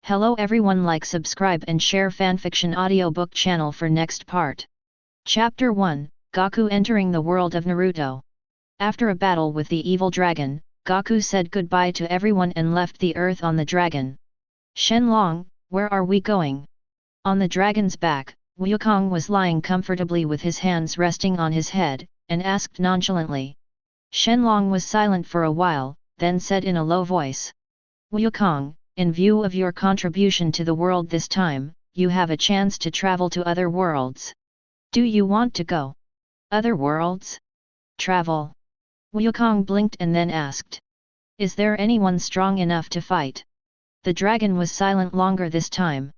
Hello everyone, like, subscribe and share fanfiction audiobook channel for next part. Chapter 1, Gaku entering the world of Naruto. After a battle with the evil dragon, Gaku said goodbye to everyone and left the earth on the dragon. Shenron, where are we going? On the dragon's back, Wukong was lying comfortably with his hands resting on his head, and asked nonchalantly. Shenron was silent for a while, then said in a low voice. Wukong, in view of your contribution to the world this time, you have a chance to travel to other worlds. Do you want to go? Other worlds? Travel? Wukong blinked and then asked. Is there anyone strong enough to fight? The dragon was silent longer this time.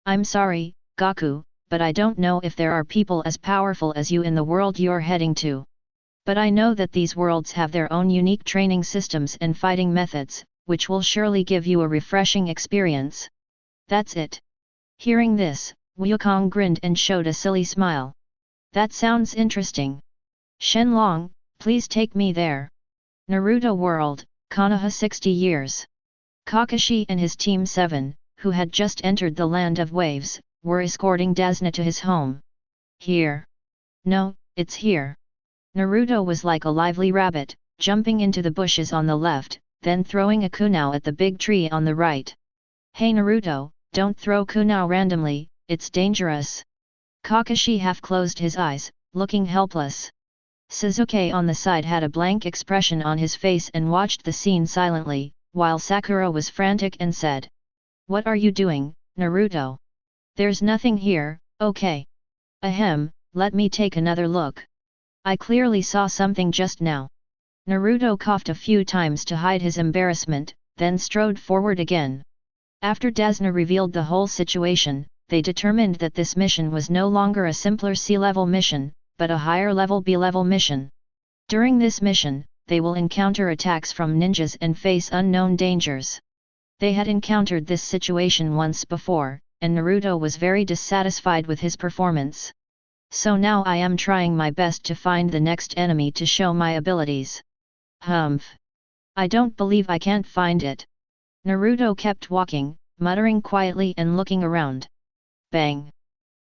I'm sorry, Gaku, but I don't know if there are people as powerful as you in the world you're heading to. But I know that these worlds have their own unique training systems and fighting methods, which will surely give you a refreshing experience. That's it. Hearing this, Wukong grinned and showed a silly smile. That sounds interesting. Shenron, please take me there. Naruto World, Konoha 60 years. Kakashi and his Team 7, who had just entered the Land of Waves, were escorting Dasna to his home. Here. No, it's here. Naruto was like a lively rabbit, jumping into the bushes on the left, then throwing a kunao at the big tree on the right. Hey Naruto, don't throw kunao randomly, it's dangerous. Kakashi half closed his eyes, looking helpless. Sasuke on the side had a blank expression on his face and watched the scene silently, while Sakura was frantic and said. What are you doing, Naruto? There's nothing here, okay. Ahem, let me take another look. I clearly saw something just now. Naruto coughed a few times to hide his embarrassment, then strode forward again. After Dasna revealed the whole situation, they determined that this mission was no longer a simpler C-level mission, but a higher-level B-level mission. During this mission, they will encounter attacks from ninjas and face unknown dangers. They had encountered this situation once before, and Naruto was very dissatisfied with his performance. So now I am trying my best to find the next enemy to show my abilities. Humph. I don't believe I can't find it. Naruto kept walking, muttering quietly and looking around. Bang!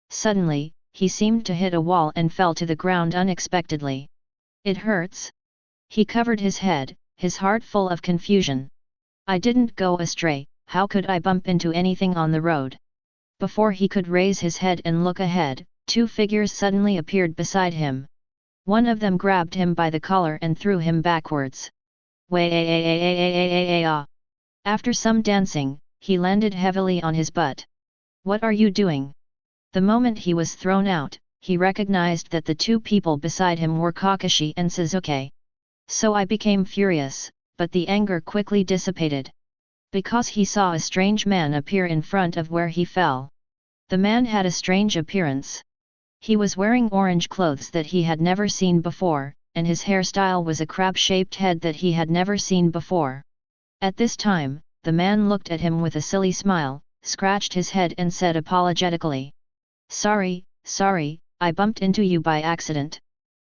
Suddenly, he seemed to hit a wall and fell to the ground unexpectedly. It hurts? He covered his head, his heart full of confusion. I didn't go astray, how could I bump into anything on the road? Before he could raise his head and look ahead, two figures suddenly appeared beside him. One of them grabbed him by the collar and threw him backwards. After some dancing, he landed heavily on his butt. What are you doing? The moment he was thrown out, he recognized that the two people beside him were Kakashi and Sasuke. So I became furious, but the anger quickly dissipated. Because he saw a strange man appear in front of where he fell. The man had a strange appearance. He was wearing orange clothes that he had never seen before, and his hairstyle was a crab-shaped head that he had never seen before. At this time, the man looked at him with a silly smile, scratched his head and said apologetically. Sorry, I bumped into you by accident.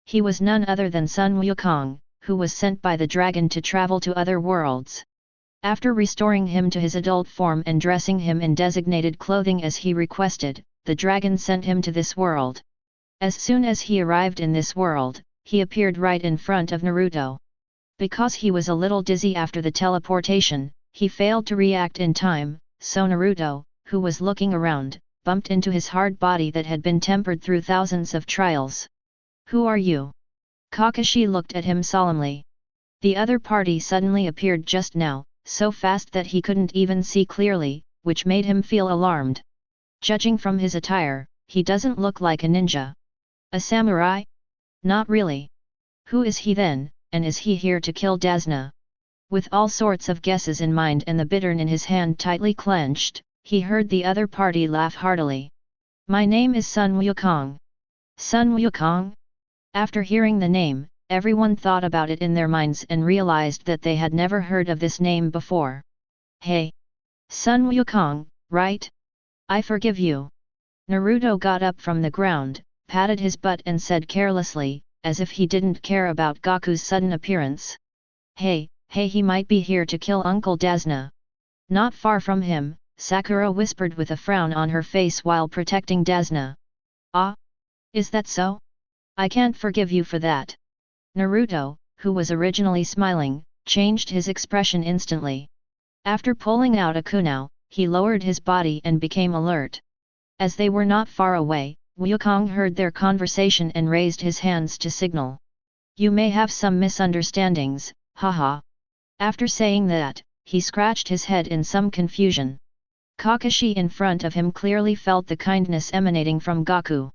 He was none other than Sun Wukong, who was sent by the dragon to travel to other worlds. After restoring him to his adult form and dressing him in designated clothing as he requested, the dragon sent him to this world. As soon as he arrived in this world, he appeared right in front of Naruto. Because he was a little dizzy after the teleportation, he failed to react in time, so Naruto, who was looking around, bumped into his hard body that had been tempered through thousands of trials. Who are you? Kakashi looked at him solemnly. The other party suddenly appeared just now, so fast that he couldn't even see clearly, which made him feel alarmed. Judging from his attire, he doesn't look like a ninja. A samurai? Not really. Who is he then, and is he here to kill Dasna? With all sorts of guesses in mind and the bittern in his hand tightly clenched, he heard the other party laugh heartily. My name is Sun Wukong. Sun Wukong? After hearing the name, everyone thought about it in their minds and realized that they had never heard of this name before. Hey! Sun Wukong, right? I forgive you. Naruto got up from the ground, patted his butt and said carelessly, as if he didn't care about Gaku's sudden appearance. Hey, he might be here to kill Uncle Dasna. Not far from him, Sakura whispered with a frown on her face while protecting Desna. Ah? Is that so? I can't forgive you for that. Naruto, who was originally smiling, changed his expression instantly. After pulling out a kunai, he lowered his body and became alert. As they were not far away, Wukong heard their conversation and raised his hands to signal. You may have some misunderstandings, haha. After saying that, he scratched his head in some confusion. Kakashi in front of him clearly felt the kindness emanating from Gaku.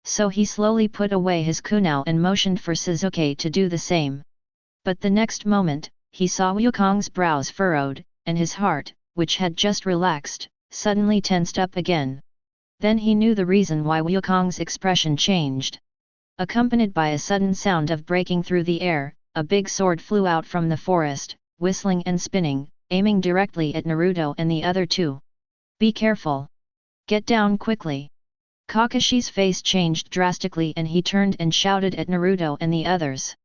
So he slowly put away his kunai and motioned for Sasuke to do the same. But the next moment, he saw Wukong's brows furrowed, and his heart, which had just relaxed, suddenly tensed up again. Then he knew the reason why Wukong's expression changed. Accompanied by a sudden sound of breaking through the air, a big sword flew out from the forest, whistling and spinning, aiming directly at Naruto and the other two. Be careful! Get down quickly! Kakashi's face changed drastically and he turned and shouted at Naruto and the others.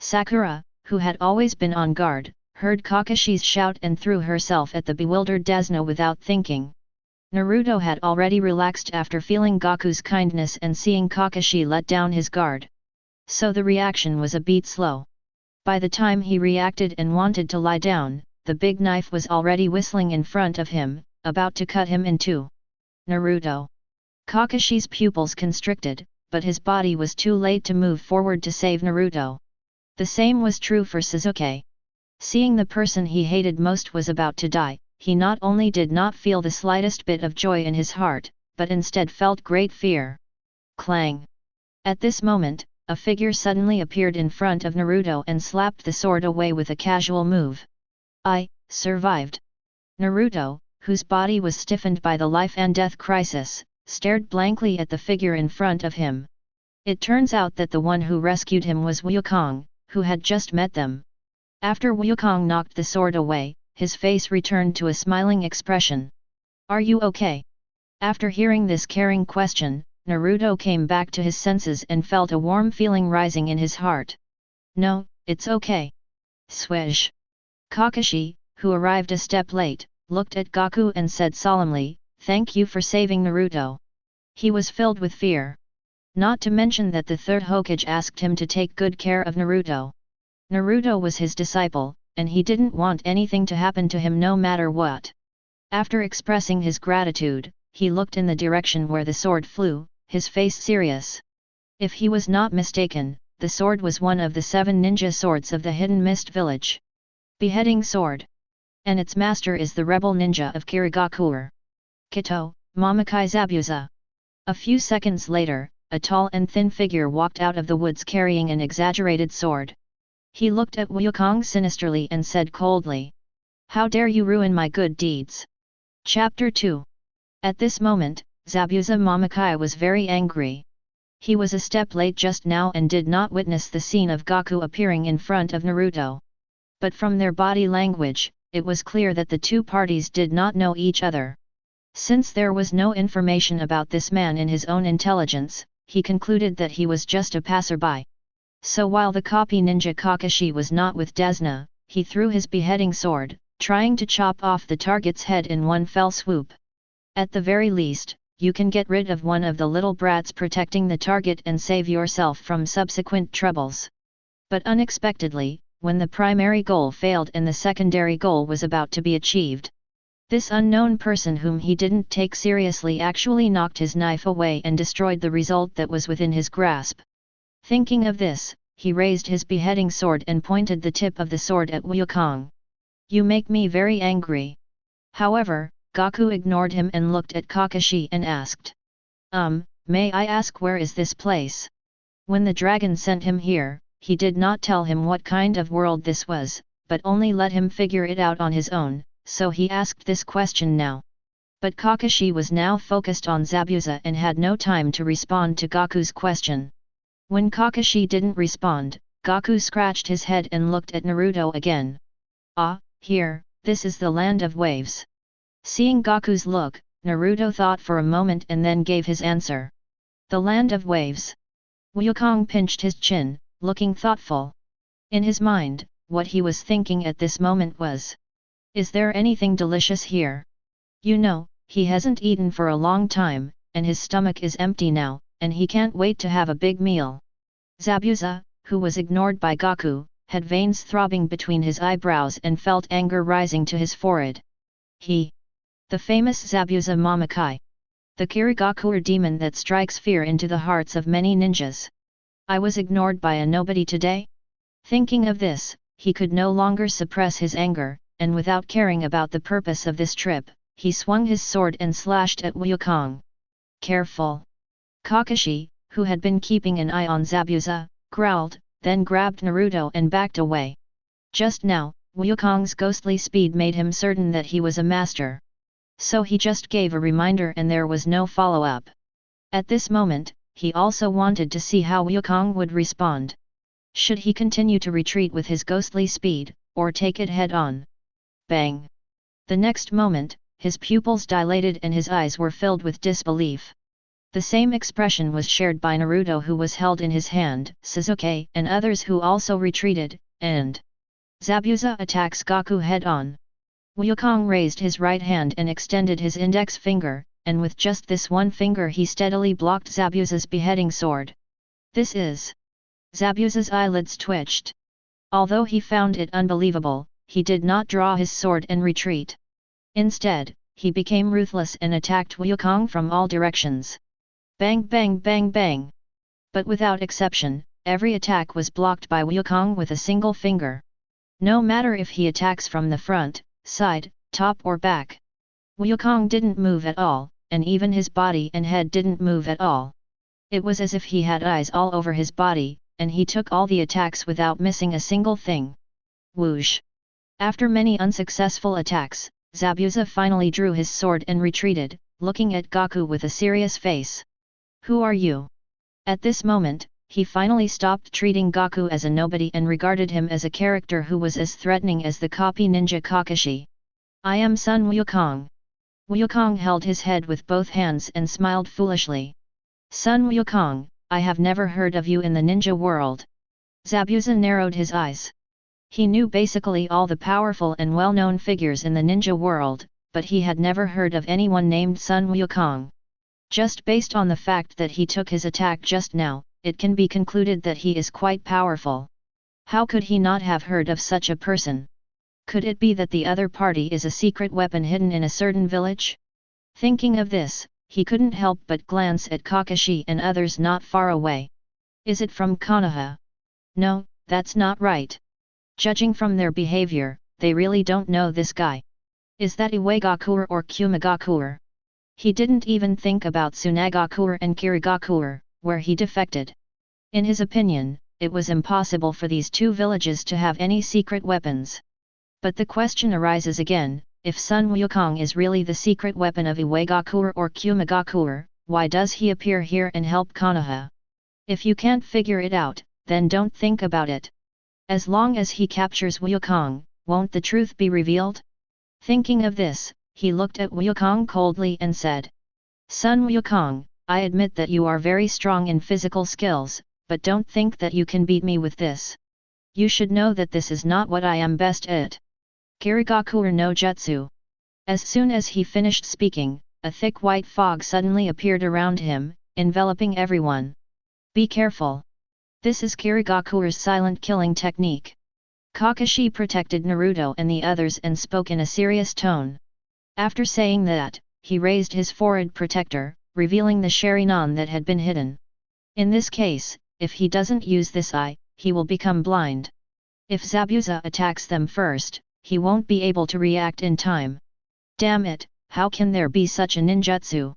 Sakura, who had always been on guard, heard Kakashi's shout and threw herself at the bewildered Desna without thinking. Naruto had already relaxed after feeling Gaku's kindness and seeing Kakashi let down his guard. So the reaction was a bit slow. By the time he reacted and wanted to lie down, the big knife was already whistling in front of him, about to cut him in two. Naruto. Kakashi's pupils constricted, but his body was too late to move forward to save Naruto. The same was true for Sasuke. Seeing the person he hated most was about to die, he not only did not feel the slightest bit of joy in his heart, but instead felt great fear. Clang! At this moment, a figure suddenly appeared in front of Naruto and slapped the sword away with a casual move. I survived. Naruto, whose body was stiffened by the life and death crisis, stared blankly at the figure in front of him. It turns out that the one who rescued him was Wukong, who had just met them. After Wukong knocked the sword away, his face returned to a smiling expression. Are you okay? After hearing this caring question, Naruto came back to his senses and felt a warm feeling rising in his heart. No, it's okay. Swish. Kakashi, who arrived a step late, looked at Gaku and said solemnly, "Thank you for saving Naruto." He was filled with fear. Not to mention that the third Hokage asked him to take good care of Naruto. Naruto was his disciple, and he didn't want anything to happen to him no matter what. After expressing his gratitude, he looked in the direction where the sword flew, his face serious. If he was not mistaken, the sword was one of the 7 ninja swords of the Hidden Mist village. Beheading sword. And its master is the rebel ninja of Kirigakure. Kito, Mamakai Zabuza. A few seconds later, a tall and thin figure walked out of the woods carrying an exaggerated sword. He looked at Wukong sinisterly and said coldly, "How dare you ruin my good deeds?" Chapter 2. At this moment, Zabuza Mamakai was very angry. He was a step late just now and did not witness the scene of Gaku appearing in front of Naruto. But from their body language, it was clear that the two parties did not know each other. Since there was no information about this man in his own intelligence, he concluded that he was just a passerby. So while the copy ninja Kakashi was not with Desna, he threw his beheading sword, trying to chop off the target's head in one fell swoop. At the very least, you can get rid of one of the little brats protecting the target and save yourself from subsequent troubles. But unexpectedly, when the primary goal failed and the secondary goal was about to be achieved, this unknown person whom he didn't take seriously actually knocked his knife away and destroyed the result that was within his grasp. Thinking of this, he raised his beheading sword and pointed the tip of the sword at Wukong. "You make me very angry." However, Gaku ignored him and looked at Kakashi and asked, May I ask where is this place?" When the dragon sent him here, he did not tell him what kind of world this was, but only let him figure it out on his own, so he asked this question now. But Kakashi was now focused on Zabuza and had no time to respond to Gaku's question. When Kakashi didn't respond, Gaku scratched his head and looked at Naruto again. "Ah, here, this is the land of waves." Seeing Gaku's look, Naruto thought for a moment and then gave his answer. "The land of waves." Wukong pinched his chin, looking thoughtful. In his mind, what he was thinking at this moment was, is there anything delicious here? You know, he hasn't eaten for a long time, and his stomach is empty now, and he can't wait to have a big meal. Zabuza, who was ignored by Gaku, had veins throbbing between his eyebrows and felt anger rising to his forehead. The famous Zabuza Mamakai. The Kirigakuer demon that strikes fear into the hearts of many ninjas. I was ignored by a nobody today? Thinking of this, he could no longer suppress his anger, and without caring about the purpose of this trip, he swung his sword and slashed at Wukong. Careful! Kakashi, who had been keeping an eye on Zabuza, growled, then grabbed Naruto and backed away. Just now, Wukong's ghostly speed made him certain that he was a master. So he just gave a reminder and there was no follow-up. At this moment, he also wanted to see how Wukong would respond. Should he continue to retreat with his ghostly speed, or take it head-on? Bang! The next moment, his pupils dilated and his eyes were filled with disbelief. The same expression was shared by Naruto, who was held in his hand, Sasuke and others who also retreated, and Zabuza attacks Gaku head-on. Wukong raised his right hand and extended his index finger, and with just this one finger he steadily blocked Zabuza's beheading sword. This is... Zabuza's eyelids twitched. Although he found it unbelievable, he did not draw his sword and retreat. Instead, he became ruthless and attacked Wukong from all directions. Bang bang bang bang! But without exception, every attack was blocked by Wukong with a single finger. No matter if he attacks from the front, side, top or back. Wukong didn't move at all, and even his body and head didn't move at all. It was as if he had eyes all over his body, and he took all the attacks without missing a single thing. Whoosh! After many unsuccessful attacks, Zabuza finally drew his sword and retreated, looking at Gaku with a serious face. Who are you? At this moment, he finally stopped treating Gaku as a nobody and regarded him as a character who was as threatening as the copy ninja Kakashi. I am Son Wukong. Wukong held his head with both hands and smiled foolishly. Son Wukong, I have never heard of you in the ninja world. Zabuza narrowed his eyes. He knew basically all the powerful and well-known figures in the ninja world, but he had never heard of anyone named Son Wukong. Just based on the fact that he took his attack just now, it can be concluded that he is quite powerful. How could he not have heard of such a person? Could it be that the other party is a secret weapon hidden in a certain village? Thinking of this, he couldn't help but glance at Kakashi and others not far away. Is it from Konaha? No, that's not right. Judging from their behavior, they really don't know this guy. Is that Iwagakuer or Kumagakuer? He didn't even think about Tsunagakuer and Kirigakuer, where he defected. In his opinion, it was impossible for these two villages to have any secret weapons. But the question arises again, if Son Wukong is really the secret weapon of Iwagakuer or Kumagakuer, why does he appear here and help Konaha? If you can't figure it out, then don't think about it. As long as he captures Wukong, won't the truth be revealed? Thinking of this, he looked at Wukong coldly and said, Son Wukong, I admit that you are very strong in physical skills, but don't think that you can beat me with this. You should know that this is not what I am best at. Kirigakuer no Jutsu. As soon as he finished speaking, a thick white fog suddenly appeared around him, enveloping everyone. Be careful. This is Kirigakuer's silent killing technique. Kakashi protected Naruto and the others and spoke in a serious tone. After saying that, he raised his forehead protector, revealing the Shenron that had been hidden. In this case, if he doesn't use this eye, he will become blind. If Zabuza attacks them first, he won't be able to react in time. Damn it, how can there be such a ninjutsu?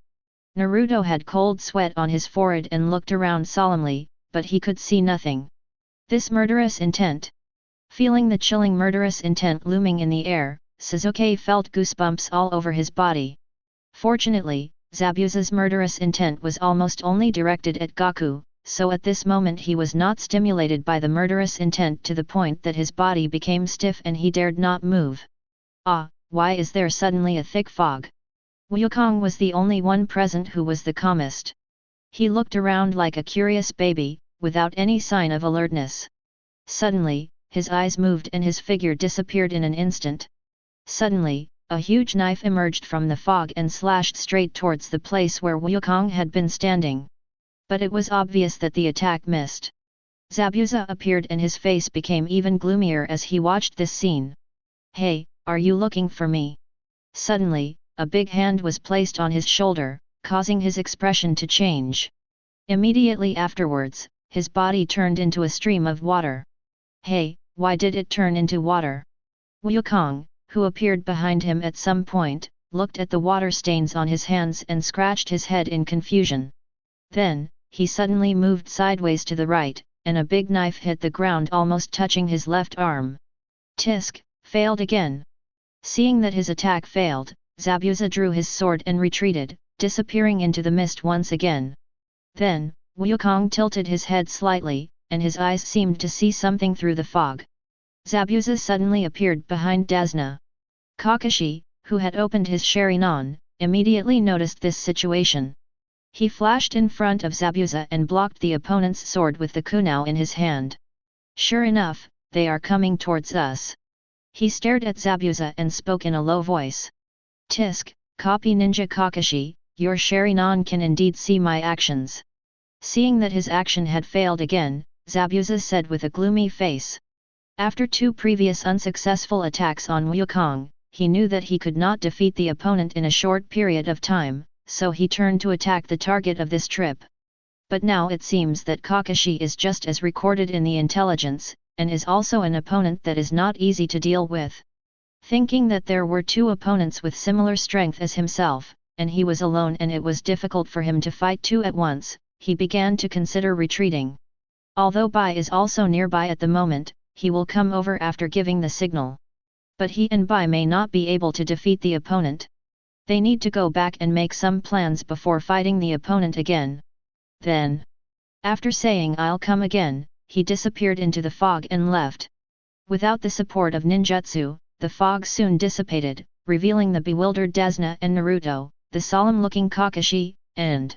Naruto had cold sweat on his forehead and looked around solemnly, but he could see nothing. This murderous intent. Feeling the chilling murderous intent looming in the air, Sasuke felt goosebumps all over his body. Fortunately, Zabuza's murderous intent was almost only directed at Gaku, so at this moment he was not stimulated by the murderous intent to the point that his body became stiff and he dared not move. Ah, why is there suddenly a thick fog? Wukong was the only one present who was the calmest. He looked around like a curious baby, without any sign of alertness. Suddenly, his eyes moved and his figure disappeared in an instant. Suddenly, a huge knife emerged from the fog and slashed straight towards the place where Wukong had been standing. But it was obvious that the attack missed. Zabuza appeared and his face became even gloomier as he watched this scene. "Hey, are you looking for me?" Suddenly, a big hand was placed on his shoulder, causing his expression to change. Immediately afterwards, his body turned into a stream of water. "Hey, why did it turn into water?" Wukong, who appeared behind him at some point, looked at the water stains on his hands and scratched his head in confusion. Then, he suddenly moved sideways to the right, and a big knife hit the ground almost touching his left arm. Tisk, failed again. Seeing that his attack failed, Zabuza drew his sword and retreated, disappearing into the mist once again. Then, Wukong tilted his head slightly, and his eyes seemed to see something through the fog. Zabuza suddenly appeared behind Dazna. Kakashi, who had opened his Shenron, immediately noticed this situation. He flashed in front of Zabuza and blocked the opponent's sword with the kunao in his hand. "Sure enough, they are coming towards us." He stared at Zabuza and spoke in a low voice. "Tisk, copy ninja Kakashi, your Shenron can indeed see my actions." Seeing that his action had failed again, Zabuza said with a gloomy face. After two previous unsuccessful attacks on Wukong, he knew that he could not defeat the opponent in a short period of time, so he turned to attack the target of this trip. But now it seems that Kakashi is just as recorded in the intelligence, and is also an opponent that is not easy to deal with. Thinking that there were two opponents with similar strength as himself, and he was alone and it was difficult for him to fight two at once, he began to consider retreating. Although Bai is also nearby at the moment, he will come over after giving the signal. But he and Bai may not be able to defeat the opponent. They need to go back and make some plans before fighting the opponent again. Then, after saying "I'll come again," he disappeared into the fog and left. Without the support of ninjutsu, the fog soon dissipated, revealing the bewildered Dazna and Naruto, the solemn-looking Kakashi, and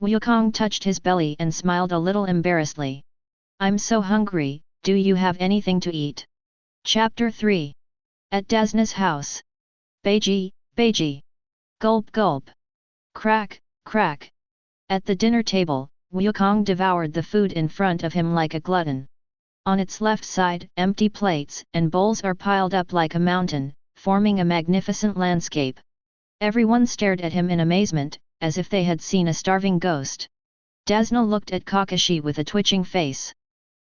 Wukong touched his belly and smiled a little embarrassedly. "I'm so hungry, do you have anything to eat?" Chapter 3. At Dazna's house. "Beiji, Beiji. Gulp gulp. Crack, crack." At the dinner table, Wukong devoured the food in front of him like a glutton. On its left side, empty plates and bowls are piled up like a mountain, forming a magnificent landscape. Everyone stared at him in amazement, as if they had seen a starving ghost. Dazna looked at Kakashi with a twitching face.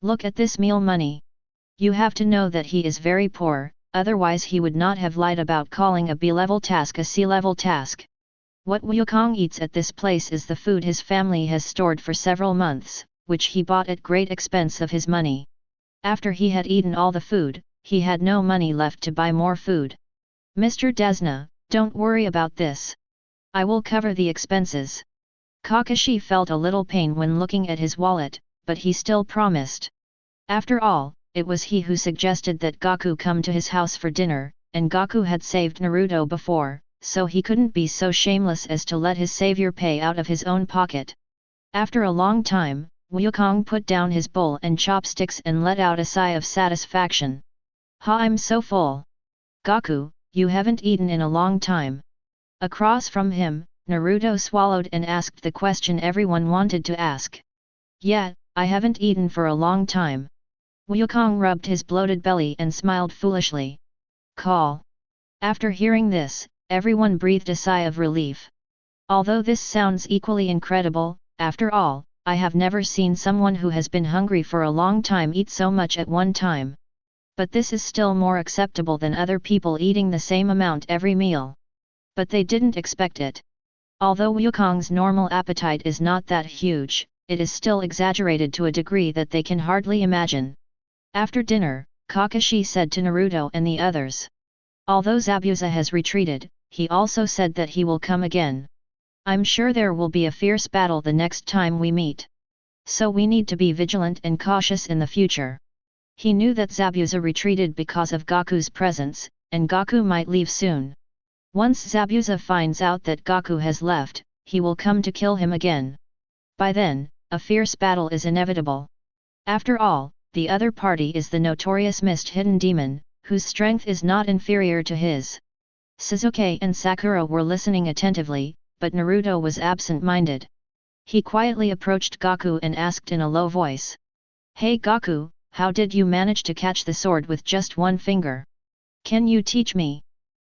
"Look at this meal money. You have to know that he is very poor, otherwise he would not have lied about calling a B-level task a C-level task. What Wukong eats at this place is the food his family has stored for several months, which he bought at great expense of his money. After he had eaten all the food, he had no money left to buy more food. Mr. Dazna, don't worry about this. I will cover the expenses." Kakashi felt a little pain when looking at his wallet, but he still promised. After all, it was he who suggested that Gaku come to his house for dinner, and Gaku had saved Naruto before, so he couldn't be so shameless as to let his savior pay out of his own pocket. After a long time, Wukong put down his bowl and chopsticks and let out a sigh of satisfaction. "Ha, I'm so full." "Gaku, you haven't eaten in a long time." Across from him, Naruto swallowed and asked the question everyone wanted to ask. "Yeah, I haven't eaten for a long time." Wukong rubbed his bloated belly and smiled foolishly. "Call." After hearing this, everyone breathed a sigh of relief. Although this sounds equally incredible, after all, I have never seen someone who has been hungry for a long time eat so much at one time. But this is still more acceptable than other people eating the same amount every meal. But they didn't expect it. Although Wukong's normal appetite is not that huge, it is still exaggerated to a degree that they can hardly imagine. After dinner, Kakashi said to Naruto and the others. Although Zabuza has retreated, he also said that he will come again. "I'm sure there will be a fierce battle the next time we meet. So we need to be vigilant and cautious in the future." He knew that Zabuza retreated because of Gaku's presence, and Gaku might leave soon. Once Zabuza finds out that Gaku has left, he will come to kill him again. By then, a fierce battle is inevitable. After all, the other party is the notorious mist-hidden demon, whose strength is not inferior to his. Sasuke and Sakura were listening attentively, but Naruto was absent-minded. He quietly approached Gaku and asked in a low voice. "Hey Gaku, how did you manage to catch the sword with just one finger? Can you teach me?"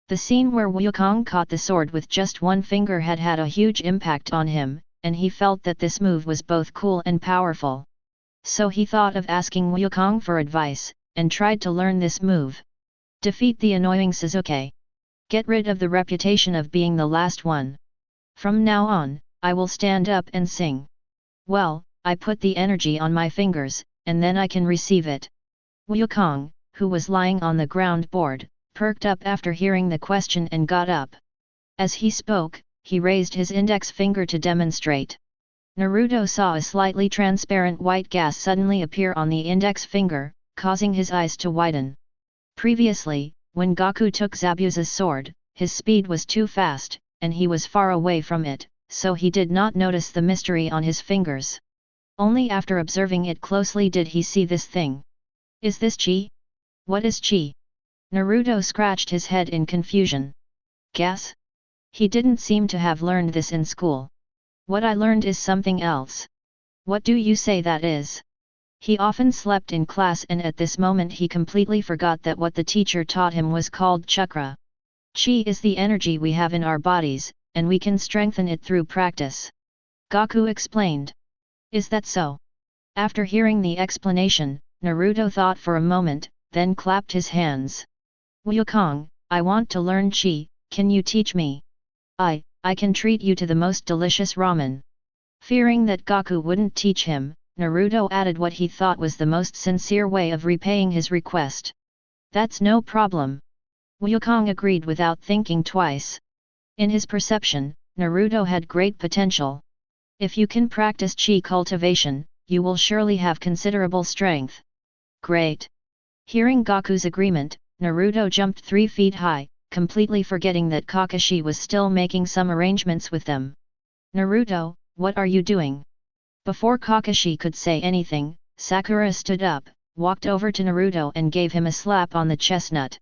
The scene where Wukong caught the sword with just one finger had had a huge impact on him, and he felt that this move was both cool and powerful. So he thought of asking Wukong for advice, and tried to learn this move. Defeat the annoying Sasuke. Get rid of the reputation of being the last one. From now on, I will stand up and sing. Well, I put the energy on my fingers, and then I can receive it. Wukong, who was lying on the ground bored, perked up after hearing the question and got up. As he spoke, he raised his index finger to demonstrate. Naruto saw a slightly transparent white gas suddenly appear on the index finger, causing his eyes to widen. Previously, when Gaku took Zabuza's sword, his speed was too fast, and he was far away from it, so he did not notice the mystery on his fingers. Only after observing it closely did he see this thing. Is this chi? What is chi? Naruto scratched his head in confusion. Gas? He didn't seem to have learned this in school. What I learned is something else. What do you say that is? He often slept in class, and at this moment he completely forgot that what the teacher taught him was called chakra. Chi is the energy we have in our bodies, and we can strengthen it through practice. Gaku explained. Is that so? After hearing the explanation, Naruto thought for a moment, then clapped his hands. Wukong, I want to learn chi, can you teach me? I can treat you to the most delicious ramen. Fearing that Gaku wouldn't teach him, Naruto added what he thought was the most sincere way of repaying his request. That's no problem. Wukong agreed without thinking twice. In his perception, Naruto had great potential. If you can practice chi cultivation, you will surely have considerable strength. Great! Hearing Gaku's agreement, Naruto jumped 3 feet high, completely forgetting that Kakashi was still making some arrangements with them. Naruto, what are you doing? Before Kakashi could say anything, Sakura stood up, walked over to Naruto and gave him a slap on the chestnut.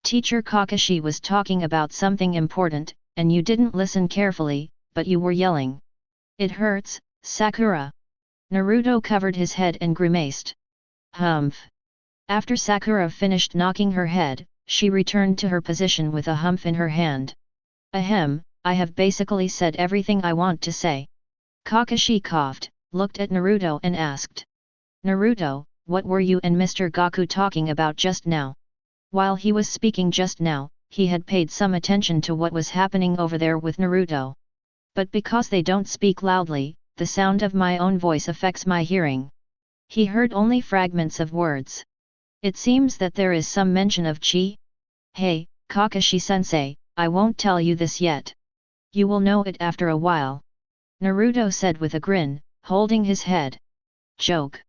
Teacher Kakashi was talking about something important, and you didn't listen carefully, but you were yelling. It hurts, Sakura. Naruto covered his head and grimaced. Humph. After Sakura finished knocking her head, she returned to her position with a humph in her hand. Ahem, I have basically said everything I want to say. Kakashi coughed, looked at Naruto and asked. Naruto, what were you and Mr. Gaku talking about just now? While he was speaking just now, he had paid some attention to what was happening over there with Naruto. But because they don't speak loudly, the sound of my own voice affects my hearing. He heard only fragments of words. It seems that there is some mention of chi. Hey, Kakashi-sensei, I won't tell you this yet. You will know it after a while. Naruto said with a grin, holding his head. Joke.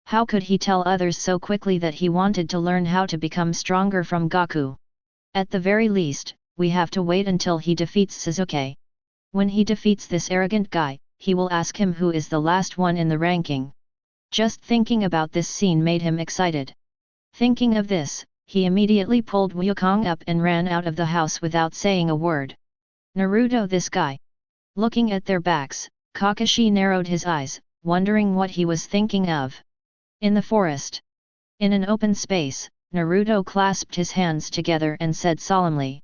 How could he tell others so quickly that he wanted to learn how to become stronger from Gaku? At the very least, we have to wait until he defeats Sasuke. When he defeats this arrogant guy, he will ask him who is the last one in the ranking. Just thinking about this scene made him excited. Thinking of this, he immediately pulled Wukong up and ran out of the house without saying a word. Naruto, this guy. Looking at their backs, Kakashi narrowed his eyes, wondering what he was thinking of. In the forest. In an open space, Naruto clasped his hands together and said solemnly.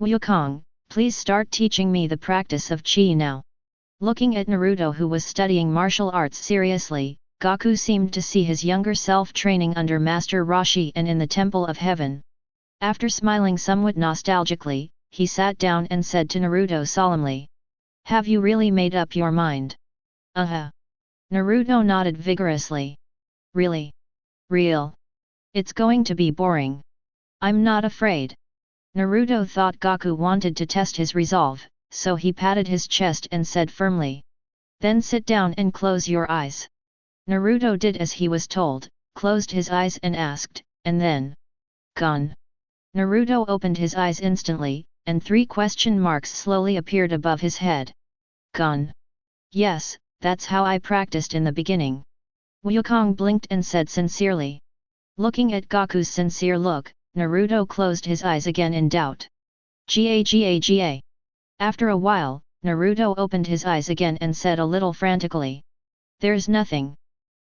Wukong, please start teaching me the practice of chi now. Looking at Naruto, who was studying martial arts seriously, Gaku seemed to see his younger self training under Master Roshi and in the Temple of Heaven. After smiling somewhat nostalgically, he sat down and said to Naruto solemnly. Have you really made up your mind? Naruto nodded vigorously. Really? Real? It's going to be boring. I'm not afraid. Naruto thought Gaku wanted to test his resolve, so he patted his chest and said firmly. Then sit down and close your eyes. Naruto did as he was told, closed his eyes and asked, and then? Gone. Naruto opened his eyes instantly, and 3 question marks slowly appeared above his head. Gone. Yes, that's how I practiced in the beginning. Wukong blinked and said sincerely. Looking at Gaku's sincere look, Naruto closed his eyes again in doubt. Ga. After a while, Naruto opened his eyes again and said a little frantically. There's nothing.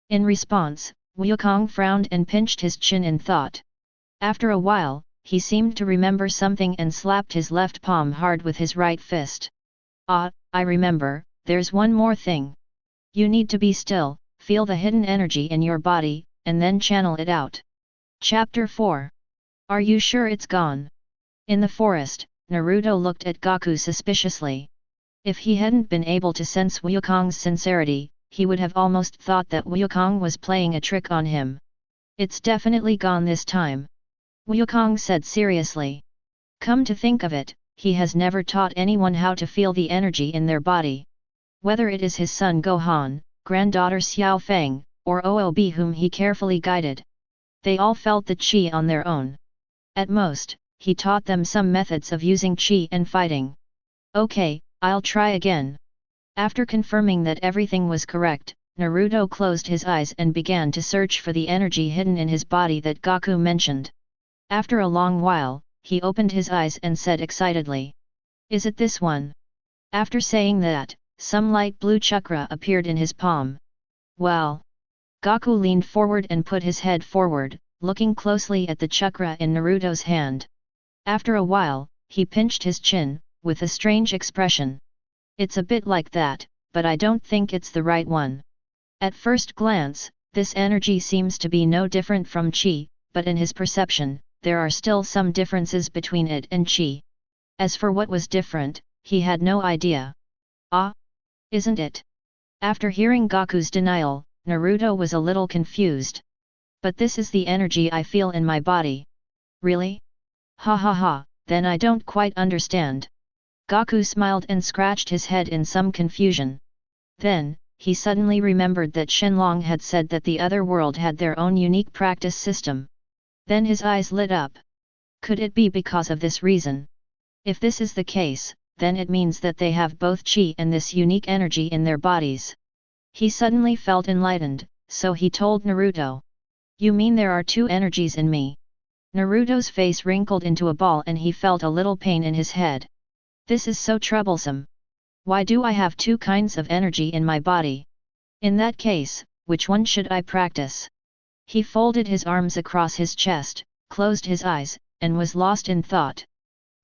In response, Wukong frowned and pinched his chin in thought. After a while, he seemed to remember something and slapped his left palm hard with his right fist. Ah, I remember, there's one more thing. You need to be still, feel the hidden energy in your body, and then channel it out. Chapter 4. Are you sure it's gone? In the forest, Naruto looked at Gaku suspiciously. If he hadn't been able to sense Wukong's sincerity, he would have almost thought that Wukong was playing a trick on him. It's definitely gone this time. Wukong said seriously. Come to think of it, he has never taught anyone how to feel the energy in their body. Whether it is his son Gohan, granddaughter Xiao Feng, or Oob whom he carefully guided. They all felt the qi on their own. At most, he taught them some methods of using qi and fighting. Okay, I'll try again. After confirming that everything was correct, Naruto closed his eyes and began to search for the energy hidden in his body that Gaku mentioned. After a long while, he opened his eyes and said excitedly. Is it this one? After saying that, some light blue chakra appeared in his palm. Well. Gaku leaned forward and put his head forward, looking closely at the chakra in Naruto's hand. After a while, he pinched his chin, with a strange expression. It's a bit like that, but I don't think it's the right one. At first glance, this energy seems to be no different from qi, but in his perception, there are still some differences between it and qi. As for what was different, he had no idea. Ah? Isn't it? After hearing Gaku's denial, Naruto was a little confused. But this is the energy I feel in my body. Really? Ha ha ha, then I don't quite understand. Gaku smiled and scratched his head in some confusion. Then, he suddenly remembered that Shenron had said that the other world had their own unique practice system. Then his eyes lit up. Could it be because of this reason? If this is the case, then it means that they have both qi and this unique energy in their bodies. He suddenly felt enlightened, so he told Naruto. You mean there are two energies in me? Naruto's face wrinkled into a ball and he felt a little pain in his head. This is so troublesome. Why do I have two kinds of energy in my body? In that case, which one should I practice? He folded his arms across his chest, closed his eyes, and was lost in thought.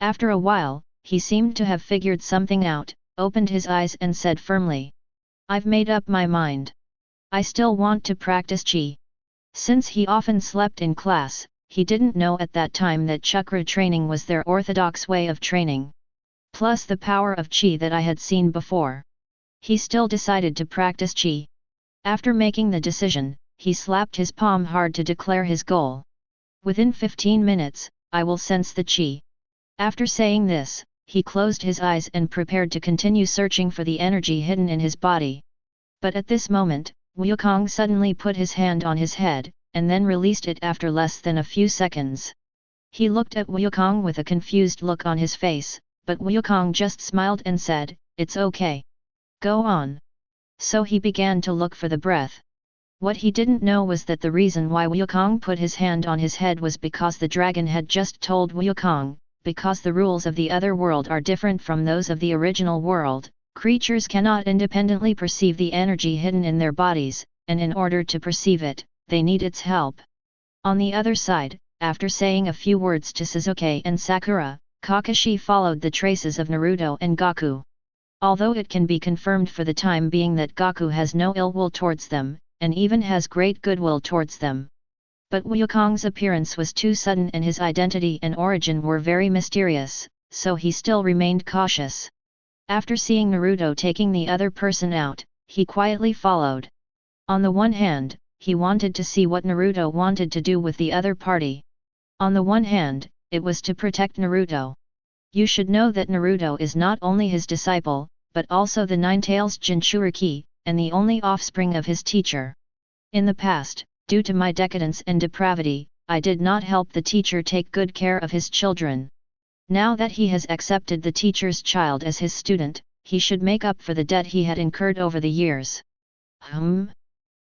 After a while, he seemed to have figured something out, opened his eyes and said firmly. I've made up my mind. I still want to practice qi. Since he often slept in class, he didn't know at that time that chakra training was their orthodox way of training. Plus the power of qi that I had seen before. He still decided to practice qi. After making the decision, he slapped his palm hard to declare his goal. Within 15 minutes, I will sense the qi. After saying this, he closed his eyes and prepared to continue searching for the energy hidden in his body. But at this moment, Wukong suddenly put his hand on his head, and then released it after less than a few seconds. He looked at Wukong with a confused look on his face, but Wukong just smiled and said, It's okay. Go on. So he began to look for the breath. What he didn't know was that the reason why Wukong put his hand on his head was because the dragon had just told Wukong, because the rules of the other world are different from those of the original world, creatures cannot independently perceive the energy hidden in their bodies, and in order to perceive it, they need its help. On the other side, after saying a few words to Sasuke and Sakura, Kakashi followed the traces of Naruto and Gaku. Although it can be confirmed for the time being that Gaku has no ill will towards them, and even has great goodwill towards them. But Wukong's appearance was too sudden and his identity and origin were very mysterious, so he still remained cautious. After seeing Naruto taking the other person out, he quietly followed. On the one hand, he wanted to see what Naruto wanted to do with the other party. On the one hand, it was to protect Naruto. You should know that Naruto is not only his disciple, but also the Nine-Tails Jinchuriki, and the only offspring of his teacher. In the past, due to my decadence and depravity, I did not help the teacher take good care of his children. Now that he has accepted the teacher's child as his student, he should make up for the debt he had incurred over the years.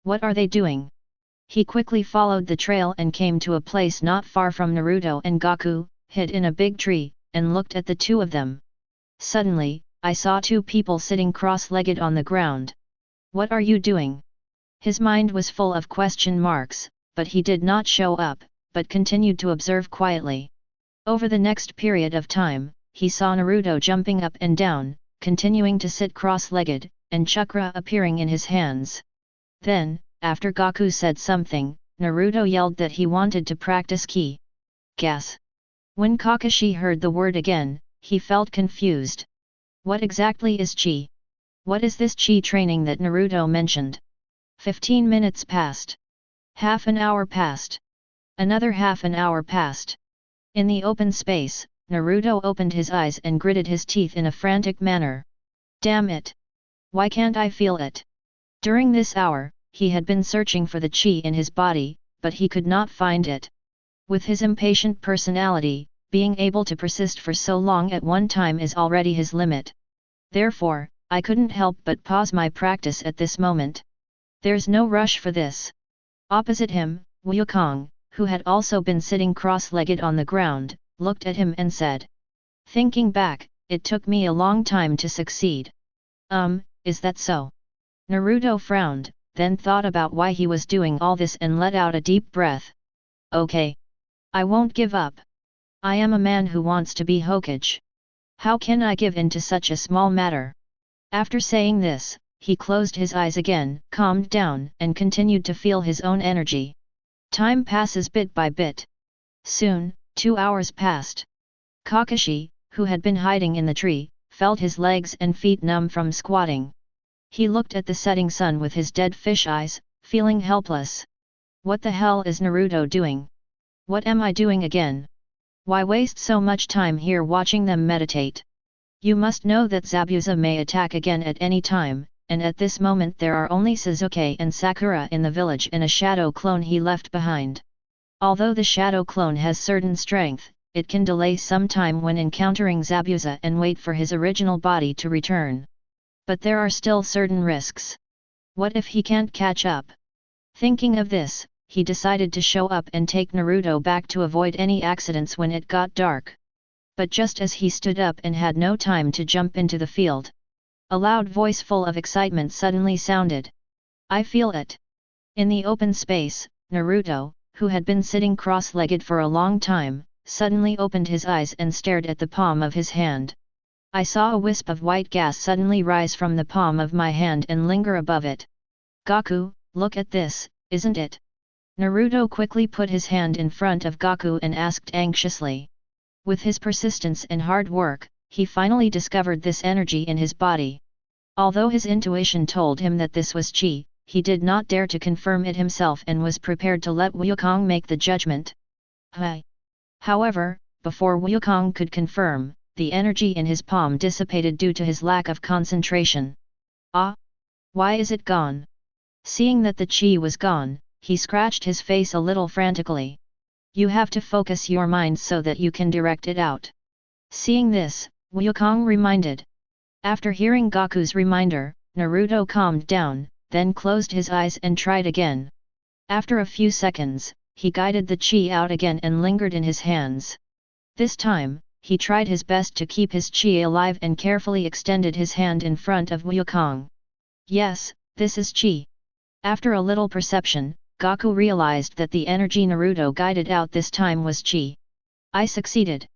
What are they doing? He quickly followed the trail and came to a place not far from Naruto and Gaku, hid in a big tree, and looked at the two of them. Suddenly, I saw two people sitting cross-legged on the ground. What are you doing? His mind was full of question marks, but he did not show up, but continued to observe quietly. Over the next period of time, he saw Naruto jumping up and down, continuing to sit cross-legged, and chakra appearing in his hands. Then, after Gaku said something, Naruto yelled that he wanted to practice ki. Gas. When Kakashi heard the word again, he felt confused. What exactly is chi? What is this chi training that Naruto mentioned? 15 minutes passed. Half an hour passed. Another half an hour passed. In the open space, Naruto opened his eyes and gritted his teeth in a frantic manner. Damn it! Why can't I feel it? During this hour, he had been searching for the chi in his body, but he could not find it. With his impatient personality, being able to persist for so long at one time is already his limit. Therefore, I couldn't help but pause my practice at this moment. There's no rush for this. Opposite him, Wukong, who had also been sitting cross-legged on the ground, looked at him and said. Thinking back, it took me a long time to succeed. Is that so? Naruto frowned, then thought about why he was doing all this and let out a deep breath. Okay. I won't give up. I am a man who wants to be Hokage. How can I give in to such a small matter? After saying this, he closed his eyes again, calmed down, and continued to feel his own energy. Time passes bit by bit. Soon, 2 hours passed. Kakashi, who had been hiding in the tree, felt his legs and feet numb from squatting. He looked at the setting sun with his dead fish eyes, feeling helpless. What the hell is Naruto doing? What am I doing again? Why waste so much time here watching them meditate? You must know that Zabuza may attack again at any time, and at this moment there are only Sasuke and Sakura in the village and a shadow clone he left behind. Although the shadow clone has certain strength, it can delay some time when encountering Zabuza and wait for his original body to return. But there are still certain risks. What if he can't catch up? Thinking of this, he decided to show up and take Naruto back to avoid any accidents when it got dark. But just as he stood up and had no time to jump into the field, a loud voice full of excitement suddenly sounded. I feel it. In the open space, Naruto, who had been sitting cross-legged for a long time, suddenly opened his eyes and stared at the palm of his hand. I saw a wisp of white gas suddenly rise from the palm of my hand and linger above it. Gaku, look at this, isn't it? Naruto quickly put his hand in front of Gaku and asked anxiously. With his persistence and hard work, he finally discovered this energy in his body. Although his intuition told him that this was chi, he did not dare to confirm it himself and was prepared to let Wukong make the judgment. However, before Wukong could confirm, the energy in his palm dissipated due to his lack of concentration. Ah! Why is it gone? Seeing that the chi was gone, he scratched his face a little frantically. You have to focus your mind so that you can direct it out. Seeing this, Wukong reminded. After hearing Gaku's reminder, Naruto calmed down, then closed his eyes and tried again. After a few seconds, he guided the chi out again and lingered in his hands. This time, he tried his best to keep his chi alive and carefully extended his hand in front of Wukong. Yes, this is chi. After a little perception, Gaku realized that the energy Naruto guided out this time was chi. I succeeded.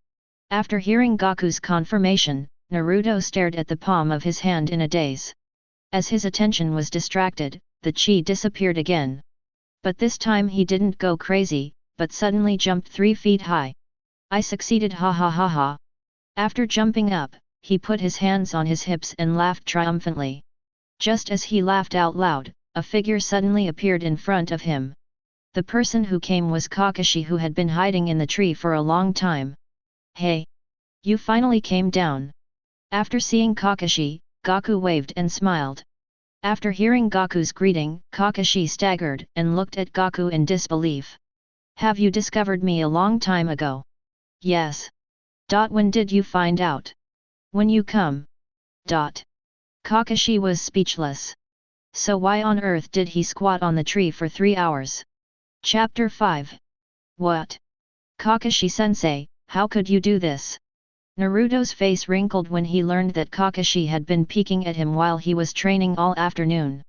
After hearing Gaku's confirmation, Naruto stared at the palm of his hand in a daze. As his attention was distracted, the chi disappeared again. But this time he didn't go crazy, but suddenly jumped 3 feet high. I succeeded, ha ha ha ha. After jumping up, he put his hands on his hips and laughed triumphantly. Just as he laughed out loud, a figure suddenly appeared in front of him. The person who came was Kakashi, who had been hiding in the tree for a long time. Hey! You finally came down. After seeing Kakashi, Gaku waved and smiled. After hearing Gaku's greeting, Kakashi staggered and looked at Gaku in disbelief. Have you discovered me a long time ago? Yes. When did you find out? When you come. Kakashi was speechless. So why on earth did he squat on the tree for 3 hours? Chapter 5. What? Kakashi-sensei, how could you do this? Naruto's face wrinkled when he learned that Kakashi had been peeking at him while he was training all afternoon.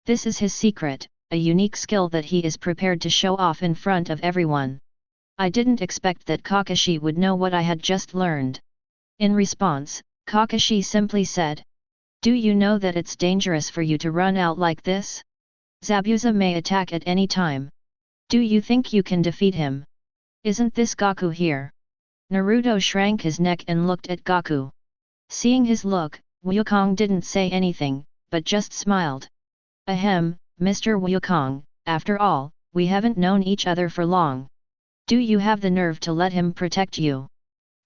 This is his secret, a unique skill that he is prepared to show off in front of everyone. I didn't expect that Kakashi would know what I had just learned. In response, Kakashi simply said, "Do you know that it's dangerous for you to run out like this? Zabuza may attack at any time. Do you think you can defeat him? Isn't this Gaku here?" Naruto shrank his neck and looked at Gaku. Seeing his look, Wukong didn't say anything, but just smiled. "Ahem, Mr. Wukong, after all, we haven't known each other for long. Do you have the nerve to let him protect you?"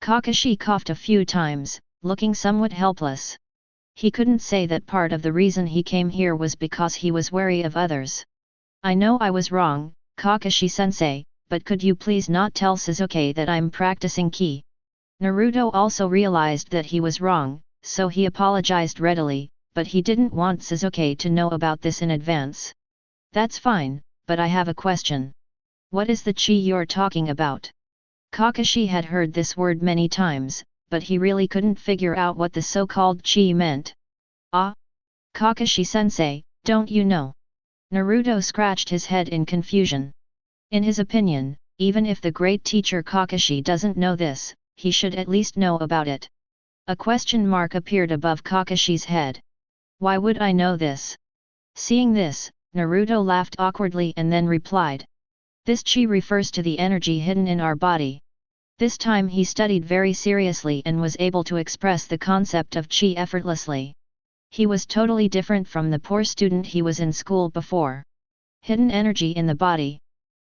Kakashi coughed a few times, looking somewhat helpless. He couldn't say that part of the reason he came here was because he was wary of others. "I know I was wrong, Kakashi-sensei, but could you please not tell Sasuke that I'm practicing ki?" Naruto also realized that he was wrong, so he apologized readily, but he didn't want Sasuke to know about this in advance. "That's fine, but I have a question. What is the chi you're talking about?" Kakashi had heard this word many times, but he really couldn't figure out what the so-called chi meant. "Ah? Kakashi-sensei, don't you know?" Naruto scratched his head in confusion. In his opinion, even if the great teacher Kakashi doesn't know this, he should at least know about it. A question mark appeared above Kakashi's head. "Why would I know this?" Seeing this, Naruto laughed awkwardly and then replied, "This chi refers to the energy hidden in our body." This time he studied very seriously and was able to express the concept of chi effortlessly. He was totally different from the poor student he was in school before. Hidden energy in the body.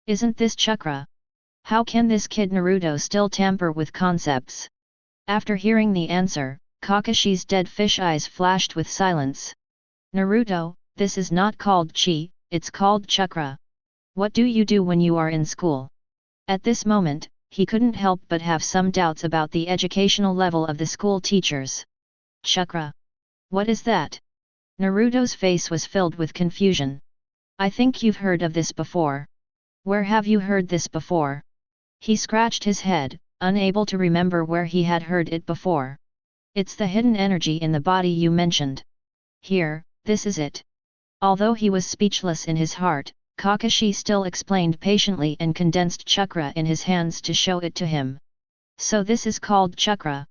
Isn't this chakra? How can this kid Naruto still tamper with concepts? After hearing the answer, Kakashi's dead fish eyes flashed with silence. "Naruto, this is not called chi, it's called chakra. What do you do when you are in school?" At this moment, he couldn't help but have some doubts about the educational level of the school teachers. "Chakra? What is that?" Naruto's face was filled with confusion. "I think you've heard of this before. Where have you heard this before?" He scratched his head, unable to remember where he had heard it before. "It's the hidden energy in the body you mentioned. Here, this is it." Although he was speechless in his heart, Kakashi still explained patiently and condensed chakra in his hands to show it to him. "So this is called chakra."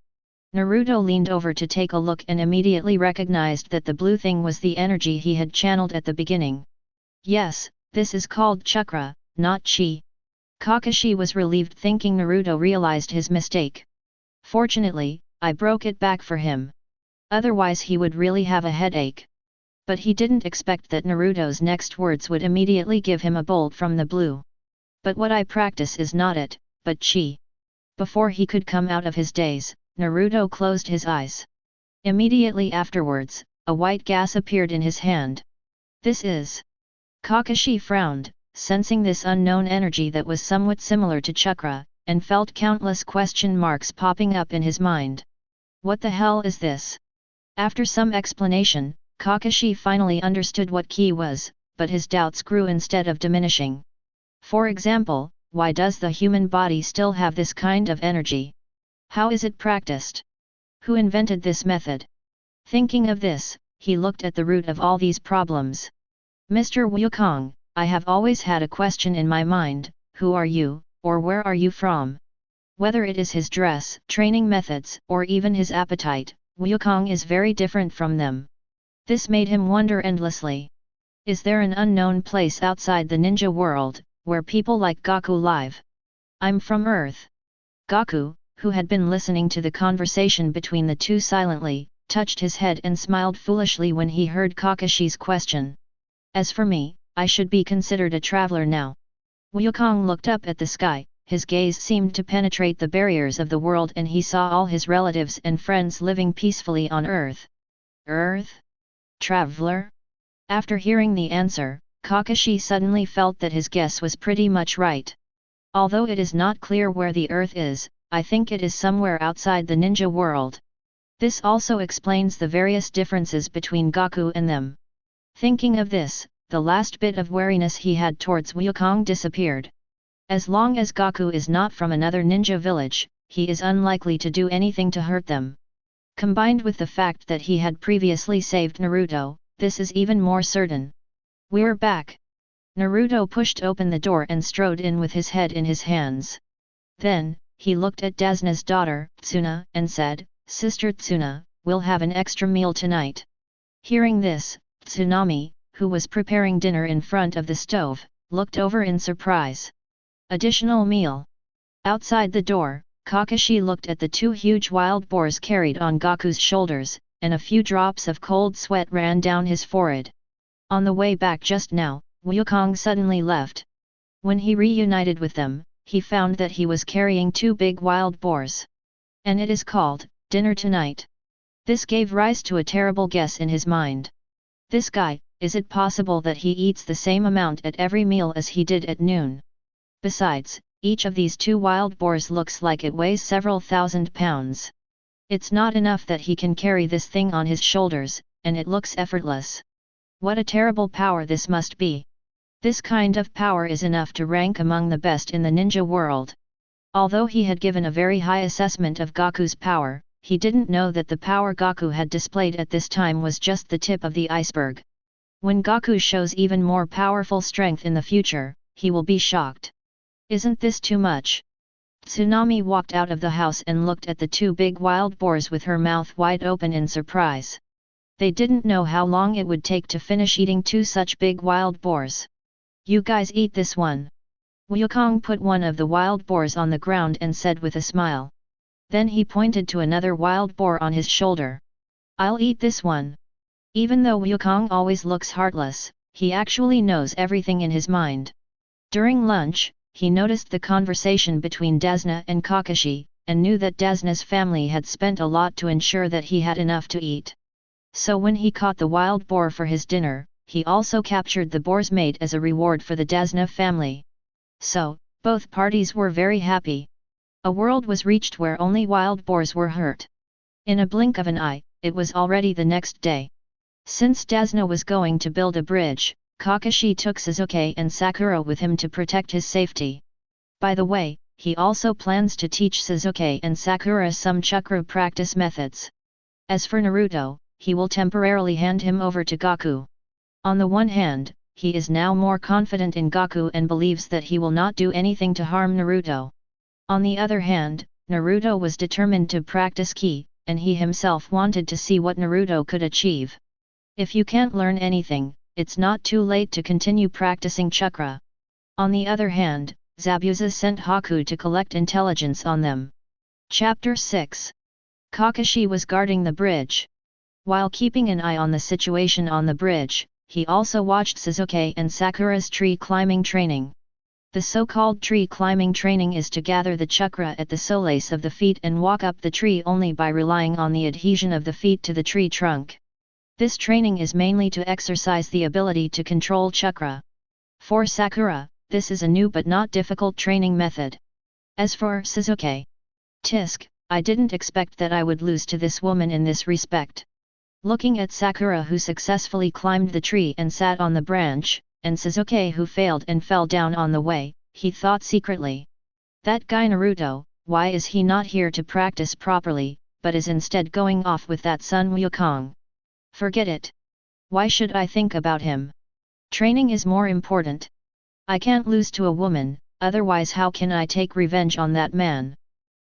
Naruto leaned over to take a look and immediately recognized that the blue thing was the energy he had channeled at the beginning. "Yes, this is called chakra, not chi." Kakashi was relieved thinking Naruto realized his mistake. "Fortunately, I broke it back for him. Otherwise he would really have a headache." But he didn't expect that Naruto's next words would immediately give him a bolt from the blue. "But what I practice is not it, but chi." Before he could come out of his daze, Naruto closed his eyes. Immediately afterwards, a white gas appeared in his hand. "This is..." Kakashi frowned, sensing this unknown energy that was somewhat similar to chakra, and felt countless question marks popping up in his mind. "What the hell is this?" After some explanation, Kakashi finally understood what ki was, but his doubts grew instead of diminishing. For example, why does the human body still have this kind of energy? How is it practiced? Who invented this method? Thinking of this, he looked at the root of all these problems. "Mr. Wukong, I have always had a question in my mind, who are you, or where are you from?" Whether it is his dress, training methods, or even his appetite, Wukong is very different from them. This made him wonder endlessly. Is there an unknown place outside the ninja world, where people like Gaku live? "I'm from Earth." Gaku, who had been listening to the conversation between the two silently, touched his head and smiled foolishly when he heard Kakashi's question. "As for me, I should be considered a traveler now." Wukong looked up at the sky, his gaze seemed to penetrate the barriers of the world and he saw all his relatives and friends living peacefully on Earth. "Earth? Traveler?" After hearing the answer, Kakashi suddenly felt that his guess was pretty much right. Although it is not clear where the Earth is, I think it is somewhere outside the ninja world. This also explains the various differences between Gaku and them. Thinking of this, the last bit of wariness he had towards Wukong disappeared. As long as Gaku is not from another ninja village, he is unlikely to do anything to hurt them. Combined with the fact that he had previously saved Naruto, this is even more certain. We're back. Naruto pushed open the door and strode in with his head in his hands. Then, he looked at Dazna's daughter, Tsuna, and said, "Sister Tsuna, we'll have an extra meal tonight." Hearing this, Tsunami, who was preparing dinner in front of the stove, looked over in surprise. Additional meal. Outside the door, Kakashi looked at the two huge wild boars carried on Gaku's shoulders, and a few drops of cold sweat ran down his forehead. On the way back just now, Wukong suddenly left. When he reunited with them, he found that he was carrying two big wild boars. And it is called, dinner tonight. This gave rise to a terrible guess in his mind. This guy, is it possible that he eats the same amount at every meal as he did at noon? Besides, each of these two wild boars looks like it weighs several thousand pounds. It's not enough that he can carry this thing on his shoulders, and it looks effortless. What a terrible power this must be! This kind of power is enough to rank among the best in the ninja world. Although he had given a very high assessment of Gaku's power, he didn't know that the power Gaku had displayed at this time was just the tip of the iceberg. When Gaku shows even more powerful strength in the future, he will be shocked. Isn't this too much? Tsunami walked out of the house and looked at the two big wild boars with her mouth wide open in surprise. They didn't know how long it would take to finish eating two such big wild boars. "You guys eat this one." Wukong put one of the wild boars on the ground and said with a smile. Then he pointed to another wild boar on his shoulder. "I'll eat this one." Even though Wukong always looks heartless, he actually knows everything in his mind. During lunch, he noticed the conversation between Dazna and Kakashi, and knew that Dazna's family had spent a lot to ensure that he had enough to eat. So when he caught the wild boar for his dinner, he also captured the boar's mate as a reward for the Dazna family. So, both parties were very happy. A world was reached where only wild boars were hurt. In a blink of an eye, it was already the next day. Since Dazna was going to build a bridge, Kakashi took Sasuke and Sakura with him to protect his safety. By the way, he also plans to teach Sasuke and Sakura some chakra practice methods. As for Naruto, he will temporarily hand him over to Gaku. On the one hand, he is now more confident in Gaku and believes that he will not do anything to harm Naruto. On the other hand, Naruto was determined to practice ki, and he himself wanted to see what Naruto could achieve. If you can't learn anything, it's not too late to continue practicing chakra. On the other hand, Zabuza sent Haku to collect intelligence on them. Chapter 6. Kakashi was guarding the bridge. While keeping an eye on the situation on the bridge, he also watched Sasuke and Sakura's tree climbing training. The so-called tree climbing training is to gather the chakra at the soles of the feet and walk up the tree only by relying on the adhesion of the feet to the tree trunk. This training is mainly to exercise the ability to control chakra. For Sakura, this is a new but not difficult training method. As for Sasuke, "Tisk, I didn't expect that I would lose to this woman in this respect." Looking at Sakura who successfully climbed the tree and sat on the branch, and Sasuke who failed and fell down on the way, he thought secretly. That guy Naruto, why is he not here to practice properly, but is instead going off with that son Wukong? Forget it. Why should I think about him? Training is more important. I can't lose to a woman, otherwise how can I take revenge on that man?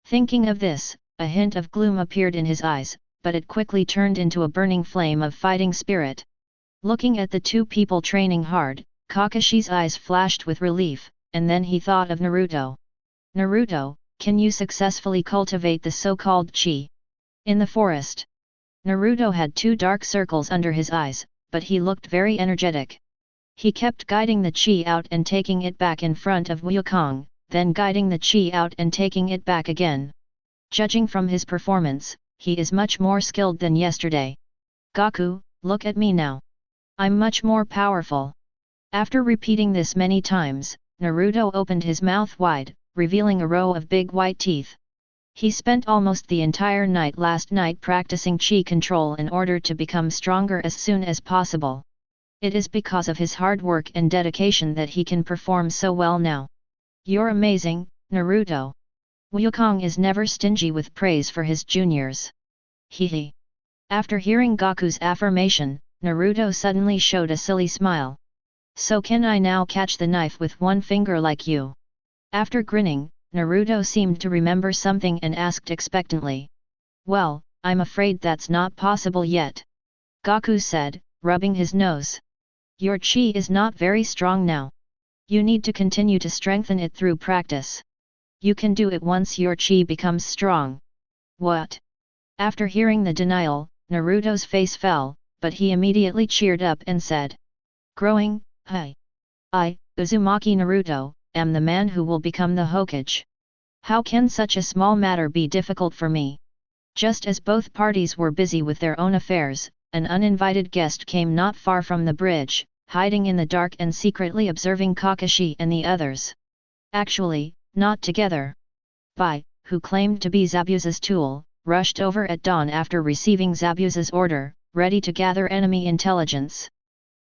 Thinking of this, a hint of gloom appeared in his eyes, but it quickly turned into a burning flame of fighting spirit. Looking at the two people training hard, Kakashi's eyes flashed with relief, and then he thought of Naruto. "Naruto, can you successfully cultivate the so-called chi?" In the forest, Naruto had two dark circles under his eyes, but he looked very energetic. He kept guiding the chi out and taking it back in front of Wukong, then guiding the chi out and taking it back again. Judging from his performance, he is much more skilled than yesterday. "Gaku, look at me now. I'm much more powerful." After repeating this many times, Naruto opened his mouth wide, revealing a row of big white teeth. He spent almost the entire night last night practicing chi control in order to become stronger as soon as possible. It is because of his hard work and dedication that he can perform so well now. "You're amazing, Naruto. Wukong is never stingy with praise for his juniors. Hehe. After hearing Gaku's affirmation, Naruto suddenly showed a silly smile. So can I now catch the knife with one finger like you? After grinning, Naruto seemed to remember something and asked expectantly. Well, I'm afraid that's not possible yet. Gaku said, rubbing his nose. Your chi is not very strong now. You need to continue to strengthen it through practice. You can do it once your chi becomes strong. What? After hearing the denial, Naruto's face fell, but he immediately cheered up and said. Growing, hi. I, Uzumaki Naruto, am the man who will become the Hokage. How can such a small matter be difficult for me? Just as both parties were busy with their own affairs, an uninvited guest came not far from the bridge, hiding in the dark and secretly observing Kakashi and the others. Actually, not together. Bai, who claimed to be Zabuza's tool, rushed over at dawn after receiving Zabuza's order, ready to gather enemy intelligence.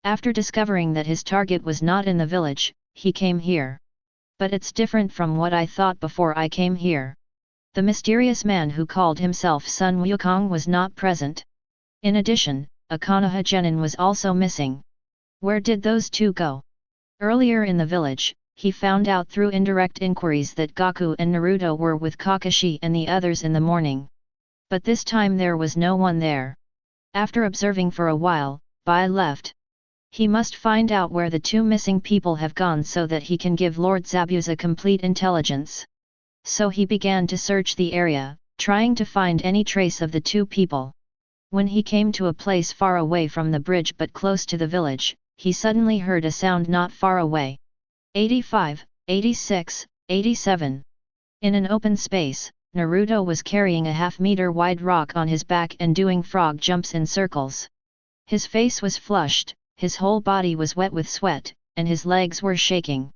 After discovering that his target was not in the village, he came here. But it's different from what I thought before I came here. The mysterious man who called himself Sun Wukong was not present. In addition, a Konoha genin was also missing. Where did those two go? Earlier in the village, he found out through indirect inquiries that Gaku and Naruto were with Kakashi and the others in the morning. But this time there was no one there. After observing for a while, Bai left. He must find out where the two missing people have gone so that he can give Lord Zabuza complete intelligence. So he began to search the area, trying to find any trace of the two people. When he came to a place far away from the bridge but close to the village, he suddenly heard a sound not far away. 85, 86, 87. In an open space, Naruto was carrying a half-meter wide rock on his back and doing frog jumps in circles. His face was flushed, his whole body was wet with sweat, and his legs were shaking.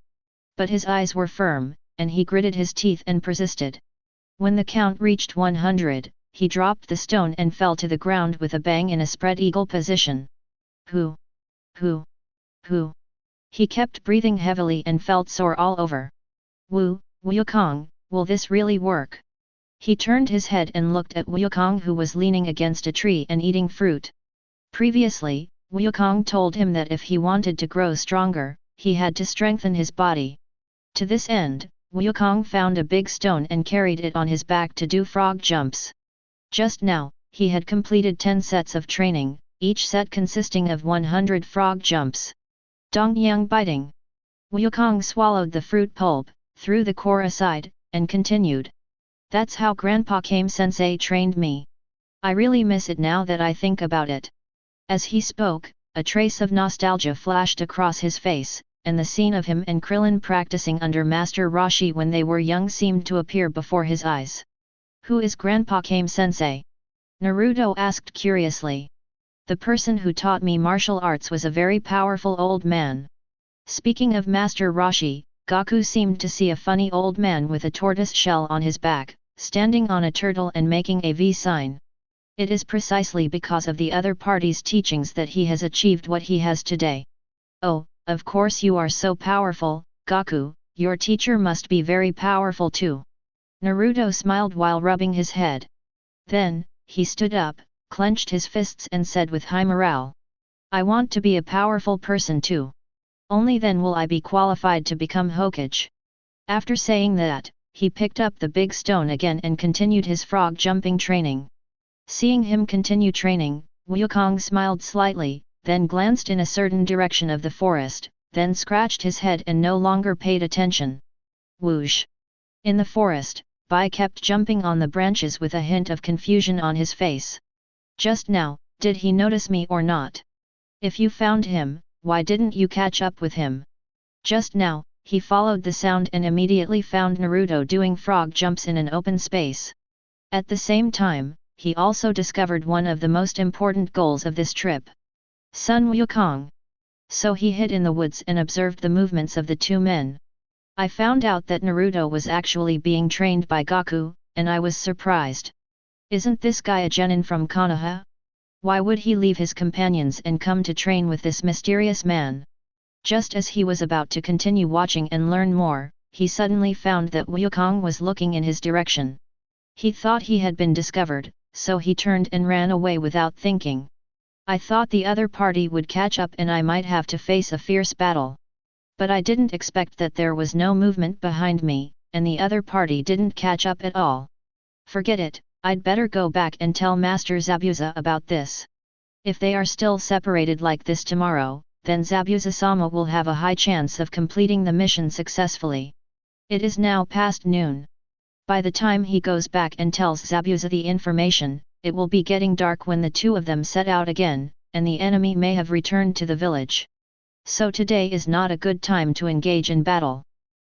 But his eyes were firm, and he gritted his teeth and persisted. When the count reached 100, he dropped the stone and fell to the ground with a bang in a spread eagle position. Who? He kept breathing heavily and felt sore all over. Wukong, will this really work? He turned his head and looked at Wukong, who was leaning against a tree and eating fruit. Previously, Wukong told him that if he wanted to grow stronger, he had to strengthen his body. To this end, Wukong found a big stone and carried it on his back to do frog jumps. Just now, he had completed 10 sets of training, each set consisting of 100 frog jumps. Dongyang biting. Wukong swallowed the fruit pulp, threw the core aside, and continued. That's how Grandpa Kame-sensei trained me. I really miss it now that I think about it. As he spoke, a trace of nostalgia flashed across his face, and the scene of him and Krillin practicing under Master Roshi when they were young seemed to appear before his eyes. Who is Grandpa Kame-sensei? Naruto asked curiously. The person who taught me martial arts was a very powerful old man. Speaking of Master Roshi, Gaku seemed to see a funny old man with a tortoise shell on his back, standing on a turtle and making a V sign. It is precisely because of the other party's teachings that he has achieved what he has today. Oh, of course you are so powerful, Gaku, your teacher must be very powerful too. Naruto smiled while rubbing his head. Then, he stood up, clenched his fists and said with high morale. I want to be a powerful person too. Only then will I be qualified to become Hokage. After saying that, he picked up the big stone again and continued his frog jumping training. Seeing him continue training, Wukong smiled slightly, then glanced in a certain direction of the forest, then scratched his head and no longer paid attention. Whoosh! In the forest, Bai kept jumping on the branches with a hint of confusion on his face. Just now, did he notice me or not? If you found him, why didn't you catch up with him? Just now, he followed the sound and immediately found Naruto doing frog jumps in an open space. At the same time, he also discovered one of the most important goals of this trip. Sun Wukong. So he hid in the woods and observed the movements of the two men. I found out that Naruto was actually being trained by Gaku, and I was surprised. Isn't this guy a genin from Konaha? Why would he leave his companions and come to train with this mysterious man? Just as he was about to continue watching and learn more, he suddenly found that Wukong was looking in his direction. He thought he had been discovered, so he turned and ran away without thinking. I thought the other party would catch up and I might have to face a fierce battle. But I didn't expect that there was no movement behind me, and the other party didn't catch up at all. Forget it, I'd better go back and tell Master Zabuza about this. If they are still separated like this tomorrow, then Zabuza-sama will have a high chance of completing the mission successfully. It is now past noon. By the time he goes back and tells Zabuza the information, it will be getting dark when the two of them set out again, and the enemy may have returned to the village. So today is not a good time to engage in battle.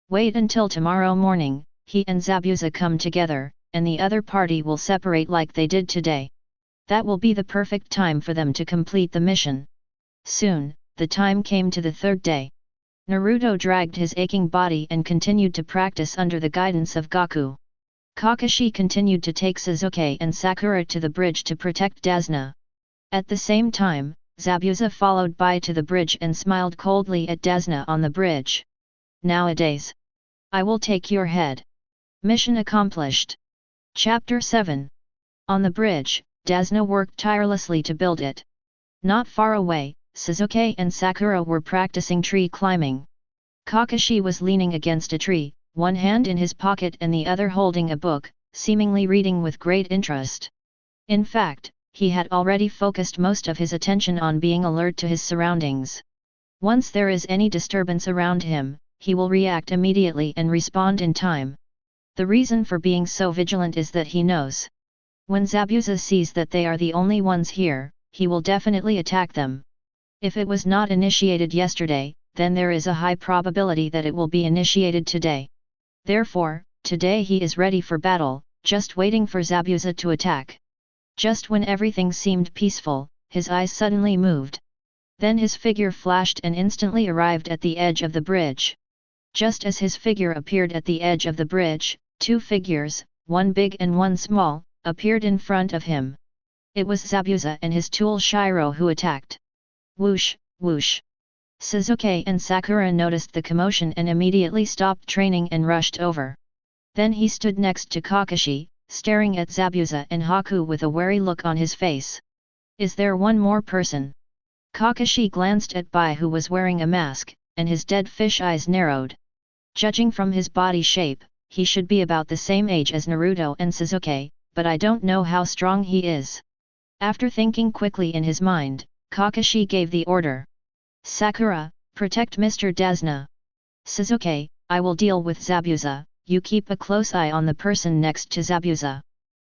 Wait until tomorrow morning, he and Zabuza come together, and the other party will separate like they did today. That will be the perfect time for them to complete the mission. Soon, the time came to the third day. Naruto dragged his aching body and continued to practice under the guidance of Gaku. Kakashi continued to take Sasuke and Sakura to the bridge to protect Dasna. At the same time, Zabuza followed by to the bridge and smiled coldly at Dasna on the bridge. Nowadays, I will take your head. Mission accomplished. Chapter 7. On the bridge, Dasna worked tirelessly to build it. Not far away, Sasuke and Sakura were practicing tree climbing. Kakashi was leaning against a tree, one hand in his pocket and the other holding a book, seemingly reading with great interest. In fact, he had already focused most of his attention on being alert to his surroundings. Once there is any disturbance around him, he will react immediately and respond in time. The reason for being so vigilant is that he knows. When Zabuza sees that they are the only ones here, he will definitely attack them. If it was not initiated yesterday, then there is a high probability that it will be initiated today. Therefore, today he is ready for battle, just waiting for Zabuza to attack. Just when everything seemed peaceful, his eyes suddenly moved. Then his figure flashed and instantly arrived at the edge of the bridge. Just as his figure appeared at the edge of the bridge, two figures, one big and one small, appeared in front of him. It was Zabuza and his tool Shiro who attacked. Whoosh, whoosh. Sasuke and Sakura noticed the commotion and immediately stopped training and rushed over. Then he stood next to Kakashi, staring at Zabuza and Haku with a wary look on his face. Is there one more person? Kakashi glanced at Bai, who was wearing a mask, and his dead fish eyes narrowed. Judging from his body shape, he should be about the same age as Naruto and Sasuke, but I don't know how strong he is. After thinking quickly in his mind, Kakashi gave the order. Sakura, protect Mr. Dasna. Sasuke, I will deal with Zabuza, you keep a close eye on the person next to Zabuza.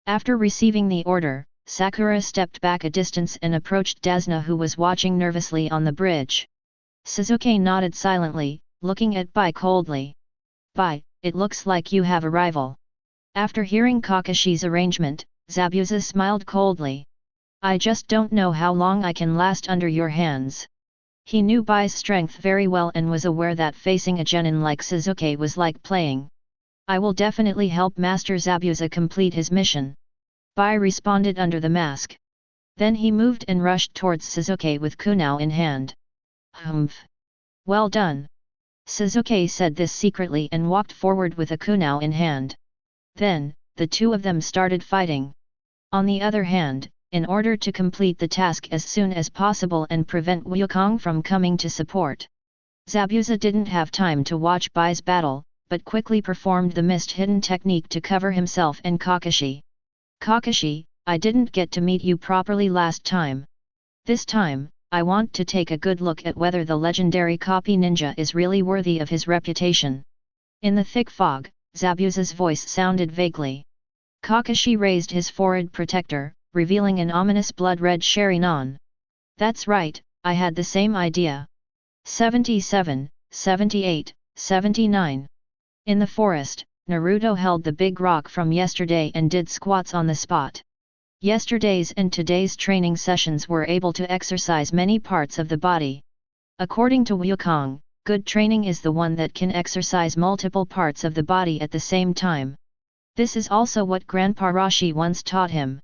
After receiving the order, Sakura stepped back a distance and approached Dasna, who was watching nervously on the bridge. Sasuke nodded silently, looking at Bai coldly. Bai, it looks like you have a rival. After hearing Kakashi's arrangement, Zabuza smiled coldly. I just don't know how long I can last under your hands. He knew Bai's strength very well and was aware that facing a genin like Sasuke was like playing. I will definitely help Master Zabuza complete his mission. Bai responded under the mask. Then he moved and rushed towards Sasuke with kunao in hand. Humph! Well done! Sasuke said this secretly and walked forward with a kunao in hand. Then, the two of them started fighting. On the other hand, in order to complete the task as soon as possible and prevent Wukong from coming to support, Zabuza didn't have time to watch Bai's battle, but quickly performed the mist-hidden technique to cover himself and Kakashi. Kakashi, I didn't get to meet you properly last time. This time, I want to take a good look at whether the legendary copy ninja is really worthy of his reputation. In the thick fog, Zabuza's voice sounded vaguely. Kakashi raised his forehead protector, revealing an ominous blood-red Shenron. That's right, I had the same idea. 77, 78, 79. In the forest, Naruto held the big rock from yesterday and did squats on the spot. Yesterday's and today's training sessions were able to exercise many parts of the body. According to Wukong, good training is the one that can exercise multiple parts of the body at the same time. This is also what Grandpa Roshi once taught him.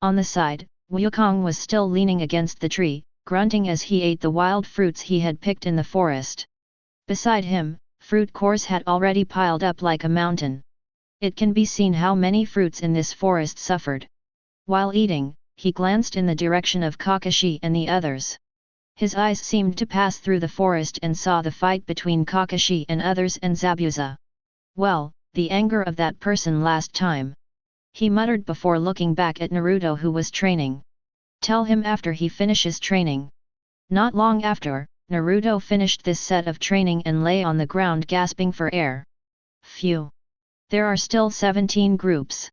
On the side, Wukong was still leaning against the tree, grunting as he ate the wild fruits he had picked in the forest. Beside him, Fruit cores had already piled up like a mountain. It can be seen how many fruits in this forest suffered. While eating, he glanced in the direction of Kakashi and the others. His eyes seemed to pass through the forest and saw the fight between Kakashi and others and Zabuza. Well, the anger of that person last time. He muttered before looking back at Naruto, who was training. Tell him after he finishes training. Not long after, Naruto finished this set of training and lay on the ground gasping for air. Phew! There are still 17 groups.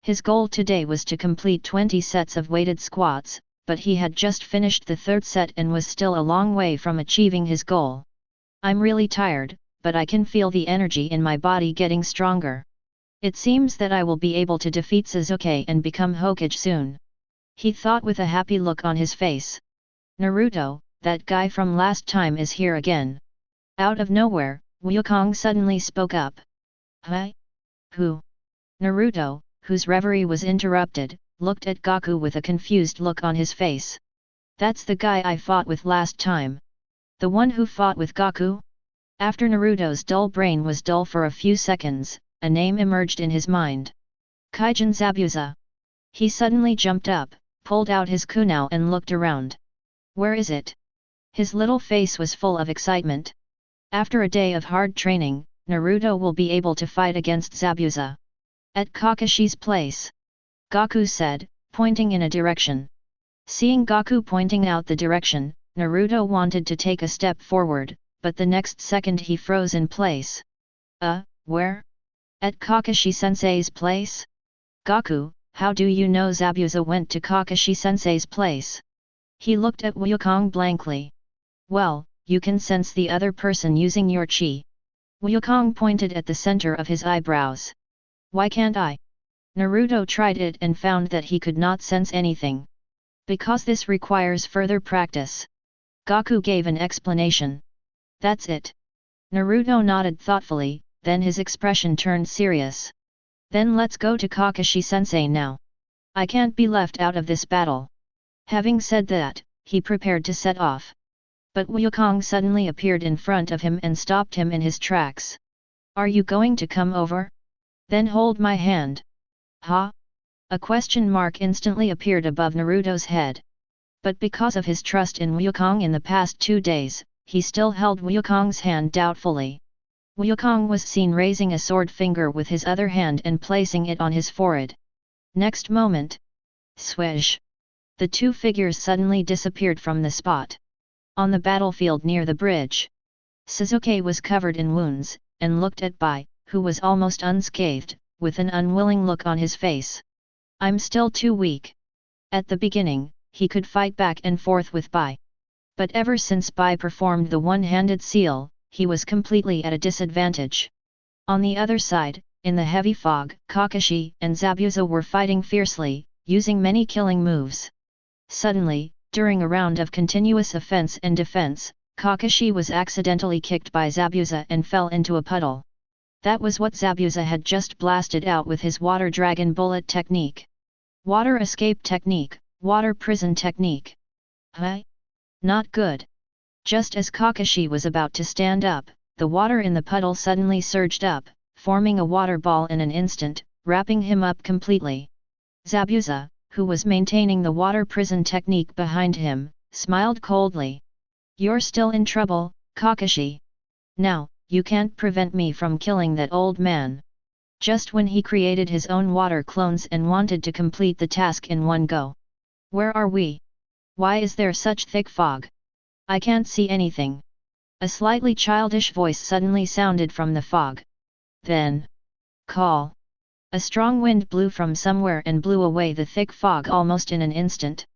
His goal today was to complete 20 sets of weighted squats, but he had just finished the third set and was still a long way from achieving his goal. I'm really tired, but I can feel the energy in my body getting stronger. It seems that I will be able to defeat Sasuke and become Hokage soon. He thought with a happy look on his face. Naruto, that guy from last time is here again. Out of nowhere, Wukong suddenly spoke up. Huh? Who? Naruto, whose reverie was interrupted, looked at Gaku with a confused look on his face. That's the guy I fought with last time. The one who fought with Gaku? After Naruto's dull brain was dull for a few seconds, a name emerged in his mind. Kaijin Zabuza. He suddenly jumped up, pulled out his kunai and looked around. Where is it? His little face was full of excitement. After a day of hard training, Naruto will be able to fight against Zabuza. At Kakashi's place. Gaku said, pointing in a direction. Seeing Gaku pointing out the direction, Naruto wanted to take a step forward, but the next second he froze in place. Where? At Kakashi-sensei's place? Gaku, how do you know Zabuza went to Kakashi-sensei's place? He looked at Wukong blankly. Well, you can sense the other person using your chi. Wukong pointed at the center of his eyebrows. Why can't I? Naruto tried it and found that he could not sense anything. Because this requires further practice. Gaku gave an explanation. That's it. Naruto nodded thoughtfully, then his expression turned serious. Then let's go to Kakashi-sensei now. I can't be left out of this battle. Having said that, he prepared to set off. But Wukong suddenly appeared in front of him and stopped him in his tracks. Are you going to come over? Then hold my hand. Ha? A question mark instantly appeared above Naruto's head. But because of his trust in Wukong in the past 2 days, he still held Wukong's hand doubtfully. Wukong was seen raising a sword finger with his other hand and placing it on his forehead. Next moment. Swish! The two figures suddenly disappeared from the spot. On the battlefield near the bridge. Sasuke was covered in wounds, and looked at Bai, who was almost unscathed, with an unwilling look on his face. I'm still too weak. At the beginning, he could fight back and forth with Bai. But ever since Bai performed the one-handed seal, he was completely at a disadvantage. On the other side, in the heavy fog, Kakashi and Zabuza were fighting fiercely, using many killing moves. Suddenly, during a round of continuous offense and defense, Kakashi was accidentally kicked by Zabuza and fell into a puddle. That was what Zabuza had just blasted out with his water dragon bullet technique. Water escape technique, water prison technique. Huh? Not good. Just as Kakashi was about to stand up, the water in the puddle suddenly surged up, forming a water ball in an instant, wrapping him up completely. Zabuza, who was maintaining the water prison technique behind him, smiled coldly. You're still in trouble, Kakashi. Now, you can't prevent me from killing that old man. Just when he created his own water clones and wanted to complete the task in one go. Where are we? Why is there such thick fog? I can't see anything. A slightly childish voice suddenly sounded from the fog. Then, call. A strong wind blew from somewhere and blew away the thick fog almost in an instant.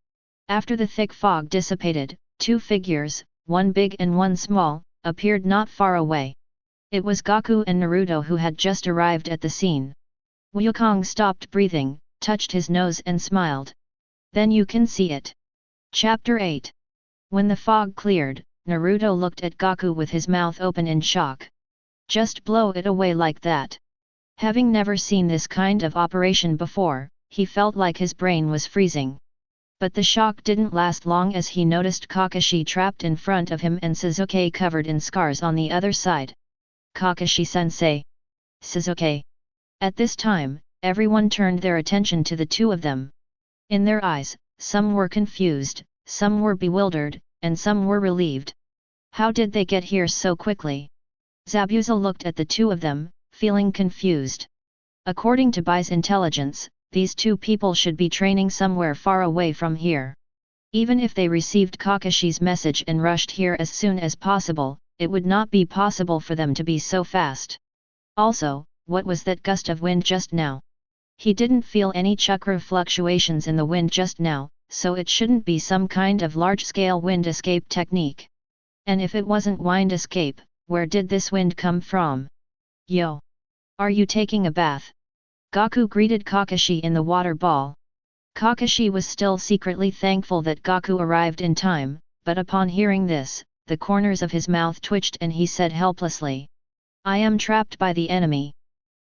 After the thick fog dissipated, 2 figures, one big and one small, appeared not far away. It was Gaku and Naruto who had just arrived at the scene. Wukong stopped breathing, touched his nose and smiled. Then you can see it. Chapter 8. When the fog cleared, Naruto looked at Gaku with his mouth open in shock. Just blow it away like that. Having never seen this kind of operation before, he felt like his brain was freezing. But the shock didn't last long as he noticed Kakashi trapped in front of him and Sasuke covered in scars on the other side. Kakashi-sensei. Sasuke. At this time, everyone turned their attention to the two of them. In their eyes, some were confused, some were bewildered, and some were relieved. How did they get here so quickly? Zabuza looked at the two of them, feeling confused. According to Bai's intelligence, these two people should be training somewhere far away from here. Even if they received Kakashi's message and rushed here as soon as possible, it would not be possible for them to be so fast. Also, what was that gust of wind just now? He didn't feel any chakra fluctuations in the wind just now, so it shouldn't be some kind of large-scale wind escape technique. And if it wasn't wind escape, where did this wind come from? Yo! Are you taking a bath? Gaku greeted Kakashi in the water ball. Kakashi was still secretly thankful that Gaku arrived in time, but upon hearing this, the corners of his mouth twitched and he said helplessly, "I am trapped by the enemy.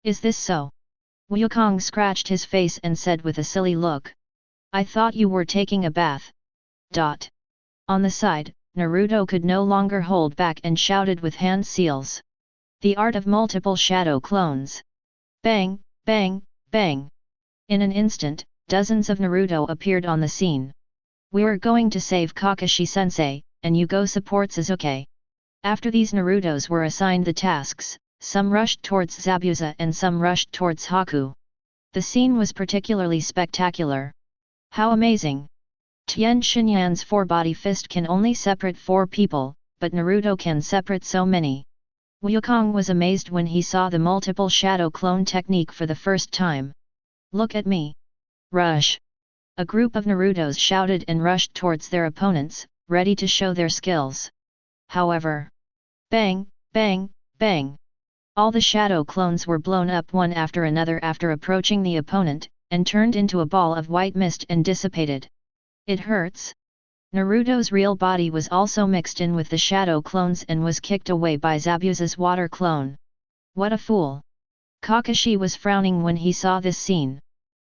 Is this so?" Wukong scratched his face and said with a silly look, "I thought you were taking a bath." On the side, Naruto could no longer hold back and shouted with hand seals. The art of multiple shadow clones. Bang, bang, bang. In an instant, dozens of Naruto appeared on the scene. "We're going to save Kakashi-sensei, and you go support Sasuke." After these Narutos were assigned the tasks, some rushed towards Zabuza and some rushed towards Haku. The scene was particularly spectacular. How amazing! Tien Shinyan's four-body fist can only separate 4 people, but Naruto can separate so many. Wukong was amazed when he saw the multiple shadow clone technique for the first time. "Look at me! Rush!" A group of Narutos shouted and rushed towards their opponents, ready to show their skills. However, bang, bang, bang! All the shadow clones were blown up one after another after approaching the opponent, and turned into a ball of white mist and dissipated. "It hurts." Naruto's real body was also mixed in with the shadow clones and was kicked away by Zabuza's water clone. What a fool! Kakashi was frowning when he saw this scene.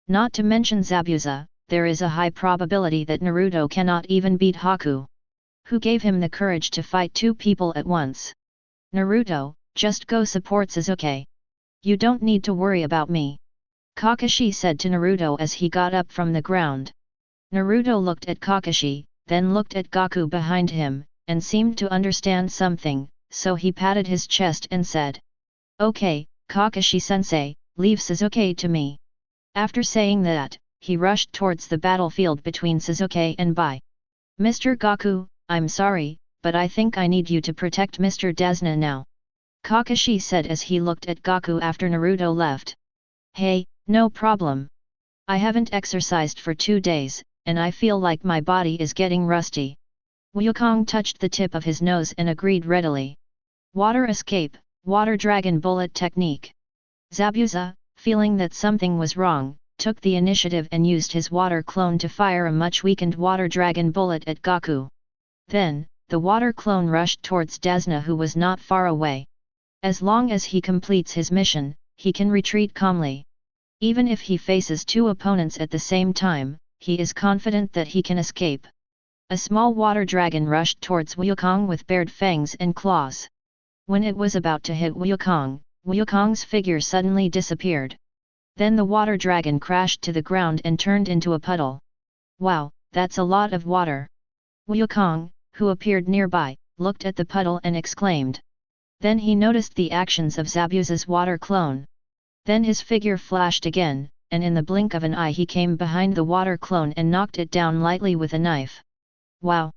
Not to mention Zabuza, there is a high probability that Naruto cannot even beat Haku. Who gave him the courage to fight 2 people at once? "Naruto, just go support Sasuke. You don't need to worry about me," Kakashi said to Naruto as he got up from the ground. Naruto looked at Kakashi, then looked at Gaku behind him, and seemed to understand something, so he patted his chest and said, "Okay, Kakashi-sensei, leave Sasuke to me." After saying that, he rushed towards the battlefield between Sasuke and Bai. "Mr. Gaku, I'm sorry, but I think I need you to protect Mr. Desna now," Kakashi said as he looked at Gaku after Naruto left. "Hey, no problem. I haven't exercised for 2 days, and I feel like my body is getting rusty." Wukong touched the tip of his nose and agreed readily. "Water escape, water dragon bullet technique." Zabuza, feeling that something was wrong, took the initiative and used his water clone to fire a much weakened water dragon bullet at Gaku. Then, the water clone rushed towards Desna, who was not far away. As long as he completes his mission, he can retreat calmly. Even if he faces 2 opponents at the same time, he is confident that he can escape. A small water dragon rushed towards Wukong with bared fangs and claws. When it was about to hit Wukong, Wukong's figure suddenly disappeared. Then the water dragon crashed to the ground and turned into a puddle. "Wow, that's a lot of water." Wukong, who appeared nearby, looked at the puddle and exclaimed. Then he noticed the actions of Zabuza's water clone. Then his figure flashed again, and in the blink of an eye he came behind the water clone and knocked it down lightly with a knife. Wow!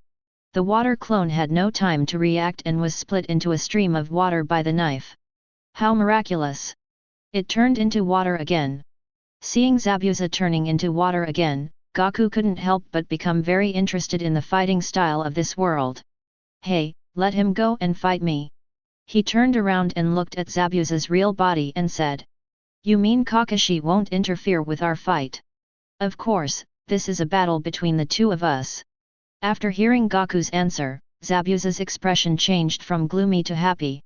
The water clone had no time to react and was split into a stream of water by the knife. How miraculous! It turned into water again. Seeing Zabuza turning into water again, Gaku couldn't help but become very interested in the fighting style of this world. "Hey, let him go and fight me." He turned around and looked at Zabuza's real body and said, "You mean Kakashi won't interfere with our fight?" "Of course, this is a battle between the 2 of us." After hearing Gaku's answer, Zabuza's expression changed from gloomy to happy.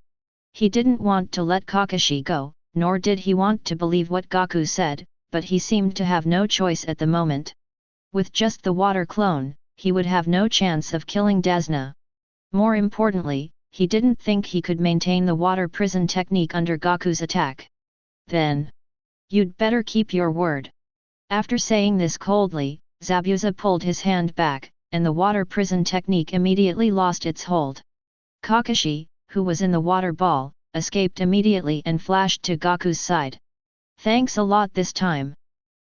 He didn't want to let Kakashi go, nor did he want to believe what Gaku said, but he seemed to have no choice at the moment. With just the water clone, he would have no chance of killing Desna. More importantly, he didn't think he could maintain the water prison technique under Gaku's attack. Then, you'd better keep your word. After saying this coldly, Zabuza pulled his hand back, and the water prison technique immediately lost its hold. Kakashi, who was in the water ball, escaped immediately and flashed to Gaku's side. Thanks a lot this time.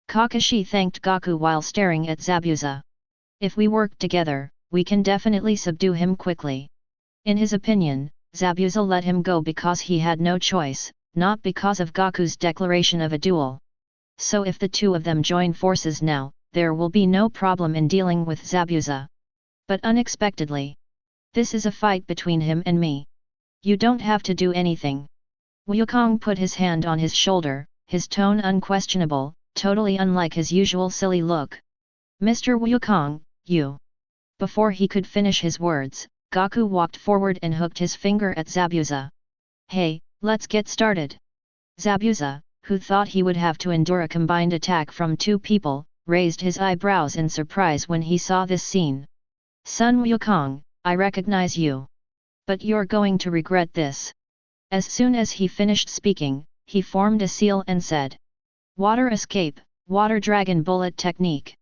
Kakashi thanked Gaku while staring at Zabuza. If we work together, we can definitely subdue him quickly. In his opinion, Zabuza let him go because he had no choice, not because of Gaku's declaration of a duel. So if the two of them join forces now, there will be no problem in dealing with Zabuza. But unexpectedly, this is a fight between him and me. You don't have to do anything. Wukong put his hand on his shoulder, his tone unquestionable, totally unlike his usual silly look. Mr. Wukong, you. Before he could finish his words, Gaku walked forward and hooked his finger at Zabuza. Hey, let's get started. Zabuza, who thought he would have to endure a combined attack from two people, raised his eyebrows in surprise when he saw this scene. Son Wukong, I recognize you. But you're going to regret this. As soon as he finished speaking, he formed a seal and said, Water escape, water dragon bullet technique.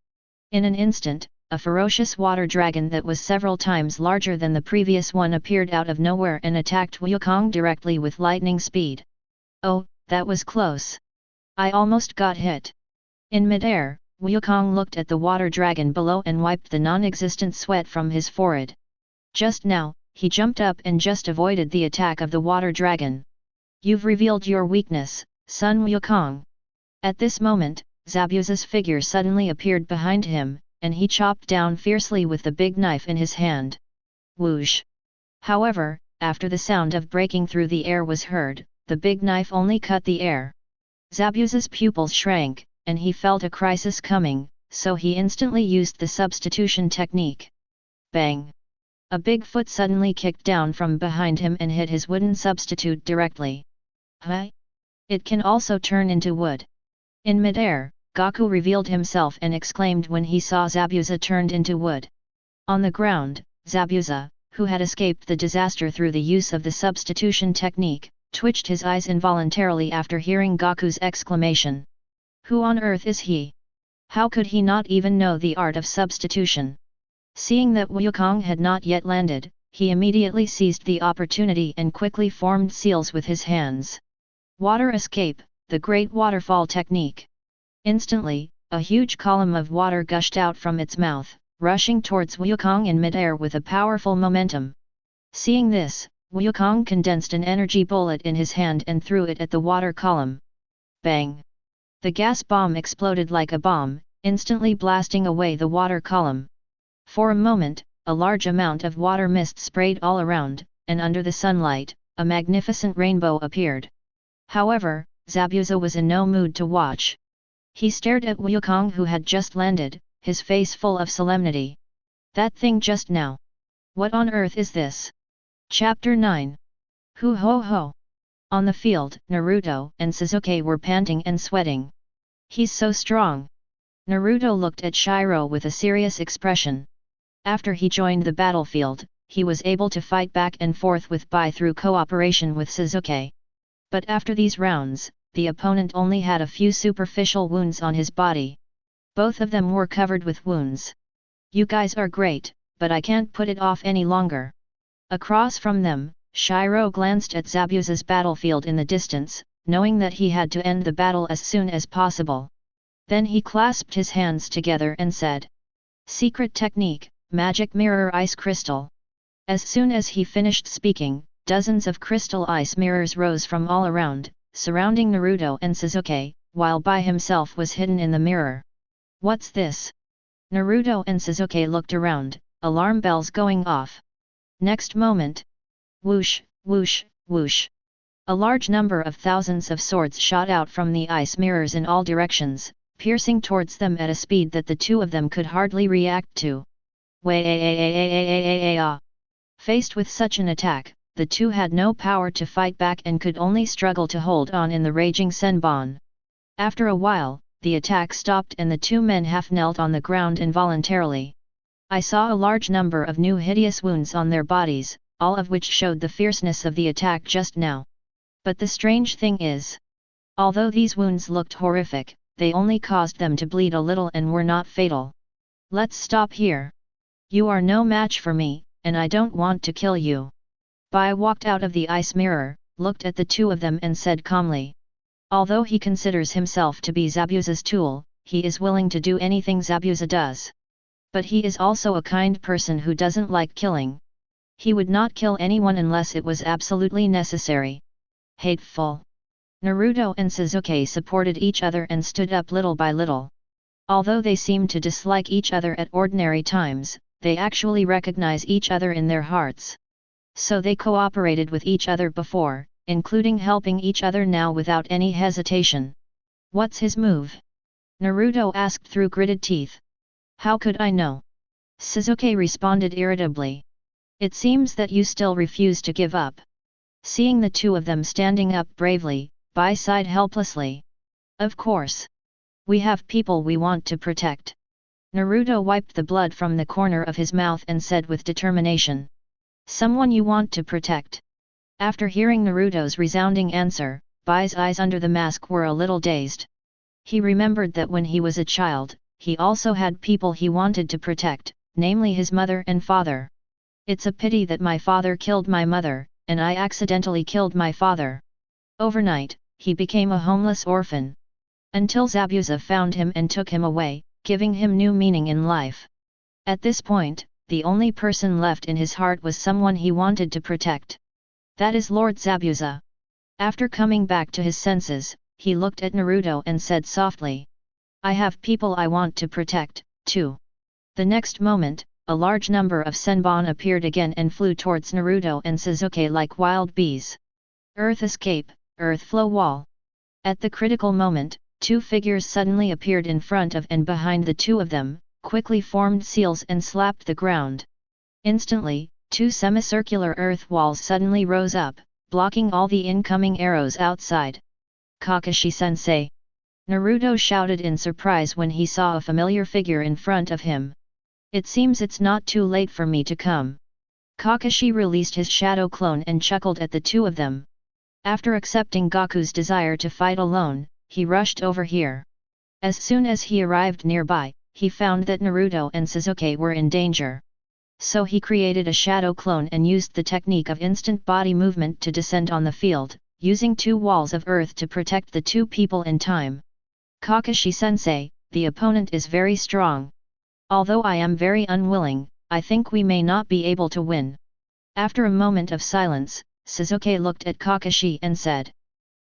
In an instant, a ferocious water dragon that was several times larger than the previous one appeared out of nowhere and attacked Wukong directly with lightning speed. Oh, that was close. I almost got hit. In midair, Wukong looked at the water dragon below and wiped the non-existent sweat from his forehead. Just now, he jumped up and just avoided the attack of the water dragon. You've revealed your weakness, son Wukong. At this moment, Zabuza's figure suddenly appeared behind him, and he chopped down fiercely with the big knife in his hand. Whoosh! However, after the sound of breaking through the air was heard, the big knife only cut the air. Zabuza's pupils shrank, and he felt a crisis coming, so he instantly used the substitution technique. Bang! A big foot suddenly kicked down from behind him and hit his wooden substitute directly. Huh? It can also turn into wood. In midair, Gaku revealed himself and exclaimed when he saw Zabuza turned into wood. On the ground, Zabuza, who had escaped the disaster through the use of the substitution technique, twitched his eyes involuntarily after hearing Gaku's exclamation. Who on earth is he? How could he not even know the art of substitution? Seeing that Wukong had not yet landed, he immediately seized the opportunity and quickly formed seals with his hands. Water escape, the great waterfall technique. Instantly, a huge column of water gushed out from its mouth, rushing towards Wukong in midair with a powerful momentum. Seeing this, Wukong condensed an energy bullet in his hand and threw it at the water column. Bang! The gas bomb exploded like a bomb, instantly blasting away the water column. For a moment, a large amount of water mist sprayed all around, and under the sunlight, a magnificent rainbow appeared. However, Zabuza was in no mood to watch. He stared at Wukong who had just landed, his face full of solemnity. That thing just now. What on earth is this? Chapter 9. Hoo ho ho! On the field, Naruto and Sasuke were panting and sweating. He's so strong. Naruto looked at Shiro with a serious expression. After he joined the battlefield, he was able to fight back and forth with Bai through cooperation with Sasuke. But after these rounds, the opponent only had a few superficial wounds on his body. Both of them were covered with wounds. You guys are great, but I can't put it off any longer. Across from them, Shiro glanced at Zabuza's battlefield in the distance, knowing that he had to end the battle as soon as possible. Then he clasped his hands together and said, Secret technique, magic mirror ice crystal. As soon as he finished speaking, dozens of crystal ice mirrors rose from all around, surrounding Naruto and Sasuke, while Bai himself was hidden in the mirror. What's this? Naruto and Sasuke looked around, alarm bells going off. Next moment, whoosh, whoosh, whoosh. A large number of thousands of swords shot out from the ice mirrors in all directions, piercing towards them at a speed that the two of them could hardly react to. Faced with such an attack, the two had no power to fight back and could only struggle to hold on in the raging Senbon. After a while, the attack stopped and the two men half knelt on the ground involuntarily. I saw a large number of new hideous wounds on their bodies, all of which showed the fierceness of the attack just now. But the strange thing is, although these wounds looked horrific, they only caused them to bleed a little and were not fatal. Let's stop here. You are no match for me, and I don't want to kill you. Bai walked out of the ice mirror, looked at the two of them and said calmly. Although he considers himself to be Zabuza's tool, he is willing to do anything Zabuza does. But he is also a kind person who doesn't like killing. He would not kill anyone unless it was absolutely necessary. Hateful. Naruto and Sasuke supported each other and stood up little by little. Although they seemed to dislike each other at ordinary times, they actually recognize each other in their hearts. So they cooperated with each other before, including helping each other now without any hesitation. What's his move? Naruto asked through gritted teeth. How could I know? Sasuke responded irritably. It seems that you still refuse to give up. Seeing the two of them standing up bravely, Bai sighed helplessly. Of course. We have people we want to protect. Naruto wiped the blood from the corner of his mouth and said with determination. Someone you want to protect. After hearing Naruto's resounding answer, Bai's eyes under the mask were a little dazed. He remembered that when he was a child, he also had people he wanted to protect, namely his mother and father. It's a pity that my father killed my mother, and I accidentally killed my father. Overnight, he became a homeless orphan. Until Zabuza found him and took him away, giving him new meaning in life. At this point, the only person left in his heart was someone he wanted to protect. That is Lord Zabuza. After coming back to his senses, he looked at Naruto and said softly. I have people I want to protect, too. The next moment, a large number of Senbon appeared again and flew towards Naruto and Sasuke like wild bees. Earth escape, earth flow wall. At the critical moment, two figures suddenly appeared in front of and behind the two of them, quickly formed seals and slapped the ground. Instantly, two semicircular earth walls suddenly rose up, blocking all the incoming arrows outside. Kakashi-sensei! Naruto shouted in surprise when he saw a familiar figure in front of him. It seems it's not too late for me to come. Kakashi released his shadow clone and chuckled at the two of them. After accepting Gaku's desire to fight alone, he rushed over here. As soon as he arrived nearby, he found that Naruto and Sasuke were in danger. So he created a shadow clone and used the technique of instant body movement to descend on the field, using two walls of earth to protect the two people in time. Kakashi-sensei, the opponent is very strong. Although I am very unwilling, I think we may not be able to win. After a moment of silence, Sasuke looked at Kakashi and said.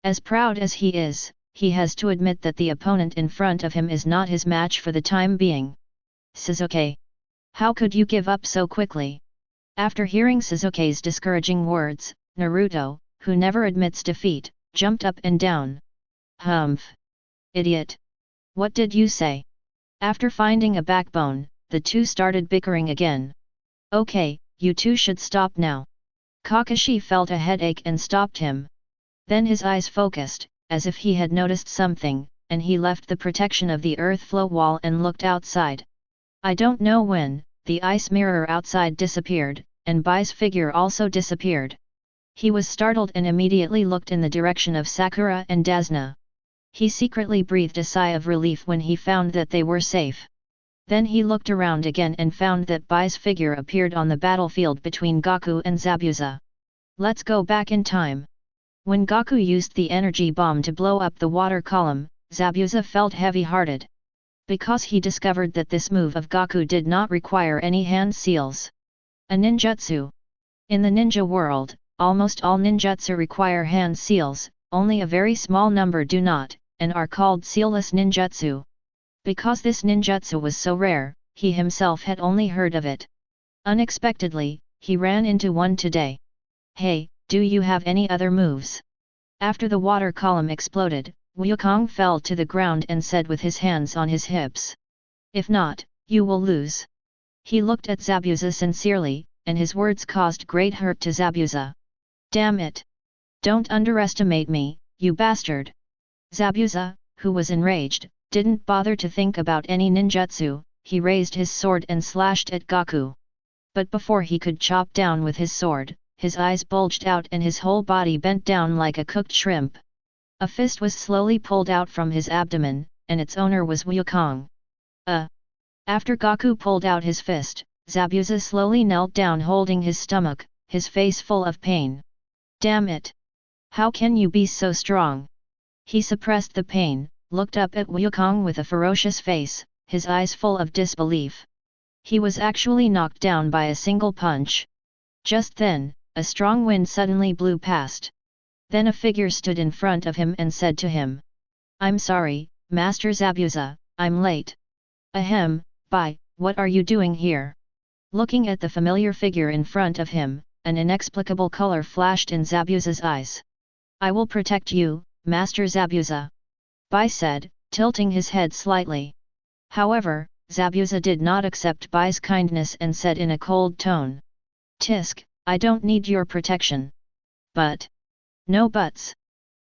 As proud as he is, he has to admit that the opponent in front of him is not his match for the time being. Sasuke! How could you give up so quickly? After hearing Sasuke's discouraging words, Naruto, who never admits defeat, jumped up and down. Humph! Idiot! What did you say? After finding a backbone, the two started bickering again. Okay, you two should stop now. Kakashi felt a headache and stopped him. Then his eyes focused, as if he had noticed something, and he left the protection of the earth flow wall and looked outside. I don't know when, the ice mirror outside disappeared, and Bai's figure also disappeared. He was startled and immediately looked in the direction of Sakura and Dasna. He secretly breathed a sigh of relief when he found that they were safe. Then he looked around again and found that Bai's figure appeared on the battlefield between Gaku and Zabuza. Let's go back in time. When Gaku used the energy bomb to blow up the water column, Zabuza felt heavy-hearted. Because he discovered that this move of Gaku did not require any hand seals. A ninjutsu. In the ninja world, almost all ninjutsu require hand seals, only a very small number do not, and are called sealless ninjutsu. Because this ninjutsu was so rare, he himself had only heard of it. Unexpectedly, he ran into one today. Hey, do you have any other moves? After the water column exploded, Wukong fell to the ground and said with his hands on his hips. If not, you will lose. He looked at Zabuza sincerely, and his words caused great hurt to Zabuza. Damn it! Don't underestimate me, you bastard! Zabuza, who was enraged, didn't bother to think about any ninjutsu, he raised his sword and slashed at Gaku. But before he could chop down with his sword, his eyes bulged out and his whole body bent down like a cooked shrimp. A fist was slowly pulled out from his abdomen, and its owner was Wukong. After Gaku pulled out his fist, Zabuza slowly knelt down holding his stomach, his face full of pain. Damn it! How can you be so strong? He suppressed the pain, looked up at Wukong with a ferocious face, his eyes full of disbelief. He was actually knocked down by a single punch. Just then, a strong wind suddenly blew past. Then a figure stood in front of him and said to him, "I'm sorry, Master Zabuza, I'm late." "Ahem, Bai, what are you doing here?" Looking at the familiar figure in front of him, an inexplicable color flashed in Zabuza's eyes. "I will protect you, Master Zabuza," Bai said, tilting his head slightly. However, Zabuza did not accept Bai's kindness and said in a cold tone, "Tisk, I don't need your protection." "But..." "No buts.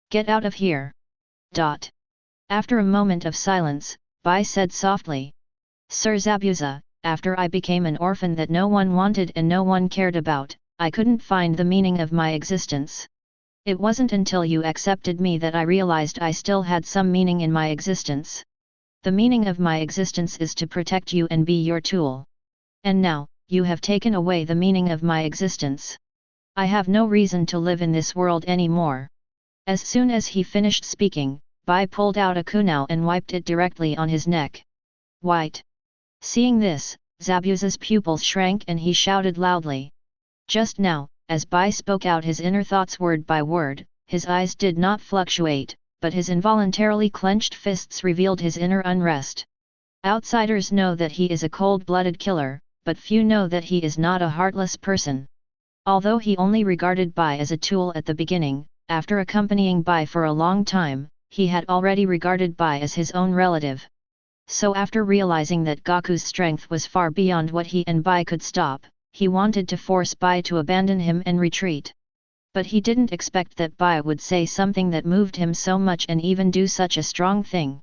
Get out of here." After a moment of silence, Bai said softly, "Sir Zabuza, after I became an orphan that no one wanted and no one cared about, I couldn't find the meaning of my existence. It wasn't until you accepted me that I realized I still had some meaning in my existence. The meaning of my existence is to protect you and be your tool. And now, you have taken away the meaning of my existence. I have no reason to live in this world anymore." As soon as he finished speaking, Bai pulled out a kunao and wiped it directly on his neck. "White." Seeing this, Zabuza's pupils shrank and he shouted loudly. Just now, as Bai spoke out his inner thoughts word by word, his eyes did not fluctuate, but his involuntarily clenched fists revealed his inner unrest. Outsiders know that he is a cold-blooded killer, but few know that he is not a heartless person. Although he only regarded Bai as a tool at the beginning, after accompanying Bai for a long time, he had already regarded Bai as his own relative. So after realizing that Gaku's strength was far beyond what he and Bai could stop, he wanted to force Bai to abandon him and retreat. But he didn't expect that Bai would say something that moved him so much and even do such a strong thing.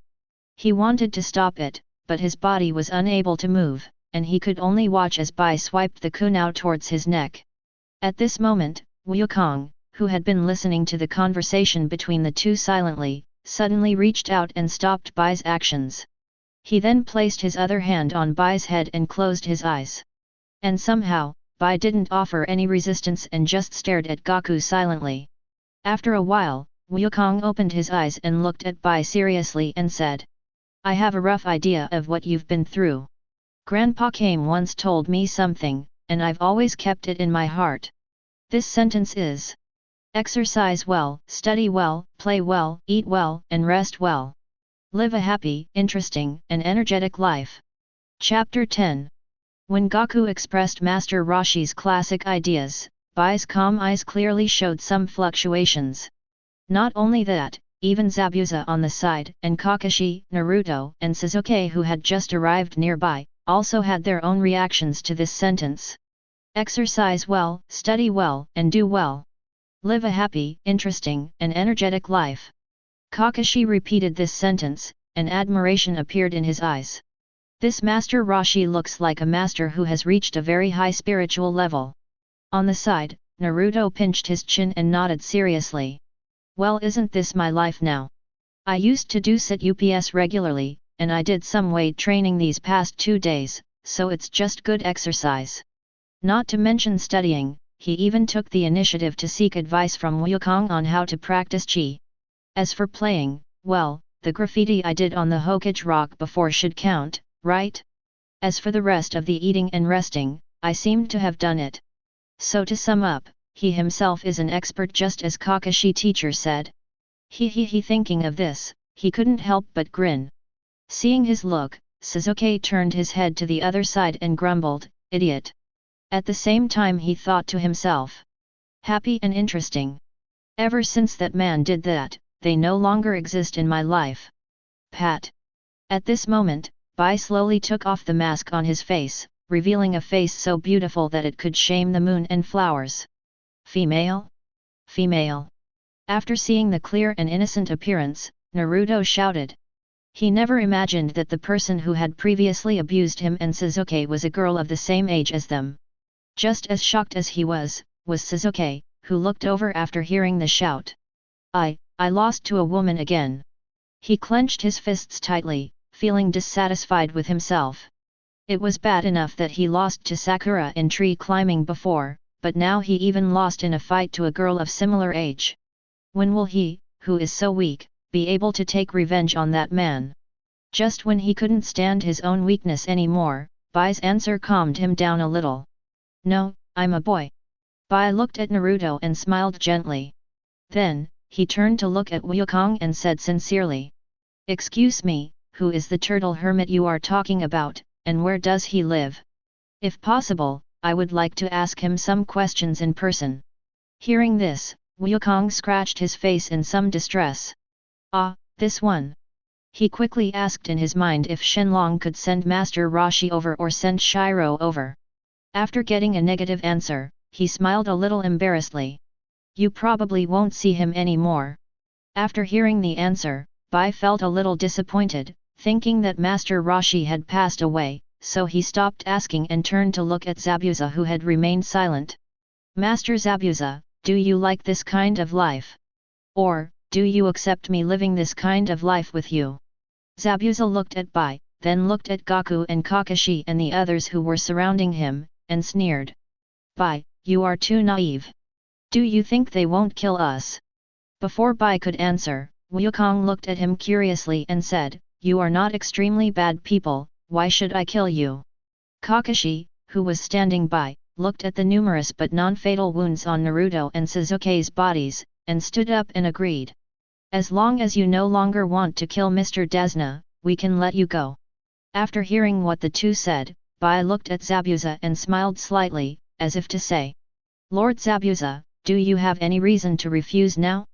He wanted to stop it, but his body was unable to move, and he could only watch as Bai swiped the kunao towards his neck. At this moment, Wukong, who had been listening to the conversation between the two silently, suddenly reached out and stopped Bai's actions. He then placed his other hand on Bai's head and closed his eyes. And somehow, Bai didn't offer any resistance and just stared at Gaku silently. After a while, Wukong opened his eyes and looked at Bai seriously and said, "I have a rough idea of what you've been through. Grandpa came once told me something, and I've always kept it in my heart. This sentence is: exercise well, study well, play well, eat well, and rest well. Live a happy, interesting, and energetic life." Chapter 10. When Gaku expressed Master Roshi's classic ideas, Bai's calm eyes clearly showed some fluctuations. Not only that, even Zabuza on the side and Kakashi, Naruto, and Sasuke who had just arrived nearby, also had their own reactions to this sentence. Exercise well, study well, and do well. Live a happy, interesting, and energetic life. Kakashi repeated this sentence, and admiration appeared in his eyes. This Master Roshi looks like a master who has reached a very high spiritual level. On the side, Naruto pinched his chin and nodded seriously. "Well, isn't this my life now? I used to do sit UPS regularly, and I did some weight training these past 2 days, so it's just good exercise. Not to mention studying." He even took the initiative to seek advice from Wukong on how to practice chi. As for playing, well, the graffiti I did on the Hokage rock before should count, right? As for the rest of the eating and resting, I seem to have done it. So to sum up, he himself is an expert, just as Kakashi teacher said. He thinking of this, he couldn't help but grin. Seeing his look, Sasuke turned his head to the other side and grumbled, "Idiot." At the same time he thought to himself, "Happy and interesting. Ever since that man did that, they no longer exist in my life." Pat. At this moment, Bai slowly took off the mask on his face, revealing a face so beautiful that it could shame the moon and flowers. "Female? Female?" After seeing the clear and innocent appearance, Naruto shouted. He never imagined that the person who had previously abused him and Sasuke was a girl of the same age as them. Just as shocked as he was Sasuke, who looked over after hearing the shout. I lost to a woman again. He clenched his fists tightly, feeling dissatisfied with himself. It was bad enough that he lost to Sakura in tree climbing before, but now he even lost in a fight to a girl of similar age. When will he, who is so weak, be able to take revenge on that man? Just when he couldn't stand his own weakness anymore, Bai's answer calmed him down a little. No, I'm a boy. Bai looked at Naruto and smiled gently. Then, he turned to look at Wukong and said sincerely. Excuse me, who is the turtle hermit you are talking about, and where does he live? If possible, I would like to ask him some questions in person. Hearing this, Wukong scratched his face in some distress. Ah, this one. He quickly asked in his mind if Shenlong could send Master Roshi over or send Shiro over. After getting a negative answer, he smiled a little embarrassedly. You probably won't see him anymore. After hearing the answer, Bai felt a little disappointed, thinking that Master Roshi had passed away, so he stopped asking and turned to look at Zabuza, who had remained silent. Master Zabuza, do you like this kind of life? Or, do you accept me living this kind of life with you? Zabuza looked at Bai, then looked at Gaku and Kakashi and the others who were surrounding him, and sneered. Bai, you are too naive. Do you think they won't kill us? Before Bai could answer, Wukong looked at him curiously and said, You are not extremely bad people, why should I kill you? Kakashi, who was standing by, looked at the numerous but non-fatal wounds on Naruto and Sasuke's bodies, and stood up and agreed. As long as you no longer want to kill Mr. Desna, we can let you go. After hearing what the two said, Bai looked at Zabuza and smiled slightly, as if to say, Lord Zabuza, do you have any reason to refuse now?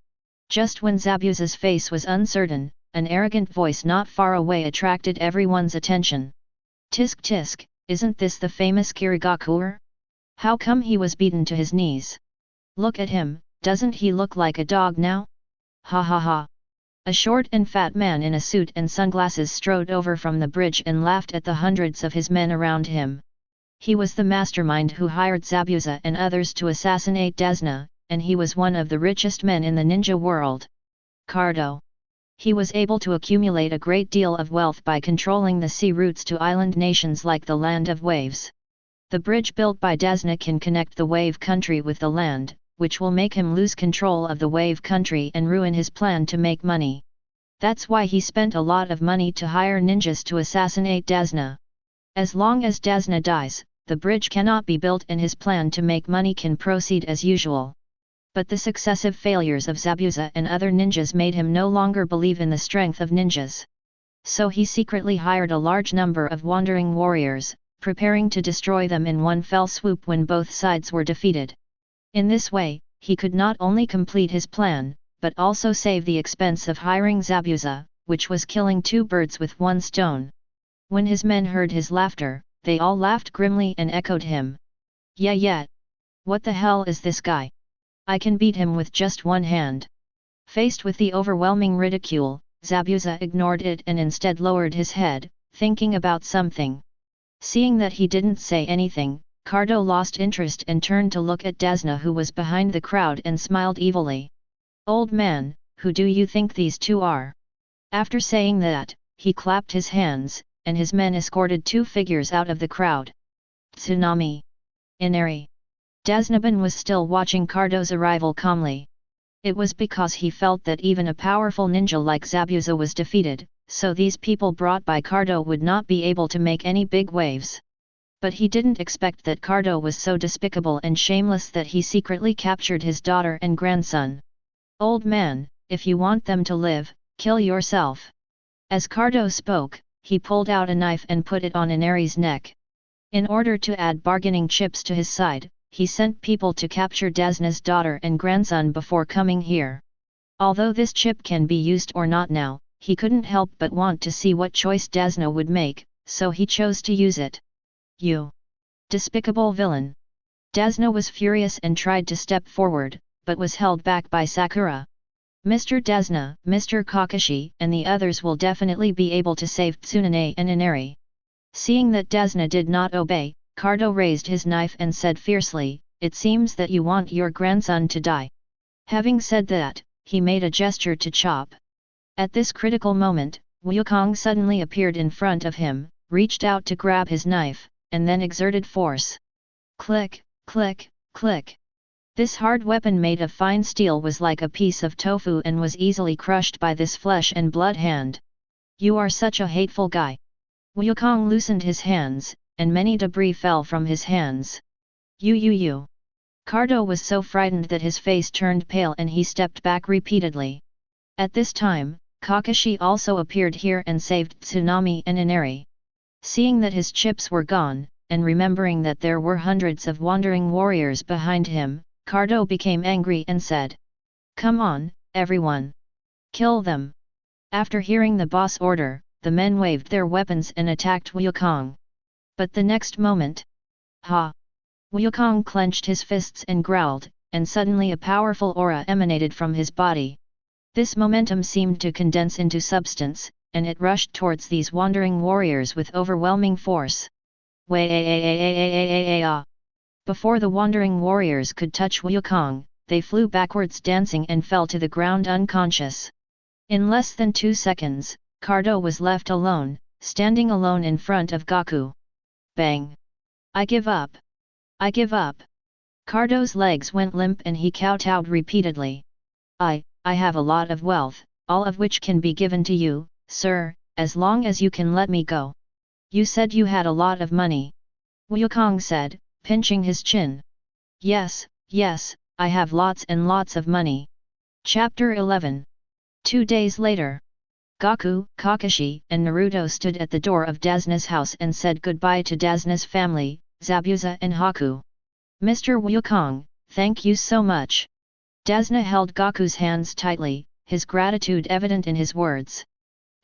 Just when Zabuza's face was uncertain, an arrogant voice not far away attracted everyone's attention. Tisk tisk, isn't this the famous Kirigakuer? How come he was beaten to his knees? Look at him, doesn't he look like a dog now? Ha ha ha. A short and fat man in a suit and sunglasses strode over from the bridge and laughed at the hundreds of his men around him. He was the mastermind who hired Zabuza and others to assassinate Desna, and he was one of the richest men in the ninja world. Cardo. He was able to accumulate a great deal of wealth by controlling the sea routes to island nations like the Land of Waves. The bridge built by Desna can connect the wave country with the land, which will make him lose control of the wave country and ruin his plan to make money. That's why he spent a lot of money to hire ninjas to assassinate Desna. As long as Desna dies, the bridge cannot be built and his plan to make money can proceed as usual. But the successive failures of Zabuza and other ninjas made him no longer believe in the strength of ninjas. So he secretly hired a large number of wandering warriors, preparing to destroy them in one fell swoop when both sides were defeated. In this way, he could not only complete his plan, but also save the expense of hiring Zabuza, which was killing two birds with one stone. When his men heard his laughter, they all laughed grimly and echoed him. Yeah. What the hell is this guy? I can beat him with just one hand. Faced with the overwhelming ridicule, Zabuza ignored it and instead lowered his head, thinking about something. Seeing that he didn't say anything, Cardo lost interest and turned to look at Desna, who was behind the crowd, and smiled evilly. Old man, who do you think these two are? After saying that, he clapped his hands, and his men escorted two figures out of the crowd. Tsunami. Inari. Desnaban was still watching Cardo's arrival calmly. It was because he felt that even a powerful ninja like Zabuza was defeated, so these people brought by Cardo would not be able to make any big waves. But he didn't expect that Cardo was so despicable and shameless that he secretly captured his daughter and grandson. Old man, if you want them to live, kill yourself. As Cardo spoke, he pulled out a knife and put it on Inari's neck. In order to add bargaining chips to his side, he sent people to capture Desna's daughter and grandson before coming here. Although this chip can be used or not now, he couldn't help but want to see what choice Desna would make, so he chose to use it. You despicable villain! Desna was furious and tried to step forward, but was held back by Sakura. Mr. Desna, Mr. Kakashi and the others will definitely be able to save Tsunade and Inari. Seeing that Desna did not obey, Cardo raised his knife and said fiercely, "It seems that you want your grandson to die." Having said that, he made a gesture to chop. At this critical moment, Wukong suddenly appeared in front of him, reached out to grab his knife, and then exerted force. Click, click, click. This hard weapon made of fine steel was like a piece of tofu and was easily crushed by this flesh and blood hand. "You are such a hateful guy." Wukong loosened his hands, and many debris fell from his hands. You. Cardo was so frightened that his face turned pale and he stepped back repeatedly. At this time, Kakashi also appeared here and saved Tsunami and Inari. Seeing that his chips were gone, and remembering that there were hundreds of wandering warriors behind him, Cardo became angry and said, "Come on, everyone! Kill them!" After hearing the boss order, the men waved their weapons and attacked Wukong. But the next moment, ha! Wukong clenched his fists and growled, and suddenly a powerful aura emanated from his body. This momentum seemed to condense into substance, and it rushed towards these wandering warriors with overwhelming force. Before the wandering warriors could touch Wukong, they flew backwards dancing and fell to the ground unconscious. In less than 2 seconds, Cardo was left alone, standing alone in front of Gaku. Bang! "I give up! I give up!" Cardo's legs went limp and he kowtowed repeatedly. I have a lot of wealth, all of which can be given to you, sir, as long as you can let me go." "You said you had a lot of money," Wukong said, pinching his chin. Yes, I have lots and lots of money." Chapter 11. 2 days later. Gaku, Kakashi, and Naruto stood at the door of Dazna's house and said goodbye to Dazna's family, Zabuza and Haku. "Mr. Wukong, thank you so much." Dazna held Gaku's hands tightly, his gratitude evident in his words.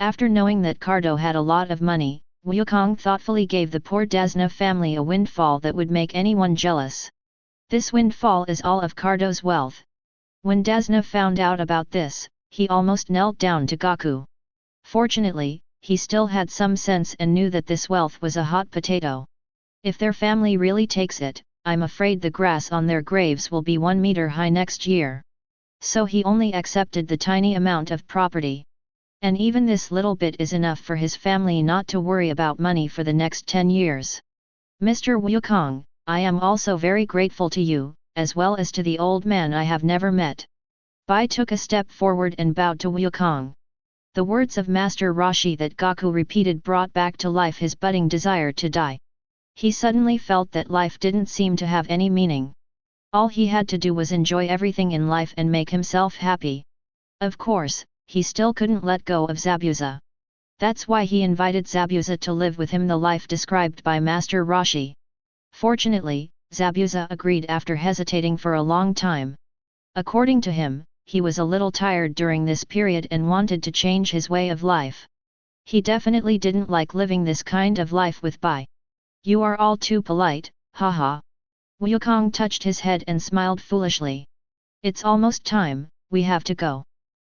After knowing that Cardo had a lot of money, Wukong thoughtfully gave the poor Dazna family a windfall that would make anyone jealous. This windfall is all of Cardo's wealth. When Dazna found out about this, he almost knelt down to Gaku. Fortunately, he still had some sense and knew that this wealth was a hot potato. If their family really takes it, I'm afraid the grass on their graves will be 1 meter high next year. So he only accepted the tiny amount of property. And even this little bit is enough for his family not to worry about money for the next 10 years. "Mr. Wukong, I am also very grateful to you, as well as to the old man I have never met." Bai took a step forward and bowed to Wukong. The words of Master Roshi that Gaku repeated brought back to life his budding desire to die. He suddenly felt that life didn't seem to have any meaning. All he had to do was enjoy everything in life and make himself happy. Of course, he still couldn't let go of Zabuza. That's why he invited Zabuza to live with him the life described by Master Roshi. Fortunately, Zabuza agreed after hesitating for a long time. According to him, he was a little tired during this period and wanted to change his way of life. He definitely didn't like living this kind of life with Bai. "You are all too polite, haha." Wukong touched his head and smiled foolishly. "It's almost time, we have to go."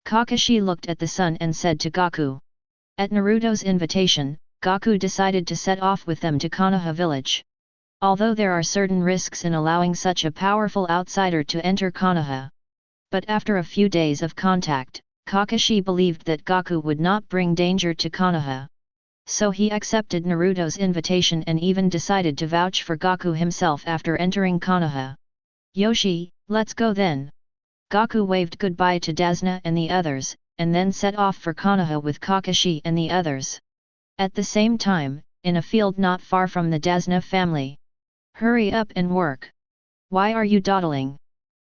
Kakashi looked at the sun and said to Gaku. At Naruto's invitation, Gaku decided to set off with them to Konaha village. Although there are certain risks in allowing such a powerful outsider to enter Konaha. But after a few days of contact, Kakashi believed that Gaku would not bring danger to Konaha. So he accepted Naruto's invitation and even decided to vouch for Gaku himself after entering Konoha. "Yoshi, let's go then." Gaku waved goodbye to Dazna and the others, and then set off for Konoha with Kakashi and the others. At the same time, in a field not far from the Dazna family. "Hurry up and work. Why are you dawdling?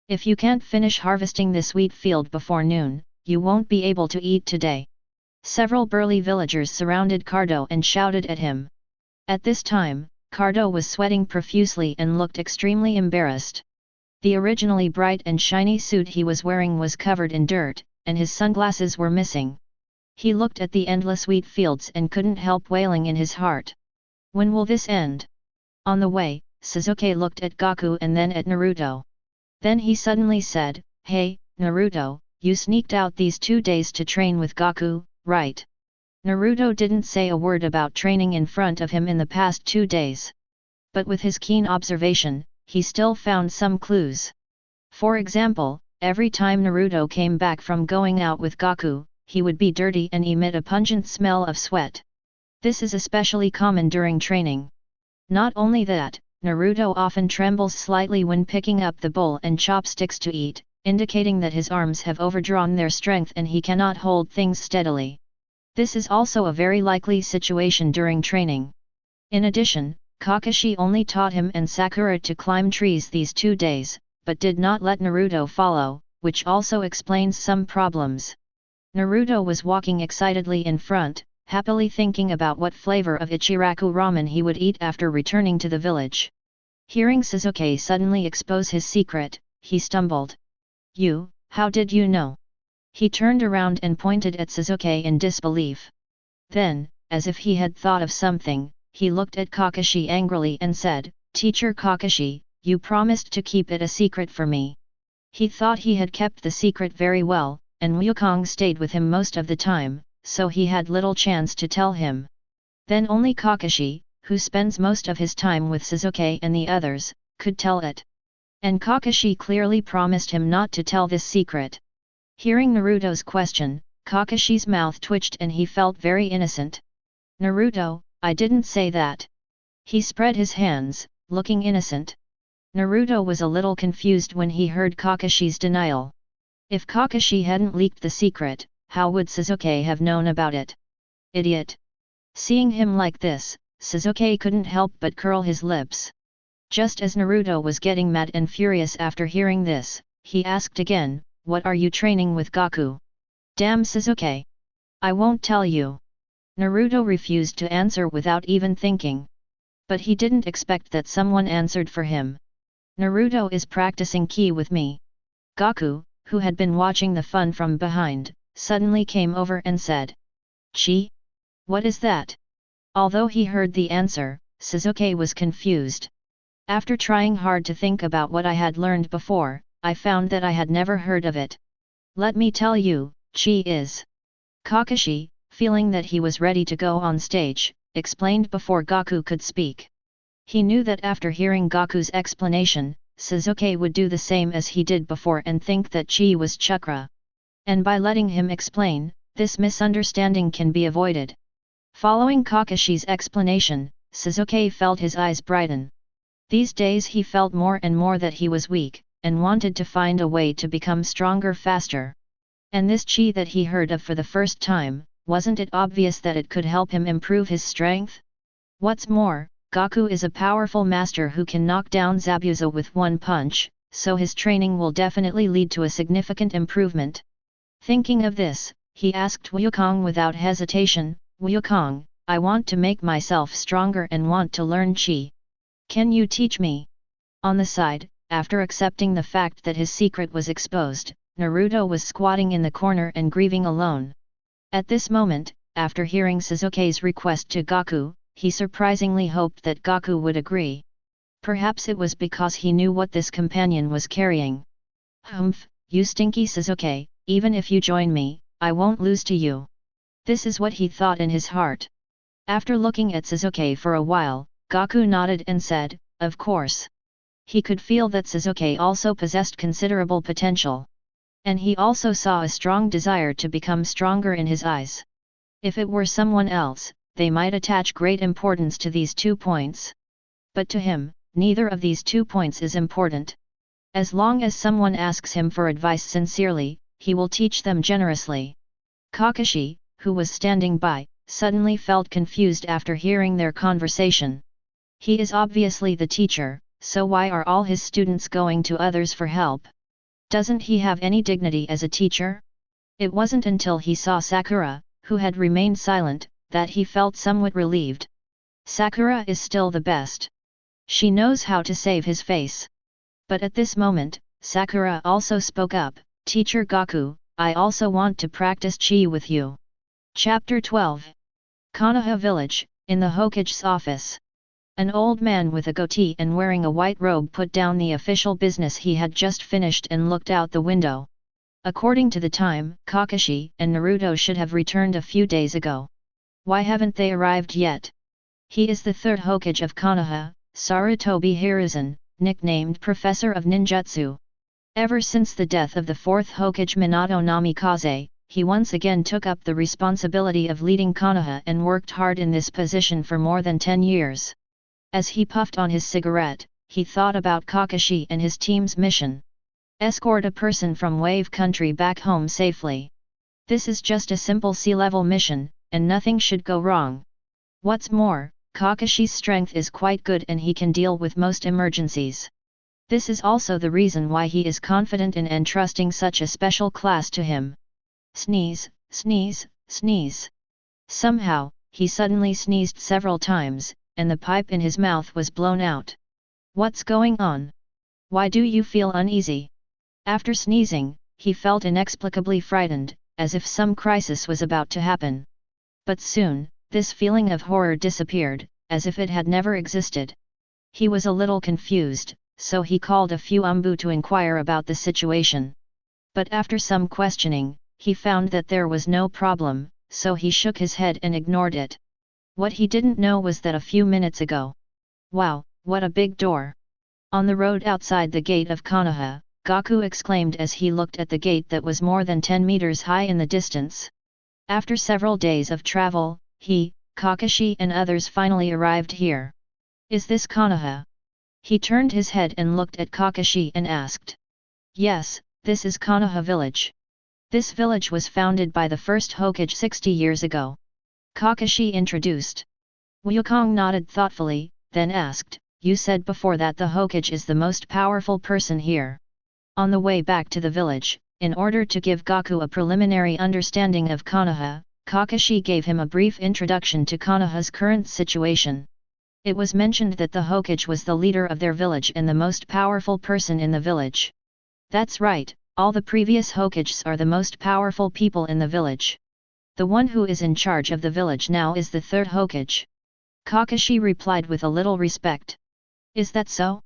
If you can't finish harvesting this wheat field before noon, you won't be able to eat today." Several burly villagers surrounded Cardo and shouted at him. At this time, Cardo was sweating profusely and looked extremely embarrassed. The originally bright and shiny suit he was wearing was covered in dirt, and his sunglasses were missing. He looked at the endless wheat fields and couldn't help wailing in his heart. When will this end? On the way, Sasuke looked at Gaku and then at Naruto. Then he suddenly said, "Hey, Naruto, you sneaked out these 2 days to train with Gaku, right?" Naruto didn't say a word about training in front of him in the past 2 days. But with his keen observation, he still found some clues. For example, every time Naruto came back from going out with Gaku, he would be dirty and emit a pungent smell of sweat. This is especially common during training. Not only that, Naruto often trembles slightly when picking up the bowl and chopsticks to eat, indicating that his arms have overdrawn their strength and he cannot hold things steadily. This is also a very likely situation during training. In addition, Kakashi only taught him and Sakura to climb trees these 2 days, but did not let Naruto follow, which also explains some problems. Naruto was walking excitedly in front, happily thinking about what flavor of Ichiraku ramen he would eat after returning to the village. Hearing Sasuke suddenly expose his secret, he stumbled. "You, how did you know?" He turned around and pointed at Sasuke in disbelief. Then, as if he had thought of something, he looked at Kakashi angrily and said, "Teacher Kakashi, you promised to keep it a secret for me." He thought he had kept the secret very well, and Wukong stayed with him most of the time, so he had little chance to tell him. Then only Kakashi, who spends most of his time with Sasuke and the others, could tell it. And Kakashi clearly promised him not to tell this secret. Hearing Naruto's question, Kakashi's mouth twitched and he felt very innocent. "Naruto, I didn't say that." He spread his hands, looking innocent. Naruto was a little confused when he heard Kakashi's denial. If Kakashi hadn't leaked the secret, how would Sasuke have known about it? Idiot! Seeing him like this, Sasuke couldn't help but curl his lips. Just as Naruto was getting mad and furious after hearing this, he asked again, "What are you training with Gaku?" "Damn Sasuke! I won't tell you." Naruto refused to answer without even thinking. But he didn't expect that someone answered for him. "Naruto is practicing ki with me." Gaku, who had been watching the fun from behind, suddenly came over and said, "Chi? What is that?" Although he heard the answer, Sasuke was confused. After trying hard to think about what I had learned before, I found that I had never heard of it. "Let me tell you, Chi is." Kakashi, feeling that he was ready to go on stage, explained before Gaku could speak. He knew that after hearing Gaku's explanation, Sasuke would do the same as he did before and think that Chi was chakra. And by letting him explain, this misunderstanding can be avoided. Following Kakashi's explanation, Sasuke felt his eyes brighten. These days he felt more and more that he was weak, and wanted to find a way to become stronger faster. And this chi that he heard of for the first time, wasn't it obvious that it could help him improve his strength? What's more, Gaku is a powerful master who can knock down Zabuza with one punch, so his training will definitely lead to a significant improvement. Thinking of this, he asked Wukong without hesitation, "Wukong, I want to make myself stronger and want to learn chi. Can you teach me?" On the side, after accepting the fact that his secret was exposed, Naruto was squatting in the corner and grieving alone. At this moment, after hearing Sasuke's request to Gaku, he surprisingly hoped that Gaku would agree. Perhaps it was because he knew what this companion was carrying. "Humph, you stinky Sasuke, even if you join me, I won't lose to you." This is what he thought in his heart. After looking at Sasuke for a while, Gaku nodded and said, "Of course." He could feel that Sasuke also possessed considerable potential. And he also saw a strong desire to become stronger in his eyes. If it were someone else, they might attach great importance to these 2 points. But to him, neither of these 2 points is important. As long as someone asks him for advice sincerely, he will teach them generously. Kakashi, who was standing by, suddenly felt confused after hearing their conversation. He is obviously the teacher, so why are all his students going to others for help? Doesn't he have any dignity as a teacher? It wasn't until he saw Sakura, who had remained silent, that he felt somewhat relieved. Sakura is still the best. She knows how to save his face. But at this moment, Sakura also spoke up, "Teacher Gaku, I also want to practice chi with you." Chapter 12. Konaha Village, in the Hokage's office. An old man with a goatee and wearing a white robe put down the official business he had just finished and looked out the window. According to the time, Kakashi and Naruto should have returned a few days ago. Why haven't they arrived yet? He is the third Hokage of Konoha, Sarutobi Hiruzen, nicknamed Professor of Ninjutsu. Ever since the death of the fourth Hokage Minato Namikaze, he once again took up the responsibility of leading Konoha and worked hard in this position for more than 10 years. As he puffed on his cigarette, he thought about Kakashi and his team's mission. Escort a person from Wave Country back home safely. This is just a simple sea-level mission, and nothing should go wrong. What's more, Kakashi's strength is quite good and he can deal with most emergencies. This is also the reason why he is confident in entrusting such a special class to him. Sneeze, sneeze, sneeze. Somehow, he suddenly sneezed several times, and the pipe in his mouth was blown out. What's going on? Why do you feel uneasy? After sneezing, he felt inexplicably frightened, as if some crisis was about to happen. But soon, this feeling of horror disappeared, as if it had never existed. He was a little confused, so he called a few umbu to inquire about the situation. But after some questioning, he found that there was no problem, so he shook his head and ignored it. What he didn't know was that a few minutes ago. Wow, what a big door! On the road outside the gate of Konaha, Gaku exclaimed as he looked at the gate that was more than 10 meters high in the distance. After several days of travel, he, Kakashi and others finally arrived here. Is this Konoha? He turned his head and looked at Kakashi and asked. Yes, this is Konoha village. This village was founded by the first Hokage 60 years ago. Kakashi introduced. Wukong nodded thoughtfully, then asked, you said before that the Hokage is the most powerful person here. On the way back to the village, in order to give Gaku a preliminary understanding of Konoha, Kakashi gave him a brief introduction to Konoha's current situation. It was mentioned that the Hokage was the leader of their village and the most powerful person in the village. That's right, all the previous Hokages are the most powerful people in the village. The one who is in charge of the village now is the third Hokage. Kakashi replied with a little respect. Is that so?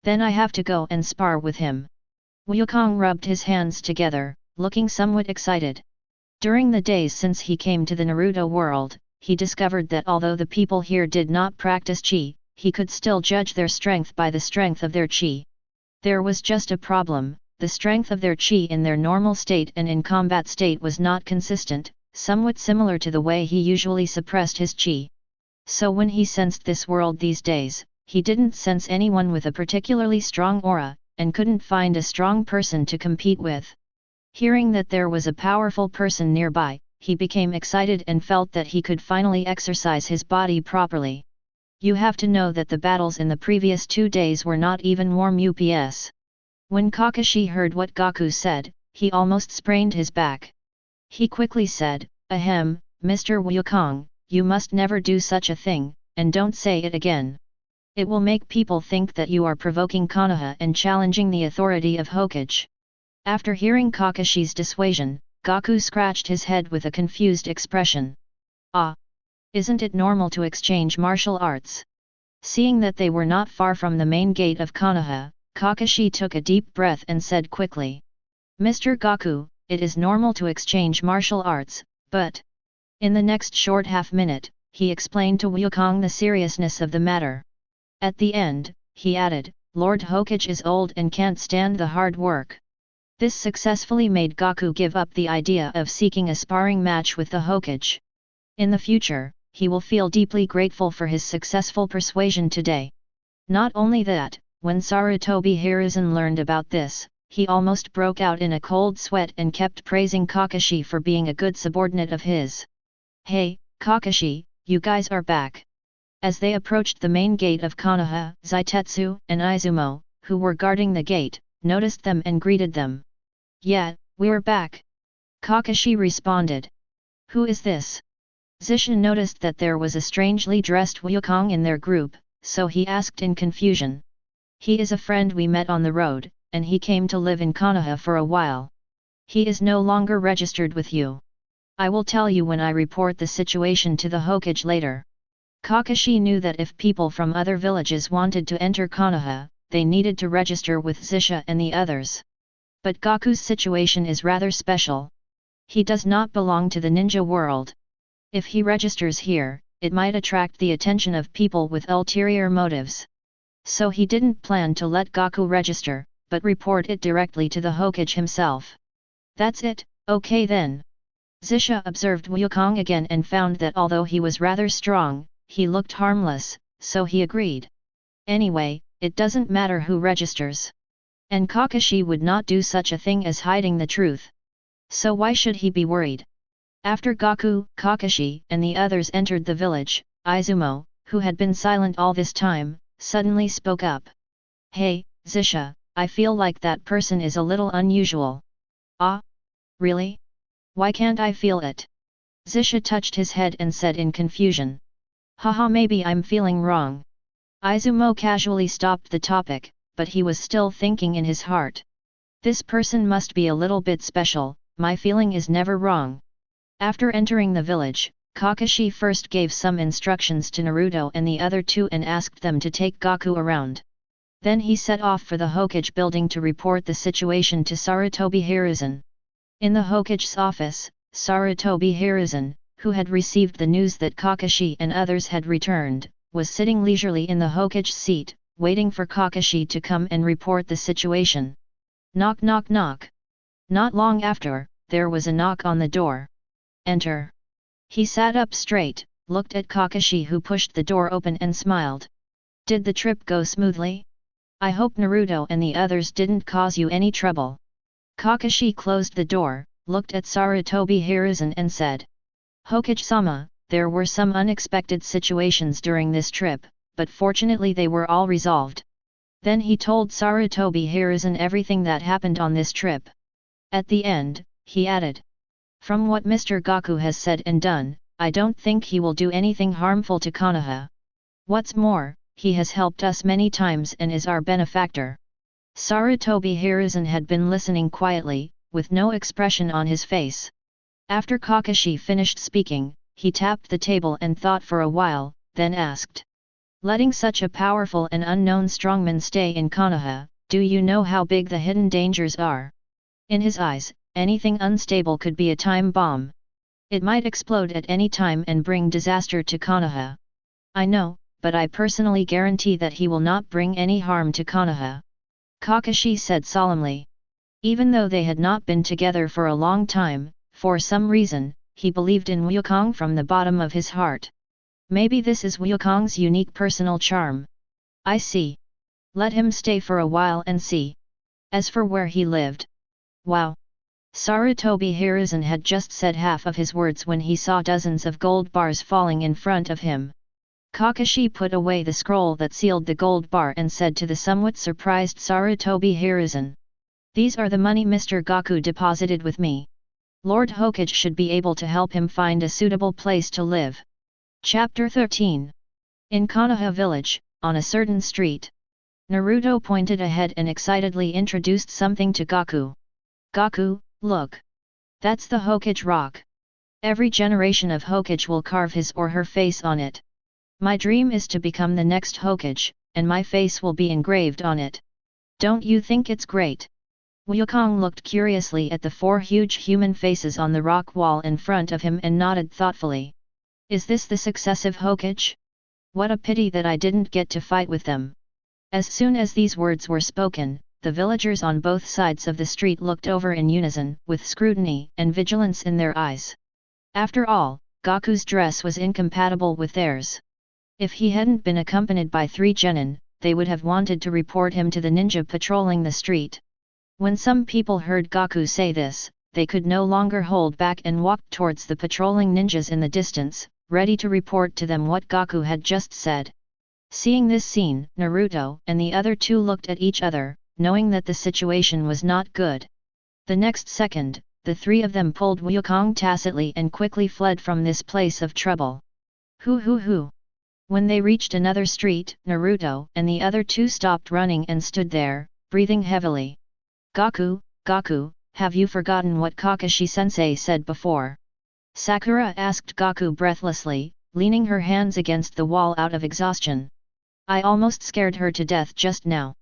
Then I have to go and spar with him. Wukong rubbed his hands together, looking somewhat excited. During the days since he came to the Naruto world, he discovered that although the people here did not practice chi, he could still judge their strength by the strength of their chi. There was just a problem, the strength of their chi in their normal state and in combat state was not consistent, somewhat similar to the way he usually suppressed his chi. So when he sensed this world these days, he didn't sense anyone with a particularly strong aura, and couldn't find a strong person to compete with. Hearing that there was a powerful person nearby, he became excited and felt that he could finally exercise his body properly. You have to know that the battles in the previous 2 days were not even warm ups. When Kakashi heard what Gaku said, he almost sprained his back. He quickly said, Ahem, Mr. Wukong, you must never do such a thing, and don't say it again. It will make people think that you are provoking Konoha and challenging the authority of Hokage. After hearing Kakashi's dissuasion, Gaku scratched his head with a confused expression. Ah! Isn't it normal to exchange martial arts? Seeing that they were not far from the main gate of Konoha, Kakashi took a deep breath and said quickly. Mr. Gaku, it is normal to exchange martial arts, but... In the next short half-minute, he explained to Wukong the seriousness of the matter. At the end, he added, Lord Hokage is old and can't stand the hard work. This successfully made Gaku give up the idea of seeking a sparring match with the Hokage. In the future, he will feel deeply grateful for his successful persuasion today. Not only that, when Sarutobi Hiruzen learned about this, he almost broke out in a cold sweat and kept praising Kakashi for being a good subordinate of his. Hey, Kakashi, you guys are back. As they approached the main gate of Konoha, Zaitetsu and Izumo, who were guarding the gate, noticed them and greeted them. Yeah, we're back. Kakashi responded. Who is this? Zishin noticed that there was a strangely dressed Wukong in their group, so he asked in confusion. He is a friend we met on the road, and he came to live in Konoha for a while. He is no longer registered with you. I will tell you when I report the situation to the Hokage later. Kakashi knew that if people from other villages wanted to enter Konoha, they needed to register with Zisha and the others. But Gaku's situation is rather special. He does not belong to the ninja world. If he registers here, it might attract the attention of people with ulterior motives. So he didn't plan to let Gaku register, but report it directly to the Hokage himself. That's it, okay then. Zisha observed Wukong again and found that although he was rather strong, he looked harmless, so he agreed. Anyway, it doesn't matter who registers. And Kakashi would not do such a thing as hiding the truth. So why should he be worried? After Gaku, Kakashi, and the others entered the village, Izumo, who had been silent all this time, suddenly spoke up. Hey, Zisha, I feel like that person is a little unusual. Ah? Really? Why can't I feel it? Zisha touched his head and said in confusion. Haha, maybe I'm feeling wrong. Izumo casually stopped the topic, but he was still thinking in his heart. This person must be a little bit special, my feeling is never wrong. After entering the village, Kakashi first gave some instructions to Naruto and the other two and asked them to take Gaku around. Then he set off for the Hokage building to report the situation to Sarutobi Hiruzen. In the Hokage's office, Sarutobi Hiruzen, who had received the news that Kakashi and others had returned, was sitting leisurely in the Hokage's seat, waiting for Kakashi to come and report the situation. Knock knock knock. Not long after, there was a knock on the door. Enter. He sat up straight, looked at Kakashi who pushed the door open and smiled. Did the trip go smoothly? I hope Naruto and the others didn't cause you any trouble. Kakashi closed the door, looked at Sarutobi Hiruzen and said. Hokage-sama, there were some unexpected situations during this trip, but fortunately they were all resolved. Then he told Sarutobi Hiruzen everything that happened on this trip. At the end, he added. From what Mr. Gaku has said and done, I don't think he will do anything harmful to Konoha. What's more, he has helped us many times and is our benefactor. Sarutobi Hiruzen had been listening quietly, with no expression on his face. After Kakashi finished speaking, he tapped the table and thought for a while, then asked. Letting such a powerful and unknown strongman stay in Konoha, do you know how big the hidden dangers are? In his eyes, anything unstable could be a time bomb. It might explode at any time and bring disaster to Konoha. I know, but I personally guarantee that he will not bring any harm to Konoha. Kakashi said solemnly. Even though they had not been together for a long time, for some reason, he believed in Wukong from the bottom of his heart. Maybe this is Wukong's unique personal charm. I see. Let him stay for a while and see. As for where he lived. Wow! Sarutobi Hiruzen had just said half of his words when he saw dozens of gold bars falling in front of him. Kakashi put away the scroll that sealed the gold bar and said to the somewhat surprised Sarutobi Hiruzen. These are the money Mr. Gaku deposited with me. Lord Hokage should be able to help him find a suitable place to live. Chapter 13. In Konoha village, on a certain street. Naruto pointed ahead and excitedly introduced something to Gaku. Gaku, look. That's the Hokage rock. Every generation of Hokage will carve his or her face on it. My dream is to become the next Hokage, and my face will be engraved on it. Don't you think it's great? Wukong looked curiously at the four huge human faces on the rock wall in front of him and nodded thoughtfully. Is this the successive Hokage? What a pity that I didn't get to fight with them. As soon as these words were spoken, the villagers on both sides of the street looked over in unison, with scrutiny and vigilance in their eyes. After all, Gaku's dress was incompatible with theirs. If he hadn't been accompanied by 3 genin, they would have wanted to report him to the ninja patrolling the street. When some people heard Gaku say this, they could no longer hold back and walked towards the patrolling ninjas in the distance, ready to report to them what Gaku had just said. Seeing this scene, Naruto and the other two looked at each other, knowing that the situation was not good. The next second, the 3 of them pulled Wukong tacitly and quickly fled from this place of trouble. Hoo! When they reached another street, Naruto and the other 2 stopped running and stood there, breathing heavily. Gaku, have you forgotten what Kakashi-sensei said before? Sakura asked Gaku breathlessly, leaning her hands against the wall out of exhaustion. I almost scared her to death just now.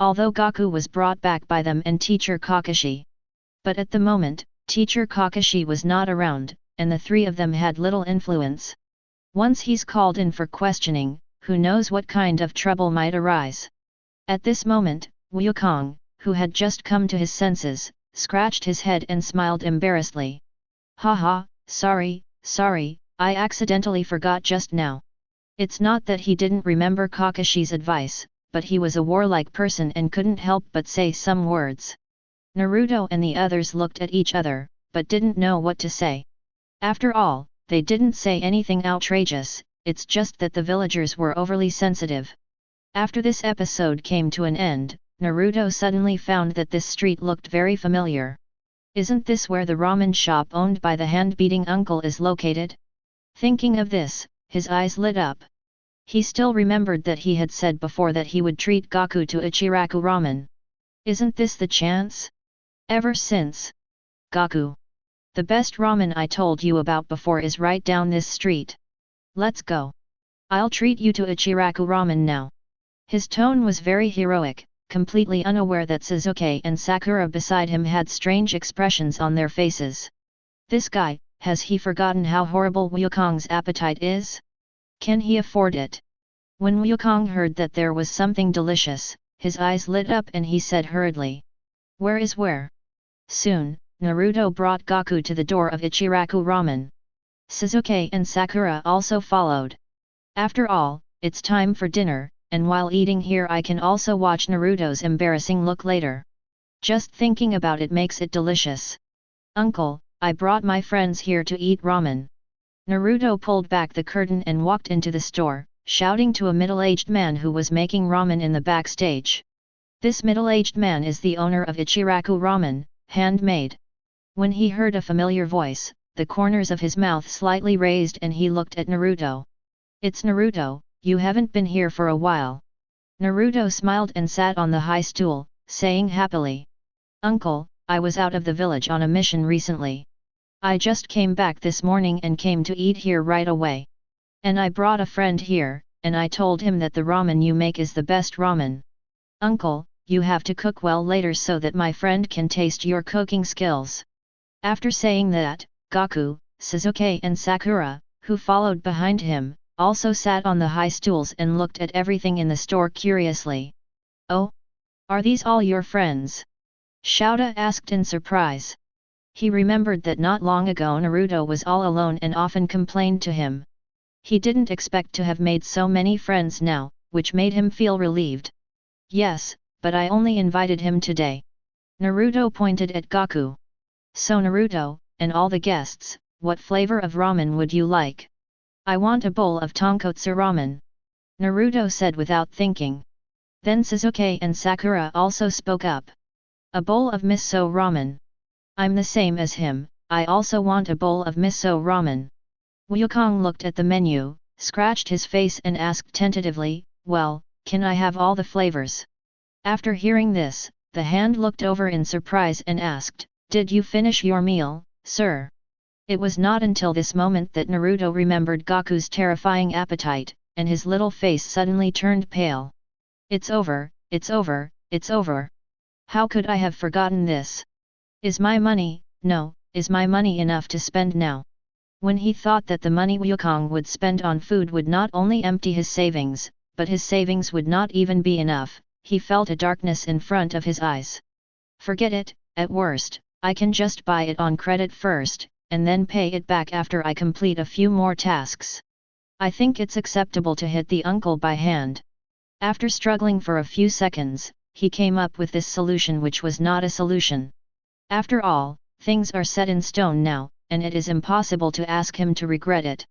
Although Gaku was brought back by them and teacher Kakashi. But at the moment, teacher Kakashi was not around, and the 3 of them had little influence. Once he's called in for questioning, who knows what kind of trouble might arise. At this moment, Wukong, who had just come to his senses, scratched his head and smiled embarrassedly. Haha, sorry, I accidentally forgot just now. It's not that he didn't remember Kakashi's advice, but he was a warlike person and couldn't help but say some words. Naruto and the others looked at each other, but didn't know what to say. After all, they didn't say anything outrageous, it's just that the villagers were overly sensitive. After this episode came to an end, Naruto suddenly found that this street looked very familiar. Isn't this where the ramen shop owned by the hand-beating uncle is located? Thinking of this, his eyes lit up. He still remembered that he had said before that he would treat Gaku to Ichiraku ramen. Isn't this the chance? Ever since. Gaku. The best ramen I told you about before is right down this street. Let's go. I'll treat you to Ichiraku ramen now. His tone was very heroic, completely unaware that Sasuke and Sakura beside him had strange expressions on their faces. This guy, has he forgotten how horrible Wukong's appetite is? Can he afford it? When Wukong heard that there was something delicious, his eyes lit up and he said hurriedly. Where is where? Soon, Naruto brought Gaku to the door of Ichiraku ramen. Sasuke and Sakura also followed. After all, it's time for dinner, and while eating here I can also watch Naruto's embarrassing look later. Just thinking about it makes it delicious. Uncle, I brought my friends here to eat ramen. Naruto pulled back the curtain and walked into the store, shouting to a middle-aged man who was making ramen in the backstage. This middle-aged man is the owner of Ichiraku ramen, handmade. When he heard a familiar voice, the corners of his mouth slightly raised and he looked at Naruto. It's Naruto, you haven't been here for a while. Naruto smiled and sat on the high stool, saying happily. Uncle, I was out of the village on a mission recently. I just came back this morning and came to eat here right away. And I brought a friend here, and I told him that the ramen you make is the best ramen. Uncle, you have to cook well later so that my friend can taste your cooking skills. After saying that, Gaku, Sasuke and Sakura, who followed behind him, also sat on the high stools and looked at everything in the store curiously. Oh? Are these all your friends? Xiao asked in surprise. He remembered that not long ago Naruto was all alone and often complained to him. He didn't expect to have made so many friends now, which made him feel relieved. Yes, but I only invited him today. Naruto pointed at Gaku. So Naruto, and all the guests, what flavor of ramen would you like? I want a bowl of tonkotsu ramen. Naruto said without thinking. Then Sasuke and Sakura also spoke up. A bowl of miso ramen. I'm the same as him, I also want a bowl of miso ramen. Wukong looked at the menu, scratched his face and asked tentatively, well, can I have all the flavors? After hearing this, the hand looked over in surprise and asked, did you finish your meal, sir? It was not until this moment that Naruto remembered Gaku's terrifying appetite, and his little face suddenly turned pale. It's over, it's over, it's over. How could I have forgotten this? Is my money enough to spend now? When he thought that the money Wukong would spend on food would not only empty his savings, but his savings would not even be enough, he felt a darkness in front of his eyes. Forget it, at worst, I can just buy it on credit first, and then pay it back after I complete a few more tasks. I think it's acceptable to hit the uncle by hand. After struggling for a few seconds, he came up with this solution which was not a solution. After all, things are set in stone now, and it is impossible to ask him to regret it.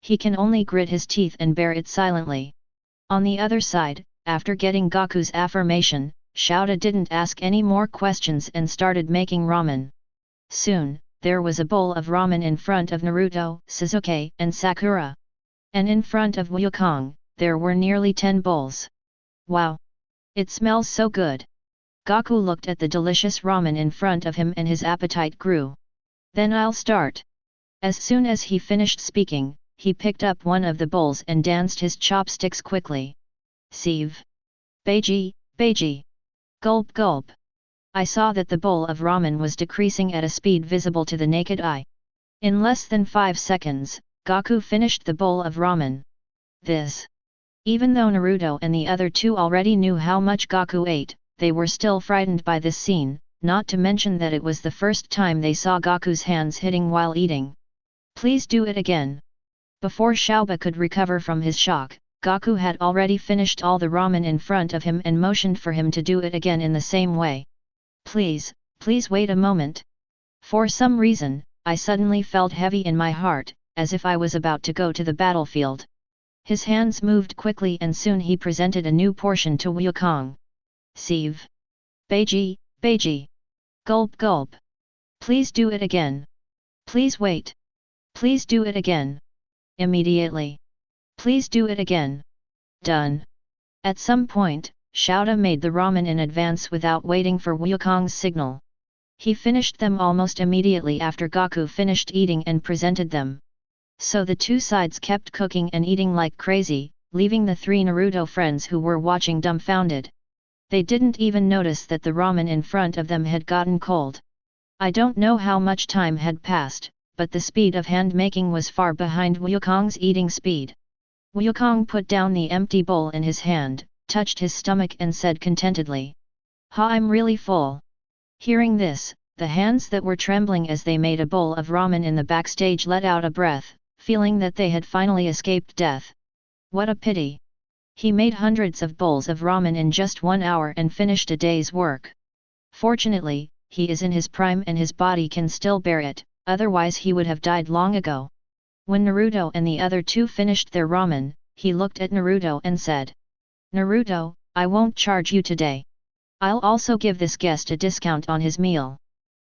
He can only grit his teeth and bear it silently. On the other side, after getting Gaku's affirmation, Xiao didn't ask any more questions and started making ramen. Soon, there was a bowl of ramen in front of Naruto, Sasuke, and Sakura. And in front of Wukong, there were nearly 10 bowls. Wow! It smells so good! Gaku looked at the delicious ramen in front of him and his appetite grew. Then I'll start. As soon as he finished speaking, he picked up one of the bowls and danced his chopsticks quickly. Sieve. Beiji, Beiji. Gulp gulp. I saw that the bowl of ramen was decreasing at a speed visible to the naked eye. In less than 5 seconds, Gaku finished the bowl of ramen. This. Even though Naruto and the other two already knew how much Gaku ate, they were still frightened by this scene, not to mention that it was the first time they saw Gaku's hands hitting while eating. Please do it again. Before Xiaoba could recover from his shock, Gaku had already finished all the ramen in front of him and motioned for him to do it again in the same way. Please wait a moment. For some reason, I suddenly felt heavy in my heart, as if I was about to go to the battlefield. His hands moved quickly and soon he presented a new portion to Wukong. Sieve. Beiji. Gulp gulp. Please do it again. Please wait. Please do it again. Immediately. Please do it again. Done. At some point, Xiaoda made the ramen in advance without waiting for Wukong's signal. He finished them almost immediately after Gaku finished eating and presented them. So the two sides kept cooking and eating like crazy, leaving the three Naruto friends who were watching dumbfounded. They didn't even notice that the ramen in front of them had gotten cold. I don't know how much time had passed, but the speed of hand making was far behind Wukong's eating speed. Wukong put down the empty bowl in his hand, touched his stomach and said contentedly, "Ha, I'm really full." Hearing this, the hands that were trembling as they made a bowl of ramen in the backstage let out a breath, feeling that they had finally escaped death. What a pity! He made hundreds of bowls of ramen in just 1 hour and finished a day's work. Fortunately, he is in his prime and his body can still bear it, otherwise he would have died long ago. When Naruto and the other two finished their ramen, he looked at Naruto and said, "Naruto, I won't charge you today. I'll also give this guest a discount on his meal.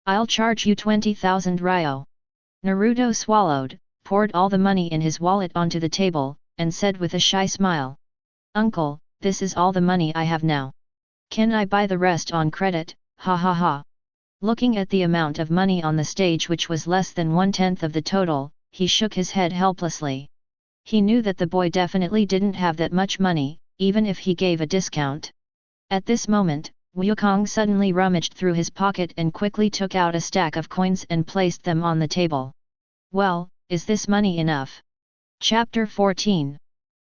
I'll charge you 20,000 ryo." Naruto swallowed, poured all the money in his wallet onto the table, and said with a shy smile, "Uncle, this is all the money I have now. Can I buy the rest on credit, ha ha ha." Looking at the amount of money on the stage which was less than 1/10 of the total, he shook his head helplessly. He knew that the boy definitely didn't have that much money, even if he gave a discount. At this moment, Wukong suddenly rummaged through his pocket and quickly took out a stack of coins and placed them on the table. Well, is this money enough? Chapter 14.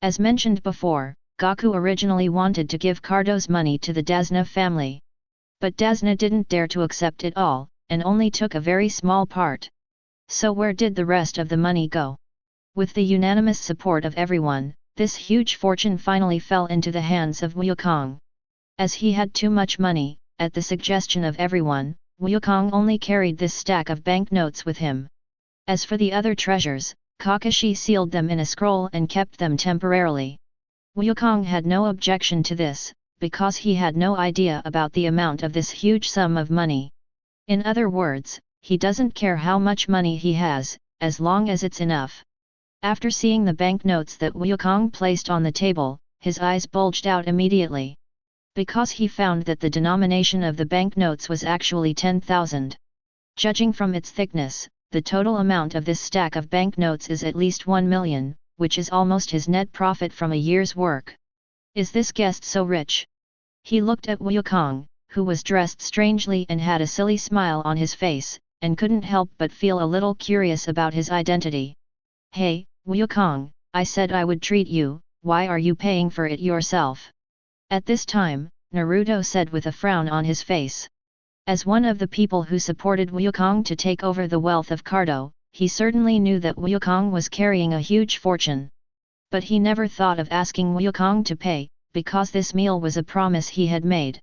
As mentioned before, Gaku originally wanted to give Cardo's money to the Dasna family. But Dasna didn't dare to accept it all, and only took a very small part. So where did the rest of the money go? With the unanimous support of everyone, this huge fortune finally fell into the hands of Wukong. As he had too much money, at the suggestion of everyone, Wukong only carried this stack of banknotes with him. As for the other treasures, Kakashi sealed them in a scroll and kept them temporarily. Wukong had no objection to this, because he had no idea about the amount of this huge sum of money. In other words, he doesn't care how much money he has, as long as it's enough. After seeing the banknotes that Wukong placed on the table, his eyes bulged out immediately. Because he found that the denomination of the banknotes was actually 10,000. Judging from its thickness, the total amount of this stack of banknotes is at least 1 million, which is almost his net profit from a year's work. Is this guest so rich? He looked at Wukong, who was dressed strangely and had a silly smile on his face, and couldn't help but feel a little curious about his identity. "Hey, Wukong, I said I would treat you, why are you paying for it yourself?" At this time, Naruto said with a frown on his face. As one of the people who supported Wukong to take over the wealth of Cardo, he certainly knew that Wukong was carrying a huge fortune. But he never thought of asking Wukong to pay, because this meal was a promise he had made.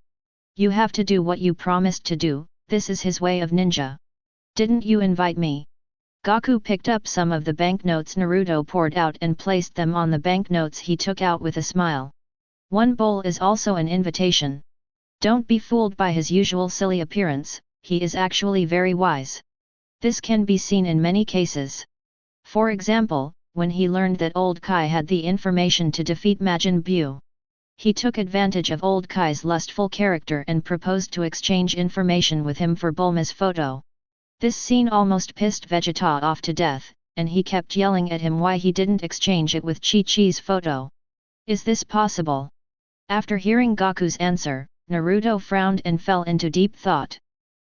You have to do what you promised to do, this is his way of ninja. Didn't you invite me? Gaku picked up some of the banknotes Naruto poured out and placed them on the banknotes he took out with a smile. One bowl is also an invitation. Don't be fooled by his usual silly appearance, he is actually very wise. This can be seen in many cases. For example, when he learned that Old Kai had the information to defeat Majin Buu. He took advantage of Old Kai's lustful character and proposed to exchange information with him for Bulma's photo. This scene almost pissed Vegeta off to death, and he kept yelling at him why he didn't exchange it with Chi-Chi's photo. Is this possible? After hearing Gaku's answer, Naruto frowned and fell into deep thought.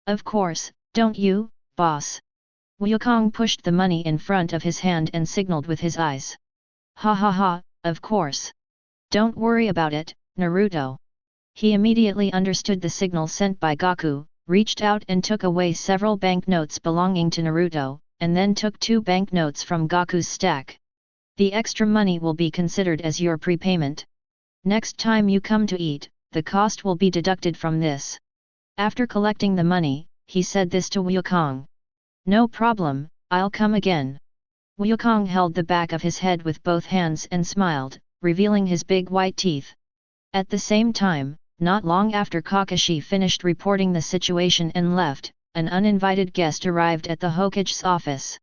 Of course, don't you, boss? Wukong pushed the money in front of his hand and signaled with his eyes. Ha ha ha, of course. Don't worry about it, Naruto. He immediately understood the signal sent by Gaku, reached out and took away several banknotes belonging to Naruto, and then took 2 banknotes from Gaku's stack. The extra money will be considered as your prepayment. Next time you come to eat, the cost will be deducted from this. After collecting the money, he said this to Wukong. No problem, I'll come again. Wukong held the back of his head with both hands and smiled, revealing his big white teeth. At the same time, not long after Kakashi finished reporting the situation and left, an uninvited guest arrived at the Hokage's office.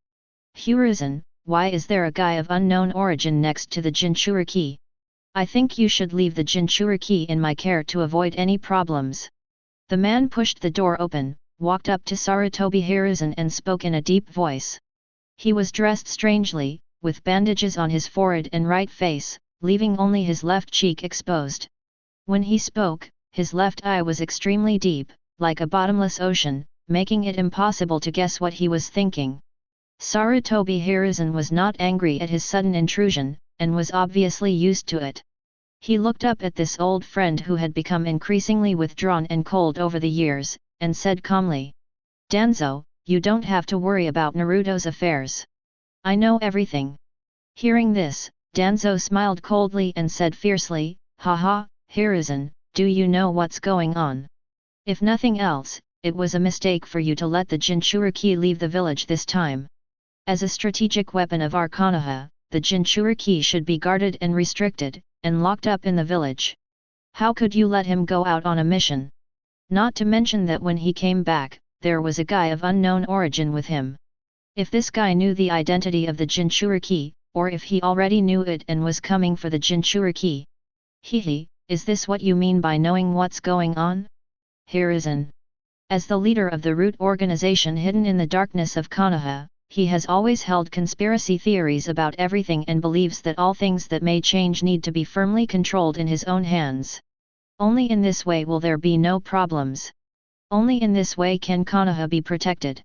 Hiruzen, why is there a guy of unknown origin next to the Jinchuriki? I think you should leave the Jinchuriki in my care to avoid any problems. The man pushed the door open, walked up to Sarutobi Hiruzen and spoke in a deep voice. He was dressed strangely, with bandages on his forehead and right face, leaving only his left cheek exposed. When he spoke, his left eye was extremely deep, like a bottomless ocean, making it impossible to guess what he was thinking. Sarutobi Hiruzen was not angry at his sudden intrusion, and was obviously used to it. He looked up at this old friend who had become increasingly withdrawn and cold over the years, and said calmly, Danzo, you don't have to worry about Naruto's affairs. I know everything. Hearing this, Danzo smiled coldly and said fiercely, Haha, Hiruzen, do you know what's going on? If nothing else, it was a mistake for you to let the Jinchuriki leave the village this time. As a strategic weapon of our Konaha, the Jinchuriki should be guarded and restricted, and locked up in the village. How could you let him go out on a mission? Not to mention that when he came back, there was a guy of unknown origin with him. If this guy knew the identity of the Jinchuriki, or if he already knew it and was coming for the Jinchuriki. Hehe, is this what you mean by knowing what's going on? Hiruzen. As the leader of the root organization hidden in the darkness of Konoha, he has always held conspiracy theories about everything and believes that all things that may change need to be firmly controlled in his own hands. Only in this way will there be no problems. Only in this way can Konoha be protected.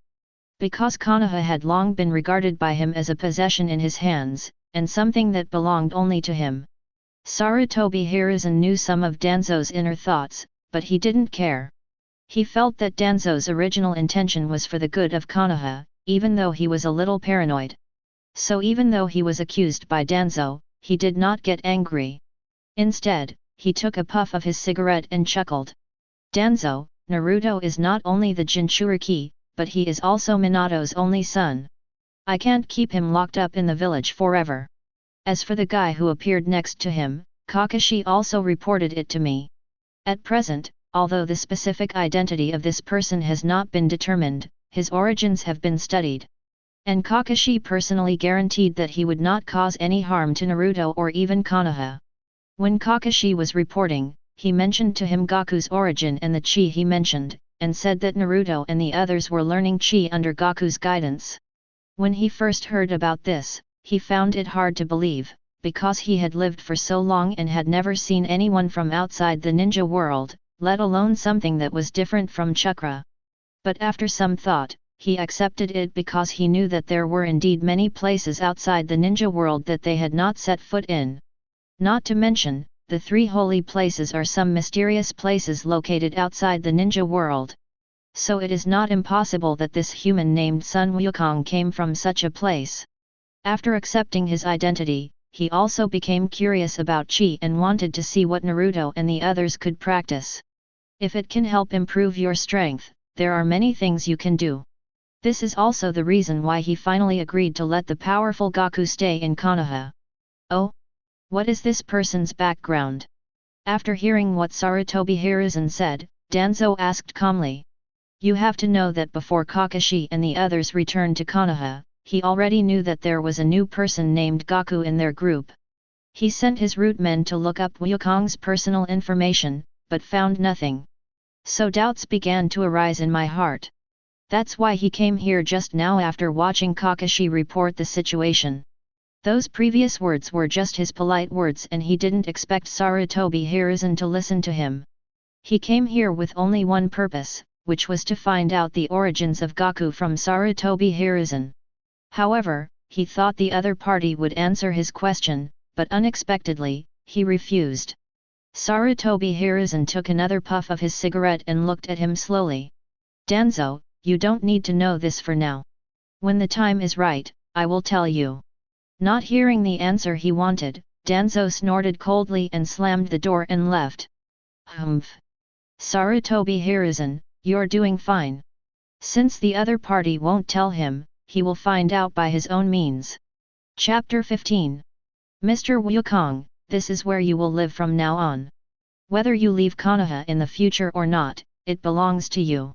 Because Konoha had long been regarded by him as a possession in his hands, and something that belonged only to him. Sarutobi Hiruzen knew some of Danzo's inner thoughts, but he didn't care. He felt that Danzo's original intention was for the good of Konoha, even though he was a little paranoid. So even though he was accused by Danzo, he did not get angry. Instead, he took a puff of his cigarette and chuckled. Danzo, Naruto is not only the Jinchuriki, but he is also Minato's only son. I can't keep him locked up in the village forever. As for the guy who appeared next to him, Kakashi also reported it to me. At present, although the specific identity of this person has not been determined, his origins have been studied. And Kakashi personally guaranteed that he would not cause any harm to Naruto or even Konoha. When Kakashi was reporting, he mentioned to him Gaku's origin and the chi he mentioned, and said that Naruto and the others were learning chi under Gaku's guidance. When he first heard about this, he found it hard to believe, because he had lived for so long and had never seen anyone from outside the ninja world, let alone something that was different from chakra. But after some thought, he accepted it because he knew that there were indeed many places outside the ninja world that they had not set foot in. Not to mention, the 3 holy places are some mysterious places located outside the ninja world. So it is not impossible that this human named Sun Wukong came from such a place. After accepting his identity, he also became curious about chi and wanted to see what Naruto and the others could practice. If it can help improve your strength, there are many things you can do. This is also the reason why he finally agreed to let the powerful Gaku stay in Konoha. Oh? What is this person's background? After hearing what Sarutobi Hiruzen said, Danzo asked calmly. You have to know that before Kakashi and the others returned to Konoha, he already knew that there was a new person named Gaku in their group. He sent his root men to look up Wukong's personal information, but found nothing. So doubts began to arise in my heart. That's why he came here just now after watching Kakashi report the situation. Those previous words were just his polite words and he didn't expect Sarutobi Hiruzen to listen to him. He came here with only one purpose, which was to find out the origins of Gaku from Sarutobi Hiruzen. However, he thought the other party would answer his question, but unexpectedly, he refused. Sarutobi Hiruzen took another puff of his cigarette and looked at him slowly. Danzo, you don't need to know this for now. When the time is right, I will tell you. Not hearing the answer he wanted, Danzo snorted coldly and slammed the door and left. Humph! Sarutobi Hiruzen, you're doing fine. Since the other party won't tell him, he will find out by his own means. Chapter 15. Mr. Wukong, this is where you will live from now on. Whether you leave Konaha in the future or not, it belongs to you.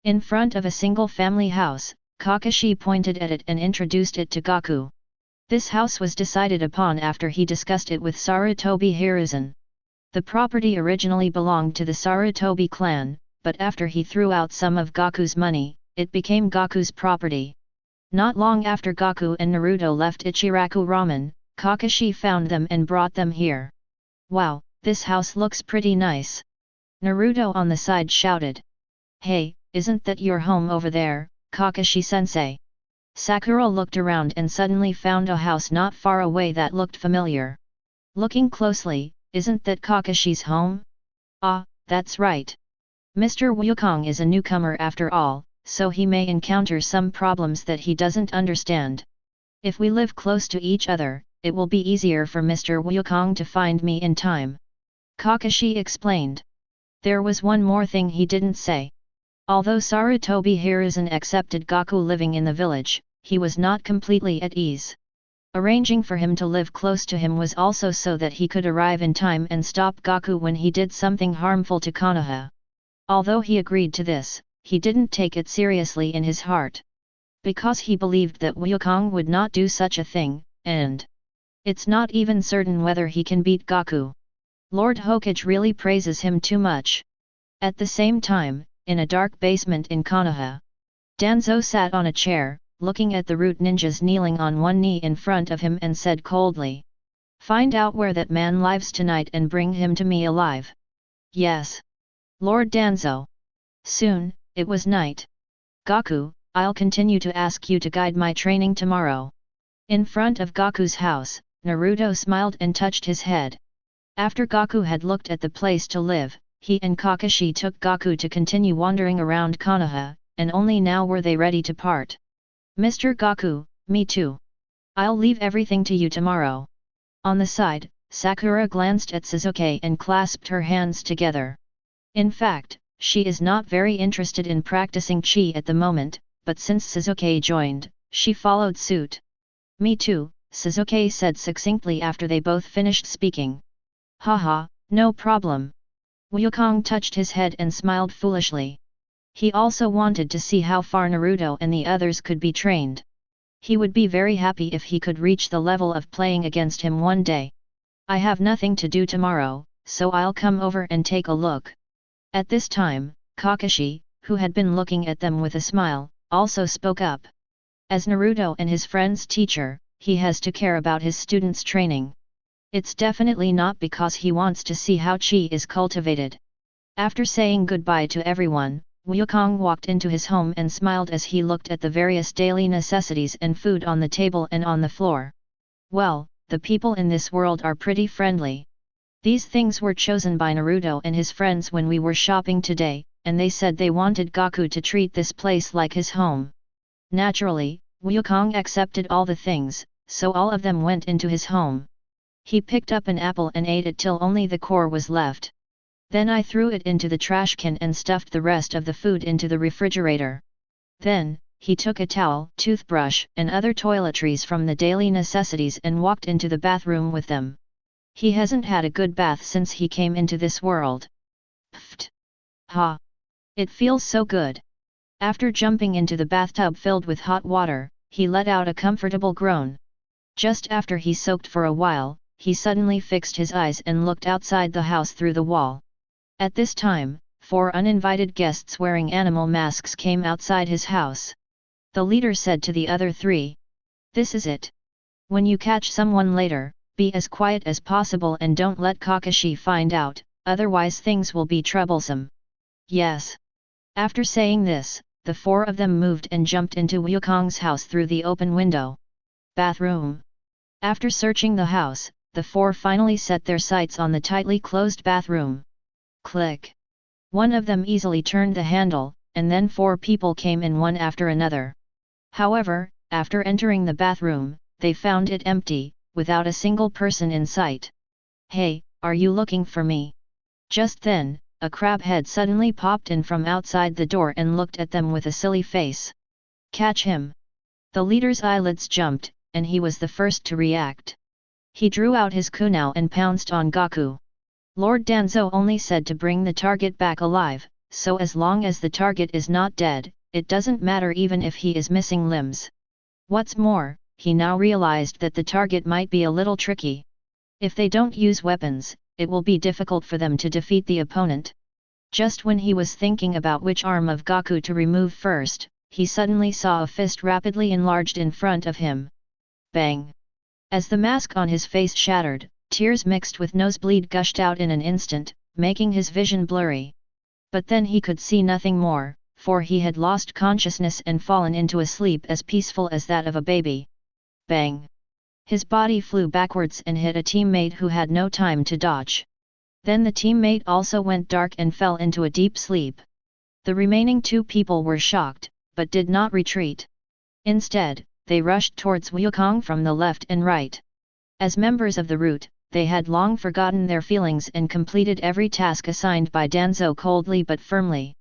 In front of a single family house, Kakashi pointed at it and introduced it to Gaku. This house was decided upon after he discussed it with Sarutobi Hiruzen. The property originally belonged to the Sarutobi clan, but after he threw out some of Gaku's money, it became Gaku's property. Not long after Gaku and Naruto left Ichiraku Ramen, Kakashi found them and brought them here. Wow, this house looks pretty nice. Naruto on the side shouted. Hey, isn't that your home over there, Kakashi-sensei? Sakura looked around and suddenly found a house not far away that looked familiar. Looking closely, isn't that Kakashi's home? Ah, that's right. Mr. Wukong is a newcomer after all, so he may encounter some problems that he doesn't understand. If we live close to each other, it will be easier for Mr. Wukong to find me in time. Kakashi explained. There was one more thing he didn't say. Although Sarutobi Hiruzen accepted Gaku living in the village, he was not completely at ease. Arranging for him to live close to him was also so that he could arrive in time and stop Gaku when he did something harmful to Konoha. Although he agreed to this, he didn't take it seriously in his heart. Because he believed that Wukong would not do such a thing, and it's not even certain whether he can beat Gaku. Lord Hokage really praises him too much. At the same time, in a dark basement in Konoha, Danzo sat on a chair, looking at the root ninjas kneeling on one knee in front of him and said coldly. Find out where that man lives tonight and bring him to me alive. Yes. Lord Danzo. Soon, it was night. Gaku, I'll continue to ask you to guide my training tomorrow. In front of Gaku's house, Naruto smiled and touched his head. After Gaku had looked at the place to live, he and Kakashi took Gaku to continue wandering around Konoha, and only now were they ready to part. Mr. Gaku, me too. I'll leave everything to you tomorrow. On the side, Sakura glanced at Sasuke and clasped her hands together. In fact, she is not very interested in practicing chi at the moment, but since Sasuke joined, she followed suit. Me too, Sasuke said succinctly after they both finished speaking. Haha, no problem. Wukong touched his head and smiled foolishly. He also wanted to see how far Naruto and the others could be trained. He would be very happy if he could reach the level of playing against him one day. I have nothing to do tomorrow, so I'll come over and take a look. At this time, Kakashi, who had been looking at them with a smile, also spoke up. As Naruto and his friend's teacher, he has to care about his students' training. It's definitely not because he wants to see how chi is cultivated. After saying goodbye to everyone, Wukong walked into his home and smiled as he looked at the various daily necessities and food on the table and on the floor. Well, the people in this world are pretty friendly. These things were chosen by Naruto and his friends when we were shopping today, and they said they wanted Gaku to treat this place like his home. Naturally, Wukong accepted all the things, so all of them went into his home. He picked up an apple and ate it till only the core was left. Then I threw it into the trash can and stuffed the rest of the food into the refrigerator. Then, he took a towel, toothbrush, and other toiletries from the daily necessities and walked into the bathroom with them. He hasn't had a good bath since he came into this world. Pfft! Ha! It feels so good. After jumping into the bathtub filled with hot water, he let out a comfortable groan. Just after he soaked for a while, he suddenly fixed his eyes and looked outside the house through the wall. At this time, 4 uninvited guests wearing animal masks came outside his house. The leader said to the other 3. This is it. When you catch someone later, be as quiet as possible and don't let Kakashi find out, otherwise things will be troublesome. Yes. After saying this, the 4 of them moved and jumped into Wukong's house through the open window. Bathroom. After searching the house, the four finally set their sights on the tightly closed bathroom. Click! One of them easily turned the handle, and then four people came in one after another. However, after entering the bathroom, they found it empty, without a single person in sight. "Hey, are you looking for me?" Just then, a crab head suddenly popped in from outside the door and looked at them with a silly face. "Catch him!" The leader's eyelids jumped, and he was the first to react. He drew out his kunai and pounced on Gaku. Lord Danzo only said to bring the target back alive, so as long as the target is not dead, it doesn't matter even if he is missing limbs. What's more, he now realized that the target might be a little tricky. If they don't use weapons, it will be difficult for them to defeat the opponent. Just when he was thinking about which arm of Gaku to remove first, he suddenly saw a fist rapidly enlarged in front of him. Bang! As the mask on his face shattered, tears mixed with nosebleed gushed out in an instant, making his vision blurry. But then he could see nothing more, for he had lost consciousness and fallen into a sleep as peaceful as that of a baby. Bang! His body flew backwards and hit a teammate who had no time to dodge. Then the teammate also went dark and fell into a deep sleep. The remaining two people were shocked, but did not retreat. Instead, they rushed towards Wukong from the left and right. As members of the route, they had long forgotten their feelings and completed every task assigned by Danzo coldly but firmly.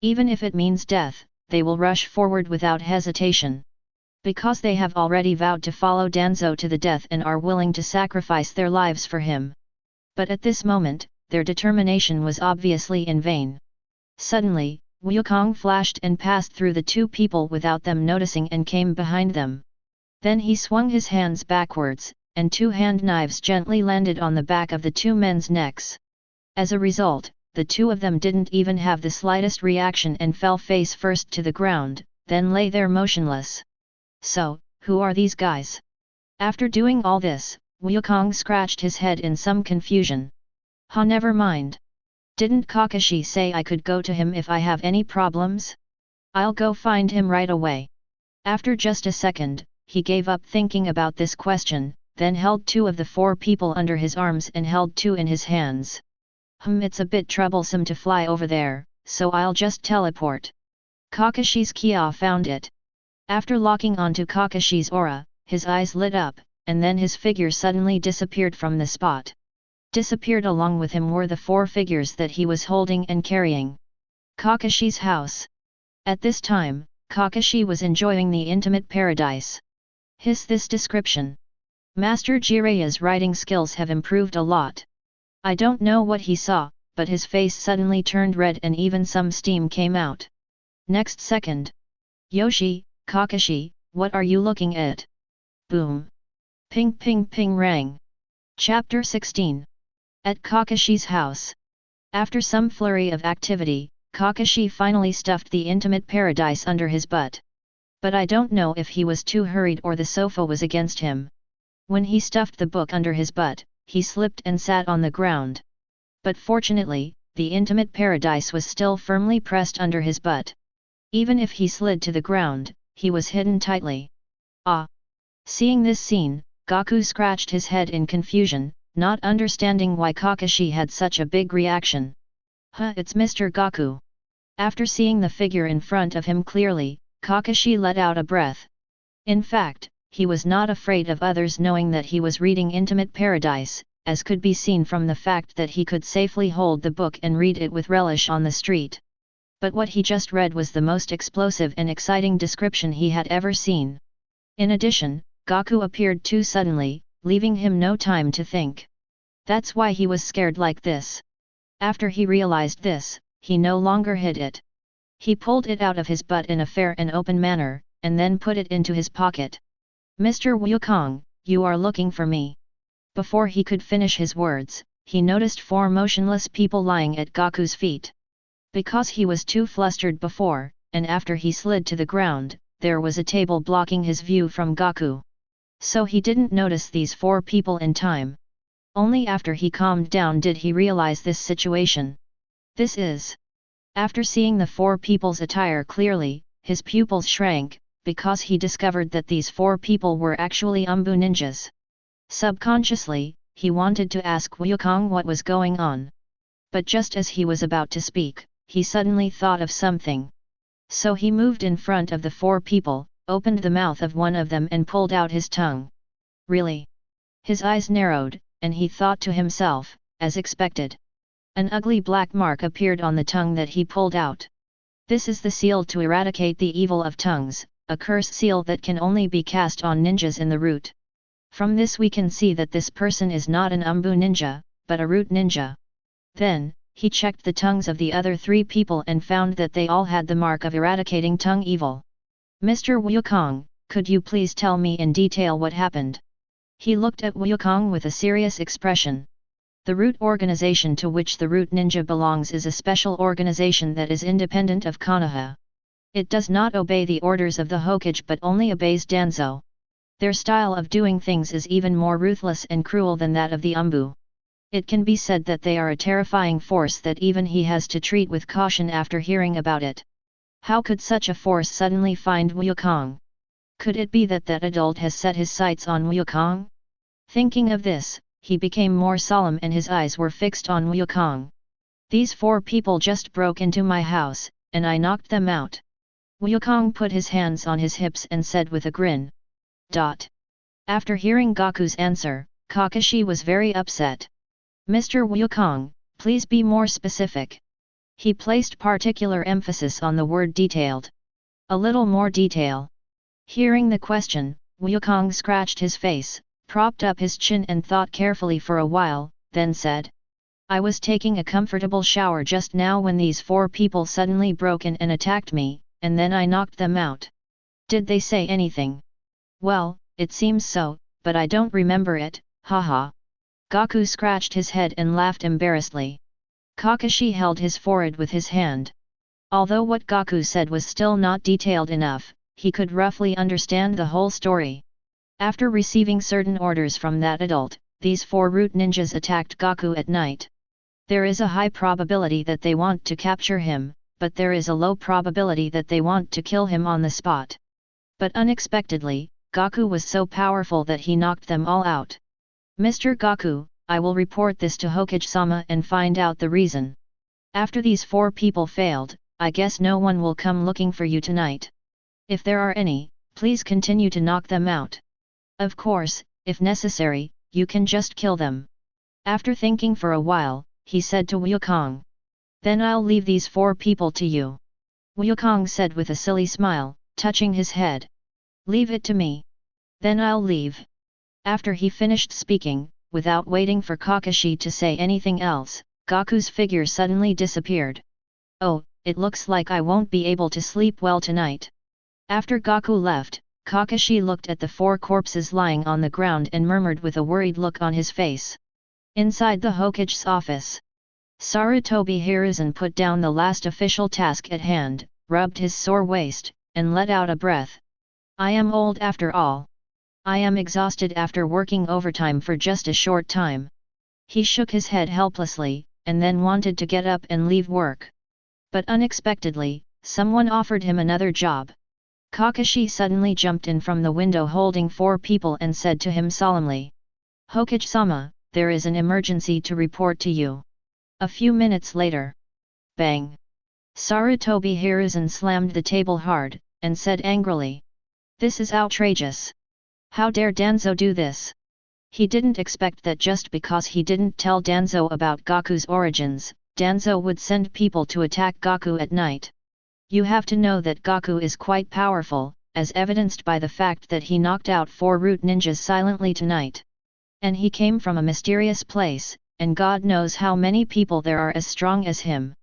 Even if it means death, they will rush forward without hesitation. Because they have already vowed to follow Danzo to the death and are willing to sacrifice their lives for him. But at this moment, their determination was obviously in vain. Suddenly, Wukong flashed and passed through the two people without them noticing and came behind them. Then he swung his hands backwards, and two hand knives gently landed on the back of the two men's necks. As a result, the two of them didn't even have the slightest reaction and fell face first to the ground, then lay there motionless. So, who are these guys? After doing all this, Wukong scratched his head in some confusion. Never mind. Didn't Kakashi say I could go to him if I have any problems? I'll go find him right away. After just a second, he gave up thinking about this question, then held two of the four people under his arms and held two in his hands. It's a bit troublesome to fly over there, so I'll just teleport. Kakashi's Kia found it. After locking onto Kakashi's aura, his eyes lit up, and then his figure suddenly disappeared from the spot. Disappeared along with him were the four figures that he was holding and carrying. Kakashi's house. At this time, Kakashi was enjoying the intimate paradise. This description. Master Jiraiya's writing skills have improved a lot. I don't know what he saw, but his face suddenly turned red and even some steam came out. Next second. Yoshi, Kakashi, what are you looking at? Boom. Ping ping ping rang. Chapter 16. At Kakashi's house. After some flurry of activity, Kakashi finally stuffed the intimate paradise under his butt. But I don't know if he was too hurried or the sofa was against him. When he stuffed the book under his butt, he slipped and sat on the ground. But fortunately, the intimate paradise was still firmly pressed under his butt. Even if he slid to the ground, he was hidden tightly. Ah! Seeing this scene, Gaku scratched his head in confusion, not understanding why Kakashi had such a big reaction. It's Mr. Gaku. After seeing the figure in front of him clearly, Kakashi let out a breath. In fact, he was not afraid of others knowing that he was reading Intimate Paradise, as could be seen from the fact that he could safely hold the book and read it with relish on the street. But what he just read was the most explosive and exciting description he had ever seen. In addition, Gaku appeared too suddenly, leaving him no time to think. That's why he was scared like this. After he realized this, he no longer hid it. He pulled it out of his butt in a fair and open manner, and then put it into his pocket. Mr. Wukong, you are looking for me. Before he could finish his words, he noticed four motionless people lying at Gaku's feet. Because he was too flustered before, and after he slid to the ground, there was a table blocking his view from Gaku. So he didn't notice these four people in time. Only after he calmed down did he realize this situation. This is. After seeing the four people's attire clearly, his pupils shrank, because he discovered that these four people were actually Umbu ninjas. Subconsciously, he wanted to ask Wukong what was going on. But just as he was about to speak, he suddenly thought of something. So he moved in front of the 4 people, opened the mouth of one of them and pulled out his tongue. Really? His eyes narrowed, and he thought to himself, as expected. An ugly black mark appeared on the tongue that he pulled out. This is the seal to eradicate the evil of tongues, a curse seal that can only be cast on ninjas in the root. From this we can see that this person is not an Umbu ninja, but a root ninja. Then, he checked the tongues of the other 3 people and found that they all had the mark of eradicating tongue evil. Mr. Wukong, could you please tell me in detail what happened? He looked at Wukong with a serious expression. The root organization to which the root ninja belongs is a special organization that is independent of Konaha. It does not obey the orders of the Hokage but only obeys Danzo. Their style of doing things is even more ruthless and cruel than that of the Umbu. It can be said that they are a terrifying force that even he has to treat with caution after hearing about it. How could such a force suddenly find Wukong? Could it be that that adult has set his sights on Wukong? Thinking of this, he became more solemn and his eyes were fixed on Wukong. These 4 people just broke into my house, and I knocked them out. Wukong put his hands on his hips and said with a grin. After hearing Gaku's answer, Kakashi was very upset. Mr. Wukong, please be more specific. He placed particular emphasis on the word detailed. A little more detail. Hearing the question, Wukong scratched his face, propped up his chin and thought carefully for a while, then said. I was taking a comfortable shower just now when these 4 people suddenly broke in and attacked me, and then I knocked them out. Did they say anything? Well, it seems so, but I don't remember it, haha. Gaku scratched his head and laughed embarrassedly. Kakashi held his forehead with his hand. Although what Gaku said was still not detailed enough, he could roughly understand the whole story. After receiving certain orders from that adult, these 4 root ninjas attacked Gaku at night. There is a high probability that they want to capture him, but there is a low probability that they want to kill him on the spot. But unexpectedly, Gaku was so powerful that he knocked them all out. Mr. Gaku, I will report this to Hokage-sama and find out the reason. After these 4 people failed, I guess no one will come looking for you tonight. If there are any, please continue to knock them out. Of course, if necessary, you can just kill them. After thinking for a while, he said to Wukong. Then I'll leave these 4 people to you. Wukong said with a silly smile, touching his head. Leave it to me. Then I'll leave. After he finished speaking, without waiting for Kakashi to say anything else, Gaku's figure suddenly disappeared. Oh, it looks like I won't be able to sleep well tonight. After Gaku left, Kakashi looked at the 4 corpses lying on the ground and murmured with a worried look on his face. Inside the Hokage's office, Sarutobi Hiruzen put down the last official task at hand, rubbed his sore waist, and let out a breath. I am old after all. I am exhausted after working overtime for just a short time. He shook his head helplessly, and then wanted to get up and leave work. But unexpectedly, someone offered him another job. Kakashi suddenly jumped in from the window holding 4 people and said to him solemnly. Hokage-sama, there is an emergency to report to you. A few minutes later. Bang! Sarutobi Hiruzen slammed the table hard, and said angrily. This is outrageous. How dare Danzo do this? He didn't expect that just because he didn't tell Danzo about Gaku's origins, Danzo would send people to attack Gaku at night. You have to know that Gaku is quite powerful, as evidenced by the fact that he knocked out 4 root ninjas silently tonight. And he came from a mysterious place, and God knows how many people there are as strong as him.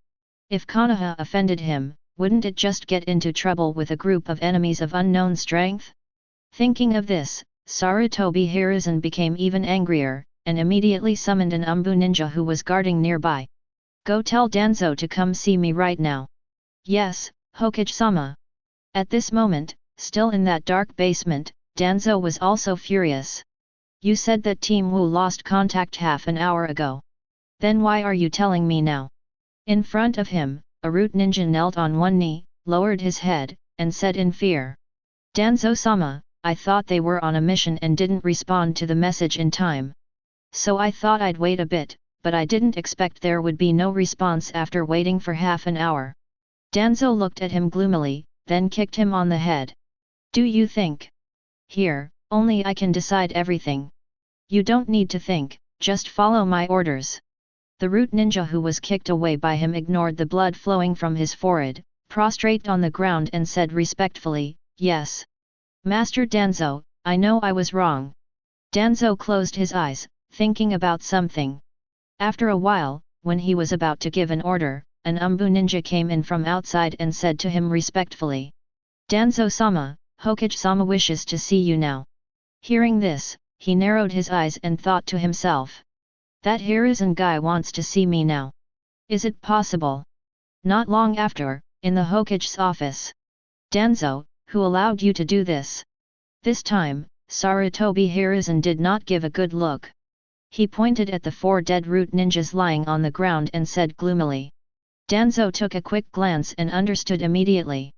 If Konaha offended him, wouldn't it just get into trouble with a group of enemies of unknown strength? Thinking of this, Sarutobi Hiruzen became even angrier, and immediately summoned an Umbu ninja who was guarding nearby. Go tell Danzo to come see me right now. Yes, Hokage-sama. At this moment, still in that dark basement, Danzo was also furious. You said that Team Wu lost contact half an hour ago. Then why are you telling me now? In front of him, a root ninja knelt on one knee, lowered his head, and said in fear. Danzo-sama, I thought they were on a mission and didn't respond to the message in time. So I thought I'd wait a bit, but I didn't expect there would be no response after waiting for half an hour. Danzo looked at him gloomily, then kicked him on the head. Do you think? Here, only I can decide everything. You don't need to think, just follow my orders. The root ninja who was kicked away by him ignored the blood flowing from his forehead, prostrate on the ground and said respectfully, Yes. Master Danzo, I know I was wrong. Danzo closed his eyes, thinking about something. After a while, when he was about to give an order, an Umbu ninja came in from outside and said to him respectfully. Danzo-sama, Hokage-sama wishes to see you now. Hearing this, he narrowed his eyes and thought to himself. That Hiruzen guy wants to see me now. Is it possible? Not long after, in the Hokage's office. Danzo, who allowed you to do this? This time, Sarutobi Hiruzen did not give a good look. He pointed at the 4 dead root ninjas lying on the ground and said gloomily. Danzo took a quick glance and understood immediately.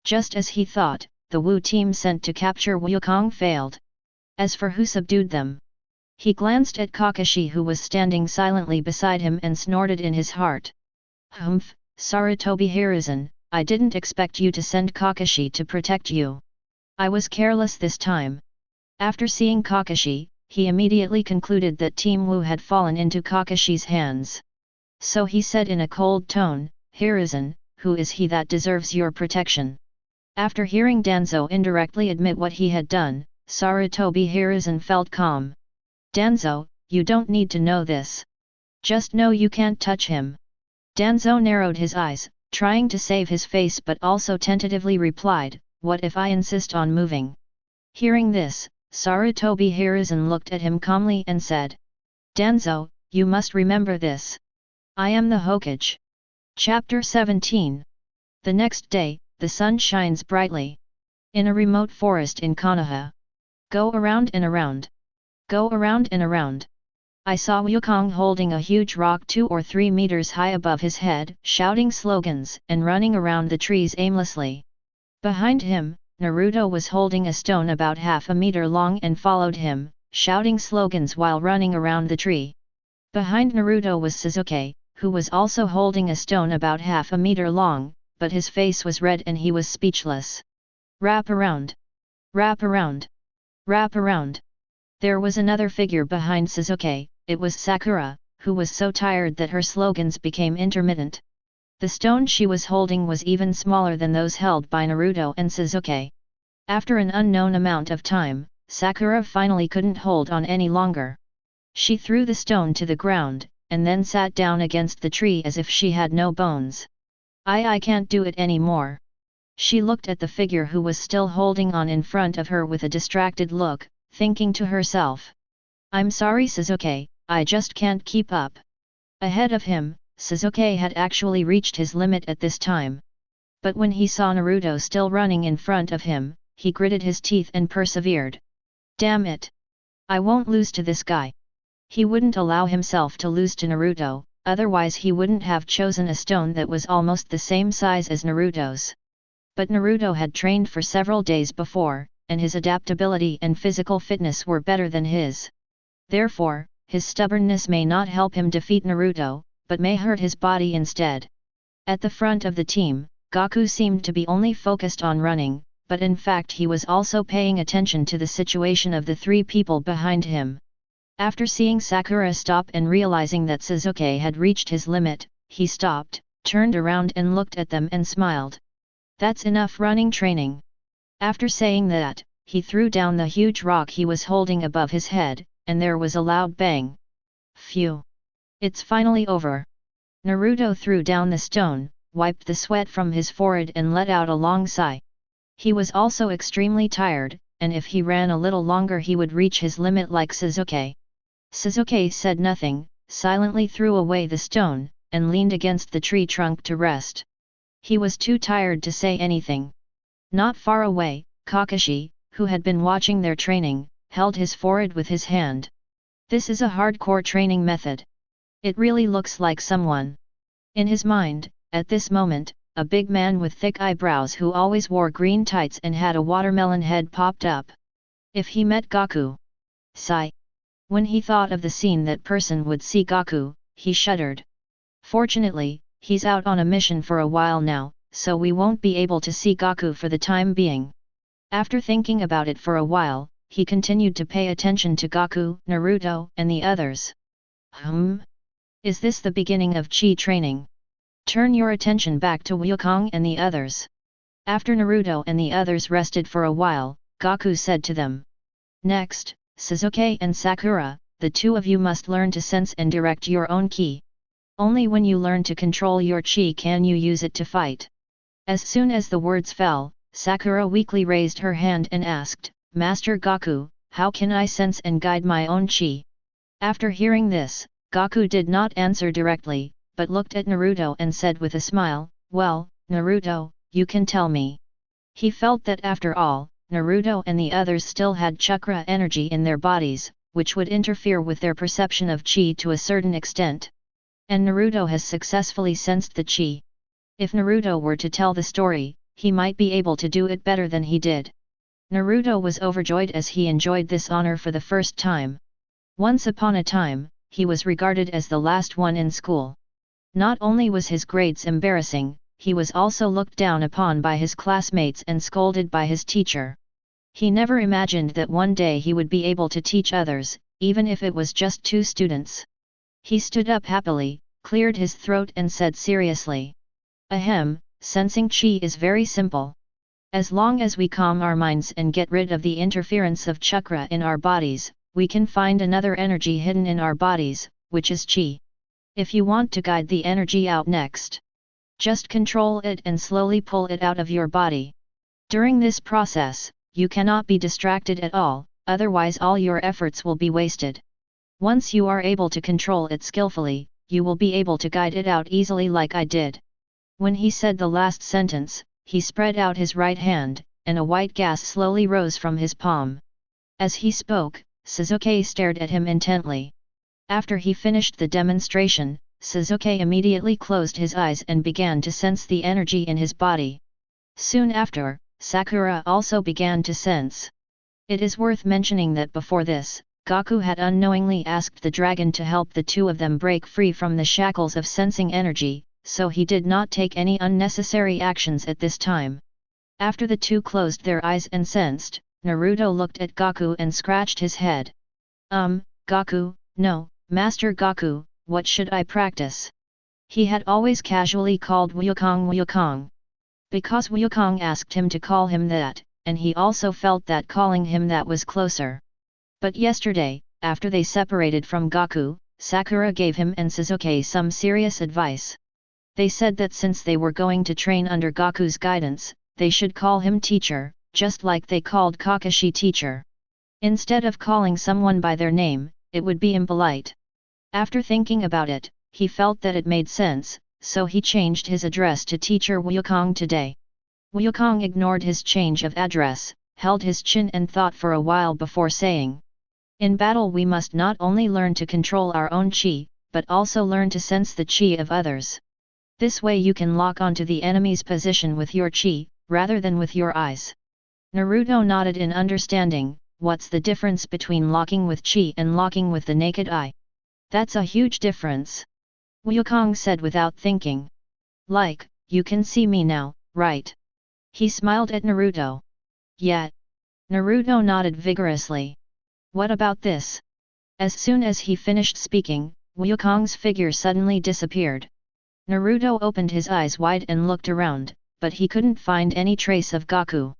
Just as he thought, the Wu team sent to capture Wukong failed. As for who subdued them? He glanced at Kakashi who was standing silently beside him and snorted in his heart. Humph, Sarutobi Hiruzen, I didn't expect you to send Kakashi to protect you. I was careless this time. After seeing Kakashi, he immediately concluded that Team Wu had fallen into Kakashi's hands. So he said in a cold tone, Hiruzen, who is he that deserves your protection? After hearing Danzo indirectly admit what he had done, Sarutobi Hiruzen felt calm. Danzo, you don't need to know this. Just know you can't touch him. Danzo narrowed his eyes, trying to save his face but also tentatively replied, What if I insist on moving? Hearing this, Sarutobi Hiruzen looked at him calmly and said. Danzo, you must remember this. I am the Hokage. Chapter 17. The next day, the sun shines brightly. In a remote forest in Konaha. Go around and around. Go around and around. I saw Wukong holding a huge rock 2 or 3 meters high above his head, shouting slogans and running around the trees aimlessly. Behind him, Naruto was holding a stone about half a meter long and followed him, shouting slogans while running around the tree. Behind Naruto was Sasuke, who was also holding a stone about half a meter long, but his face was red and he was speechless. Wrap around. Wrap around. Wrap around. There was another figure behind Sasuke, it was Sakura, who was so tired that her slogans became intermittent. The stone she was holding was even smaller than those held by Naruto and Sasuke. After an unknown amount of time, Sakura finally couldn't hold on any longer. She threw the stone to the ground, and then sat down against the tree as if she had no bones. I can't do it anymore. She looked at the figure who was still holding on in front of her with a distracted look, thinking to herself. I'm sorry Sasuke, I just can't keep up. Ahead of him, Sasuke had actually reached his limit at this time. But when he saw Naruto still running in front of him, he gritted his teeth and persevered. Damn it! I won't lose to this guy. He wouldn't allow himself to lose to Naruto, otherwise he wouldn't have chosen a stone that was almost the same size as Naruto's. But Naruto had trained for several days before, and his adaptability and physical fitness were better than his. Therefore, his stubbornness may not help him defeat Naruto, but may hurt his body instead. At the front of the team, Gaku seemed to be only focused on running, but in fact he was also paying attention to the situation of the 3 people behind him. After seeing Sakura stop and realizing that Sasuke had reached his limit, he stopped, turned around and looked at them and smiled. That's enough running training. After saying that, he threw down the huge rock he was holding above his head, and there was a loud bang. Phew! It's finally over. Naruto threw down the stone, wiped the sweat from his forehead and let out a long sigh. He was also extremely tired, and if he ran a little longer he would reach his limit like Sasuke. Sasuke said nothing, silently threw away the stone, and leaned against the tree trunk to rest. He was too tired to say anything. Not far away, Kakashi, who had been watching their training, held his forehead with his hand. This is a hardcore training method. It really looks like someone. In his mind, at this moment, a big man with thick eyebrows who always wore green tights and had a watermelon head popped up. If he met Gaku. Sigh. When he thought of the scene that person would see Gaku, he shuddered. Fortunately, he's out on a mission for a while now, so we won't be able to see Gaku for the time being. After thinking about it for a while, he continued to pay attention to Gaku, Naruto, and the others. Is this the beginning of chi training? Turn your attention back to Wukong and the others. After Naruto and the others rested for a while, Gaku said to them. Next, Sasuke and Sakura, the two of you must learn to sense and direct your own ki. Only when you learn to control your chi can you use it to fight. As soon as the words fell, Sakura weakly raised her hand and asked, Master Gaku, how can I sense and guide my own chi? After hearing this, Gaku did not answer directly, but looked at Naruto and said with a smile, well, Naruto, you can tell me. He felt that after all, Naruto and the others still had chakra energy in their bodies, which would interfere with their perception of chi to a certain extent. And Naruto has successfully sensed the chi. If Naruto were to tell the story, he might be able to do it better than he did. Naruto was overjoyed as he enjoyed this honor for the first time. Once upon a time, he was regarded as the last one in school. Not only was his grades embarrassing, he was also looked down upon by his classmates and scolded by his teacher. He never imagined that one day he would be able to teach others, even if it was just 2 students. He stood up happily, cleared his throat and said seriously. Ahem, sensing chi is very simple. As long as we calm our minds and get rid of the interference of chakra in our bodies, we can find another energy hidden in our bodies, which is chi. If you want to guide the energy out next, just control it and slowly pull it out of your body. During this process, you cannot be distracted at all, otherwise all your efforts will be wasted. Once you are able to control it skillfully, you will be able to guide it out easily like I did. When he said the last sentence, he spread out his right hand, and a white gas slowly rose from his palm. As he spoke, Sasuke stared at him intently. After he finished the demonstration, Sasuke immediately closed his eyes and began to sense the energy in his body. Soon after, Sakura also began to sense. It is worth mentioning that before this, Gaku had unknowingly asked the dragon to help the two of them break free from the shackles of sensing energy, so he did not take any unnecessary actions at this time. After the two closed their eyes and sensed, Naruto looked at Gaku and scratched his head. Gaku, no, Master Gaku, what should I practice? He had always casually called Wukong Wukong. Because Wukong asked him to call him that, and he also felt that calling him that was closer. But yesterday, after they separated from Gaku, Sakura gave him and Sasuke some serious advice. They said that since they were going to train under Gaku's guidance, they should call him teacher, just like they called Kakashi teacher. Instead of calling someone by their name, it would be impolite. After thinking about it, he felt that it made sense, so he changed his address to Teacher Wukong today. Wukong ignored his change of address, held his chin and thought for a while before saying, in battle we must not only learn to control our own chi, but also learn to sense the chi of others. This way you can lock onto the enemy's position with your chi, rather than with your eyes. Naruto nodded in understanding. What's the difference between locking with chi and locking with the naked eye? That's a huge difference. Wukong said without thinking. Like, you can see me now, right? He smiled at Naruto. Yeah. Naruto nodded vigorously. What about this? As soon as he finished speaking, Wukong's figure suddenly disappeared. Naruto opened his eyes wide and looked around, but he couldn't find any trace of Gaku.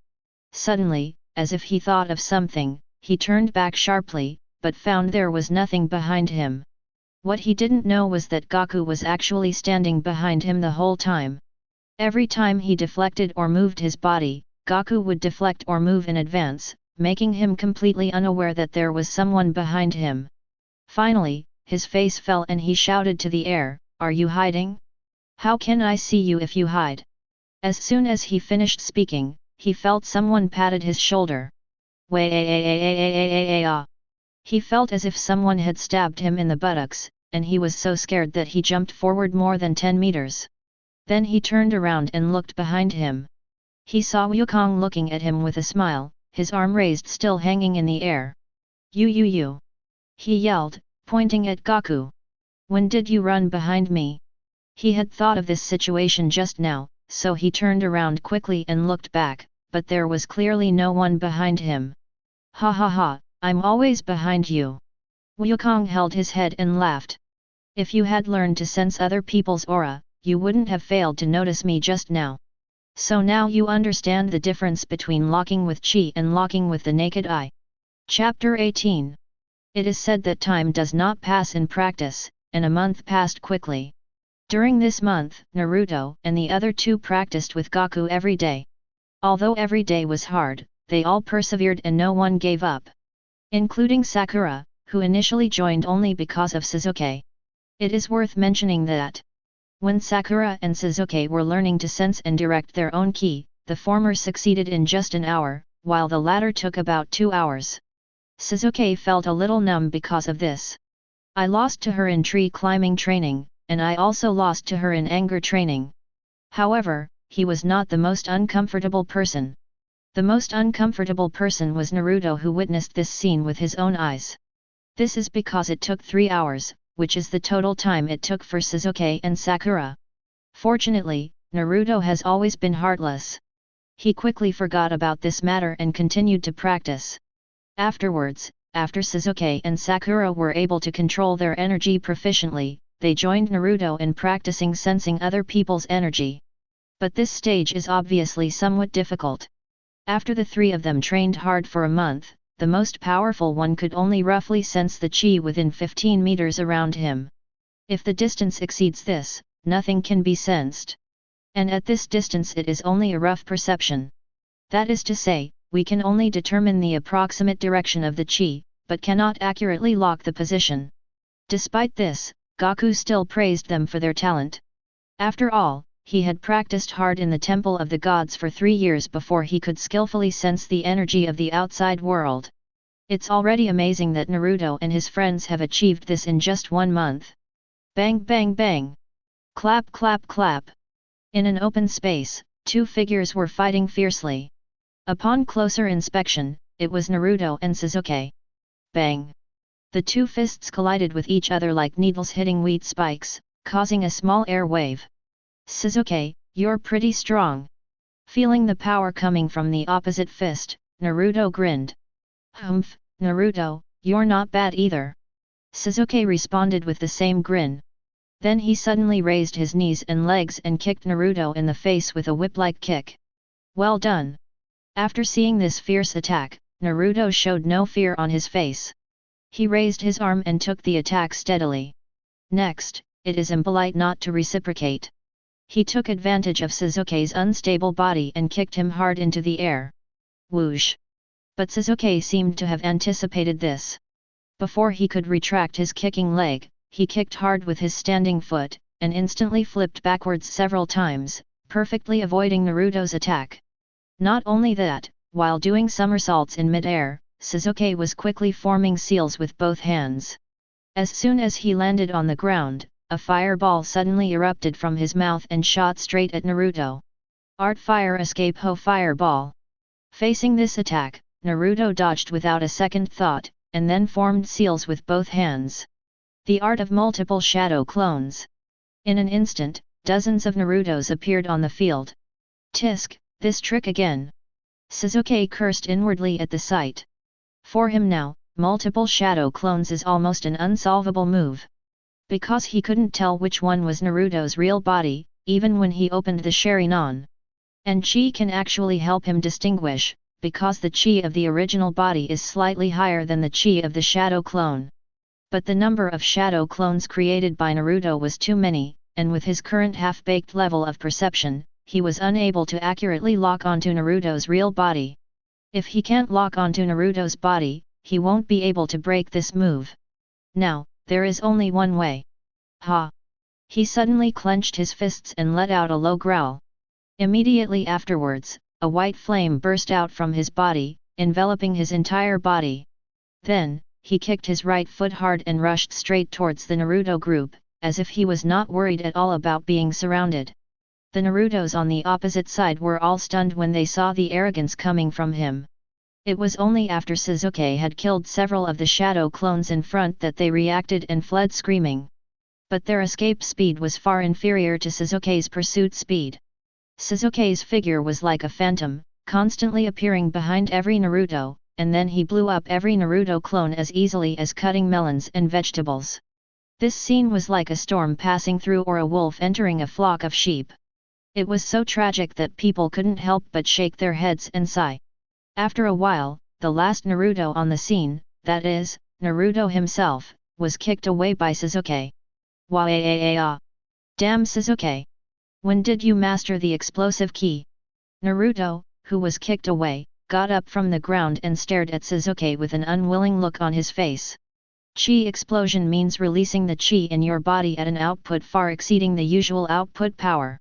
Suddenly, as if he thought of something, he turned back sharply, but found there was nothing behind him. What he didn't know was that Gaku was actually standing behind him the whole time. Every time he deflected or moved his body, Gaku would deflect or move in advance, making him completely unaware that there was someone behind him. Finally, his face fell and he shouted to the air, "Are you hiding? How can I see you if you hide?" As soon as he finished speaking, he felt someone patted his shoulder. Way. He felt as if someone had stabbed him in the buttocks, and he was so scared that he jumped forward more than 10 meters. Then he turned around and looked behind him. He saw Wukong looking at him with a smile, his arm raised still hanging in the air. You. he yelled, pointing at Gaku. When did you run behind me? He had thought of this situation just now, so he turned around quickly and looked back, but there was clearly no one behind him. Ha ha ha, I'm always behind you. Wukong held his head and laughed. If you had learned to sense other people's aura, you wouldn't have failed to notice me just now. So now you understand the difference between locking with chi and locking with the naked eye. Chapter 18. It is said that time does not pass in practice, and a month passed quickly. During this month, Naruto and the other two practiced with Gaku every day. Although every day was hard, they all persevered and no one gave up. Including Sakura, who initially joined only because of Sasuke. It is worth mentioning that when Sakura and Sasuke were learning to sense and direct their own ki, the former succeeded in just an hour, while the latter took about 2 hours. Sasuke felt a little numb because of this. I lost to her in tree climbing training, and I also lost to her in anger training. However, he was not the most uncomfortable person. The most uncomfortable person was Naruto, who witnessed this scene with his own eyes. This is because it took 3 hours, which is the total time it took for Sasuke and Sakura. Fortunately, Naruto has always been heartless. He quickly forgot about this matter and continued to practice. Afterwards, after Sasuke and Sakura were able to control their energy proficiently, they joined Naruto in practicing sensing other people's energy. But this stage is obviously somewhat difficult. After the three of them trained hard for a month, the most powerful one could only roughly sense the chi within 15 meters around him. If the distance exceeds this, nothing can be sensed. And at this distance it is only a rough perception. That is to say, we can only determine the approximate direction of the chi, but cannot accurately lock the position. Despite this, Gaku still praised them for their talent. After all, he had practiced hard in the Temple of the Gods for 3 years before he could skillfully sense the energy of the outside world. It's already amazing that Naruto and his friends have achieved this in just 1 month. Bang bang bang! Clap clap clap! In an open space, 2 figures were fighting fiercely. Upon closer inspection, it was Naruto and Sasuke. Bang! The 2 fists collided with each other like needles hitting wheat spikes, causing a small air wave. Sasuke, you're pretty strong. Feeling the power coming from the opposite fist, Naruto grinned. Humph, Naruto, you're not bad either. Sasuke responded with the same grin. Then he suddenly raised his knees and legs and kicked Naruto in the face with a whip-like kick. Well done. After seeing this fierce attack, Naruto showed no fear on his face. He raised his arm and took the attack steadily. Next, it is impolite not to reciprocate. He took advantage of Sasuke's unstable body and kicked him hard into the air. Whoosh! But Sasuke seemed to have anticipated this. Before he could retract his kicking leg, he kicked hard with his standing foot, and instantly flipped backwards several times, perfectly avoiding Naruto's attack. Not only that, while doing somersaults in mid-air, Sasuke was quickly forming seals with both hands. As soon as he landed on the ground, a fireball suddenly erupted from his mouth and shot straight at Naruto. Art Fire Escape Ho Fireball. Facing this attack, Naruto dodged without a second thought, and then formed seals with both hands. The art of multiple shadow clones. In an instant, dozens of Narutos appeared on the field. Tisk, this trick again. Sasuke cursed inwardly at the sight. For him now, multiple shadow clones is almost an unsolvable move. Because he couldn't tell which one was Naruto's real body, even when he opened the Shenron. And chi can actually help him distinguish, because the chi of the original body is slightly higher than the chi of the shadow clone. But the number of shadow clones created by Naruto was too many, and with his current half-baked level of perception, he was unable to accurately lock onto Naruto's real body. If he can't lock onto Naruto's body, he won't be able to break this move. Now, there is only one way. Ha! He suddenly clenched his fists and let out a low growl. Immediately afterwards, a white flame burst out from his body, enveloping his entire body. Then, he kicked his right foot hard and rushed straight towards the Naruto group, as if he was not worried at all about being surrounded. The Narutos on the opposite side were all stunned when they saw the arrogance coming from him. It was only after Sasuke had killed several of the shadow clones in front that they reacted and fled screaming. But their escape speed was far inferior to Sasuke's pursuit speed. Sasuke's figure was like a phantom, constantly appearing behind every Naruto, and then he blew up every Naruto clone as easily as cutting melons and vegetables. This scene was like a storm passing through or a wolf entering a flock of sheep. It was so tragic that people couldn't help but shake their heads and sigh. After a while, the last Naruto on the scene, that is, Naruto himself, was kicked away by Sasuke. Wah-ah-ah-ah. Damn Sasuke! When did you master the explosive ki? Naruto, who was kicked away, got up from the ground and stared at Sasuke with an unwilling look on his face. Chi explosion means releasing the chi in your body at an output far exceeding the usual output power.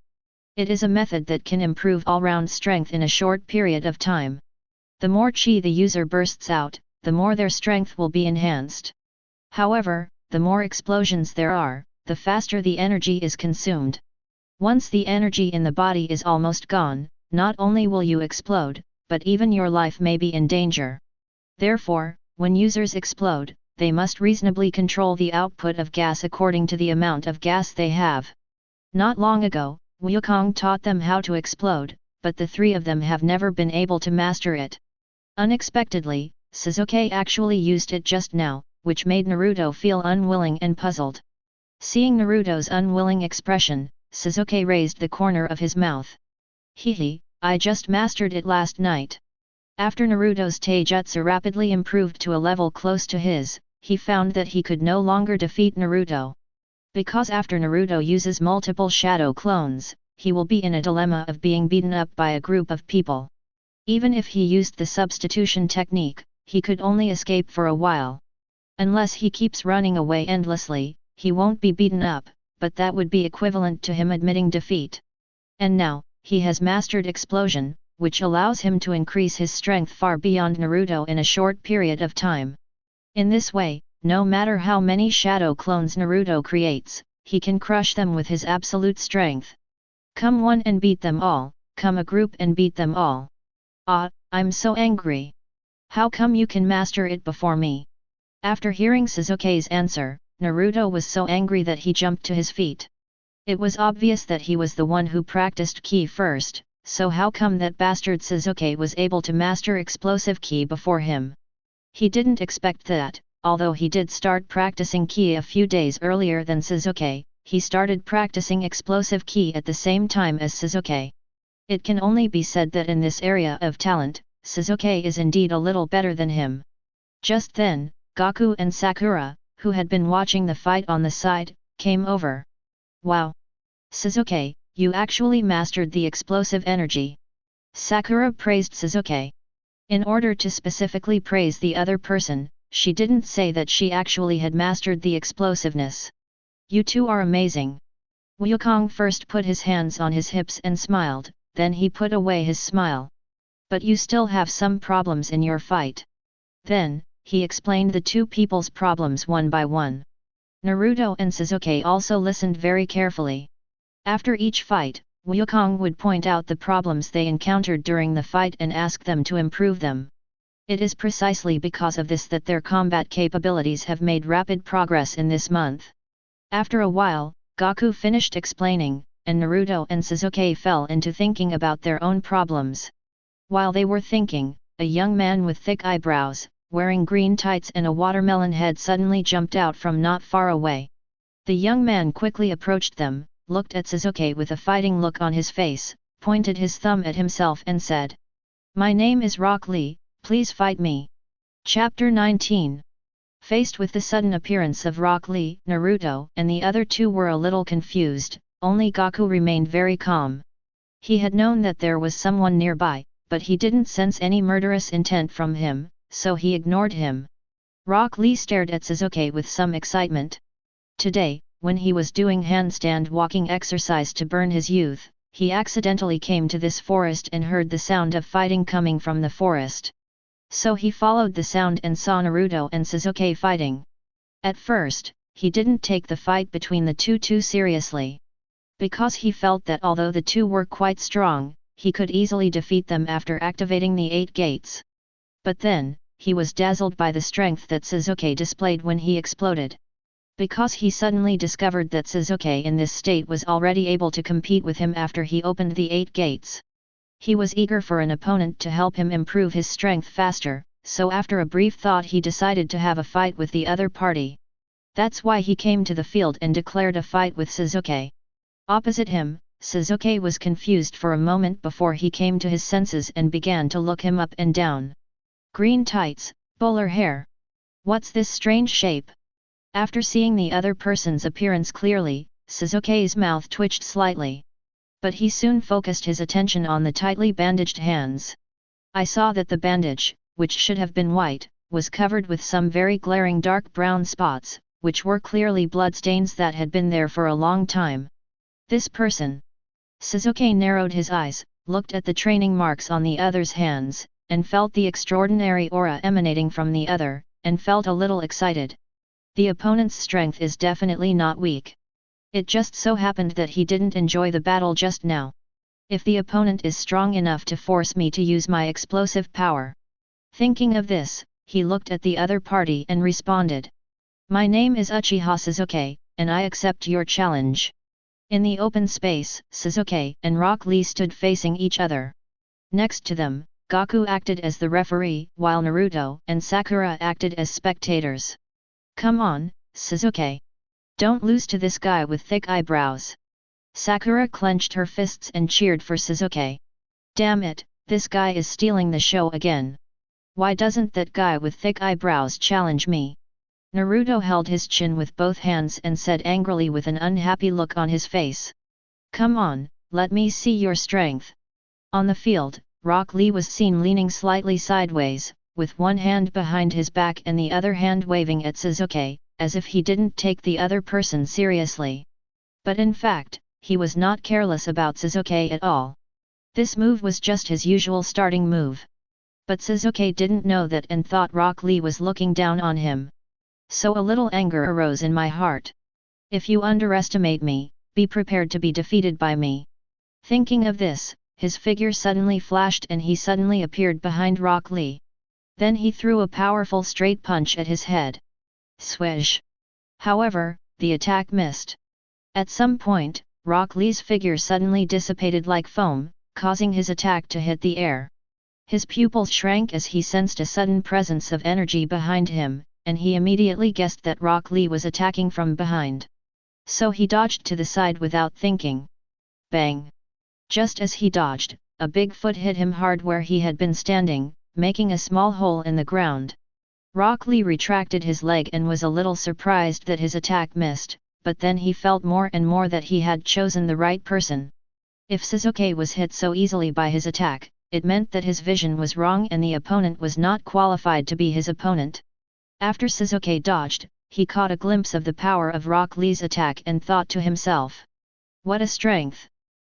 It is a method that can improve all-round strength in a short period of time. The more chi the user bursts out, the more their strength will be enhanced. However, the more explosions there are, the faster the energy is consumed. Once the energy in the body is almost gone, not only will you explode, but even your life may be in danger. Therefore, when users explode, they must reasonably control the output of gas according to the amount of gas they have. Not long ago, Wukong taught them how to explode, but the three of them have never been able to master it. Unexpectedly, Sasuke actually used it just now, which made Naruto feel unwilling and puzzled. Seeing Naruto's unwilling expression, Sasuke raised the corner of his mouth. Hehe, I just mastered it last night. After Naruto's taijutsu rapidly improved to a level close to his, he found that he could no longer defeat Naruto. Because after Naruto uses multiple shadow clones, he will be in a dilemma of being beaten up by a group of people. Even if he used the substitution technique, he could only escape for a while. Unless he keeps running away endlessly, he won't be beaten up, but that would be equivalent to him admitting defeat. And now, he has mastered explosion, which allows him to increase his strength far beyond Naruto in a short period of time. In this way, no matter how many shadow clones Naruto creates, he can crush them with his absolute strength. Come one and beat them all, come a group and beat them all. Ah, I'm so angry. How come you can master it before me? After hearing Sasuke's answer, Naruto was so angry that he jumped to his feet. It was obvious that he was the one who practiced ki first, so how come that bastard Sasuke was able to master explosive ki before him? He didn't expect that, although he did start practicing ki a few days earlier than Sasuke, he started practicing explosive ki at the same time as Sasuke. It can only be said that in this area of talent, Sasuke is indeed a little better than him. Just then, Gaku and Sakura, who had been watching the fight on the side, came over. Wow! Sasuke, you actually mastered the explosive energy. Sakura praised Sasuke. In order to specifically praise the other person, she didn't say that she actually had mastered the explosiveness. You two are amazing. Wukong first put his hands on his hips and smiled, then he put away his smile. But you still have some problems in your fight. Then, he explained the two people's problems one by one. Naruto and Sasuke also listened very carefully. After each fight, Wukong would point out the problems they encountered during the fight and ask them to improve them. It is precisely because of this that their combat capabilities have made rapid progress in this month. After a while, Gaku finished explaining, and Naruto and Sasuke fell into thinking about their own problems. While they were thinking, a young man with thick eyebrows, wearing green tights and a watermelon head suddenly jumped out from not far away. The young man quickly approached them, looked at Sasuke with a fighting look on his face, pointed his thumb at himself and said, "My name is Rock Lee, please fight me." Chapter 19. Faced with the sudden appearance of Rock Lee, Naruto and the other two were a little confused, only Gaku remained very calm. He had known that there was someone nearby, but he didn't sense any murderous intent from him, so he ignored him. Rock Lee stared at Sasuke with some excitement. Today, when he was doing handstand walking exercise to burn his youth, he accidentally came to this forest and heard the sound of fighting coming from the forest. So he followed the sound and saw Naruto and Sasuke fighting. At first, he didn't take the fight between the two too seriously. Because he felt that although the two were quite strong, he could easily defeat them after activating the 8 gates. But then, he was dazzled by the strength that Sasuke displayed when he exploded. Because he suddenly discovered that Sasuke in this state was already able to compete with him after he opened the 8 gates. He was eager for an opponent to help him improve his strength faster, so after a brief thought he decided to have a fight with the other party. That's why he came to the field and declared a fight with Sasuke. Opposite him, Sasuke was confused for a moment before he came to his senses and began to look him up and down. Green tights, bowler hair. What's this strange shape? After seeing the other person's appearance clearly, Sasuke's mouth twitched slightly. But he soon focused his attention on the tightly bandaged hands. I saw that the bandage, which should have been white, was covered with some very glaring dark brown spots, which were clearly bloodstains that had been there for a long time. This person. Sasuke narrowed his eyes, looked at the training marks on the other's hands, and felt the extraordinary aura emanating from the other, and felt a little excited. The opponent's strength is definitely not weak. It just so happened that he didn't enjoy the battle just now. If the opponent is strong enough to force me to use my explosive power. Thinking of this, he looked at the other party and responded. My name is Uchiha Sasuke, and I accept your challenge. In the open space, Sasuke and Rock Lee stood facing each other. Next to them, Gaku acted as the referee, while Naruto and Sakura acted as spectators. Come on, Sasuke. Don't lose to this guy with thick eyebrows. Sakura clenched her fists and cheered for Sasuke. Damn it, this guy is stealing the show again. Why doesn't that guy with thick eyebrows challenge me? Naruto held his chin with both hands and said angrily with an unhappy look on his face. Come on, let me see your strength. On the field, Rock Lee was seen leaning slightly sideways, with one hand behind his back and the other hand waving at Sasuke, as if he didn't take the other person seriously. But in fact, he was not careless about Sasuke at all. This move was just his usual starting move. But Sasuke didn't know that and thought Rock Lee was looking down on him. So a little anger arose in my heart. If you underestimate me, be prepared to be defeated by me. Thinking of this, his figure suddenly flashed and he suddenly appeared behind Rock Lee. Then he threw a powerful straight punch at his head. Swish! However, the attack missed. At some point, Rock Lee's figure suddenly dissipated like foam, causing his attack to hit the air. His pupils shrank as he sensed a sudden presence of energy behind him, and he immediately guessed that Rock Lee was attacking from behind. So he dodged to the side without thinking. Bang! Just as he dodged, a big foot hit him hard where he had been standing, making a small hole in the ground. Rock Lee retracted his leg and was a little surprised that his attack missed, but then he felt more and more that he had chosen the right person. If Sasuke was hit so easily by his attack, it meant that his vision was wrong and the opponent was not qualified to be his opponent. After Sasuke dodged, he caught a glimpse of the power of Rock Lee's attack and thought to himself. What a strength!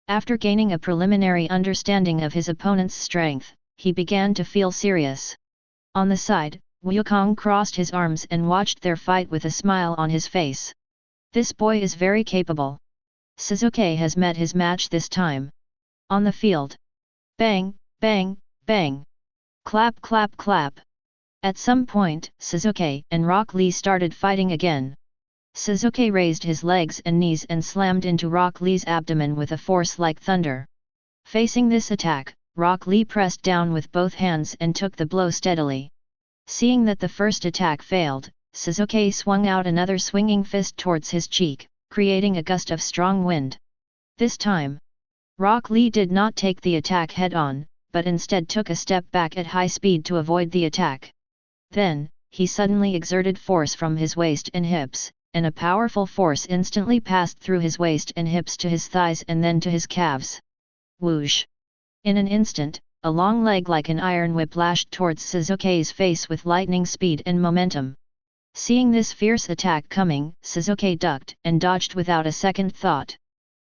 After gaining a preliminary understanding of his opponent's strength, he began to feel serious. On the side, Wukong crossed his arms and watched their fight with a smile on his face. This boy is very capable. Sasuke has met his match this time. On the field. Bang, bang, bang. Clap clap clap. At some point, Sasuke and Rock Lee started fighting again. Sasuke raised his legs and knees and slammed into Rock Lee's abdomen with a force like thunder. Facing this attack, Rock Lee pressed down with both hands and took the blow steadily. Seeing that the first attack failed, Sasuke swung out another swinging fist towards his cheek, creating a gust of strong wind. This time, Rock Lee did not take the attack head-on, but instead took a step back at high speed to avoid the attack. Then, he suddenly exerted force from his waist and hips, and a powerful force instantly passed through his waist and hips to his thighs and then to his calves. Whoosh! In an instant, a long leg like an iron whip lashed towards Sasuke's face with lightning speed and momentum. Seeing this fierce attack coming, Sasuke ducked and dodged without a second thought.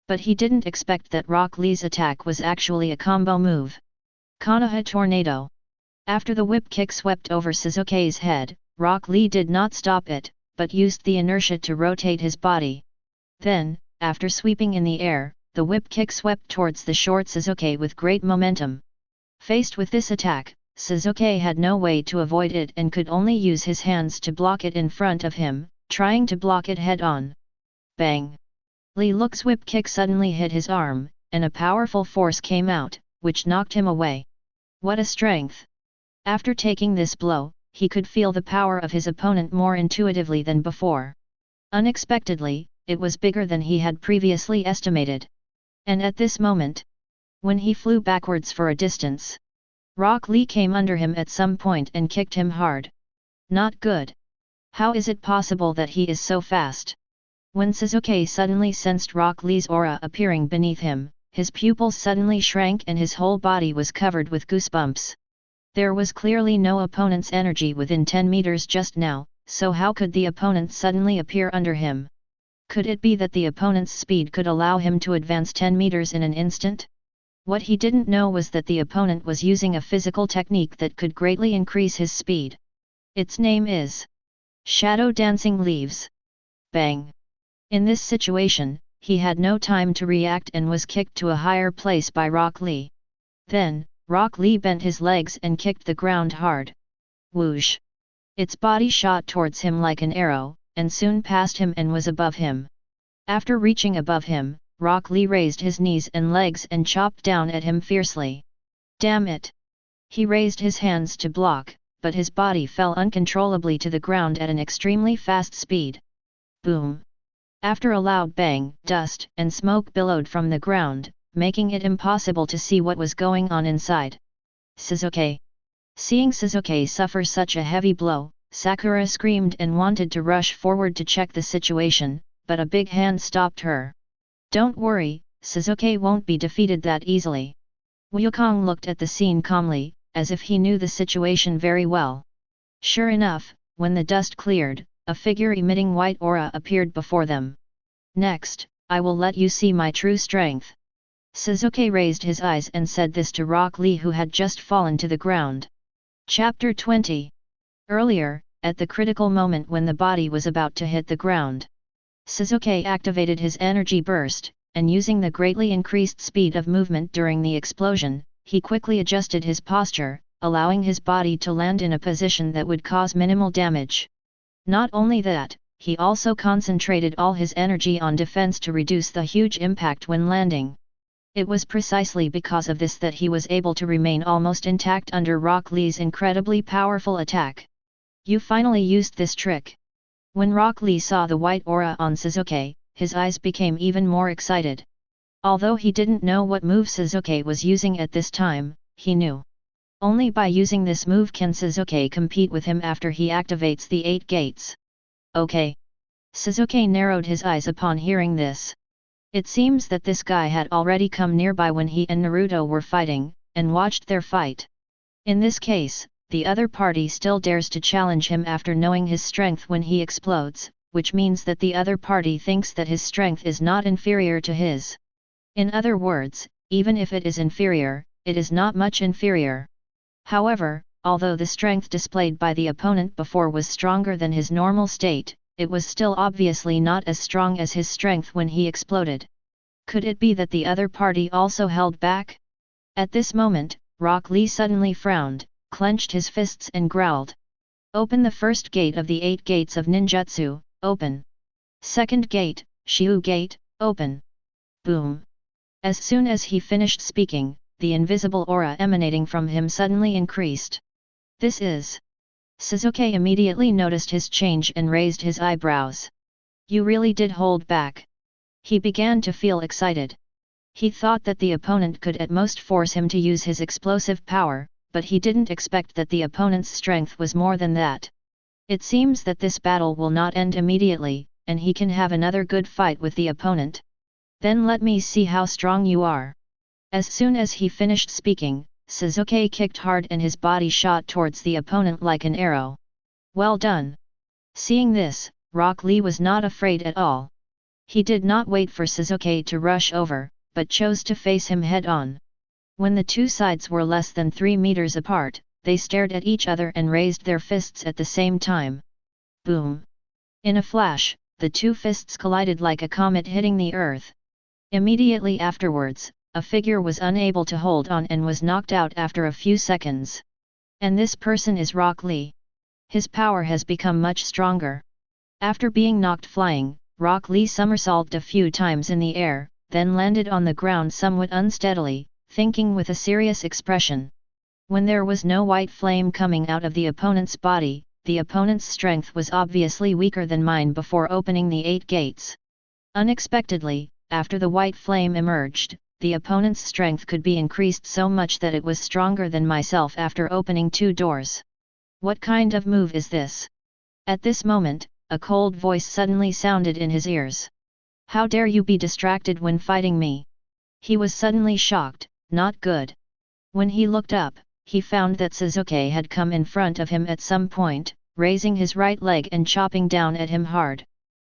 But he didn't expect that Rock Lee's attack was actually a combo move. Konaha Tornado. After the whip kick swept over Sasuke's head, Rock Lee did not stop it, but used the inertia to rotate his body. Then, after sweeping in the air, the whip kick swept towards the short Sasuke with great momentum. Faced with this attack, Sasuke had no way to avoid it and could only use his hands to block it in front of him, trying to block it head-on. Bang! Li Luke's whip kick suddenly hit his arm, and a powerful force came out, which knocked him away. What a strength! After taking this blow, he could feel the power of his opponent more intuitively than before. Unexpectedly, it was bigger than he had previously estimated. And at this moment, when he flew backwards for a distance, Rock Lee came under him at some point and kicked him hard. Not good. How is it possible that he is so fast? When Sasuke suddenly sensed Rock Lee's aura appearing beneath him, his pupils suddenly shrank and his whole body was covered with goosebumps. There was clearly no opponent's energy within 10 meters just now, so how could the opponent suddenly appear under him? Could it be that the opponent's speed could allow him to advance 10 meters in an instant? What he didn't know was that the opponent was using a physical technique that could greatly increase his speed. Its name is Shadow Dancing Leaves. Bang! In this situation, he had no time to react and was kicked to a higher place by Rock Lee. Then, Rock Lee bent his legs and kicked the ground hard. Whoosh! Its body shot towards him like an arrow, and soon passed him and was above him. After reaching above him, Rock Lee raised his knees and legs and chopped down at him fiercely. Damn it! He raised his hands to block, but his body fell uncontrollably to the ground at an extremely fast speed. Boom! After a loud bang, dust and smoke billowed from the ground, making it impossible to see what was going on inside. Sasuke! Seeing Sasuke suffer such a heavy blow, Sakura screamed and wanted to rush forward to check the situation, but a big hand stopped her. Don't worry, Sasuke won't be defeated that easily. Wukong looked at the scene calmly, as if he knew the situation very well. Sure enough, when the dust cleared, a figure emitting white aura appeared before them. Next, I will let you see my true strength. Sasuke raised his eyes and said this to Rock Lee, who had just fallen to the ground. Chapter 20. Earlier, at the critical moment when the body was about to hit the ground, Sasuke activated his energy burst, and using the greatly increased speed of movement during the explosion, he quickly adjusted his posture, allowing his body to land in a position that would cause minimal damage. Not only that, he also concentrated all his energy on defense to reduce the huge impact when landing. It was precisely because of this that he was able to remain almost intact under Rock Lee's incredibly powerful attack. You finally used this trick. When Rock Lee saw the white aura on Sasuke, his eyes became even more excited. Although he didn't know what move Sasuke was using at this time, he knew. Only by using this move can Sasuke compete with him after he activates the 8 gates. Okay. Sasuke narrowed his eyes upon hearing this. It seems that this guy had already come nearby when he and Naruto were fighting, and watched their fight. In this case, the other party still dares to challenge him after knowing his strength when he explodes, which means that the other party thinks that his strength is not inferior to his. In other words, even if it is inferior, it is not much inferior. However, although the strength displayed by the opponent before was stronger than his normal state, it was still obviously not as strong as his strength when he exploded. Could it be that the other party also held back? At this moment, Rock Lee suddenly frowned, clenched his fists and growled. Open the first gate of the 8 gates of ninjutsu, open. Second gate, Shiu gate, open. Boom. As soon as he finished speaking, the invisible aura emanating from him suddenly increased. This is... Sasuke immediately noticed his change and raised his eyebrows. You really did hold back. He began to feel excited. He thought that the opponent could at most force him to use his explosive power, but he didn't expect that the opponent's strength was more than that. It seems that this battle will not end immediately, and he can have another good fight with the opponent. Then let me see how strong you are. As soon as he finished speaking, Sasuke kicked hard and his body shot towards the opponent like an arrow. Well done. Seeing this, Rock Lee was not afraid at all. He did not wait for Sasuke to rush over, but chose to face him head-on. When the two sides were less than 3 meters apart, they stared at each other and raised their fists at the same time. Boom! In a flash, the two fists collided like a comet hitting the earth. Immediately afterwards, a figure was unable to hold on and was knocked out after a few seconds. And this person is Rock Lee. His power has become much stronger. After being knocked flying, Rock Lee somersaulted a few times in the air, then landed on the ground somewhat unsteadily, thinking with a serious expression. When there was no white flame coming out of the opponent's body, the opponent's strength was obviously weaker than mine before opening the 8 gates. Unexpectedly, after the white flame emerged, the opponent's strength could be increased so much that it was stronger than myself after opening 2 doors. What kind of move is this? At this moment, a cold voice suddenly sounded in his ears. How dare you be distracted when fighting me? He was suddenly shocked, not good. When he looked up, he found that Sasuke had come in front of him at some point, raising his right leg and chopping down at him hard.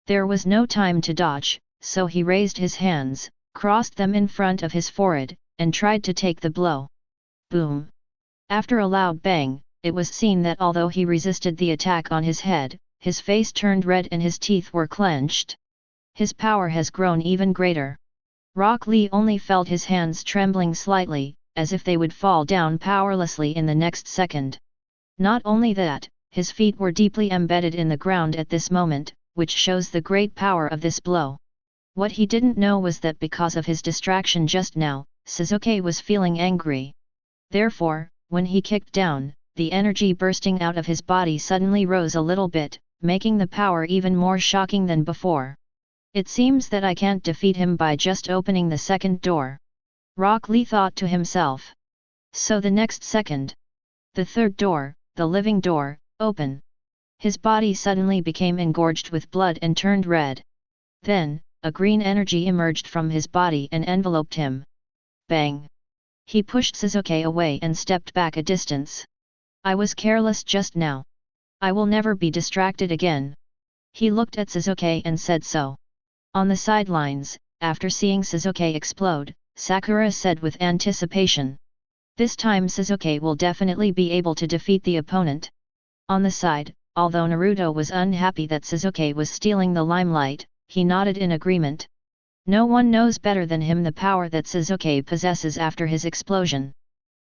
There was no time to dodge, so he raised his hands, crossed them in front of his forehead, and tried to take the blow. Boom! After a loud bang, it was seen that although he resisted the attack on his head, his face turned red and his teeth were clenched. His power has grown even greater. Rock Lee only felt his hands trembling slightly, as if they would fall down powerlessly in the next second. Not only that, his feet were deeply embedded in the ground at this moment, which shows the great power of this blow. What he didn't know was that because of his distraction just now, Sasuke was feeling angry. Therefore, when he kicked down, the energy bursting out of his body suddenly rose a little bit, making the power even more shocking than before. It seems that I can't defeat him by just opening the second door. Rock Lee thought to himself. So the next second. The third door, the living door, open. His body suddenly became engorged with blood and turned red. Then, a green energy emerged from his body and enveloped him. Bang! He pushed Sasuke away and stepped back a distance. I was careless just now. I will never be distracted again. He looked at Sasuke and said so. On the sidelines, after seeing Sasuke explode, Sakura said with anticipation. This time Sasuke will definitely be able to defeat the opponent. On the side, although Naruto was unhappy that Sasuke was stealing the limelight, he nodded in agreement. No one knows better than him the power that Sasuke possesses after his explosion.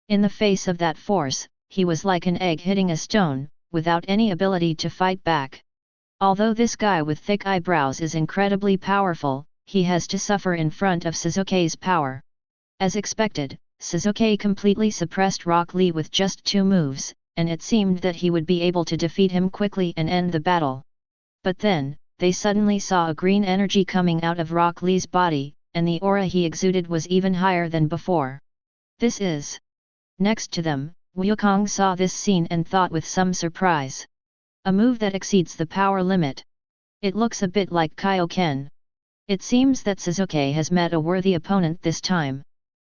In the face of that force, he was like an egg hitting a stone, without any ability to fight back. Although this guy with thick eyebrows is incredibly powerful, he has to suffer in front of Sasuke's power. As expected, Sasuke completely suppressed Rock Lee with just 2 moves, and it seemed that he would be able to defeat him quickly and end the battle. But then, they suddenly saw a green energy coming out of Rock Lee's body, and the aura he exuded was even higher than before. This is... Next to them, Wukong saw this scene and thought with some surprise. A move that exceeds the power limit. It looks a bit like Kaioken. It seems that Sasuke has met a worthy opponent this time.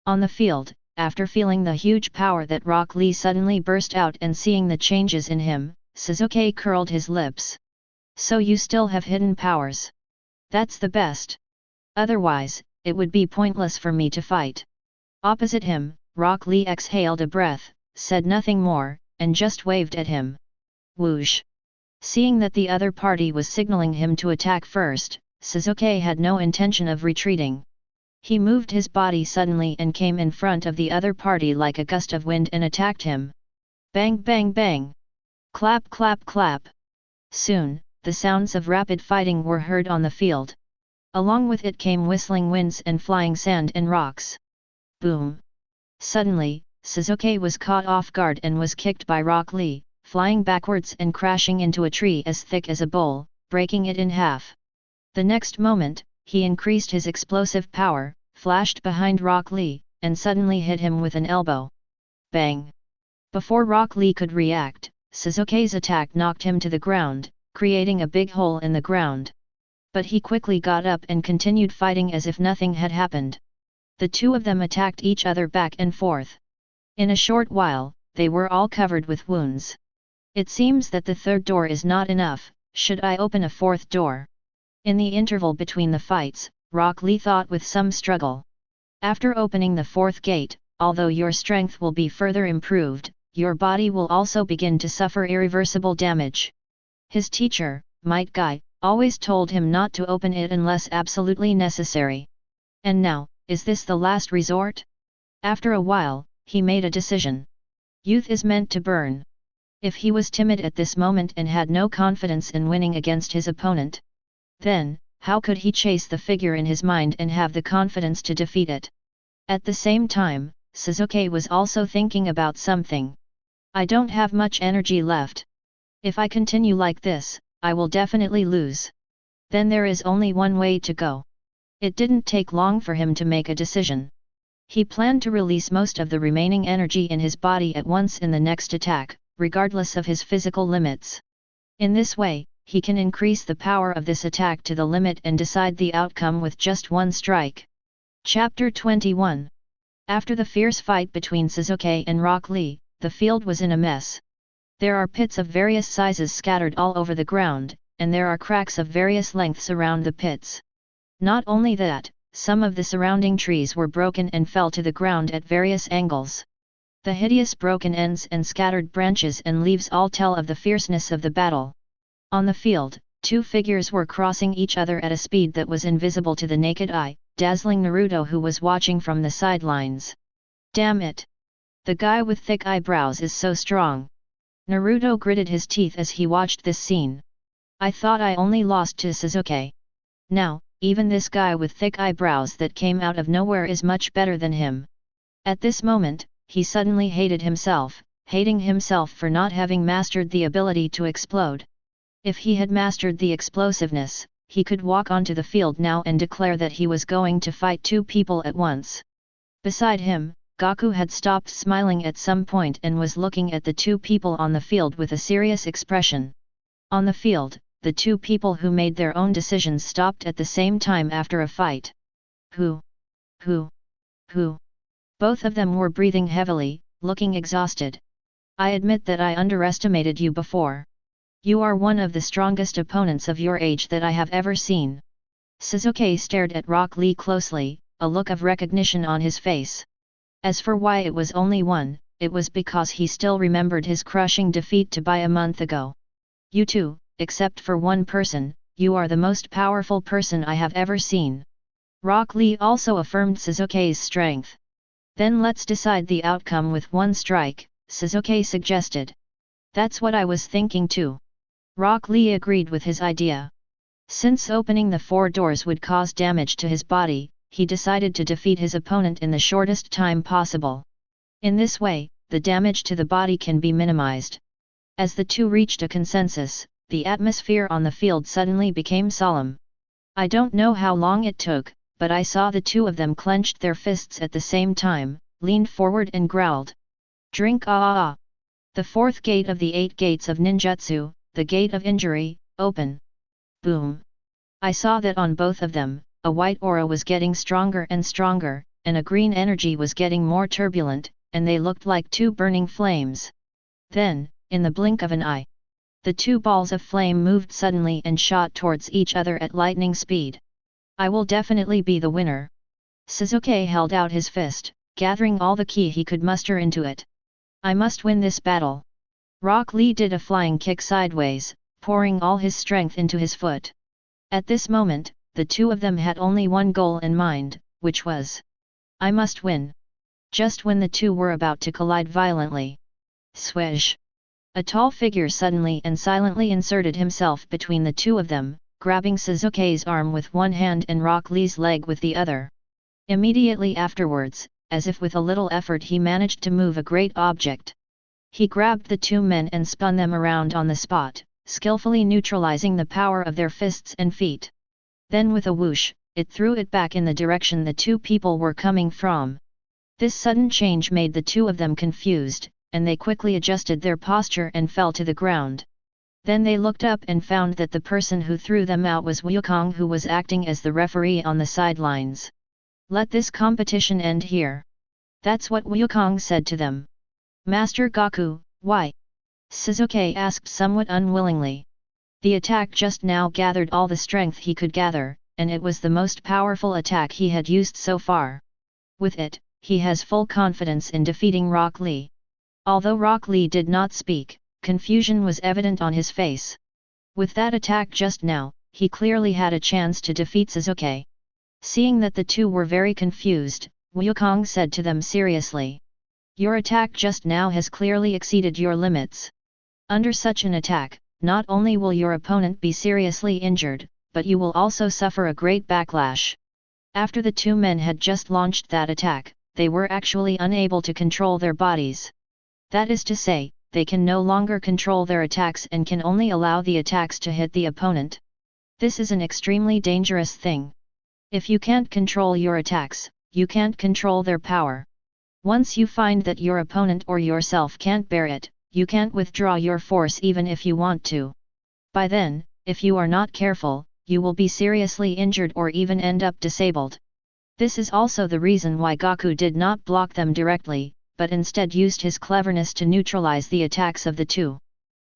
On the field, after feeling the huge power that Rock Lee suddenly burst out and seeing the changes in him, Sasuke curled his lips. So you still have hidden powers. That's the best. Otherwise, it would be pointless for me to fight. Opposite him, Rock Lee exhaled a breath, said nothing more, and just waved at him. Whoosh! Seeing that the other party was signaling him to attack first, Sasuke had no intention of retreating. He moved his body suddenly and came in front of the other party like a gust of wind and attacked him. Bang bang bang! Clap clap clap! Soon, the sounds of rapid fighting were heard on the field. Along with it came whistling winds and flying sand and rocks. Boom! Suddenly, Sasuke was caught off guard and was kicked by Rock Lee, flying backwards and crashing into a tree as thick as a bowl, breaking it in half. The next moment, he increased his explosive power, flashed behind Rock Lee, and suddenly hit him with an elbow. Bang! Before Rock Lee could react, Sasuke's attack knocked him to the ground, creating a big hole in the ground. But he quickly got up and continued fighting as if nothing had happened. The two of them attacked each other back and forth. In a short while, they were all covered with wounds. It seems that the third door is not enough. Should I open a fourth door? In the interval between the fights, Rock Lee thought with some struggle. After opening the fourth gate, although your strength will be further improved, your body will also begin to suffer irreversible damage. His teacher, Might Guy, always told him not to open it unless absolutely necessary. And now, is this the last resort? After a while, he made a decision. Youth is meant to burn. If he was timid at this moment and had no confidence in winning against his opponent, then, how could he chase the figure in his mind and have the confidence to defeat it? At the same time, Sasuke was also thinking about something. I don't have much energy left. If I continue like this, I will definitely lose. Then there is only one way to go. It didn't take long for him to make a decision. He planned to release most of the remaining energy in his body at once in the next attack, regardless of his physical limits. In this way, he can increase the power of this attack to the limit and decide the outcome with just one strike. Chapter 21. After the fierce fight between Sasuke and Rock Lee, the field was in a mess. There are pits of various sizes scattered all over the ground, and there are cracks of various lengths around the pits. Not only that, some of the surrounding trees were broken and fell to the ground at various angles. The hideous broken ends and scattered branches and leaves all tell of the fierceness of the battle. On the field, two figures were crossing each other at a speed that was invisible to the naked eye, dazzling Naruto who was watching from the sidelines. Damn it! The guy with thick eyebrows is so strong. Naruto gritted his teeth as he watched this scene. I thought I only lost to Sasuke. Now, even this guy with thick eyebrows that came out of nowhere is much better than him. At this moment, he suddenly hated himself, hating himself for not having mastered the ability to explode. If he had mastered the explosiveness, he could walk onto the field now and declare that he was going to fight two people at once. Beside him, Gaku had stopped smiling at some point and was looking at the two people on the field with a serious expression. On the field, the two people who made their own decisions stopped at the same time after a fight. Who? Both of them were breathing heavily, looking exhausted. I admit that I underestimated you before. You are one of the strongest opponents of your age that I have ever seen. Sasuke stared at Rock Lee closely, a look of recognition on his face. As for why it was only one, it was because he still remembered his crushing defeat to Bai a month ago. You two, except for one person, you are the most powerful person I have ever seen. Rock Lee also affirmed Sasuke's strength. Then let's decide the outcome with one strike, Sasuke suggested. That's what I was thinking too. Rock Lee agreed with his idea. Since opening the four doors would cause damage to his body, he decided to defeat his opponent in the shortest time possible. In this way, the damage to the body can be minimized. As the two reached a consensus, the atmosphere on the field suddenly became solemn. I don't know how long it took, but I saw the two of them clenched their fists at the same time, leaned forward and growled. Drink ah! The fourth gate of the 8 gates of ninjutsu, the gate of injury, open. Boom! I saw that on both of them, a white aura was getting stronger and stronger, and a green energy was getting more turbulent, and they looked like two burning flames. Then, in the blink of an eye, the two balls of flame moved suddenly and shot towards each other at lightning speed. I will definitely be the winner. Sasuke held out his fist, gathering all the ki he could muster into it. I must win this battle. Rock Lee did a flying kick sideways, pouring all his strength into his foot. At this moment, the two of them had only one goal in mind, which was, I must win. Just when the two were about to collide violently. Swish! A tall figure suddenly and silently inserted himself between the two of them, grabbing Sasuke's arm with one hand and Rock Lee's leg with the other. Immediately afterwards, as if with a little effort he managed to move a great object. He grabbed the two men and spun them around on the spot, skillfully neutralizing the power of their fists and feet. Then with a whoosh, it threw it back in the direction the two people were coming from. This sudden change made the two of them confused, and they quickly adjusted their posture and fell to the ground. Then they looked up and found that the person who threw them out was Wukong, who was acting as the referee on the sidelines. Let this competition end here. That's what Wukong said to them. Master Gaku, why? Sasuke asked somewhat unwillingly. The attack just now gathered all the strength he could gather, and it was the most powerful attack he had used so far. With it, he has full confidence in defeating Rock Lee. Although Rock Lee did not speak, confusion was evident on his face. With that attack just now, he clearly had a chance to defeat Sasuke. Seeing that the two were very confused, Wukong said to them seriously. Your attack just now has clearly exceeded your limits. Under such an attack, not only will your opponent be seriously injured, but you will also suffer a great backlash. After the two men had just launched that attack, they were actually unable to control their bodies. That is to say, they can no longer control their attacks and can only allow the attacks to hit the opponent. This is an extremely dangerous thing. If you can't control your attacks, you can't control their power. Once you find that your opponent or yourself can't bear it, you can't withdraw your force even if you want to. By then, if you are not careful, you will be seriously injured or even end up disabled. This is also the reason why Gaku did not block them directly, but instead used his cleverness to neutralize the attacks of the two.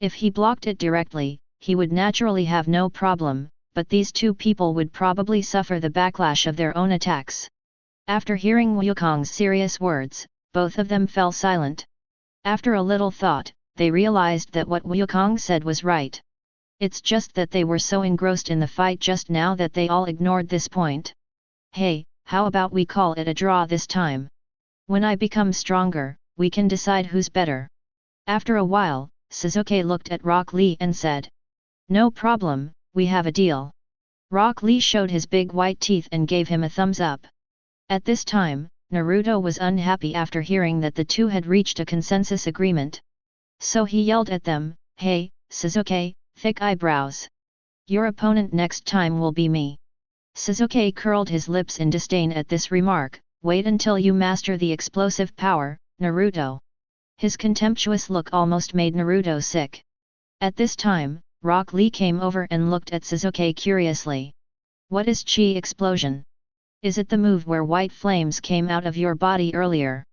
If he blocked it directly, he would naturally have no problem, but these two people would probably suffer the backlash of their own attacks. After hearing Wukong's serious words, both of them fell silent. After a little thought, they realized that what Wukong said was right. It's just that they were so engrossed in the fight just now that they all ignored this point. Hey, how about we call it a draw this time? When I become stronger, we can decide who's better. After a while, Sasuke looked at Rock Lee and said, "No problem, we have a deal." Rock Lee showed his big white teeth and gave him a thumbs up. At this time, Naruto was unhappy after hearing that the two had reached a consensus agreement. So he yelled at them, "Hey, Sasuke, thick eyebrows. Your opponent next time will be me." Sasuke curled his lips in disdain at this remark. "Wait until you master the explosive power, Naruto." His contemptuous look almost made Naruto sick. At this time, Rock Lee came over and looked at Sasuke curiously. "What is chi explosion? Is it the move where white flames came out of your body earlier?"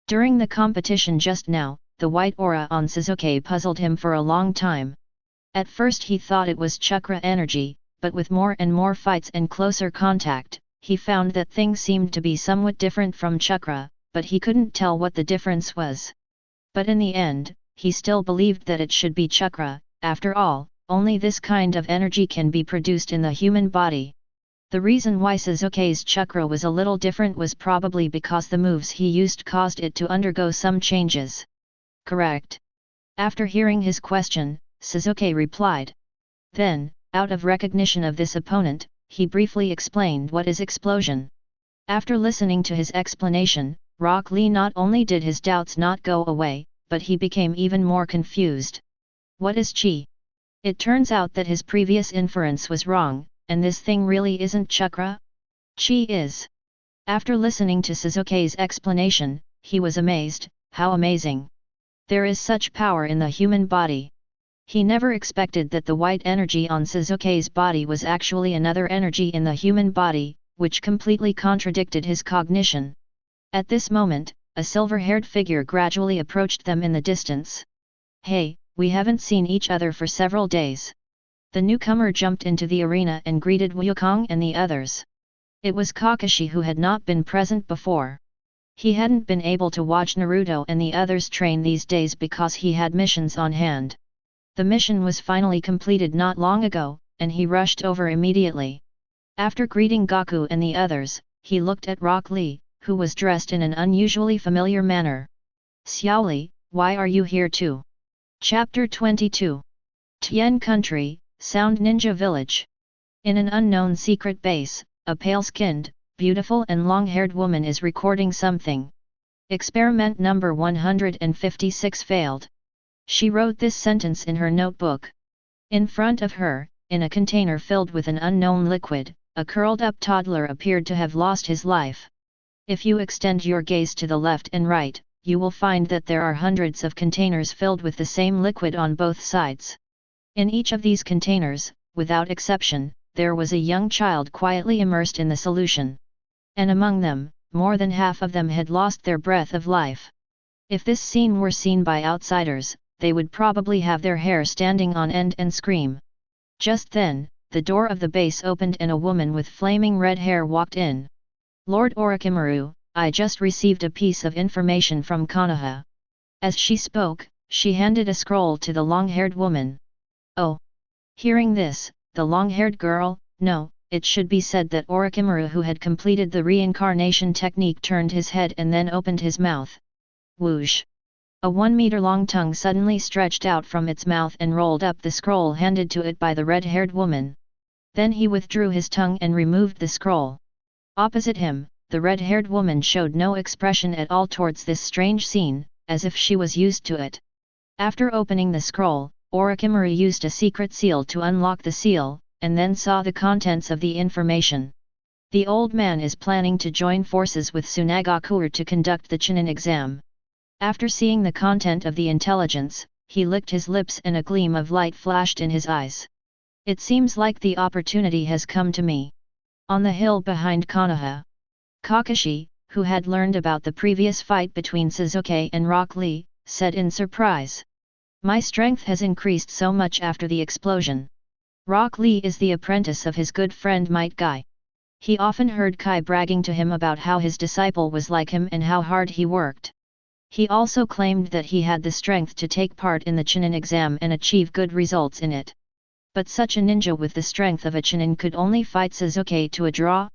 During the competition just now, the white aura on Sasuke puzzled him for a long time. At first he thought it was chakra energy, but with more and more fights and closer contact, he found that things seemed to be somewhat different from chakra, but he couldn't tell what the difference was. But in the end, he still believed that it should be chakra. After all, only this kind of energy can be produced in the human body. The reason why Sasuke's chakra was a little different was probably because the moves he used caused it to undergo some changes. Correct. After hearing his question, Sasuke replied. Then, out of recognition of this opponent, he briefly explained what is explosion. After listening to his explanation, Rock Lee not only did his doubts not go away, but he became even more confused. What is chi? It turns out that his previous inference was wrong, and this thing really isn't chakra? Chi is. After listening to Sasuke's explanation, he was amazed. How amazing! There is such power in the human body. He never expected that the white energy on Sasuke's body was actually another energy in the human body, which completely contradicted his cognition. At this moment, a silver-haired figure gradually approached them in the distance. "Hey, we haven't seen each other for several days." The newcomer jumped into the arena and greeted Wukong and the others. It was Kakashi who had not been present before. He hadn't been able to watch Naruto and the others train these days because he had missions on hand. The mission was finally completed not long ago, and he rushed over immediately. After greeting Gaku and the others, he looked at Rock Lee, who was dressed in an unusually familiar manner. "Xiao Li, why are you here too?" Chapter 22. Tien Country, Sound Ninja Village. In an unknown secret base, a pale-skinned, beautiful and long-haired woman is recording something. Experiment number 156 failed. She wrote this sentence in her notebook. In front of her, in a container filled with an unknown liquid, a curled-up toddler appeared to have lost his life. If you extend your gaze to the left and right, you will find that there are hundreds of containers filled with the same liquid on both sides. In each of these containers, without exception, there was a young child quietly immersed in the solution. And among them, more than half of them had lost their breath of life. If this scene were seen by outsiders, they would probably have their hair standing on end and scream. Just then, the door of the base opened and a woman with flaming red hair walked in. "Lord Orochimaru, I just received a piece of information from Konaha." As she spoke, she handed a scroll to the long-haired woman. Oh! Hearing this, the long-haired girl, no, it should be said that Orochimaru, who had completed the reincarnation technique, turned his head and then opened his mouth. Whoosh! A 1-meter-long tongue suddenly stretched out from its mouth and rolled up the scroll handed to it by the red-haired woman. Then he withdrew his tongue and removed the scroll. Opposite him, the red-haired woman showed no expression at all towards this strange scene, as if she was used to it. After opening the scroll, Orochimaru used a secret seal to unlock the seal, and then saw the contents of the information. The old man is planning to join forces with Tsunagaku to conduct the Chunin exam. After seeing the content of the intelligence, he licked his lips and a gleam of light flashed in his eyes. It seems like the opportunity has come to me. On the hill behind Konaha, Kakashi, who had learned about the previous fight between Sasuke and Rock Lee, said in surprise. My strength has increased so much after the explosion. Rock Lee is the apprentice of his good friend Might Guy. He often heard Kai bragging to him about how his disciple was like him and how hard he worked. He also claimed that he had the strength to take part in the Chunin exam and achieve good results in it. But such a ninja with the strength of a Chunin could only fight Sasuke to a draw?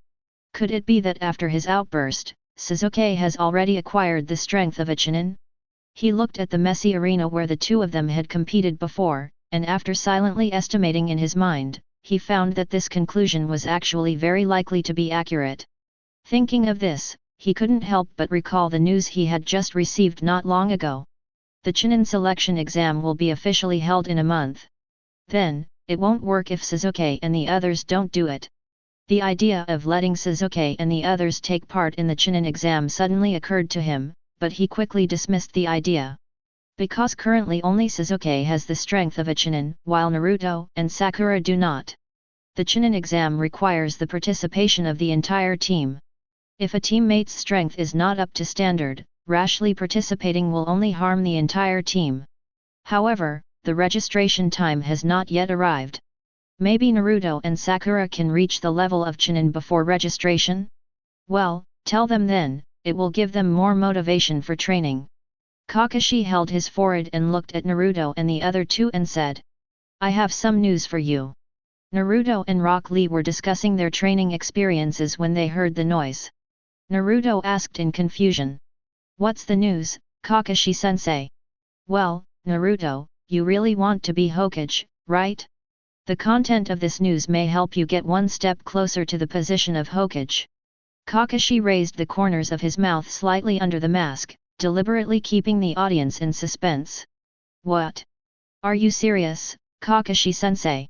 Could it be that after his outburst, Sasuke has already acquired the strength of a Chunin? He looked at the messy arena where the two of them had competed before, and after silently estimating in his mind, he found that this conclusion was actually very likely to be accurate. Thinking of this, he couldn't help but recall the news he had just received not long ago. The Chunin selection exam will be officially held in a month. Then, it won't work if Sasuke and the others don't do it. The idea of letting Sasuke and the others take part in the Chunin exam suddenly occurred to him, but he quickly dismissed the idea. Because currently only Sasuke has the strength of a Chunin, while Naruto and Sakura do not. The Chunin exam requires the participation of the entire team. If a teammate's strength is not up to standard, rashly participating will only harm the entire team. However, the registration time has not yet arrived. Maybe Naruto and Sakura can reach the level of Chunin before registration? Well, tell them then, it will give them more motivation for training. Kakashi held his forehead and looked at Naruto and the other two and said, I have some news for you. Naruto and Rock Lee were discussing their training experiences when they heard the noise. Naruto asked in confusion. What's the news, Kakashi-sensei? Well, Naruto, you really want to be Hokage, right? The content of this news may help you get one step closer to the position of Hokage. Kakashi raised the corners of his mouth slightly under the mask, deliberately keeping the audience in suspense. What? Are you serious, Kakashi-sensei?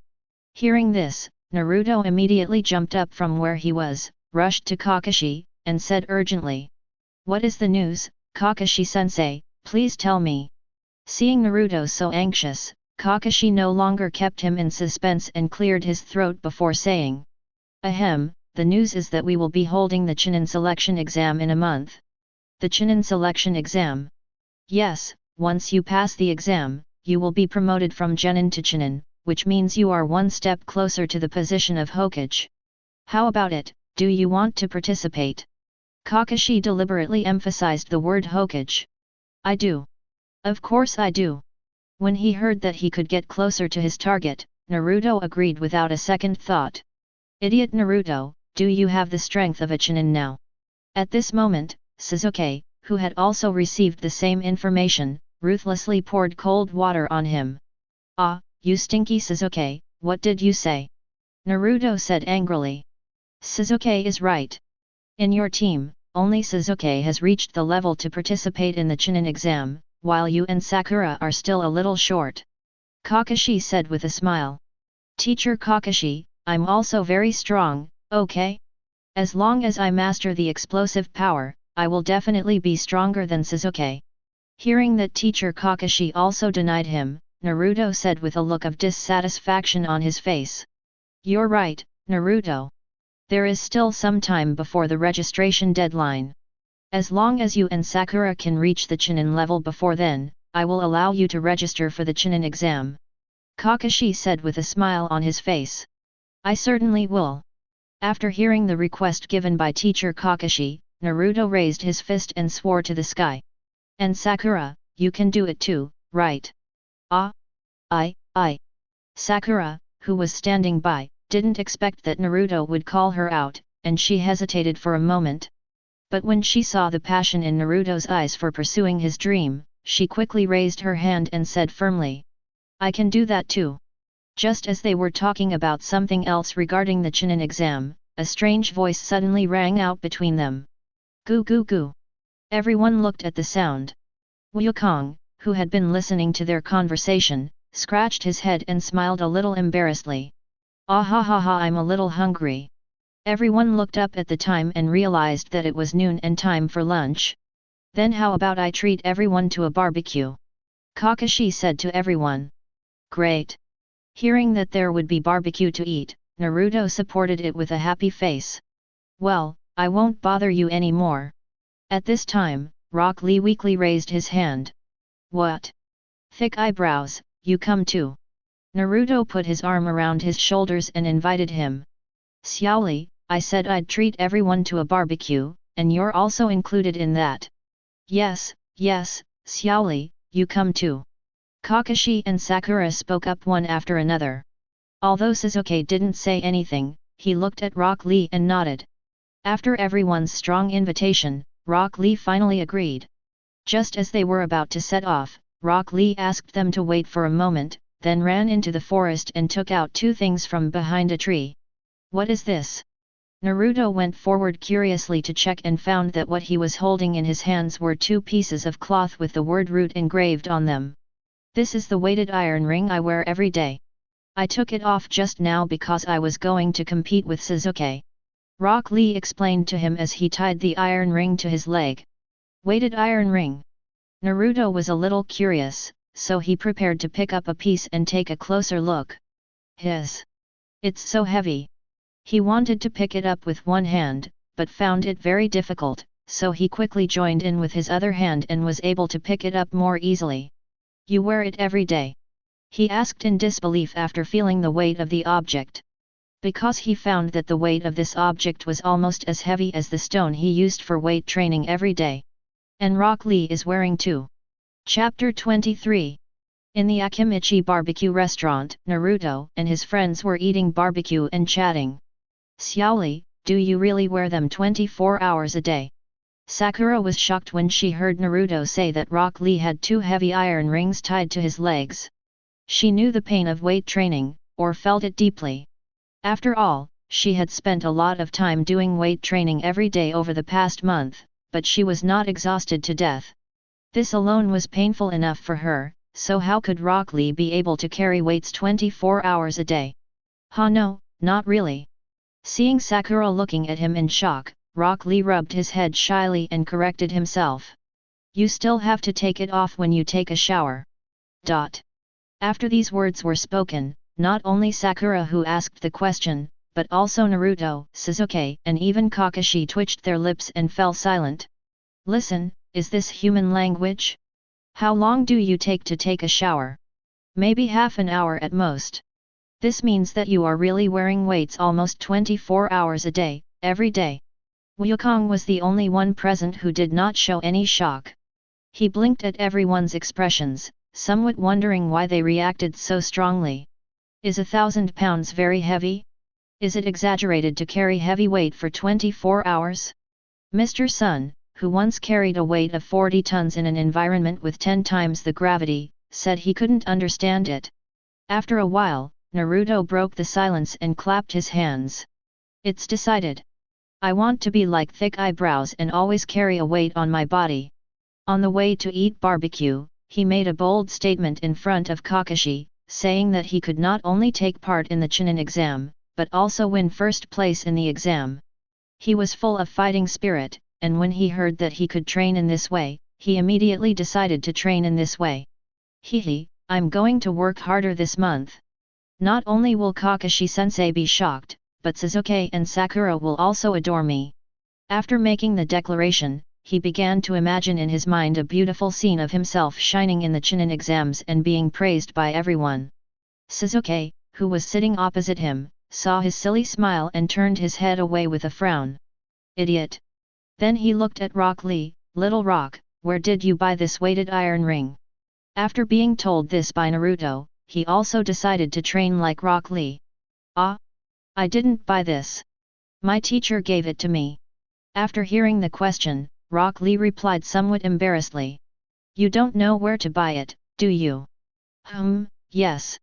Hearing this, Naruto immediately jumped up from where he was, rushed to Kakashi, and said urgently. What is the news, Kakashi-sensei, please tell me. Seeing Naruto so anxious, Kakashi no longer kept him in suspense and cleared his throat before saying. Ahem, the news is that we will be holding the Chunin selection exam in a month. The Chunin selection exam? Yes, once you pass the exam, you will be promoted from Genin to Chunin, which means you are one step closer to the position of Hokage. How about it, do you want to participate? Kakashi deliberately emphasized the word Hokage. I do. Of course I do. When he heard that he could get closer to his target, Naruto agreed without a second thought. Idiot Naruto, do you have the strength of a Chunin now? At this moment, Sasuke, who had also received the same information, ruthlessly poured cold water on him. Ah, you stinky Sasuke, what did you say? Naruto said angrily. Sasuke is right. In your team, only Sasuke has reached the level to participate in the Chunin exam, while you and Sakura are still a little short. Kakashi said with a smile. Teacher Kakashi, I'm also very strong, okay? As long as I master the explosive power, I will definitely be stronger than Sasuke. Hearing that Teacher Kakashi also denied him, Naruto said with a look of dissatisfaction on his face. You're right, Naruto. There is still some time before the registration deadline. As long as you and Sakura can reach the Chunin level before then, I will allow you to register for the Chunin exam. Kakashi said with a smile on his face. I certainly will. After hearing the request given by Teacher Kakashi, Naruto raised his fist and swore to the sky. And Sakura, you can do it too, right? Ah? I. Sakura, who was standing by, didn't expect that Naruto would call her out, and she hesitated for a moment. But when she saw the passion in Naruto's eyes for pursuing his dream, she quickly raised her hand and said firmly, "I can do that too." Just as they were talking about something else regarding the Chunin exam, a strange voice suddenly rang out between them. "Goo goo goo." Everyone looked at the sound. Wukong, who had been listening to their conversation, scratched his head and smiled a little embarrassedly. "Ah ha ha ha, I'm a little hungry." Everyone looked up at the time and realized that it was noon and time for lunch. "Then how about I treat everyone to a barbecue?" Kakashi said to everyone. "Great!" Hearing that there would be barbecue to eat, Naruto supported it with a happy face. "Well, I won't bother you anymore." At this time, Rock Lee weakly raised his hand. "What? Thick eyebrows, you come too." Naruto put his arm around his shoulders and invited him. "Xiao Li, I said I'd treat everyone to a barbecue, and you're also included in that." Yes, Xiao Li, you come too." Kakashi and Sakura spoke up one after another. Although Sasuke didn't say anything, he looked at Rock Lee and nodded. After everyone's strong invitation, Rock Lee finally agreed. Just as they were about to set off, Rock Lee asked them to wait for a moment, then ran into the forest and took out two things from behind a tree. "What is this?" Naruto went forward curiously to check and found that what he was holding in his hands were two pieces of cloth with the word root engraved on them. "This is the weighted iron ring I wear every day. I took it off just now because I was going to compete with Sasuke." Rock Lee explained to him as he tied the iron ring to his leg. Weighted iron ring. Naruto was a little curious, so he prepared to pick up a piece and take a closer look. It's so heavy. He wanted to pick it up with one hand, but found it very difficult, so he quickly joined in with his other hand and was able to pick it up more easily. "You wear it every day?" he asked in disbelief after feeling the weight of the object. Because he found that the weight of this object was almost as heavy as the stone he used for weight training every day. And Rock Lee is wearing too. Chapter 23. In the Akimichi barbecue restaurant, Naruto and his friends were eating barbecue and chatting. "Xiao Li, do you really wear them 24 hours a day?" Sakura was shocked when she heard Naruto say that Rock Lee had two heavy iron rings tied to his legs. She knew the pain of weight training, or felt it deeply. After all, she had spent a lot of time doing weight training every day over the past month, but she was not exhausted to death. This alone was painful enough for her, so how could Rock Lee be able to carry weights 24 hours a day? No, not really." Seeing Sakura looking at him in shock, Rock Lee rubbed his head shyly and corrected himself. "You still have to take it off when you take a shower." After these words were spoken, not only Sakura who asked the question, but also Naruto, Sasuke, and even Kakashi twitched their lips and fell silent. "Listen, is this human language? How long do you take to take a shower?" "Maybe half an hour at most." "This means that you are really wearing weights almost 24 hours a day, every day." Wukong was the only one present who did not show any shock. He blinked at everyone's expressions, somewhat wondering why they reacted so strongly. "Is 1,000 pounds very heavy? Is it exaggerated to carry heavy weight for 24 hours? Mr. Sun, who once carried a weight of 40 tons in an environment with 10 times the gravity, said he couldn't understand it. After a while, Naruto broke the silence and clapped his hands. "It's decided. I want to be like thick eyebrows and always carry a weight on my body." On the way to eat barbecue, he made a bold statement in front of Kakashi, saying that he could not only take part in the Chunin exam, but also win first place in the exam. He was full of fighting spirit, and when he heard that he could train in this way, he immediately decided to train in this way. I'm going to work harder this month. Not only will Kakashi-sensei be shocked, but Sasuke and Sakura will also adore me." After making the declaration, he began to imagine in his mind a beautiful scene of himself shining in the Chunin exams and being praised by everyone. Sasuke, who was sitting opposite him, saw his silly smile and turned his head away with a frown. "Idiot!" Then he looked at Rock Lee. "Little Rock, where did you buy this weighted iron ring?" After being told this by Naruto, he also decided to train like Rock Lee. "I didn't buy this. My teacher gave it to me." After hearing the question, Rock Lee replied somewhat embarrassedly. You don't know where to buy it, do you? Yes.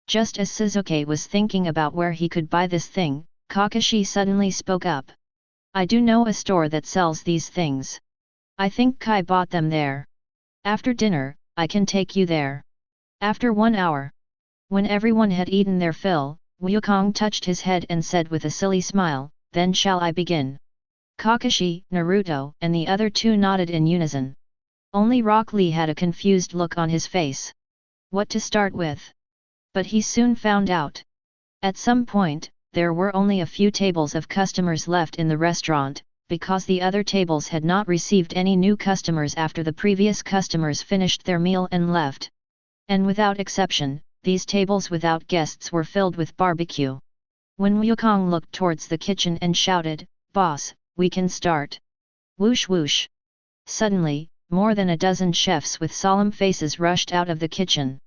Just as Sasuke was thinking about where he could buy this thing, Kakashi suddenly spoke up. I do know a store that sells these things. I think Kai bought them there. After dinner, I can take you there. After 1 hour. When everyone had eaten their fill, Wukong touched his head and said with a silly smile, then shall I begin? Kakashi, Naruto, and the other two nodded in unison. Only Rock Lee had a confused look on his face. What to start with? But he soon found out. At some point, there were only a few tables of customers left in the restaurant, because the other tables had not received any new customers after the previous customers finished their meal and left. And without exception, these tables without guests were filled with barbecue. When Wukong looked towards the kitchen and shouted, "Boss, we can start." Whoosh whoosh. Suddenly, more than a dozen chefs with solemn faces rushed out of the kitchen.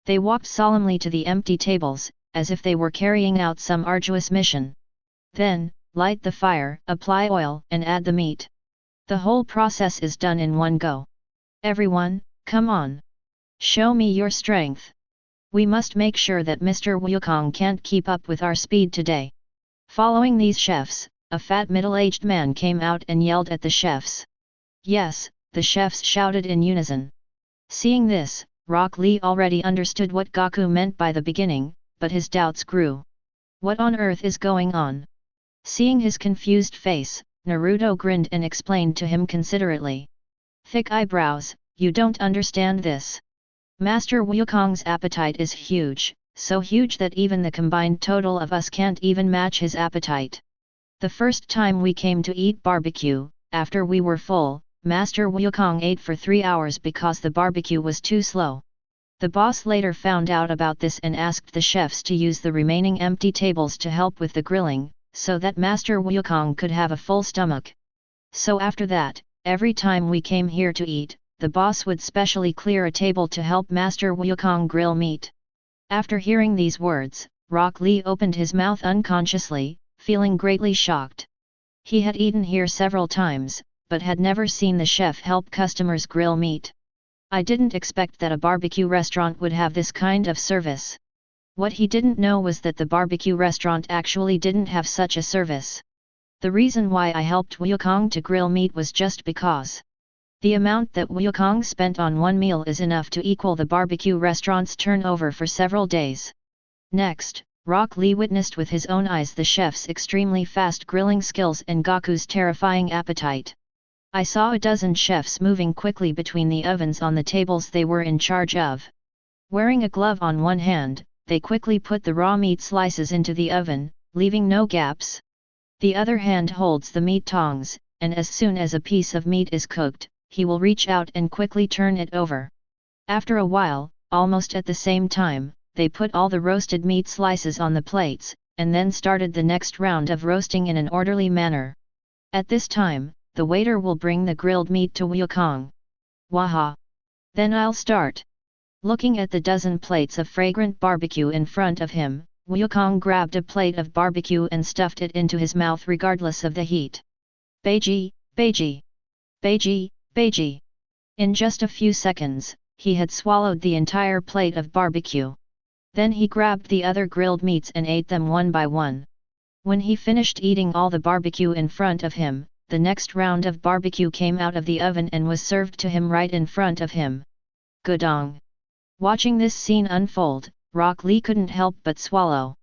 They walked solemnly to the empty tables, as if they were carrying out some arduous mission. Then, light the fire, apply oil, and add the meat. The whole process is done in one go. Everyone, come on. Show me your strength. We must make sure that Mr. Wukong can't keep up with our speed today. Following these chefs, a fat middle-aged man came out and yelled at the chefs. Yes, the chefs shouted in unison. Seeing this, Rock Lee already understood what Gaku meant by the beginning, but his doubts grew. What on earth is going on? Seeing his confused face, Naruto grinned and explained to him considerately. Thick eyebrows, you don't understand this. Master Wukong's appetite is huge, so huge that even the combined total of us can't even match his appetite. The first time we came to eat barbecue, after we were full, Master Wukong ate for 3 hours because the barbecue was too slow. The boss later found out about this and asked the chefs to use the remaining empty tables to help with the grilling, so that Master Wukong could have a full stomach. So after that, every time we came here to eat, the boss would specially clear a table to help Master Wukong grill meat. After hearing these words, Rock Lee opened his mouth unconsciously, feeling greatly shocked. He had eaten here several times, but had never seen the chef help customers grill meat. I didn't expect that a barbecue restaurant would have this kind of service. What he didn't know was that the barbecue restaurant actually didn't have such a service. The reason why I helped Wukong to grill meat was just because the amount that Wukong spent on one meal is enough to equal the barbecue restaurant's turnover for several days. Next, Rock Lee witnessed with his own eyes the chef's extremely fast grilling skills and Gaku's terrifying appetite. I saw a dozen chefs moving quickly between the ovens on the tables they were in charge of. Wearing a glove on one hand, they quickly put the raw meat slices into the oven, leaving no gaps. The other hand holds the meat tongs, and as soon as a piece of meat is cooked, he will reach out and quickly turn it over. After a while, almost at the same time, they put all the roasted meat slices on the plates, and then started the next round of roasting in an orderly manner. At this time, the waiter will bring the grilled meat to Wukong. Waha! Then I'll start. Looking at the dozen plates of fragrant barbecue in front of him, Wukong grabbed a plate of barbecue and stuffed it into his mouth regardless of the heat. Beiji, Beiji! Beiji, Beiji! In just a few seconds, he had swallowed the entire plate of barbecue. Then he grabbed the other grilled meats and ate them one by one. When he finished eating all the barbecue in front of him, the next round of barbecue came out of the oven and was served to him right in front of him. Gudong! Watching this scene unfold, Rock Lee couldn't help but swallow.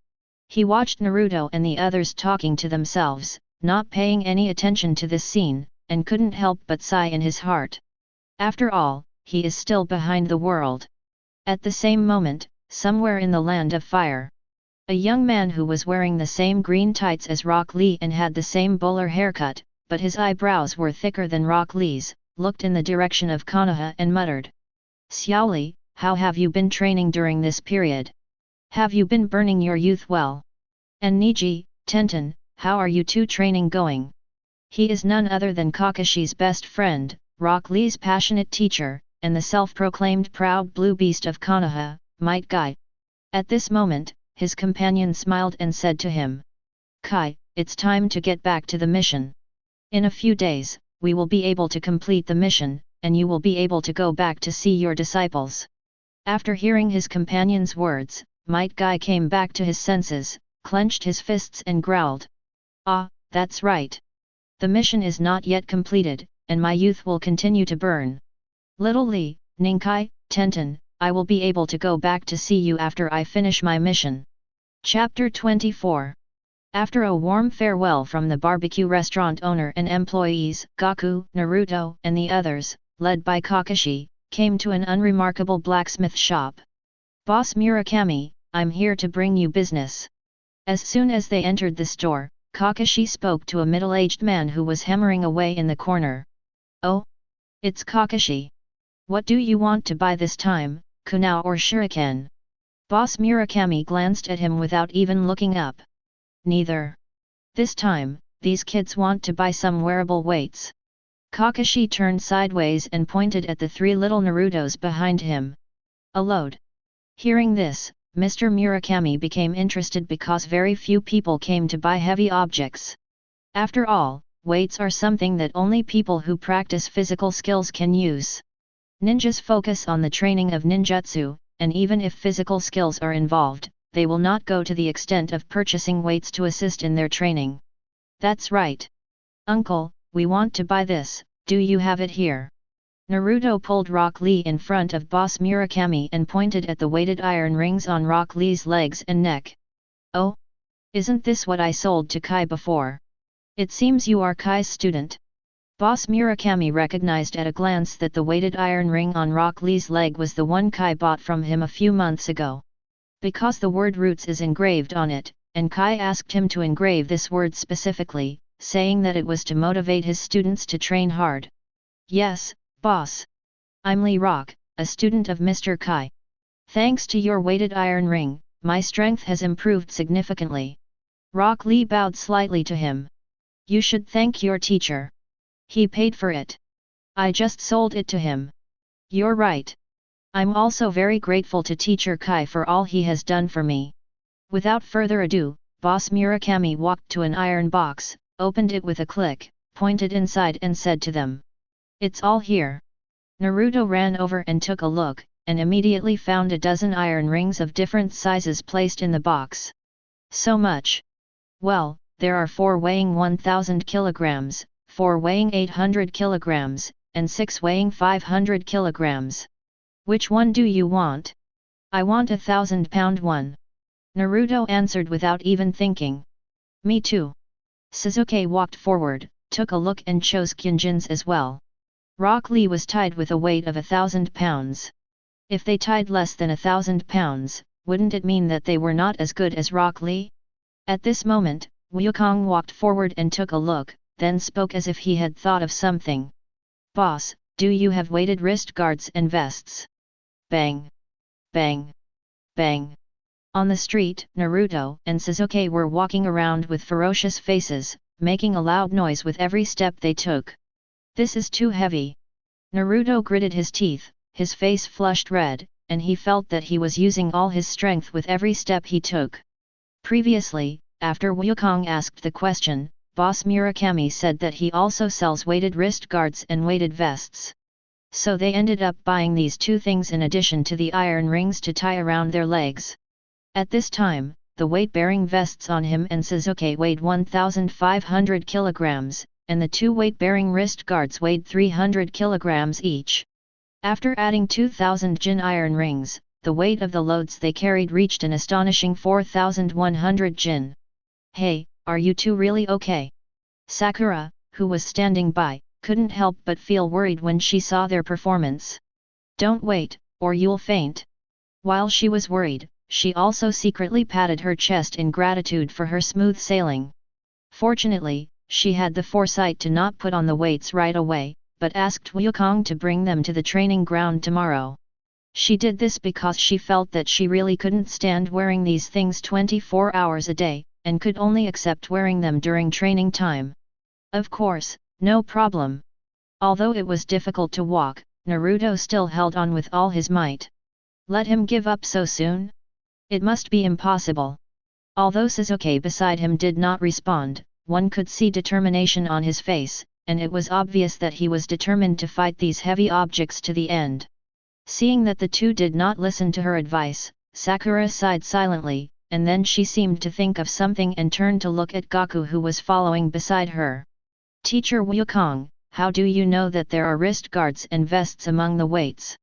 He watched Naruto and the others talking to themselves, not paying any attention to this scene, and couldn't help but sigh in his heart. After all, he is still behind the world. At the same moment, somewhere in the land of fire, a young man who was wearing the same green tights as Rock Lee and had the same bowler haircut, but his eyebrows were thicker than Rock Lee's, looked in the direction of Konaha and muttered. Xiao Li, how have you been training during this period? Have you been burning your youth well? And Niji, Tenten, how are you two training going? He is none other than Kakashi's best friend, Rock Lee's passionate teacher, and the self-proclaimed proud blue beast of Konoha, Might Guy. At this moment, his companion smiled and said to him, Kai, it's time to get back to the mission. In a few days, we will be able to complete the mission, and you will be able to go back to see your disciples." After hearing his companion's words, Might Guy came back to his senses, clenched his fists and growled. "Ah, that's right. The mission is not yet completed, and my youth will continue to burn. Little Li, Ningkai, Tenten, I will be able to go back to see you after I finish my mission." Chapter 24. After a warm farewell from the barbecue restaurant owner and employees, Gaku, Naruto, and the others, led by Kakashi, came to an unremarkable blacksmith shop. "Boss Murakami, I'm here to bring you business." As soon as they entered the store, Kakashi spoke to a middle-aged man who was hammering away in the corner. "Oh? It's Kakashi. What do you want to buy this time, kunai or shuriken?" Boss Murakami glanced at him without even looking up. "Neither. This time, these kids want to buy some wearable weights." Kakashi turned sideways and pointed at the three little Narutos behind him. "A load." Hearing this, Mr. Murakami became interested because very few people came to buy heavy objects. After all, weights are something that only people who practice physical skills can use. Ninjas focus on the training of ninjutsu, and even if physical skills are involved, they will not go to the extent of purchasing weights to assist in their training. "That's right. Uncle, we want to buy this, do you have it here?" Naruto pulled Rock Lee in front of Boss Murakami and pointed at the weighted iron rings on Rock Lee's legs and neck. "Oh? Isn't this what I sold to Kai before? It seems you are Kai's student." Boss Murakami recognized at a glance that the weighted iron ring on Rock Lee's leg was the one Kai bought from him a few months ago. Because the word roots is engraved on it, and Kai asked him to engrave this word specifically, saying that it was to motivate his students to train hard. "Yes, boss. I'm Lee Rock, a student of Mr. Kai. Thanks to your weighted iron ring, my strength has improved significantly." Rock Lee bowed slightly to him. "You should thank your teacher. He paid for it. I just sold it to him." "You're right. I'm also very grateful to teacher Kai for all he has done for me." Without further ado, Boss Murakami walked to an iron box, opened it with a click, pointed inside and said to them, "It's all here." Naruto ran over and took a look, and immediately found a dozen iron rings of different sizes placed in the box. "So much? Well, there are 4 weighing 1000 kilograms, 4 weighing 800 kilograms, and 6 weighing 500 kilograms. Which one do you want?" "I want 1000-pound one." Naruto answered without even thinking. "Me too." Sasuke walked forward, took a look and chose Kyunjin's as well. Rock Lee was tied with a weight of 1000 pounds. If they tied less than 1000 pounds, wouldn't it mean that they were not as good as Rock Lee? At this moment, Wukong walked forward and took a look, then spoke as if he had thought of something. "Boss, do you have weighted wrist guards and vests?" Bang! Bang! Bang! On the street, Naruto and Sasuke were walking around with ferocious faces, making a loud noise with every step they took. "This is too heavy." Naruto gritted his teeth, his face flushed red, and he felt that he was using all his strength with every step he took. Previously, after Wukong asked the question, Boss Murakami said that he also sells weighted wrist guards and weighted vests. So they ended up buying these two things in addition to the iron rings to tie around their legs. At this time, the weight-bearing vests on him and Sasuke weighed 1500 kilograms, and the two weight-bearing wrist guards weighed 300 kilograms each. After adding 2000 Jin iron rings, the weight of the loads they carried reached an astonishing 4100 Jin. "Hey, are you two really okay?" Sakura, who was standing by, couldn't help but feel worried when she saw their performance. "Don't wait, or you'll faint." While she was worried, she also secretly patted her chest in gratitude for her smooth sailing. Fortunately, she had the foresight to not put on the weights right away, but asked Wukong to bring them to the training ground tomorrow. She did this because she felt that she really couldn't stand wearing these things 24 hours a day, and could only accept wearing them during training time. Of course, no problem. Although it was difficult to walk, Naruto still held on with all his might. Let him give up so soon? It must be impossible. Although Sasuke beside him did not respond, one could see determination on his face, and it was obvious that he was determined to fight these heavy objects to the end. Seeing that the two did not listen to her advice, Sakura sighed silently, and then she seemed to think of something and turned to look at Gaku, who was following beside her. "Teacher Wukong, how do you know that there are wrist guards and vests among the weights?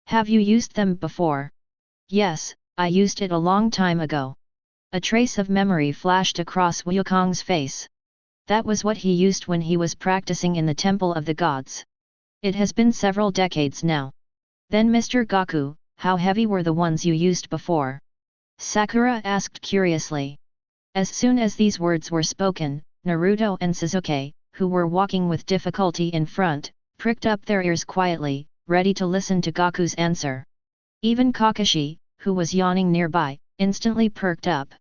Have you used them before?" "Yes, I used it a long time ago." A trace of memory flashed across Wukong's face. That was what he used when he was practicing in the Temple of the Gods. "It has been several decades now." "Then Mr. Gaku, how heavy were the ones you used before?" Sakura asked curiously. As soon as these words were spoken, Naruto and Sasuke, who were walking with difficulty in front, pricked up their ears quietly, ready to listen to Gaku's answer. Even Kakashi, who was yawning nearby, instantly perked up.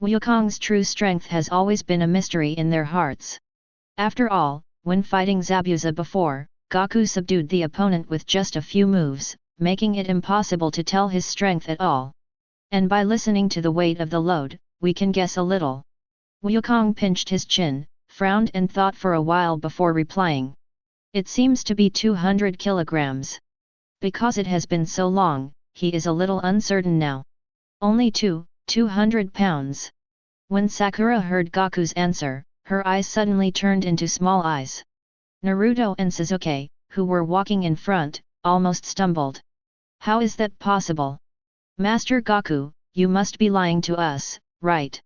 Wukong's true strength has always been a mystery in their hearts. After all, when fighting Zabuza before, Gaku subdued the opponent with just a few moves, making it impossible to tell his strength at all. And by listening to the weight of the load, we can guess a little. Wukong pinched his chin, frowned and thought for a while before replying. "It seems to be 200 kilograms. Because it has been so long, he is a little uncertain now." "Only 200 pounds. When Sakura heard Gaku's answer, her eyes suddenly turned into small eyes. Naruto and Sasuke, who were walking in front, almost stumbled. "How is that possible? Master Gaku, you must be lying to us, right?"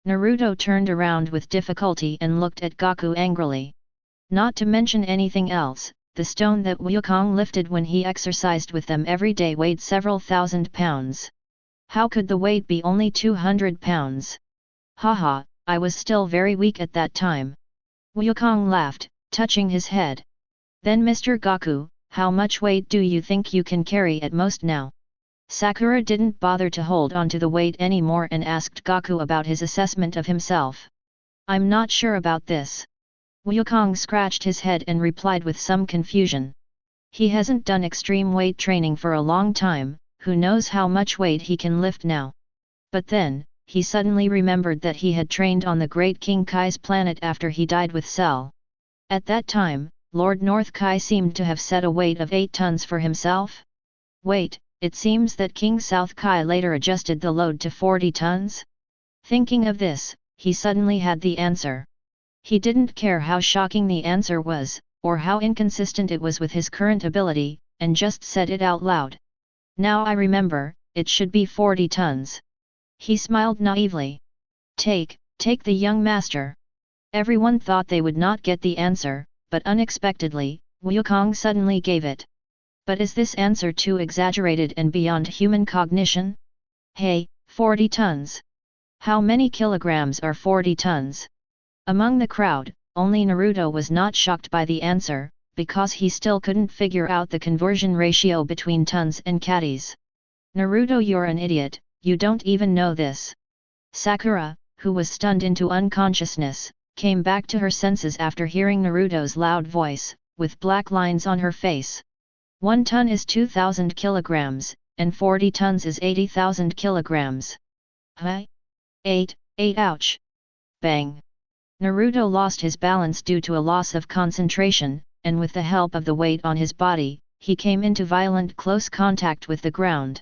Naruto turned around with difficulty and looked at Gaku angrily. Not to mention anything else, the stone that Wukong lifted when he exercised with them every day weighed several thousand pounds. How could the weight be only 200 pounds? "Haha, I was still very weak at that time." Wukong laughed, touching his head. "Then Mr. Gaku, how much weight do you think you can carry at most now?" Sakura didn't bother to hold on to the weight anymore and asked Gaku about his assessment of himself. "I'm not sure about this." Wukong scratched his head and replied with some confusion. "He hasn't done extreme weight training for a long time, who knows how much weight he can lift now." But then, he suddenly remembered that he had trained on the Great King Kai's planet after he died with Cell. At that time, Lord North Kai seemed to have set a weight of 8 tons for himself. Wait, it seems that King South Kai later adjusted the load to 40 tons? Thinking of this, he suddenly had the answer. He didn't care how shocking the answer was, or how inconsistent it was with his current ability, and just said it out loud. "Now I remember, it should be 40 tons. He smiled naively. Take the young master." Everyone thought they would not get the answer, but unexpectedly, Wukong suddenly gave it. But is this answer too exaggerated and beyond human cognition? "Hey, 40 tons! How many kilograms are 40 tons? Among the crowd, only Naruto was not shocked by the answer, because he still couldn't figure out the conversion ratio between tons and katis. "Naruto, you're an idiot, you don't even know this." Sakura, who was stunned into unconsciousness, came back to her senses after hearing Naruto's loud voice, with black lines on her face. 1 ton is 2,000 kilograms, and 40 tons is 80,000 kilograms. Huh? 8, ouch! Bang! Naruto lost his balance due to a loss of concentration, and with the help of the weight on his body, he came into violent close contact with the ground.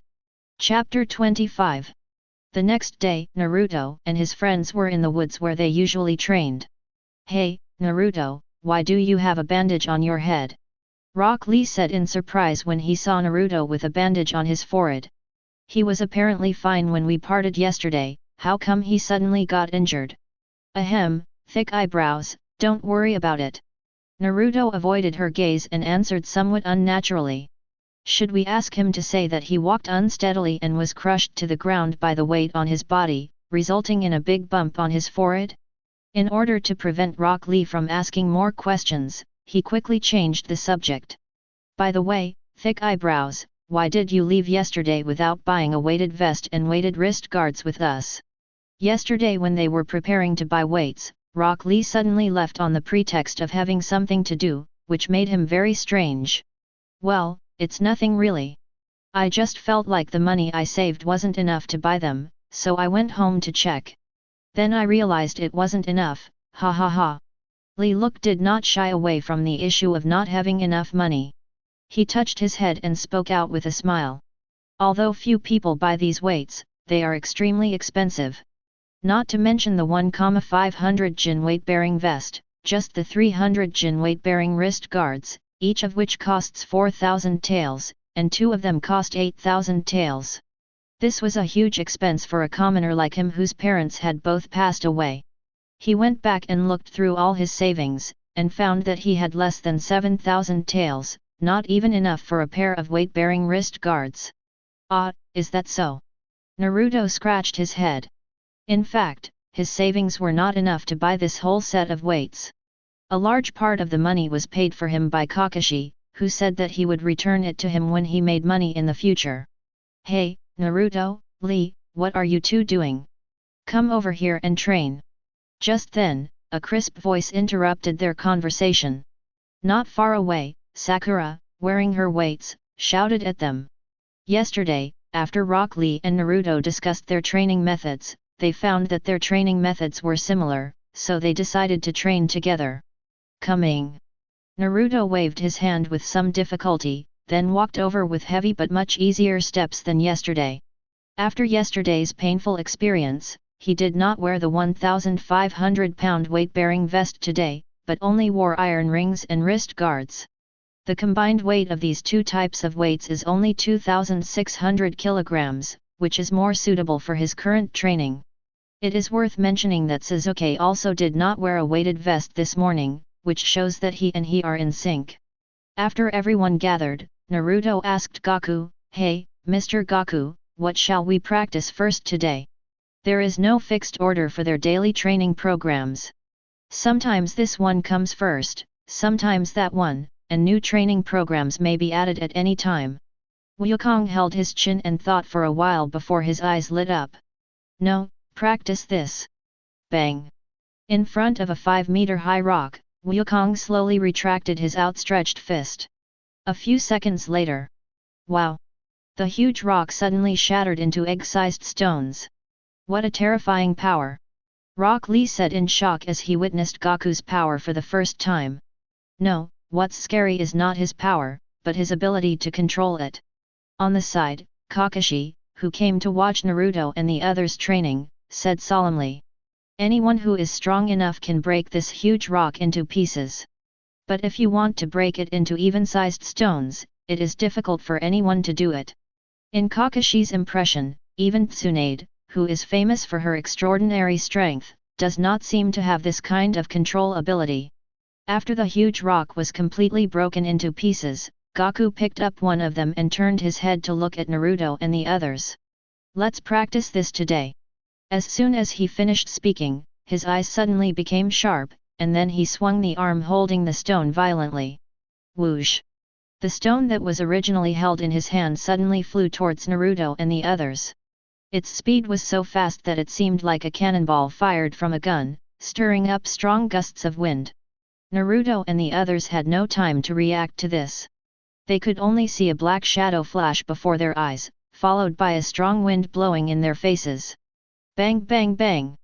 Chapter 25. The next day, Naruto and his friends were in the woods where they usually trained. "Hey, Naruto, why do you have a bandage on your head?" Rock Lee said in surprise when he saw Naruto with a bandage on his forehead. "He was apparently fine when we parted yesterday, how come he suddenly got injured?" "Ahem, thick eyebrows, don't worry about it." Naruto avoided her gaze and answered somewhat unnaturally. "Should we ask him to say that he walked unsteadily and was crushed to the ground by the weight on his body, resulting in a big bump on his forehead?" In order to prevent Rock Lee from asking more questions, he quickly changed the subject. "By the way, thick eyebrows, why did you leave yesterday without buying a weighted vest and weighted wrist guards with us?" Yesterday when they were preparing to buy weights, Rock Lee suddenly left on the pretext of having something to do, which made him very strange. "Well, it's nothing really. I just felt like the money I saved wasn't enough to buy them, so I went home to check. Then I realized it wasn't enough, ha ha ha. Li Look did not shy away from the issue of not having enough money. He touched his head and spoke out with a smile. Although few people buy these weights, they are extremely expensive. Not to mention the 1,500 jin weight-bearing vest, just the 300 jin weight-bearing wrist guards, each of which costs 4,000 taels, and 2 of them cost 8,000 taels. This was a huge expense for a commoner like him whose parents had both passed away. He went back and looked through all his savings, and found that he had less than 7,000 taels, not even enough for a pair of weight-bearing wrist guards. Ah, is that so? Naruto scratched his head. In fact, his savings were not enough to buy this whole set of weights. A large part of the money was paid for him by Kakashi, who said that he would return it to him when he made money in the future. Hey, Naruto, Lee, what are you two doing? Come over here and train. Just then, a crisp voice interrupted their conversation. Not far away, Sakura, wearing her weights, shouted at them. Yesterday, after Rock Lee and Naruto discussed their training methods, they found that their training methods were similar, so they decided to train together. Coming. Naruto waved his hand with some difficulty, then walked over with heavy but much easier steps than yesterday. After yesterday's painful experience, he did not wear the 1,500-pound weight-bearing vest today, but only wore iron rings and wrist guards. The combined weight of these two types of weights is only 2,600 kilograms, which is more suitable for his current training. It is worth mentioning that Sasuke also did not wear a weighted vest this morning, which shows that he are in sync. After everyone gathered, Naruto asked Gaku, "Hey, Mr. Gaku, what shall we practice first today?" There is no fixed order for their daily training programs. Sometimes this one comes first, sometimes that one, and new training programs may be added at any time. Wukong held his chin and thought for a while before his eyes lit up. No, practice this. Bang! In front of a 5-meter-high rock, Wukong slowly retracted his outstretched fist. A few seconds later. Wow! The huge rock suddenly shattered into egg-sized stones. What a terrifying power! Rock Lee said in shock as he witnessed Gaku's power for the first time. No, what's scary is not his power, but his ability to control it. On the side, Kakashi, who came to watch Naruto and the others training, said solemnly. Anyone who is strong enough can break this huge rock into pieces. But if you want to break it into even-sized stones, it is difficult for anyone to do it. In Kakashi's impression, even Tsunade, who is famous for her extraordinary strength, does not seem to have this kind of control ability. After the huge rock was completely broken into pieces, Gaku picked up one of them and turned his head to look at Naruto and the others. Let's practice this today. As soon as he finished speaking, his eyes suddenly became sharp, and then he swung the arm holding the stone violently. Whoosh! The stone that was originally held in his hand suddenly flew towards Naruto and the others. Its speed was so fast that it seemed like a cannonball fired from a gun, stirring up strong gusts of wind. Naruto and the others had no time to react to this. They could only see a black shadow flash before their eyes, followed by a strong wind blowing in their faces. Bang bang bang!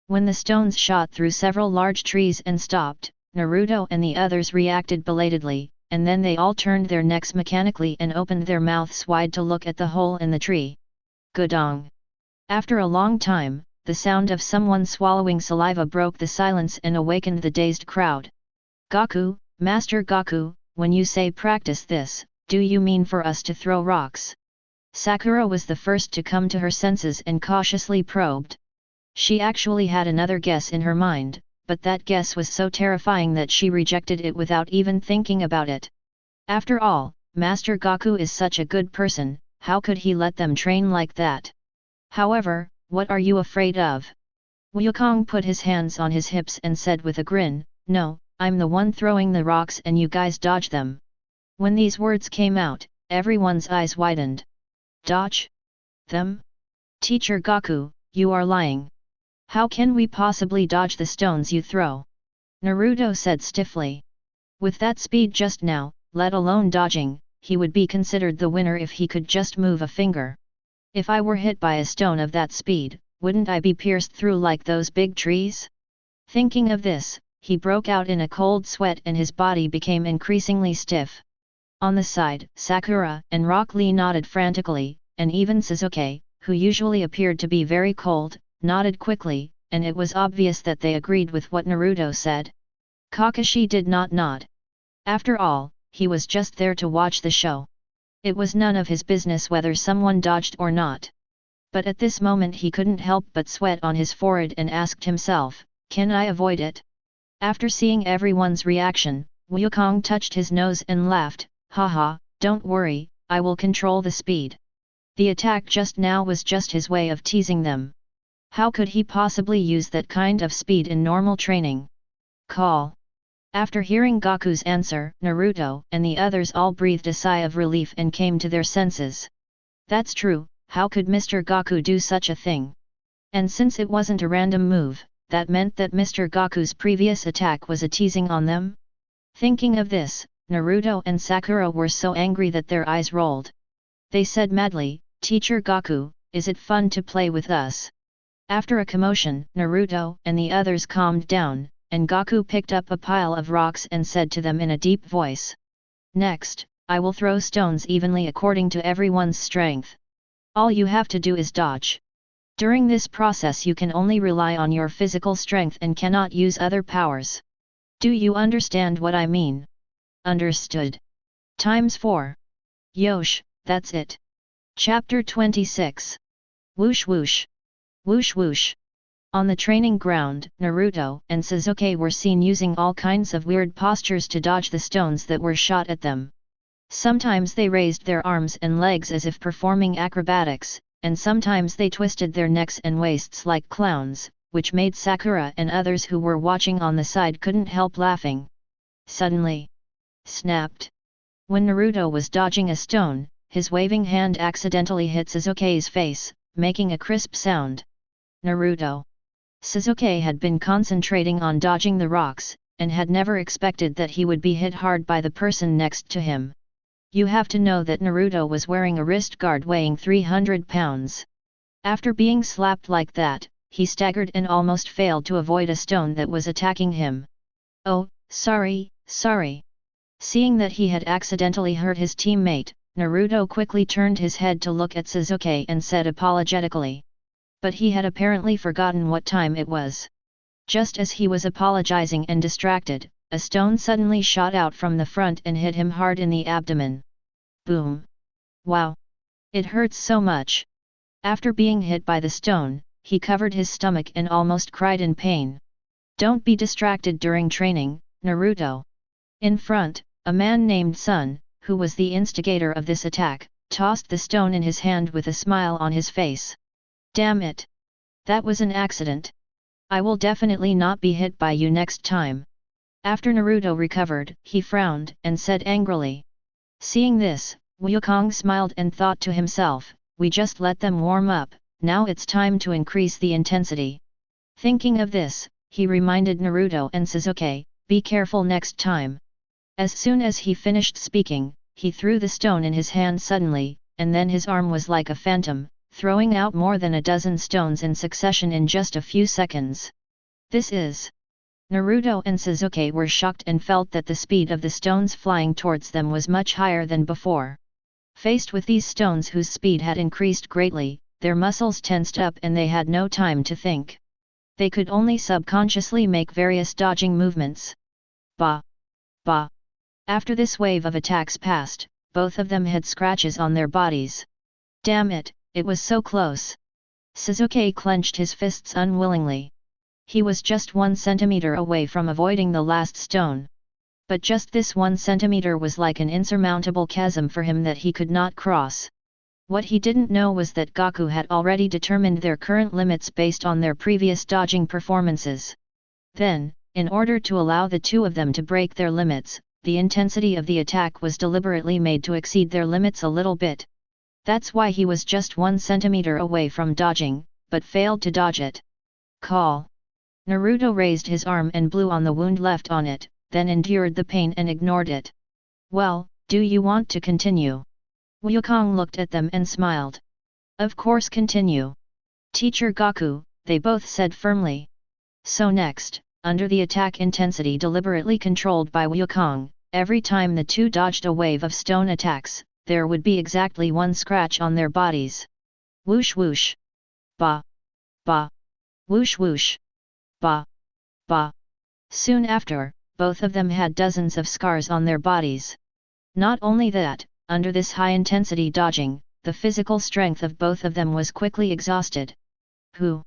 When the stones shot through several large trees and stopped, Naruto and the others reacted belatedly, and then they all turned their necks mechanically and opened their mouths wide to look at the hole in the tree. Gudong! After a long time, the sound of someone swallowing saliva broke the silence and awakened the dazed crowd. Gaku, Master Gaku, when you say practice this, do you mean for us to throw rocks? Sakura was the first to come to her senses and cautiously probed. She actually had another guess in her mind, but that guess was so terrifying that she rejected it without even thinking about it. After all, Master Gaku is such a good person, how could he let them train like that? However, what are you afraid of? Wukong put his hands on his hips and said with a grin, no, I'm the one throwing the rocks and you guys dodge them. When these words came out, everyone's eyes widened. Dodge? Them? Teacher Gaku, you are lying. How can we possibly dodge the stones you throw? Naruto said stiffly. With that speed just now, let alone dodging, he would be considered the winner if he could just move a finger. If I were hit by a stone of that speed, wouldn't I be pierced through like those big trees? Thinking of this, he broke out in a cold sweat and his body became increasingly stiff. On the side, Sakura and Rock Lee nodded frantically, and even Sasuke, who usually appeared to be very cold, nodded quickly, and it was obvious that they agreed with what Naruto said. Kakashi did not nod. After all, he was just there to watch the show. It was none of his business whether someone dodged or not. But at this moment he couldn't help but sweat on his forehead and asked himself, can I avoid it? After seeing everyone's reaction, Wukong touched his nose and laughed, haha, don't worry, I will control the speed. The attack just now was just his way of teasing them. How could he possibly use that kind of speed in normal training? Call. After hearing Gaku's answer, Naruto and the others all breathed a sigh of relief and came to their senses. That's true, how could Mr. Gaku do such a thing? And since it wasn't a random move, that meant that Mr. Gaku's previous attack was a teasing on them? Thinking of this, Naruto and Sakura were so angry that their eyes rolled. They said madly, Teacher Gaku, is it fun to play with us? After a commotion, Naruto and the others calmed down, and Gaku picked up a pile of rocks and said to them in a deep voice. Next, I will throw stones evenly according to everyone's strength. All you have to do is dodge. During this process you can only rely on your physical strength and cannot use other powers. Do you understand what I mean? Understood. Times 4. Yosh, that's it. Chapter 26. Whoosh whoosh. Whoosh whoosh. On the training ground, Naruto and Sasuke were seen using all kinds of weird postures to dodge the stones that were shot at them. Sometimes they raised their arms and legs as if performing acrobatics, and sometimes they twisted their necks and waists like clowns, which made Sakura and others who were watching on the side couldn't help laughing. Suddenly, snapped. When Naruto was dodging a stone, his waving hand accidentally hit Sasuke's face, making a crisp sound. Naruto. Sasuke had been concentrating on dodging the rocks, and had never expected that he would be hit hard by the person next to him. You have to know that Naruto was wearing a wrist guard weighing 300 pounds. After being slapped like that, he staggered and almost failed to avoid a stone that was attacking him. Oh, sorry. Seeing that he had accidentally hurt his teammate, Naruto quickly turned his head to look at Sasuke and said apologetically. But he had apparently forgotten what time it was. Just as he was apologizing and distracted, a stone suddenly shot out from the front and hit him hard in the abdomen. Boom! Wow! It hurts so much. After being hit by the stone, he covered his stomach and almost cried in pain. Don't be distracted during training, Naruto. In front, a man named Sun, who was the instigator of this attack, tossed the stone in his hand with a smile on his face. Damn it! That was an accident. I will definitely not be hit by you next time. After Naruto recovered, he frowned and said angrily. Seeing this, Wukong smiled and thought to himself, we just let them warm up, now it's time to increase the intensity. Thinking of this, he reminded Naruto and Sasuke, be careful next time. As soon as he finished speaking, he threw the stone in his hand suddenly, and then his arm was like a phantom, throwing out more than a dozen stones in succession in just a few seconds. This is... Naruto and Sasuke were shocked and felt that the speed of the stones flying towards them was much higher than before. Faced with these stones whose speed had increased greatly, their muscles tensed up and they had no time to think. They could only subconsciously make various dodging movements. Bah! Bah! After this wave of attacks passed, both of them had scratches on their bodies. Damn it, it was so close. Sasuke clenched his fists unwillingly. He was just 1 centimeter away from avoiding the last stone. But just this 1 centimeter was like an insurmountable chasm for him that he could not cross. What he didn't know was that Gaku had already determined their current limits based on their previous dodging performances. Then, in order to allow the two of them to break their limits, the intensity of the attack was deliberately made to exceed their limits a little bit. That's why he was just 1 centimeter away from dodging, but failed to dodge it. Call. Naruto raised his arm and blew on the wound left on it, then endured the pain and ignored it. Well, do you want to continue? Wukong looked at them and smiled. Of course continue. Teacher Gaku, they both said firmly. So next, under the attack intensity deliberately controlled by Wukong. Every time the two dodged a wave of stone attacks, there would be exactly one scratch on their bodies. Whoosh whoosh. Ba. Ba. Whoosh whoosh. Ba. Ba. Soon after, both of them had dozens of scars on their bodies. Not only that, under this high-intensity dodging, the physical strength of both of them was quickly exhausted. Who?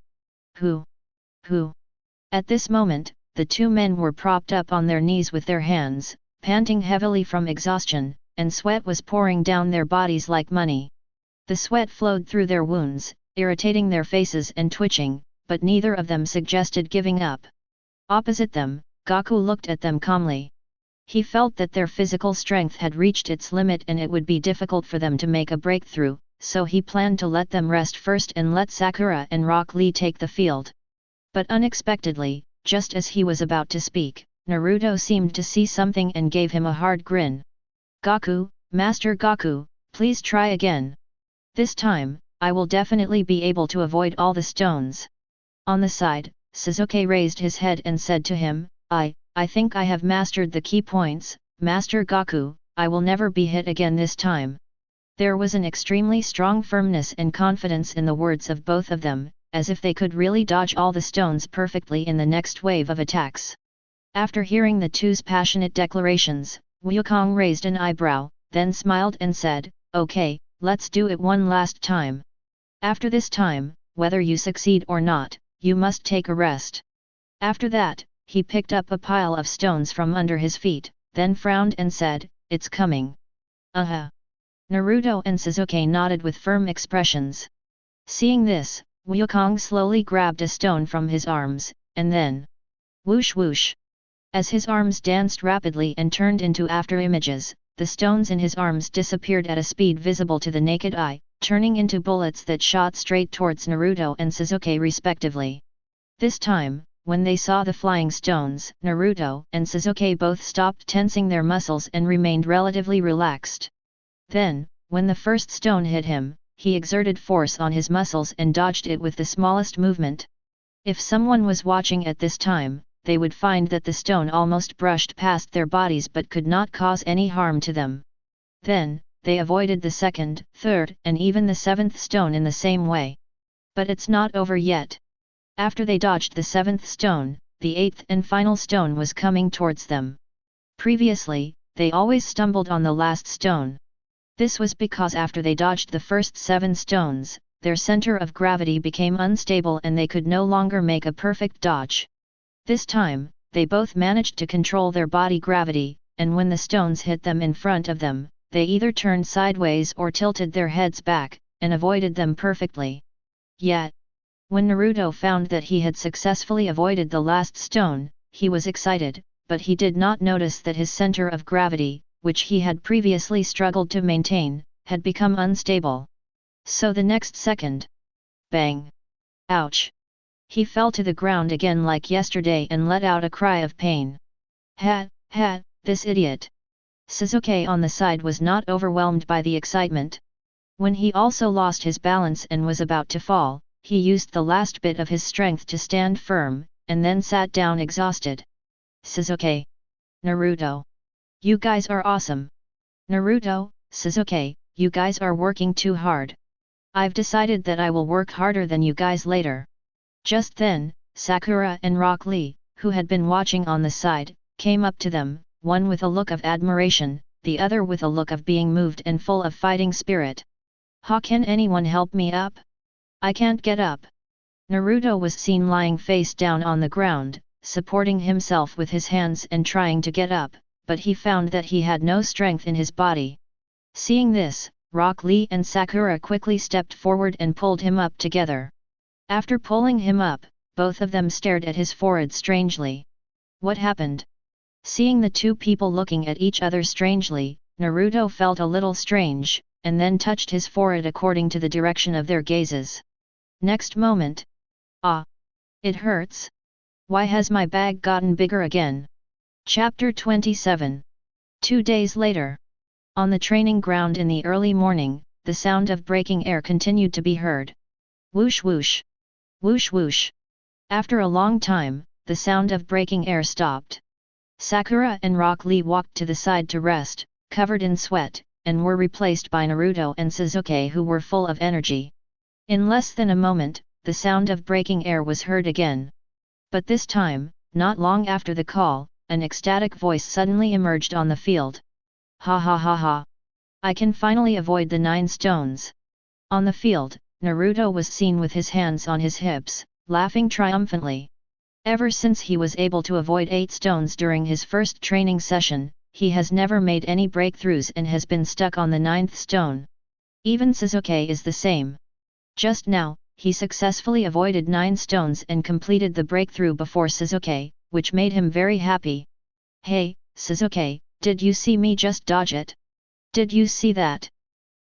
At this moment, the two men were propped up on their knees with their hands, panting heavily from exhaustion, and sweat was pouring down their bodies like money. The sweat flowed through their wounds, irritating their faces and twitching, but neither of them suggested giving up. Opposite them, Gaku looked at them calmly. He felt that their physical strength had reached its limit and it would be difficult for them to make a breakthrough, so he planned to let them rest first and let Sakura and Rock Lee take the field. But unexpectedly, just as he was about to speak, Naruto seemed to see something and gave him a hard grin. Gaku, Master Gaku, please try again. This time, I will definitely be able to avoid all the stones. On the side, Sasuke raised his head and said to him, I think I have mastered the key points, Master Gaku, I will never be hit again this time. There was an extremely strong firmness and confidence in the words of both of them, as if they could really dodge all the stones perfectly in the next wave of attacks. After hearing the two's passionate declarations, Wukong raised an eyebrow, then smiled and said, okay, let's do it one last time. After this time, whether you succeed or not, you must take a rest. After that, he picked up a pile of stones from under his feet, then frowned and said, it's coming. Naruto and Sasuke nodded with firm expressions. Seeing this, Wukong slowly grabbed a stone from his arms, and then whoosh whoosh. As his arms danced rapidly and turned into afterimages, the stones in his arms disappeared at a speed visible to the naked eye, turning into bullets that shot straight towards Naruto and Sasuke respectively. This time, when they saw the flying stones, Naruto and Sasuke both stopped tensing their muscles and remained relatively relaxed. Then, when the first stone hit him, he exerted force on his muscles and dodged it with the smallest movement. If someone was watching at this time, they would find that the stone almost brushed past their bodies but could not cause any harm to them. Then, they avoided the second, third, and even the seventh stone in the same way. But it's not over yet. After they dodged the seventh stone, the eighth and final stone was coming towards them. Previously, they always stumbled on the last stone. This was because after they dodged the first 7 stones, their center of gravity became unstable and they could no longer make a perfect dodge. This time, they both managed to control their body gravity, and when the stones hit them in front of them, they either turned sideways or tilted their heads back, and avoided them perfectly. Yet, when Naruto found that he had successfully avoided the last stone, he was excited, but he did not notice that his center of gravity, which he had previously struggled to maintain, had become unstable. So the next second, bang! Ouch! He fell to the ground again like yesterday and let out a cry of pain. This idiot! Sasuke on the side was not overwhelmed by the excitement. When he also lost his balance and was about to fall, he used the last bit of his strength to stand firm, and then sat down exhausted. Sasuke! Naruto! You guys are awesome! Naruto, Sasuke, you guys are working too hard. I've decided that I will work harder than you guys later. Just then, Sakura and Rock Lee, who had been watching on the side, came up to them, one with a look of admiration, the other with a look of being moved and full of fighting spirit. How can anyone help me up? I can't get up. Naruto was seen lying face down on the ground, supporting himself with his hands and trying to get up, but he found that he had no strength in his body. Seeing this, Rock Lee and Sakura quickly stepped forward and pulled him up together. After pulling him up, both of them stared at his forehead strangely. What happened? Seeing the two people looking at each other strangely, Naruto felt a little strange, and then touched his forehead according to the direction of their gazes. Next moment. Ah! It hurts. Why has my bag gotten bigger again? Chapter 27. 2 days later. On the training ground in the early morning, the sound of breaking air continued to be heard. Whoosh whoosh. Whoosh whoosh. After a long time, the sound of breaking air stopped. Sakura and Rock Lee walked to the side to rest, covered in sweat, and were replaced by Naruto and Sasuke, who were full of energy. In less than a moment, the sound of breaking air was heard again. But this time, not long after the call, an ecstatic voice suddenly emerged on the field. Ha ha ha ha! I can finally avoid the 9 stones. On the field, Naruto was seen with his hands on his hips, laughing triumphantly. Ever since he was able to avoid 8 stones during his first training session, he has never made any breakthroughs and has been stuck on the 9th stone. Even Sasuke is the same. Just now, he successfully avoided 9 stones and completed the breakthrough before Sasuke, which made him very happy. Hey, Sasuke, did you see me just dodge it? Did you see that?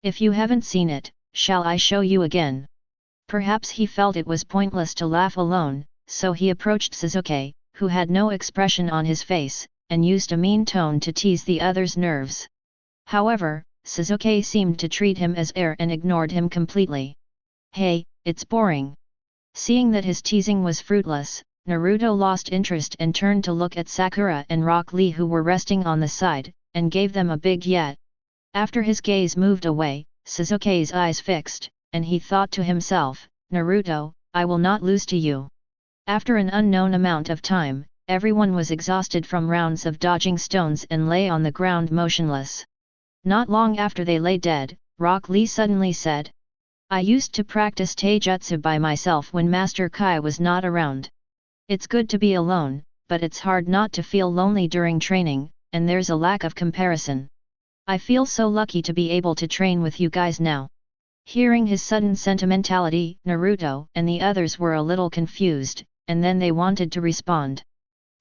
If you haven't seen it, shall I show you again? Perhaps he felt it was pointless to laugh alone, so he approached Sasuke, who had no expression on his face, and used a mean tone to tease the other's nerves. However, Sasuke seemed to treat him as air and ignored him completely. Hey, it's boring. Seeing that his teasing was fruitless, Naruto lost interest and turned to look at Sakura and Rock Lee, who were resting on the side, and gave them a big yet. After his gaze moved away, Sasuke's eyes fixed, and he thought to himself, Naruto, I will not lose to you. After an unknown amount of time, everyone was exhausted from rounds of dodging stones and lay on the ground motionless. Not long after they lay dead, Rock Lee suddenly said, I used to practice taijutsu by myself when Master Kai was not around. It's good to be alone, but it's hard not to feel lonely during training, and there's a lack of comparison. I feel so lucky to be able to train with you guys now. Hearing his sudden sentimentality, Naruto and the others were a little confused, and then they wanted to respond.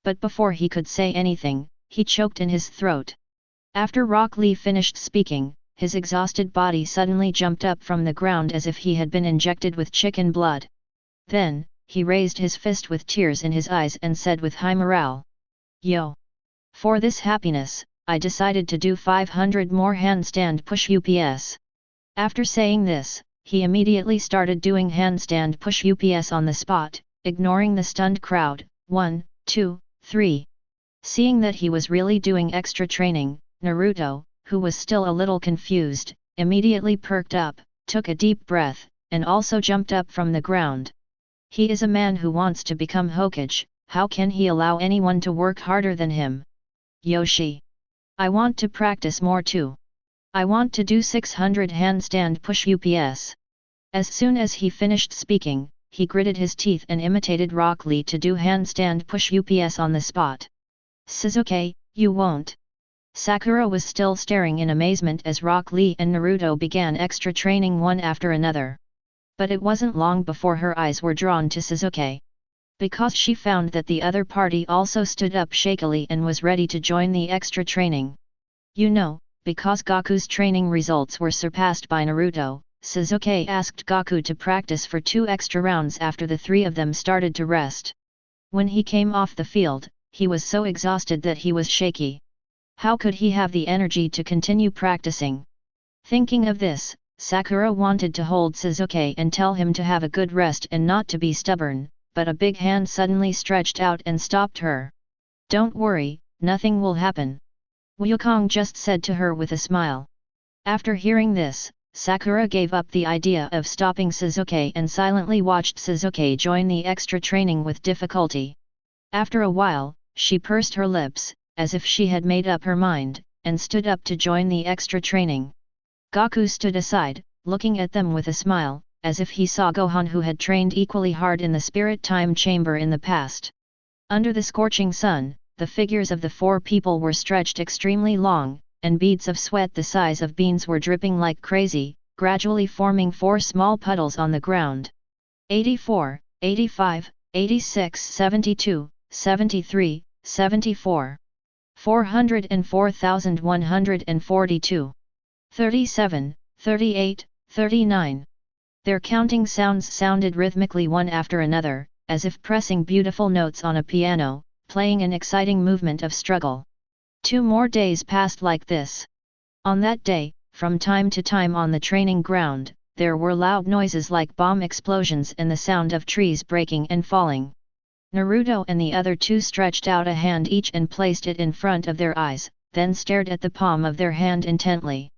But before he could say anything, he choked in his throat. After Rock Lee finished speaking, his exhausted body suddenly jumped up from the ground as if he had been injected with chicken blood. Then, he raised his fist with tears in his eyes and said with high morale, Yo! For this happiness, I decided to do 500 more handstand push-ups. After saying this, he immediately started doing handstand push-ups on the spot, ignoring the stunned crowd. 1, 2, 3. Seeing that he was really doing extra training, Naruto, who was still a little confused, immediately perked up, took a deep breath, and also jumped up from the ground. He is a man who wants to become Hokage, how can he allow anyone to work harder than him? Yoshi! I want to practice more too. I want to do 600 handstand push-ups. As soon as he finished speaking, he gritted his teeth and imitated Rock Lee to do handstand push-ups on the spot. Sasuke, you won't. Sakura was still staring in amazement as Rock Lee and Naruto began extra training one after another. But it wasn't long before her eyes were drawn to Sasuke. Because she found that the other party also stood up shakily and was ready to join the extra training. You know, because Gaku's training results were surpassed by Naruto, Sasuke asked Gaku to practice for 2 extra rounds after the 3 of them started to rest. When he came off the field, he was so exhausted that he was shaky. How could he have the energy to continue practicing? Thinking of this, Sakura wanted to hold Sasuke and tell him to have a good rest and not to be stubborn, but a big hand suddenly stretched out and stopped her. Don't worry, nothing will happen. Wukong just said to her with a smile. After hearing this, Sakura gave up the idea of stopping Sasuke and silently watched Sasuke join the extra training with difficulty. After a while, she pursed her lips, as if she had made up her mind, and stood up to join the extra training. Gaku stood aside, looking at them with a smile, as if he saw Gohan, who had trained equally hard in the spirit time chamber in the past. Under the scorching sun, the figures of the 4 people were stretched extremely long, and beads of sweat the size of beans were dripping like crazy, gradually forming 4 small puddles on the ground. 84, 85, 86, 72, 73, 74. 404,142. 37, 38, 39. Their counting sounds sounded rhythmically one after another, as if pressing beautiful notes on a piano, playing an exciting movement of struggle. 2 more days passed like this. On that day, from time to time on the training ground, there were loud noises like bomb explosions and the sound of trees breaking and falling. Naruto and the other two stretched out a hand each and placed it in front of their eyes, then stared at the palm of their hand intently.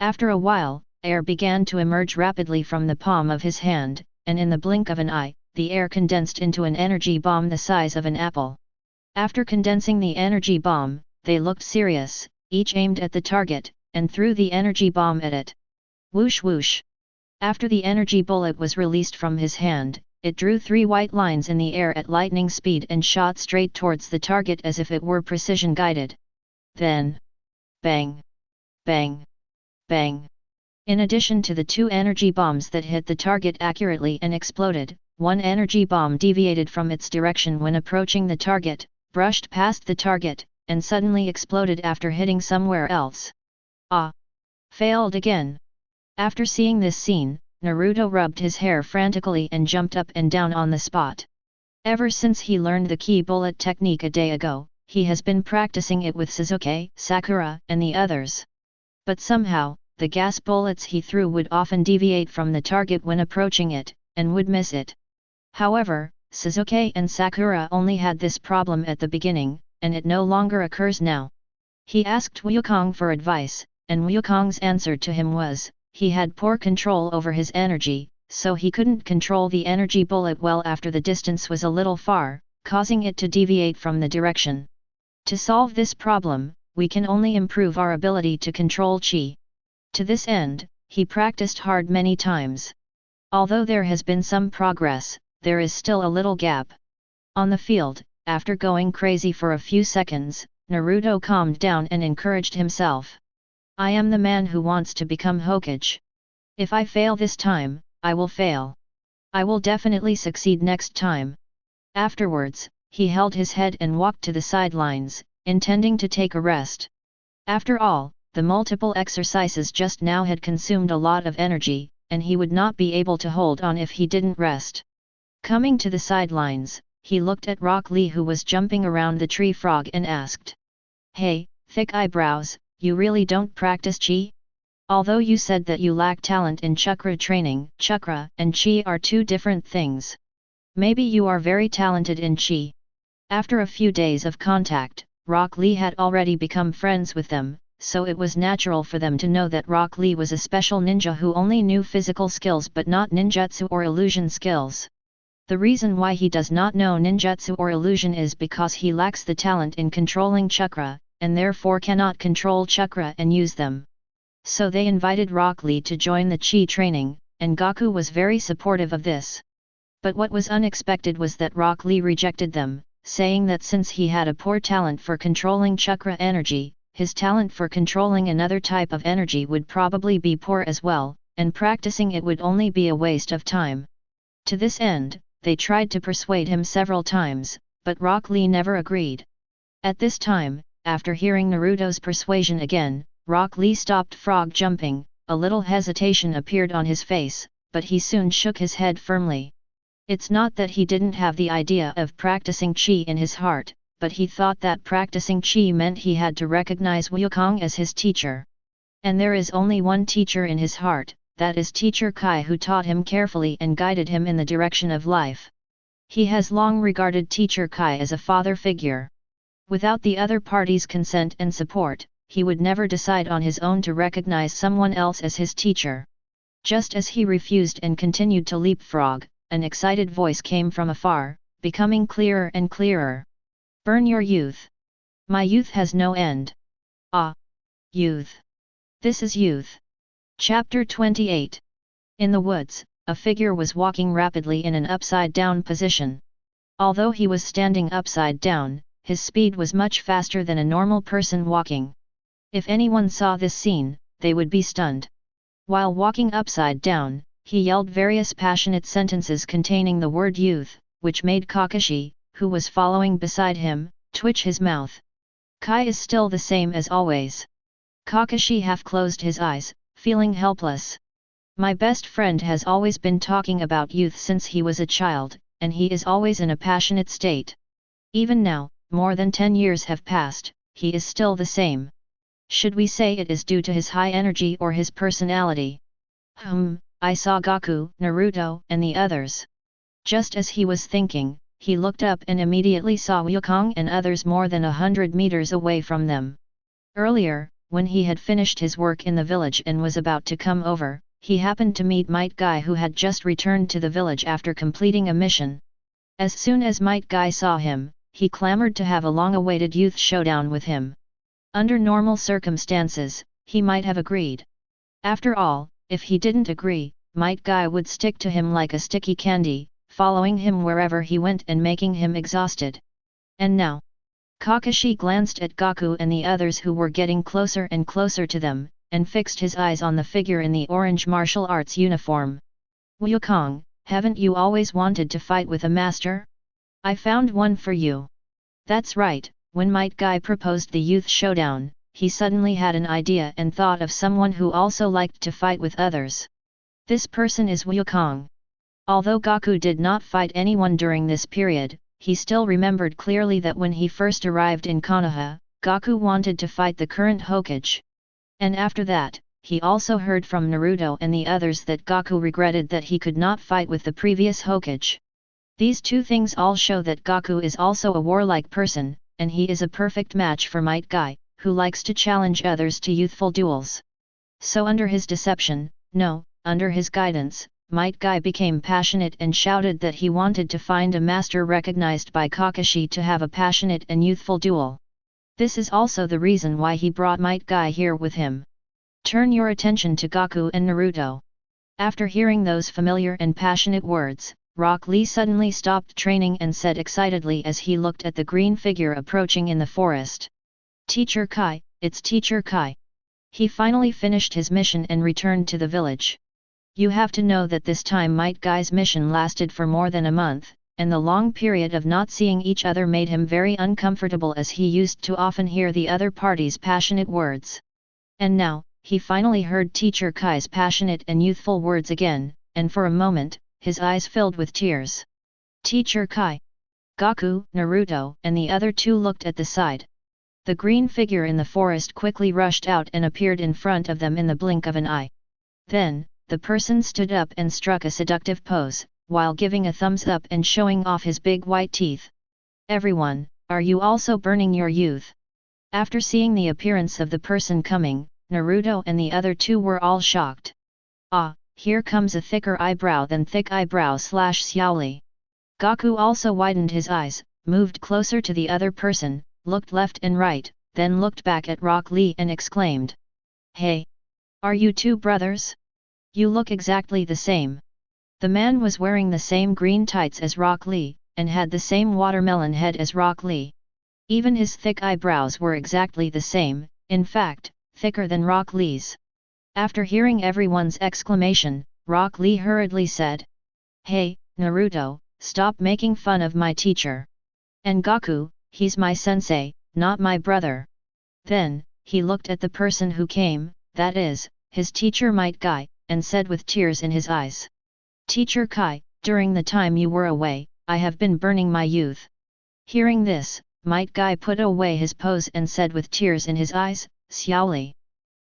After a while, air began to emerge rapidly from the palm of his hand, and in the blink of an eye, the air condensed into an energy bomb the size of an apple. After condensing the energy bomb, they looked serious, each aimed at the target, and threw the energy bomb at it. Whoosh whoosh! After the energy bullet was released from his hand, it drew 3 white lines in the air at lightning speed and shot straight towards the target as if it were precision-guided. Then, bang! Bang! Bang! In addition to the 2 energy bombs that hit the target accurately and exploded, 1 energy bomb deviated from its direction when approaching the target, brushed past the target, and suddenly exploded after hitting somewhere else. Ah! Failed again! After seeing this scene, Naruto rubbed his hair frantically and jumped up and down on the spot. Ever since he learned the key bullet technique a day ago, he has been practicing it with Sasuke, Sakura, and the others. But somehow, the gas bullets he threw would often deviate from the target when approaching it, and would miss it. However, Sasuke and Sakura only had this problem at the beginning, and it no longer occurs now. He asked Wukong for advice, and Wukong's answer to him was, he had poor control over his energy, so he couldn't control the energy bullet well after the distance was a little far, causing it to deviate from the direction. To solve this problem, we can only improve our ability to control chi. To this end, he practiced hard many times. Although there has been some progress, there is still a little gap. On the field, after going crazy for a few seconds, Naruto calmed down and encouraged himself. I am the man who wants to become Hokage. If I fail this time, I will fail. I will definitely succeed next time. Afterwards, he held his head and walked to the sidelines, intending to take a rest. After all, the multiple exercises just now had consumed a lot of energy, and he would not be able to hold on if he didn't rest. Coming to the sidelines, he looked at Rock Lee who was jumping around the tree frog and asked. Hey, thick eyebrows, you really don't practice chi? Although you said that you lack talent in chakra training, chakra and chi are 2 different things. Maybe you are very talented in chi. After a few days of contact, Rock Lee had already become friends with them, so it was natural for them to know that Rock Lee was a special ninja who only knew physical skills but not ninjutsu or illusion skills. The reason why he does not know ninjutsu or illusion is because he lacks the talent in controlling chakra, and therefore cannot control chakra and use them. So they invited Rock Lee to join the chi training, and Gaku was very supportive of this. But what was unexpected was that Rock Lee rejected them, saying that since he had a poor talent for controlling chakra energy, his talent for controlling another type of energy would probably be poor as well, and practicing it would only be a waste of time. To this end, they tried to persuade him several times, but Rock Lee never agreed. At this time, after hearing Naruto's persuasion again, Rock Lee stopped frog jumping. A little hesitation appeared on his face, but he soon shook his head firmly. It's not that he didn't have the idea of practicing chi in his heart, but he thought that practicing chi meant he had to recognize Wukong as his teacher. And there is only one teacher in his heart, that is Teacher Kai, who taught him carefully and guided him in the direction of life. He has long regarded Teacher Kai as a father figure. Without the other party's consent and support, he would never decide on his own to recognize someone else as his teacher. Just as he refused and continued to leapfrog, an excited voice came from afar, becoming clearer and clearer. Burn your youth. My youth has no end. Ah! Youth. This is youth. Chapter 28. In the woods, a figure was walking rapidly in an upside-down position. Although he was standing upside down, his speed was much faster than a normal person walking. If anyone saw this scene, they would be stunned. While walking upside down, he yelled various passionate sentences containing the word youth, which made Kakashi, who was following beside him, twitch his mouth. Kai is still the same as always. Kakashi half closed his eyes, feeling helpless. My best friend has always been talking about youth since he was a child, and he is always in a passionate state. Even now, more than 10 years have passed, he is still the same. Should we say it is due to his high energy or his personality? I saw Gaku, Naruto, and the others. Just as he was thinking, he looked up and immediately saw Wukong and others more than 100 meters away from them. Earlier, when he had finished his work in the village and was about to come over, he happened to meet Might Guy, who had just returned to the village after completing a mission. As soon as Might Guy saw him, he clamored to have a long-awaited youth showdown with him. Under normal circumstances, he might have agreed. After all, if he didn't agree, Might Guy would stick to him like a sticky candy, following him wherever he went and making him exhausted. And now, Kakashi glanced at Gaku and the others who were getting closer and closer to them, and fixed his eyes on the figure in the orange martial arts uniform. Wukong, haven't you always wanted to fight with a master? I found one for you. That's right, when Might Guy proposed the youth showdown, he suddenly had an idea and thought of someone who also liked to fight with others. This person is Wukong. Although Gaku did not fight anyone during this period, he still remembered clearly that when he first arrived in Konoha, Gaku wanted to fight the current Hokage. And after that, he also heard from Naruto and the others that Gaku regretted that he could not fight with the previous Hokage. These two things all show that Gaku is also a warlike person, and he is a perfect match for Might Guy, who likes to challenge others to youthful duels. So under his deception, under his guidance, Might Guy became passionate and shouted that he wanted to find a master recognized by Kakashi to have a passionate and youthful duel. This is also the reason why he brought Might Guy here with him. Turn your attention to Gaku and Naruto. After hearing those familiar and passionate words, Rock Lee suddenly stopped training and said excitedly as he looked at the green figure approaching in the forest. Teacher Kai, it's Teacher Kai. He finally finished his mission and returned to the village. You have to know that this time Might Guy's mission lasted for more than a month, and the long period of not seeing each other made him very uncomfortable as he used to often hear the other party's passionate words. And now, he finally heard Teacher Kai's passionate and youthful words again, and for a moment, his eyes filled with tears. Teacher Kai. Gaku, Naruto, and the other two looked at the side. The green figure in the forest quickly rushed out and appeared in front of them in the blink of an eye. Then, the person stood up and struck a seductive pose, while giving a thumbs up and showing off his big white teeth. Everyone, are you also burning your youth? After seeing the appearance of the person coming, Naruto and the other two were all shocked. Ah, here comes a thicker eyebrow than thick eyebrow / Xiao Li. Gaku also widened his eyes, moved closer to the other person, looked left and right, then looked back at Rock Lee and exclaimed. Hey! Are you two brothers? You look exactly the same. The man was wearing the same green tights as Rock Lee, and had the same watermelon head as Rock Lee. Even his thick eyebrows were exactly the same, in fact, thicker than Rock Lee's. After hearing everyone's exclamation, Rock Lee hurriedly said. Hey, Naruto, stop making fun of my teacher. And Gaku, he's my sensei, not my brother. Then, he looked at the person who came, that is, his teacher Might Guy, and said with tears in his eyes. Teacher Kai, during the time you were away, I have been burning my youth. Hearing this, Might Guy put away his pose and said with tears in his eyes, Xiao Li.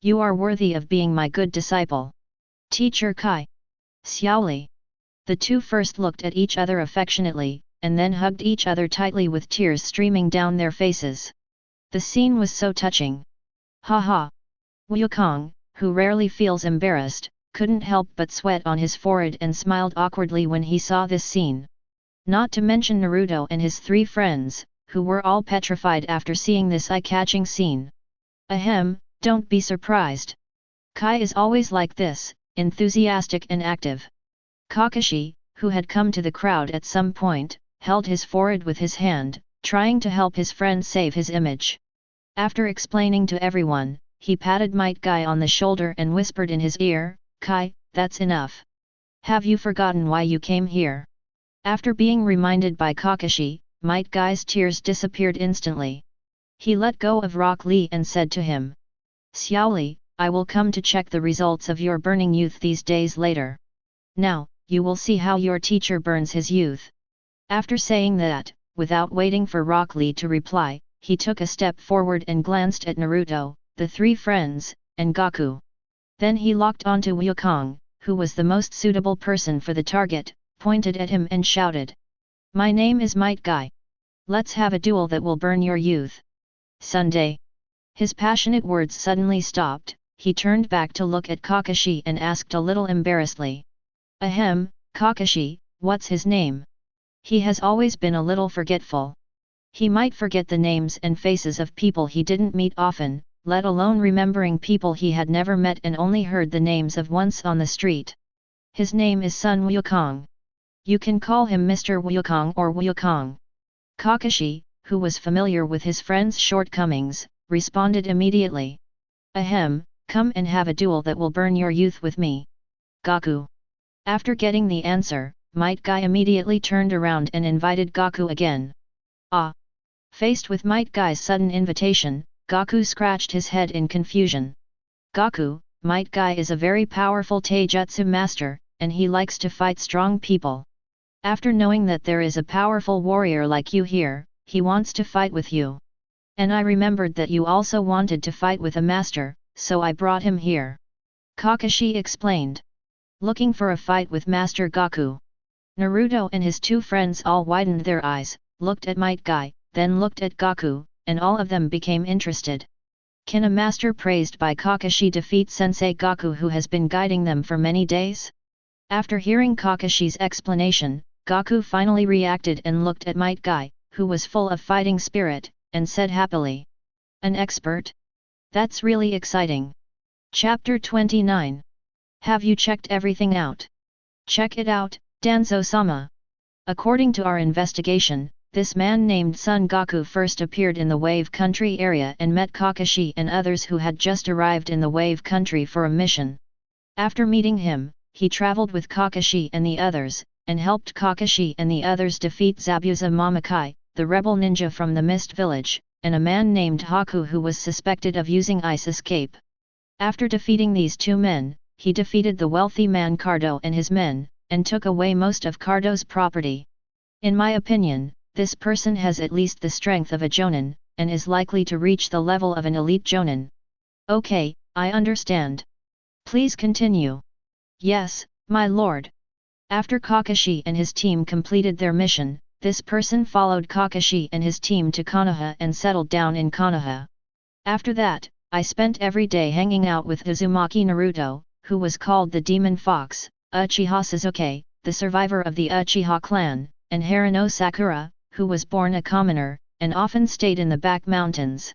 You are worthy of being my good disciple. Teacher Kai. Xiao Li. The two first looked at each other affectionately, and then hugged each other tightly with tears streaming down their faces. The scene was so touching. Ha ha! Wukong, who rarely feels embarrassed, couldn't help but sweat on his forehead and smiled awkwardly when he saw this scene. Not to mention Naruto and his three friends, who were all petrified after seeing this eye-catching scene. Ahem, don't be surprised. Kai is always like this, enthusiastic and active. Kakashi, who had come to the crowd at some point, held his forehead with his hand, trying to help his friend save his image. After explaining to everyone, he patted Might Guy on the shoulder and whispered in his ear, Kai, that's enough. Have you forgotten why you came here? After being reminded by Kakashi, Might Guy's tears disappeared instantly. He let go of Rock Lee and said to him. Xiao Li, I will come to check the results of your burning youth these days later. Now, you will see how your teacher burns his youth. After saying that, without waiting for Rock Lee to reply, he took a step forward and glanced at Naruto, the three friends, and Gaku. Then he locked onto Wukong, who was the most suitable person for the target, pointed at him and shouted. My name is Might Guy. Let's have a duel that will burn your youth. Tsundere. His passionate words suddenly stopped, he turned back to look at Kakashi and asked a little embarrassedly. Ahem, Kakashi, what's his name? He has always been a little forgetful. He might forget the names and faces of people he didn't meet often, let alone remembering people he had never met and only heard the names of once on the street. His name is Sun Wukong. You can call him Mr. Wukong or Wukong. Kakashi, who was familiar with his friend's shortcomings, responded immediately. Ahem, come and have a duel that will burn your youth with me. Gaku. After getting the answer, Might Guy immediately turned around and invited Gaku again. Ah! Faced with Might Guy's sudden invitation, Gaku scratched his head in confusion. Gaku, Might Guy is a very powerful taijutsu master, and he likes to fight strong people. After knowing that there is a powerful warrior like you here, he wants to fight with you. And I remembered that you also wanted to fight with a master, so I brought him here. Kakashi explained. Looking for a fight with Master Gaku. Naruto and his two friends all widened their eyes, looked at Might Guy, then looked at Gaku, and all of them became interested. Can a master praised by Kakashi defeat Sensei Gaku who has been guiding them for many days? After hearing Kakashi's explanation, Gaku finally reacted and looked at Might Guy, who was full of fighting spirit, and said happily. An expert? That's really exciting. Chapter 29. Have you checked everything out? Check it out, Danzo-sama. According to our investigation, this man named Son Gaku first appeared in the Wave Country area and met Kakashi and others who had just arrived in the Wave Country for a mission. After meeting him, he traveled with Kakashi and the others, and helped Kakashi and the others defeat Zabuza Mamakai, the rebel ninja from the Mist Village, and a man named Haku who was suspected of using ice escape. After defeating these two men, he defeated the wealthy man Cardo and his men, and took away most of Cardo's property. In my opinion, this person has at least the strength of a Jonin, and is likely to reach the level of an elite Jonin. Okay, I understand. Please continue. Yes, my lord. After Kakashi and his team completed their mission, this person followed Kakashi and his team to Konaha and settled down in Konaha. After that, I spent every day hanging out with Uzumaki Naruto, who was called the Demon Fox, Uchiha Sasuke, the survivor of the Uchiha clan, and Haruno Sakura, who was born a commoner, and often stayed in the back mountains.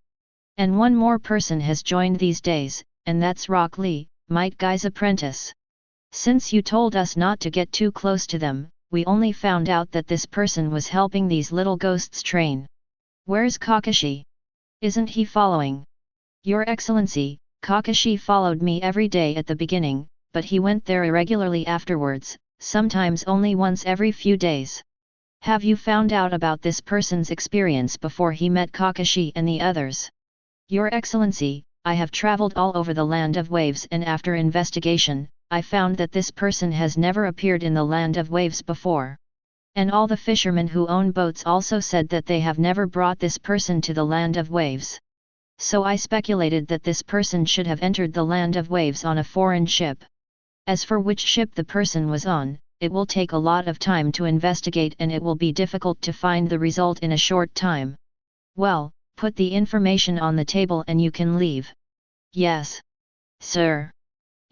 And one more person has joined these days, and that's Rock Lee, Might Guy's apprentice. Since you told us not to get too close to them, we only found out that this person was helping these little ghosts train. Where's Kakashi? Isn't he following? Your Excellency, Kakashi followed me every day at the beginning, but he went there irregularly afterwards, sometimes only once every few days. Have you found out about this person's experience before he met Kakashi and the others? Your Excellency, I have traveled all over the Land of Waves and after investigation, I found that this person has never appeared in the Land of Waves before. And all the fishermen who own boats also said that they have never brought this person to the Land of Waves. So I speculated that this person should have entered the Land of Waves on a foreign ship. As for which ship the person was on, it will take a lot of time to investigate and it will be difficult to find the result in a short time. Well, put the information on the table and you can leave. Yes. Sir.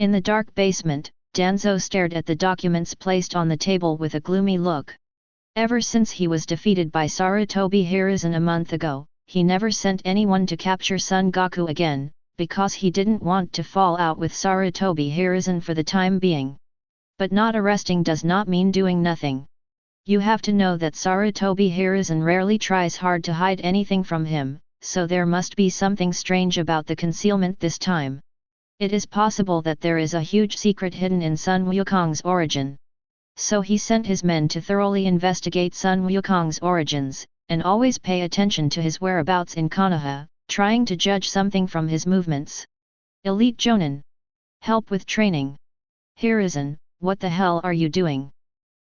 In the dark basement, Danzo stared at the documents placed on the table with a gloomy look. Ever since he was defeated by Sarutobi Hiruzen a month ago, he never sent anyone to capture Son Gaku again, because he didn't want to fall out with Sarutobi Hiruzen for the time being. But not arresting does not mean doing nothing. You have to know that Sarutobi Hiruzen rarely tries hard to hide anything from him, so there must be something strange about the concealment this time. It is possible that there is a huge secret hidden in Sun Wukong's origin. So he sent his men to thoroughly investigate Sun Wukong's origins, and always pay attention to his whereabouts in Konoha, trying to judge something from his movements. Elite Jonin. Help with training. Hiruzen, what the hell are you doing?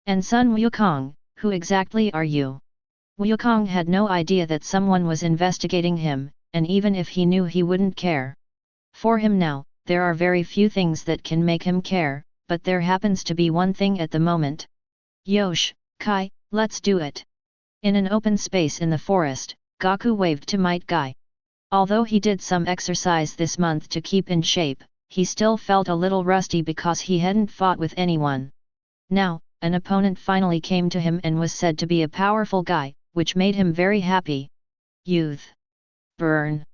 And Sun Wukong, who exactly are you? Wukong had no idea that someone was investigating him, and even if he knew he wouldn't care. For him now, there are very few things that can make him care, but there happens to be one thing at the moment. Yosh, Kai, let's do it. In an open space in the forest, Gaku waved to Might Guy. Although he did some exercise this month to keep in shape, he still felt a little rusty because he hadn't fought with anyone. Now, an opponent finally came to him and was said to be a powerful guy, which made him very happy. Youth. Burn.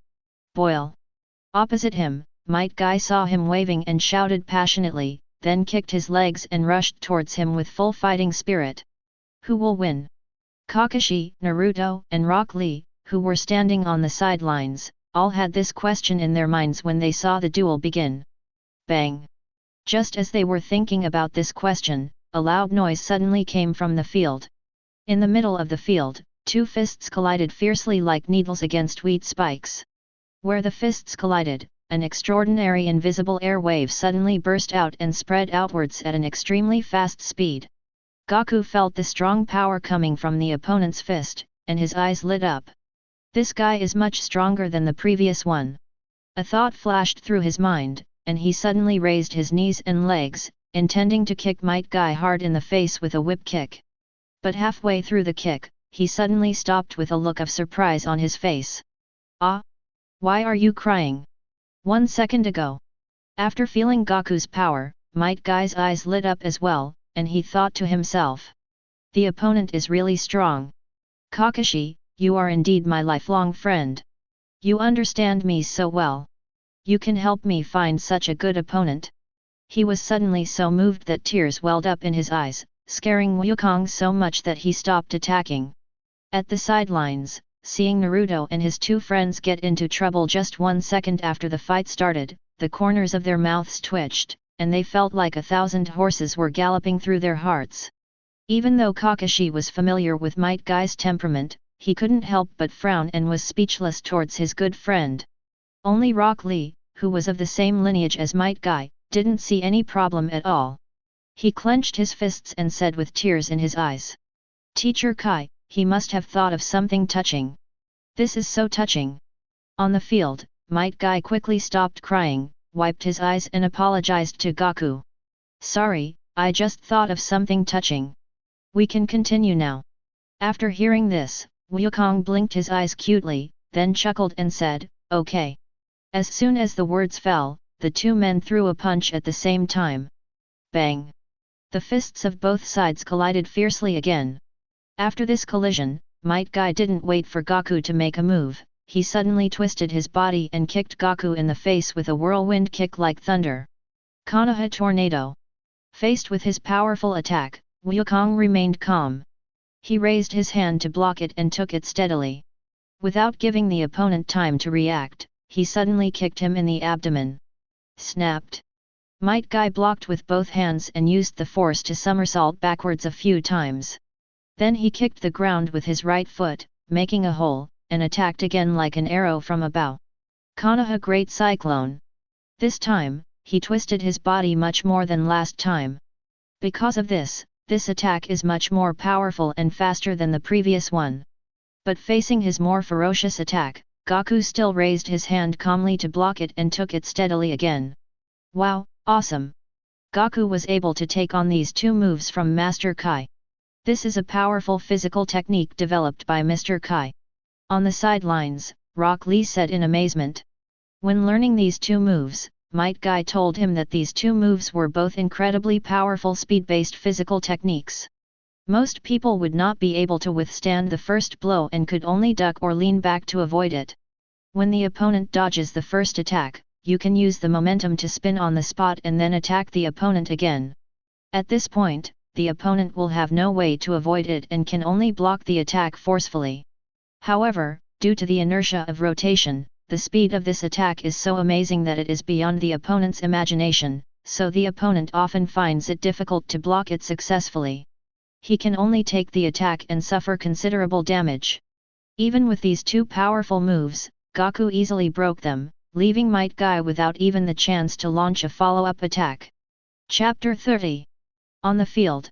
Boil. Opposite him, Might Guy saw him waving and shouted passionately, then kicked his legs and rushed towards him with full fighting spirit. Who will win? Kakashi, Naruto, and Rock Lee, who were standing on the sidelines, all had this question in their minds when they saw the duel begin. Bang! Just as they were thinking about this question, a loud noise suddenly came from the field. In the middle of the field, two fists collided fiercely like needles against wheat spikes. Where the fists collided, an extraordinary invisible air wave suddenly burst out and spread outwards at an extremely fast speed. Gaku felt the strong power coming from the opponent's fist, and his eyes lit up. This guy is much stronger than the previous one. A thought flashed through his mind, and he suddenly raised his knees and legs, intending to kick Might Guy hard in the face with a whip kick. But halfway through the kick, he suddenly stopped with a look of surprise on his face. Ah! Why are you crying? 1 second ago. After feeling Gaku's power, Might Guy's eyes lit up as well, and he thought to himself. The opponent is really strong. Kakashi, you are indeed my lifelong friend. You understand me so well. You can help me find such a good opponent. He was suddenly so moved that tears welled up in his eyes, scaring Wukong so much that he stopped attacking. At the sidelines, seeing Naruto and his two friends get into trouble just 1 second after the fight started, the corners of their mouths twitched, and they felt like 1,000 horses were galloping through their hearts. Even though Kakashi was familiar with Might Guy's temperament, he couldn't help but frown and was speechless towards his good friend. Only Rock Lee, who was of the same lineage as Might Guy, didn't see any problem at all. He clenched his fists and said with tears in his eyes. Teacher Kai, he must have thought of something touching. This is so touching. On the field, Might Guy quickly stopped crying, wiped his eyes and apologized to Gaku. Sorry, I just thought of something touching. We can continue now. After hearing this, Wukong blinked his eyes cutely, then chuckled and said, okay. As soon as the words fell, the two men threw a punch at the same time. Bang! The fists of both sides collided fiercely again. After this collision, Might Guy didn't wait for Gaku to make a move, he suddenly twisted his body and kicked Gaku in the face with a whirlwind kick like thunder. Konaha tornado. Faced with his powerful attack, Wukong remained calm. He raised his hand to block it and took it steadily. Without giving the opponent time to react, he suddenly kicked him in the abdomen. Snapped. Might Guy blocked with both hands and used the force to somersault backwards a few times. Then he kicked the ground with his right foot, making a hole, and attacked again like an arrow from a bow. Konaha Great Cyclone. This time, he twisted his body much more than last time. Because of this attack is much more powerful and faster than the previous one. But facing his more ferocious attack, Gaku still raised his hand calmly to block it and took it steadily again. Wow, awesome! Gaku was able to take on these two moves from Master Kai. This is a powerful physical technique developed by Mr. Kai. On the sidelines, Rock Lee said in amazement. When learning these two moves, Might Guy told him that these two moves were both incredibly powerful speed-based physical techniques. Most people would not be able to withstand the first blow and could only duck or lean back to avoid it. When the opponent dodges the first attack, you can use the momentum to spin on the spot and then attack the opponent again. At this point, the opponent will have no way to avoid it and can only block the attack forcefully. However, due to the inertia of rotation, the speed of this attack is so amazing that it is beyond the opponent's imagination, so the opponent often finds it difficult to block it successfully. He can only take the attack and suffer considerable damage. Even with these two powerful moves, Gaku easily broke them, leaving Might Guy without even the chance to launch a follow-up attack. Chapter 30. On the field.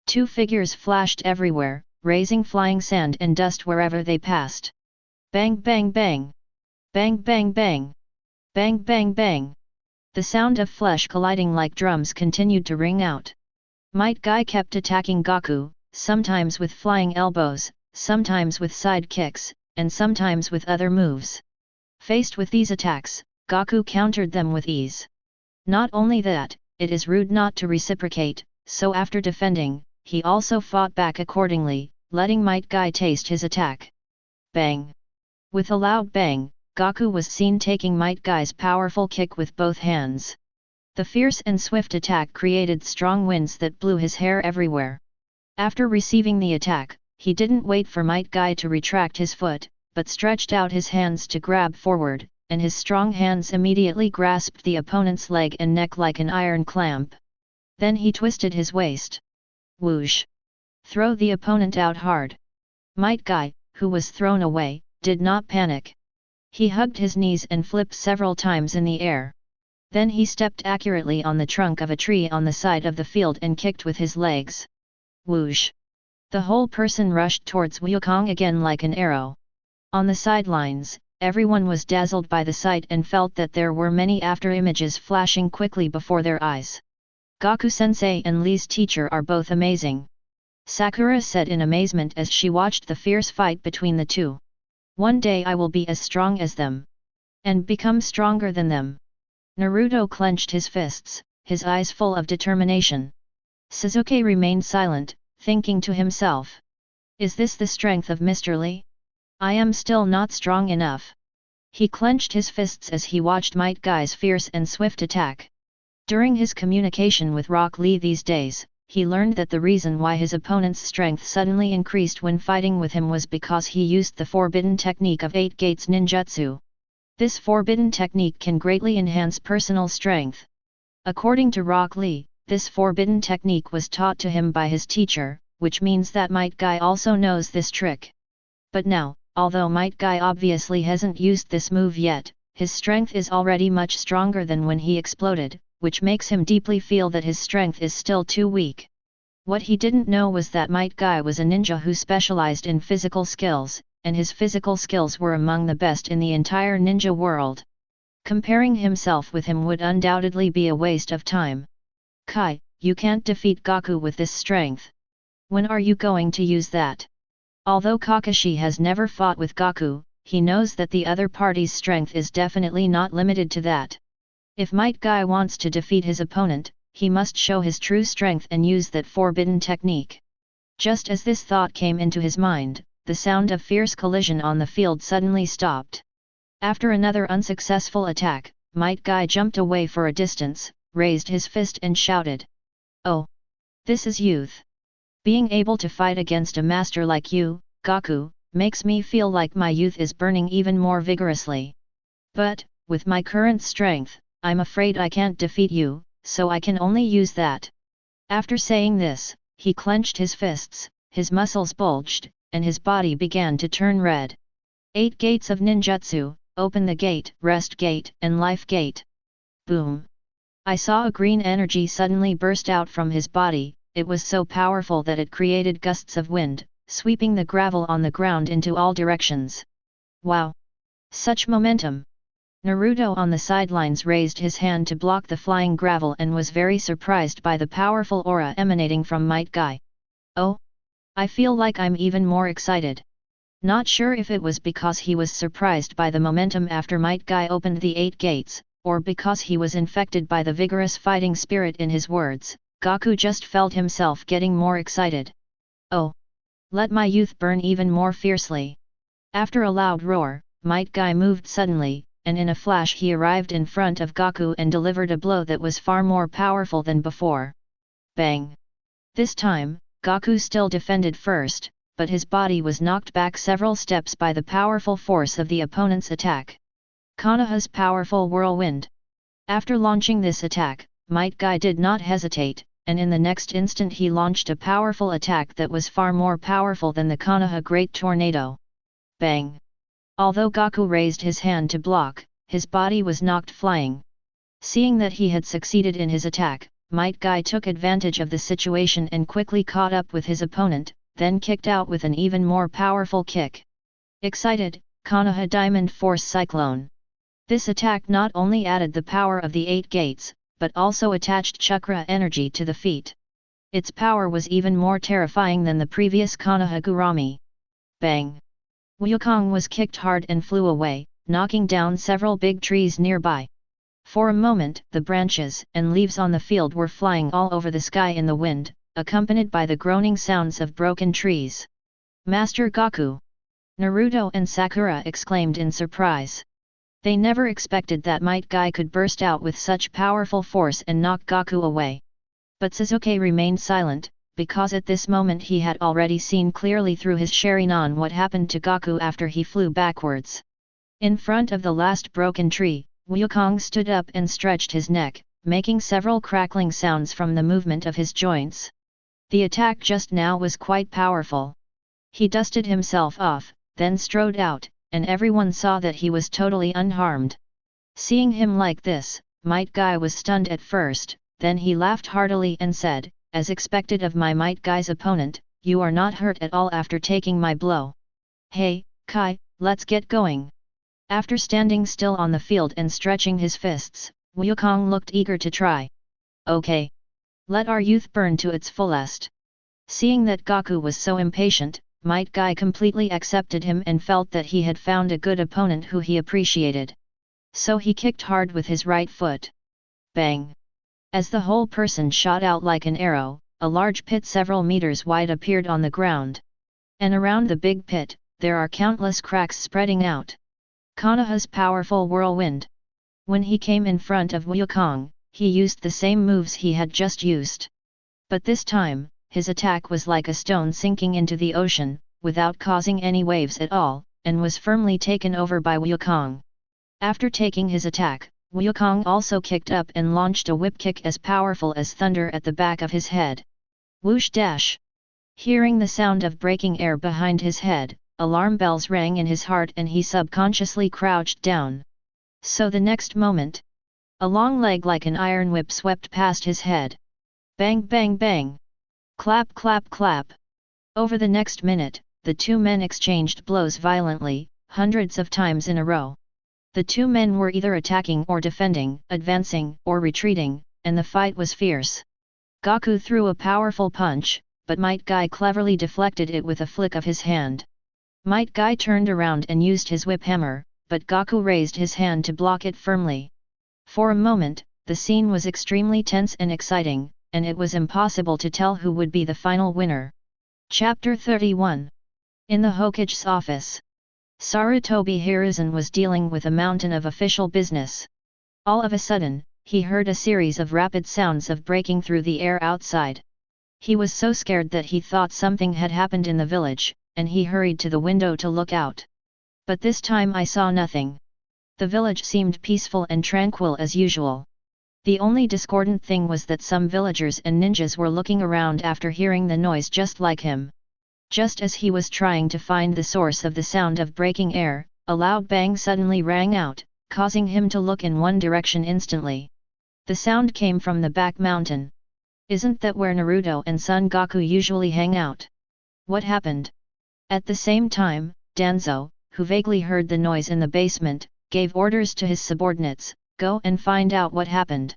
Two figures flashed everywhere, raising flying sand and dust wherever they passed. Bang bang bang! Bang bang bang! Bang bang bang! The sound of flesh colliding like drums continued to ring out. Might Guy kept attacking Gaku, sometimes with flying elbows, sometimes with side kicks, and sometimes with other moves. Faced with these attacks, Gaku countered them with ease. Not only that, it is rude not to reciprocate, so after defending, he also fought back accordingly, letting Might Guy taste his attack. Bang! With a loud bang, Gaku was seen taking Might Guy's powerful kick with both hands. The fierce and swift attack created strong winds that blew his hair everywhere. After receiving the attack, he didn't wait for Might Guy to retract his foot, but stretched out his hands to grab forward, and his strong hands immediately grasped the opponent's leg and neck like an iron clamp. Then he twisted his waist. Whoosh! Throw the opponent out hard. Might Guy, who was thrown away, did not panic. He hugged his knees and flipped several times in the air. Then he stepped accurately on the trunk of a tree on the side of the field and kicked with his legs. Whoosh! The whole person rushed towards Wukong again like an arrow. On the sidelines, everyone was dazzled by the sight and felt that there were many after-images flashing quickly before their eyes. Gaku-sensei and Li's teacher are both amazing. Sakura said in amazement as she watched the fierce fight between the two. One day I will be as strong as them. And become stronger than them. Naruto clenched his fists, his eyes full of determination. Sasuke remained silent, thinking to himself. Is this the strength of Mr. Li? I am still not strong enough. He clenched his fists as he watched Might Guy's fierce and swift attack. During his communication with Rock Lee these days, he learned that the reason why his opponent's strength suddenly increased when fighting with him was because he used the forbidden technique of 8 Gates ninjutsu. This forbidden technique can greatly enhance personal strength. According to Rock Lee, this forbidden technique was taught to him by his teacher, which means that Might Guy also knows this trick. But now, although Might Guy obviously hasn't used this move yet, his strength is already much stronger than when he exploded, which makes him deeply feel that his strength is still too weak. What he didn't know was that Might Guy was a ninja who specialized in physical skills, and his physical skills were among the best in the entire ninja world. Comparing himself with him would undoubtedly be a waste of time. Kai, you can't defeat Gaku with this strength. When are you going to use that? Although Kakashi has never fought with Gaku, he knows that the other party's strength is definitely not limited to that. If Might Guy wants to defeat his opponent, he must show his true strength and use that forbidden technique. Just as this thought came into his mind, the sound of fierce collision on the field suddenly stopped. After another unsuccessful attack, Might Guy jumped away for a distance, raised his fist and shouted. Oh! This is youth. Being able to fight against a master like you, Gaku, makes me feel like my youth is burning even more vigorously. But, with my current strength, I'm afraid I can't defeat you, so I can only use that. After saying this, he clenched his fists, his muscles bulged, and his body began to turn red. 8 gates of ninjutsu, open the gate, rest gate, and life gate. Boom! I saw a green energy suddenly burst out from his body. It was so powerful that it created gusts of wind, sweeping the gravel on the ground into all directions. Wow! Such momentum! Naruto on the sidelines raised his hand to block the flying gravel and was very surprised by the powerful aura emanating from Might Guy. Oh! I feel like I'm even more excited. Not sure if it was because he was surprised by the momentum after Might Guy opened the 8 gates, or because he was infected by the vigorous fighting spirit in his words. Gaku just felt himself getting more excited. Oh! Let my youth burn even more fiercely. After a loud roar, Might Guy moved suddenly, and in a flash he arrived in front of Gaku and delivered a blow that was far more powerful than before. Bang! This time, Gaku still defended first, but his body was knocked back several steps by the powerful force of the opponent's attack. Konaha's powerful whirlwind. After launching this attack, Might Guy did not hesitate, and in the next instant he launched a powerful attack that was far more powerful than the Konoha Great Tornado. Bang! Although Gaku raised his hand to block, his body was knocked flying. Seeing that he had succeeded in his attack, Might Guy took advantage of the situation and quickly caught up with his opponent, then kicked out with an even more powerful kick. Excited, Konoha Diamond Force Cyclone. This attack not only added the power of the 8 gates, but also attached chakra energy to the feet. Its power was even more terrifying than the previous Konoha Gurami. Bang! Wukong was kicked hard and flew away, knocking down several big trees nearby. For a moment, the branches and leaves on the field were flying all over the sky in the wind, accompanied by the groaning sounds of broken trees. Master Gaku! Naruto and Sakura exclaimed in surprise. They never expected that Might Guy could burst out with such powerful force and knock Gaku away. But Sasuke remained silent, because at this moment he had already seen clearly through his Shenron what happened to Gaku after he flew backwards. In front of the last broken tree, Wukong stood up and stretched his neck, making several crackling sounds from the movement of his joints. The attack just now was quite powerful. He dusted himself off, then strode out, and everyone saw that he was totally unharmed. Seeing him like this, Might Guy was stunned at first, then he laughed heartily and said, as expected of my Might Guy's opponent, you are not hurt at all after taking my blow. Hey, Kai, let's get going. After standing still on the field and stretching his fists, Wukong looked eager to try. Okay. Let our youth burn to its fullest. Seeing that Gaku was so impatient, Might Guy completely accepted him and felt that he had found a good opponent who he appreciated. So he kicked hard with his right foot. Bang! As the whole person shot out like an arrow, a large pit several meters wide appeared on the ground. And around the big pit, there are countless cracks spreading out. Konaha's powerful whirlwind. When he came in front of Wukong, he used the same moves he had just used. But this time, his attack was like a stone sinking into the ocean, without causing any waves at all, and was firmly taken over by Wukong. After taking his attack, Wukong also kicked up and launched a whip kick as powerful as thunder at the back of his head. Whoosh dash! Hearing the sound of breaking air behind his head, alarm bells rang in his heart and he subconsciously crouched down. So the next moment, a long leg like an iron whip swept past his head. Bang bang bang! Clap clap clap! Over the next minute, the two men exchanged blows violently, hundreds of times in a row. The two men were either attacking or defending, advancing or retreating, and the fight was fierce. Gaku threw a powerful punch, but Might Guy cleverly deflected it with a flick of his hand. Might Guy turned around and used his whip hammer, but Gaku raised his hand to block it firmly. For a moment, the scene was extremely tense and exciting, and it was impossible to tell who would be the final winner. Chapter 31. In the Hokage's office. Sarutobi Hiruzen was dealing with a mountain of official business. All of a sudden, he heard a series of rapid sounds of breaking through the air outside. He was so scared that he thought something had happened in the village, and he hurried to the window to look out. But this time I saw nothing. The village seemed peaceful and tranquil as usual. The only discordant thing was that some villagers and ninjas were looking around after hearing the noise just like him. Just as he was trying to find the source of the sound of breaking air, a loud bang suddenly rang out, causing him to look in one direction instantly. The sound came from the back mountain. Isn't that where Naruto and Son Gaku usually hang out? What happened? At the same time, Danzo, who vaguely heard the noise in the basement, gave orders to his subordinates, go and find out what happened.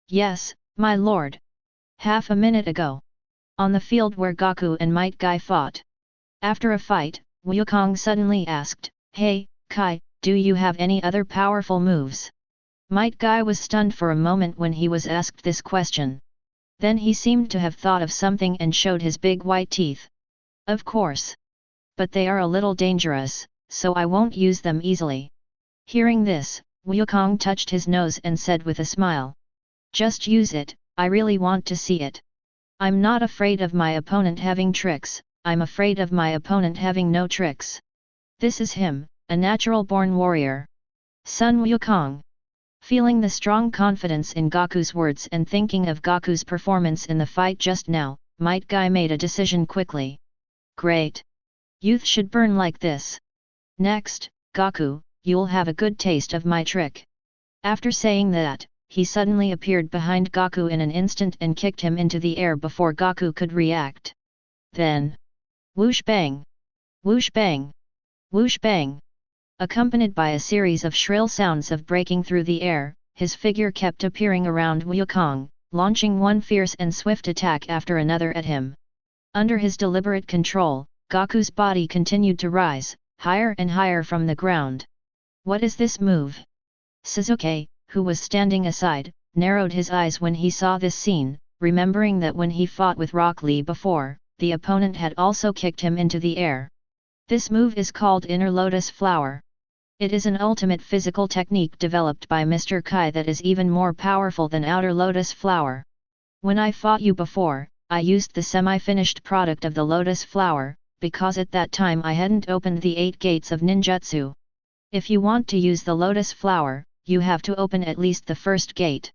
Yes, my lord. Half a minute ago. On the field where Gaku and Might Guy fought. After a fight, Wukong suddenly asked, Hey, Kai, do you have any other powerful moves? Might Guy was stunned for a moment when he was asked this question. Then he seemed to have thought of something and showed his big white teeth. Of course. But they are a little dangerous, so I won't use them easily. Hearing this, Wukong touched his nose and said with a smile. Just use it, I really want to see it. I'm not afraid of my opponent having tricks, I'm afraid of my opponent having no tricks. This is him, a natural-born warrior. Son Wukong. Feeling the strong confidence in Gaku's words and thinking of Gaku's performance in the fight just now, Might Guy made a decision quickly. Great. Youth should burn like this. Next, Gaku, you'll have a good taste of my trick. After saying that, he suddenly appeared behind Gaku in an instant and kicked him into the air before Gaku could react. Then, whoosh bang! Whoosh bang! Whoosh bang! Accompanied by a series of shrill sounds of breaking through the air, his figure kept appearing around Wukong, launching one fierce and swift attack after another at him. Under his deliberate control, Gaku's body continued to rise, higher and higher from the ground. What is this move? Sasuke, who was standing aside, narrowed his eyes when he saw this scene, remembering that when he fought with Rock Lee before, the opponent had also kicked him into the air. This move is called Inner Lotus Flower. It is an ultimate physical technique developed by Mr. Kai that is even more powerful than Outer Lotus Flower. When I fought you before, I used the semi-finished product of the Lotus Flower, because at that time I hadn't opened the 8 gates of ninjutsu. If you want to use the Lotus Flower, you have to open at least the first gate.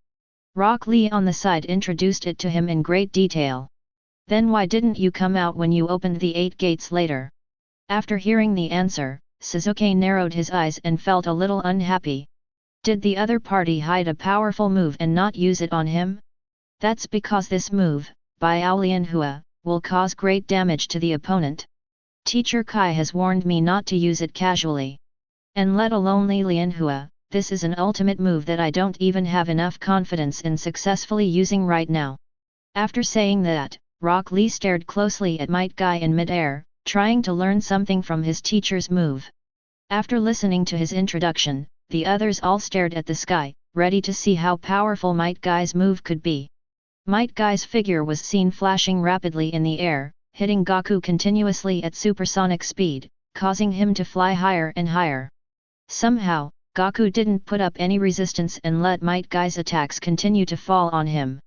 Rock Lee on the side introduced it to him in great detail. Then why didn't you come out when you opened the 8 gates later? After hearing the answer, Sasuke narrowed his eyes and felt a little unhappy. Did the other party hide a powerful move and not use it on him? That's because this move, by Lianhua, will cause great damage to the opponent. Teacher Kai has warned me not to use it casually. And let alone Lianhua, this is an ultimate move that I don't even have enough confidence in successfully using right now. After saying that, Rock Lee stared closely at Might Guy in mid-air, trying to learn something from his teacher's move. After listening to his introduction, the others all stared at the sky, ready to see how powerful Might Guy's move could be. Might Guy's figure was seen flashing rapidly in the air, hitting Gaku continuously at supersonic speed, causing him to fly higher and higher. Somehow, Gaku didn't put up any resistance and let Might Guy's attacks continue to fall on him.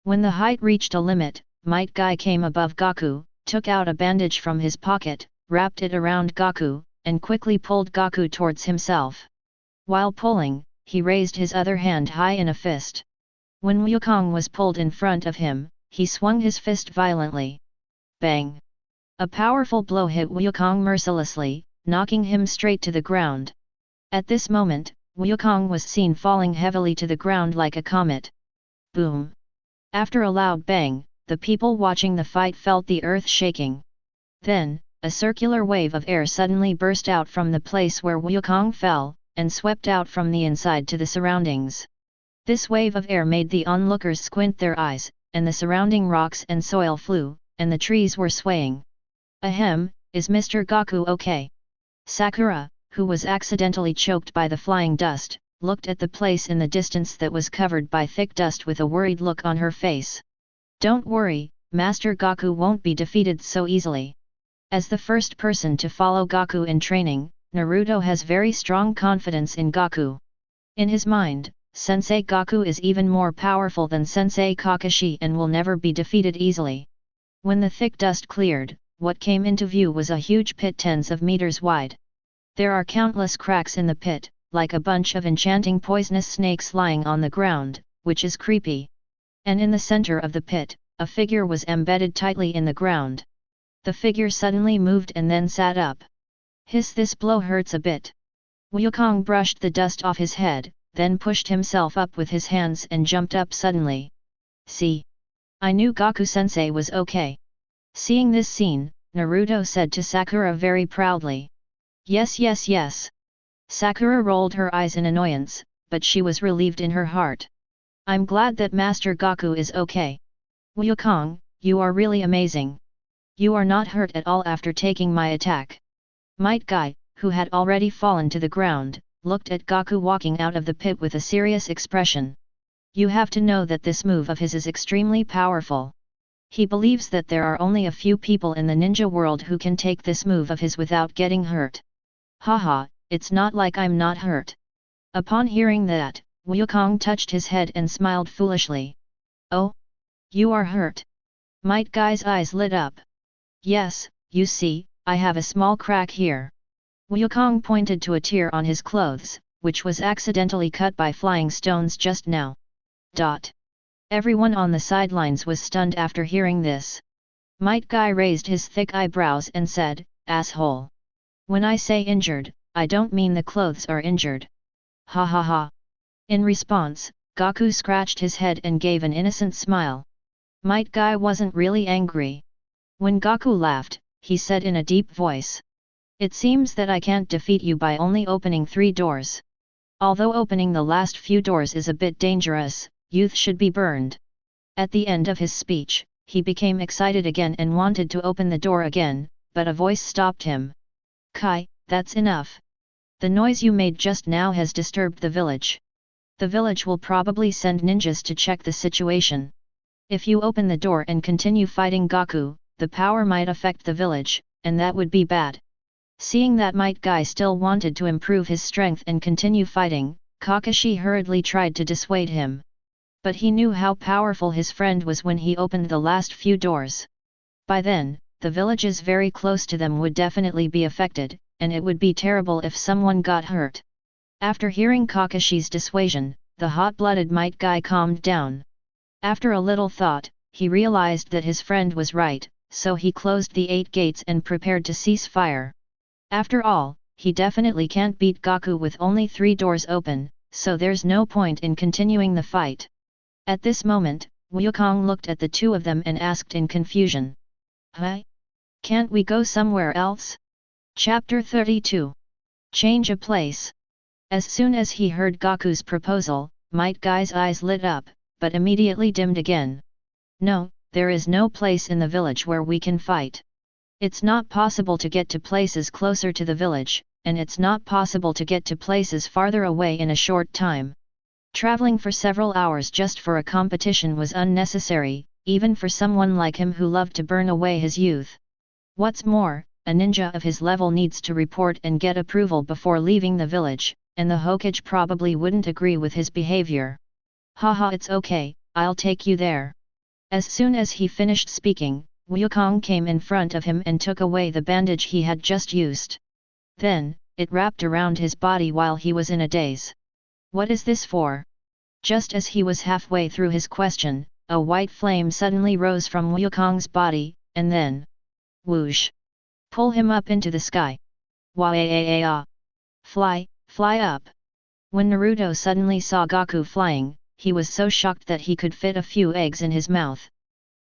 When the height reached a limit, Might Guy came above Gaku, took out a bandage from his pocket, wrapped it around Gaku, and quickly pulled Gaku towards himself. While pulling, he raised his other hand high in a fist. When Wukong was pulled in front of him, he swung his fist violently. Bang! A powerful blow hit Wukong mercilessly, knocking him straight to the ground. At this moment, Wukong was seen falling heavily to the ground like a comet. Boom! After a loud bang, the people watching the fight felt the earth shaking. Then, a circular wave of air suddenly burst out from the place where Wukong fell, and swept out from the inside to the surroundings. This wave of air made the onlookers squint their eyes, and the surrounding rocks and soil flew, and the trees were swaying. Ahem, is Mr. Gaku okay? Sakura, who was accidentally choked by the flying dust, looked at the place in the distance that was covered by thick dust with a worried look on her face. Don't worry, Master Gaku won't be defeated so easily. As the first person to follow Gaku in training, Naruto has very strong confidence in Gaku. In his mind, Sensei Gaku is even more powerful than Sensei Kakashi and will never be defeated easily. When the thick dust cleared, what came into view was a huge pit tens of meters wide. There are countless cracks in the pit, like a bunch of enchanting poisonous snakes lying on the ground, which is creepy. And in the center of the pit, a figure was embedded tightly in the ground. The figure suddenly moved and then sat up. Hiss, this blow hurts a bit. Wukong brushed the dust off his head, then pushed himself up with his hands and jumped up suddenly. See? I knew Gaku-sensei was okay. Seeing this scene, Naruto said to Sakura very proudly. Yes, yes, yes. Sakura rolled her eyes in annoyance, but she was relieved in her heart. I'm glad that Master Gaku is okay. Wukong, you are really amazing. You are not hurt at all after taking my attack. Might Guy, who had already fallen to the ground, looked at Gaku walking out of the pit with a serious expression. You have to know that this move of his is extremely powerful. He believes that there are only a few people in the ninja world who can take this move of his without getting hurt. Haha, it's not like I'm not hurt. Upon hearing that, Wukong touched his head and smiled foolishly. Oh? You are hurt? Might Guy's eyes lit up. Yes, you see, I have a small crack here. Wukong pointed to a tear on his clothes, which was accidentally cut by flying stones just now. Everyone on the sidelines was stunned after hearing this. Might Guy raised his thick eyebrows and said, asshole. When I say injured, I don't mean the clothes are injured. Ha ha ha. In response, Gaku scratched his head and gave an innocent smile. Might Guy wasn't really angry. When Gaku laughed, he said in a deep voice. It seems that I can't defeat you by only opening 3 doors. Although opening the last few doors is a bit dangerous, youth should be burned. At the end of his speech, he became excited again and wanted to open the door again, but a voice stopped him. Kai, that's enough. The noise you made just now has disturbed the village. The village will probably send ninjas to check the situation. If you open the door and continue fighting Gaku, the power might affect the village, and that would be bad. Seeing that Might Guy still wanted to improve his strength and continue fighting, Kakashi hurriedly tried to dissuade him. But he knew how powerful his friend was when he opened the last few doors. By then, the villages very close to them would definitely be affected, and it would be terrible if someone got hurt. After hearing Kakashi's dissuasion, the hot-blooded Might Guy calmed down. After a little thought, he realized that his friend was right, so he closed the 8 gates and prepared to cease fire. After all, he definitely can't beat Gaku with only 3 doors open, so there's no point in continuing the fight. At this moment, Wukong looked at the two of them and asked in confusion. Huh? Can't we go somewhere else? Chapter 32. Change of place. As soon as he heard Gaku's proposal, Might Guy's eyes lit up, but immediately dimmed again. No, there is no place in the village where we can fight. It's not possible to get to places closer to the village, and it's not possible to get to places farther away in a short time. Traveling for several hours just for a competition was unnecessary, even for someone like him who loved to burn away his youth. What's more, a ninja of his level needs to report and get approval before leaving the village, and the Hokage probably wouldn't agree with his behavior. Haha, it's okay, I'll take you there. As soon as he finished speaking, Wukong came in front of him and took away the bandage he had just used. Then, it wrapped around his body while he was in a daze. What is this for? Just as he was halfway through his question, a white flame suddenly rose from Wukong's body, and then... whoosh! Pull him up into the sky. Wah-ah-ah-ah! Fly up! When Naruto suddenly saw Gaku flying, he was so shocked that he could fit a few eggs in his mouth.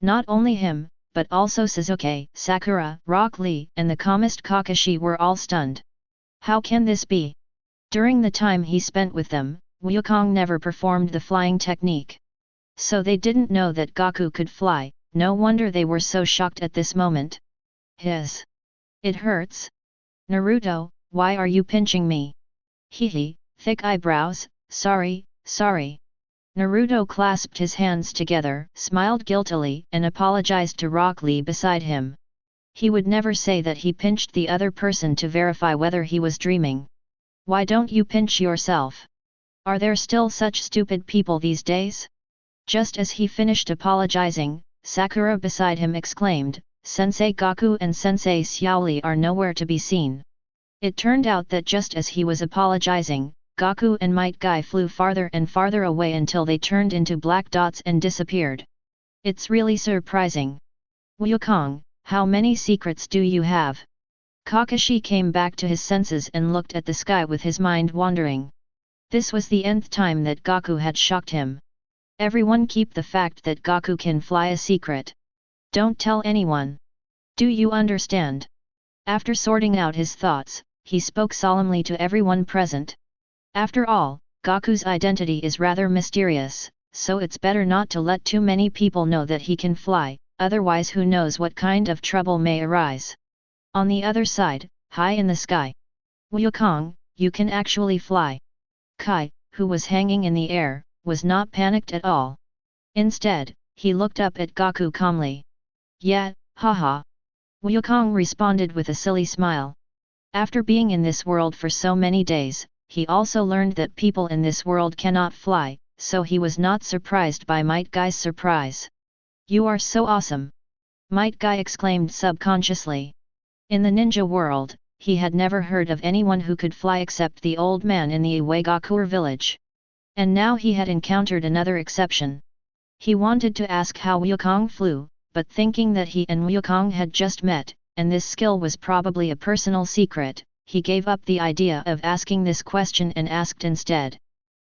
Not only him, but also Sasuke, Sakura, Rock Lee, and the calmest Kakashi were all stunned. How can this be? During the time he spent with them, Wukong never performed the flying technique. So they didn't know that Gaku could fly, no wonder they were so shocked at this moment. Hiss! It hurts? Naruto, why are you pinching me? Hehe, thick eyebrows, sorry. Naruto clasped his hands together, smiled guiltily, and apologized to Rock Lee beside him. He would never say that he pinched the other person to verify whether he was dreaming. Why don't you pinch yourself? Are there still such stupid people these days? Just as he finished apologizing, Sakura beside him exclaimed, Sensei Gaku and Sensei Xiao Li are nowhere to be seen. It turned out that just as he was apologizing, Gaku and Might Guy flew farther and farther away until they turned into black dots and disappeared. It's really surprising. Wukong, how many secrets do you have? Kakashi came back to his senses and looked at the sky with his mind wandering. This was the nth time that Gaku had shocked him. Everyone keep the fact that Gaku can fly a secret. Don't tell anyone. Do you understand? After sorting out his thoughts, he spoke solemnly to everyone present. After all, Gaku's identity is rather mysterious, so it's better not to let too many people know that he can fly, otherwise who knows what kind of trouble may arise. On the other side, high in the sky. Wukong, you can actually fly. Kai, who was hanging in the air, was not panicked at all. Instead, he looked up at Gaku calmly. Yeah, haha. Wukong responded with a silly smile. After being in this world for so many days, he also learned that people in this world cannot fly, so he was not surprised by Might Guy's surprise. You are so awesome! Might Guy exclaimed subconsciously. In the ninja world, he had never heard of anyone who could fly except the old man in the Iwagakure village. And now he had encountered another exception. He wanted to ask how Wukong flew, but thinking that he and Wukong had just met, and this skill was probably a personal secret, he gave up the idea of asking this question and asked instead.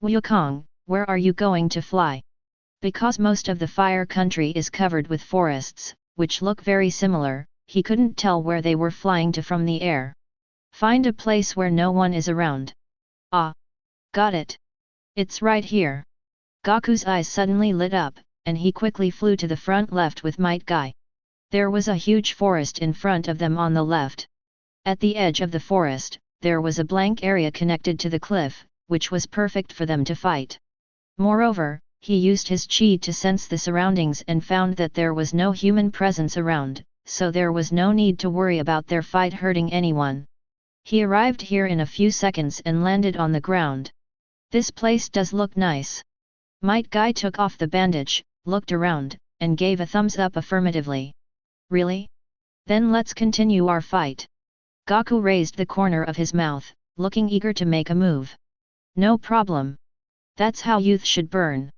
Wukong, where are you going to fly? Because most of the fire country is covered with forests, which look very similar, he couldn't tell where they were flying to from the air. Find a place where no one is around. Ah! Got it! It's right here. Gaku's eyes suddenly lit up, and he quickly flew to the front left with Might Guy. There was a huge forest in front of them on the left. At the edge of the forest, there was a blank area connected to the cliff, which was perfect for them to fight. Moreover, he used his chi to sense the surroundings and found that there was no human presence around, so there was no need to worry about their fight hurting anyone. He arrived here in a few seconds and landed on the ground. This place does look nice. Might Guy took off the bandage, looked around, and gave a thumbs up affirmatively. Really? Then let's continue our fight. Gaku raised the corner of his mouth, looking eager to make a move. No problem. That's how youth should burn.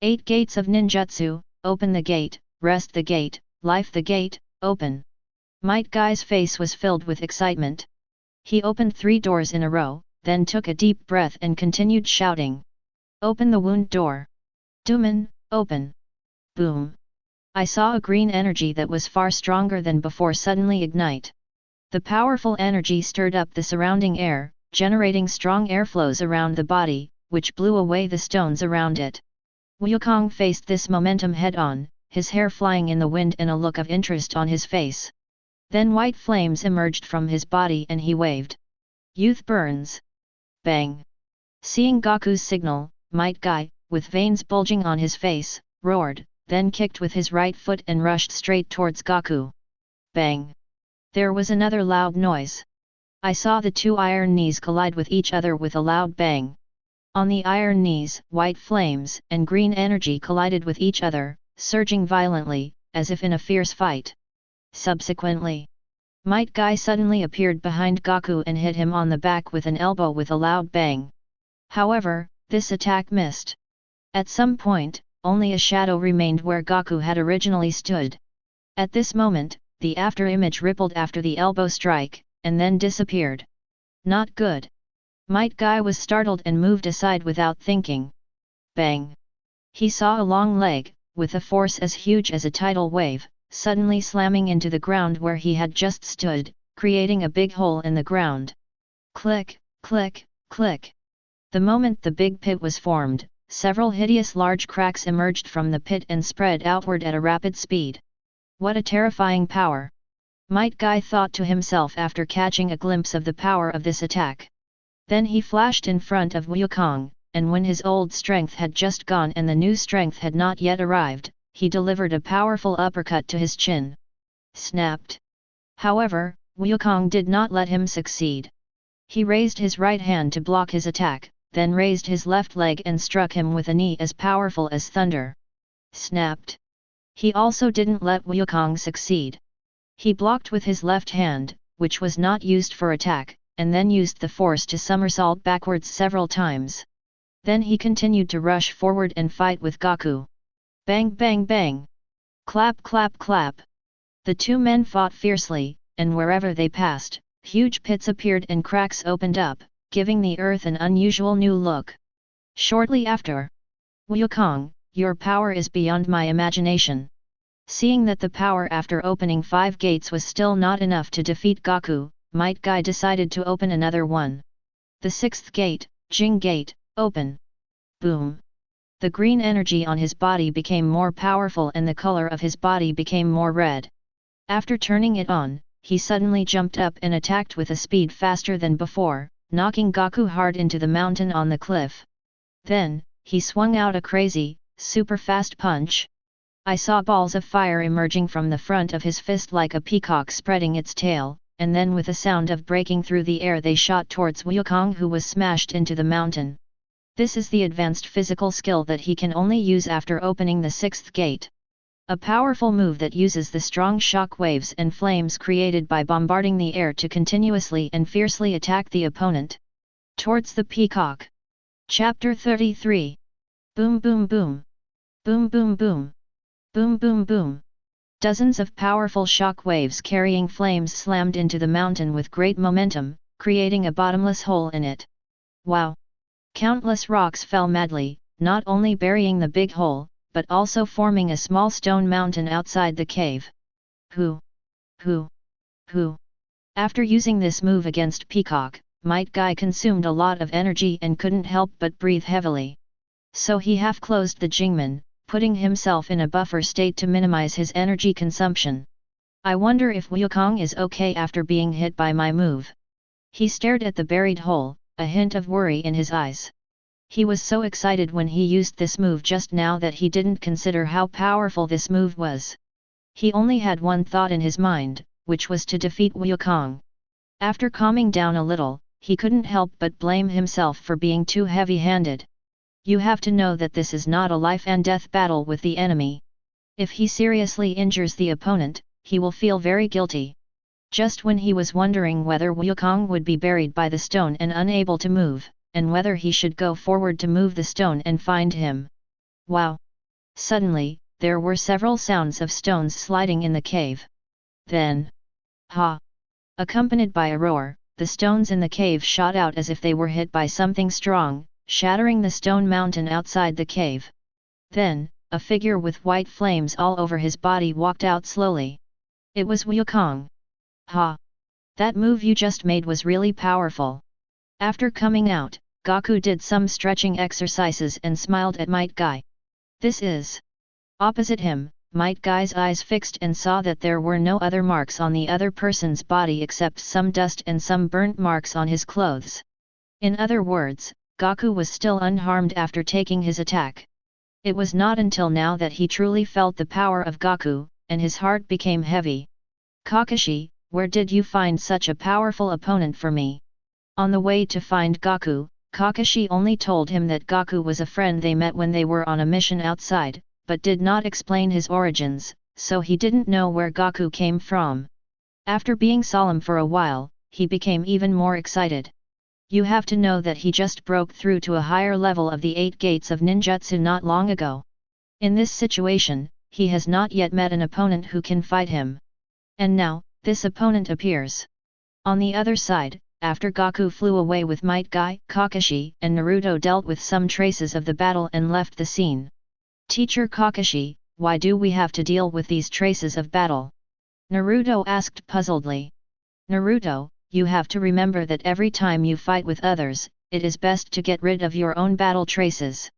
8 gates of ninjutsu, open the gate, rest the gate, life the gate, open. Might Guy's face was filled with excitement. He opened 3 doors in a row, then took a deep breath and continued shouting. Open the wound door. Duman, open. Boom. I saw a green energy that was far stronger than before suddenly ignite. The powerful energy stirred up the surrounding air, generating strong airflows around the body, which blew away the stones around it. Wukong faced this momentum head-on, his hair flying in the wind and a look of interest on his face. Then white flames emerged from his body and he waved. Youth burns. Bang. Seeing Gaku's signal, Might Guy, with veins bulging on his face, roared, then kicked with his right foot and rushed straight towards Gaku. Bang. There was another loud noise. I saw the 2 iron knees collide with each other with a loud bang. On the iron knees, white flames and green energy collided with each other, surging violently, as if in a fierce fight. Subsequently, Might Guy suddenly appeared behind Gaku and hit him on the back with an elbow with a loud bang. However, this attack missed. At some point, only a shadow remained where Gaku had originally stood. At this moment, the after-image rippled after the elbow strike, and then disappeared. Not good. Might Guy was startled and moved aside without thinking. Bang! He saw a long leg, with a force as huge as a tidal wave, suddenly slamming into the ground where he had just stood, creating a big hole in the ground. Click, click, click. The moment the big pit was formed, several hideous large cracks emerged from the pit and spread outward at a rapid speed. What a terrifying power! Might Guy thought to himself after catching a glimpse of the power of this attack. Then he flashed in front of Wukong, and when his old strength had just gone and the new strength had not yet arrived, he delivered a powerful uppercut to his chin. Snapped. However, Wukong did not let him succeed. He raised his right hand to block his attack, then raised his left leg and struck him with a knee as powerful as thunder. Snapped. He also didn't let Wukong succeed. He blocked with his left hand, which was not used for attack, and then used the force to somersault backwards several times. Then he continued to rush forward and fight with Gaku. Bang bang bang! Clap clap clap! The 2 men fought fiercely, and wherever they passed, huge pits appeared and cracks opened up, giving the earth an unusual new look. Shortly after, Wukong, your power is beyond my imagination. Seeing that the power after opening 5 gates was still not enough to defeat Gaku, Might Guy decided to open another one. The 6th gate, Jing Gate, open. Boom. The green energy on his body became more powerful and the color of his body became more red. After turning it on, he suddenly jumped up and attacked with a speed faster than before, knocking Gaku hard into the mountain on the cliff. Then, he swung out a crazy, super fast punch. I saw balls of fire emerging from the front of his fist like a peacock spreading its tail, and then with a sound of breaking through the air they shot towards Wukong, who was smashed into the mountain. This is the advanced physical skill that he can only use after opening the 6th gate. A powerful move that uses the strong shock waves and flames created by bombarding the air to continuously and fiercely attack the opponent. Towards the peacock. Chapter 33. Boom boom boom. Boom boom boom. Boom boom boom. Dozens of powerful shock waves carrying flames slammed into the mountain with great momentum, creating a bottomless hole in it. Wow! Countless rocks fell madly, not only burying the big hole, but also forming a small stone mountain outside the cave. Who? After using this move against Peacock, Might Guy consumed a lot of energy and couldn't help but breathe heavily. So he half closed the Jingmen, putting himself in a buffer state to minimize his energy consumption. I wonder if Wukong is okay after being hit by my move. He stared at the buried hole, a hint of worry in his eyes. He was so excited when he used this move just now that he didn't consider how powerful this move was. He only had one thought in his mind, which was to defeat Wukong. After calming down a little, he couldn't help but blame himself for being too heavy-handed. You have to know that this is not a life-and-death battle with the enemy. If he seriously injures the opponent, he will feel very guilty. Just when he was wondering whether Wukong would be buried by the stone and unable to move, and whether he should go forward to move the stone and find him. Wow! Suddenly, there were several sounds of stones sliding in the cave. Then, ha! Accompanied by a roar, the stones in the cave shot out as if they were hit by something strong, shattering the stone mountain outside the cave. Then, a figure with white flames all over his body walked out slowly. It was Wukong. Ha! That move you just made was really powerful. After coming out, Gaku did some stretching exercises and smiled at Might Guy. This is. Opposite him, Might Guy's eyes fixed and saw that there were no other marks on the other person's body except some dust and some burnt marks on his clothes. In other words, Gaku was still unharmed after taking his attack. It was not until now that he truly felt the power of Gaku, and his heart became heavy. Kakashi, where did you find such a powerful opponent for me? On the way to find Gaku, Kakashi only told him that Gaku was a friend they met when they were on a mission outside, but did not explain his origins, so he didn't know where Gaku came from. After being solemn for a while, he became even more excited. You have to know that he just broke through to a higher level of the 8 gates of ninjutsu not long ago. In this situation, he has not yet met an opponent who can fight him. And now, this opponent appears. On the other side, after Gaku flew away with Might Guy, Kakashi and Naruto dealt with some traces of the battle and left the scene. Teacher Kakashi, why do we have to deal with these traces of battle? Naruto asked puzzledly. Naruto, you have to remember that every time you fight with others, it is best to get rid of your own battle traces.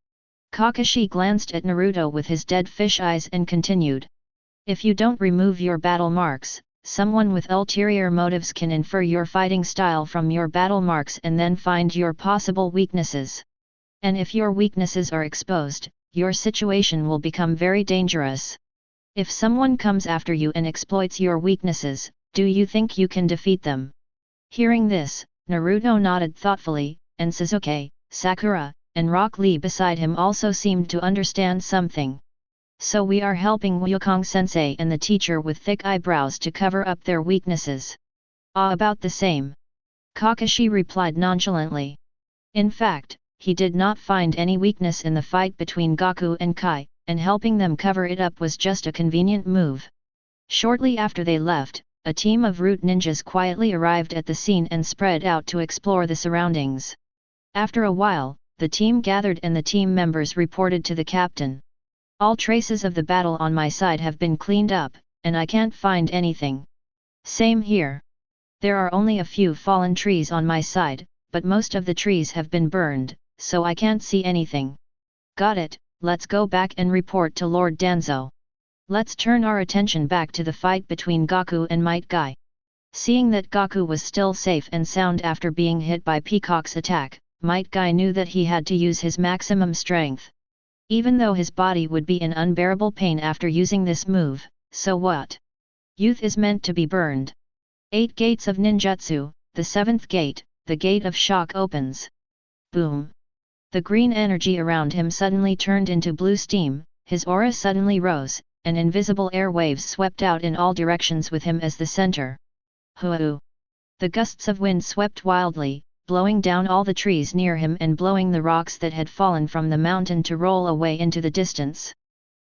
Kakashi glanced at Naruto with his dead fish eyes and continued. If you don't remove your battle marks, someone with ulterior motives can infer your fighting style from your battle marks and then find your possible weaknesses. And if your weaknesses are exposed, your situation will become very dangerous. If someone comes after you and exploits your weaknesses, do you think you can defeat them? Hearing this, Naruto nodded thoughtfully, and Sasuke, Sakura, and Rock Lee beside him also seemed to understand something. So we are helping Wukong-sensei and the teacher with thick eyebrows to cover up their weaknesses. About the same. Kakashi replied nonchalantly. In fact, he did not find any weakness in the fight between Gaku and Kai, and helping them cover it up was just a convenient move. Shortly after they left, a team of root ninjas quietly arrived at the scene and spread out to explore the surroundings. After a while, the team gathered and the team members reported to the captain. All traces of the battle on my side have been cleaned up, and I can't find anything. Same here. There are only a few fallen trees on my side, but most of the trees have been burned, so I can't see anything. Got it, let's go back and report to Lord Danzo. Let's turn our attention back to the fight between Gaku and Might Guy. Seeing that Gaku was still safe and sound after being hit by Peacock's attack, Might Guy knew that he had to use his maximum strength. Even though his body would be in unbearable pain after using this move, so what? Youth is meant to be burned. 8 gates of ninjutsu, the 7th gate, the gate of shock opens. Boom! The green energy around him suddenly turned into blue steam, his aura suddenly rose, and invisible air waves swept out in all directions with him as the center. Hoo! The gusts of wind swept wildly, blowing down all the trees near him and blowing the rocks that had fallen from the mountain to roll away into the distance.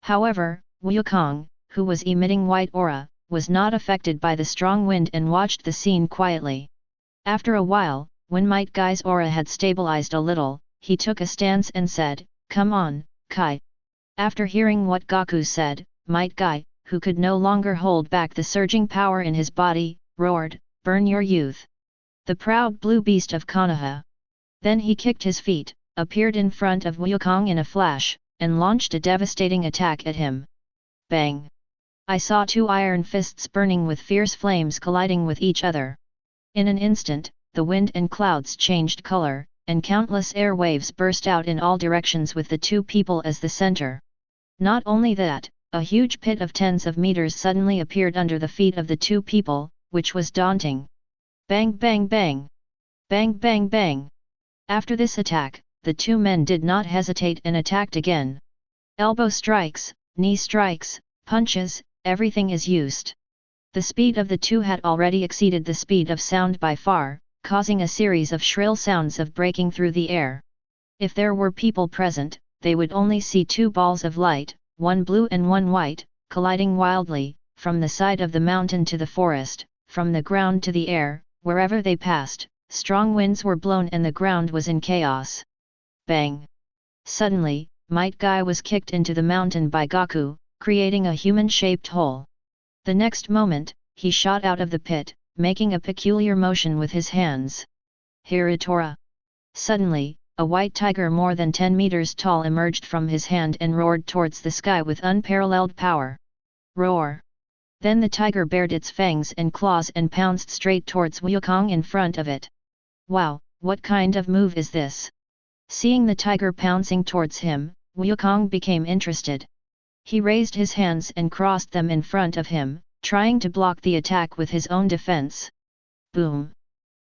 However, Wukong, who was emitting white aura, was not affected by the strong wind and watched the scene quietly. After a while, when Might Guy's aura had stabilized a little, he took a stance and said, "Come on, Kai." After hearing what Gaku said, Might Guy, who could no longer hold back the surging power in his body, roared, "Burn your youth! The proud blue beast of Konaha!" Then he kicked his feet, appeared in front of Wukong in a flash, and launched a devastating attack at him. Bang! I saw two iron fists burning with fierce flames colliding with each other. In an instant, the wind and clouds changed color, and countless air waves burst out in all directions with the two people as the center. Not only that, a huge pit of tens of meters suddenly appeared under the feet of the two people, which was daunting. Bang bang bang! Bang bang bang! After this attack, the two men did not hesitate and attacked again. Elbow strikes, knee strikes, punches, everything is used. The speed of the two had already exceeded the speed of sound by far, causing a series of shrill sounds of breaking through the air. If there were people present, they would only see two balls of light, one blue and one white, colliding wildly, from the side of the mountain to the forest, from the ground to the air, wherever they passed. Strong winds were blown and the ground was in chaos. Bang! Suddenly, Might Guy was kicked into the mountain by Gaku, creating a human-shaped hole. The next moment, he shot out of the pit, making a peculiar motion with his hands. Hiratora! Suddenly, a white tiger more than 10 meters tall emerged from his hand and roared towards the sky with unparalleled power. Roar! Then the tiger bared its fangs and claws and pounced straight towards Wukong in front of it. Wow, what kind of move is this? Seeing the tiger pouncing towards him, Wukong became interested. He raised his hands and crossed them in front of him, trying to block the attack with his own defense. Boom!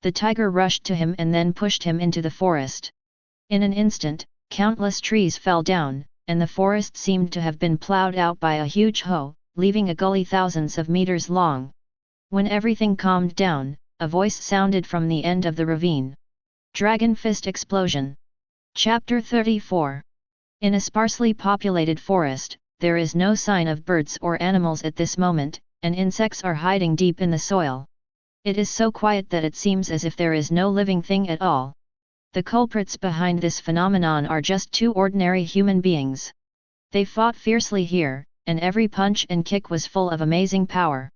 The tiger rushed to him and then pushed him into the forest. In an instant, countless trees fell down, and the forest seemed to have been plowed out by a huge hoe, leaving a gully thousands of meters long. When everything calmed down, a voice sounded from the end of the ravine. Dragon Fist Explosion. Chapter 34. In a sparsely populated forest, there is no sign of birds or animals at this moment, and insects are hiding deep in the soil. It is so quiet that it seems as if there is no living thing at all. The culprits behind this phenomenon are just two ordinary human beings. They fought fiercely here, and every punch and kick was full of amazing power.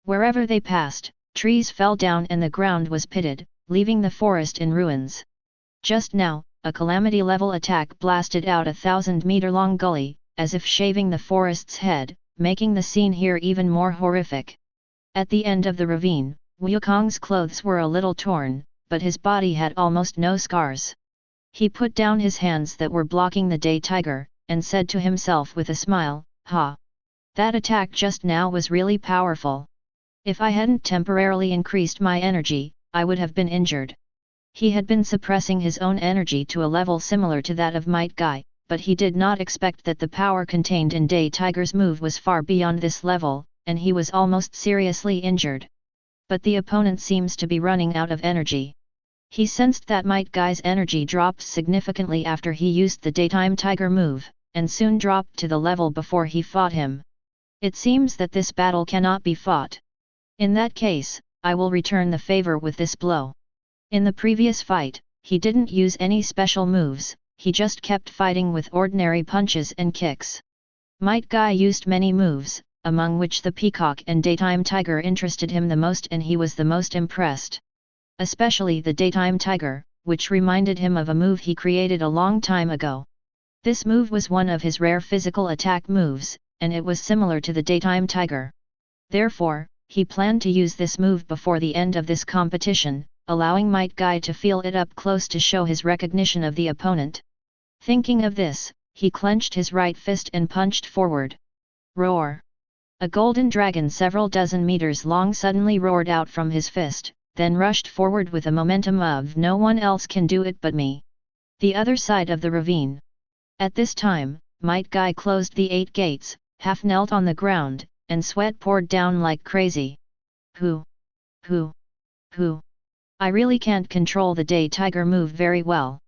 Wherever they passed, trees fell down and the ground was pitted, leaving the forest in ruins. Just now, a calamity-level attack blasted out a 1,000-meter-long gully, as if shaving the forest's head, making the scene here even more horrific. At the end of the ravine, Wukong's clothes were a little torn, but his body had almost no scars. He put down his hands that were blocking the day tiger, and said to himself with a smile, "Ha! That attack just now was really powerful. If I hadn't temporarily increased my energy, I would have been injured." He had been suppressing his own energy to a level similar to that of Might Guy, but he did not expect that the power contained in Day Tiger's move was far beyond this level, and he was almost seriously injured. But the opponent seems to be running out of energy. He sensed that Might Guy's energy dropped significantly after he used the Daytime Tiger move, and soon dropped to the level before he fought him. It seems that this battle cannot be fought. In that case, I will return the favor with this blow. In the previous fight, he didn't use any special moves, he just kept fighting with ordinary punches and kicks. Might Guy used many moves, among which the Peacock and Daytime Tiger interested him the most, and he was the most impressed. Especially the Daytime Tiger, which reminded him of a move he created a long time ago. This move was one of his rare physical attack moves, and it was similar to the Daytime Tiger. Therefore, he planned to use this move before the end of this competition, allowing Might Guy to feel it up close to show his recognition of the opponent. Thinking of this, he clenched his right fist and punched forward. Roar! A golden dragon several dozen meters long suddenly roared out from his fist, then rushed forward with a momentum of "no one else can do it but me." The other side of the ravine. At this time, Might Guy closed the 8 gates, half knelt on the ground, and sweat poured down like crazy. Who? I really can't control the Day Tiger move very well.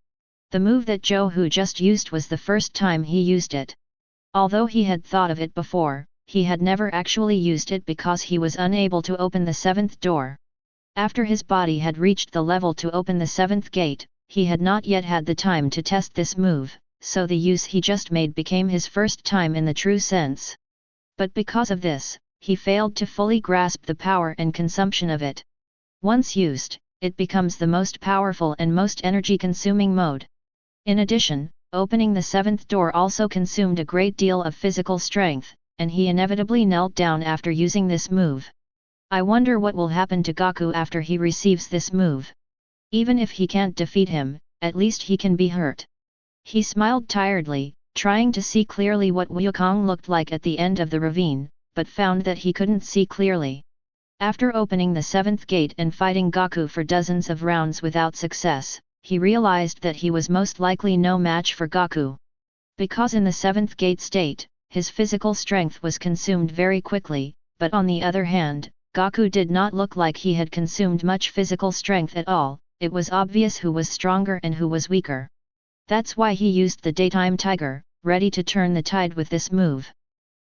The move that Joe just used was the first time he used it. Although he had thought of it before, he had never actually used it because he was unable to open the 7th door. After his body had reached the level to open the 7th gate, he had not yet had the time to test this move, so the use he just made became his first time in the true sense. But because of this, he failed to fully grasp the power and consumption of it. Once used, it becomes the most powerful and most energy-consuming mode. In addition, opening the 7th door also consumed a great deal of physical strength, and he inevitably knelt down after using this move. I wonder what will happen to Gaku after he receives this move. Even if he can't defeat him, at least he can be hurt. He smiled tiredly, trying to see clearly what Wukong looked like at the end of the ravine, but found that he couldn't see clearly. After opening the 7th gate and fighting Gaku for dozens of rounds without success, he realized that he was most likely no match for Gaku. Because in the 7th gate state, his physical strength was consumed very quickly, but on the other hand, Gaku did not look like he had consumed much physical strength at all. It was obvious who was stronger and who was weaker. That's why he used the Daytime Tiger, ready to turn the tide with this move.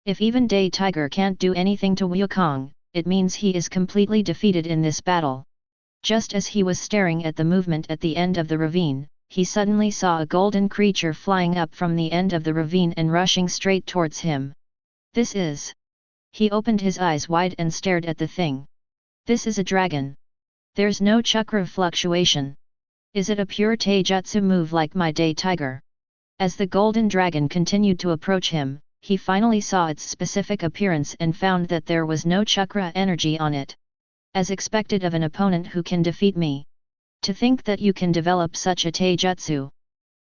If even Day Tiger can't do anything to Wukong, it means he is completely defeated in this battle. Just as he was staring at the movement at the end of the ravine, he suddenly saw a golden creature flying up from the end of the ravine and rushing straight towards him. This is... He opened his eyes wide and stared at the thing. This is a dragon. There's no chakra fluctuation. Is it a pure taijutsu move like my Day Tiger? As the golden dragon continued to approach him, he finally saw its specific appearance and found that there was no chakra energy on it. As expected of an opponent who can defeat me. To think that you can develop such a taijutsu.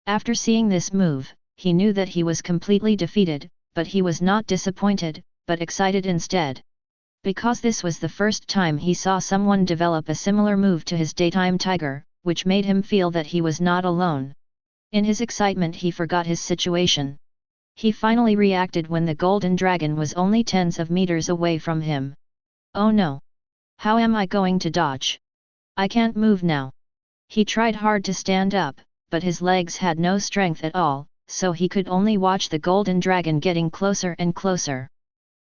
After seeing this move, he knew that he was completely defeated, but he was not disappointed, but excited instead. Because this was the first time he saw someone develop a similar move to his Daytime Tiger, which made him feel that he was not alone. In his excitement he forgot his situation. He finally reacted when the golden dragon was only tens of meters away from him. Oh no! How am I going to dodge? I can't move now. He tried hard to stand up, but his legs had no strength at all, so he could only watch the golden dragon getting closer and closer.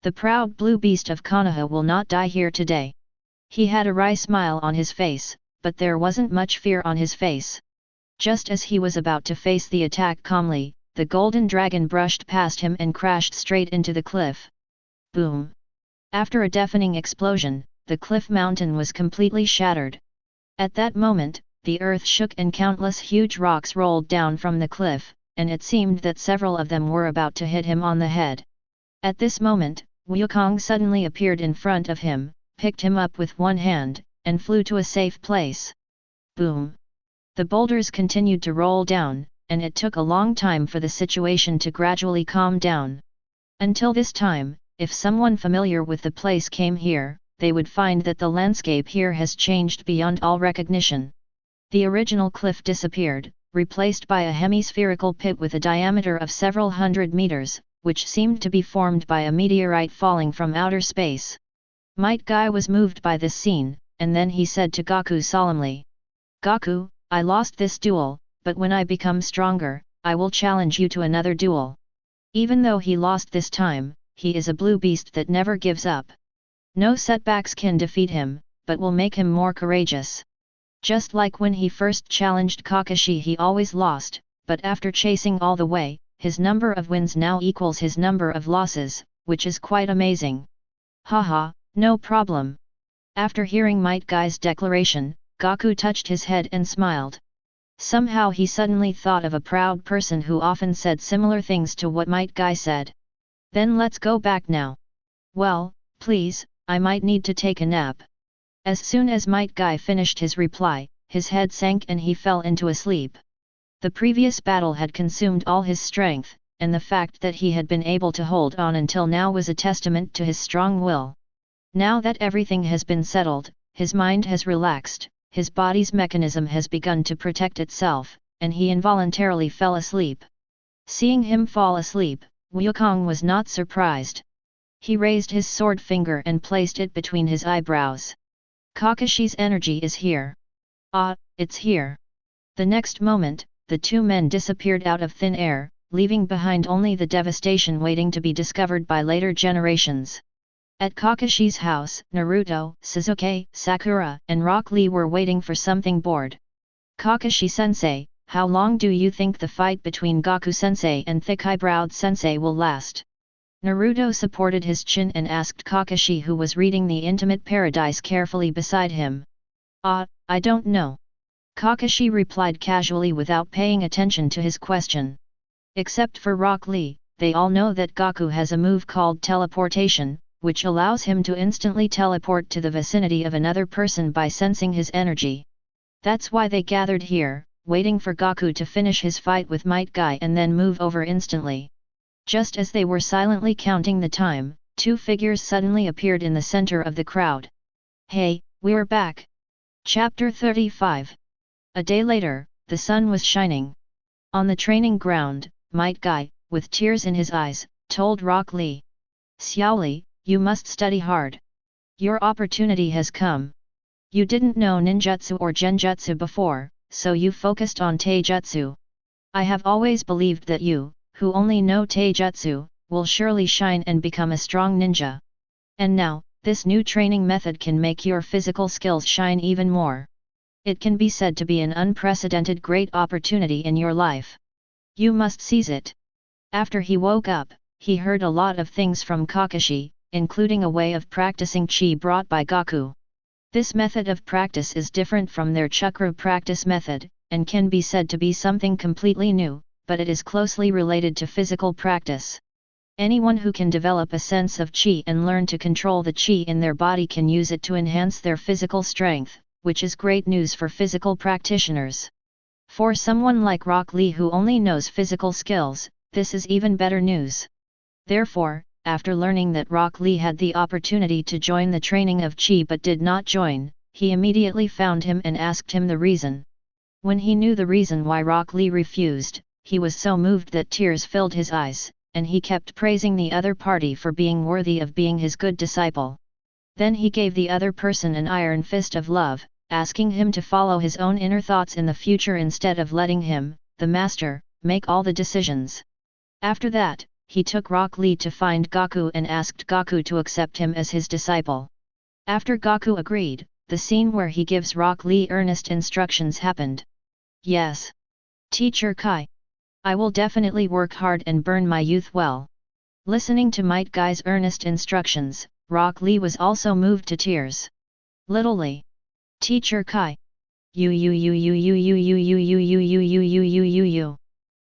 The proud blue beast of Konaha will not die here today. He had a wry smile on his face, but there wasn't much fear on his face. Just as he was about to face the attack calmly, the golden dragon brushed past him and crashed straight into the cliff. Boom! After a deafening explosion, the cliff mountain was completely shattered. At that moment, the earth shook and countless huge rocks rolled down from the cliff, and it seemed that several of them were about to hit him on the head. At this moment, Wukong suddenly appeared in front of him, picked him up with one hand, and flew to a safe place. Boom! The boulders continued to roll down, and it took a long time for the situation to gradually calm down. Until this time, if someone familiar with the place came here, they would find that the landscape here has changed beyond all recognition. The original cliff disappeared, replaced by a hemispherical pit with a diameter of several hundred meters, which seemed to be formed by a meteorite falling from outer space. Might Guy was moved by this scene, and then he said to Gaku solemnly, "Gaku, I lost this duel, but when I become stronger, I will challenge you to another duel." Even though he lost this time, he is a blue beast that never gives up. No setbacks can defeat him, but will make him more courageous. Just like when he first challenged Kakashi, he always lost, but after chasing all the way, his number of wins now equals his number of losses, which is quite amazing. Haha, no problem. After hearing Might Guy's declaration, Gaku touched his head and smiled. Somehow he suddenly thought of a proud person who often said similar things to what Might Guy said. Then let's go back now. Well, please, I might need to take a nap. As soon as Might Guy finished his reply, his head sank and he fell into a sleep. The previous battle had consumed all his strength, and the fact that he had been able to hold on until now was a testament to his strong will. Now that everything has been settled, his mind has relaxed, his body's mechanism has begun to protect itself, and he involuntarily fell asleep. Seeing him fall asleep, Wukong was not surprised. He raised his sword finger and placed it between his eyebrows. Kakashi's energy is here. Ah, it's here. The next moment, the two men disappeared out of thin air, leaving behind only the devastation waiting to be discovered by later generations. At Kakashi's house, Naruto, Sasuke, Sakura, and Rock Lee were waiting for something bored. Kakashi-sensei, how long do you think the fight between Gaku-sensei and thick-eyebrowed sensei will last? Naruto supported his chin and asked Kakashi, who was reading the Intimate Paradise carefully beside him. Ah, I don't know. Kakashi replied casually without paying attention to his question. Except for Rock Lee, they all know that Gaku has a move called teleportation, which allows him to instantly teleport to the vicinity of another person by sensing his energy. That's why they gathered here, waiting for Gaku to finish his fight with Might Guy and then move over instantly. Just as they were silently counting the time, two figures suddenly appeared in the center of the crowd. Hey, we're back! Chapter 35. A day later, the sun was shining. On the training ground, Might Guy, with tears in his eyes, told Rock Lee. Xiao Li, you must study hard. Your opportunity has come. You didn't know ninjutsu or genjutsu before, so you focused on taijutsu. I have always believed that you, who only know taijutsu, will surely shine and become a strong ninja. And now, this new training method can make your physical skills shine even more. It can be said to be an unprecedented great opportunity in your life. You must seize it. After he woke up, he heard a lot of things from Kakashi, including a way of practicing chi brought by Gaku. This method of practice is different from their chakra practice method, and can be said to be something completely new, but it is closely related to physical practice. Anyone who can develop a sense of chi and learn to control the chi in their body can use it to enhance their physical strength, which is great news for physical practitioners. For someone like Rock Lee who only knows physical skills, this is even better news. Therefore, after learning that Rock Lee had the opportunity to join the training of chi but did not join, he immediately found him and asked him the reason. When he knew the reason why Rock Lee refused, he was so moved that tears filled his eyes, and he kept praising the other party for being worthy of being his good disciple. Then he gave the other person an iron fist of love, asking him to follow his own inner thoughts in the future instead of letting him, the master, make all the decisions. After that, he took Rock Lee to find Gaku and asked Gaku to accept him as his disciple. After Gaku agreed, the scene where he gives Rock Lee earnest instructions happened. Yes. Teacher Kai. I will definitely work hard and burn my youth well. Listening to Might Guy's earnest instructions, Rock Lee was also moved to tears. Little Lee. Teacher Kai. You.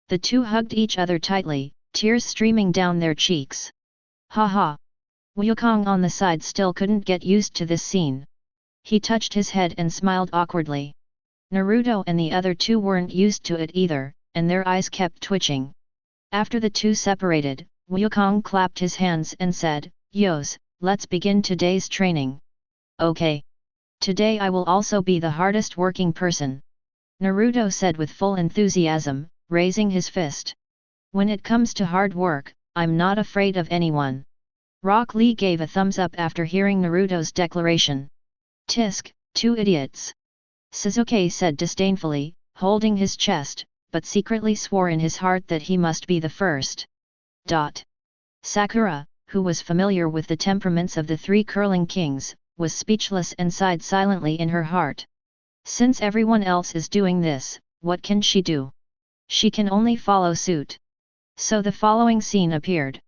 The two hugged each other tightly, tears streaming down their cheeks. Ha ha. Wukong on the side still couldn't get used to this scene. He touched his head and smiled awkwardly. Naruto and the other two weren't used to it either, and their eyes kept twitching. After the two separated, Wukong clapped his hands and said, Yos, let's begin today's training. Okay. Today I will also be the hardest working person. Naruto said with full enthusiasm, raising his fist. When it comes to hard work, I'm not afraid of anyone. Rock Lee gave a thumbs up after hearing Naruto's declaration. Tisk, two idiots. Sasuke said disdainfully, holding his chest, but secretly swore in his heart that he must be the first. Sakura, who was familiar with the temperaments of the three curling kings, was speechless and sighed silently in her heart. Since everyone else is doing this, what can she do? She can only follow suit. So the following scene appeared.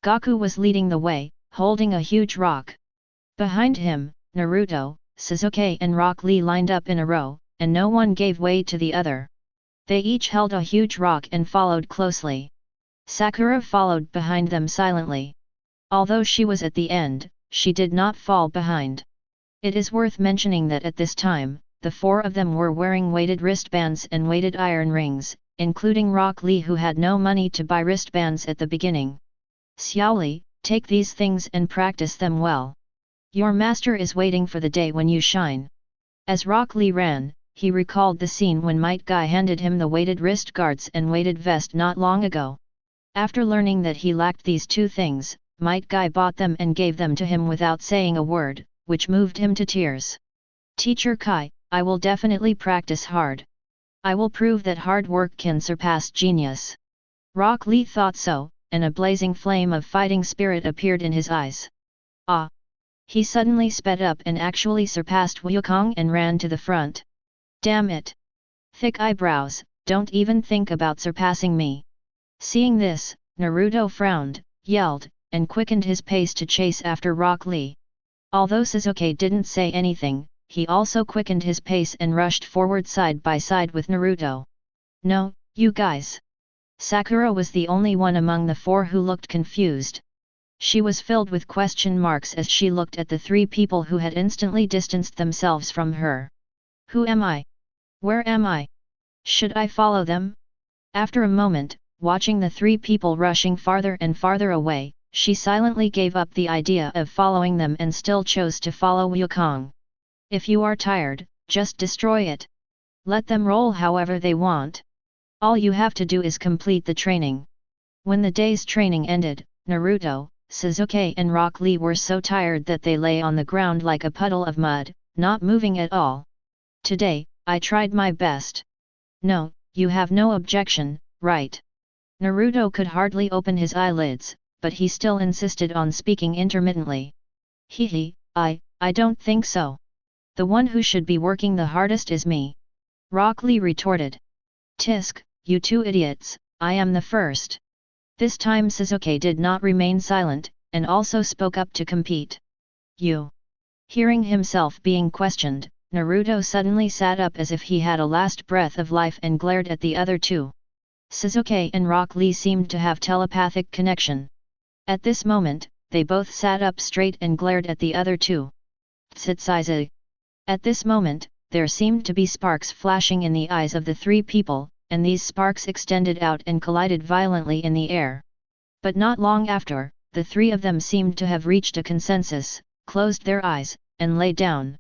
Gaku was leading the way, holding a huge rock. Behind him, Naruto, Sasuke and Rock Lee lined up in a row, and no one gave way to the other. They each held a huge rock and followed closely. Sakura followed behind them silently. Although she was at the end, she did not fall behind. It is worth mentioning that at this time, the four of them were wearing weighted wristbands and weighted iron rings, including Rock Lee who had no money to buy wristbands at the beginning. Xiao Li, take these things and practice them well. Your master is waiting for the day when you shine. As Rock Lee ran, he recalled the scene when Might Guy handed him the weighted wrist guards and weighted vest not long ago. After learning that he lacked these two things, Might Guy bought them and gave them to him without saying a word, which moved him to tears. Teacher Kai, I will definitely practice hard. I will prove that hard work can surpass genius. Rock Lee thought so, and a blazing flame of fighting spirit appeared in his eyes. Ah! He suddenly sped up and actually surpassed Wukong and ran to the front. Damn it! Thick eyebrows, don't even think about surpassing me. Seeing this, Naruto frowned, yelled, and quickened his pace to chase after Rock Lee. Although Sasuke didn't say anything, he also quickened his pace and rushed forward side by side with Naruto. No, you guys! Sakura was the only one among the four who looked confused. She was filled with question marks as she looked at the three people who had instantly distanced themselves from her. Who am I? Where am I? Should I follow them? After a moment, watching the three people rushing farther and farther away, she silently gave up the idea of following them and still chose to follow Wukong. If you are tired, just destroy it. Let them roll however they want. All you have to do is complete the training. When the day's training ended, Naruto, Sasuke and Rock Lee were so tired that they lay on the ground like a puddle of mud, not moving at all. Today, I tried my best. No, you have no objection, right? Naruto could hardly open his eyelids, but he still insisted on speaking intermittently. Hehe, I don't think so. The one who should be working the hardest is me. Rock Lee retorted. Tisk, you two idiots, I am the first. This time Sasuke did not remain silent, and also spoke up to compete. You. Hearing himself being questioned, Naruto suddenly sat up as if he had a last breath of life and glared at the other two. Sasuke and Rock Lee seemed to have telepathic connection. At this moment, they both sat up straight and glared at the other two. Tsundere. At this moment, there seemed to be sparks flashing in the eyes of the three people, and these sparks extended out and collided violently in the air. But not long after, the three of them seemed to have reached a consensus, closed their eyes, and lay down.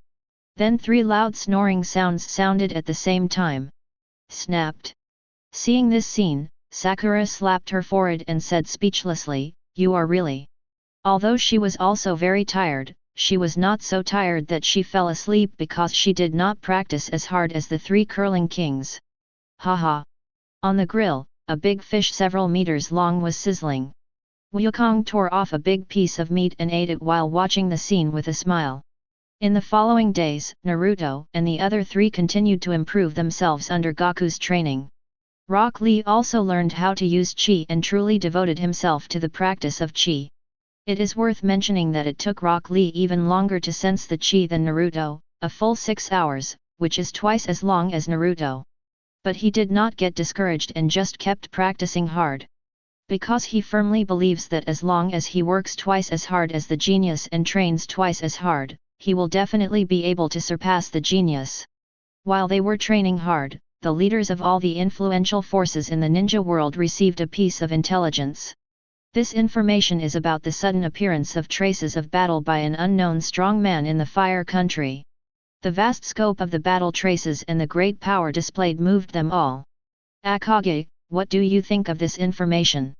Then three loud snoring sounds sounded at the same time. Snapped. Seeing this scene, Sakura slapped her forehead and said speechlessly, "You are really..." Although she was also very tired, she was not so tired that she fell asleep because she did not practice as hard as the three curling kings. Haha! On the grill, a big fish several meters long was sizzling. Wukong tore off a big piece of meat and ate it while watching the scene with a smile. In the following days, Naruto and the other three continued to improve themselves under Gaku's training. Rock Lee also learned how to use chi and truly devoted himself to the practice of chi. It is worth mentioning that it took Rock Lee even longer to sense the chi than Naruto, a full 6 hours, which is twice as long as Naruto. But he did not get discouraged and just kept practicing hard. Because he firmly believes that as long as he works twice as hard as the genius and trains twice as hard, he will definitely be able to surpass the genius. While they were training hard, the leaders of all the influential forces in the ninja world received a piece of intelligence. This information is about the sudden appearance of traces of battle by an unknown strong man in the Fire Country. The vast scope of the battle traces and the great power displayed moved them all. Akage, what do you think of this information?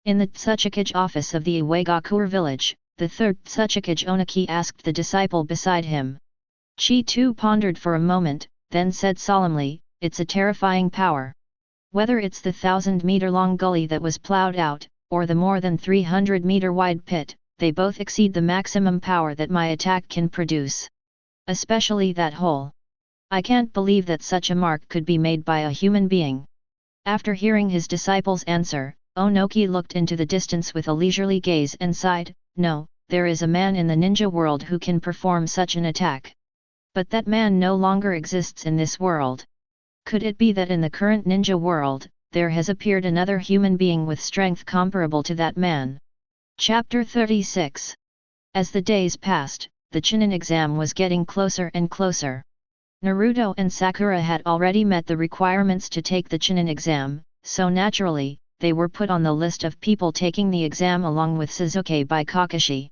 In the Tsuchikage office of the Iwagakure village, the third Tsuchikage Oniki asked the disciple beside him. Chi too pondered for a moment, then said solemnly, "It's a terrifying power. Whether it's the 1,000-meter-long gully that was plowed out, or the more than 300-meter-wide pit, they both exceed the maximum power that my attack can produce. Especially that hole. I can't believe that such a mark could be made by a human being." After hearing his disciple's answer, Onoki looked into the distance with a leisurely gaze and sighed, "No, there is a man in the ninja world who can perform such an attack. But that man no longer exists in this world. Could it be that in the current ninja world, there has appeared another human being with strength comparable to that man?" Chapter 36. As the days passed, the Chunin exam was getting closer and closer. Naruto and Sakura had already met the requirements to take the Chunin exam, so naturally, they were put on the list of people taking the exam along with Sasuke by Kakashi.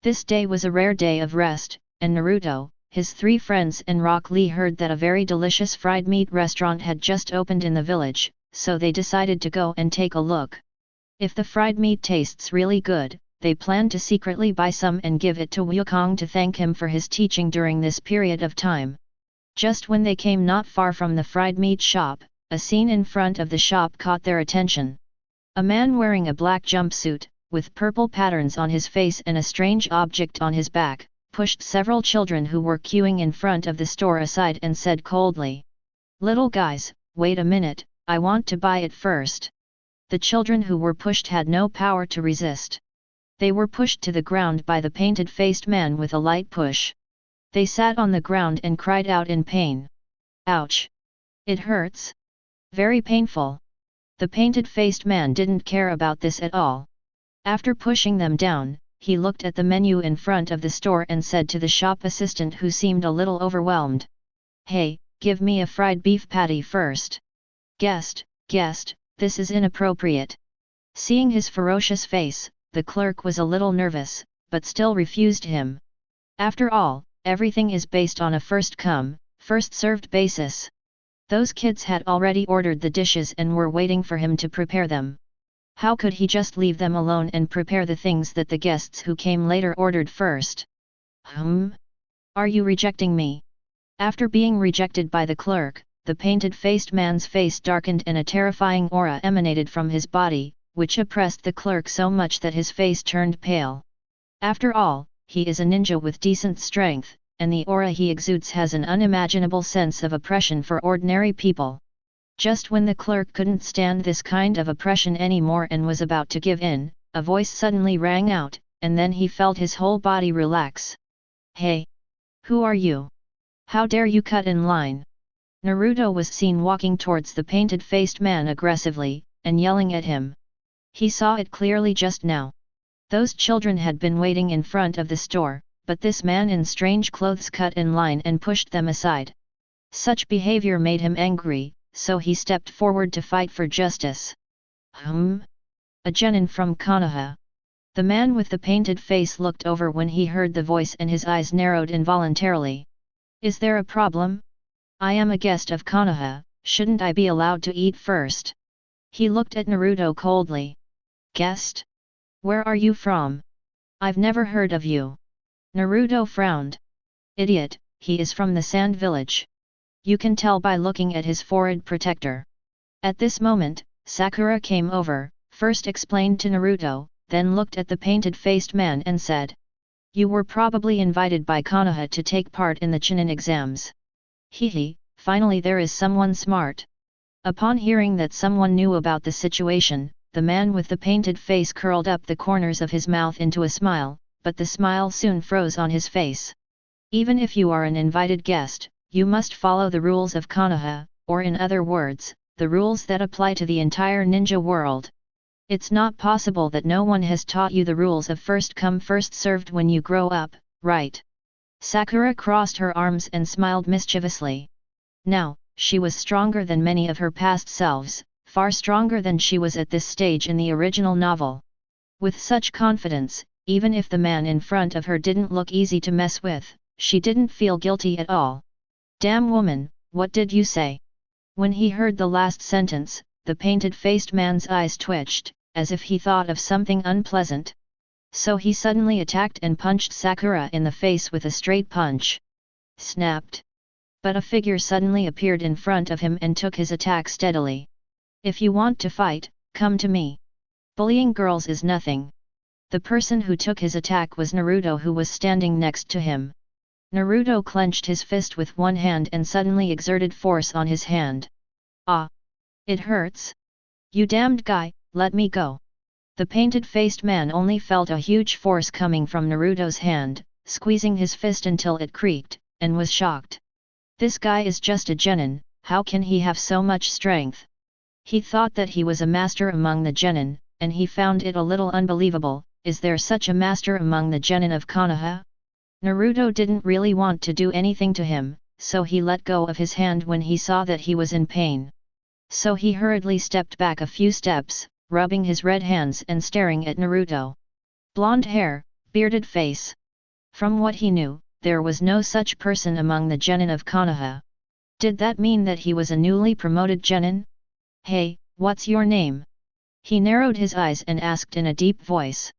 This day was a rare day of rest, and Naruto, his three friends and Rock Lee heard that a very delicious fried meat restaurant had just opened in the village, so they decided to go and take a look. If the fried meat tastes really good, they planned to secretly buy some and give it to Wukong to thank him for his teaching during this period of time. Just when they came not far from the fried meat shop, a scene in front of the shop caught their attention. A man wearing a black jumpsuit, with purple patterns on his face and a strange object on his back, pushed several children who were queuing in front of the store aside and said coldly, "Little guys, wait a minute, I want to buy it first." The children who were pushed had no power to resist. They were pushed to the ground by the painted-faced man with a light push. They sat on the ground and cried out in pain. "Ouch! It hurts. Very painful." The painted-faced man didn't care about this at all. After pushing them down, he looked at the menu in front of the store and said to the shop assistant, who seemed a little overwhelmed, "Hey, give me a fried beef patty first." Guest, this is inappropriate." Seeing his ferocious face, the clerk was a little nervous, but still refused him. After all, everything is based on a first-come, first-served basis. Those kids had already ordered the dishes and were waiting for him to prepare them. How could he just leave them alone and prepare the things that the guests who came later ordered first? Are you rejecting me? After being rejected by the clerk, the painted-faced man's face darkened and a terrifying aura emanated from his body, which oppressed the clerk so much that his face turned pale. After all, he is a ninja with decent strength, and the aura he exudes has an unimaginable sense of oppression for ordinary people. Just when the clerk couldn't stand this kind of oppression anymore and was about to give in, a voice suddenly rang out, and then he felt his whole body relax. "Hey! Who are you? How dare you cut in line?" Naruto was seen walking towards the painted-faced man aggressively, and yelling at him. He saw it clearly just now. Those children had been waiting in front of the store, but this man in strange clothes cut in line and pushed them aside. Such behavior made him angry, so he stepped forward to fight for justice. A genin from Konaha. The man with the painted face looked over when he heard the voice and his eyes narrowed involuntarily. "Is there a problem? I am a guest of Konaha, shouldn't I be allowed to eat first?" He looked at Naruto coldly. "Guest? Where are you from? I've never heard of you." Naruto frowned. "Idiot, he is from the Sand Village. You can tell by looking at his forehead protector." At this moment, Sakura came over, first explained to Naruto, then looked at the painted-faced man and said, "You were probably invited by Konoha to take part in the Chunin exams." Hehe, finally there is someone smart. Upon hearing that someone knew about the situation, the man with the painted face curled up the corners of his mouth into a smile, but the smile soon froze on his face. "Even if you are an invited guest, you must follow the rules of Konoha, or in other words, the rules that apply to the entire ninja world. It's not possible that no one has taught you the rules of first come first served when you grow up, right?" Sakura crossed her arms and smiled mischievously. Now, she was stronger than many of her past selves, far stronger than she was at this stage in the original novel. With such confidence, even if the man in front of her didn't look easy to mess with, she didn't feel guilty at all. "Damn woman, what did you say?" When he heard the last sentence, the painted-faced man's eyes twitched, as if he thought of something unpleasant. So he suddenly attacked and punched Sakura in the face with a straight punch. Snapped. But a figure suddenly appeared in front of him and took his attack steadily. "If you want to fight, come to me. Bullying girls is nothing." The person who took his attack was Naruto, who was standing next to him. Naruto clenched his fist with one hand and suddenly exerted force on his hand. "Ah! It hurts? You damned guy, let me go." The painted-faced man only felt a huge force coming from Naruto's hand, squeezing his fist until it creaked, and was shocked. This guy is just a genin, how can he have so much strength? He thought that he was a master among the genin, and he found it a little unbelievable. Is there such a master among the genin of Konoha? Naruto didn't really want to do anything to him, so he let go of his hand when he saw that he was in pain. So he hurriedly stepped back a few steps, rubbing his red hands and staring at Naruto. Blonde hair, bearded face. From what he knew, there was no such person among the genin of Konoha. Did that mean that he was a newly promoted genin? "Hey, what's your name?" He narrowed his eyes and asked in a deep voice.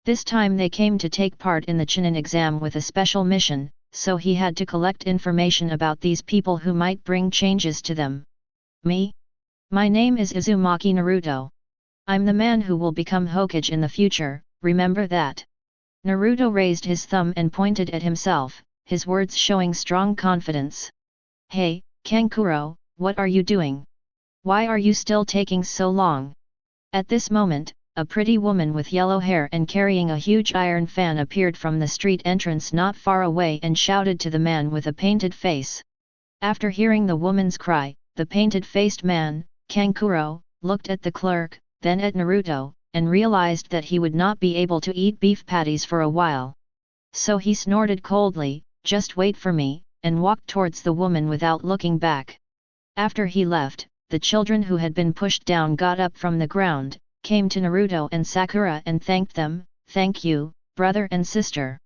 This time they came to take part in the Chunin exam with a special mission, so he had to collect information about these people who might bring changes to them. "Me? My name is Uzumaki Naruto. I'm the man who will become Hokage in the future, remember that?" Naruto raised his thumb and pointed at himself, his words showing strong confidence. "Hey, Kankuro, what are you doing? Why are you still taking so long?" At this moment, a pretty woman with yellow hair and carrying a huge iron fan appeared from the street entrance not far away and shouted to the man with a painted face. After hearing the woman's cry, the painted-faced man, Kankuro, looked at the clerk, then at Naruto, and realized that he would not be able to eat beef patties for a while. So he snorted coldly, "Just wait for me," and walked towards the woman without looking back. After he left, the children who had been pushed down got up from the ground, came to Naruto and Sakura and thanked them. "Thank you, brother and sister.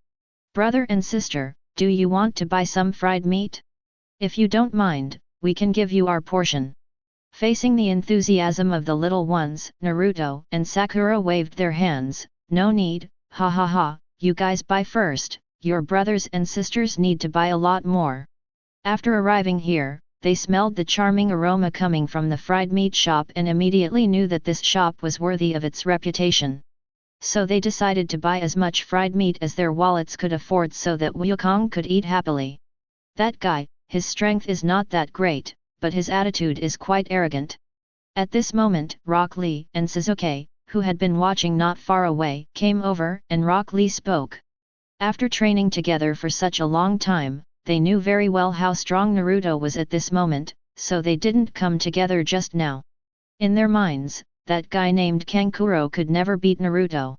Brother and sister, do you want to buy some fried meat? If you don't mind, we can give you our portion." Facing the enthusiasm of the little ones, Naruto and Sakura waved their hands. "No need, ha ha ha, you guys buy first, your brothers and sisters need to buy a lot more." After arriving here, they smelled the charming aroma coming from the fried meat shop and immediately knew that this shop was worthy of its reputation. So they decided to buy as much fried meat as their wallets could afford so that Wukong could eat happily. That guy, his strength is not that great, but his attitude is quite arrogant. At this moment, Rock Lee and Sasuke, who had been watching not far away, came over and Rock Lee spoke. After training together for such a long time, they knew very well how strong Naruto was at this moment, so they didn't come together just now. In their minds, that guy named Kankuro could never beat Naruto.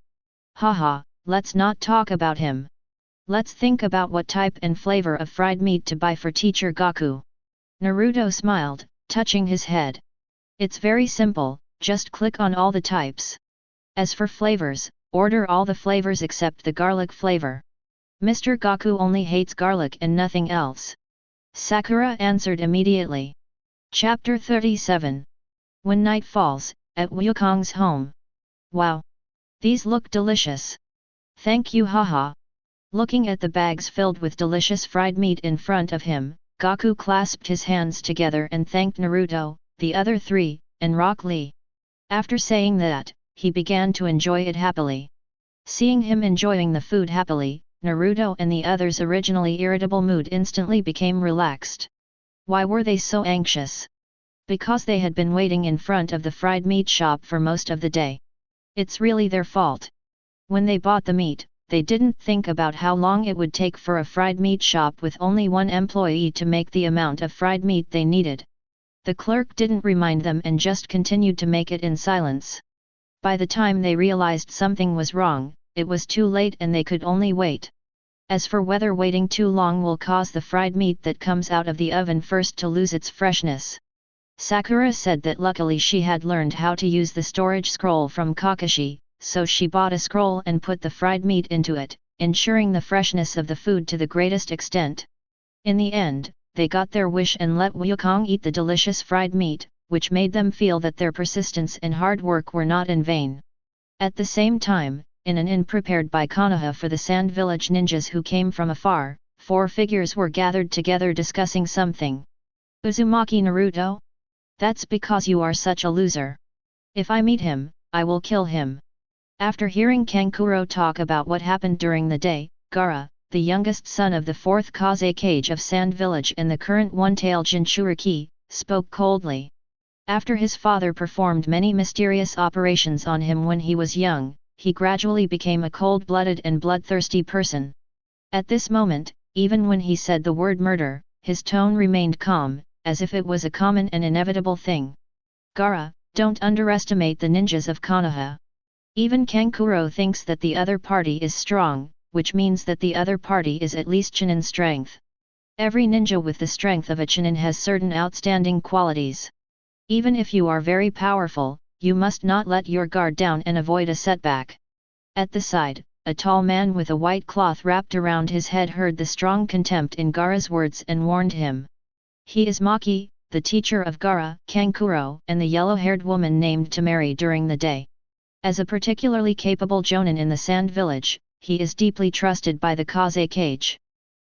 Haha, let's not talk about him. Let's think about what type and flavor of fried meat to buy for teacher Gaku. Naruto smiled, touching his head. It's very simple, just click on all the types. As for flavors, order all the flavors except the garlic flavor. Mr. Gaku only hates garlic and nothing else. Sakura answered immediately. Chapter 37. When night falls, at Wukong's home. Wow! These look delicious. Thank you, haha. Looking at the bags filled with delicious fried meat in front of him, Gaku clasped his hands together and thanked Naruto, the other three, and Rock Lee. After saying that, he began to enjoy it happily. Seeing him enjoying the food happily, Naruto and the others' originally irritable mood instantly became relaxed. Why were they so anxious? Because they had been waiting in front of the fried meat shop for most of the day. It's really their fault. When they bought the meat, they didn't think about how long it would take for a fried meat shop with only one employee to make the amount of fried meat they needed. The clerk didn't remind them and just continued to make it in silence. By the time they realized something was wrong, it was too late and they could only wait. As for whether waiting too long will cause the fried meat that comes out of the oven first to lose its freshness. Sakura said that luckily she had learned how to use the storage scroll from Kakashi, so she bought a scroll and put the fried meat into it, ensuring the freshness of the food to the greatest extent. In the end, they got their wish and let Wukong eat the delicious fried meat, which made them feel that their persistence and hard work were not in vain. At the same time, in an inn prepared by Konaha for the Sand Village ninjas who came from afar, 4 figures were gathered together discussing something. Uzumaki Naruto? That's because you are such a loser. If I meet him, I will kill him. After hearing Kankuro talk about what happened during the day, Gaara, the youngest son of the 4th Kazekage of Sand Village and the current one-tailed Jinchuriki, spoke coldly. After his father performed many mysterious operations on him when he was young, he gradually became a cold-blooded and bloodthirsty person. At this moment, even when he said the word murder, his tone remained calm, as if it was a common and inevitable thing. Gaara, don't underestimate the ninjas of Konoha. Even Kankuro thinks that the other party is strong, which means that the other party is at least Chunin strength. Every ninja with the strength of a Chunin has certain outstanding qualities. Even if you are very powerful, you must not let your guard down and avoid a setback. At the side, a tall man with a white cloth wrapped around his head heard the strong contempt in Gaara's words and warned him. He is Maki, the teacher of Gaara, Kankuro, and the yellow-haired woman named to marry during the day. As a particularly capable jonin in the Sand Village, he is deeply trusted by the Kazekage.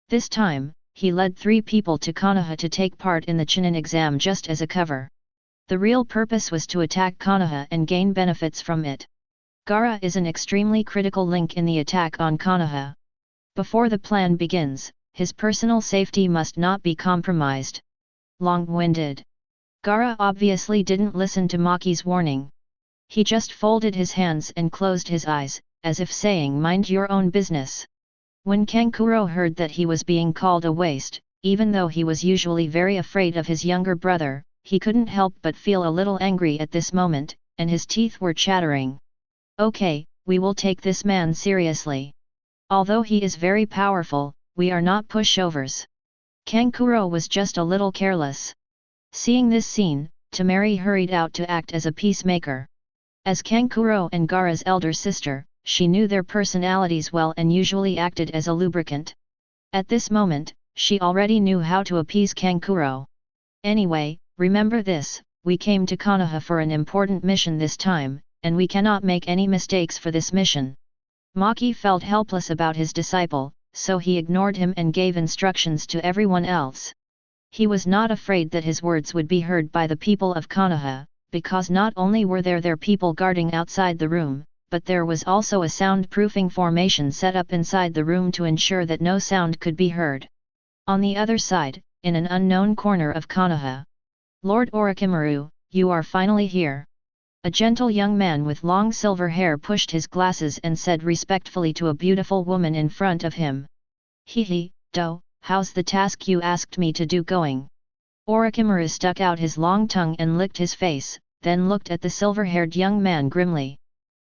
This time, he led 3 people to Konoha to take part in the Chunin exam just as a cover. The real purpose was to attack Konoha and gain benefits from it. Gaara is an extremely critical link in the attack on Konoha. Before the plan begins, his personal safety must not be compromised. Long-winded. Gaara obviously didn't listen to Maki's warning. He just folded his hands and closed his eyes, as if saying mind your own business. When Kankuro heard that he was being called a waste, even though he was usually very afraid of his younger brother, he couldn't help but feel a little angry at this moment, and his teeth were chattering. Okay, we will take this man seriously. Although he is very powerful, we are not pushovers. Kankuro was just a little careless. Seeing this scene, Temari hurried out to act as a peacemaker. As Kankuro and Gaara's elder sister, she knew their personalities well and usually acted as a lubricant. At this moment, she already knew how to appease Kankuro. Anyway, remember this, we came to Konoha for an important mission this time, and we cannot make any mistakes for this mission. Maki felt helpless about his disciple, so he ignored him and gave instructions to everyone else. He was not afraid that his words would be heard by the people of Konoha, because not only were there people guarding outside the room, but there was also a soundproofing formation set up inside the room to ensure that no sound could be heard. On the other side, in an unknown corner of Konoha, Lord Orochimaru, you are finally here. A gentle young man with long silver hair pushed his glasses and said respectfully to a beautiful woman in front of him. Hehe, Do, how's the task you asked me to do going? Orochimaru stuck out his long tongue and licked his face, then looked at the silver-haired young man grimly.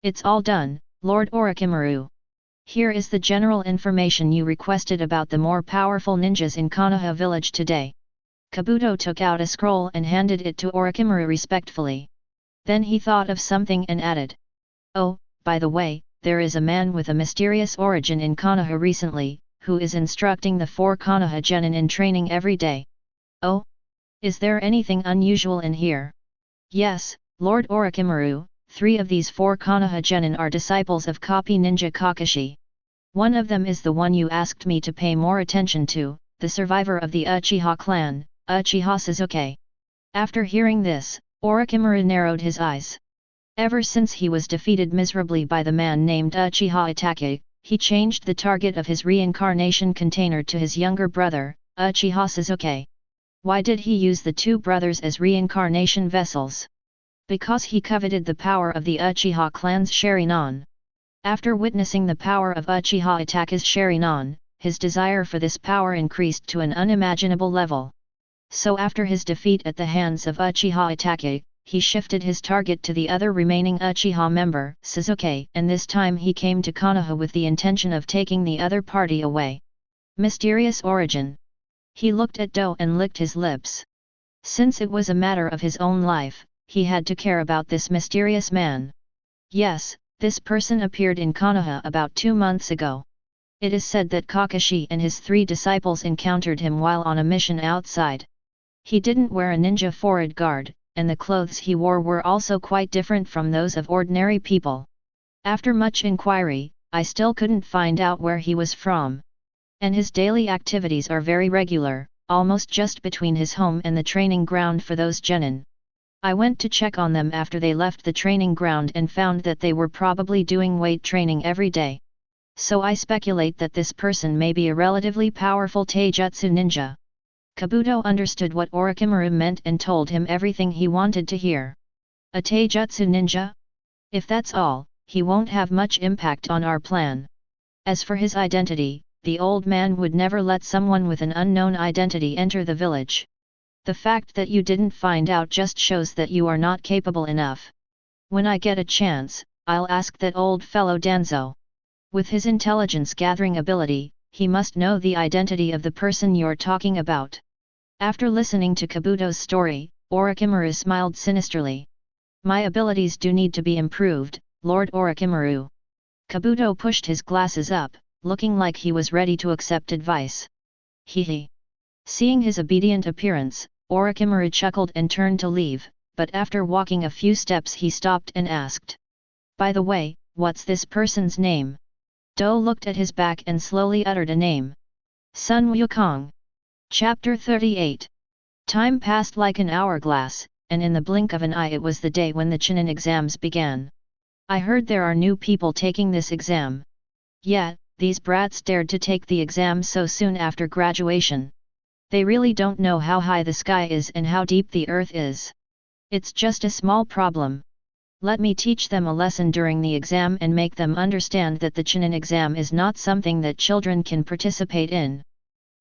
It's all done, Lord Orochimaru. Here is the general information you requested about the more powerful ninjas in Konoha village today. Kabuto took out a scroll and handed it to Orochimaru respectfully. Then he thought of something and added. Oh, by the way, there is a man with a mysterious origin in Konoha recently, who is instructing the 4 Konoha genin in training every day. Oh? Is there anything unusual in here? Yes, Lord Orochimaru, 3 of these 4 Konoha genin are disciples of copy ninja Kakashi. One of them is the one you asked me to pay more attention to, the survivor of the Uchiha clan, Uchiha Sasuke. After hearing this, Orochimaru narrowed his eyes. Ever since he was defeated miserably by the man named Uchiha Itachi, he changed the target of his reincarnation container to his younger brother, Uchiha Sasuke. Why did he use the 2 brothers as reincarnation vessels? Because he coveted the power of the Uchiha clan's Shenron. After witnessing the power of Uchiha Itachi's Shenron, his desire for this power increased to an unimaginable level. So after his defeat at the hands of Uchiha Itachi, he shifted his target to the other remaining Uchiha member, Sasuke, and this time he came to Konoha with the intention of taking the other party away. Mysterious origin. He looked at Do and licked his lips. Since it was a matter of his own life, he had to care about this mysterious man. Yes, this person appeared in Konoha about 2 months ago. It is said that Kakashi and his 3 disciples encountered him while on a mission outside. He didn't wear a ninja forehead guard, and the clothes he wore were also quite different from those of ordinary people. After much inquiry, I still couldn't find out where he was from. And his daily activities are very regular, almost just between his home and the training ground for those genin. I went to check on them after they left the training ground and found that they were probably doing weight training every day. So I speculate that this person may be a relatively powerful taijutsu ninja. Kabuto understood what Orochimaru meant and told him everything he wanted to hear. A taijutsu ninja? If that's all, he won't have much impact on our plan. As for his identity, the old man would never let someone with an unknown identity enter the village. The fact that you didn't find out just shows that you are not capable enough. When I get a chance, I'll ask that old fellow Danzo. With his intelligence-gathering ability, he must know the identity of the person you're talking about. After listening to Kabuto's story, Orochimaru smiled sinisterly. My abilities do need to be improved, Lord Orochimaru. Kabuto pushed his glasses up, looking like he was ready to accept advice. Hehe. Seeing his obedient appearance, Orochimaru chuckled and turned to leave, but after walking a few steps he stopped and asked. By the way, what's this person's name? Do looked at his back and slowly uttered a name. Sun Wukong. Chapter 38. Time passed like an hourglass, and in the blink of an eye it was the day when the Chunin exams began. I heard there are new people taking this exam. Yeah, these brats dared to take the exam so soon after graduation. They really don't know how high the sky is and how deep the earth is. It's just a small problem. Let me teach them a lesson during the exam and make them understand that the Chunin exam is not something that children can participate in.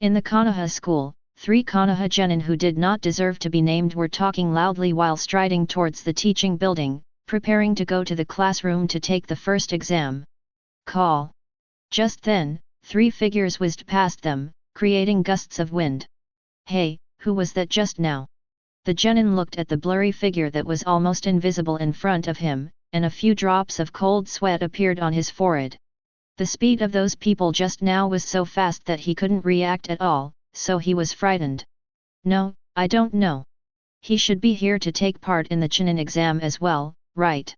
In the Konoha school, 3 Konoha genin who did not deserve to be named were talking loudly while striding towards the teaching building, preparing to go to the classroom to take the first exam. Call. Just then, 3 figures whizzed past them, creating gusts of wind. Hey, who was that just now? The genin looked at the blurry figure that was almost invisible in front of him, and a few drops of cold sweat appeared on his forehead. The speed of those people just now was so fast that he couldn't react at all, so he was frightened. No, I don't know. He should be here to take part in the Chunin exam as well, right?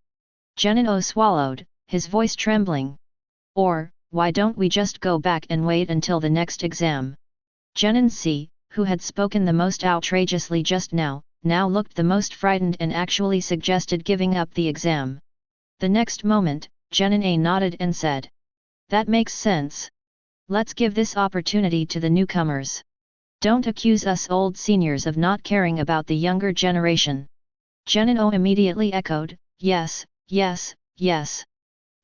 Genin-o swallowed, his voice trembling. Or, why don't we just go back and wait until the next exam? Genin C, who had spoken the most outrageously just now looked the most frightened and actually suggested giving up the exam. The next moment, Genin A nodded and said, "That makes sense. Let's give this opportunity to the newcomers. Don't accuse us old seniors of not caring about the younger generation." Genin O immediately echoed, "Yes, yes, yes.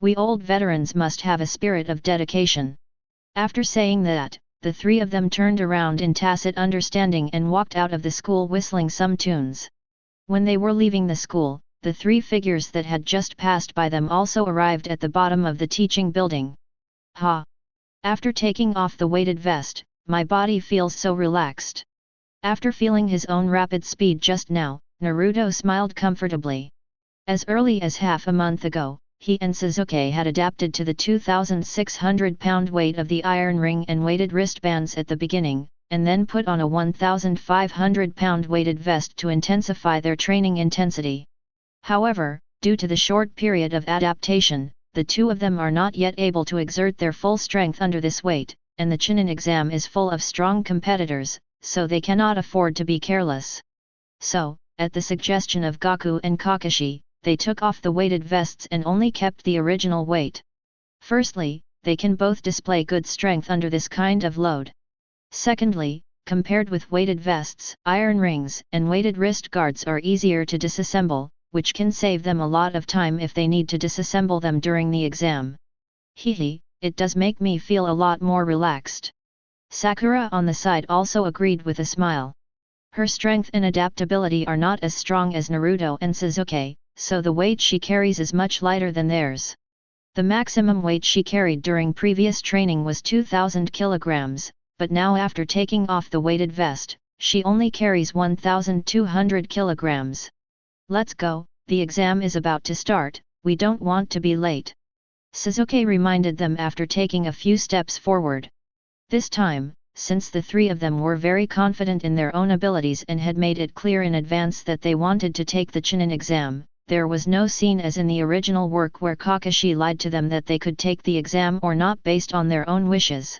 We old veterans must have a spirit of dedication." After saying that, the 3 of them turned around in tacit understanding and walked out of the school whistling some tunes. When they were leaving the school, the 3 figures that had just passed by them also arrived at the bottom of the teaching building. Ha! After taking off the weighted vest, my body feels so relaxed. After feeling his own rapid speed just now, Naruto smiled comfortably. As early as half a month ago, he and Sasuke had adapted to the 2,600-pound weight of the iron ring and weighted wristbands at the beginning, and then put on a 1,500-pound weighted vest to intensify their training intensity. However, due to the short period of adaptation, the 2 of them are not yet able to exert their full strength under this weight, and the Chunin exam is full of strong competitors, so they cannot afford to be careless. So, at the suggestion of Gaku and Kakashi, they took off the weighted vests and only kept the original weight. Firstly, they can both display good strength under this kind of load. Secondly, compared with weighted vests, iron rings and weighted wrist guards are easier to disassemble, which can save them a lot of time if they need to disassemble them during the exam. Hehe, it does make me feel a lot more relaxed. Sakura on the side also agreed with a smile. Her strength and adaptability are not as strong as Naruto and Sasuke, so the weight she carries is much lighter than theirs. The maximum weight she carried during previous training was 2,000 kilograms, but now after taking off the weighted vest, she only carries 1,200 kilograms. Let's go, the exam is about to start, we don't want to be late. Sasuke reminded them after taking a few steps forward. This time, since the 3 of them were very confident in their own abilities and had made it clear in advance that they wanted to take the Chunin exam, there was no scene as in the original work where Kakashi lied to them that they could take the exam or not based on their own wishes.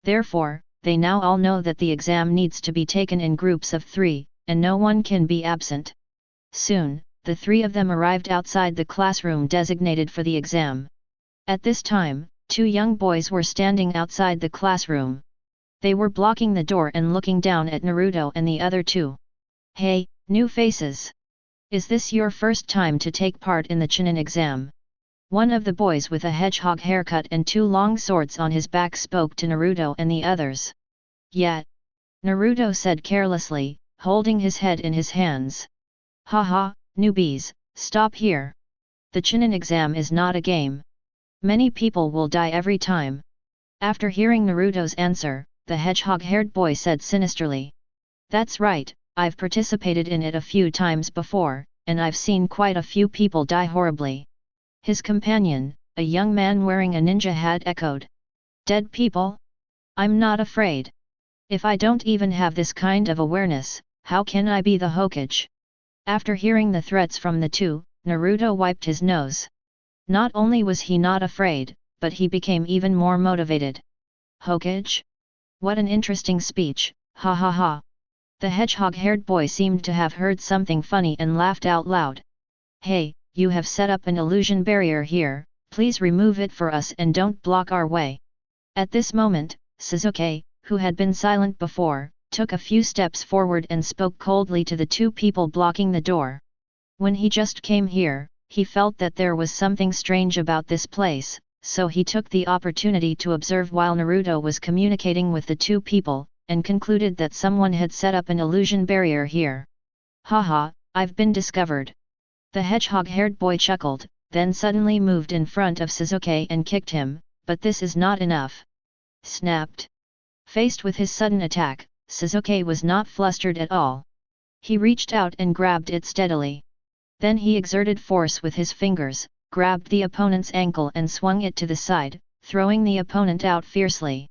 Therefore, they now all know that the exam needs to be taken in groups of 3, and no one can be absent. Soon, the 3 of them arrived outside the classroom designated for the exam. At this time, 2 young boys were standing outside the classroom. They were blocking the door and looking down at Naruto and the other 2. "Hey, new faces! Is this your first time to take part in the Chunin exam?" One of the boys with a hedgehog haircut and 2 long swords on his back spoke to Naruto and the others. "Yeah," Naruto said carelessly, holding his head in his hands. "Haha, newbies, stop here. The Chunin exam is not a game. Many people will die every time." After hearing Naruto's answer, the hedgehog-haired boy said sinisterly. "That's right, I've participated in it a few times before, and I've seen quite a few people die horribly." His companion, a young man wearing a ninja hat, echoed. "Dead people? I'm not afraid. If I don't even have this kind of awareness, how can I be the Hokage?" After hearing the threats from the 2, Naruto wiped his nose. Not only was he not afraid, but he became even more motivated. "Hokage? What an interesting speech, ha ha ha." The hedgehog-haired boy seemed to have heard something funny and laughed out loud. "Hey, you have set up an illusion barrier here, please remove it for us and don't block our way." At this moment, Sasuke, who had been silent before, took a few steps forward and spoke coldly to the 2 people blocking the door. When he just came here, he felt that there was something strange about this place, so he took the opportunity to observe while Naruto was communicating with the 2 people, and concluded that someone had set up an illusion barrier here. Haha, I've been discovered. The hedgehog-haired boy chuckled, then suddenly moved in front of Sasuke and kicked him, but this is not enough. Snapped. Faced with his sudden attack, Sasuke was not flustered at all. He reached out and grabbed it steadily. Then he exerted force with his fingers, grabbed the opponent's ankle and swung it to the side, throwing the opponent out fiercely.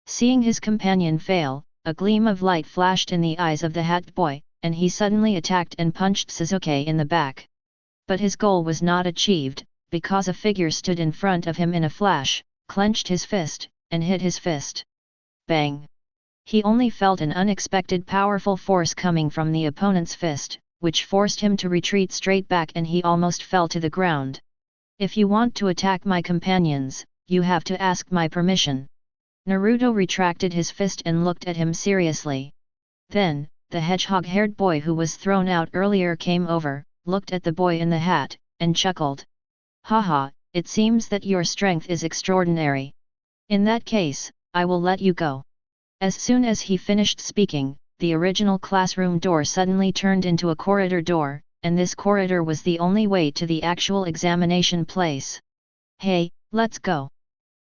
Seeing his companion fail, a gleam of light flashed in the eyes of the hat boy, and he suddenly attacked and punched Sasuke in the back. But his goal was not achieved, because a figure stood in front of him in a flash, clenched his fist, and hit his fist. Bang! He only felt an unexpected powerful force coming from the opponent's fist, which forced him to retreat straight back and he almost fell to the ground. If you want to attack my companions, you have to ask my permission. Naruto retracted his fist and looked at him seriously. Then, the hedgehog-haired boy who was thrown out earlier came over, looked at the boy in the hat, and chuckled. Haha, it seems that your strength is extraordinary. In that case, I will let you go. As soon as he finished speaking, the original classroom door suddenly turned into a corridor door, and this corridor was the only way to the actual examination place. Hey, let's go.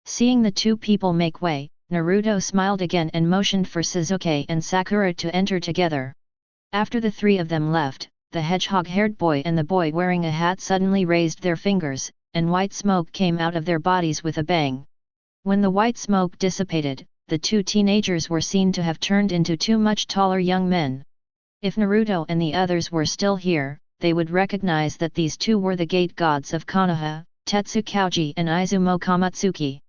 Seeing the two people make way, Naruto smiled again and motioned for Sasuke and Sakura to enter together. After the three of them left, the hedgehog-haired boy and the boy wearing a hat suddenly raised their fingers, and white smoke came out of their bodies with a bang. When the white smoke dissipated, the two teenagers were seen to have turned into two much taller young men. If Naruto and the others were still here, they would recognize that these two were the gate gods of Konoha, Tetsukauji and Izumo Kamatsuki.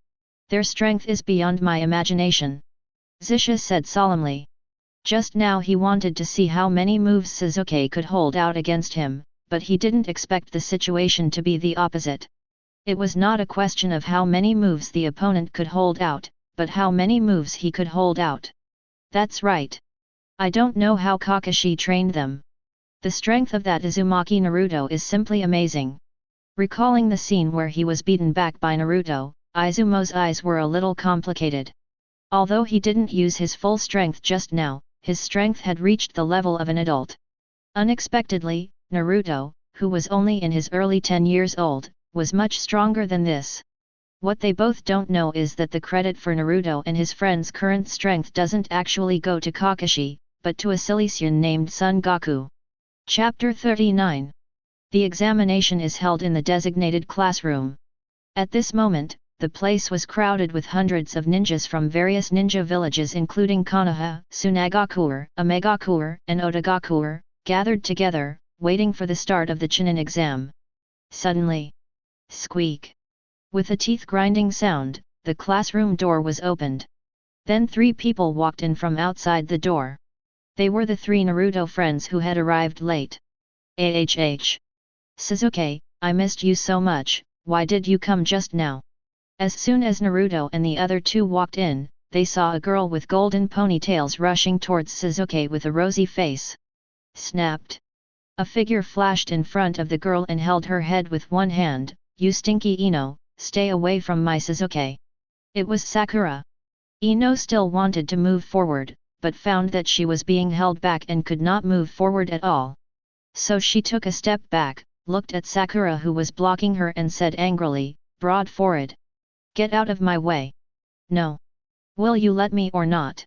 Their strength is beyond my imagination. Zisha said solemnly. Just now he wanted to see how many moves Sasuke could hold out against him, but he didn't expect the situation to be the opposite. It was not a question of how many moves the opponent could hold out, but how many moves he could hold out. That's right. I don't know how Kakashi trained them. The strength of that Uzumaki Naruto is simply amazing. Recalling the scene where he was beaten back by Naruto, Izumo's eyes were a little complicated. Although he didn't use his full strength just now, his strength had reached the level of an adult. Unexpectedly, Naruto, who was only in his early 10 years old, was much stronger than this. What they both don't know is that the credit for Naruto and his friend's current strength doesn't actually go to Kakashi, but to a Silesian named Son Gaku. Chapter 39. The examination is held in the designated classroom. At this moment, the place was crowded with hundreds of ninjas from various ninja villages including Konoha, Tsunagakuer, Amegakuer, and Otagakuer, gathered together, waiting for the start of the Chunin exam. Suddenly, squeak! With a teeth-grinding sound, the classroom door was opened. Then three people walked in from outside the door. They were the three Naruto friends who had arrived late. Sasuke, I missed you so much, why did you come just now? As soon as Naruto and the other two walked in, they saw a girl with golden ponytails rushing towards Sasuke with a rosy face. Snapped! A figure flashed in front of the girl and held her head with one hand. You stinky Ino, stay away from my Sasuke. It was Sakura. Ino still wanted to move forward, but found that she was being held back and could not move forward at all. So she took a step back, looked at Sakura who was blocking her and said angrily, broad forehead. Get out of my way. No. Will you let me or not?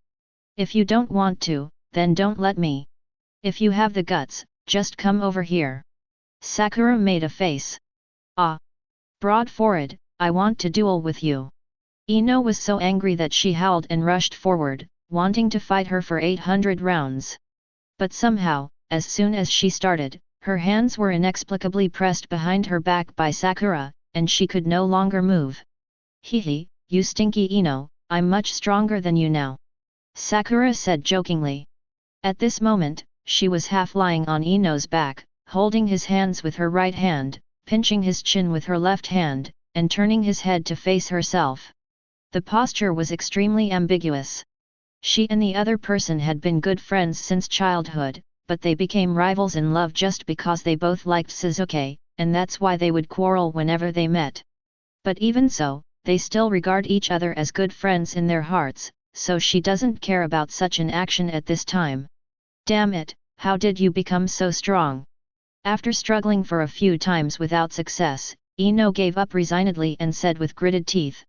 If you don't want to, then don't let me. If you have the guts, just come over here. Sakura made a face. Ah. Broad forehead, I want to duel with you. Ino was so angry that she howled and rushed forward, wanting to fight her for 800 rounds. But somehow, as soon as she started, her hands were inexplicably pressed behind her back by Sakura, and she could no longer move. Hehe, you stinky Ino, I'm much stronger than you now. Sakura said jokingly. At this moment, she was half lying on Ino's back, holding his hands with her right hand, pinching his chin with her left hand, and turning his head to face herself. The posture was extremely ambiguous. She and the other person had been good friends since childhood, but they became rivals in love just because they both liked Sasuke, and that's why they would quarrel whenever they met. But even so, they still regard each other as good friends in their hearts, so she doesn't care about such an action at this time. Damn it, how did you become so strong? After struggling for a few times without success, Ino gave up resignedly and said with gritted teeth.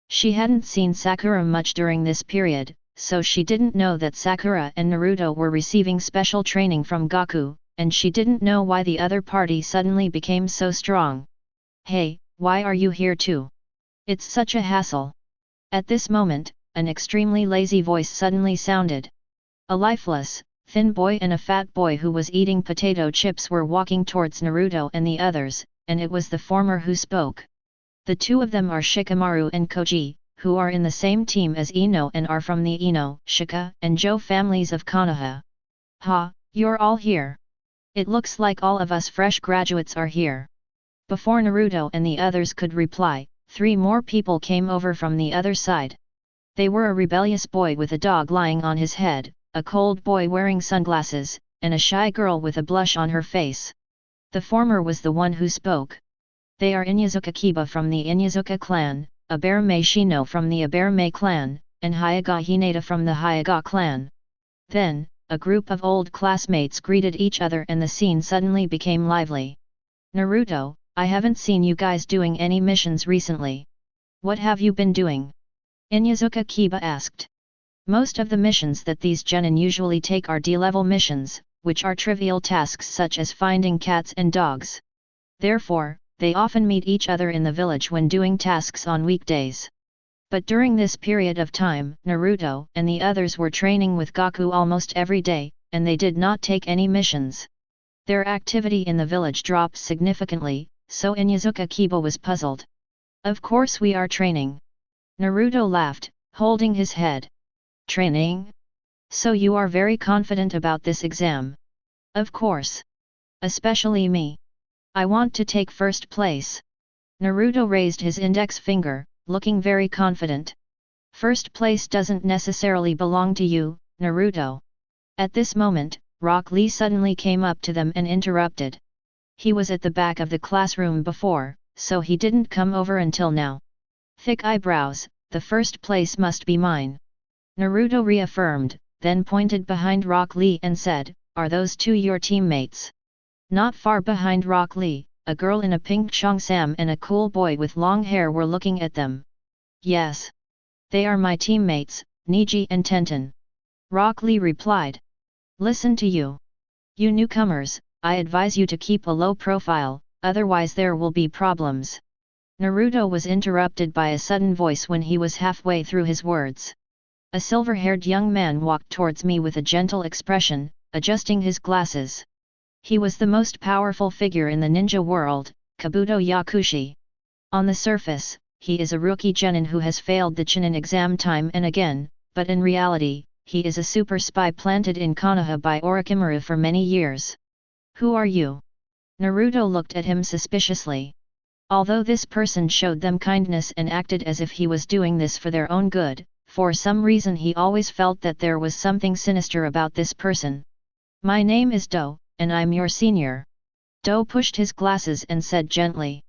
She hadn't seen Sakura much during this period, so she didn't know that Sakura and Naruto were receiving special training from Gaku, and she didn't know why the other party suddenly became so strong. Hey, why are you here too? It's such a hassle. At this moment, an extremely lazy voice suddenly sounded. A lifeless, thin boy and a fat boy who was eating potato chips were walking towards Naruto and the others, and it was the former who spoke. The two of them are Shikamaru and Koji, who are in the same team as Ino and are from the Ino, Shika, and Jo families of Konoha. Ha, you're all here. It looks like all of us fresh graduates are here. Before Naruto and the others could reply, 3 more people came over from the other side. They were a rebellious boy with a dog lying on his head, a cold boy wearing sunglasses, and a shy girl with a blush on her face. The former was the one who spoke. They are Inyazuka Kiba from the Inyazuka clan, Abarame Shino from the Abarame clan, and Hyaga Hinata from the Hyaga clan. Then, a group of old classmates greeted each other and the scene suddenly became lively. Naruto, I haven't seen you guys doing any missions recently. What have you been doing? Inyazuka Kiba asked. Most of the missions that these genin usually take are D-level missions, which are trivial tasks such as finding cats and dogs. Therefore, they often meet each other in the village when doing tasks on weekdays. But during this period of time, Naruto and the others were training with Gaku almost every day, and they did not take any missions. Their activity in the village dropped significantly, so Inyazuka Kiba was puzzled. Of course we are training. Naruto laughed, holding his head. Training? So you are very confident about this exam? Of course. Especially me. I want to take first place. Naruto raised his index finger, looking very confident. First place doesn't necessarily belong to you, Naruto. At this moment, Rock Lee suddenly came up to them and interrupted. He was at the back of the classroom before, so he didn't come over until now. Thick eyebrows, the first place must be mine. Naruto reaffirmed, then pointed behind Rock Lee and said, are those two your teammates? Not far behind Rock Lee, a girl in a pink cheongsam and a cool boy with long hair were looking at them. Yes. They are my teammates, Niji and Tenten. Rock Lee replied. Listen to you. You newcomers, I advise you to keep a low profile, otherwise there will be problems. Naruto was interrupted by a sudden voice when he was halfway through his words. A silver-haired young man walked towards me with a gentle expression, adjusting his glasses. He was the most powerful figure in the ninja world, Kabuto Yakushi. On the surface, he is a rookie genin who has failed the Chunin exam time and again, but in reality, he is a super spy planted in Konoha by Orochimaru for many years. Who are you? Naruto looked at him suspiciously. Although this person showed them kindness and acted as if he was doing this for their own good, for some reason he always felt that there was something sinister about this person. My name is Do, and I'm your senior. Do pushed his glasses and said gently.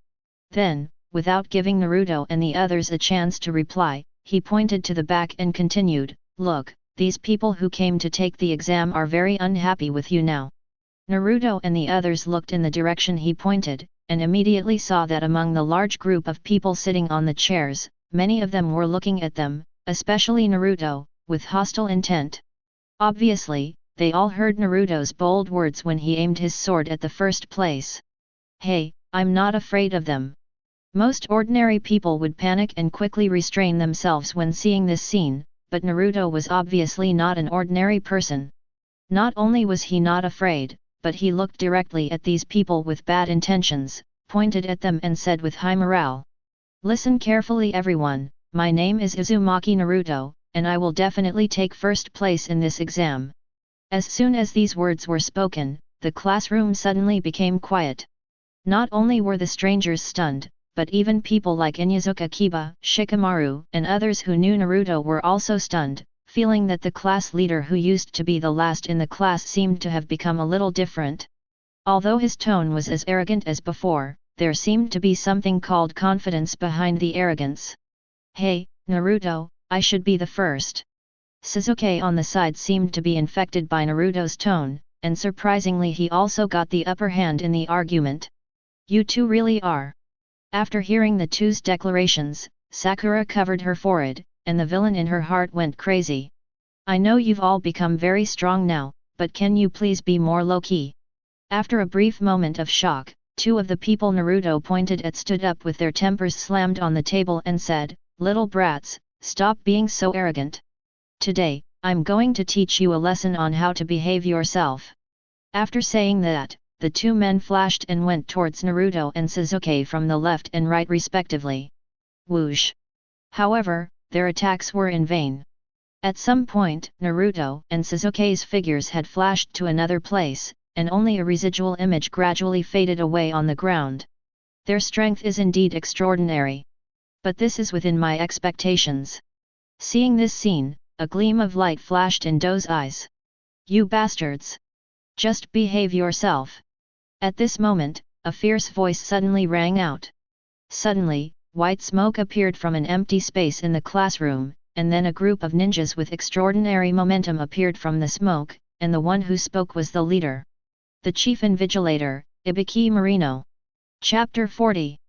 Then, without giving Naruto and the others a chance to reply, he pointed to the back and continued, look, these people who came to take the exam are very unhappy with you now. Naruto and the others looked in the direction he pointed, and immediately saw that among the large group of people sitting on the chairs, many of them were looking at them, especially Naruto, with hostile intent. Obviously, they all heard Naruto's bold words when he aimed his sword at the first place. Hey, I'm not afraid of them. Most ordinary people would panic and quickly restrain themselves when seeing this scene, but Naruto was obviously not an ordinary person. Not only was he not afraid, but he looked directly at these people with bad intentions, pointed at them and said with high morale. Listen carefully everyone, my name is Uzumaki Naruto, and I will definitely take first place in this exam. As soon as these words were spoken, the classroom suddenly became quiet. Not only were the strangers stunned, but even people like Inyazuka Kiba, Shikamaru, and others who knew Naruto were also stunned, feeling that the class leader who used to be the last in the class seemed to have become a little different. Although his tone was as arrogant as before, there seemed to be something called confidence behind the arrogance. Hey, Naruto, I should be the first. Sasuke on the side seemed to be infected by Naruto's tone, and surprisingly he also got the upper hand in the argument. You two really are. After hearing the two's declarations, Sakura covered her forehead, and the villain in her heart went crazy. I know you've all become very strong now, but can you please be more low-key? After a brief moment of shock, two of the people Naruto pointed at stood up with their tempers slammed on the table and said, "Little brats, stop being so arrogant. Today, I'm going to teach you a lesson on how to behave yourself." After saying that, the two men flashed and went towards Naruto and Sasuke from the left and right respectively. Whoosh! However, their attacks were in vain. At some point, Naruto and Sasuke's figures had flashed to another place, and only a residual image gradually faded away on the ground. Their strength is indeed extraordinary. But this is within my expectations. Seeing this scene, a gleam of light flashed in Do's eyes. You bastards! Just behave yourself! At this moment, a fierce voice suddenly rang out. Suddenly, white smoke appeared from an empty space in the classroom, and then a group of ninjas with extraordinary momentum appeared from the smoke, and the one who spoke was the leader. The chief invigilator, Ibiki Marino. Chapter 40.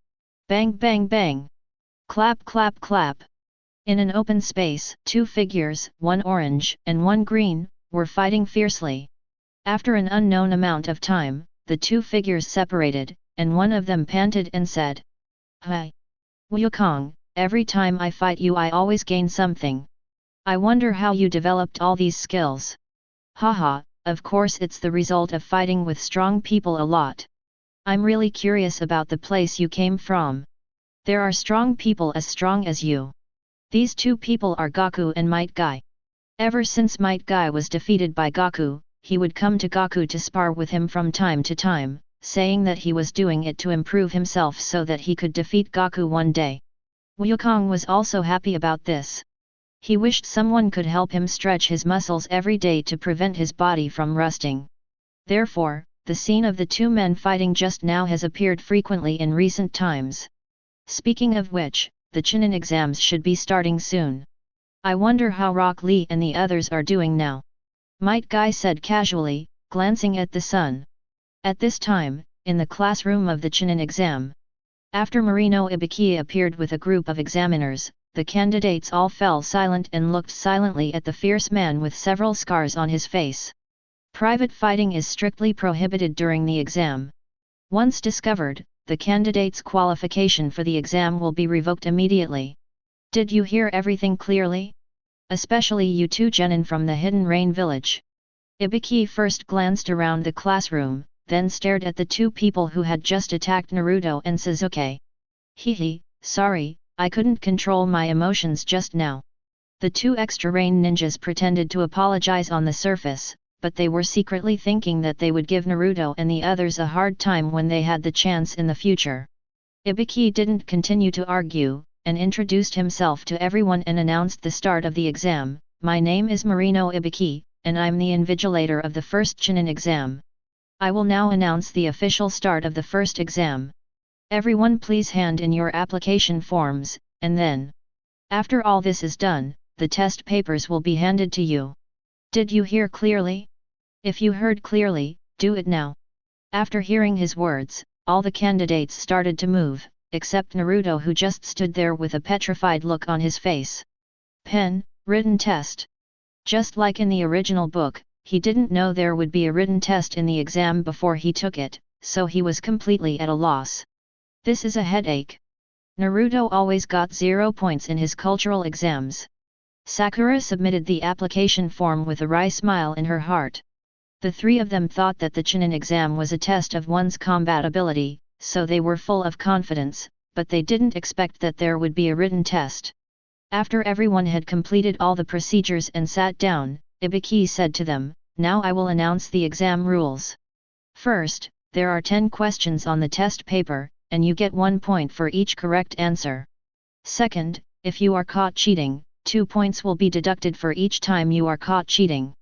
Bang bang bang! Clap clap clap! In an open space, two figures, one orange and one green, were fighting fiercely. After an unknown amount of time, the two figures separated, and one of them panted and said, "Hi! Wukong, every time I fight you I always gain something. I wonder how you developed all these skills." "Haha, of course it's the result of fighting with strong people a lot. I'm really curious about the place you came from. There are strong people as strong as you. These two people are Gaku and Might Guy. Ever since Might Guy was defeated by Gaku, he would come to Gaku to spar with him from time to time, saying that he was doing it to improve himself so that he could defeat Gaku one day. Wukong was also happy about this. He wished someone could help him stretch his muscles every day to prevent his body from rusting. Therefore, the scene of the two men fighting just now has appeared frequently in recent times. Speaking of which, the Chunin exams should be starting soon. I wonder how Rock Lee and the others are doing now. Might Guy said casually, glancing at the sun. At this time, in the classroom of the Chunin exam. After Marino Ibiki appeared with a group of examiners, the candidates all fell silent and looked silently at the fierce man with several scars on his face. Private fighting is strictly prohibited during the exam. Once discovered, the candidate's qualification for the exam will be revoked immediately. Did you hear everything clearly? Especially you two genin from the Hidden Rain village. Ibiki first glanced around the classroom, then stared at the two people who had just attacked Naruto and Sasuke. Hehe, sorry, I couldn't control my emotions just now. The two extra rain ninjas pretended to apologize on the surface, but they were secretly thinking that they would give Naruto and the others a hard time when they had the chance in the future. Ibiki didn't continue to argue, and introduced himself to everyone and announced the start of the exam. My name is Marino Ibiki, and I'm the invigilator of the first Chunin exam. I will now announce the official start of the first exam. Everyone please hand in your application forms, and then, after all this is done, the test papers will be handed to you. Did you hear clearly? If you heard clearly, do it now. After hearing his words, all the candidates started to move, except Naruto who just stood there with a petrified look on his face. Pen, written test. Just like in the original book, he didn't know there would be a written test in the exam before he took it, so he was completely at a loss. This is a headache. Naruto always got 0 points in his cultural exams. Sakura submitted the application form with a wry smile in her heart. The three of them thought that the Chunin exam was a test of one's combat ability, so they were full of confidence, but they didn't expect that there would be a written test. After everyone had completed all the procedures and sat down, Ibiki said to them, "Now I will announce the exam rules. First, there are 10 questions on the test paper, and you get 1 point for each correct answer. Second, if you are caught cheating, 2 points will be deducted for each time you are caught cheating.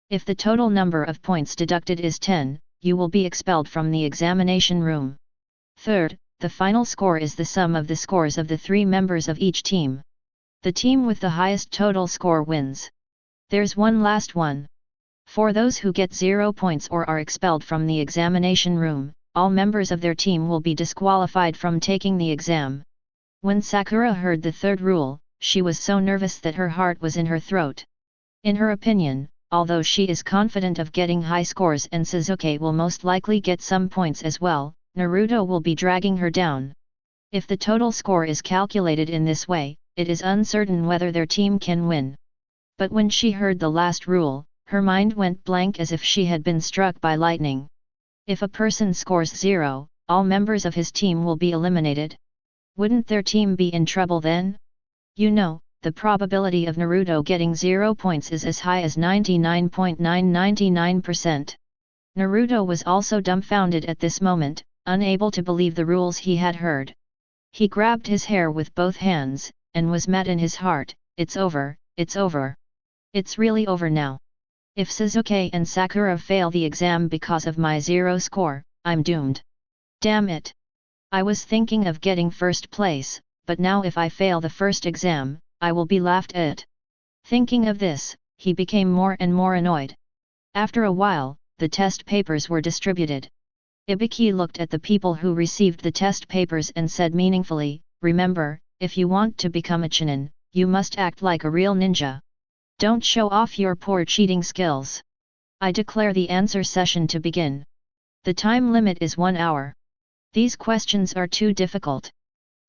If the total number of points deducted is 10, you will be expelled from the examination room. Third, the final score is the sum of the scores of the 3 members of each team. The team with the highest total score wins. There's one last one. For those who get 0 points or are expelled from the examination room, all members of their team will be disqualified from taking the exam. When Sakura heard the third rule, she was so nervous that her heart was in her throat. In her opinion, although she is confident of getting high scores and Sasuke will most likely get some points as well, Naruto will be dragging her down. If the total score is calculated in this way, it is uncertain whether their team can win. But when she heard the last rule, her mind went blank as if she had been struck by lightning. If a person scores 0, all members of his team will be eliminated. Wouldn't their team be in trouble then? You know, the probability of Naruto getting 0 points is as high as 99.999%. Naruto was also dumbfounded at this moment, unable to believe the rules he had heard. He grabbed his hair with both hands, and was mad in his heart. It's over, it's over. It's really over now. If Sasuke and Sakura fail the exam because of my 0 score, I'm doomed. Damn it. I was thinking of getting first place, but now if I fail the first exam, I will be laughed at. Thinking of this, he became more and more annoyed. After a while, the test papers were distributed. Ibiki looked at the people who received the test papers and said meaningfully, remember, if you want to become a Chunin, you must act like a real ninja. Don't show off your poor cheating skills. I declare the answer session to begin. The time limit is 1 hour. These questions are too difficult.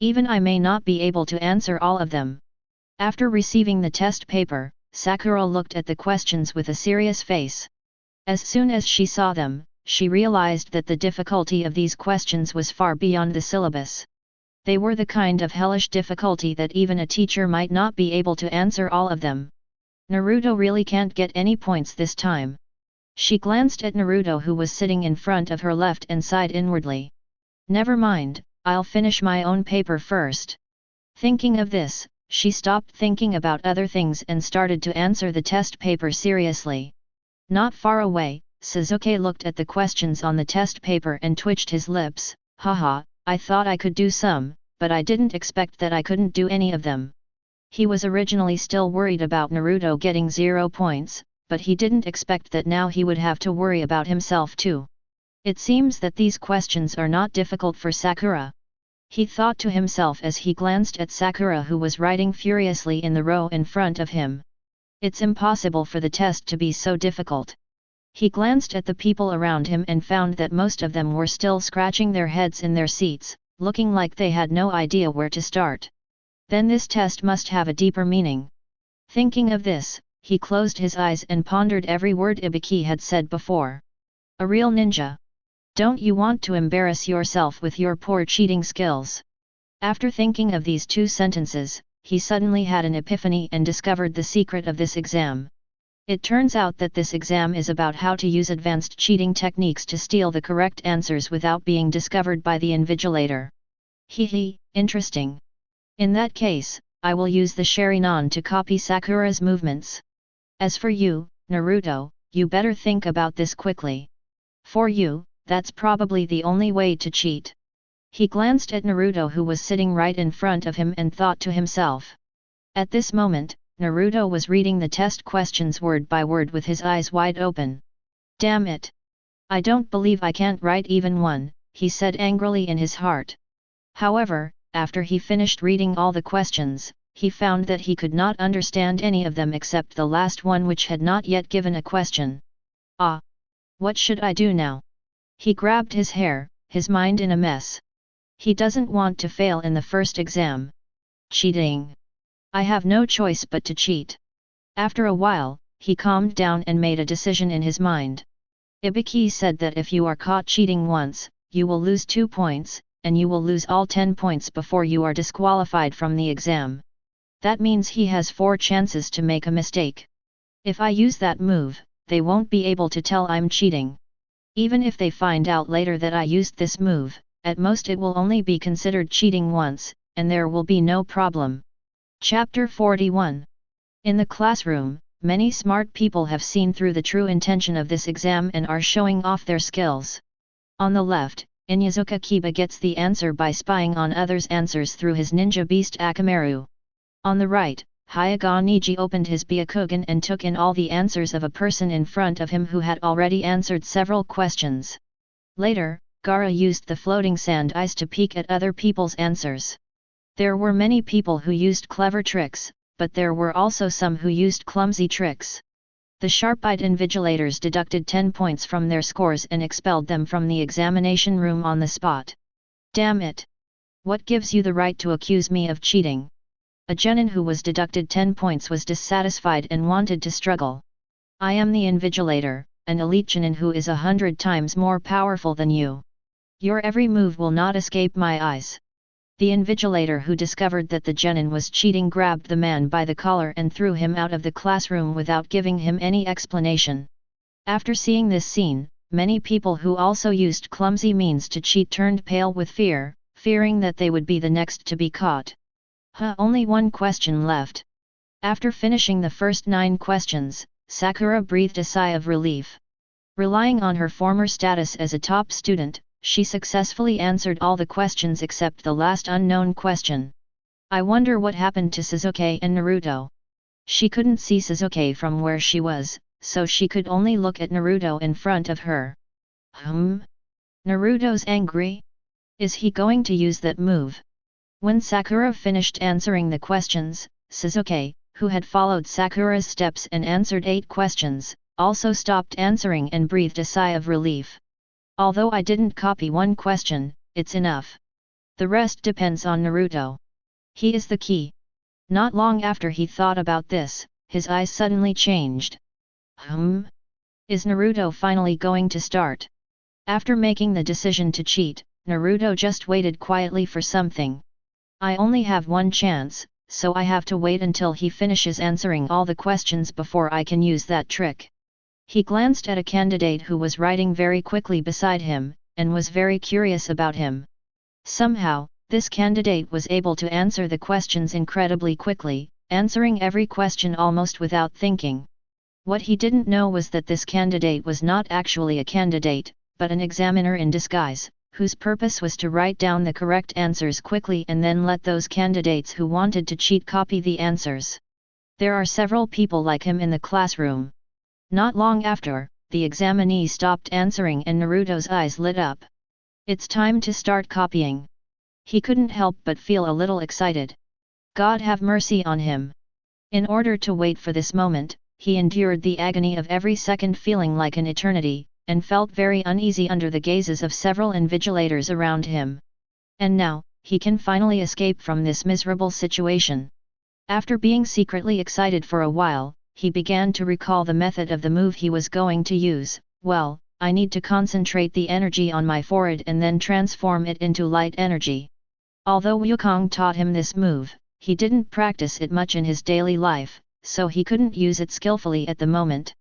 Even I may not be able to answer all of them. After receiving the test paper, Sakura looked at the questions with a serious face. As soon as she saw them, she realized that the difficulty of these questions was far beyond the syllabus. They were the kind of hellish difficulty that even a teacher might not be able to answer all of them. Naruto really can't get any points this time. She glanced at Naruto who was sitting in front of her left and sighed inwardly. Never mind, I'll finish my own paper first. Thinking of this, she stopped thinking about other things and started to answer the test paper seriously. Not far away, Sasuke looked at the questions on the test paper and twitched his lips. Haha, I thought I could do some, but I didn't expect that I couldn't do any of them. He was originally still worried about Naruto getting 0 points, but he didn't expect that now he would have to worry about himself too. It seems that these questions are not difficult for Sakura. He thought to himself as he glanced at Sakura who was writing furiously in the row in front of him. It's impossible for the test to be so difficult. He glanced at the people around him and found that most of them were still scratching their heads in their seats, looking like they had no idea where to start. Then this test must have a deeper meaning. Thinking of this, he closed his eyes and pondered every word Ibiki had said before. A real ninja. Don't you want to embarrass yourself with your poor cheating skills? After thinking of these 2 sentences, he suddenly had an epiphany and discovered the secret of this exam. It turns out that this exam is about how to use advanced cheating techniques to steal the correct answers without being discovered by the invigilator. Hee, interesting. In that case, I will use the Shenron to copy Sakura's movements. As for you, Naruto, you better think about this quickly. For you, that's probably the only way to cheat. He glanced at Naruto who was sitting right in front of him and thought to himself. At this moment, Naruto was reading the test questions word by word with his eyes wide open. Damn it! I don't believe I can't write even one, he said angrily in his heart. However, after he finished reading all the questions, he found that he could not understand any of them except the last one which had not yet given a question. Ah! What should I do now? He grabbed his hair, his mind in a mess. He doesn't want to fail in the first exam. Cheating. I have no choice but to cheat. After a while, he calmed down and made a decision in his mind. Ibiki said that if you are caught cheating once, you will lose 2 points, and you will lose all 10 points before you are disqualified from the exam. That means he has 4 chances to make a mistake. If I use that move, they won't be able to tell I'm cheating. Even if they find out later that I used this move, at most it will only be considered cheating once, and there will be no problem. Chapter 41. In the classroom, many smart people have seen through the true intention of this exam and are showing off their skills. On the left, Inyazuka Kiba gets the answer by spying on others' answers through his ninja beast Akamaru. On the right, Hyuga Niji opened his Byakugan and took in all the answers of a person in front of him who had already answered several questions. Later, Gaara used the floating sand ice to peek at other people's answers. There were many people who used clever tricks, but there were also some who used clumsy tricks. The sharp-eyed invigilators deducted 10 points from their scores and expelled them from the examination room on the spot. Damn it! What gives you the right to accuse me of cheating? A genin who was deducted 10 points was dissatisfied and wanted to struggle. I am the invigilator, an elite genin who is 100 times more powerful than you. Your every move will not escape my eyes. The invigilator who discovered that the genin was cheating grabbed the man by the collar and threw him out of the classroom without giving him any explanation. After seeing this scene, many people who also used clumsy means to cheat turned pale with fear, fearing that they would be the next to be caught. Only one question left. After finishing the first 9 questions, Sakura breathed a sigh of relief. Relying on her former status as a top student, she successfully answered all the questions except the last unknown question. I wonder what happened to Sasuke and Naruto. She couldn't see Sasuke from where she was, so she could only look at Naruto in front of her. Naruto's angry? Is he going to use that move? When Sakura finished answering the questions, Sasuke, who had followed Sakura's steps and answered 8 questions, also stopped answering and breathed a sigh of relief. Although I didn't copy 1 question, it's enough. The rest depends on Naruto. He is the key. Not long after he thought about this, his eyes suddenly changed. Is Naruto finally going to start? After making the decision to cheat, Naruto just waited quietly for something. I only have 1 chance, so I have to wait until he finishes answering all the questions before I can use that trick. He glanced at a candidate who was writing very quickly beside him, and was very curious about him. Somehow, this candidate was able to answer the questions incredibly quickly, answering every question almost without thinking. What he didn't know was that this candidate was not actually a candidate, but an examiner in disguise, whose purpose was to write down the correct answers quickly and then let those candidates who wanted to cheat copy the answers. There are several people like him in the classroom. Not long after, the examinee stopped answering and Naruto's eyes lit up. It's time to start copying. He couldn't help but feel a little excited. God have mercy on him. In order to wait for this moment, he endured the agony of every second feeling like an eternity, and felt very uneasy under the gazes of several invigilators around him. And now, he can finally escape from this miserable situation. After being secretly excited for a while, he began to recall the method of the move he was going to use. Well, I need to concentrate the energy on my forehead and then transform it into light energy. Although Wukong taught him this move, he didn't practice it much in his daily life, so he couldn't use it skillfully at the moment.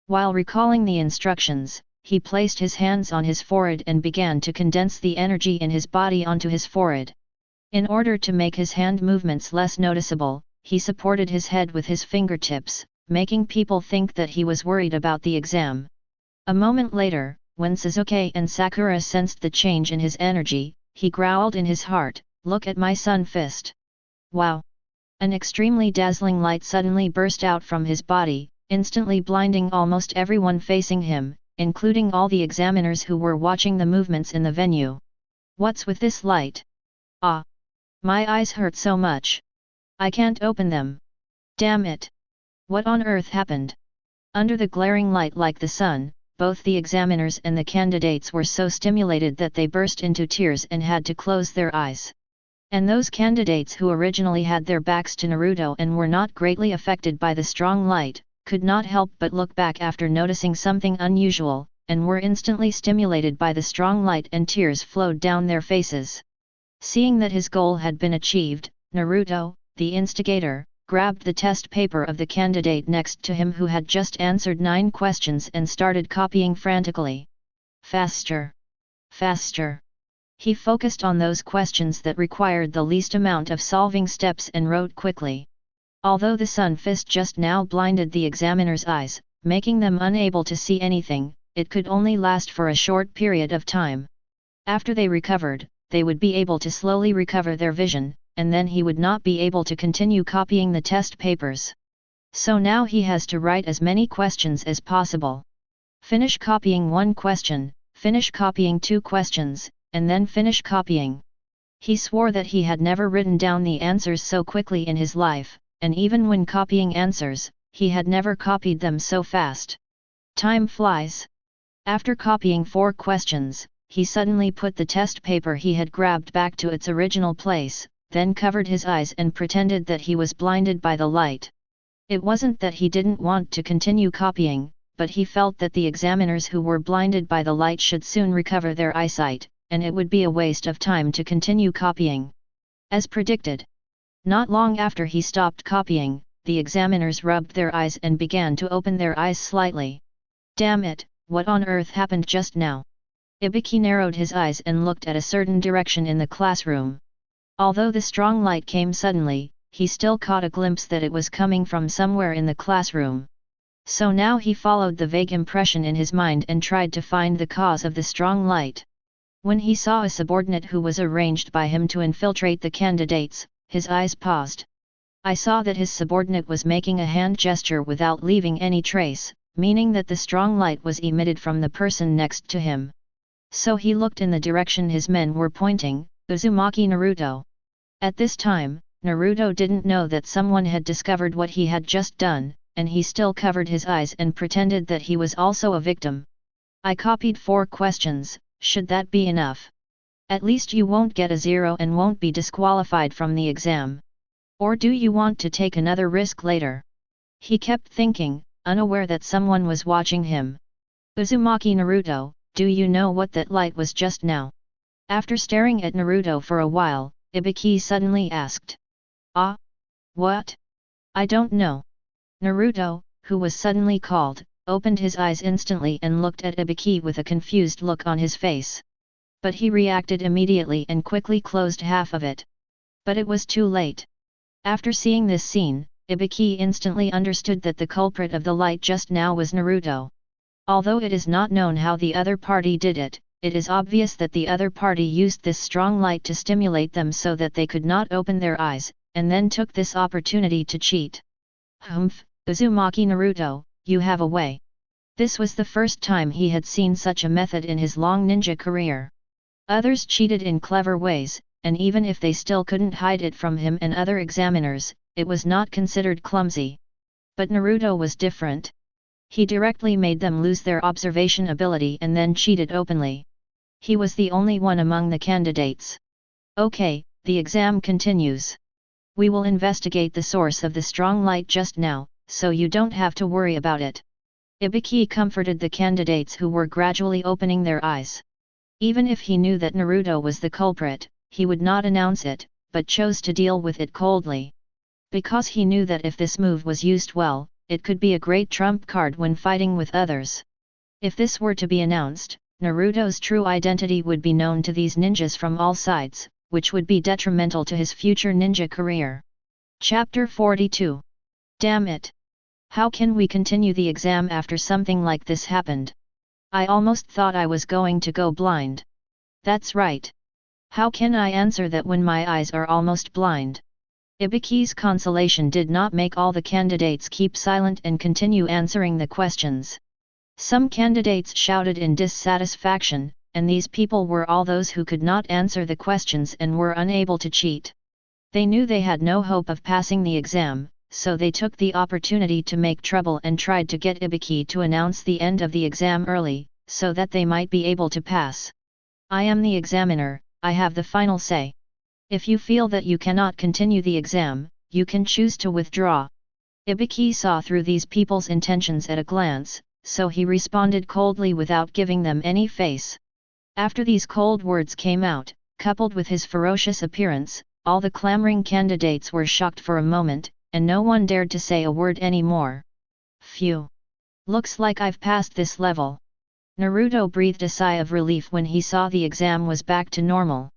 While recalling the instructions, he placed his hands on his forehead and began to condense the energy in his body onto his forehead. In order to make his hand movements less noticeable, he supported his head with his fingertips, making people think that he was worried about the exam. A moment later, when Sasuke and Sakura sensed the change in his energy, he growled in his heart, "Look at my sun fist." Wow! An extremely dazzling light suddenly burst out from his body, instantly blinding almost everyone facing him, including all the examiners who were watching the movements in the venue. What's with this light? Ah! My eyes hurt so much. I can't open them. Damn it! What on earth happened? Under the glaring light like the sun, both the examiners and the candidates were so stimulated that they burst into tears and had to close their eyes. And those candidates who originally had their backs to Naruto and were not greatly affected by the strong light, could not help but look back after noticing something unusual, and were instantly stimulated by the strong light and tears flowed down their faces. Seeing that his goal had been achieved, Naruto, the instigator, grabbed the test paper of the candidate next to him who had just answered 9 questions and started copying frantically. Faster! Faster! He focused on those questions that required the least amount of solving steps and wrote quickly. Although the sun fist just now blinded the examiner's eyes, making them unable to see anything, it could only last for a short period of time. After they recovered, they would be able to slowly recover their vision, and then he would not be able to continue copying the test papers. So now he has to write as many questions as possible. Finish copying one question, finish copying two questions, and then finish copying. He swore that he had never written down the answers so quickly in his life, and even when copying answers, he had never copied them so fast. Time flies. After copying 4 questions, he suddenly put the test paper he had grabbed back to its original place, then covered his eyes and pretended that he was blinded by the light. It wasn't that he didn't want to continue copying, but he felt that the examiners who were blinded by the light should soon recover their eyesight, and it would be a waste of time to continue copying. As predicted. Not long after he stopped copying, the examiners rubbed their eyes and began to open their eyes slightly. Damn it, what on earth happened just now? Ibiki narrowed his eyes and looked at a certain direction in the classroom. Although the strong light came suddenly, he still caught a glimpse that it was coming from somewhere in the classroom. So now he followed the vague impression in his mind and tried to find the cause of the strong light. When he saw a subordinate who was arranged by him to infiltrate the candidates, his eyes paused. I saw that his subordinate was making a hand gesture without leaving any trace, meaning that the strong light was emitted from the person next to him. So he looked in the direction his men were pointing, Uzumaki Naruto. At this time, Naruto didn't know that someone had discovered what he had just done, and he still covered his eyes and pretended that he was also a victim. I copied 4 questions, should that be enough? At least you won't get a 0 and won't be disqualified from the exam. Or do you want to take another risk later? He kept thinking, unaware that someone was watching him. Uzumaki Naruto, do you know what that light was just now? After staring at Naruto for a while, Ibiki suddenly asked. Ah? What? I don't know. Naruto, who was suddenly called, opened his eyes instantly and looked at Ibiki with a confused look on his face. But he reacted immediately and quickly closed half of it. But it was too late. After seeing this scene, Ibiki instantly understood that the culprit of the light just now was Naruto. Although it is not known how the other party did it, it is obvious that the other party used this strong light to stimulate them so that they could not open their eyes, and then took this opportunity to cheat. Humph, Uzumaki Naruto, you have a way. This was the first time he had seen such a method in his long ninja career. Others cheated in clever ways, and even if they still couldn't hide it from him and other examiners, it was not considered clumsy. But Naruto was different. He directly made them lose their observation ability and then cheated openly. He was the only one among the candidates. Okay, the exam continues. We will investigate the source of the strong light just now, so you don't have to worry about it. Ibiki comforted the candidates who were gradually opening their eyes. Even if he knew that Naruto was the culprit, he would not announce it, but chose to deal with it coldly. Because he knew that if this move was used well, it could be a great trump card when fighting with others. If this were to be announced, Naruto's true identity would be known to these ninjas from all sides, which would be detrimental to his future ninja career. Chapter 42. Damn it! How can we continue the exam after something like this happened? I almost thought I was going to go blind. That's right. How can I answer that when my eyes are almost blind? Ibiki's consolation did not make all the candidates keep silent and continue answering the questions. Some candidates shouted in dissatisfaction, and these people were all those who could not answer the questions and were unable to cheat. They knew they had no hope of passing the exam, so they took the opportunity to make trouble and tried to get Ibiki to announce the end of the exam early, so that they might be able to pass. I am the examiner, I have the final say. If you feel that you cannot continue the exam, you can choose to withdraw. Ibiki saw through these people's intentions at a glance, so he responded coldly without giving them any face. After these cold words came out, coupled with his ferocious appearance, all the clamoring candidates were shocked for a moment, and no one dared to say a word anymore. Phew! Looks like I've passed this level. Naruto breathed a sigh of relief when he saw the exam was back to normal.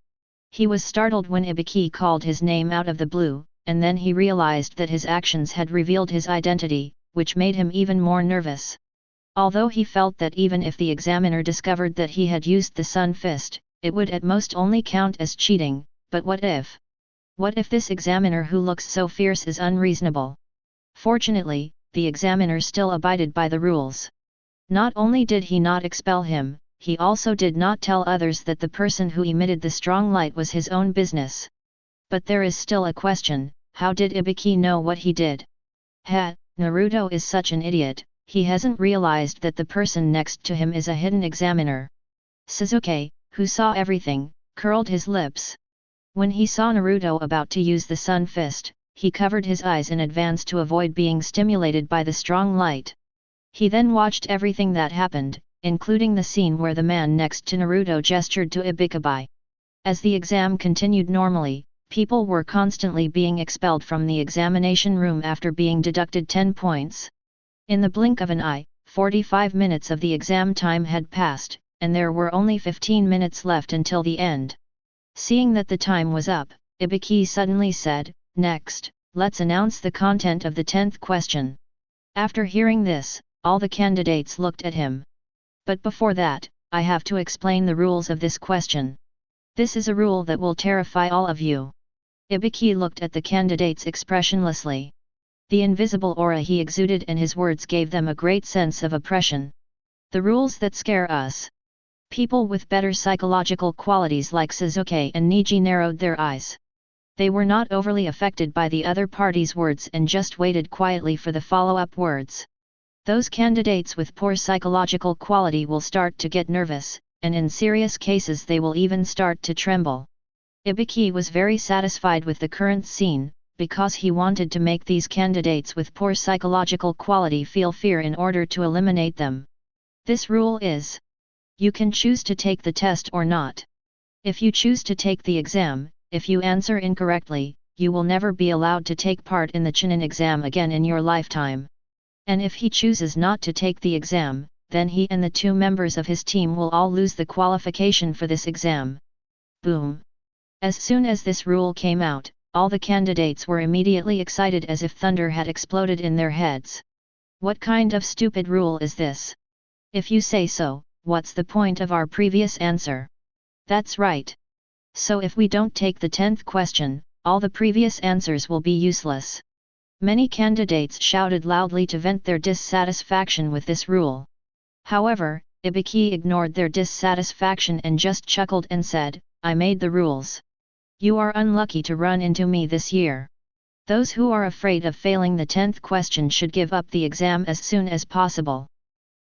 He was startled when Ibiki called his name out of the blue, and then he realized that his actions had revealed his identity, which made him even more nervous. Although he felt that even if the examiner discovered that he had used the Sun Fist, it would at most only count as cheating, but what if? What if this examiner who looks so fierce is unreasonable? Fortunately, the examiner still abided by the rules. Not only did he not expel him, he also did not tell others that the person who emitted the strong light was his own business. But there is still a question: how did Ibiki know what he did? Naruto is such an idiot, he hasn't realized that the person next to him is a hidden examiner. Sasuke, who saw everything, curled his lips. When he saw Naruto about to use the Sun Fist, he covered his eyes in advance to avoid being stimulated by the strong light. He then watched everything that happened, including the scene where the man next to Naruto gestured to Ibiki. As the exam continued normally, people were constantly being expelled from the examination room after being deducted 10 points. In the blink of an eye, 45 minutes of the exam time had passed, and there were only 15 minutes left until the end. Seeing that the time was up, Ibiki suddenly said, "Next, let's announce the content of the 10th question." After hearing this, all the candidates looked at him. But before that, I have to explain the rules of this question. This is a rule that will terrify all of you. Ibiki looked at the candidates expressionlessly. The invisible aura he exuded and his words gave them a great sense of oppression. The rules that scare us. People with better psychological qualities like Sasuke and Neji narrowed their eyes. They were not overly affected by the other party's words and just waited quietly for the follow-up words. Those candidates with poor psychological quality will start to get nervous, and in serious cases they will even start to tremble. Ibiki was very satisfied with the current scene, because he wanted to make these candidates with poor psychological quality feel fear in order to eliminate them. This rule is: you can choose to take the test or not. If you choose to take the exam, if you answer incorrectly, you will never be allowed to take part in the Chunin exam again in your lifetime. And if he chooses not to take the exam, then he and the 2 members of his team will all lose the qualification for this exam. Boom! As soon as this rule came out, all the candidates were immediately excited as if thunder had exploded in their heads. What kind of stupid rule is this? If you say so, what's the point of our previous answer? That's right. So if we don't take the 10th question, all the previous answers will be useless. Many candidates shouted loudly to vent their dissatisfaction with this rule. However, Ibiki ignored their dissatisfaction and just chuckled and said, "I made the rules. You are unlucky to run into me this year. Those who are afraid of failing the 10th question should give up the exam as soon as possible.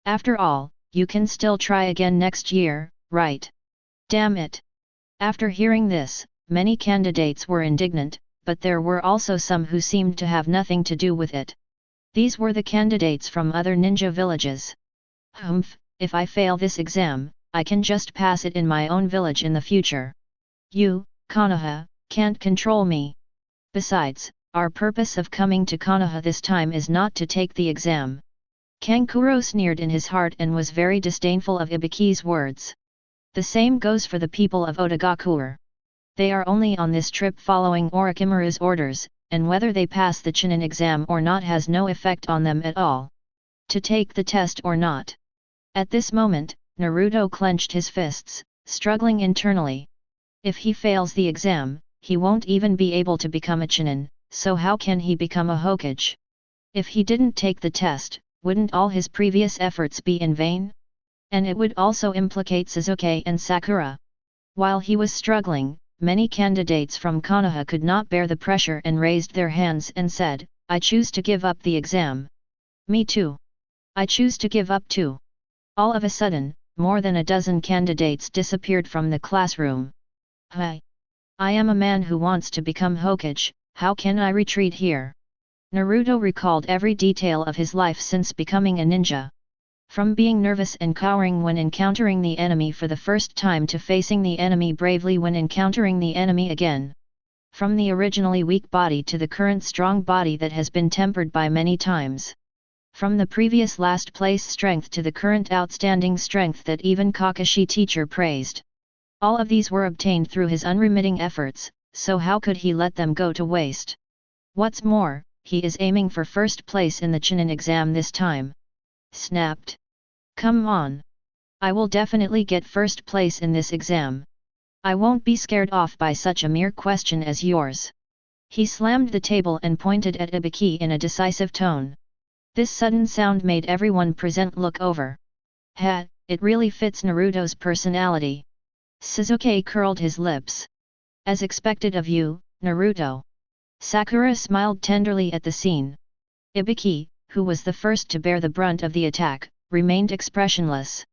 After all, you can still try again next year, right? Damn it!" After hearing this, many candidates were indignant, but there were also some who seemed to have nothing to do with it. These were the candidates from other ninja villages. If I fail this exam, I can just pass it in my own village in the future. You, Konaha, can't control me. Besides, our purpose of coming to Konaha this time is not to take the exam. Kankuro sneered in his heart and was very disdainful of Ibiki's words. The same goes for the people of Otagakure. They are only on this trip following Orochimaru's orders, and whether they pass the Chunin exam or not has no effect on them at all. To take the test or not. At this moment, Naruto clenched his fists, struggling internally. If he fails the exam, he won't even be able to become a Chunin, so how can he become a Hokage? If he didn't take the test, wouldn't all his previous efforts be in vain? And it would also implicate Sasuke and Sakura. While he was struggling, many candidates from Konoha could not bear the pressure and raised their hands and said, "I choose to give up the exam." "Me too. I choose to give up too." All of a sudden, more than a dozen candidates disappeared from the classroom. "Hi! I am a man who wants to become Hokage, how can I retreat here?" Naruto recalled every detail of his life since becoming a ninja. From being nervous and cowering when encountering the enemy for the first time to facing the enemy bravely when encountering the enemy again. From the originally weak body to the current strong body that has been tempered by many times. From the previous last place strength to the current outstanding strength that even Kakashi teacher praised. All of these were obtained through his unremitting efforts, so how could he let them go to waste? What's more, he is aiming for first place in the Chunin exam this time. Snapped. "Come on! I will definitely get first place in this exam. I won't be scared off by such a mere question as yours." He slammed the table and pointed at Ibiki in a decisive tone. This sudden sound made everyone present look over. Ha, it really fits Naruto's personality. Sasuke curled his lips. As expected of you, Naruto. Sakura smiled tenderly at the scene. Ibiki, who was the first to bear the brunt of the attack, remained expressionless.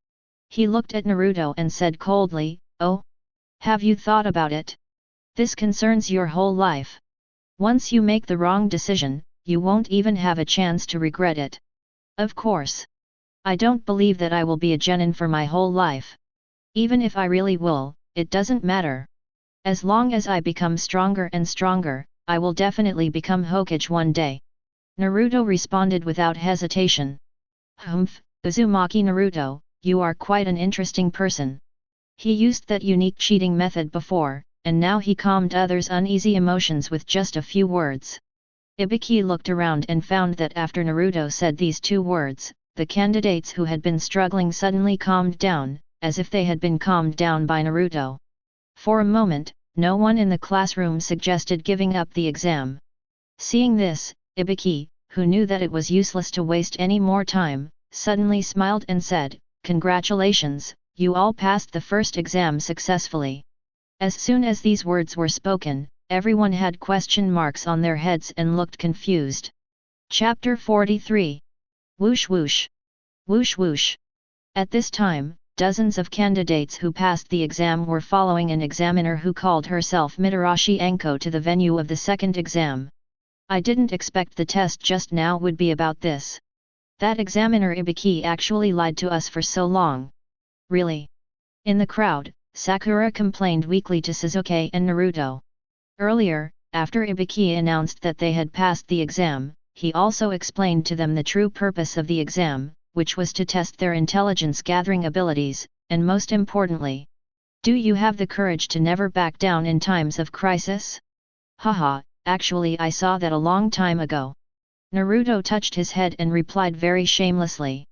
He looked at Naruto and said coldly, "Oh? Have you thought about it? This concerns your whole life. Once you make the wrong decision, you won't even have a chance to regret it. Of course. I don't believe that I will be a genin for my whole life. Even if I really will, it doesn't matter. As long as I become stronger and stronger, I will definitely become Hokage one day." Naruto responded without hesitation. "Humph, Uzumaki Naruto, you are quite an interesting person." He used that unique cheating method before, and now he calmed others' uneasy emotions with just a few words. Ibiki looked around and found that after Naruto said these two words, the candidates who had been struggling suddenly calmed down, as if they had been calmed down by Naruto. For a moment, no one in the classroom suggested giving up the exam. Seeing this, Ibiki, who knew that it was useless to waste any more time, suddenly smiled and said, "Congratulations, you all passed the first exam successfully." As soon as these words were spoken, everyone had question marks on their heads and looked confused. Chapter 43. Whoosh whoosh. Whoosh whoosh. At this time, dozens of candidates who passed the exam were following an examiner who called herself Mitarashi Anko to the venue of the second exam. I didn't expect the test just now would be about this. That examiner Ibiki actually lied to us for so long. Really? In the crowd, Sakura complained weakly to Sasuke and Naruto. Earlier, after Ibiki announced that they had passed the exam, he also explained to them the true purpose of the exam, which was to test their intelligence-gathering abilities, and most importantly, do you have the courage to never back down in times of crisis? Haha, actually I saw that a long time ago. Naruto touched his head and replied very shamelessly.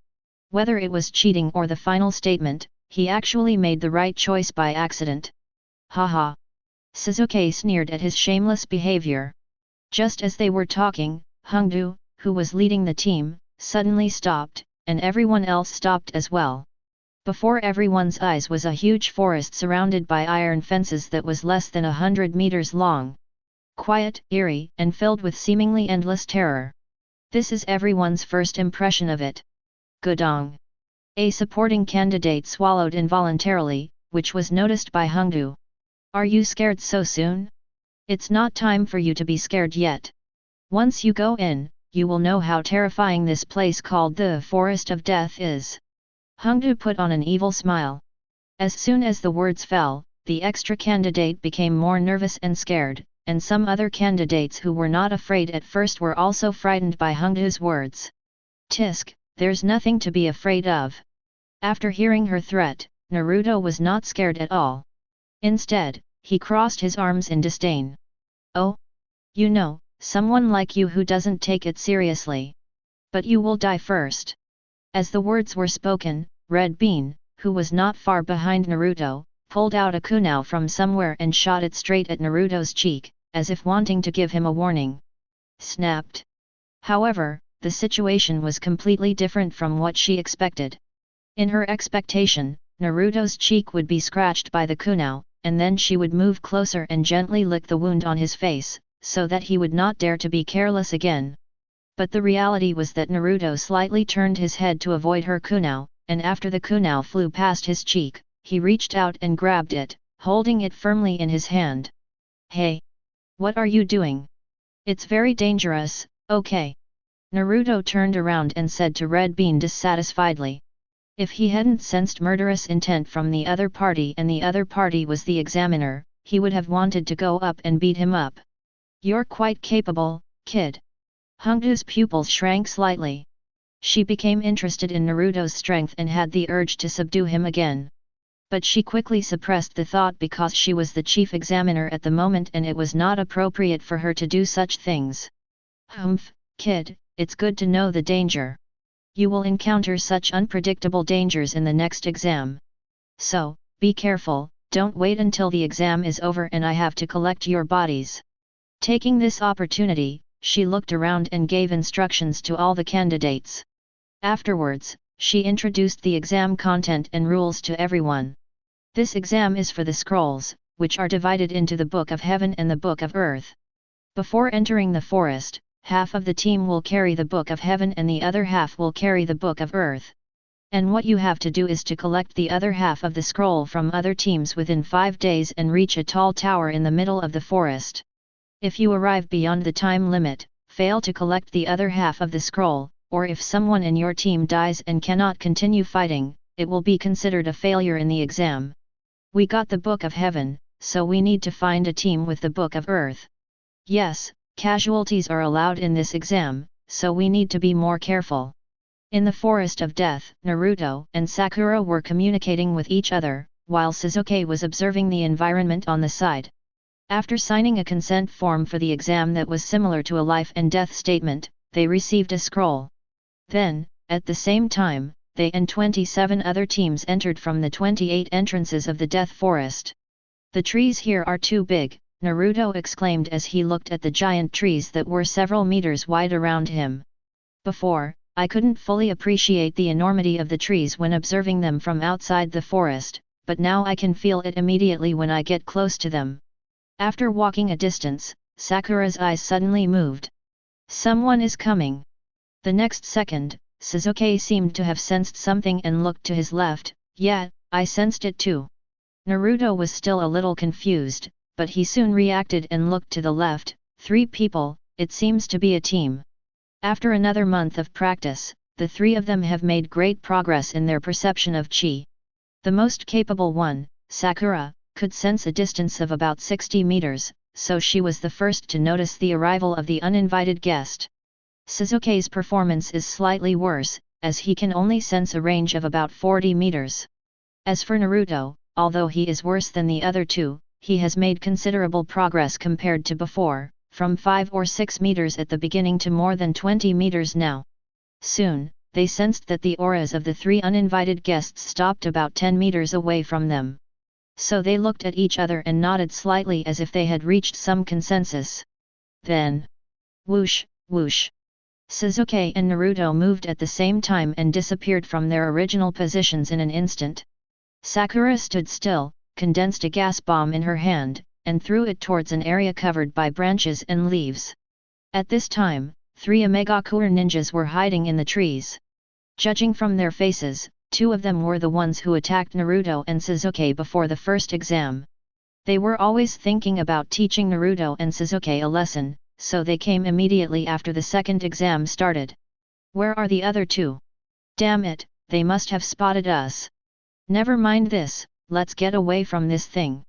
Whether it was cheating or the final statement, he actually made the right choice by accident. Haha. Sasuke sneered at his shameless behavior. Just as they were talking, Hongdu, who was leading the team, suddenly stopped, and everyone else stopped as well. Before everyone's eyes was a huge forest surrounded by iron fences that was less than 100 meters long. Quiet, eerie, and filled with seemingly endless terror. This is everyone's first impression of it. Gudong. A supporting candidate swallowed involuntarily, which was noticed by Hongdu. Are you scared so soon? It's not time for you to be scared yet. Once you go in, you will know how terrifying this place called the Forest of Death is. Hongdu put on an evil smile. As soon as the words fell, the extra candidate became more nervous and scared, and some other candidates who were not afraid at first were also frightened by Hongdu's words. Tisk, there's nothing to be afraid of. After hearing her threat, Naruto was not scared at all. Instead, he crossed his arms in disdain. Oh? You know, someone like you who doesn't take it seriously. But you will die first. As the words were spoken, Red Bean, who was not far behind Naruto, pulled out a kunai from somewhere and shot it straight at Naruto's cheek, as if wanting to give him a warning. Snapped. However, the situation was completely different from what she expected. In her expectation, Naruto's cheek would be scratched by the kunai, and then she would move closer and gently lick the wound on his face, so that he would not dare to be careless again. But the reality was that Naruto slightly turned his head to avoid her kunai, and after the kunai flew past his cheek, he reached out and grabbed it, holding it firmly in his hand. Hey! What are you doing? It's very dangerous, okay? Naruto turned around and said to Red Bean dissatisfiedly. If he hadn't sensed murderous intent from the other party and the other party was the examiner, he would have wanted to go up and beat him up. You're quite capable, kid. Hongdu's pupils shrank slightly. She became interested in Naruto's strength and had the urge to subdue him again. But she quickly suppressed the thought because she was the chief examiner at the moment and it was not appropriate for her to do such things. Humph, kid, it's good to know the danger. You will encounter such unpredictable dangers in the next exam. So, be careful, don't wait until the exam is over and I have to collect your bodies. Taking this opportunity, she looked around and gave instructions to all the candidates. Afterwards, she introduced the exam content and rules to everyone. This exam is for the scrolls, which are divided into the Book of Heaven and the Book of Earth. Before entering the forest, half of the team will carry the Book of Heaven and the other half will carry the Book of Earth. And what you have to do is to collect the other half of the scroll from other teams within 5 days and reach a tall tower in the middle of the forest. If you arrive beyond the time limit, fail to collect the other half of the scroll, or if someone in your team dies and cannot continue fighting, it will be considered a failure in the exam. We got the Book of Heaven, so we need to find a team with the Book of Earth. Yes, casualties are allowed in this exam, so we need to be more careful. In the Forest of Death, Naruto and Sakura were communicating with each other, while Sasuke was observing the environment on the side. After signing a consent form for the exam that was similar to a life and death statement, they received a scroll. Then, at the same time, they and 27 other teams entered from the 28 entrances of the Death Forest. "The trees here are too big," Naruto exclaimed as he looked at the giant trees that were several meters wide around him. "Before, I couldn't fully appreciate the enormity of the trees when observing them from outside the forest, but now I can feel it immediately when I get close to them." After walking a distance, Sakura's eyes suddenly moved. Someone is coming. The next second, Sasuke seemed to have sensed something and looked to his left. "Yeah, I sensed it too." Naruto was still a little confused, but he soon reacted and looked to the left. 3 people, it seems to be a team. After another month of practice, the 3 of them have made great progress in their perception of chi. The most capable one, Sakura, could sense a distance of about 60 meters, so she was the first to notice the arrival of the uninvited guest. Sasuke's performance is slightly worse, as he can only sense a range of about 40 meters. As for Naruto, although he is worse than the other 2, he has made considerable progress compared to before, from 5 or 6 meters at the beginning to more than 20 meters now. Soon, they sensed that the auras of the 3 uninvited guests stopped about 10 meters away from them. So they looked at each other and nodded slightly as if they had reached some consensus. Then, whoosh, whoosh. Sasuke and Naruto moved at the same time and disappeared from their original positions in an instant. Sakura stood still, condensed a gas bomb in her hand, and threw it towards an area covered by branches and leaves. At this time, 3 Omegakure ninjas were hiding in the trees. Judging from their faces, 2 of them were the ones who attacked Naruto and Sasuke before the first exam. They were always thinking about teaching Naruto and Sasuke a lesson, so they came immediately after the second exam started. "Where are the other 2? Damn it, they must have spotted us. Never mind this, let's get away from this thing."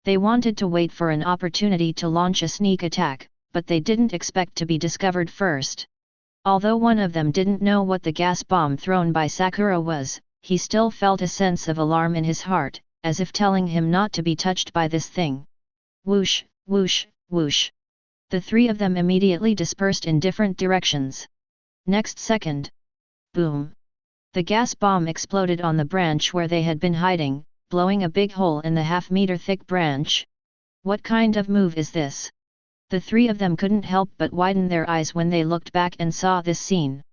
They wanted to wait for an opportunity to launch a sneak attack, but they didn't expect to be discovered first. Although one of them didn't know what the gas bomb thrown by Sakura was, he still felt a sense of alarm in his heart, as if telling him not to be touched by this thing. Whoosh, whoosh, whoosh. The 3 of them immediately dispersed in different directions. Next second. Boom. The gas bomb exploded on the branch where they had been hiding, blowing a big hole in the half-meter thick branch. What kind of move is this? The 3 of them couldn't help but widen their eyes when they looked back and saw this scene.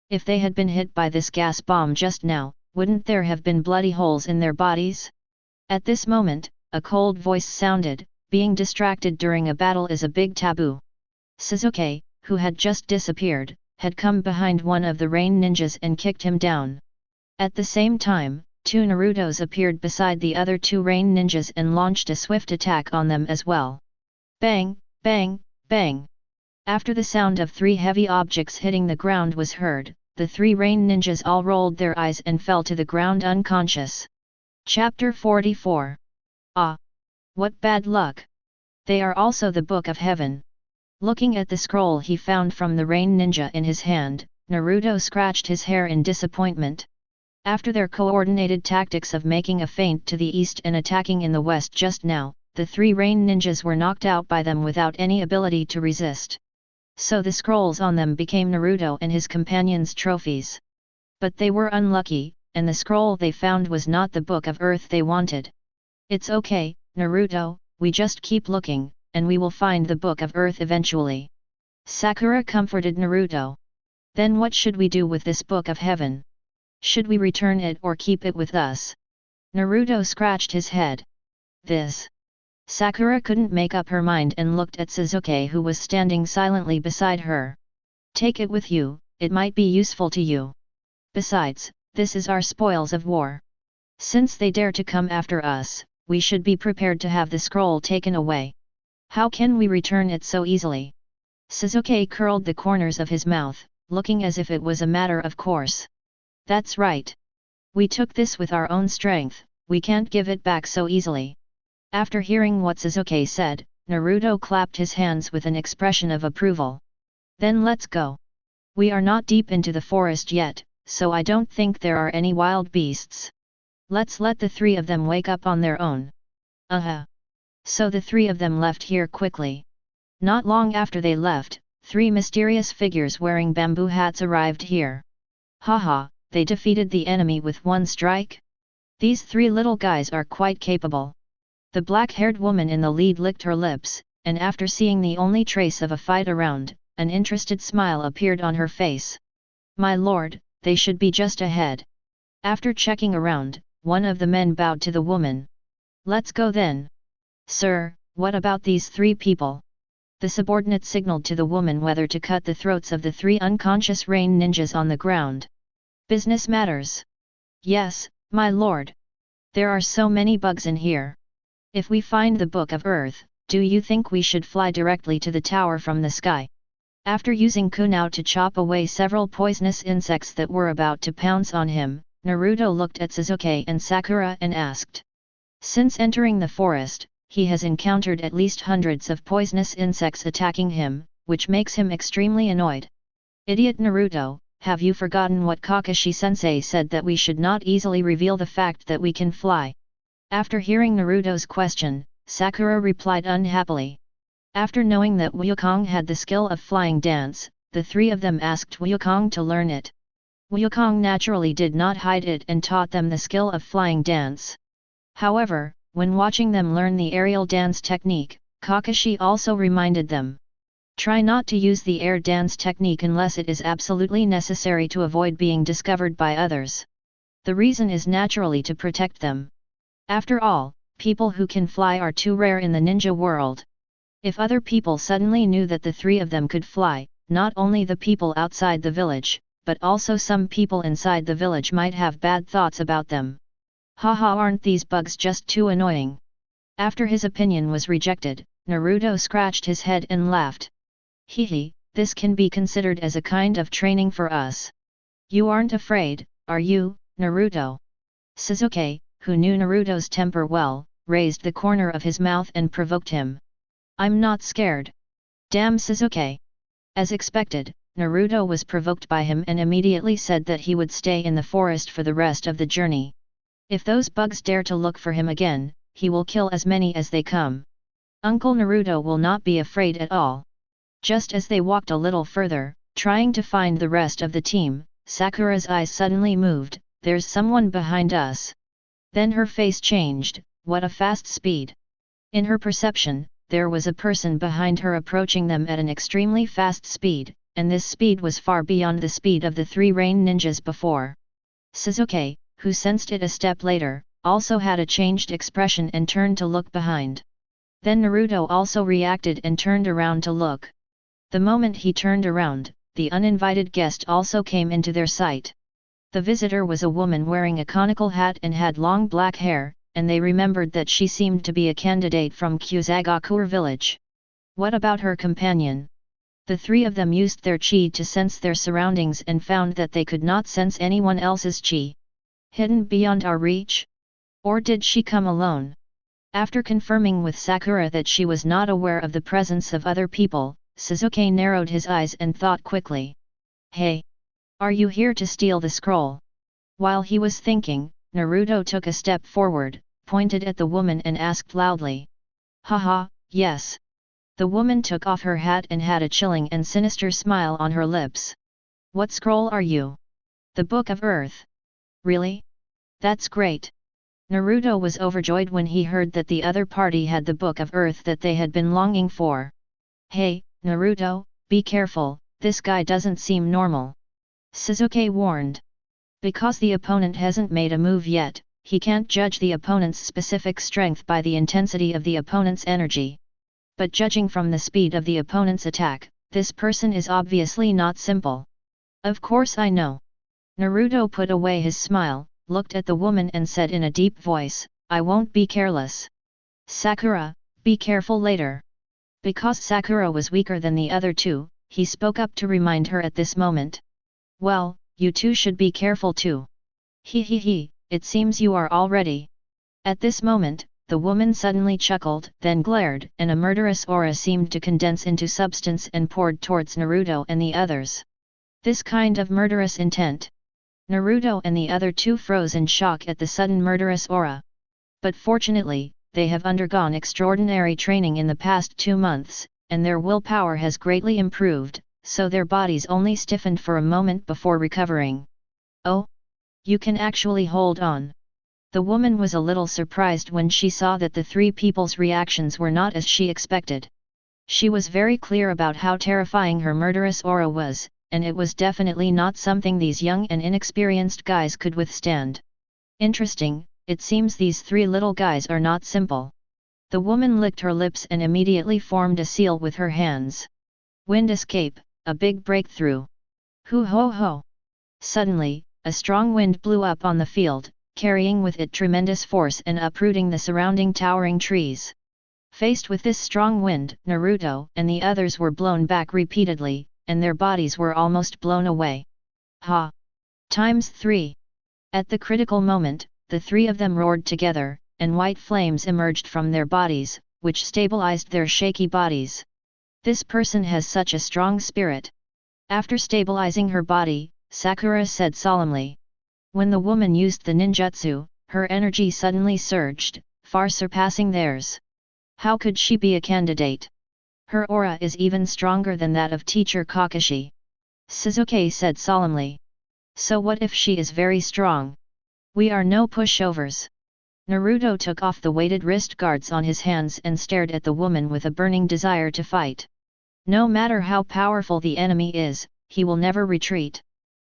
If they had been hit by this gas bomb just now, wouldn't there have been bloody holes in their bodies? At this moment, a cold voice sounded, "Being distracted during a battle is a big taboo." Sasuke, who had just disappeared, had come behind one of the rain ninjas and kicked him down. At the same time, 2 Narutos appeared beside the other 2 rain ninjas and launched a swift attack on them as well. Bang, bang, bang. After the sound of 3 heavy objects hitting the ground was heard, the 3 rain ninjas all rolled their eyes and fell to the ground unconscious. Chapter 44. Ah! What bad luck! They are also the Book of Heaven. Looking at the scroll he found from the rain ninja in his hand, Naruto scratched his hair in disappointment. After their coordinated tactics of making a feint to the east and attacking in the west just now, the 3 rain ninjas were knocked out by them without any ability to resist. So the scrolls on them became Naruto and his companions' trophies. But they were unlucky, and the scroll they found was not the Book of Earth they wanted. "It's okay, Naruto, we just keep looking, and we will find the Book of Earth eventually. Sakura comforted Naruto. Then what should we do with this Book of Heaven? Should we return it or keep it with us? Naruto scratched his head. This. Sakura couldn't make up her mind and looked at Sasuke, who was standing silently beside her. Take it with you, it might be useful to you. Besides, this is our spoils of war. Since they dare to come after us, we should be prepared to have the scroll taken away. How can we return it so easily? Sasuke curled the corners of his mouth, looking as if it was a matter of course. That's right. We took this with our own strength, we can't give it back so easily. After hearing what Sasuke said, Naruto clapped his hands with an expression of approval. Then let's go. We are not deep into the forest yet, so I don't think there are any wild beasts. Let's let the three of them wake up on their own. So the three of them left here quickly. Not long after they left, three mysterious figures wearing bamboo hats arrived here. Haha, they defeated the enemy with one strike? These three little guys are quite capable. The black-haired woman in the lead licked her lips, and after seeing the only trace of a fight around, an interested smile appeared on her face. My lord, they should be just ahead. After checking around, one of the men bowed to the woman. Let's go then. Sir, what about these three people? The subordinate signaled to the woman whether to cut the throats of the three unconscious rain ninjas on the ground. Business matters. Yes, my lord. There are so many bugs in here. If we find the Book of Earth, do you think we should fly directly to the tower from the sky? After using Kunao to chop away several poisonous insects that were about to pounce on him, Naruto looked at Sasuke and Sakura and asked. Since entering the forest, he has encountered at least hundreds of poisonous insects attacking him, which makes him extremely annoyed. Idiot Naruto, have you forgotten what Kakashi-sensei said that we should not easily reveal the fact that we can fly? After hearing Naruto's question, Sakura replied unhappily. After knowing that Wukong had the skill of flying dance, the three of them asked Wukong to learn it. Wukong naturally did not hide it and taught them the skill of flying dance. However, when watching them learn the aerial dance technique, Kakashi also reminded them. Try not to use the air dance technique unless it is absolutely necessary to avoid being discovered by others. The reason is naturally to protect them. After all, people who can fly are too rare in the ninja world. If other people suddenly knew that the three of them could fly, not only the people outside the village, but also some people inside the village might have bad thoughts about them. Haha, aren't these bugs just too annoying? After his opinion was rejected, Naruto scratched his head and laughed. Hehe, this can be considered as a kind of training for us. You aren't afraid, are you, Naruto? Sasuke, who knew Naruto's temper well, raised the corner of his mouth and provoked him. I'm not scared. Damn Sasuke. As expected, Naruto was provoked by him and immediately said that he would stay in the forest for the rest of the journey. If those bugs dare to look for him again, he will kill as many as they come. Uncle Naruto will not be afraid at all. Just as they walked a little further, trying to find the rest of the team, Sakura's eyes suddenly moved. There's someone behind us. Then her face changed. What a fast speed. In her perception, there was a person behind her approaching them at an extremely fast speed, and this speed was far beyond the speed of the three rain ninjas before. Sasuke, who sensed it a step later, also had a changed expression and turned to look behind. Then Naruto also reacted and turned around to look. The moment he turned around, the uninvited guest also came into their sight. The visitor was a woman wearing a conical hat and had long black hair, and they remembered that she seemed to be a candidate from Kusagakur village. What about her companion? The three of them used their chi to sense their surroundings and found that they could not sense anyone else's chi. Hidden beyond our reach? Or did she come alone? After confirming with Sakura that she was not aware of the presence of other people, Sasuke narrowed his eyes and thought quickly. Hey! Are you here to steal the scroll? While he was thinking, Naruto took a step forward, pointed at the woman and asked loudly. Haha, yes. The woman took off her hat and had a chilling and sinister smile on her lips. What scroll are you? The Book of Earth. Really? That's great. Naruto was overjoyed when he heard that the other party had the Book of Earth that they had been longing for. Hey, Naruto, be careful, this guy doesn't seem normal. Sasuke warned. Because the opponent hasn't made a move yet, he can't judge the opponent's specific strength by the intensity of the opponent's energy. But judging from the speed of the opponent's attack, this person is obviously not simple. Of course I know. Naruto put away his smile, looked at the woman and said in a deep voice, I won't be careless. Sakura, be careful later. Because Sakura was weaker than the other two, he spoke up to remind her at this moment. Well, you two should be careful too. He, it seems you are all ready. At this moment, the woman suddenly chuckled, then glared, and a murderous aura seemed to condense into substance and poured towards Naruto and the others. This kind of murderous intent. Naruto and the other two froze in shock at the sudden murderous aura. But fortunately, they have undergone extraordinary training in the past 2 months, and their willpower has greatly improved, so their bodies only stiffened for a moment before recovering. Oh? You can actually hold on. The woman was a little surprised when she saw that the three people's reactions were not as she expected. She was very clear about how terrifying her murderous aura was, and it was definitely not something these young and inexperienced guys could withstand. Interesting, it seems these three little guys are not simple. The woman licked her lips and immediately formed a seal with her hands. Wind escape, a big breakthrough. Hoo ho ho! Suddenly, a strong wind blew up on the field, carrying with it tremendous force and uprooting the surrounding towering trees. Faced with this strong wind, Naruto and the others were blown back repeatedly, and their bodies were almost blown away. Ha! ×3. At the critical moment, the three of them roared together, and white flames emerged from their bodies, which stabilized their shaky bodies. This person has such a strong spirit. After stabilizing her body, Sakura said solemnly. When the woman used the ninjutsu, her energy suddenly surged, far surpassing theirs. How could she be a candidate? Her aura is even stronger than that of teacher Kakashi. Sasuke said solemnly. So what if she is very strong? We are no pushovers. Naruto took off the weighted wrist guards on his hands and stared at the woman with a burning desire to fight. No matter how powerful the enemy is, he will never retreat.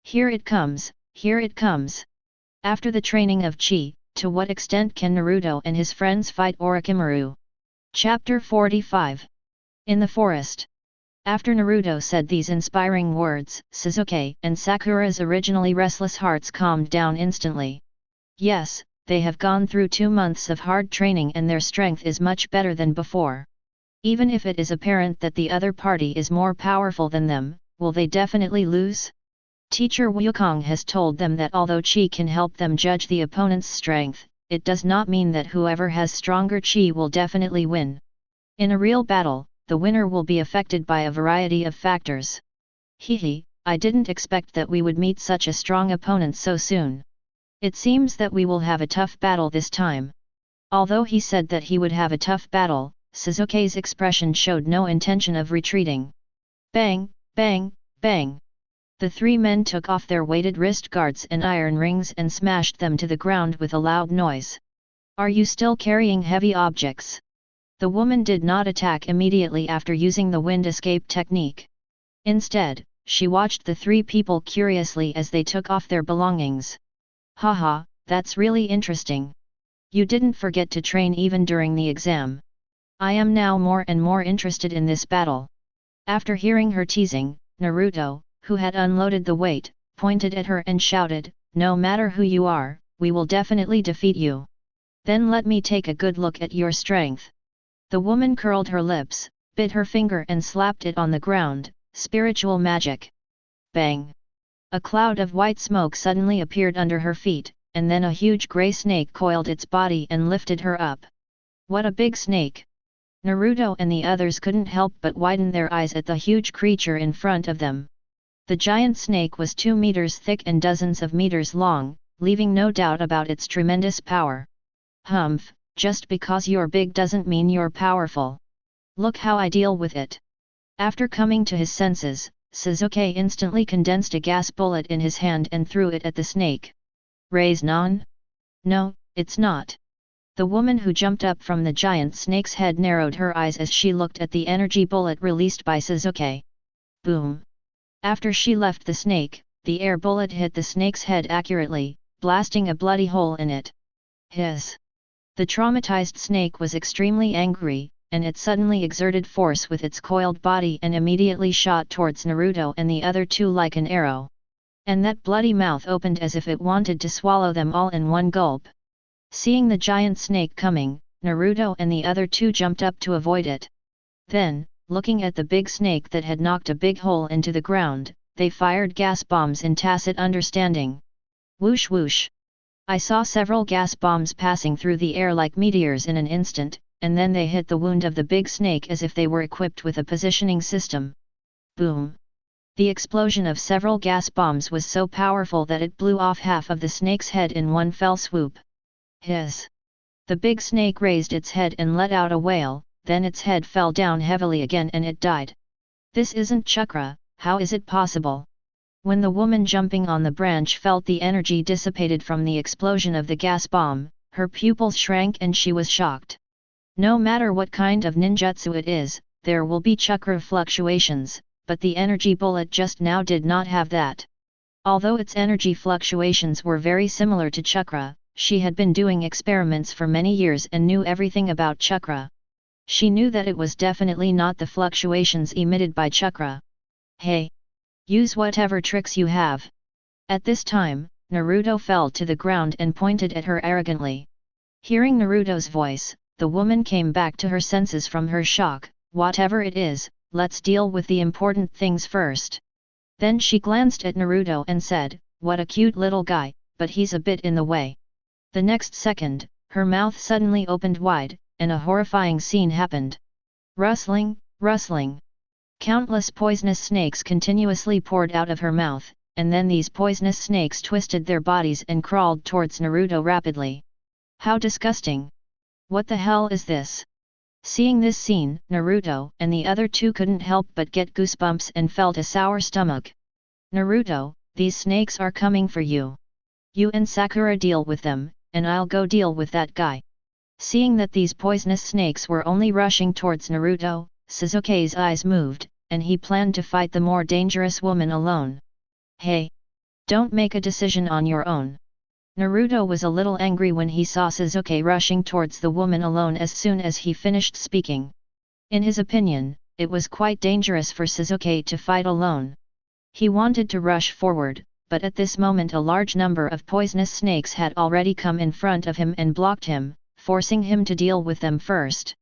Here it comes, here it comes. After the training of Chi, to what extent can Naruto and his friends fight Orochimaru? Chapter 45. In the forest. After Naruto said these inspiring words, Sasuke and Sakura's originally restless hearts calmed down instantly. Yes, they have gone through 2 months of hard training and their strength is much better than before. Even if it is apparent that the other party is more powerful than them, will they definitely lose? Teacher Wukong has told them that although Chi can help them judge the opponent's strength, it does not mean that whoever has stronger Chi will definitely win. In a real battle, the winner will be affected by a variety of factors. Hehe, I didn't expect that we would meet such a strong opponent so soon. It seems that we will have a tough battle this time. Although he said that he would have a tough battle, Sasuke's expression showed no intention of retreating. Bang, bang, bang. The three men took off their weighted wrist guards and iron rings and smashed them to the ground with a loud noise. Are you still carrying heavy objects? The woman did not attack immediately after using the wind escape technique. Instead, she watched the three people curiously as they took off their belongings. Haha, that's really interesting. You didn't forget to train even during the exam. I am now more and more interested in this battle. After hearing her teasing, Naruto, who had unloaded the weight, pointed at her and shouted, no matter who you are, we will definitely defeat you. Then let me take a good look at your strength. The woman curled her lips, bit her finger and slapped it on the ground. Spiritual magic. Bang! A cloud of white smoke suddenly appeared under her feet, and then a huge grey snake coiled its body and lifted her up. What a big snake! Naruto and the others couldn't help but widen their eyes at the huge creature in front of them. The giant snake was 2 meters thick and dozens of meters long, leaving no doubt about its tremendous power. Humph! Just because you're big doesn't mean you're powerful. Look how I deal with it. After coming to his senses, Sasuke instantly condensed a gas bullet in his hand and threw it at the snake. Raise non? No, it's not. The woman who jumped up from the giant snake's head narrowed her eyes as she looked at the energy bullet released by Sasuke. Boom! After she left the snake, the air bullet hit the snake's head accurately, blasting a bloody hole in it. Hiss! The traumatized snake was extremely angry, and it suddenly exerted force with its coiled body and immediately shot towards Naruto and the other two like an arrow. And that bloody mouth opened as if it wanted to swallow them all in one gulp. Seeing the giant snake coming, Naruto and the other two jumped up to avoid it. Then, looking at the big snake that had knocked a big hole into the ground, they fired gas bombs in tacit understanding. Whoosh whoosh! I saw several gas bombs passing through the air like meteors in an instant, and then they hit the wound of the big snake as if they were equipped with a positioning system. Boom! The explosion of several gas bombs was so powerful that it blew off half of the snake's head in one fell swoop. Hiss! The big snake raised its head and let out a wail, then its head fell down heavily again and it died. This isn't chakra, how is it possible? When the woman jumping on the branch felt the energy dissipated from the explosion of the gas bomb, her pupils shrank and she was shocked. No matter what kind of ninjutsu it is, there will be chakra fluctuations, but the energy bullet just now did not have that. Although its energy fluctuations were very similar to chakra, she had been doing experiments for many years and knew everything about chakra. She knew that it was definitely not the fluctuations emitted by chakra. Hey! Use whatever tricks you have. At this time, Naruto fell to the ground and pointed at her arrogantly. Hearing Naruto's voice, the woman came back to her senses from her shock. Whatever it is, let's deal with the important things first. Then she glanced at Naruto and said, "What a cute little guy, but he's a bit in the way." The next second, her mouth suddenly opened wide, and a horrifying scene happened. Rustling, rustling. Countless poisonous snakes continuously poured out of her mouth, and then these poisonous snakes twisted their bodies and crawled towards Naruto rapidly. How disgusting! What the hell is this? Seeing this scene, Naruto and the other two couldn't help but get goosebumps and felt a sour stomach. Naruto, these snakes are coming for you. You and Sakura deal with them, and I'll go deal with that guy. Seeing that these poisonous snakes were only rushing towards Naruto, Sasuke's eyes moved, and he planned to fight the more dangerous woman alone. Hey! Don't make a decision on your own. Naruto was a little angry when he saw Sasuke rushing towards the woman alone as soon as he finished speaking. In his opinion, it was quite dangerous for Sasuke to fight alone. He wanted to rush forward, but at this moment a large number of poisonous snakes had already come in front of him and blocked him, forcing him to deal with them first.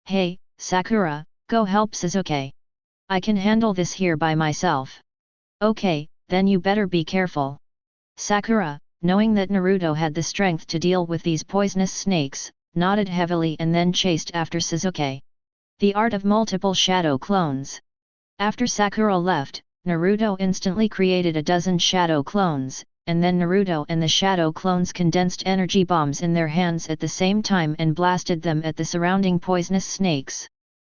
Hey, Sakura, go help Sasuke. I can handle this here by myself. Okay, then you better be careful. Sakura, knowing that Naruto had the strength to deal with these poisonous snakes, nodded heavily and then chased after Sasuke. The art of multiple shadow clones. After Sakura left, Naruto instantly created a dozen shadow clones, and then Naruto and the shadow clones condensed energy bombs in their hands at the same time and blasted them at the surrounding poisonous snakes.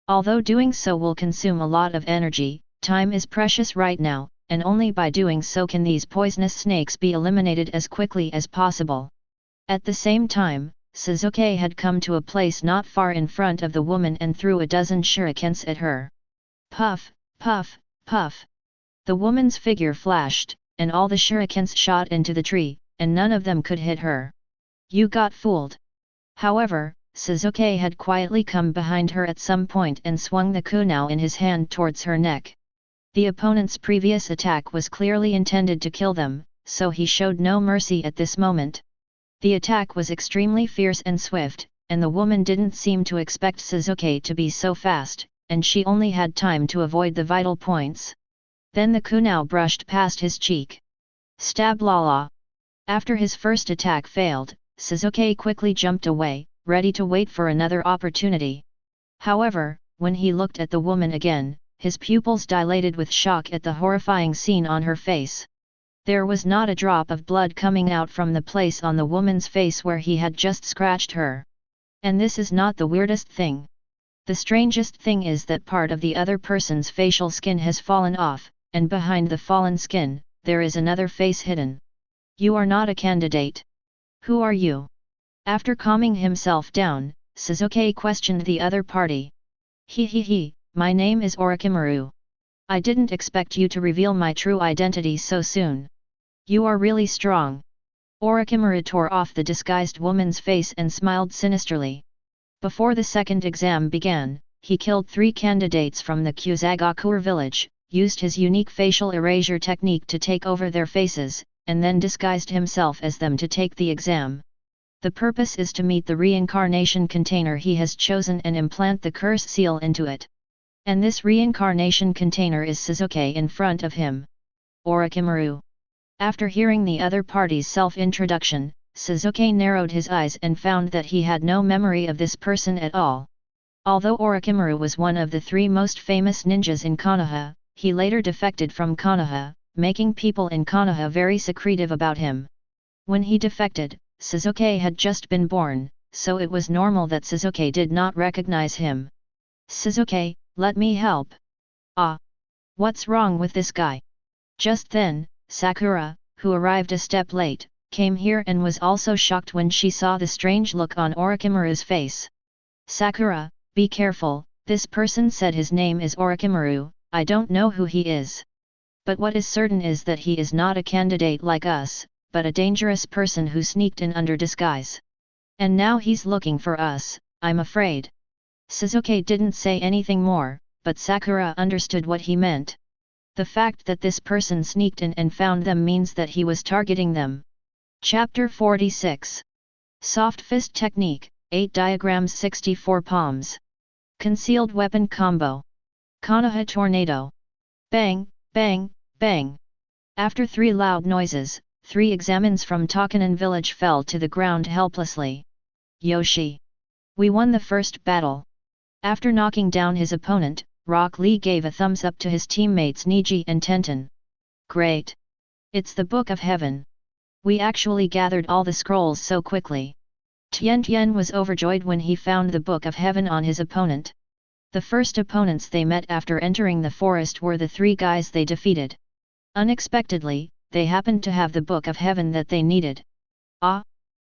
Although doing so will consume a lot of energy, time is precious right now, and only by doing so can these poisonous snakes be eliminated as quickly as possible. At the same time, Sasuke had come to a place not far in front of the woman and threw a dozen shurikens at her. Puff, puff, puff. The woman's figure flashed, and all the shurikens shot into the tree, and none of them could hit her. You got fooled. However, Sasuke had quietly come behind her at some point and swung the kunai in his hand towards her neck. The opponent's previous attack was clearly intended to kill them, so he showed no mercy at this moment. The attack was extremely fierce and swift, and the woman didn't seem to expect Sasuke to be so fast, and she only had time to avoid the vital points. Then the kunai brushed past his cheek. Stab la la. After his first attack failed, Sasuke quickly jumped away, ready to wait for another opportunity. However, when he looked at the woman again, his pupils dilated with shock at the horrifying scene on her face. There was not a drop of blood coming out from the place on the woman's face where he had just scratched her. And this is not the weirdest thing. The strangest thing is that part of the other person's facial skin has fallen off, and behind the fallen skin, there is another face hidden. You are not a candidate. Who are you? After calming himself down, Sasuke questioned the other party. He, my name is Orochimaru. I didn't expect you to reveal my true identity so soon. You are really strong. Orochimaru tore off the disguised woman's face and smiled sinisterly. Before the second exam began, he killed 3 candidates from the Kusagakur village, used his unique facial erasure technique to take over their faces, and then disguised himself as them to take the exam. The purpose is to meet the reincarnation container he has chosen and implant the curse seal into it. And this reincarnation container is Sasuke in front of him. Orochimaru. After hearing the other party's self-introduction, Sasuke narrowed his eyes and found that he had no memory of this person at all. Although Orochimaru was one of the 3 most famous ninjas in Konoha, he later defected from Konoha, making people in Konoha very secretive about him. When he defected, Sasuke had just been born, so it was normal that Sasuke did not recognize him. Sasuke, let me help. Ah! What's wrong with this guy? Just then, Sakura, who arrived a step late, came here and was also shocked when she saw the strange look on Orochimaru's face. Sakura, be careful, this person said his name is Orochimaru, I don't know who he is. But what is certain is that he is not a candidate like us, but a dangerous person who sneaked in under disguise. And now he's looking for us, I'm afraid. Sasuke didn't say anything more, but Sakura understood what he meant. The fact that this person sneaked in and found them means that he was targeting them. Chapter 46. Soft Fist Technique, 8 Diagrams 64 Palms. Concealed Weapon Combo. Konoha Tornado. Bang, bang, bang. After 3 loud noises, 3 examines from Takanan village fell to the ground helplessly. Yoshi. We won the first battle. After knocking down his opponent, Rock Lee gave a thumbs up to his teammates Neji and Tenten. Great! It's the Book of Heaven. We actually gathered all the scrolls so quickly. Tian was overjoyed when he found the Book of Heaven on his opponent. The first opponents they met after entering the forest were the 3 guys they defeated. Unexpectedly, they happened to have the Book of Heaven that they needed. Ah!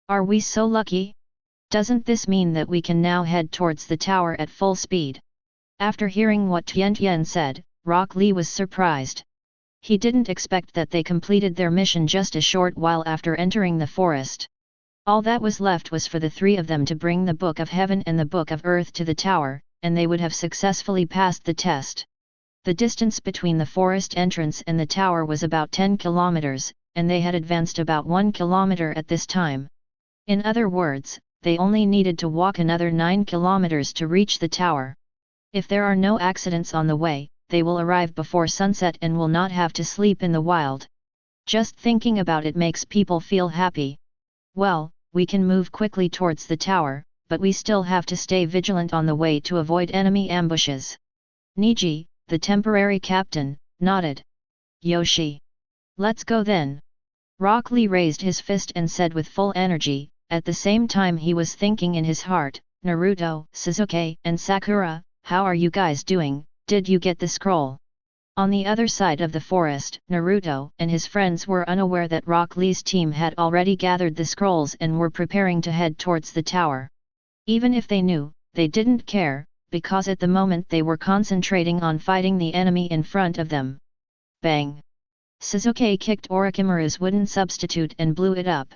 Are we so lucky? Doesn't this mean that we can now head towards the tower at full speed? After hearing what Tian said, Rock Lee was surprised. He didn't expect that they completed their mission just a short while after entering the forest. All that was left was for the 3 of them to bring the Book of Heaven and the Book of Earth to the tower, and they would have successfully passed the test. The distance between the forest entrance and the tower was about 10 kilometers, and they had advanced about 1 kilometer at this time. In other words, they only needed to walk another 9 kilometers to reach the tower. If there are no accidents on the way, they will arrive before sunset and will not have to sleep in the wild. Just thinking about it makes people feel happy. Well, we can move quickly towards the tower, but we still have to stay vigilant on the way to avoid enemy ambushes. Neji, the temporary captain, nodded. Yoshi. Let's go then. Rock Lee raised his fist and said with full energy, at the same time he was thinking in his heart, Naruto, Sasuke, and Sakura, how are you guys doing, did you get the scroll? On the other side of the forest, Naruto and his friends were unaware that Rock Lee's team had already gathered the scrolls and were preparing to head towards the tower. Even if they knew, they didn't care, because at the moment they were concentrating on fighting the enemy in front of them. Bang! Sasuke kicked Orochimaru's wooden substitute and blew it up.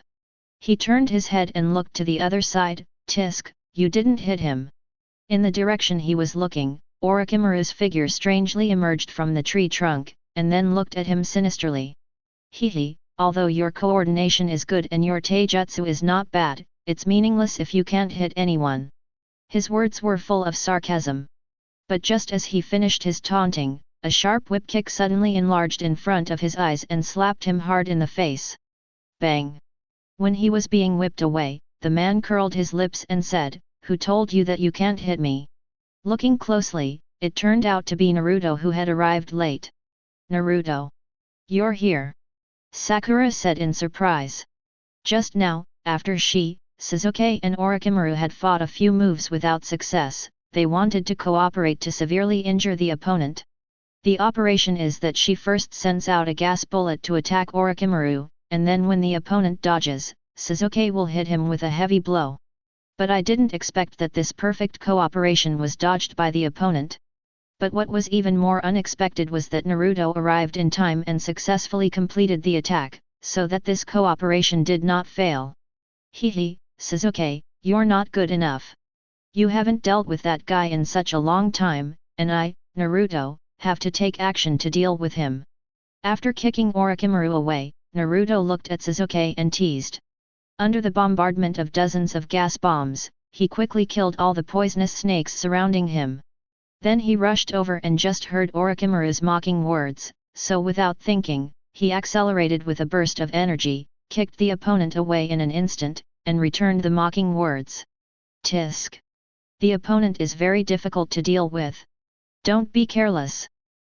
He turned his head and looked to the other side. Tisk, you didn't hit him. In the direction he was looking, Orochimaru's figure strangely emerged from the tree trunk, and then looked at him sinisterly. Hehe, although your coordination is good and your taijutsu is not bad, it's meaningless if you can't hit anyone. His words were full of sarcasm. But just as he finished his taunting, a sharp whip kick suddenly enlarged in front of his eyes and slapped him hard in the face. Bang! When he was being whipped away, the man curled his lips and said, "Who told you that you can't hit me?" Looking closely, it turned out to be Naruto who had arrived late. Naruto! You're here! Sakura said in surprise. Just now, after Sasuke and Orochimaru had fought a few moves without success, they wanted to cooperate to severely injure the opponent. The operation is that she first sends out a gas bullet to attack Orochimaru, and then when the opponent dodges, Sasuke will hit him with a heavy blow. But I didn't expect that this perfect cooperation was dodged by the opponent. But what was even more unexpected was that Naruto arrived in time and successfully completed the attack, so that this cooperation did not fail. Hehe, Sasuke, you're not good enough. You haven't dealt with that guy in such a long time, and I, Naruto, have to take action to deal with him. After kicking Orochimaru away, Naruto looked at Sasuke and teased. Under the bombardment of dozens of gas bombs, he quickly killed all the poisonous snakes surrounding him. Then he rushed over and just heard Orochimaru's mocking words, so without thinking, he accelerated with a burst of energy, kicked the opponent away in an instant, and returned the mocking words. Tisk. The opponent is very difficult to deal with. Don't be careless.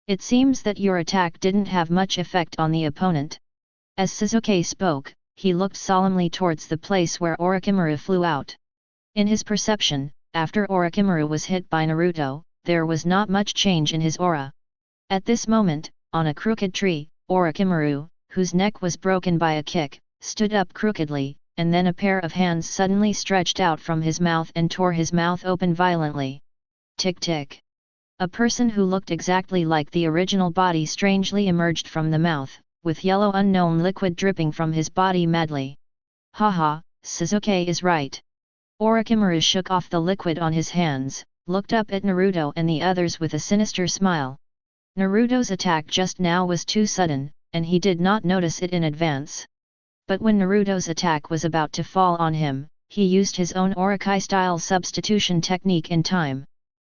It seems that your attack didn't have much effect on the opponent. As Sasuke spoke, he looked solemnly towards the place where Orochimaru flew out. In his perception, after Orochimaru was hit by Naruto, there was not much change in his aura. At this moment, on a crooked tree, Orochimaru, whose neck was broken by a kick, stood up crookedly, and then a pair of hands suddenly stretched out from his mouth and tore his mouth open violently. Tick tick. A person who looked exactly like the original body strangely emerged from the mouth, with yellow unknown liquid dripping from his body madly. Haha, Sasuke is right. Orochimaru shook off the liquid on his hands, looked up at Naruto and the others with a sinister smile. Naruto's attack just now was too sudden, and he did not notice it in advance. But when Naruto's attack was about to fall on him, he used his own Orochi-style substitution technique in time.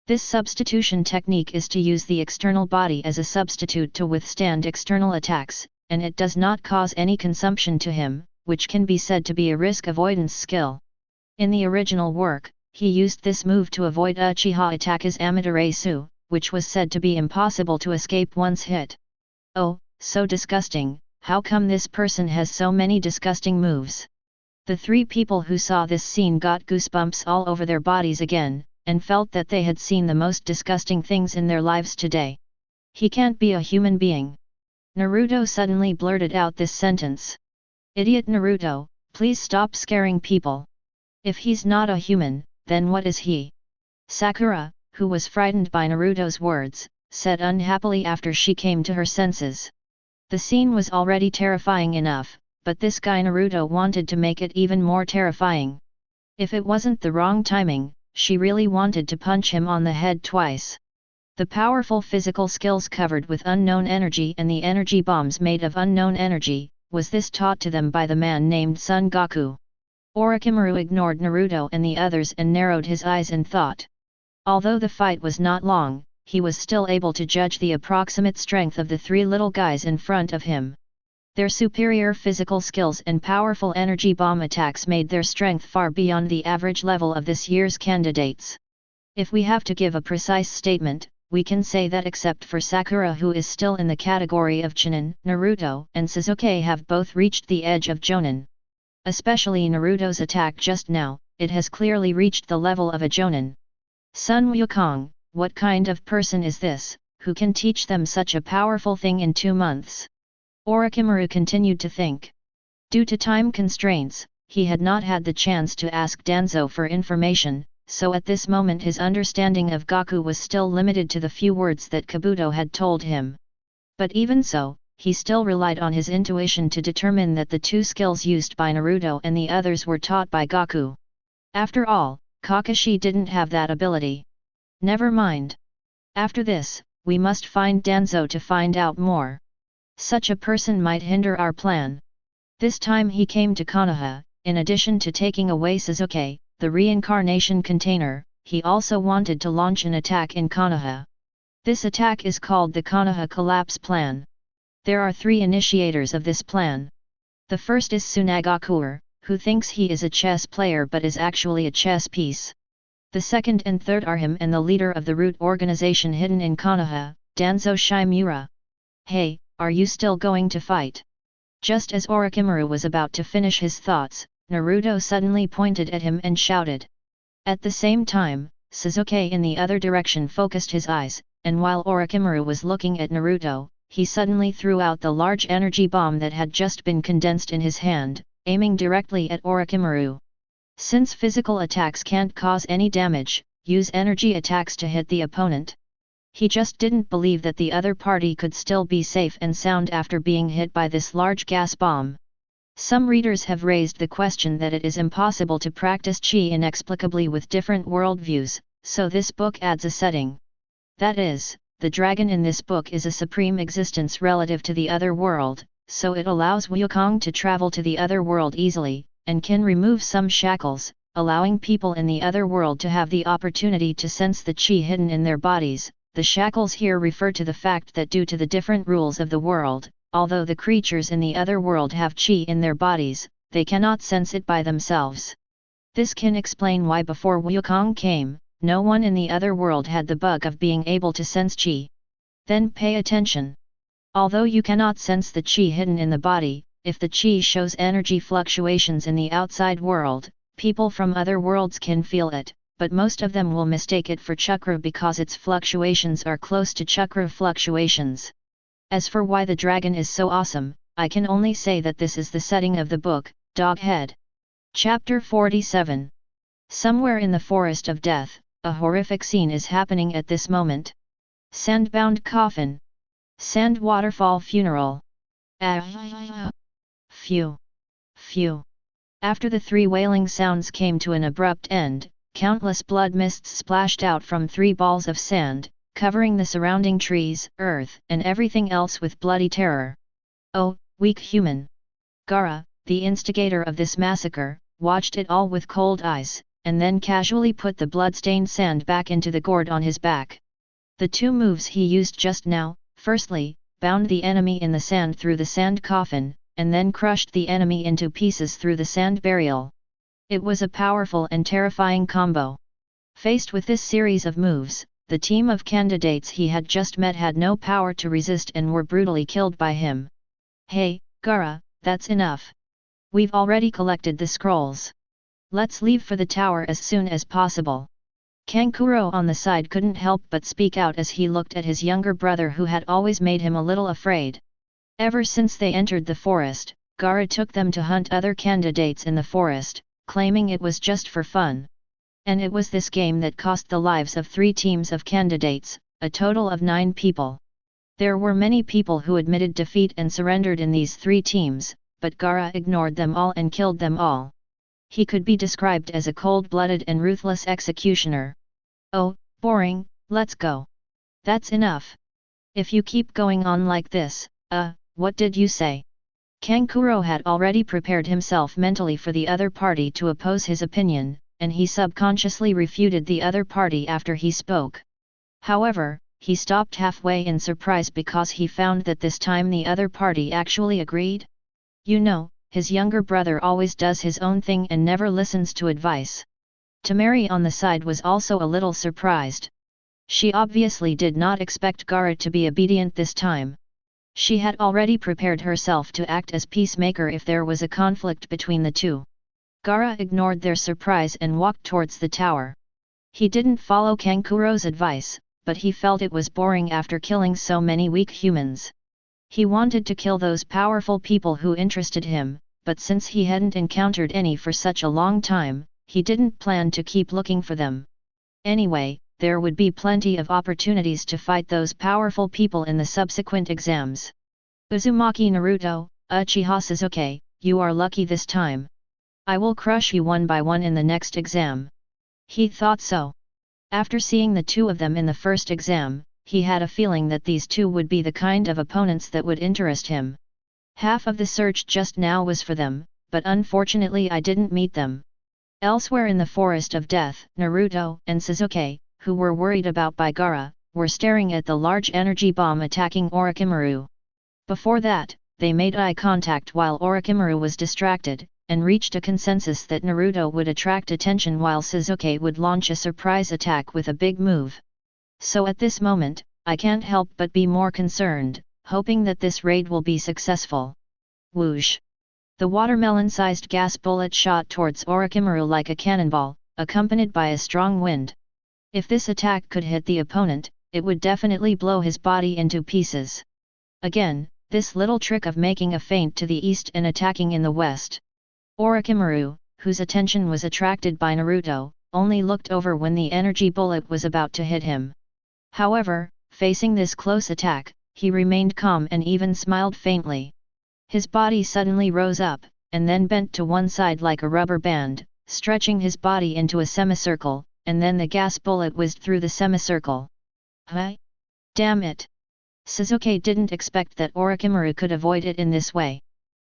This substitution technique is to use the external body as a substitute to withstand external attacks, and it does not cause any consumption to him, which can be said to be a risk avoidance skill. In the original work, he used this move to avoid Uchiha attack as Amaterasu, which was said to be impossible to escape once hit. Oh, so disgusting, how come this person has so many disgusting moves? The three people who saw this scene got goosebumps all over their bodies again, and felt that they had seen the most disgusting things in their lives today. He can't be a human being. Naruto suddenly blurted out this sentence. Idiot Naruto, please stop scaring people. If he's not a human, then what is he? Sakura, who was frightened by Naruto's words, said unhappily after she came to her senses. The scene was already terrifying enough, but this guy Naruto wanted to make it even more terrifying. If it wasn't the wrong timing, she really wanted to punch him on the head twice. The powerful physical skills covered with unknown energy and the energy bombs made of unknown energy, was this taught to them by the man named Son Gaku. Orochimaru ignored Naruto and the others and narrowed his eyes in thought. Although the fight was not long, he was still able to judge the approximate strength of the three little guys in front of him. Their superior physical skills and powerful energy bomb attacks made their strength far beyond the average level of this year's candidates. If we have to give a precise statement, we can say that except for Sakura, who is still in the category of Chunin, Naruto and Sasuke have both reached the edge of Jonin. Especially Naruto's attack just now, it has clearly reached the level of a Jonin. Son Wukong, what kind of person is this, who can teach them such a powerful thing in 2 months? Orochimaru continued to think. Due to time constraints, he had not had the chance to ask Danzo for information, so at this moment his understanding of Gaku was still limited to the few words that Kabuto had told him. But even so, he still relied on his intuition to determine that the two skills used by Naruto and the others were taught by Gaku. After all, Kakashi didn't have that ability. Never mind. After this, we must find Danzo to find out more. Such a person might hinder our plan. This time he came to Konaha, in addition to taking away Sasuke, the reincarnation container, he also wanted to launch an attack in Konaha. This attack is called the Konaha Collapse Plan. There are 3 initiators of this plan. The first is Tsunagakuer, who thinks he is a chess player but is actually a chess piece. The second and third are him and the leader of the root organization hidden in Konoha, Danzo Shimura. Hey, are you still going to fight? Just as Orochimaru was about to finish his thoughts, Naruto suddenly pointed at him and shouted. At the same time, Sasuke in the other direction focused his eyes, and while Orochimaru was looking at Naruto, he suddenly threw out the large energy bomb that had just been condensed in his hand, aiming directly at Orochimaru. Since physical attacks can't cause any damage, use energy attacks to hit the opponent. He just didn't believe that the other party could still be safe and sound after being hit by this large gas bomb. Some readers have raised the question that it is impossible to practice chi inexplicably with different worldviews, so this book adds a setting. That is, the dragon in this book is a supreme existence relative to the other world, so it allows Wukong to travel to the other world easily, and can remove some shackles, allowing people in the other world to have the opportunity to sense the chi hidden in their bodies. The shackles here refer to the fact that due to the different rules of the world, although the creatures in the other world have chi in their bodies, they cannot sense it by themselves. This can explain why before Wukong came, no one in the other world had the bug of being able to sense chi. Then pay attention. Although you cannot sense the chi hidden in the body, if the chi shows energy fluctuations in the outside world, people from other worlds can feel it, but most of them will mistake it for chakra because its fluctuations are close to chakra fluctuations. As for why the dragon is so awesome, I can only say that this is the setting of the book, Doghead. Chapter 47. Somewhere in the Forest of Death, a horrific scene is happening at this moment. Sandbound coffin. Sand waterfall funeral. Phew. Phew. After the three wailing sounds came to an abrupt end, countless blood mists splashed out from 3 balls of sand, covering the surrounding trees, earth, and everything else with bloody terror. Oh, weak human! Gaara, the instigator of this massacre, watched it all with cold eyes, and then casually put the blood-stained sand back into the gourd on his back. The 2 moves he used just now, firstly, bound the enemy in the sand through the sand coffin, and then crushed the enemy into pieces through the sand burial. It was a powerful and terrifying combo. Faced with this series of moves, the team of candidates he had just met had no power to resist and were brutally killed by him. Hey, Gaara, that's enough. We've already collected the scrolls. Let's leave for the tower as soon as possible. Kankuro on the side couldn't help but speak out as he looked at his younger brother who had always made him a little afraid. Ever since they entered the forest, Gaara took them to hunt other candidates in the forest, claiming it was just for fun. And it was this game that cost the lives of 3 teams of candidates, a total of 9 people. There were many people who admitted defeat and surrendered in these 3 teams, but Gaara ignored them all and killed them all. He could be described as a cold-blooded and ruthless executioner. Oh, boring, let's go. That's enough. If you keep going on like this, what did you say? Kankuro had already prepared himself mentally for the other party to oppose his opinion, and he subconsciously refuted the other party after he spoke. However, he stopped halfway in surprise because he found that this time the other party actually agreed. You know, his younger brother always does his own thing and never listens to advice. Temari on the side was also a little surprised. She obviously did not expect Gaara to be obedient this time. She had already prepared herself to act as peacemaker if there was a conflict between the 2. Gaara ignored their surprise and walked towards the tower. He didn't follow Kankuro's advice, but he felt it was boring after killing so many weak humans. He wanted to kill those powerful people who interested him, but since he hadn't encountered any for such a long time, he didn't plan to keep looking for them. Anyway, there would be plenty of opportunities to fight those powerful people in the subsequent exams. Uzumaki Naruto, Uchiha Sasuke, you are lucky this time. I will crush you one by one in the next exam. He thought so. After seeing the 2 of them in the first exam, he had a feeling that these 2 would be the kind of opponents that would interest him. Half of the search just now was for them, but unfortunately I didn't meet them. Elsewhere in the Forest of Death, Naruto and Sasuke, who were worried about by Gaara, were staring at the large energy bomb attacking Orochimaru. Before that, they made eye contact while Orochimaru was distracted, and reached a consensus that Naruto would attract attention while Sasuke would launch a surprise attack with a big move. So at this moment, I can't help but be more concerned, hoping that this raid will be successful. Whoosh! The watermelon-sized gas bullet shot towards Orochimaru like a cannonball, accompanied by a strong wind. If this attack could hit the opponent, it would definitely blow his body into pieces. Again, this little trick of making a feint to the east and attacking in the west. Orochimaru, whose attention was attracted by Naruto, only looked over when the energy bullet was about to hit him. However, facing this close attack, he remained calm and even smiled faintly. His body suddenly rose up, and then bent to one side like a rubber band, stretching his body into a semicircle, and then the gas bullet whizzed through the semicircle. Huh? Damn it! Sasuke didn't expect that Orochimaru could avoid it in this way.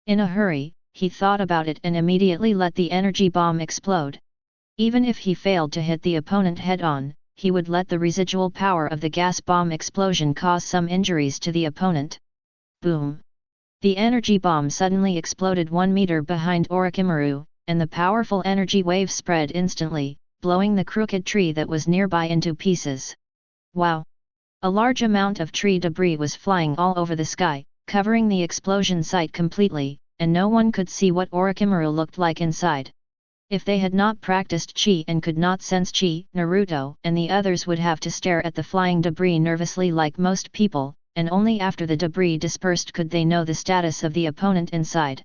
In a hurry, he thought about it and immediately let the energy bomb explode. Even if he failed to hit the opponent head-on, he would let the residual power of the gas bomb explosion cause some injuries to the opponent. Boom! The energy bomb suddenly exploded 1 meter behind Orochimaru, and the powerful energy wave spread instantly, blowing the crooked tree that was nearby into pieces. Wow! A large amount of tree debris was flying all over the sky, covering the explosion site completely, and no one could see what Orochimaru looked like inside. If they had not practiced chi and could not sense chi, Naruto and the others would have to stare at the flying debris nervously like most people, and only after the debris dispersed could they know the status of the opponent inside.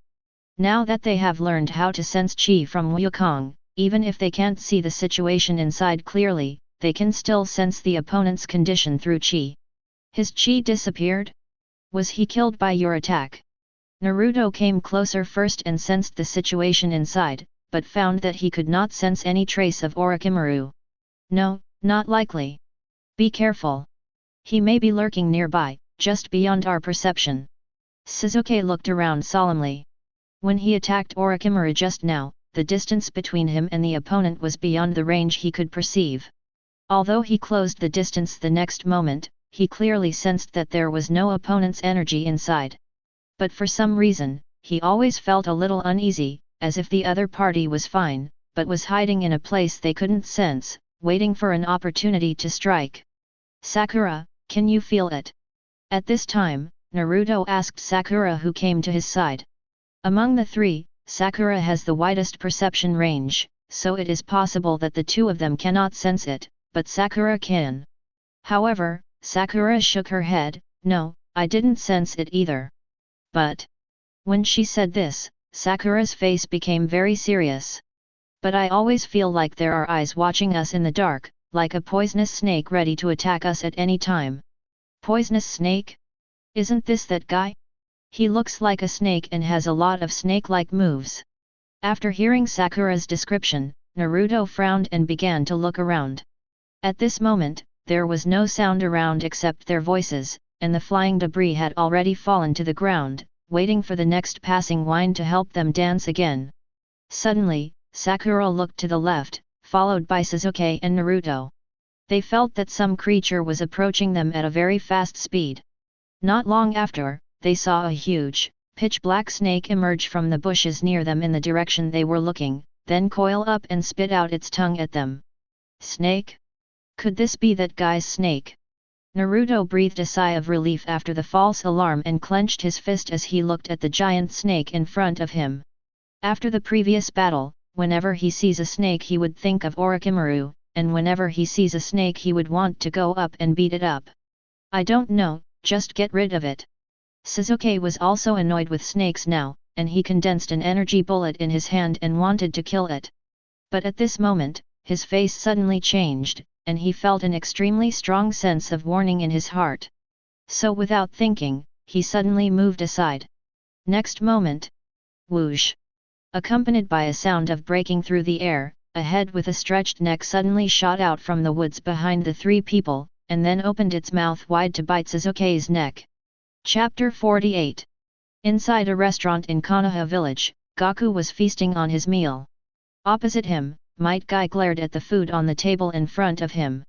Now that they have learned how to sense chi from Wukong, even if they can't see the situation inside clearly, they can still sense the opponent's condition through chi. His chi disappeared? Was he killed by your attack? Naruto came closer first and sensed the situation inside, but found that he could not sense any trace of Orochimaru. No, not likely. Be careful. He may be lurking nearby, just beyond our perception. Sasuke looked around solemnly. When he attacked Orochimaru just now, the distance between him and the opponent was beyond the range he could perceive. Although he closed the distance the next moment, he clearly sensed that there was no opponent's energy inside. But for some reason, he always felt a little uneasy, as if the other party was fine, but was hiding in a place they couldn't sense, waiting for an opportunity to strike. Sakura, can you feel it? At this time, Naruto asked Sakura, who came to his side. Among the three, Sakura has the widest perception range, so it is possible that the two of them cannot sense it, but Sakura can. However, Sakura shook her head. No, I didn't sense it either. But when she said this, Sakura's face became very serious. But I always feel like there are eyes watching us in the dark, like a poisonous snake ready to attack us at any time. Poisonous snake? Isn't this that guy? He looks like a snake and has a lot of snake-like moves. After hearing Sakura's description, Naruto frowned and began to look around. At this moment, there was no sound around except their voices, and the flying debris had already fallen to the ground, waiting for the next passing wind to help them dance again. Suddenly, Sakura looked to the left, followed by Sasuke and Naruto. They felt that some creature was approaching them at a very fast speed. Not long after, they saw a huge, pitch-black snake emerge from the bushes near them in the direction they were looking, then coil up and spit out its tongue at them. Snake? Could this be that guy's snake? Naruto breathed a sigh of relief after the false alarm and clenched his fist as he looked at the giant snake in front of him. After the previous battle, whenever he sees a snake he would think of Orochimaru, and whenever he sees a snake he would want to go up and beat it up. I don't know, just get rid of it. Sasuke was also annoyed with snakes now, and he condensed an energy bullet in his hand and wanted to kill it. But at this moment, his face suddenly changed, and he felt an extremely strong sense of warning in his heart. So without thinking, he suddenly moved aside. Next moment, whoosh! Accompanied by a sound of breaking through the air, a head with a stretched neck suddenly shot out from the woods behind the three people, and then opened its mouth wide to bite Sasuke's neck. Chapter 48. Inside a restaurant in Konaha village, Gaku was feasting on his meal. Opposite him, Might Guy glared at the food on the table in front of him.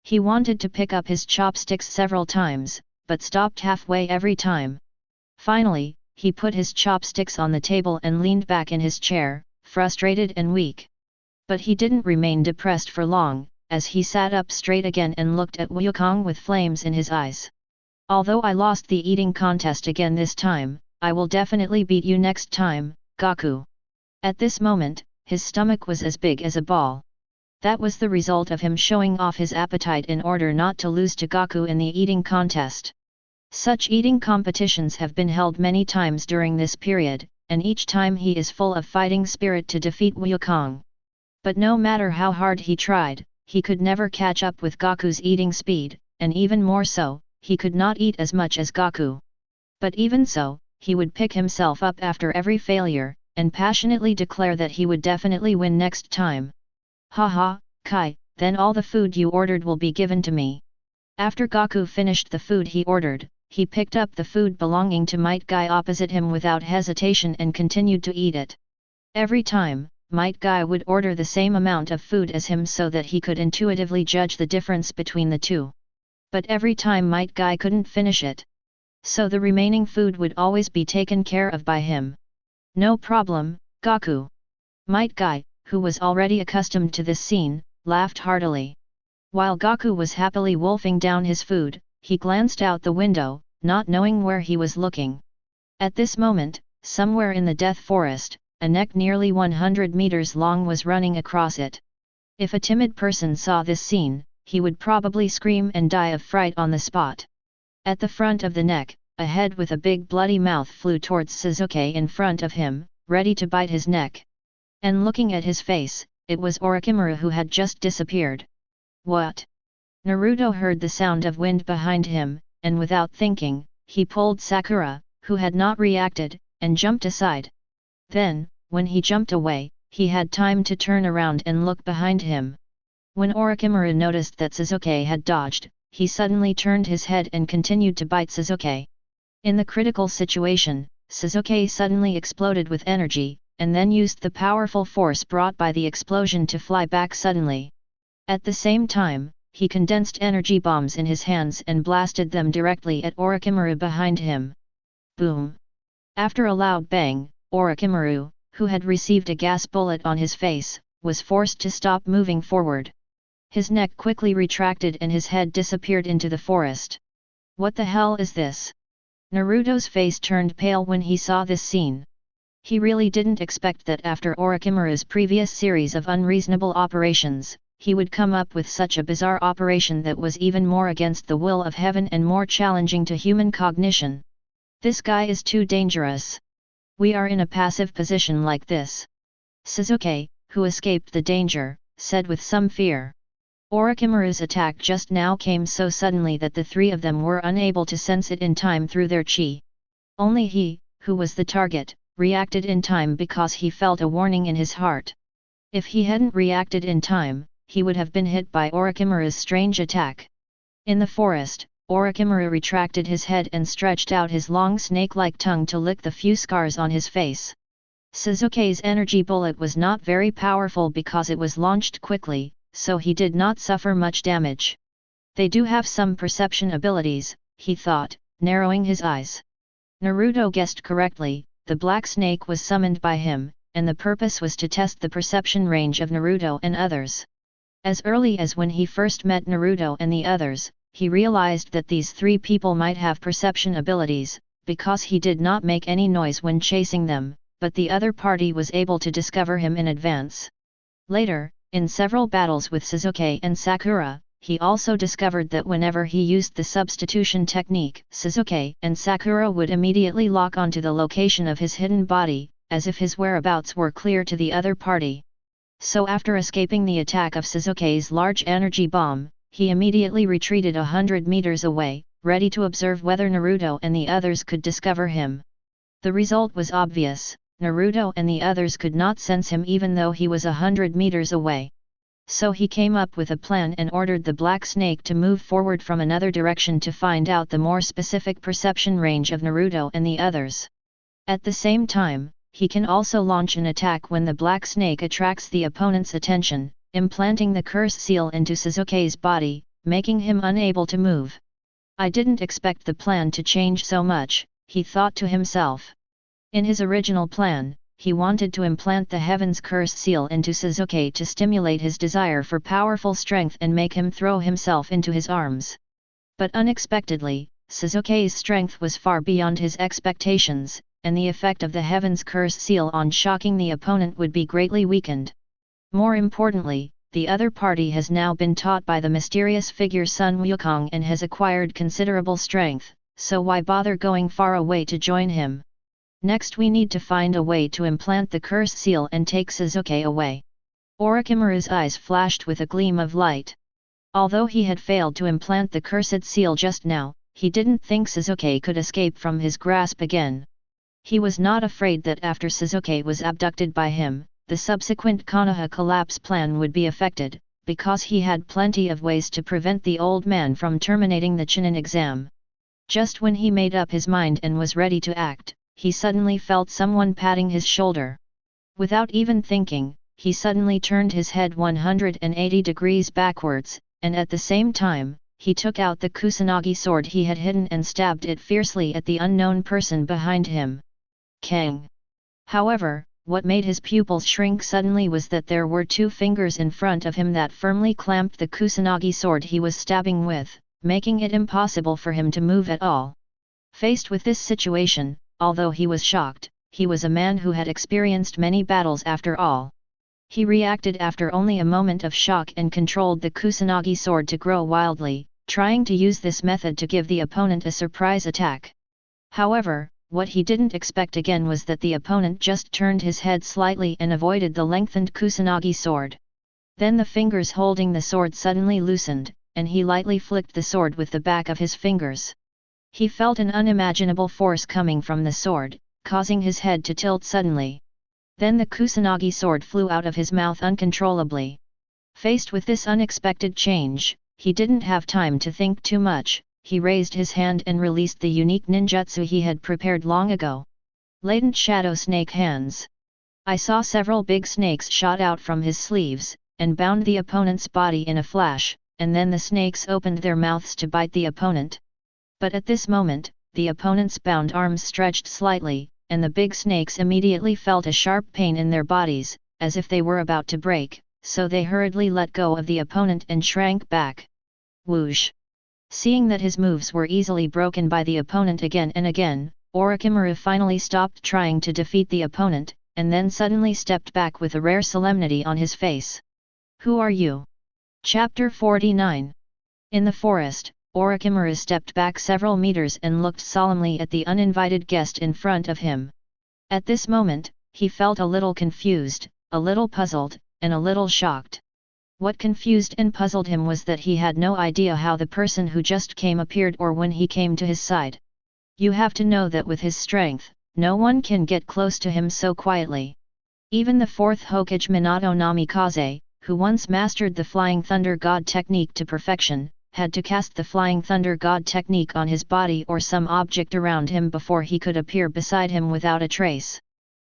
He wanted to pick up his chopsticks several times, but stopped halfway every time. Finally, he put his chopsticks on the table and leaned back in his chair, frustrated and weak. But he didn't remain depressed for long, as he sat up straight again and looked at Wukong with flames in his eyes. Although I lost the eating contest again this time, I will definitely beat you next time, Gaku. At this moment, his stomach was as big as a ball. That was the result of him showing off his appetite in order not to lose to Gaku in the eating contest. Such eating competitions have been held many times during this period, and each time he is full of fighting spirit to defeat Wukong. But no matter how hard he tried, he could never catch up with Gaku's eating speed, and even more so, he could not eat as much as Gaku. But even so, he would pick himself up after every failure, and passionately declare that he would definitely win next time. Haha, Kai, then all the food you ordered will be given to me. After Gaku finished the food he ordered, he picked up the food belonging to Might Guy opposite him without hesitation and continued to eat it. Every time, Might Guy would order the same amount of food as him so that he could intuitively judge the difference between the two. But every time Might Guy couldn't finish it. So the remaining food would always be taken care of by him. No problem, Gaku. Might Guy, who was already accustomed to this scene, laughed heartily. While Gaku was happily wolfing down his food, he glanced out the window, not knowing where he was looking. At this moment, somewhere in the Death Forest, a neck nearly 100 meters long was running across it. If a timid person saw this scene, he would probably scream and die of fright on the spot. At the front of the neck, a head with a big bloody mouth flew towards Sasuke in front of him, ready to bite his neck. And looking at his face, it was Orochimaru who had just disappeared. What? Naruto heard the sound of wind behind him, and without thinking, he pulled Sakura, who had not reacted, and jumped aside. Then, when he jumped away, he had time to turn around and look behind him. When Orochimaru noticed that Sasuke had dodged, he suddenly turned his head and continued to bite Sasuke. In the critical situation, Sasuke suddenly exploded with energy, and then used the powerful force brought by the explosion to fly back suddenly. At the same time, he condensed energy bombs in his hands and blasted them directly at Orochimaru behind him. Boom! After a loud bang, Orochimaru, who had received a gas bullet on his face, was forced to stop moving forward. His neck quickly retracted and his head disappeared into the forest. What the hell is this? Naruto's face turned pale when he saw this scene. He really didn't expect that after Orochimaru's previous series of unreasonable operations, he would come up with such a bizarre operation that was even more against the will of heaven and more challenging to human cognition. This guy is too dangerous. We are in a passive position like this. Sasuke, who escaped the danger, said with some fear. Orochimaru's attack just now came so suddenly that the three of them were unable to sense it in time through their chi. Only he, who was the target, reacted in time because he felt a warning in his heart. If he hadn't reacted in time, he would have been hit by Orochimaru's strange attack. In the forest, Orochimaru retracted his head and stretched out his long snake-like tongue to lick the few scars on his face. Sasuke's energy bullet was not very powerful because it was launched quickly, so he did not suffer much damage. They do have some perception abilities, he thought, narrowing his eyes. Naruto guessed correctly, the black snake was summoned by him, and the purpose was to test the perception range of Naruto and others. As early as when he first met Naruto and the others, he realized that these three people might have perception abilities, because he did not make any noise when chasing them, but the other party was able to discover him in advance. Later, in several battles with Sasuke and Sakura, he also discovered that whenever he used the substitution technique, Sasuke and Sakura would immediately lock onto the location of his hidden body, as if his whereabouts were clear to the other party. So after escaping the attack of Sasuke's large energy bomb, he immediately retreated 100 meters away, ready to observe whether Naruto and the others could discover him. The result was obvious. Naruto and the others could not sense him even though he was 100 meters away. So he came up with a plan and ordered the black snake to move forward from another direction to find out the more specific perception range of Naruto and the others. At the same time, he can also launch an attack when the black snake attracts the opponent's attention, implanting the curse seal into Sasuke's body, making him unable to move. I didn't expect the plan to change so much, he thought to himself. In his original plan, he wanted to implant the Heaven's Curse seal into Sasuke to stimulate his desire for powerful strength and make him throw himself into his arms. But unexpectedly, Sasuke's strength was far beyond his expectations, and the effect of the Heaven's Curse seal on shocking the opponent would be greatly weakened. More importantly, the other party has now been taught by the mysterious figure Sun Wukong and has acquired considerable strength, so why bother going far away to join him? Next we need to find a way to implant the curse seal and take Sasuke away. Orochimaru's eyes flashed with a gleam of light. Although he had failed to implant the cursed seal just now, he didn't think Sasuke could escape from his grasp again. He was not afraid that after Sasuke was abducted by him, the subsequent Konoha collapse plan would be affected, because he had plenty of ways to prevent the old man from terminating the Chunin exam. Just when he made up his mind and was ready to act, he suddenly felt someone patting his shoulder. Without even thinking, he suddenly turned his head 180 degrees backwards, and at the same time, he took out the Kusanagi sword he had hidden and stabbed it fiercely at the unknown person behind him. Kang! However, what made his pupils shrink suddenly was that there were two fingers in front of him that firmly clamped the Kusanagi sword he was stabbing with, making it impossible for him to move at all. Faced with this situation, although he was shocked, he was a man who had experienced many battles after all. He reacted after only a moment of shock and controlled the Kusanagi sword to grow wildly, trying to use this method to give the opponent a surprise attack. However, what he didn't expect again was that the opponent just turned his head slightly and avoided the lengthened Kusanagi sword. Then the fingers holding the sword suddenly loosened, and he lightly flicked the sword with the back of his fingers. He felt an unimaginable force coming from the sword, causing his head to tilt suddenly. Then the Kusanagi sword flew out of his mouth uncontrollably. Faced with this unexpected change, he didn't have time to think too much. He raised his hand and released the unique ninjutsu he had prepared long ago. Latent shadow snake hands. I saw several big snakes shot out from his sleeves, and bound the opponent's body in a flash, and then the snakes opened their mouths to bite the opponent. But at this moment, the opponent's bound arms stretched slightly, and the big snakes immediately felt a sharp pain in their bodies, as if they were about to break, so they hurriedly let go of the opponent and shrank back. Whoosh! Seeing that his moves were easily broken by the opponent again and again, Orochimaru finally stopped trying to defeat the opponent, and then suddenly stepped back with a rare solemnity on his face. Who are you? Chapter 49. In the forest, Orochimaru stepped back several meters and looked solemnly at the uninvited guest in front of him. At this moment, he felt a little confused, a little puzzled, and a little shocked. What confused and puzzled him was that he had no idea how the person who just came appeared or when he came to his side. You have to know that with his strength, no one can get close to him so quietly. Even the fourth Hokage Minato Namikaze, who once mastered the Flying Thunder God technique to perfection, had to cast the Flying Thunder God technique on his body or some object around him before he could appear beside him without a trace.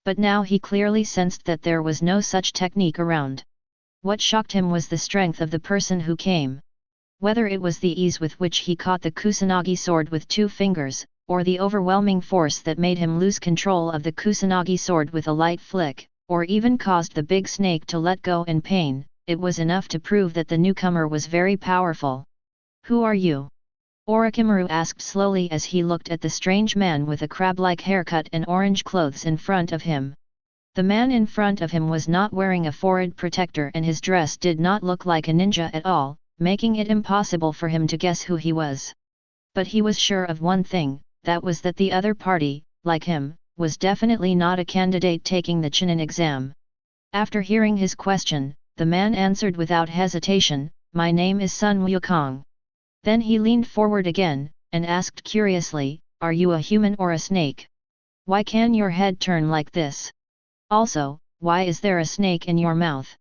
But now he clearly sensed that there was no such technique around. What shocked him was the strength of the person who came. Whether it was the ease with which he caught the Kusanagi sword with two fingers, or the overwhelming force that made him lose control of the Kusanagi sword with a light flick, or even caused the big snake to let go in pain, it was enough to prove that the newcomer was very powerful. Who are you? Orochimaru asked slowly as he looked at the strange man with a crab-like haircut and orange clothes in front of him. The man in front of him was not wearing a forehead protector and his dress did not look like a ninja at all, making it impossible for him to guess who he was. But he was sure of one thing, that was that the other party, like him, was definitely not a candidate taking the Chunin exam. After hearing his question, the man answered without hesitation, "My name is Sun Wukong." Then he leaned forward again, and asked curiously, "Are you a human or a snake? Why can your head turn like this? Also, why is there a snake in your mouth?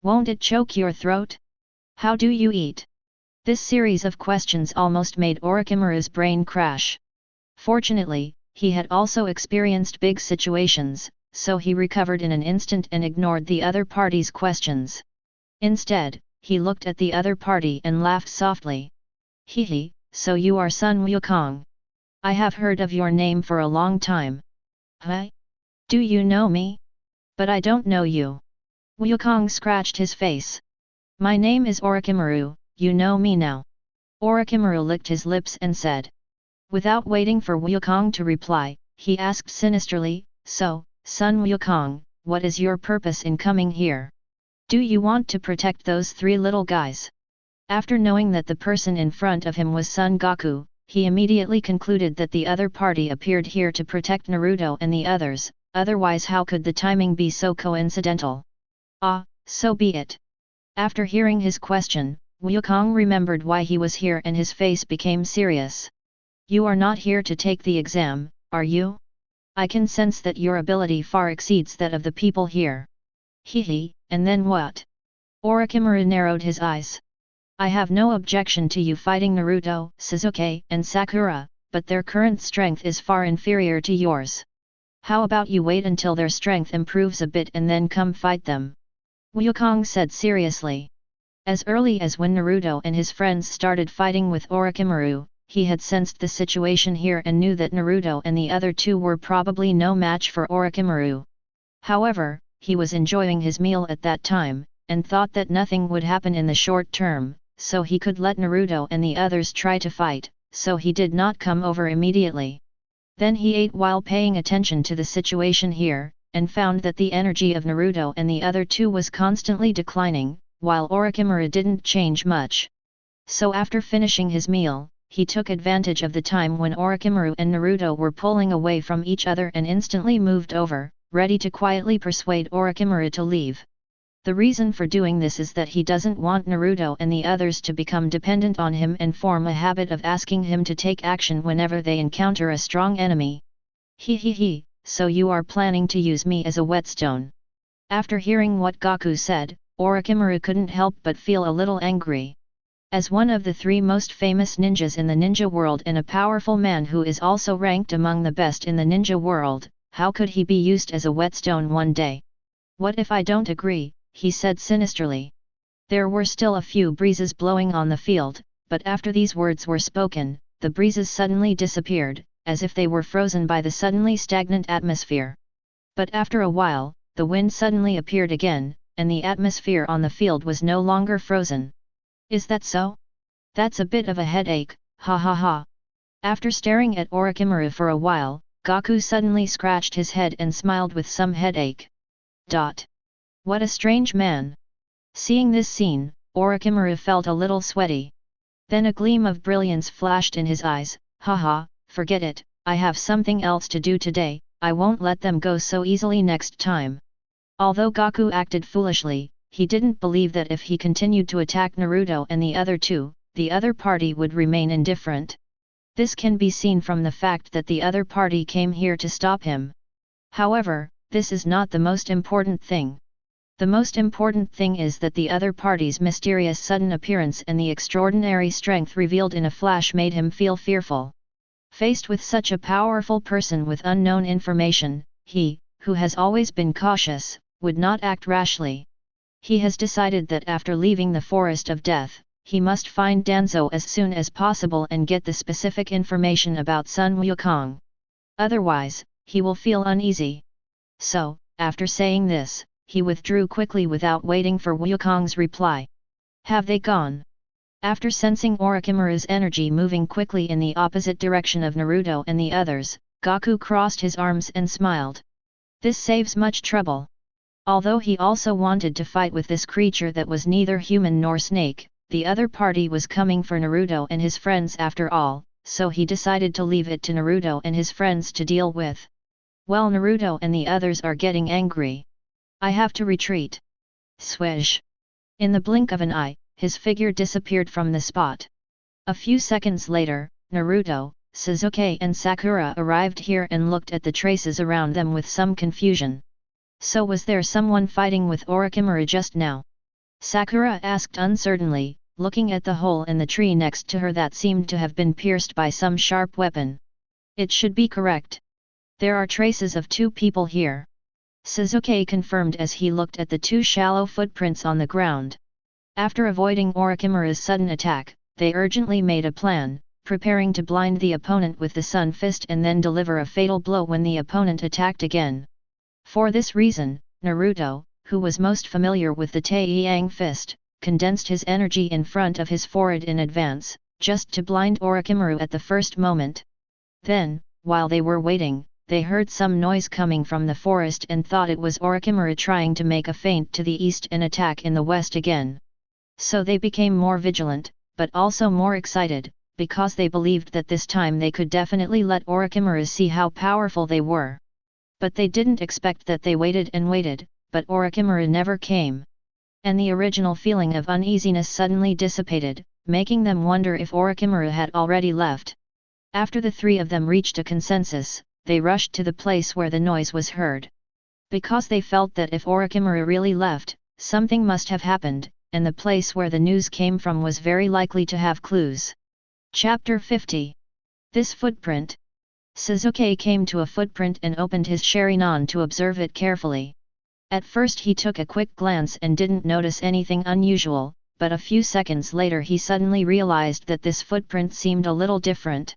Won't it choke your throat? How do you eat?" This series of questions almost made Orochimaru's brain crash. Fortunately, he had also experienced big situations, so he recovered in an instant and ignored the other party's questions. Instead, he looked at the other party and laughed softly. "Hehe, so you are Sun Wukong. I have heard of your name for a long time." "Huh? Do you know me? But I don't know you." Wukong scratched his face. "My name is Orochimaru, you know me now." Orochimaru licked his lips and said. Without waiting for Wukong to reply, he asked sinisterly, "So, Sun Wukong, what is your purpose in coming here? Do you want to protect those three little guys?" After knowing that the person in front of him was Son Gaku, he immediately concluded that the other party appeared here to protect Naruto and the others, otherwise how could the timing be so coincidental? Ah, so be it. After hearing his question, Wukong remembered why he was here and his face became serious. You are not here to take the exam, are you? I can sense that your ability far exceeds that of the people here. Hehe, and then what? Orochimaru narrowed his eyes. I have no objection to you fighting Naruto, Sasuke, and Sakura, but their current strength is far inferior to yours. How about you wait until their strength improves a bit and then come fight them? Wukong said seriously. As early as when Naruto and his friends started fighting with Orochimaru, he had sensed the situation here and knew that Naruto and the other two were probably no match for Orochimaru. However, he was enjoying his meal at that time, and thought that nothing would happen in the short term, so he could let Naruto and the others try to fight, so he did not come over immediately. Then he ate while paying attention to the situation here, and found that the energy of Naruto and the other two was constantly declining, while Orochimaru didn't change much. So after finishing his meal, he took advantage of the time when Orochimaru and Naruto were pulling away from each other and instantly moved over, ready to quietly persuade Orochimaru to leave. The reason for doing this is that he doesn't want Naruto and the others to become dependent on him and form a habit of asking him to take action whenever they encounter a strong enemy. He, so you are planning to use me as a whetstone. After hearing what Gaku said, Orochimaru couldn't help but feel a little angry. As one of the three most famous ninjas in the ninja world and a powerful man who is also ranked among the best in the ninja world, how could he be used as a whetstone one day? What if I don't agree? He said sinisterly. There were still a few breezes blowing on the field, but after these words were spoken, the breezes suddenly disappeared, as if they were frozen by the suddenly stagnant atmosphere. But after a while, the wind suddenly appeared again, and the atmosphere on the field was no longer frozen. Is that so? That's a bit of a headache, ha ha ha. After staring at Orochimaru for a while, Gaku suddenly scratched his head and smiled with some headache. What a strange man! Seeing this scene, Orochimaru felt a little sweaty. Then a gleam of brilliance flashed in his eyes. Haha, forget it, I have something else to do today, I won't let them go so easily next time. Although Gaku acted foolishly, he didn't believe that if he continued to attack Naruto and the other two, the other party would remain indifferent. This can be seen from the fact that the other party came here to stop him. However, this is not the most important thing. The most important thing is that the other party's mysterious sudden appearance and the extraordinary strength revealed in a flash made him feel fearful. Faced with such a powerful person with unknown information, he, who has always been cautious, would not act rashly. He has decided that after leaving the Forest of Death, he must find Danzo as soon as possible and get the specific information about Sun Wukong. Otherwise, he will feel uneasy. So, after saying this, he withdrew quickly without waiting for Wukong's reply. Have they gone? After sensing Orochimaru's energy moving quickly in the opposite direction of Naruto and the others, Gaku crossed his arms and smiled. This saves much trouble. Although he also wanted to fight with this creature that was neither human nor snake, the other party was coming for Naruto and his friends after all, so he decided to leave it to Naruto and his friends to deal with. Well, Naruto and the others are getting angry. I have to retreat. Swish! In the blink of an eye, his figure disappeared from the spot. A few seconds later, Naruto, Sasuke and Sakura arrived here and looked at the traces around them with some confusion. So was there someone fighting with Orochimaru just now? Sakura asked uncertainly, looking at the hole in the tree next to her that seemed to have been pierced by some sharp weapon. It should be correct. There are traces of two people here. Sasuke confirmed as he looked at the two shallow footprints on the ground. After avoiding Orochimaru's sudden attack, they urgently made a plan, preparing to blind the opponent with the Sun Fist and then deliver a fatal blow when the opponent attacked again. For this reason, Naruto, who was most familiar with the Taiyang Fist, condensed his energy in front of his forehead in advance, just to blind Orochimaru at the first moment. Then, while they were waiting, they heard some noise coming from the forest and thought it was Orochimaru trying to make a feint to the east and attack in the west again. So they became more vigilant, but also more excited, because they believed that this time they could definitely let Orochimaru see how powerful they were. But they didn't expect that. They waited and waited, but Orochimaru never came. And the original feeling of uneasiness suddenly dissipated, making them wonder if Orochimaru had already left. After the three of them reached a consensus, they rushed to the place where the noise was heard. Because they felt that if Orochimaru really left, something must have happened, and the place where the news came from was very likely to have clues. Chapter 50. This footprint. Sasuke came to a footprint and opened his Shenron to observe it carefully. At first he took a quick glance and didn't notice anything unusual, but a few seconds later he suddenly realized that this footprint seemed a little different.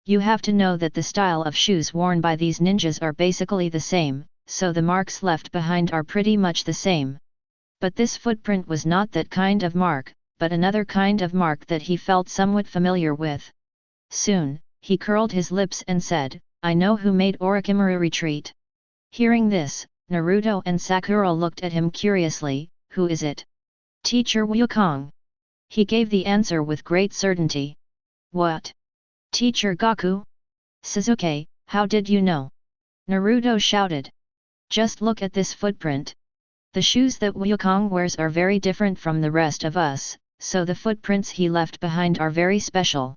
You have to know that the style of shoes worn by these ninjas are basically the same, so the marks left behind are pretty much the same. But this footprint was not that kind of mark, but another kind of mark that he felt somewhat familiar with. Soon, he curled his lips and said, "I know who made Orochimaru retreat." Hearing this, Naruto and Sakura looked at him curiously. "Who is it?" "Teacher Wukong." He gave the answer with great certainty. "What? Teacher Gaku?" "Sasuke, how did you know?" Naruto shouted. "Just look at this footprint. The shoes that Wukong wears are very different from the rest of us, so the footprints he left behind are very special.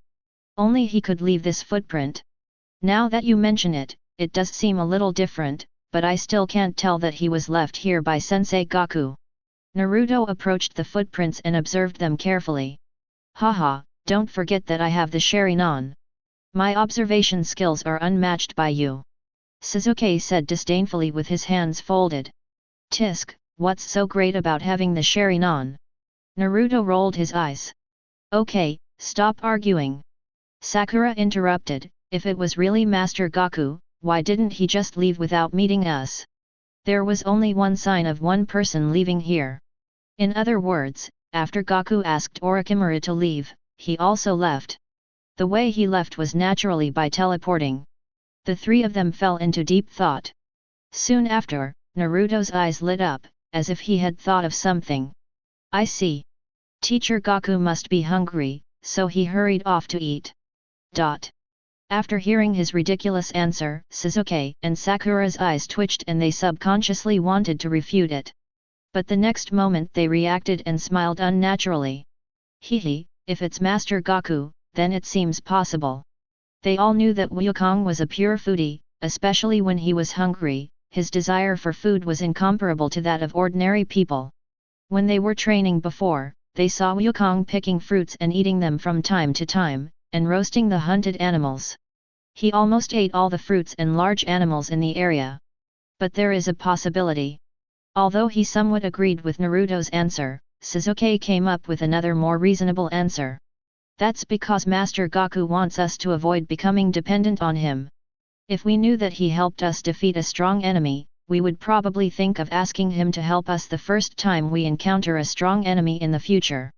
Only he could leave this footprint. Now that you mention it, it does seem a little different, but I still can't tell that he was left here by Sensei Gaku." Naruto approached the footprints and observed them carefully. "Haha, don't forget that I have the Shenron. My observation skills are unmatched by you," Sasuke said disdainfully with his hands folded. "Tisk, what's so great about having the Shenron?" Naruto rolled his eyes. "Okay, stop arguing," Sakura interrupted. "If it was really Master Gaku, why didn't he just leave without meeting us? There was only one sign of one person leaving here. In other words, after Gaku asked Orochimaru to leave, he also left. The way he left was naturally by teleporting." The three of them fell into deep thought. Soon after, Naruto's eyes lit up, as if he had thought of something. "I see. Teacher Gaku must be hungry, so he hurried off to eat." After hearing his ridiculous answer, Sasuke and Sakura's eyes twitched and they subconsciously wanted to refute it. But the next moment they reacted and smiled unnaturally. "Hehe, if it's Master Gaku, then it seems possible." They all knew that Wukong was a pure foodie, especially when he was hungry. His desire for food was incomparable to that of ordinary people. When they were training before, they saw Wukong picking fruits and eating them from time to time, and roasting the hunted animals. He almost ate all the fruits and large animals in the area. But there is a possibility. Although he somewhat agreed with Naruto's answer, Sasuke came up with another more reasonable answer. "That's because Master Gaku wants us to avoid becoming dependent on him. If we knew that he helped us defeat a strong enemy, we would probably think of asking him to help us the first time we encounter a strong enemy in the future.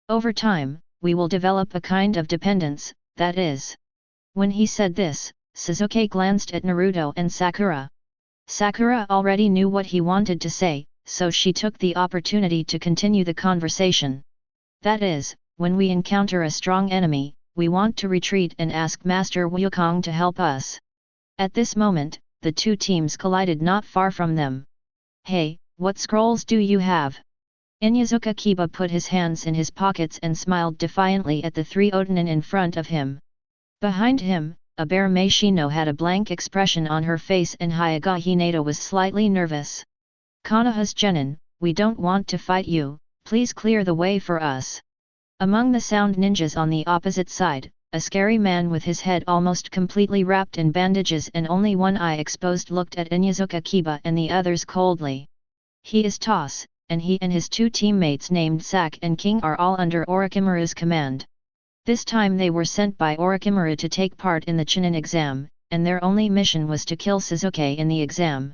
Over time, we will develop a kind of dependence, that is." When he said this, Sasuke glanced at Naruto and Sakura. Sakura already knew what he wanted to say, so she took the opportunity to continue the conversation. "That is, when we encounter a strong enemy, we want to retreat and ask Master Wukong to help us." At this moment, the two teams collided not far from them. "Hey, what scrolls do you have?" Inyazuka Kiba put his hands in his pockets and smiled defiantly at the three Otonin in front of him. Behind him, a Bear Meishino had a blank expression on her face and Hyuga Hinata was slightly nervous. "Konoha's genin, we don't want to fight you, please clear the way for us." Among the sound ninjas on the opposite side, a scary man with his head almost completely wrapped in bandages and only one eye exposed looked at Inyazuka Kiba and the others coldly. "He is Toss, and he and his two teammates named Sak and King are all under Orochimaru's command. This time they were sent by Orochimaru to take part in the Chunin exam, and their only mission was to kill Sasuke in the exam.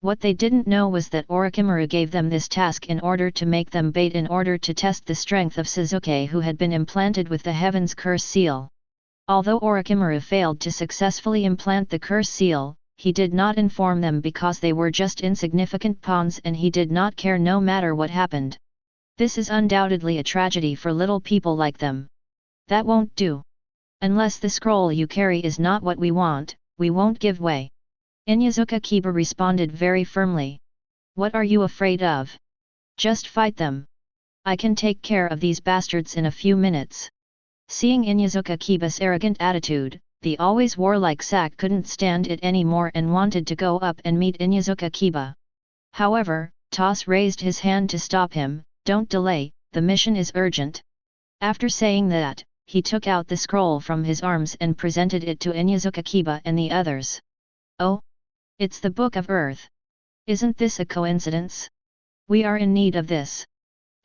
What they didn't know was that Orochimaru gave them this task in order to make them bait in order to test the strength of Sasuke who had been implanted with the Heaven's Curse Seal. Although Orochimaru failed to successfully implant the Curse Seal, he did not inform them because they were just insignificant pawns and he did not care no matter what happened. This is undoubtedly a tragedy for little people like them. "That won't do. Unless the scroll you carry is not what we want, we won't give way. Inyazuka Kiba responded very firmly. What are you afraid of? Just fight them. I can take care of these bastards in a few minutes. Seeing Inyazuka Kiba's arrogant attitude, the always warlike Sak couldn't stand it anymore and wanted to go up and meet Inyazuka Kiba. However, Toss raised his hand to stop him. Don't delay, the mission is urgent. After saying that, he took out the scroll from his arms and presented it to Inyazuka Kiba and the others. Oh? It's the Book of Earth. Isn't this a coincidence? We are in need of this.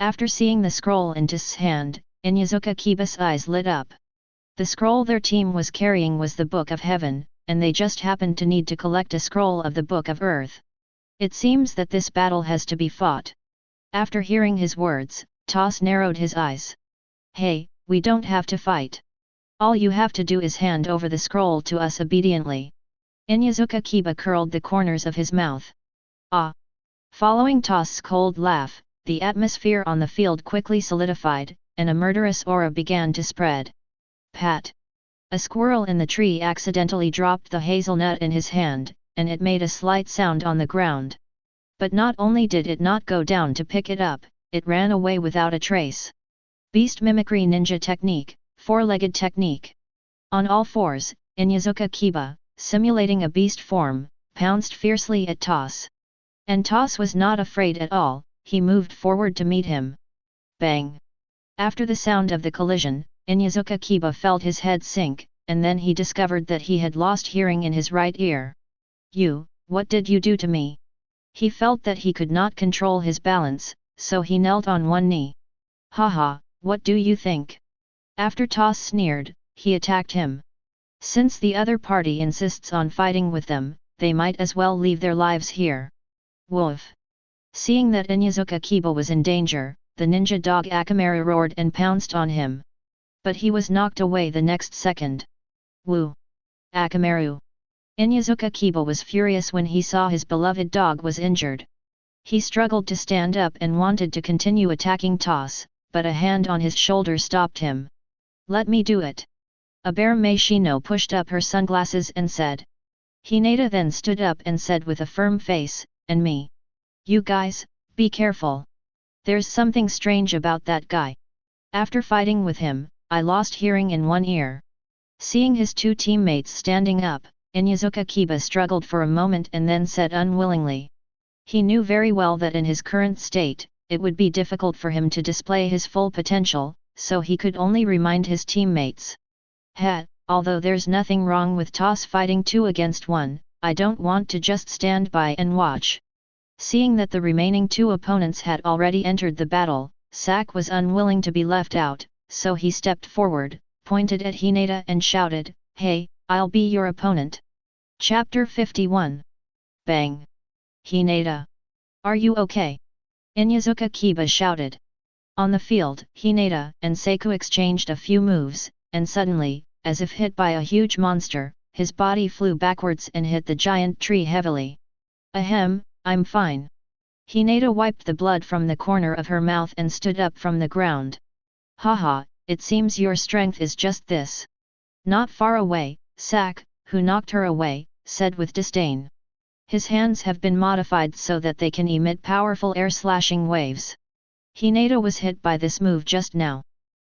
After seeing the scroll in T's hand, Inyazuka Kiba's eyes lit up. The scroll their team was carrying was the Book of Heaven, and they just happened to need to collect a scroll of the Book of Earth. It seems that this battle has to be fought. After hearing his words, Toss narrowed his eyes. Hey, we don't have to fight. All you have to do is hand over the scroll to us obediently. Inyazuka Kiba curled the corners of his mouth. Ah! Following Toss's cold laugh, the atmosphere on the field quickly solidified, and a murderous aura began to spread. Pat! A squirrel in the tree accidentally dropped the hazelnut in his hand, and it made a slight sound on the ground. But not only did it not go down to pick it up, it ran away without a trace. Beast Mimicry Ninja Technique, Four-Legged Technique. On all fours, Inyazuka Kiba, simulating a beast form, pounced fiercely at Toss. And Toss was not afraid at all, he moved forward to meet him. Bang! After the sound of the collision, Inyazuka Kiba felt his head sink, and then he discovered that he had lost hearing in his right ear. What did you do to me? He felt that he could not control his balance, so he knelt on one knee. Haha, what do you think? After Toss sneered, he attacked him. Since the other party insists on fighting with them, they might as well leave their lives here. Woof! Seeing that Inyazuka Kiba was in danger, the ninja dog Akamaru roared and pounced on him. But he was knocked away the next second. Woo! Akamaru! Inyazuka Kiba was furious when he saw his beloved dog was injured. He struggled to stand up and wanted to continue attacking Toss, but a hand on his shoulder stopped him. Let me do it. Abare Meishino pushed up her sunglasses and said. Hinata then stood up and said with a firm face, and me. You guys, be careful. There's something strange about that guy. After fighting with him, I lost hearing in one ear. Seeing his two teammates standing up, Inyazuka Kiba struggled for a moment and then said unwillingly. He knew very well that in his current state, it would be difficult for him to display his full potential, so he could only remind his teammates. Although there's nothing wrong with Toss fighting 2 against 1, I don't want to just stand by and watch. Seeing that the remaining 2 opponents had already entered the battle, Sak was unwilling to be left out, so he stepped forward, pointed at Hinata and shouted, Hey, I'll be your opponent. Chapter 51. Bang! Hinata! Are you okay? Inyazuka Kiba shouted. On the field, Hinata and Seiku exchanged a few moves, and suddenly, as if hit by a huge monster, his body flew backwards and hit the giant tree heavily. Ahem, I'm fine. Hinata wiped the blood from the corner of her mouth and stood up from the ground. Haha, it seems your strength is just this. Not far away, Sak, who knocked her away, said with disdain. His hands have been modified so that they can emit powerful air-slashing waves. Hinata was hit by this move just now.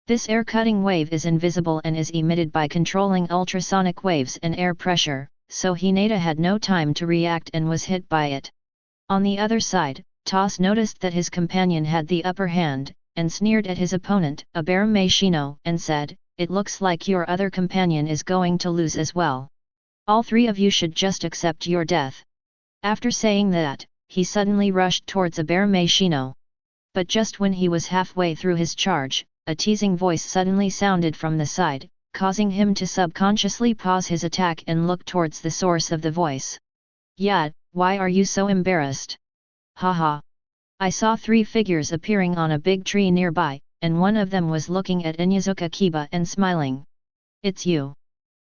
This air-cutting wave is invisible and is emitted by controlling ultrasonic waves and air pressure, so Hinata had no time to react and was hit by it. On the other side, Toss noticed that his companion had the upper hand, and sneered at his opponent, Abare Meishino, and said, It looks like your other companion is going to lose as well. All 3 of you should just accept your death. After saying that, he suddenly rushed towards Abare Meishino. But just when he was halfway through his charge, a teasing voice suddenly sounded from the side, causing him to subconsciously pause his attack and look towards the source of the voice. Yeah, why are you so embarrassed? Haha. I saw 3 figures appearing on a big tree nearby, and one of them was looking at Inyazuka Kiba and smiling. It's you.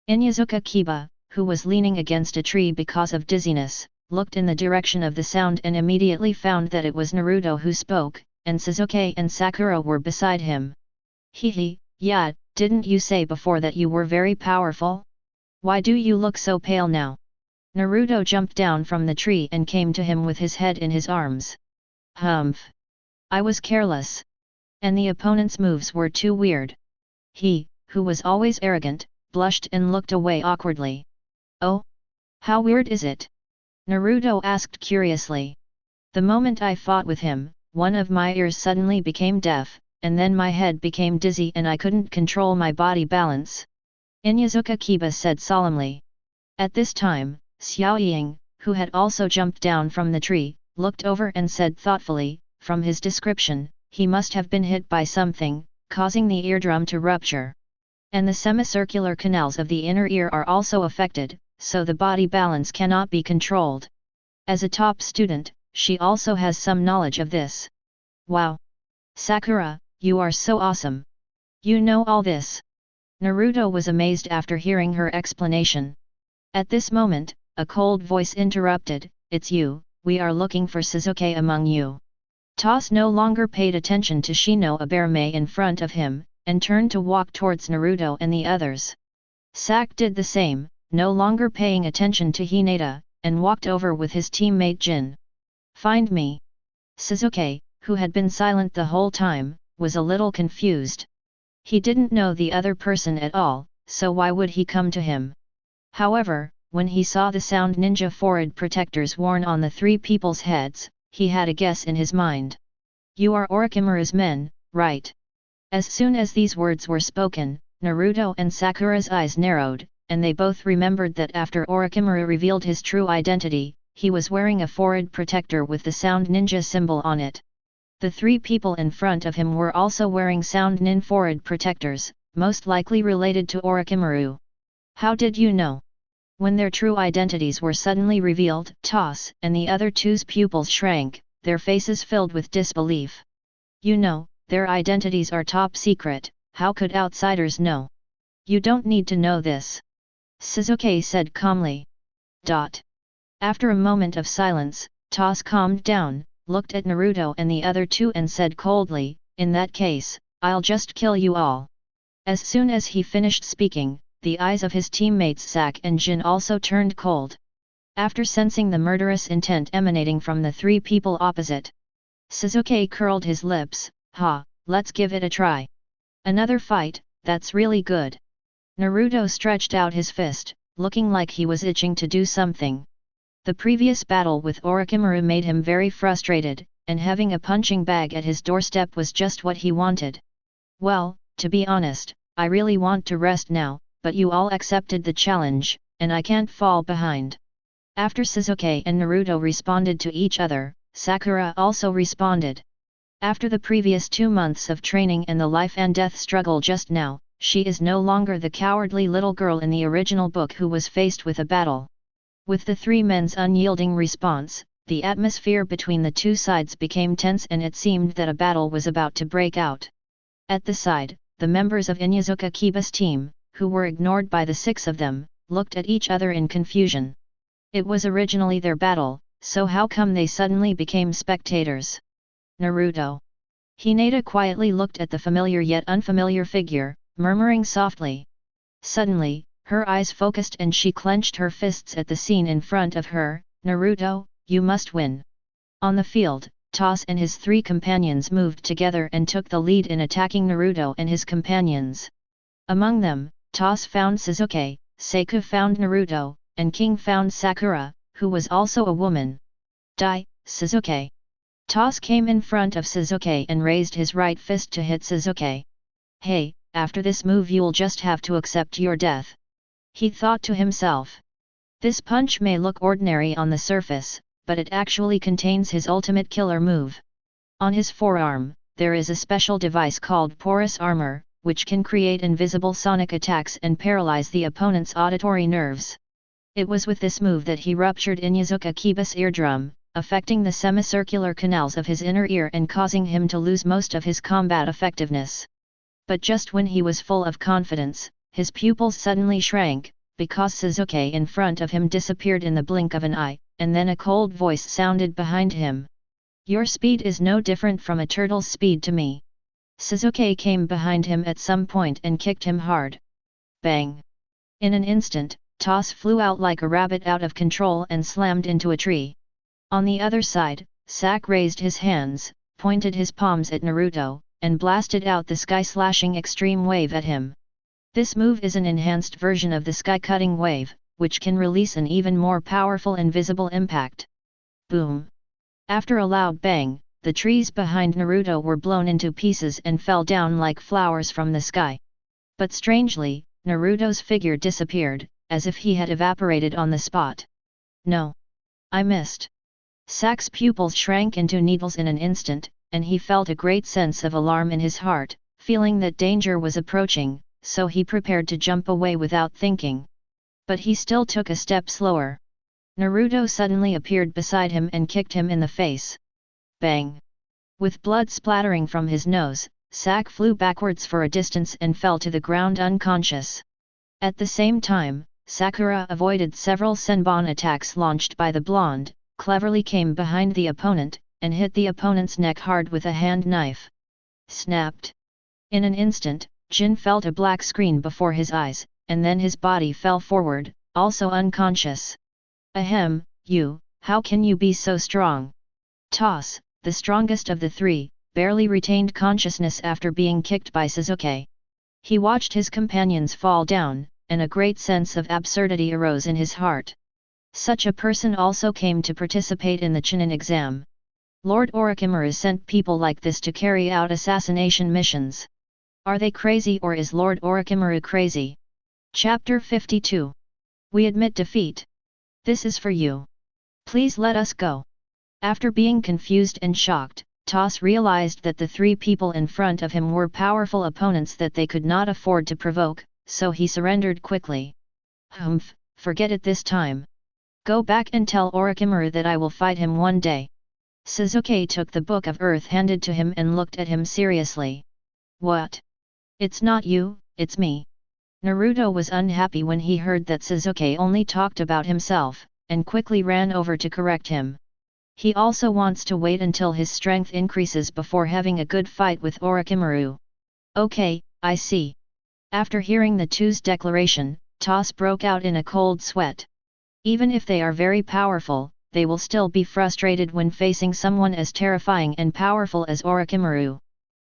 Inyazuka Kiba, who was leaning against a tree because of dizziness, looked in the direction of the sound and immediately found that it was Naruto who spoke, and Sasuke and Sakura were beside him. Yeah, didn't you say before that you were very powerful? Why do you look so pale now? Naruto jumped down from the tree and came to him with his head in his arms. Humph! I was careless. And the opponent's moves were too weird. He, who was always arrogant, blushed and looked away awkwardly. Oh? How weird is it? Naruto asked curiously. The moment I fought with him, one of my ears suddenly became deaf, and then my head became dizzy and I couldn't control my body balance. Inyazuka Kiba said solemnly. At this time, Xiao Li, who had also jumped down from the tree, looked over and said thoughtfully, from his description, he must have been hit by something, causing the eardrum to rupture. And the semicircular canals of the inner ear are also affected, so the body balance cannot be controlled. As a top student, she also has some knowledge of this. Wow! Sakura, you are so awesome! You know all this! Naruto was amazed after hearing her explanation. At this moment, a cold voice interrupted, "It's you, we are looking for Sasuke among you." Toss no longer paid attention to Shino Aberame in front of him, and turned to walk towards Naruto and the others. Sak did the same, no longer paying attention to Hinata, and walked over with his teammate Jin. "Find me." Sasuke, who had been silent the whole time, was a little confused. He didn't know the other person at all, so why would he come to him? However, when he saw the sound ninja forehead protectors worn on the three people's heads, he had a guess in his mind. "You are Orochimaru's men, right?" As soon as these words were spoken, Naruto and Sakura's eyes narrowed, and they both remembered that after Orochimaru revealed his true identity, he was wearing a forehead protector with the sound ninja symbol on it. The three people in front of him were also wearing sound nin forehead protectors, most likely related to Orochimaru. "How did you know?" When their true identities were suddenly revealed, Toss and the other two's pupils shrank, their faces filled with disbelief. "You know, their identities are top secret, how could outsiders know?" "You don't need to know this," Sasuke said calmly. After a moment of silence, Toss calmed down, looked at Naruto and the other two and said coldly, "In that case, I'll just kill you all." As soon as he finished speaking, the eyes of his teammates Sak and Jin also turned cold. After sensing the murderous intent emanating from the three people opposite, Sasuke curled his lips. "Ha, let's give it a try. Another fight, that's really good." Naruto stretched out his fist, looking like he was itching to do something. The previous battle with Orochimaru made him very frustrated, and having a punching bag at his doorstep was just what he wanted. "Well, to be honest, I really want to rest now, but you all accepted the challenge, and I can't fall behind." After Sasuke and Naruto responded to each other, Sakura also responded. After the previous 2 months of training and the life and death struggle just now, she is no longer the cowardly little girl in the original book who was faced with a battle. With the three men's unyielding response, the atmosphere between the two sides became tense and it seemed that a battle was about to break out. At the side, the members of Inyazuka Kiba's team, who were ignored by the 6 of them, looked at each other in confusion. It was originally their battle, so how come they suddenly became spectators? Naruto. Hinata quietly looked at the familiar yet unfamiliar figure, murmuring softly. Suddenly, her eyes focused and she clenched her fists at the scene in front of her. "Naruto, you must win." On the field, Toss and his 3 companions moved together and took the lead in attacking Naruto and his companions. Among them, Toss found Sasuke, Seiku found Naruto, and King found Sakura, who was also a woman. Sasuke. Toss came in front of Sasuke and raised his right fist to hit Sasuke. "Hey, after this move you'll just have to accept your death," he thought to himself. This punch may look ordinary on the surface, but it actually contains his ultimate killer move. On his forearm, there is a special device called porous armor, which can create invisible sonic attacks and paralyze the opponent's auditory nerves. It was with this move that he ruptured Inyazuka Kiba's eardrum, affecting the semicircular canals of his inner ear and causing him to lose most of his combat effectiveness. But just when he was full of confidence, his pupils suddenly shrank, because Sasuke in front of him disappeared in the blink of an eye, and then a cold voice sounded behind him. "Your speed is no different from a turtle's speed to me." Sasuke came behind him at some point and kicked him hard. Bang! In an instant, Toss flew out like a rabbit out of control and slammed into a tree. On the other side, Sak raised his hands, pointed his palms at Naruto, and blasted out the sky-slashing extreme wave at him. This move is an enhanced version of the sky-cutting wave, which can release an even more powerful invisible impact. Boom! After a loud bang, the trees behind Naruto were blown into pieces and fell down like flowers from the sky. But strangely, Naruto's figure disappeared, as if he had evaporated on the spot. No! I missed! Sak's pupils shrank into needles in an instant, and he felt a great sense of alarm in his heart, feeling that danger was approaching, so he prepared to jump away without thinking. But he still took a step slower. Naruto suddenly appeared beside him and kicked him in the face. Bang! With blood splattering from his nose, Sak flew backwards for a distance and fell to the ground unconscious. At the same time, Sakura avoided several senbon attacks launched by the blonde, cleverly came behind the opponent, and hit the opponent's neck hard with a hand knife. Snapped! In an instant, Jin felt a black screen before his eyes, and then his body fell forward, also unconscious. Ahem, you, how can you be so strong? Toss, the strongest of the three, barely retained consciousness after being kicked by Sasuke. He watched his companions fall down, and a great sense of absurdity arose in his heart. Such a person also came to participate in the Chunin exam. Lord Orochimaru sent people like this to carry out assassination missions. Are they crazy or is Lord Orochimaru crazy? Chapter 52. We admit defeat. This is for you. Please let us go. After being confused and shocked, Toss realized that the three people in front of him were powerful opponents that they could not afford to provoke, so he surrendered quickly. Humph, forget it this time. Go back and tell Orochimaru that I will fight him one day. Sasuke took the Book of Earth handed to him and looked at him seriously. What? It's not you, it's me. Naruto was unhappy when he heard that Sasuke only talked about himself, and quickly ran over to correct him. He also wants to wait until his strength increases before having a good fight with Orochimaru. Okay, I see. After hearing the two's declaration, Toss broke out in a cold sweat. Even if they are very powerful, they will still be frustrated when facing someone as terrifying and powerful as Orochimaru.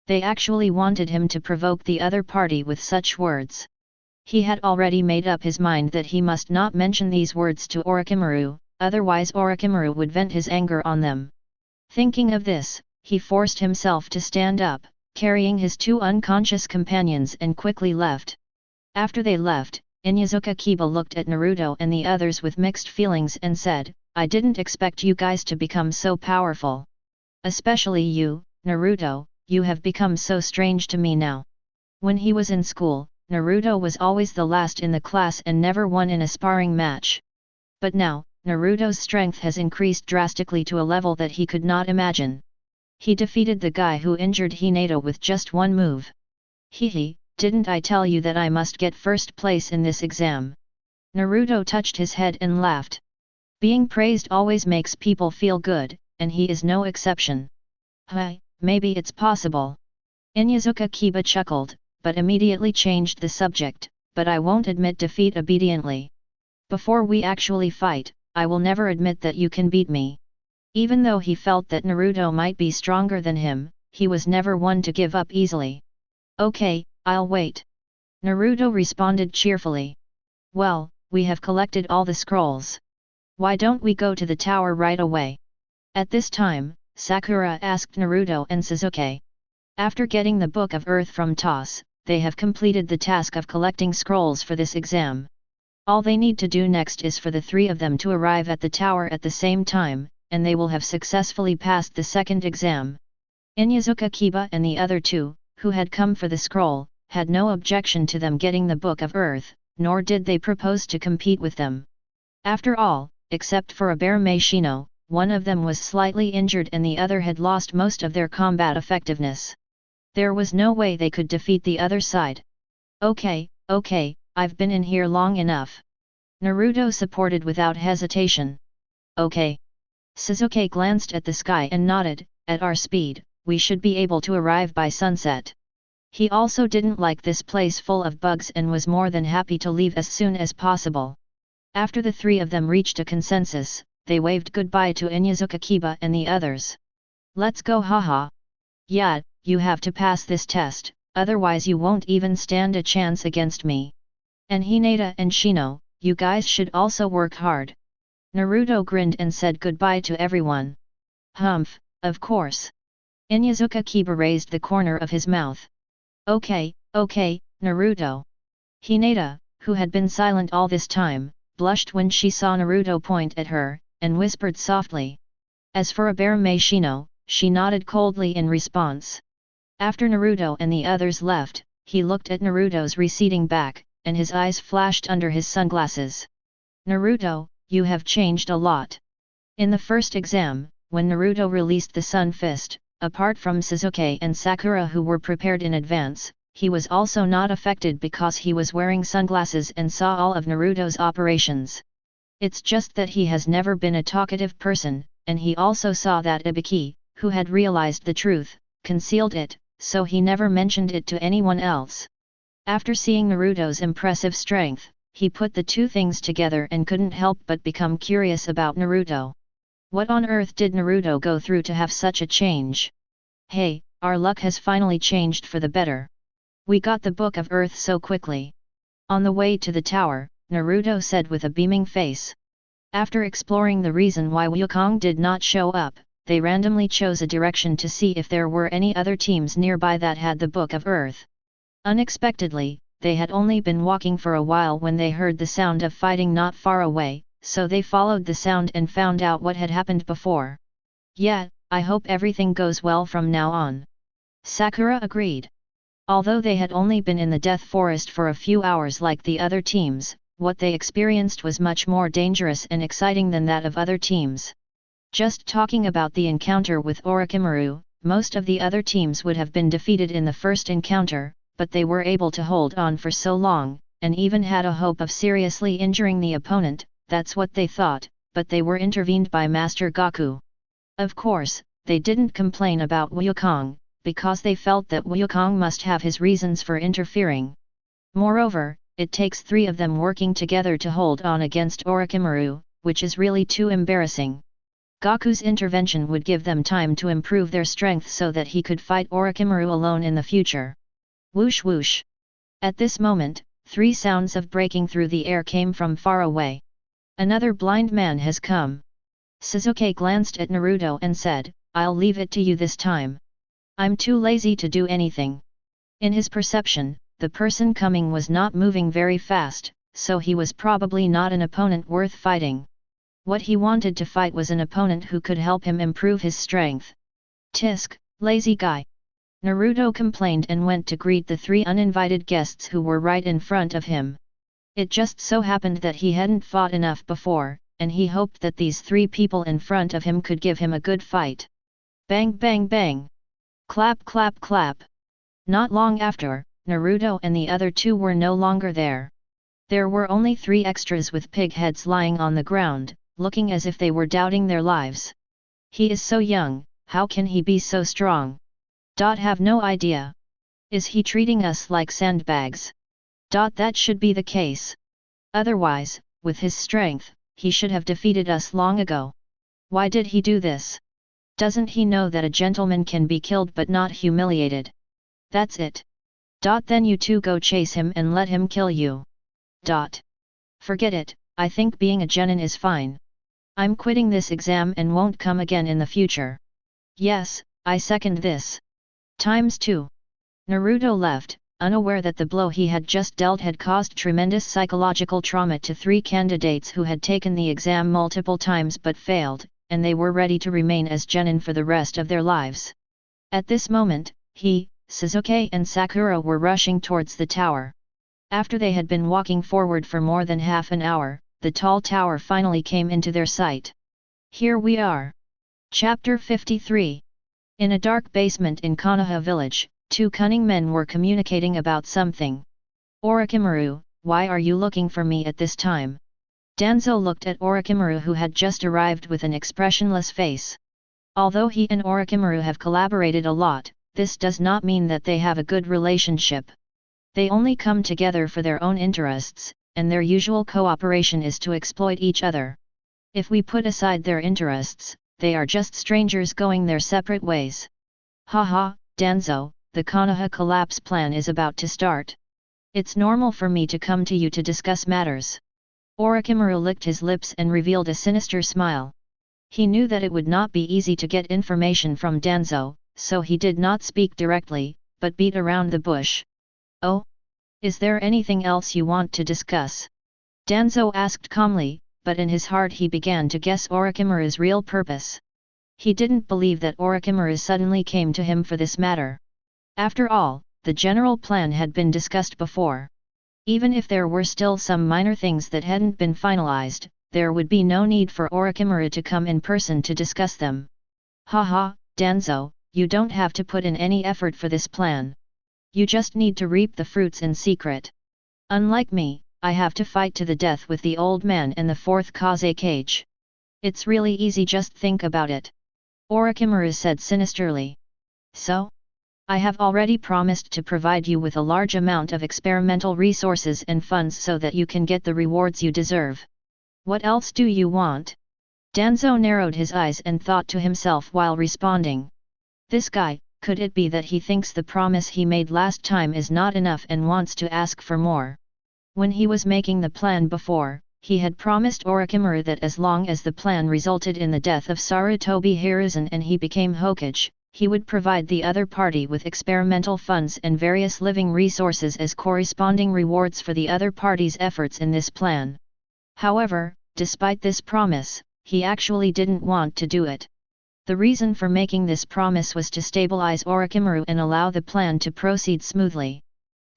They actually wanted him to provoke the other party with such words. He had already made up his mind that he must not mention these words to Orochimaru, otherwise Orochimaru would vent his anger on them. Thinking of this, he forced himself to stand up, carrying his two unconscious companions and quickly left. After they left, Inuzuka Kiba looked at Naruto and the others with mixed feelings and said, I didn't expect you guys to become so powerful. Especially you, Naruto, you have become so strange to me now. When he was in school, Naruto was always the last in the class and never won in a sparring match. But now, Naruto's strength has increased drastically to a level that he could not imagine. He defeated the guy who injured Hinata with just one move. Hehe, didn't I tell you that I must get first place in this exam? Naruto touched his head and laughed. Being praised always makes people feel good, and he is no exception. Hi, maybe it's possible. Inuzuka Kiba chuckled, but immediately changed the subject, but I won't admit defeat obediently. Before we actually fight, I will never admit that you can beat me. Even though he felt that Naruto might be stronger than him, he was never one to give up easily. Okay, I'll wait. Naruto responded cheerfully. Well, we have collected all the scrolls. Why don't we go to the tower right away? At this time, Sakura asked Naruto and Sasuke. After getting the Book of Earth from Toss, they have completed the task of collecting scrolls for this exam. All they need to do next is for the three of them to arrive at the tower at the same time, and they will have successfully passed the second exam. Inuzuka Kiba and the other two, who had come for the scroll, had no objection to them getting the Book of Earth, nor did they propose to compete with them. After all, except for a Bear Meishino, one of them was slightly injured and the other had lost most of their combat effectiveness. There was no way they could defeat the other side. Okay, I've been in here long enough. Naruto supported without hesitation. Okay. Sasuke glanced at the sky and nodded, at our speed, we should be able to arrive by sunset. He also didn't like this place full of bugs and was more than happy to leave as soon as possible. After the three of them reached a consensus, they waved goodbye to Inyazuka Kiba and the others. Let's go, haha. Yeah, you have to pass this test, otherwise you won't even stand a chance against me. And Hinata and Shino, you guys should also work hard. Naruto grinned and said goodbye to everyone. Humph, of course. Inyazuka Kiba raised the corner of his mouth. Okay, Naruto. Hinata, who had been silent all this time, blushed when she saw Naruto point at her, and whispered softly. As for Abarame Shino, she nodded coldly in response. After Naruto and the others left, he looked at Naruto's receding back, and his eyes flashed under his sunglasses. Naruto, you have changed a lot. In the first exam, when Naruto released the Sun Fist, apart from Sasuke and Sakura who were prepared in advance, he was also not affected because he was wearing sunglasses and saw all of Naruto's operations. It's just that he has never been a talkative person, and he also saw that Ibiki, who had realized the truth, concealed it, so he never mentioned it to anyone else. After seeing Naruto's impressive strength, he put the two things together and couldn't help but become curious about Naruto. What on earth did Naruto go through to have such a change? Hey, our luck has finally changed for the better. We got the Book of Earth so quickly. On the way to the tower, Naruto said with a beaming face. After exploring the reason why Wukong did not show up, they randomly chose a direction to see if there were any other teams nearby that had the Book of Earth. Unexpectedly, they had only been walking for a while when they heard the sound of fighting not far away, so they followed the sound and found out what had happened before. Yeah, I hope everything goes well from now on. Sakura agreed. Although they had only been in the Death Forest for a few hours like the other teams, what they experienced was much more dangerous and exciting than that of other teams. Just talking about the encounter with Orochimaru, most of the other teams would have been defeated in the first encounter, but they were able to hold on for so long, and even had a hope of seriously injuring the opponent, that's what they thought, but they were intervened by Master Gaku. Of course, they didn't complain about Wukong, because they felt that Wukong must have his reasons for interfering. Moreover, it takes three of them working together to hold on against Orochimaru, which is really too embarrassing. Gaku's intervention would give them time to improve their strength so that he could fight Orochimaru alone in the future. Whoosh whoosh. At this moment, three sounds of breaking through the air came from far away. Another blind man has come. Sasuke glanced at Naruto and said, I'll leave it to you this time. I'm too lazy to do anything. In his perception, the person coming was not moving very fast, so he was probably not an opponent worth fighting. What he wanted to fight was an opponent who could help him improve his strength. Tisk, lazy guy. Naruto complained and went to greet the three uninvited guests who were right in front of him. It just so happened that he hadn't fought enough before, and he hoped that these three people in front of him could give him a good fight. Bang bang bang! Clap clap clap! Not long after, Naruto and the other two were no longer there. There were only three extras with pig heads lying on the ground, looking as if they were doubting their lives. He is so young, how can he be so strong? Have no idea. Is he treating us like sandbags? That should be the case. Otherwise, with his strength, he should have defeated us long ago. Why did he do this? Doesn't he know that a gentleman can be killed but not humiliated? That's it. Then you two go chase him and let him kill you. Forget it, I think being a genin is fine. I'm quitting this exam and won't come again in the future. Yes, I second this. ×2. Naruto left, unaware that the blow he had just dealt had caused tremendous psychological trauma to three candidates who had taken the exam multiple times but failed, and they were ready to remain as genin for the rest of their lives. At this moment, he, Sasuke and Sakura were rushing towards the tower. After they had been walking forward for more than half an hour, the tall tower finally came into their sight. Here we are. Chapter 53. In a dark basement in Konaha village, two cunning men were communicating about something. Orochimaru, why are you looking for me at this time? Danzo looked at Orochimaru who had just arrived with an expressionless face. Although he and Orochimaru have collaborated a lot, this does not mean that they have a good relationship. They only come together for their own interests, and their usual cooperation is to exploit each other. If we put aside their interests, they are just strangers going their separate ways. Haha, Danzo, the Konaha collapse plan is about to start. It's normal for me to come to you to discuss matters. Orochimaru licked his lips and revealed a sinister smile. He knew that it would not be easy to get information from Danzo, so he did not speak directly, but beat around the bush. Oh? Is there anything else you want to discuss? Danzo asked calmly, but in his heart he began to guess Orochimaru's real purpose. He didn't believe that Orochimaru suddenly came to him for this matter. After all, the general plan had been discussed before. Even if there were still some minor things that hadn't been finalized, there would be no need for Orochimaru to come in person to discuss them. Haha, Danzo, you don't have to put in any effort for this plan. You just need to reap the fruits in secret. Unlike me, I have to fight to the death with the old man and the fourth Kaze cage. It's really easy, just think about it. Orochimaru said sinisterly. So? I have already promised to provide you with a large amount of experimental resources and funds so that you can get the rewards you deserve. What else do you want? Danzo narrowed his eyes and thought to himself while responding. This guy, could it be that he thinks the promise he made last time is not enough and wants to ask for more? When he was making the plan before, he had promised Orochimaru that as long as the plan resulted in the death of Sarutobi Hiruzen and he became Hokage, he would provide the other party with experimental funds and various living resources as corresponding rewards for the other party's efforts in this plan. However, despite this promise, he actually didn't want to do it. The reason for making this promise was to stabilize Orochimaru and allow the plan to proceed smoothly.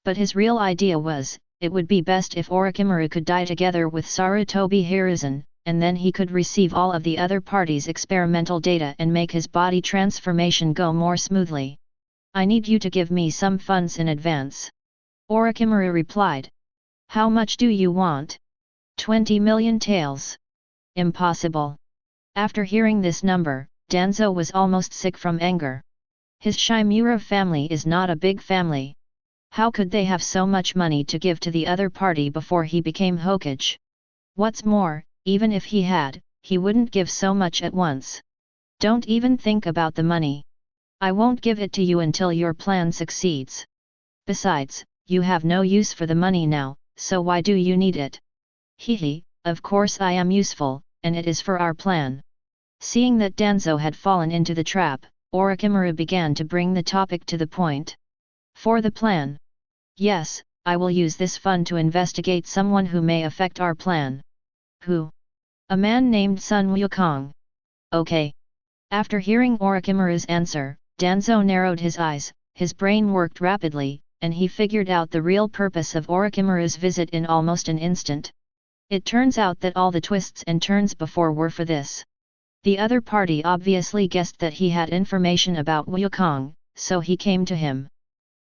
But his real idea was, it would be best if Orochimaru could die together with Sarutobi Hiruzen, and then he could receive all of the other party's experimental data and make his body transformation go more smoothly. I need you to give me some funds in advance. Orochimaru replied. How much do you want? 20 million taels. Impossible. After hearing this number, Danzo was almost sick from anger. His Shimura family is not a big family. How could they have so much money to give to the other party before he became Hokage? What's more, even if he had, he wouldn't give so much at once. Don't even think about the money. I won't give it to you until your plan succeeds. Besides, you have no use for the money now, so why do you need it? Hehe, of course I am useful, and it is for our plan. Seeing that Danzo had fallen into the trap, Orochimaru began to bring the topic to the point. For the plan. Yes, I will use this fund to investigate someone who may affect our plan. Who? A man named Wukong. Okay. After hearing Orochimaru's answer, Danzo narrowed his eyes, his brain worked rapidly, and he figured out the real purpose of Orochimaru's visit in almost an instant. It turns out that all the twists and turns before were for this. The other party obviously guessed that he had information about Wukong, so he came to him.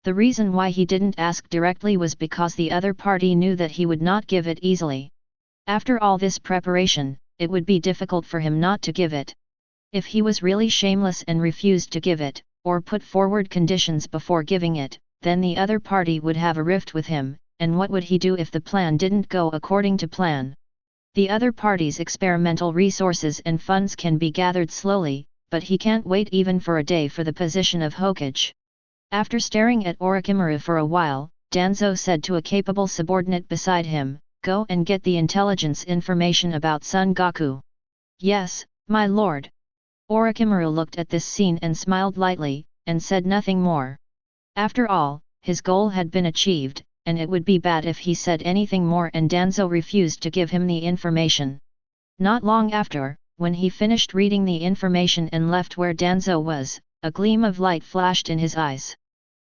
The reason why he didn't ask directly was because the other party knew that he would not give it easily. After all this preparation, it would be difficult for him not to give it. If he was really shameless and refused to give it, or put forward conditions before giving it, then the other party would have a rift with him, and what would he do if the plan didn't go according to plan? The other party's experimental resources and funds can be gathered slowly, but he can't wait even for a day for the position of Hokage. After staring at Orochimaru for a while, Danzo said to a capable subordinate beside him, "Go and get the intelligence information about Son Gaku." "Yes, my lord." Orochimaru looked at this scene and smiled lightly, and said nothing more. After all, his goal had been achieved, and it would be bad if he said anything more and Danzo refused to give him the information. Not long after, when he finished reading the information and left where Danzo was, a gleam of light flashed in his eyes.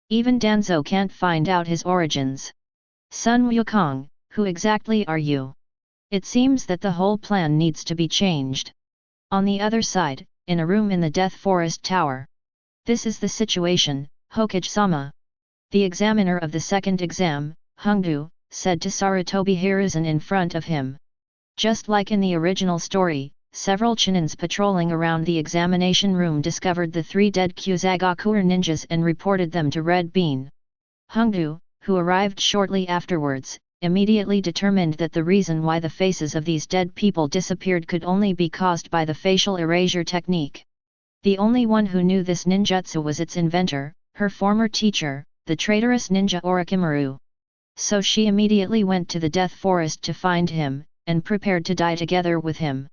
Even Danzo can't find out his origins. Son Wukong, who exactly are you? It seems that the whole plan needs to be changed. On the other side, in a room in the Death Forest Tower. This is the situation, Hokage-sama. The examiner of the second exam, Hongdu, said to Sarutobi Hiruzen in front of him. Just like in the original story, several Chunins patrolling around the examination room discovered the 3 dead Kyuzagokuer ninjas and reported them to Red Bean. Hongdu, who arrived shortly afterwards, immediately determined that the reason why the faces of these dead people disappeared could only be caused by the facial erasure technique. The only one who knew this ninjutsu was its inventor, her former teacher, the traitorous ninja Orochimaru. So she immediately went to the Death Forest to find him, and prepared to die together with him.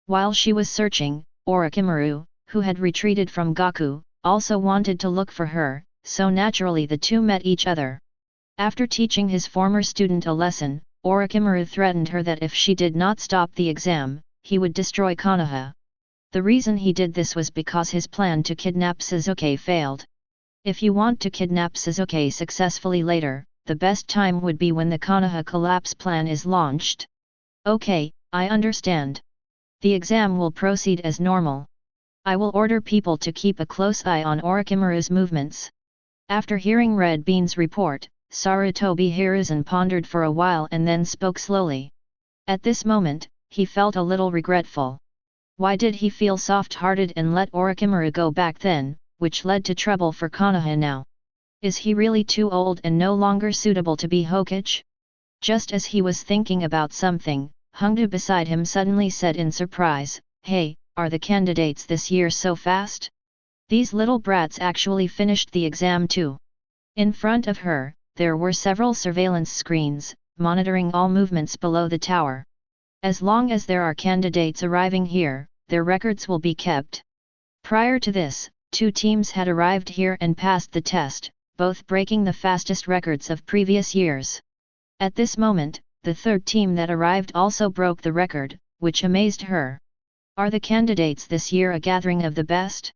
While she was searching, Orochimaru, who had retreated from Gaku, also wanted to look for her, so naturally the two met each other. After teaching his former student a lesson, Orochimaru threatened her that if she did not stop the exam, he would destroy Konaha. The reason he did this was because his plan to kidnap Sasuke failed. If you want to kidnap Sasuke successfully later, the best time would be when the Konoha collapse plan is launched. Okay, I understand. The exam will proceed as normal. I will order people to keep a close eye on Orochimaru's movements. After hearing Red Bean's report, Sarutobi Hiruzen pondered for a while and then spoke slowly. At this moment, he felt a little regretful. Why did he feel soft-hearted and let Orochimaru go back then, which led to trouble for Konoha now? Is he really too old and no longer suitable to be Hokage? Just as he was thinking about something, Hongdu beside him suddenly said in surprise, "Hey, are the candidates this year so fast? These little brats actually finished the exam too." In front of her, there were several surveillance screens, monitoring all movements below the tower. As long as there are candidates arriving here, their records will be kept. Prior to this, 2 teams had arrived here and passed the test, both breaking the fastest records of previous years. At this moment, the 3rd team that arrived also broke the record, which amazed her. Are the candidates this year a gathering of the best?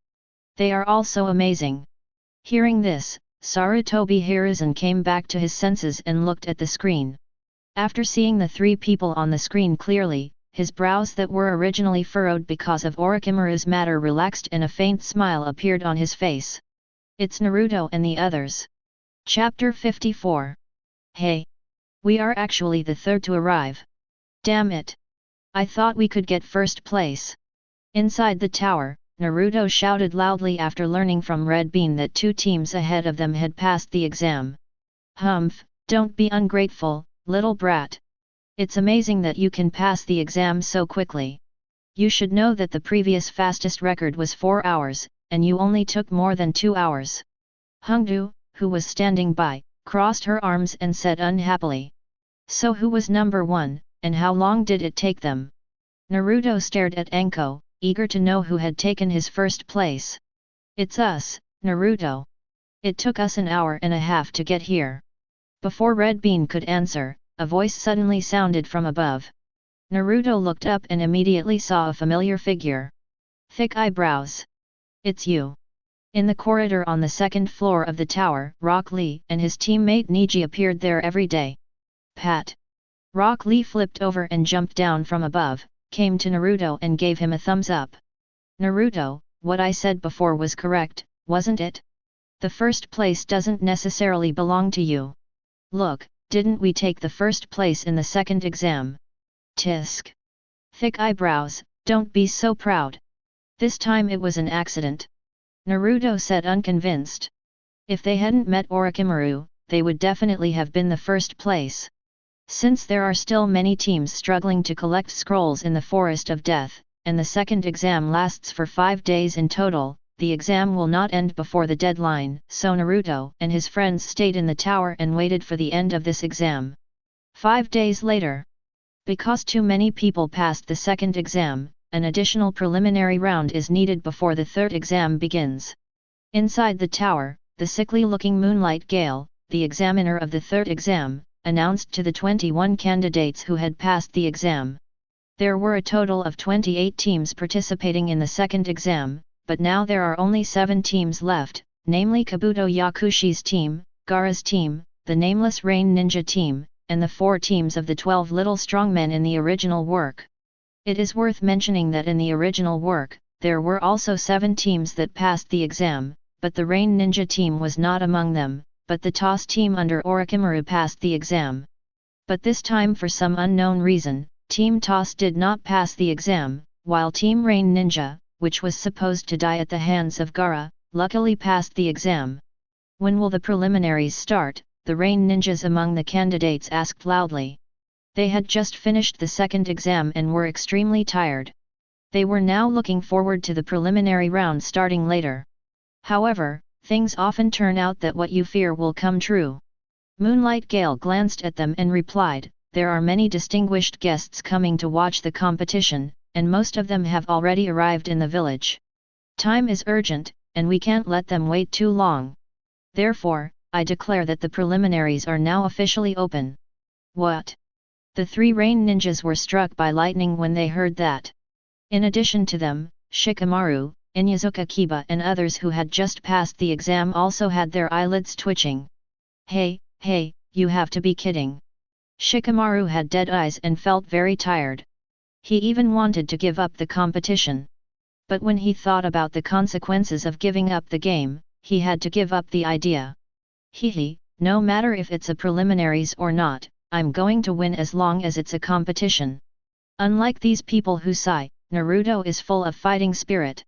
They are all so amazing. Hearing this, Sarutobi Hiruzen came back to his senses and looked at the screen. After seeing the 3 people on the screen clearly, his brows that were originally furrowed because of Orochimaru's matter relaxed and a faint smile appeared on his face. It's Naruto and the others. Chapter 54. Hey! We are actually the 3rd to arrive. Damn it! I thought we could get first place. Inside the tower, Naruto shouted loudly after learning from Red Bean that 2 teams ahead of them had passed the exam. Humph, don't be ungrateful, little brat. It's amazing that you can pass the exam so quickly. You should know that the previous fastest record was 4 hours, and you only took more than 2 hours. Hongdu, who was standing by, crossed her arms and said unhappily. So who was number 1, and how long did it take them? Naruto stared at Anko, eager to know who had taken his first place. It's us, Naruto. It took us an hour and a half to get here. Before Red Bean could answer, a voice suddenly sounded from above. Naruto looked up and immediately saw a familiar figure. Thick eyebrows. It's you. In the corridor on the 2nd floor of the tower, Rock Lee and his teammate Niji appeared there every day. Pat. Rock Lee flipped over and jumped down from above, came to Naruto and gave him a thumbs up. Naruto, what I said before was correct, wasn't it? The first place doesn't necessarily belong to you. Look, didn't we take the first place in the 2nd exam? Tisk. Thick eyebrows, don't be so proud. This time it was an accident. Naruto said unconvinced. If they hadn't met Orochimaru, they would definitely have been the first place. Since there are still many teams struggling to collect scrolls in the Forest of Death, and the 2nd exam lasts for 5 days in total, the exam will not end before the deadline, so Naruto and his friends stayed in the tower and waited for the end of this exam. 5 days later. Because too many people passed the 2nd exam, an additional preliminary round is needed before the 3rd exam begins. Inside the tower, the sickly-looking Moonlight Gale, the examiner of the 3rd exam, announced to the 21 candidates who had passed the exam. There were a total of 28 teams participating in the 2nd exam, but now there are only 7 teams left, namely Kabuto Yakushi's team, Gaara's team, the Nameless Rain Ninja team, and the 4 teams of the 12 Little Strongmen in the original work. It is worth mentioning that in the original work, there were also 7 teams that passed the exam, but the Rain Ninja team was not among them, but the Toss team under Orochimaru passed the exam. But this time for some unknown reason, Team Toss did not pass the exam, while Team Rain Ninja, which was supposed to die at the hands of Gaara, luckily passed the exam. When will the preliminaries start? The Rain Ninjas among the candidates asked loudly. They had just finished the second exam and were extremely tired. They were now looking forward to the preliminary round starting later. However, things often turn out that what you fear will come true. Moonlight Gale glanced at them and replied, "There are many distinguished guests coming to watch the competition, and most of them have already arrived in the village. Time is urgent, and we can't let them wait too long. Therefore, I declare that the preliminaries are now officially open." What? The three Rain Ninjas were struck by lightning when they heard that. In addition to them, Shikamaru, Inyazuka Kiba and others who had just passed the exam also had their eyelids twitching. Hey, you have to be kidding. Shikamaru had dead eyes and felt very tired. He even wanted to give up the competition. But when he thought about the consequences of giving up the game, he had to give up the idea. No matter if it's a preliminaries or not, I'm going to win as long as it's a competition. Unlike these people who sigh, Naruto is full of fighting spirit.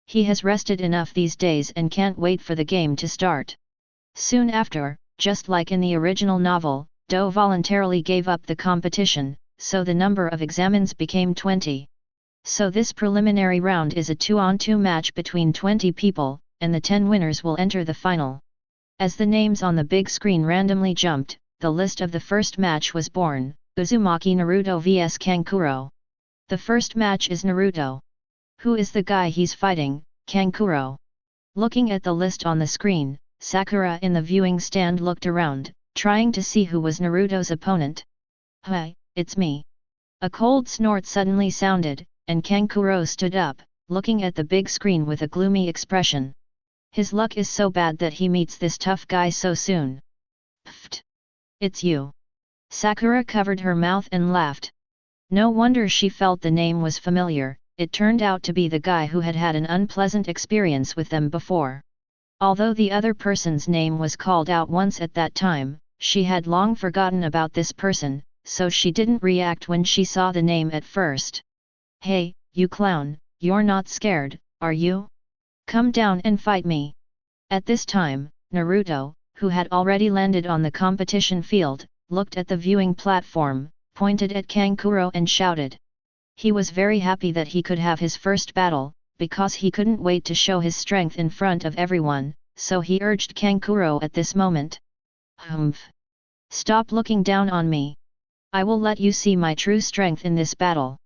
He has rested enough these days and can't wait for the game to start. Soon after, just like in the original novel, Do voluntarily gave up the competition, so the number of examines became 20. So this preliminary round is a 2-on-2 match between 20 people, and the 10 winners will enter the final. As the names on the big screen randomly jumped, the list of the first match was born, Uzumaki Naruto vs Kankuro. The first match is Naruto. Who is the guy he's fighting? Kankuro. Looking at the list on the screen, Sakura in the viewing stand looked around, trying to see who was Naruto's opponent. "Hi, it's me." A cold snort suddenly sounded, and Kankuro stood up, looking at the big screen with a gloomy expression. His luck is so bad that he meets this tough guy so soon. "Pfft! It's you." Sakura covered her mouth and laughed. No wonder she felt the name was familiar, it turned out to be the guy who had had an unpleasant experience with them before. Although the other person's name was called out once at that time, she had long forgotten about this person, so she didn't react when she saw the name at first. "Hey, you clown, you're not scared, are you? Come down and fight me." At this time, Naruto, who had already landed on the competition field, looked at the viewing platform, pointed at Kankuro and shouted. He was very happy that he could have his first battle, because he couldn't wait to show his strength in front of everyone, so he urged Kankuro at this moment. "Humph! Stop looking down on me. I will let you see my true strength in this battle."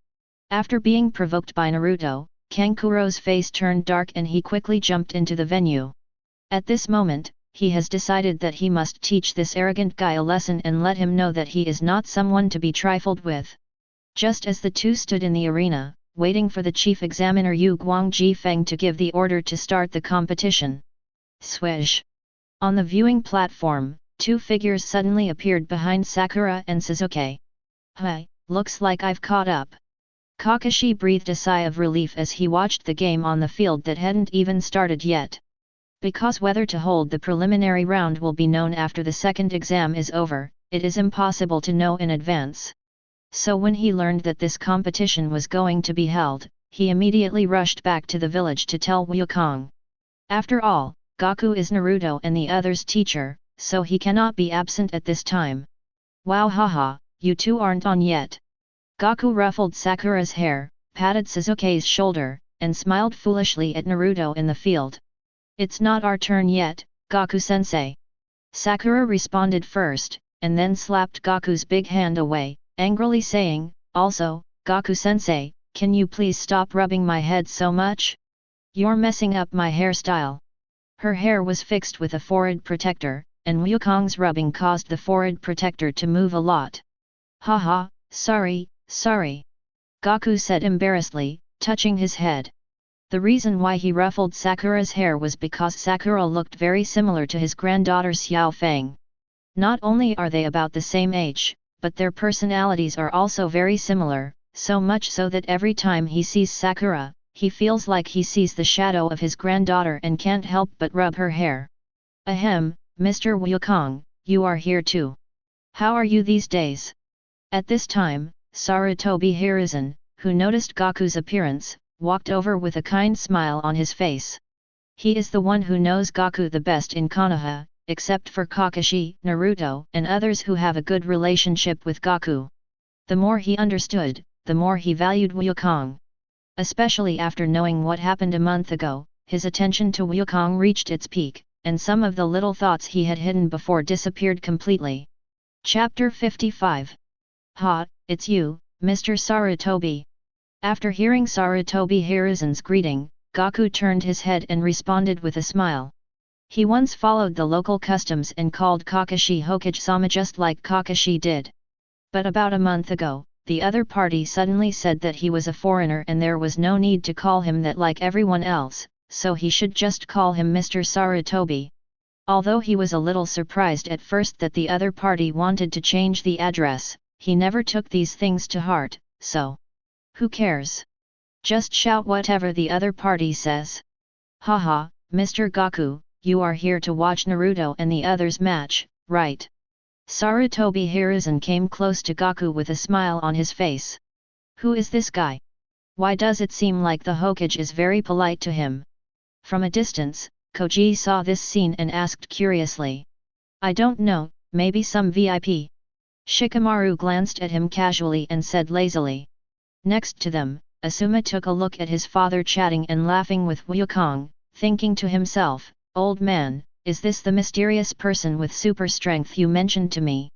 After being provoked by Naruto, Kankuro's face turned dark and he quickly jumped into the venue. At this moment, he has decided that he must teach this arrogant guy a lesson and let him know that he is not someone to be trifled with. Just as the two stood in the arena, waiting for the chief examiner Yu Guangji Feng to give the order to start the competition. Swish! On the viewing platform, two figures suddenly appeared behind Sakura and Sasuke. "Hi, looks like I've caught up." Kakashi breathed a sigh of relief as he watched the game on the field that hadn't even started yet. Because whether to hold the preliminary round will be known after the second exam is over, it is impossible to know in advance. So when he learned that this competition was going to be held, he immediately rushed back to the village to tell Wukong. After all, Gaku is Naruto and the other's teacher, so he cannot be absent at this time. "Wow, haha, you two aren't on yet." Gaku ruffled Sakura's hair, patted Sasuke's shoulder, and smiled foolishly at Naruto in the field. "It's not our turn yet, Gaku-sensei." Sakura responded first, and then slapped Gaku's big hand away, angrily saying, "Also, Gaku-sensei, can you please stop rubbing my head so much? You're messing up my hairstyle." Her hair was fixed with a forehead protector, and Wukong's rubbing caused the forehead protector to move a lot. "Haha, sorry. Gaku said embarrassedly, touching his head. The reason why he ruffled Sakura's hair was because Sakura looked very similar to his granddaughter Xiao Fang. Not only are they about the same age, but their personalities are also very similar, so much so that every time he sees Sakura, he feels like he sees the shadow of his granddaughter and can't help but rub her hair. "Ahem, Mr. Wukong, you are here too. How are you these days?" At this time, Sarutobi Hiruzen, who noticed Gaku's appearance, walked over with a kind smile on his face. He is the one who knows Gaku the best in Konoha, except for Kakashi, Naruto, and others who have a good relationship with Gaku. The more he understood, the more he valued Wukong. Especially after knowing what happened a month ago, his attention to Wukong reached its peak, and some of the little thoughts he had hidden before disappeared completely. Chapter 55. Ha, it's you, Mr. Sarutobi. After hearing Sarutobi Hiruzen's greeting, Gaku turned his head and responded with a smile. He once followed the local customs and called Kakashi Hokage-sama just like Kakashi did. But about a month ago, the other party suddenly said that he was a foreigner and there was no need to call him that like everyone else, so he should just call him Mr. Sarutobi. Although he was a little surprised at first that the other party wanted to change the address, he never took these things to heart, so who cares? Just shout whatever the other party says. Haha, Mr. Gaku, you are here to watch Naruto and the others match, right? Sarutobi Hiruzen came close to Gaku with a smile on his face. Who is this guy? Why does it seem like the Hokage is very polite to him? From a distance, Koji saw this scene and asked curiously. I don't know, maybe some VIP. Shikamaru glanced at him casually and said lazily. Next to them, Asuma took a look at his father chatting and laughing with Wukong, thinking to himself, old man, is this the mysterious person with super strength you mentioned to me?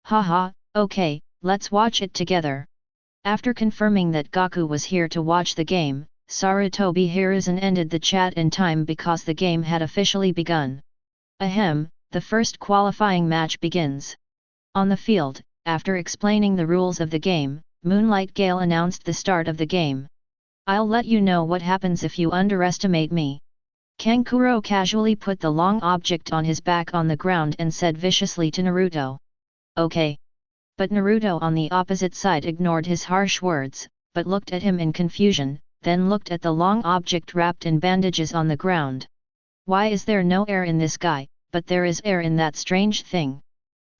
Haha, okay, let's watch it together. After confirming that Gaku was here to watch the game, Sarutobi Hiruzen ended the chat in time because the game had officially begun. Ahem, the first qualifying match begins. On the field, after explaining the rules of the game, Moonlight Gale announced the start of the game. I'll let you know what happens if you underestimate me. Kankuro casually put the long object on his back on the ground and said viciously to Naruto. Okay. But Naruto on the opposite side ignored his harsh words, but looked at him in confusion, then looked at the long object wrapped in bandages on the ground. Why is there no air in this guy, but there is air in that strange thing?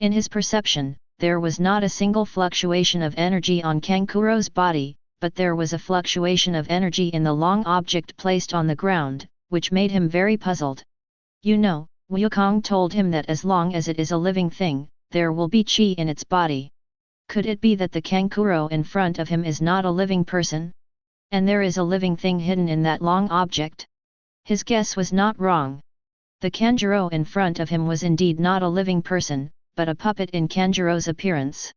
In his perception, there was not a single fluctuation of energy on Kankuro's body, but there was a fluctuation of energy in the long object placed on the ground, which made him very puzzled. You know, Wukong told him that as long as it is a living thing, there will be chi in its body. Could it be that the Kankuro in front of him is not a living person? And there is a living thing hidden in that long object? His guess was not wrong. The Kanjuro in front of him was indeed not a living person, but a puppet in Kanjuro's appearance.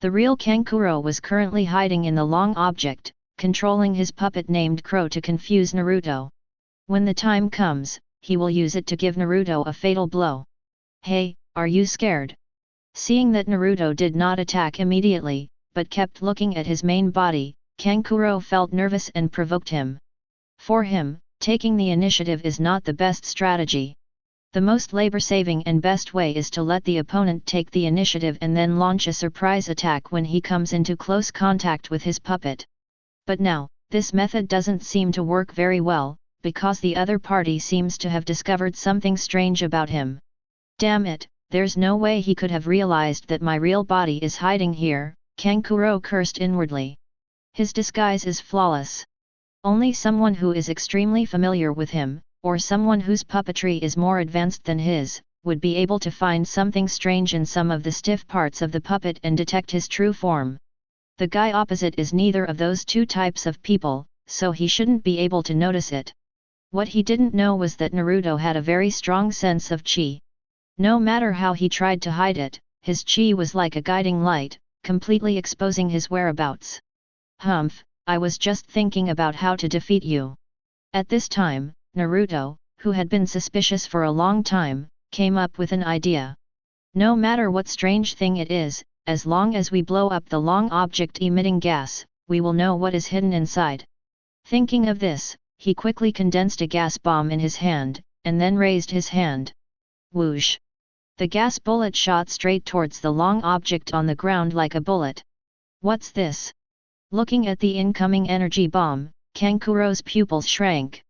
The real Kankuro was currently hiding in the long object, controlling his puppet named Crow to confuse Naruto. When the time comes, he will use it to give Naruto a fatal blow. Hey, are you scared? Seeing that Naruto did not attack immediately, but kept looking at his main body, Kankuro felt nervous and provoked him. For him, taking the initiative is not the best strategy. The most labor-saving and best way is to let the opponent take the initiative and then launch a surprise attack when he comes into close contact with his puppet. But now, this method doesn't seem to work very well, because the other party seems to have discovered something strange about him. Damn it, there's no way he could have realized that my real body is hiding here, Kankuro cursed inwardly. His disguise is flawless. Only someone who is extremely familiar with him, or someone whose puppetry is more advanced than his, would be able to find something strange in some of the stiff parts of the puppet and detect his true form. The guy opposite is neither of those two types of people, so he shouldn't be able to notice it. What he didn't know was that Naruto had a very strong sense of chi. No matter how he tried to hide it, his chi was like a guiding light, completely exposing his whereabouts. Humph, I was just thinking about how to defeat you. At this time, Naruto, who had been suspicious for a long time, came up with an idea. No matter what strange thing it is, as long as we blow up the long object emitting gas, we will know what is hidden inside. Thinking of this, he quickly condensed a gas bomb in his hand, and then raised his hand. Whoosh! The gas bullet shot straight towards the long object on the ground like a bullet. What's this? Looking at the incoming energy bomb, Kankuro's pupils shrank.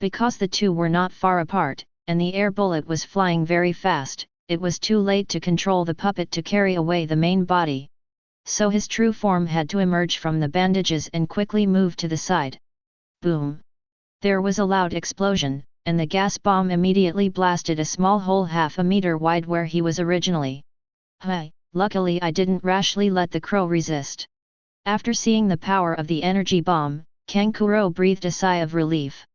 Because the two were not far apart, and the air bullet was flying very fast, it was too late to control the puppet to carry away the main body. So his true form had to emerge from the bandages and quickly move to the side. Boom! There was a loud explosion, and the gas bomb immediately blasted a small hole half a meter wide where he was originally. Luckily I didn't rashly let the crow resist. After seeing the power of the energy bomb, Kankuro breathed a sigh of relief.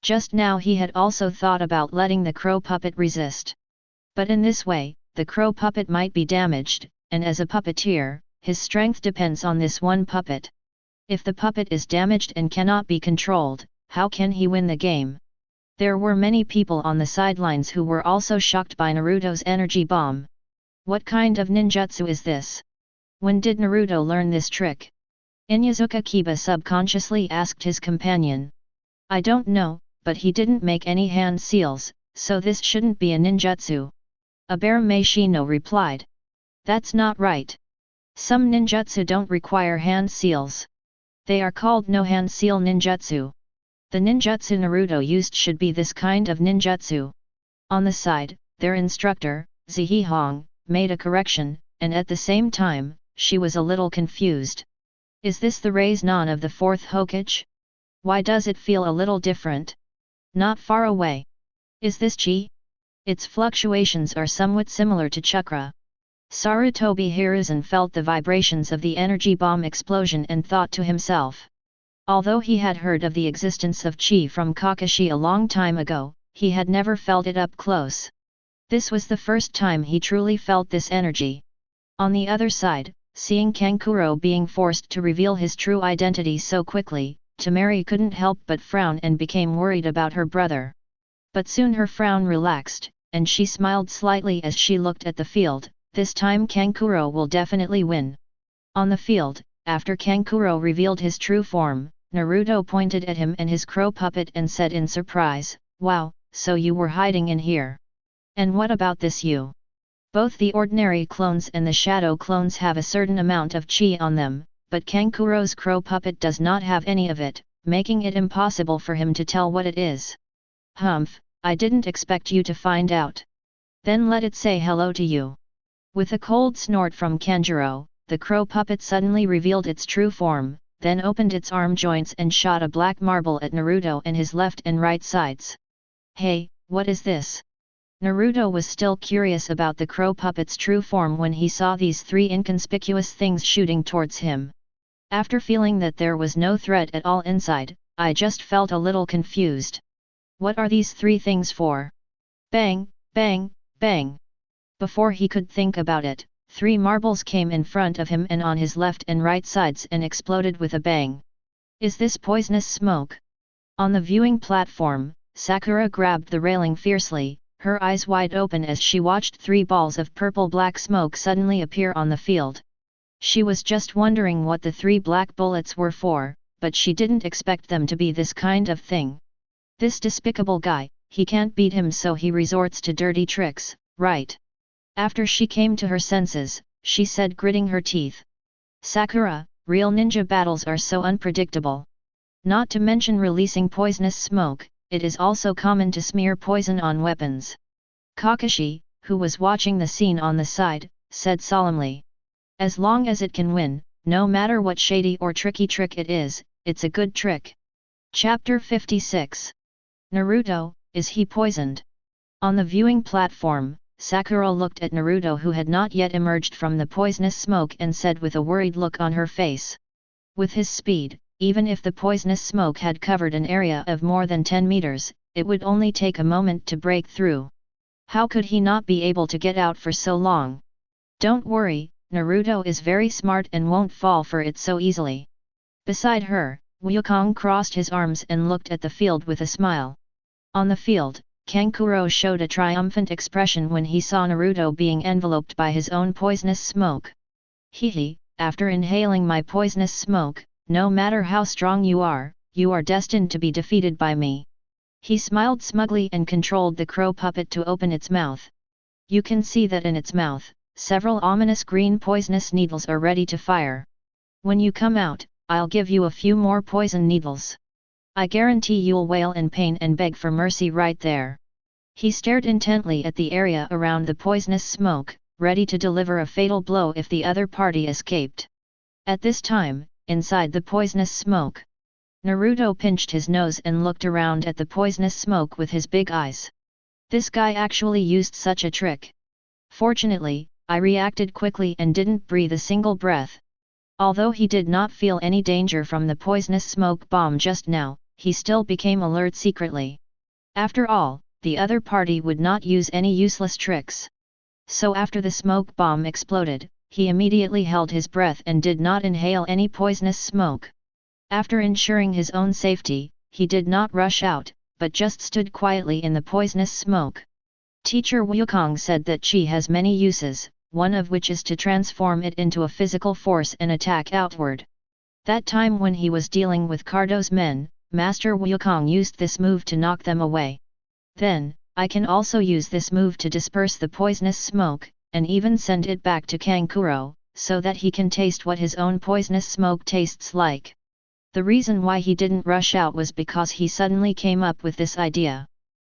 Just now he had also thought about letting the crow puppet resist. But in this way, the crow puppet might be damaged, and as a puppeteer, his strength depends on this one puppet. If the puppet is damaged and cannot be controlled, how can he win the game? There were many people on the sidelines who were also shocked by Naruto's energy bomb. What kind of ninjutsu is this? When did Naruto learn this trick? Inyazuka Kiba subconsciously asked his companion. I don't know, but he didn't make any hand seals, so this shouldn't be a ninjutsu. Abara Meishino replied. That's not right. Some ninjutsu don't require hand seals. They are called no-hand seal ninjutsu. The ninjutsu Naruto used should be this kind of ninjutsu. On the side, their instructor, Zihihong, made a correction, and at the same time, she was a little confused. Is this the Raise-non of the fourth Hokage? Why does it feel a little different? Not far away. Is this chi? Its fluctuations are somewhat similar to chakra. Sarutobi Hiruzen felt the vibrations of the energy bomb explosion and thought to himself. Although he had heard of the existence of chi from Kakashi a long time ago, he had never felt it up close. This was the first time he truly felt this energy. On the other side, seeing Kankuro being forced to reveal his true identity so quickly, Temari couldn't help but frown and became worried about her brother. But soon her frown relaxed, and she smiled slightly as she looked at the field. This time Kankuro will definitely win. On the field, after Kankuro revealed his true form, Naruto pointed at him and his crow puppet and said in surprise, "Wow, so you were hiding in here. And what about this you?" Both the ordinary clones and the shadow clones have a certain amount of chi on them, but Kankuro's crow puppet does not have any of it, making it impossible for him to tell what it is. Humph, I didn't expect you to find out. Then let it say hello to you. With a cold snort from Kanjuro, the crow puppet suddenly revealed its true form, then opened its arm joints and shot a black marble at Naruto and his left and right sides. Hey, what is this? Naruto was still curious about the crow puppet's true form when he saw these three inconspicuous things shooting towards him. After feeling that there was no threat at all inside, I just felt a little confused. What are these three things for? Bang, bang, bang. Before he could think about it, three marbles came in front of him and on his left and right sides and exploded with a bang. Is this poisonous smoke? On the viewing platform, Sakura grabbed the railing fiercely, her eyes wide open as she watched three balls of purple-black smoke suddenly appear on the field. She was just wondering what the three black bullets were for, but she didn't expect them to be this kind of thing. This despicable guy, he can't beat him, so he resorts to dirty tricks, right? After she came to her senses, she said, gritting her teeth. Sakura, real ninja battles are so unpredictable. Not to mention releasing poisonous smoke, it is also common to smear poison on weapons. Kakashi, who was watching the scene on the side, said solemnly. As long as it can win, no matter what shady or tricky trick it is, it's a good trick. Chapter 56. Naruto, is he poisoned? On the viewing platform, Sakura looked at Naruto, who had not yet emerged from the poisonous smoke, and said with a worried look on her face. With his speed, even if the poisonous smoke had covered an area of more than 10 meters, it would only take a moment to break through. How could he not be able to get out for so long? Don't worry, Naruto is very smart and won't fall for it so easily. Beside her, Wukong crossed his arms and looked at the field with a smile. On the field, Kankuro showed a triumphant expression when he saw Naruto being enveloped by his own poisonous smoke. Hehe, after inhaling my poisonous smoke, no matter how strong you are destined to be defeated by me. He smiled smugly and controlled the crow puppet to open its mouth. You can see that in its mouth, several ominous green poisonous needles are ready to fire. When you come out, I'll give you a few more poison needles. I guarantee you'll wail in pain and beg for mercy right there. He stared intently at the area around the poisonous smoke, ready to deliver a fatal blow if the other party escaped. At this time, inside the poisonous smoke, Naruto pinched his nose and looked around at the poisonous smoke with his big eyes. This guy actually used such a trick. Fortunately, I reacted quickly and didn't breathe a single breath. Although he did not feel any danger from the poisonous smoke bomb just now, he still became alert secretly. After all, the other party would not use any useless tricks. So after the smoke bomb exploded, he immediately held his breath and did not inhale any poisonous smoke. After ensuring his own safety, he did not rush out, but just stood quietly in the poisonous smoke. Teacher Wukong said that chi has many uses, one of which is to transform it into a physical force and attack outward. That time when he was dealing with Cardo's men, Master Wukong used this move to knock them away. Then, I can also use this move to disperse the poisonous smoke, and even send it back to Kankuro, so that he can taste what his own poisonous smoke tastes like. The reason why he didn't rush out was because he suddenly came up with this idea.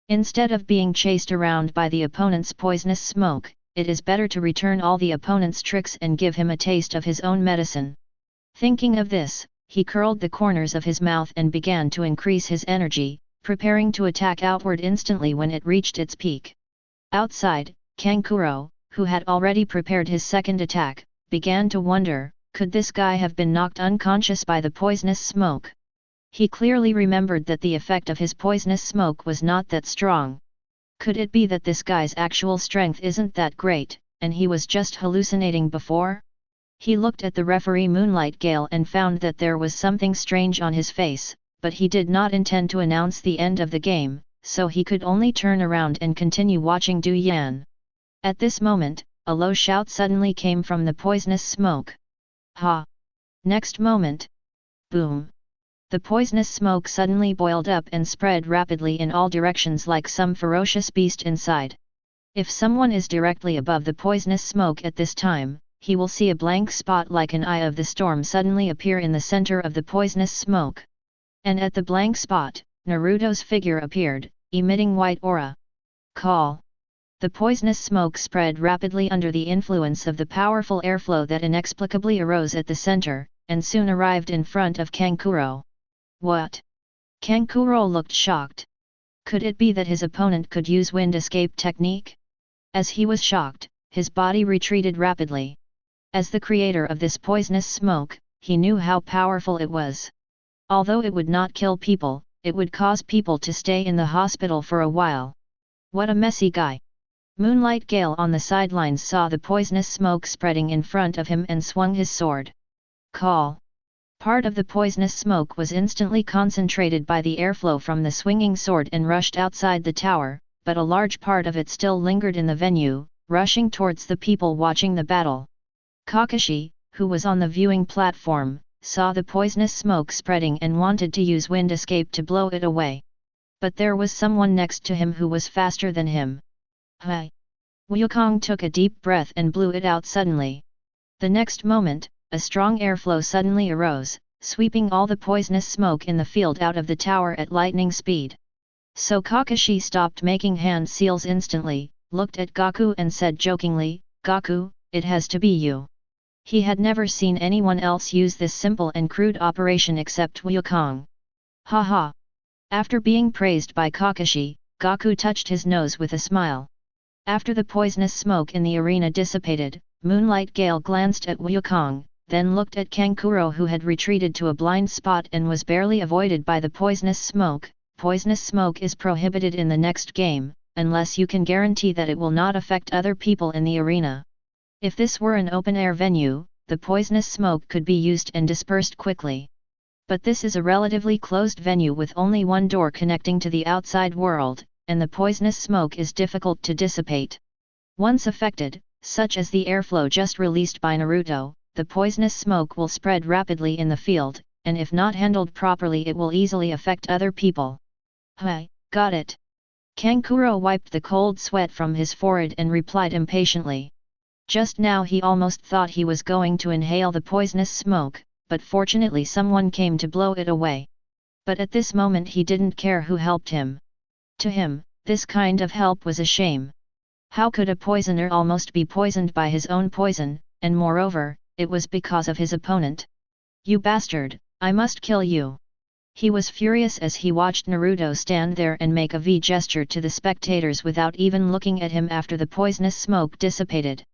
Instead of being chased around by the opponent's poisonous smoke, it is better to return all the opponent's tricks and give him a taste of his own medicine. Thinking of this, he curled the corners of his mouth and began to increase his energy, preparing to attack outward instantly when it reached its peak. Outside, Kankuro, who had already prepared his second attack, began to wonder, could this guy have been knocked unconscious by the poisonous smoke? He clearly remembered that the effect of his poisonous smoke was not that strong. Could it be that this guy's actual strength isn't that great, and he was just hallucinating before? He looked at the referee Moonlight Gale and found that there was something strange on his face, but he did not intend to announce the end of the game, so he could only turn around and continue watching Du Yan. At this moment, a low shout suddenly came from the poisonous smoke. Ha! Next moment. Boom! The poisonous smoke suddenly boiled up and spread rapidly in all directions like some ferocious beast inside. If someone is directly above the poisonous smoke at this time, he will see a blank spot like an eye of the storm suddenly appear in the center of the poisonous smoke. And at the blank spot, Naruto's figure appeared, emitting white aura. Call! The poisonous smoke spread rapidly under the influence of the powerful airflow that inexplicably arose at the center, and soon arrived in front of Kankuro. What? Kankuro looked shocked. Could it be that his opponent could use wind escape technique? As he was shocked, his body retreated rapidly. As the creator of this poisonous smoke, he knew how powerful it was. Although it would not kill people, it would cause people to stay in the hospital for a while. What a messy guy! Moonlight Gale on the sidelines saw the poisonous smoke spreading in front of him and swung his sword. Call! Part of the poisonous smoke was instantly concentrated by the airflow from the swinging sword and rushed outside the tower, but a large part of it still lingered in the venue, rushing towards the people watching the battle. Kakashi, who was on the viewing platform, saw the poisonous smoke spreading and wanted to use wind escape to blow it away. But there was someone next to him who was faster than him. Hi! Wukong took a deep breath and blew it out suddenly. The next moment, a strong airflow suddenly arose, sweeping all the poisonous smoke in the field out of the tower at lightning speed. So Kakashi stopped making hand seals instantly, looked at Gaku and said jokingly, "Gaku, it has to be you." He had never seen anyone else use this simple and crude operation except Wukong. Ha ha! After being praised by Kakashi, Gaku touched his nose with a smile. After the poisonous smoke in the arena dissipated, Moonlight Gale glanced at Wukong, then looked at Kankuro who had retreated to a blind spot and was barely avoided by the poisonous smoke. Poisonous smoke is prohibited in the next game, unless you can guarantee that it will not affect other people in the arena. If this were an open-air venue, the poisonous smoke could be used and dispersed quickly. But this is a relatively closed venue with only one door connecting to the outside world, and the poisonous smoke is difficult to dissipate. Once affected, such as the airflow just released by Naruto, the poisonous smoke will spread rapidly in the field, and if not handled properly it will easily affect other people. Hi, got it. Kankuro wiped the cold sweat from his forehead and replied impatiently. Just now he almost thought he was going to inhale the poisonous smoke, but fortunately someone came to blow it away. But at this moment he didn't care who helped him. To him, this kind of help was a shame. How could a poisoner almost be poisoned by his own poison, and moreover, it was because of his opponent. "You bastard, I must kill you!" He was furious as he watched Naruto stand there and make a V gesture to the spectators without even looking at him after the poisonous smoke dissipated.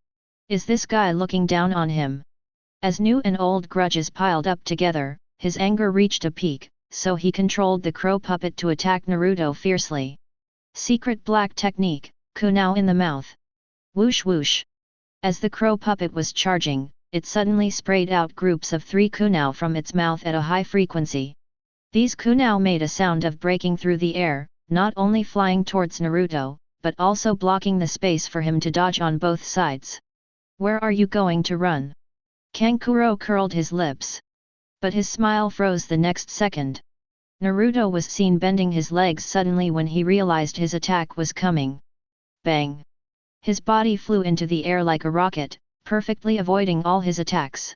Is this guy looking down on him? As new and old grudges piled up together, his anger reached a peak, so he controlled the crow puppet to attack Naruto fiercely. Secret black technique, kunao in the mouth. Whoosh whoosh. As the crow puppet was charging, it suddenly sprayed out groups of 3 kunao from its mouth at a high frequency. These kunao made a sound of breaking through the air, not only flying towards Naruto, but also blocking the space for him to dodge on both sides. "Where are you going to run?" Kankuro curled his lips. But his smile froze the next second. Naruto was seen bending his legs suddenly when he realized his attack was coming. Bang! His body flew into the air like a rocket, perfectly avoiding all his attacks.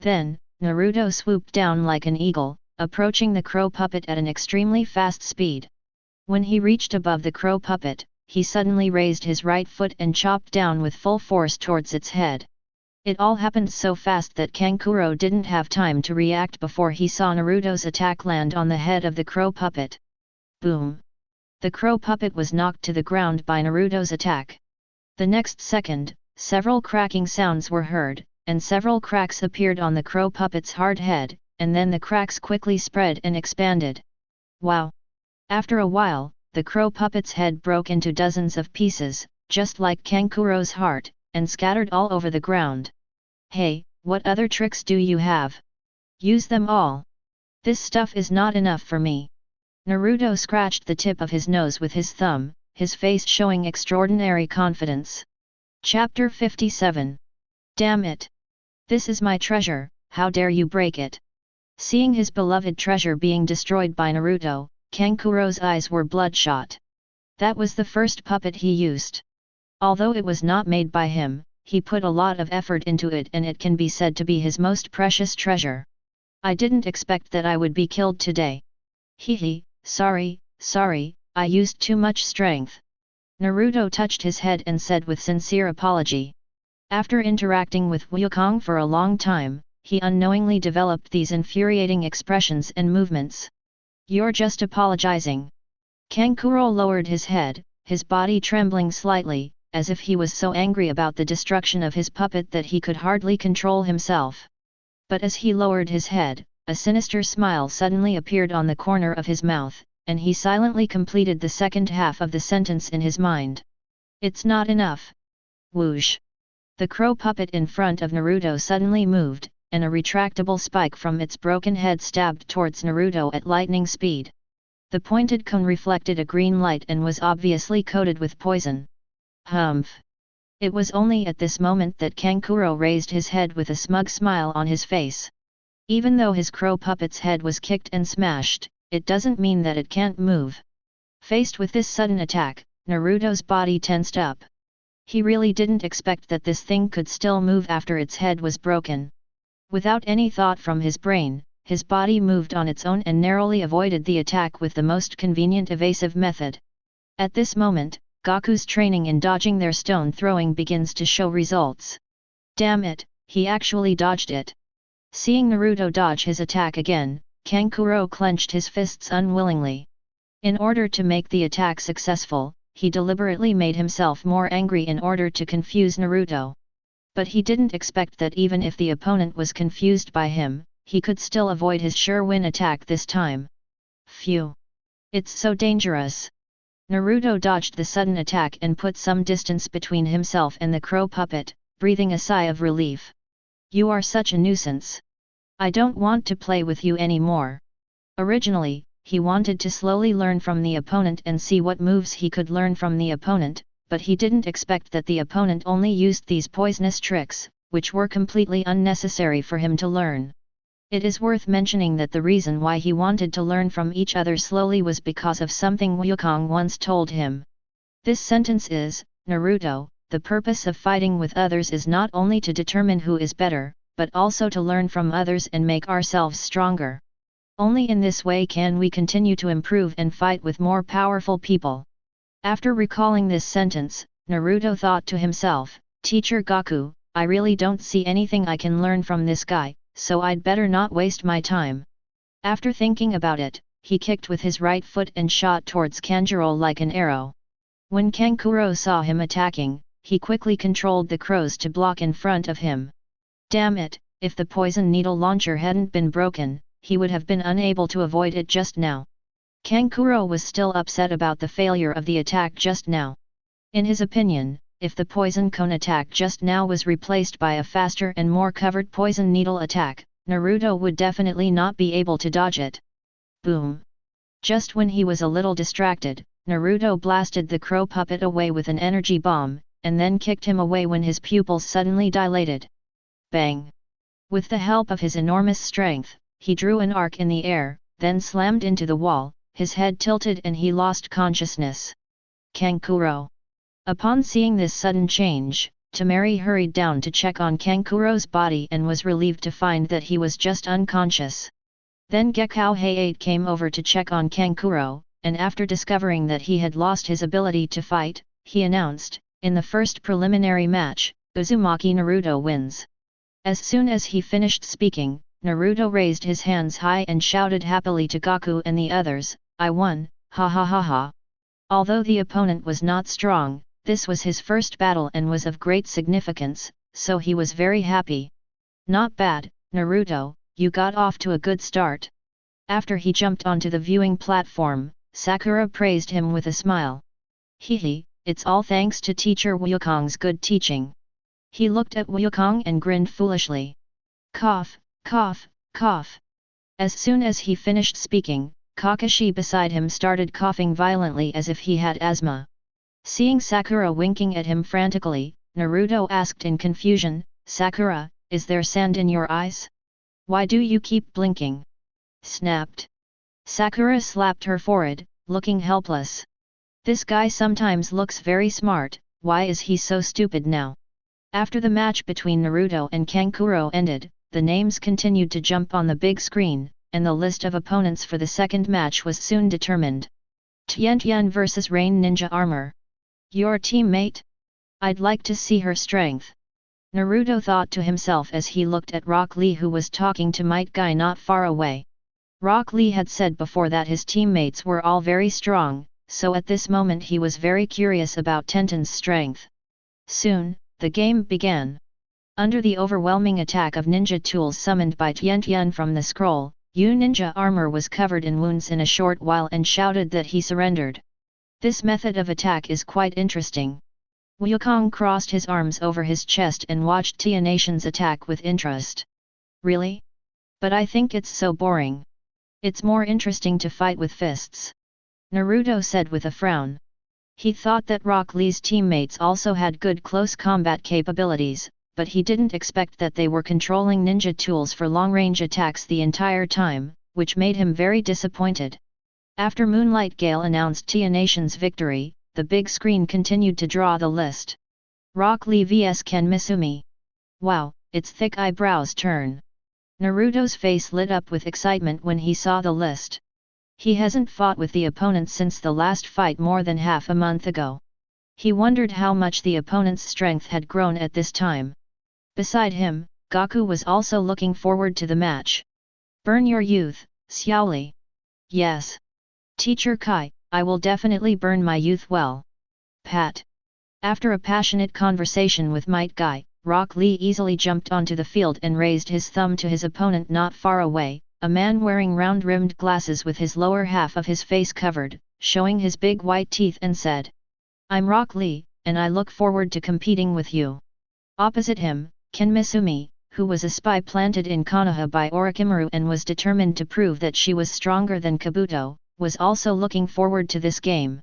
Then, Naruto swooped down like an eagle, approaching the crow puppet at an extremely fast speed. When he reached above the crow puppet, he suddenly raised his right foot and chopped down with full force towards its head. It all happened so fast that Kankuro didn't have time to react before he saw Naruto's attack land on the head of the crow puppet. Boom! The crow puppet was knocked to the ground by Naruto's attack. The next second, several cracking sounds were heard, and several cracks appeared on the crow puppet's hard head, and then the cracks quickly spread and expanded. Wow! After a while, the crow puppet's head broke into dozens of pieces, just like Kankuro's heart, and scattered all over the ground. "Hey, what other tricks do you have? Use them all. This stuff is not enough for me." Naruto scratched the tip of his nose with his thumb, his face showing extraordinary confidence. Chapter 57. Damn it! This is my treasure, how dare you break it? Seeing his beloved treasure being destroyed by Naruto, Kankuro's eyes were bloodshot. That was the first puppet he used. Although it was not made by him, he put a lot of effort into it and it can be said to be his most precious treasure. "I didn't expect that I would be killed today. Hehe, sorry, I used too much strength." Naruto touched his head and said with sincere apology. After interacting with Wukong for a long time, he unknowingly developed these infuriating expressions and movements. "You're just apologizing." Kankuro lowered his head, his body trembling slightly, as if he was so angry about the destruction of his puppet that he could hardly control himself. But as he lowered his head, a sinister smile suddenly appeared on the corner of his mouth, and he silently completed the second half of the sentence in his mind. "It's not enough." Whoosh! The crow puppet in front of Naruto suddenly moved, and a retractable spike from its broken head stabbed towards Naruto at lightning speed. The pointed cone reflected a green light and was obviously coated with poison. Humph! It was only at this moment that Kankuro raised his head with a smug smile on his face. Even though his crow puppet's head was kicked and smashed, it doesn't mean that it can't move. Faced with this sudden attack, Naruto's body tensed up. He really didn't expect that this thing could still move after its head was broken. Without any thought from his brain, his body moved on its own and narrowly avoided the attack with the most convenient evasive method. At this moment, Gaku's training in dodging their stone throwing begins to show results. Damn it, he actually dodged it. Seeing Naruto dodge his attack again, Kankuro clenched his fists unwillingly. In order to make the attack successful, he deliberately made himself more angry in order to confuse Naruto. But he didn't expect that even if the opponent was confused by him, he could still avoid his sure win attack this time. Phew! It's so dangerous. Naruto dodged the sudden attack and put some distance between himself and the crow puppet, breathing a sigh of relief. "You are such a nuisance. I don't want to play with you anymore." Originally, he wanted to slowly learn from the opponent and see what moves he could learn from the opponent, but he didn't expect that the opponent only used these poisonous tricks, which were completely unnecessary for him to learn. It is worth mentioning that the reason why he wanted to learn from each other slowly was because of something Wukong once told him. This sentence is, "Naruto, the purpose of fighting with others is not only to determine who is better, but also to learn from others and make ourselves stronger. Only in this way can we continue to improve and fight with more powerful people." After recalling this sentence, Naruto thought to himself, "Teacher Gaku, I really don't see anything I can learn from this guy, so I'd better not waste my time. After thinking about it, he kicked with his right foot and shot towards Kanjuro like an arrow. When Kankuro saw him attacking, he quickly controlled the crows to block in front of him. Damn it, if the poison needle launcher hadn't been broken, he would have been unable to avoid it just now. Kankuro was still upset about the failure of the attack just now. In his opinion, if the poison cone attack just now was replaced by a faster and more covered poison needle attack, Naruto would definitely not be able to dodge it. Boom! Just when he was a little distracted, Naruto blasted the crow puppet away with an energy bomb, and then kicked him away when his pupils suddenly dilated. Bang! With the help of his enormous strength, he drew an arc in the air, then slammed into the wall, his head tilted and he lost consciousness. Kankuro. Upon seeing this sudden change, Temari hurried down to check on Kankuro's body and was relieved to find that he was just unconscious. Then Gekao Hayate came over to check on Kankuro, and after discovering that he had lost his ability to fight, he announced, in the first preliminary match, Uzumaki Naruto wins. As soon as he finished speaking, Naruto raised his hands high and shouted happily to Gaku and the others, I won, ha ha ha ha. Although the opponent was not strong, this was his first battle and was of great significance, so he was very happy. Not bad, Naruto, you got off to a good start. After he jumped onto the viewing platform, Sakura praised him with a smile. Hehe, it's all thanks to teacher Wukong's good teaching. He looked at Wukong and grinned foolishly. Cough, cough, cough. As soon as he finished speaking, Kakashi beside him started coughing violently as if he had asthma. Seeing Sakura winking at him frantically, Naruto asked in confusion, Sakura, is there sand in your eyes? Why do you keep blinking? Snapped. Sakura slapped her forehead, looking helpless. This guy sometimes looks very smart, why is he so stupid now? After the match between Naruto and Kankuro ended, the names continued to jump on the big screen, and the list of opponents for the second match was soon determined. Tian vs Rain Ninja Armor. Your teammate? I'd like to see her strength. Naruto thought to himself as he looked at Rock Lee who was talking to Might Guy not far away. Rock Lee had said before that his teammates were all very strong, so at this moment he was very curious about Tenten's strength. Soon, the game began. Under the overwhelming attack of ninja tools summoned by Tian from the scroll, Yu Ninja Armor was covered in wounds in a short while and shouted that he surrendered. This method of attack is quite interesting. Wukong crossed his arms over his chest and watched Tianation's attack with interest. Really? But I think it's so boring. It's more interesting to fight with fists. Naruto said with a frown. He thought that Rock Lee's teammates also had good close combat capabilities, but he didn't expect that they were controlling ninja tools for long-range attacks the entire time, which made him very disappointed. After Moonlight Gale announced Tianation's victory, the big screen continued to draw the list. Rock Lee vs Ken Misumi. Wow, it's Thick Eyebrow's turn. Naruto's face lit up with excitement when he saw the list. He hasn't fought with the opponent since the last fight more than half a month ago. He wondered how much the opponent's strength had grown at this time. Beside him, Gaku was also looking forward to the match. Burn your youth, Xiao Li. Yes. Teacher Kai, I will definitely burn my youth well. Pat. After a passionate conversation with Might Guy, Rock Lee easily jumped onto the field and raised his thumb to his opponent not far away, a man wearing round-rimmed glasses with his lower half of his face covered, showing his big white teeth and said, I'm Rock Lee, and I look forward to competing with you. Opposite him, Ken Misumi, who was a spy planted in Konoha by Orochimaru and was determined to prove that she was stronger than Kabuto, was also looking forward to this game.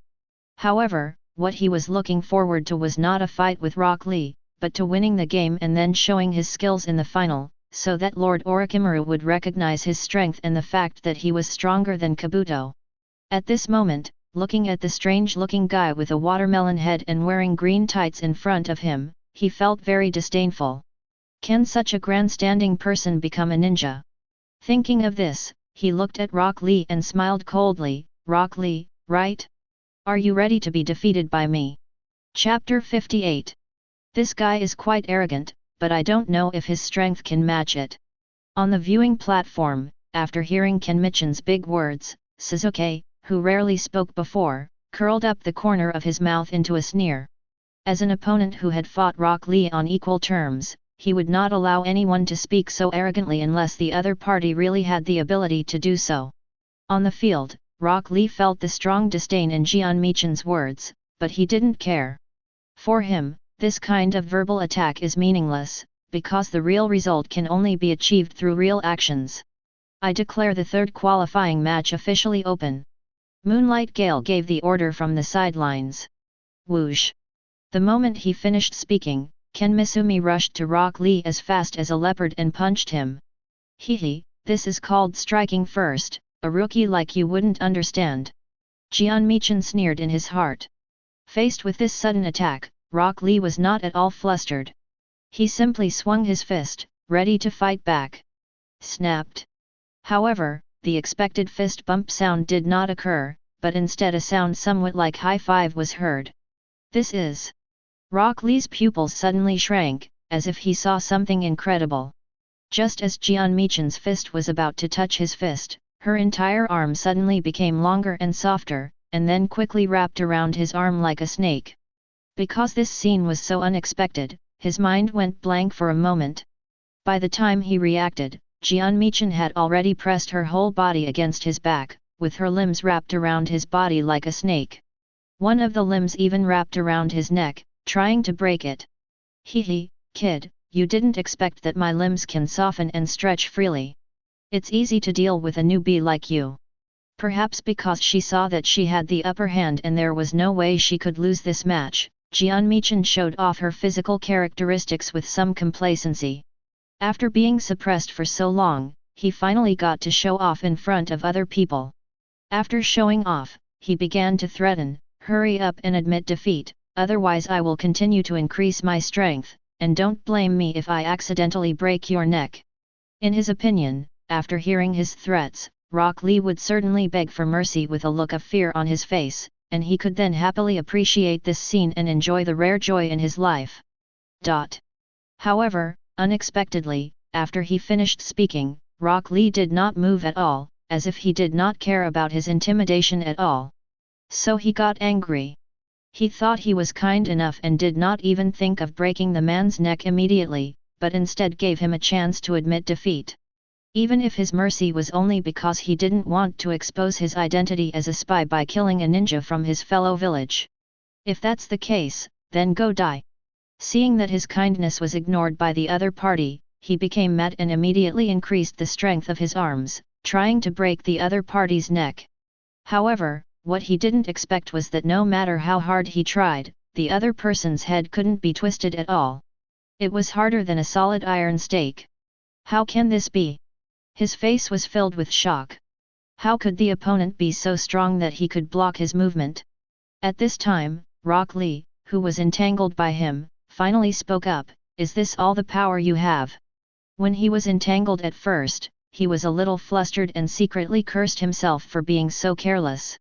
However, what he was looking forward to was not a fight with Rock Lee, but to winning the game and then showing his skills in the final, so that Lord Orochimaru would recognize his strength and the fact that he was stronger than Kabuto. At this moment, looking at the strange-looking guy with a watermelon head and wearing green tights in front of him, he felt very disdainful. Can such a grandstanding person become a ninja? Thinking of this, he looked at Rock Lee and smiled coldly. Rock Lee, right? Are you ready to be defeated by me? Chapter 58. This guy is quite arrogant, but I don't know if his strength can match it. On the viewing platform, after hearing Kenmichin's big words, Sasuke, who rarely spoke before, curled up the corner of his mouth into a sneer. As an opponent who had fought Rock Lee on equal terms, he would not allow anyone to speak so arrogantly unless the other party really had the ability to do so. On the field, Rock Lee felt the strong disdain in Jeonmichan's words, but he didn't care. For him, this kind of verbal attack is meaningless, because the real result can only be achieved through real actions. I declare the third qualifying match officially open. Moonlight Gale gave the order from the sidelines. Whoosh! The moment he finished speaking, Ken Misumi rushed to Rock Lee as fast as a leopard and punched him. Hehe, this is called striking first, a rookie like you wouldn't understand. Jeonmichan sneered in his heart. Faced with this sudden attack, Rock Lee was not at all flustered. He simply swung his fist, ready to fight back. Snapped. However, the expected fist bump sound did not occur, but instead a sound somewhat like high five was heard. This is... Rock Lee's pupils suddenly shrank, as if he saw something incredible. Just as Jeonmichan's fist was about to touch his fist, her entire arm suddenly became longer and softer, and then quickly wrapped around his arm like a snake. Because this scene was so unexpected, his mind went blank for a moment. By the time he reacted, Jeonmichan had already pressed her whole body against his back, with her limbs wrapped around his body like a snake. One of the limbs even wrapped around his neck, trying to break it. Hehe, kid, you didn't expect that my limbs can soften and stretch freely. It's easy to deal with a newbie like you. Perhaps because she saw that she had the upper hand and there was no way she could lose this match, Jeonmichan showed off her physical characteristics with some complacency. After being suppressed for so long, he finally got to show off in front of other people. After showing off, he began to threaten, hurry up and admit defeat, otherwise I will continue to increase my strength, and don't blame me if I accidentally break your neck. In his opinion, after hearing his threats, Rock Lee would certainly beg for mercy with a look of fear on his face, and he could then happily appreciate this scene and enjoy the rare joy in his life. However, unexpectedly, after he finished speaking, Rock Lee did not move at all, as if he did not care about his intimidation at all. So he got angry. He thought he was kind enough and did not even think of breaking the man's neck immediately, but instead gave him a chance to admit defeat. Even if his mercy was only because he didn't want to expose his identity as a spy by killing a ninja from his fellow village. If that's the case, then go die. Seeing that his kindness was ignored by the other party, he became mad and immediately increased the strength of his arms, trying to break the other party's neck. However, what he didn't expect was that no matter how hard he tried, the other person's head couldn't be twisted at all. It was harder than a solid iron stake. How can this be? His face was filled with shock. How could the opponent be so strong that he could block his movement? At this time, Rock Lee, who was entangled by him, finally spoke up, "Is this all the power you have?" When he was entangled at first, he was a little flustered and secretly cursed himself for being so careless.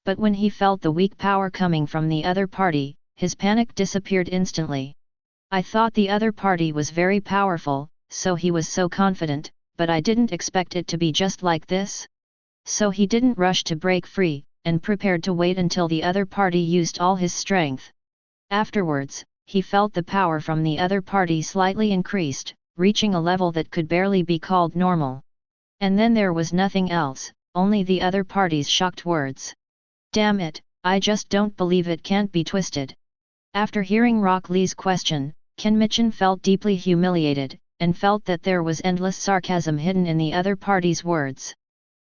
But when he felt the weak power coming from the other party, his panic disappeared instantly. I thought the other party was very powerful, so he was so confident, but I didn't expect it to be just like this. So he didn't rush to break free, and prepared to wait until the other party used all his strength. Afterwards, he felt the power from the other party slightly increased, reaching a level that could barely be called normal. And then there was nothing else, only the other party's shocked words. "Damn it, I just don't believe it can't be twisted." After hearing Rock Lee's question, Kenmichan felt deeply humiliated, and felt that there was endless sarcasm hidden in the other party's words.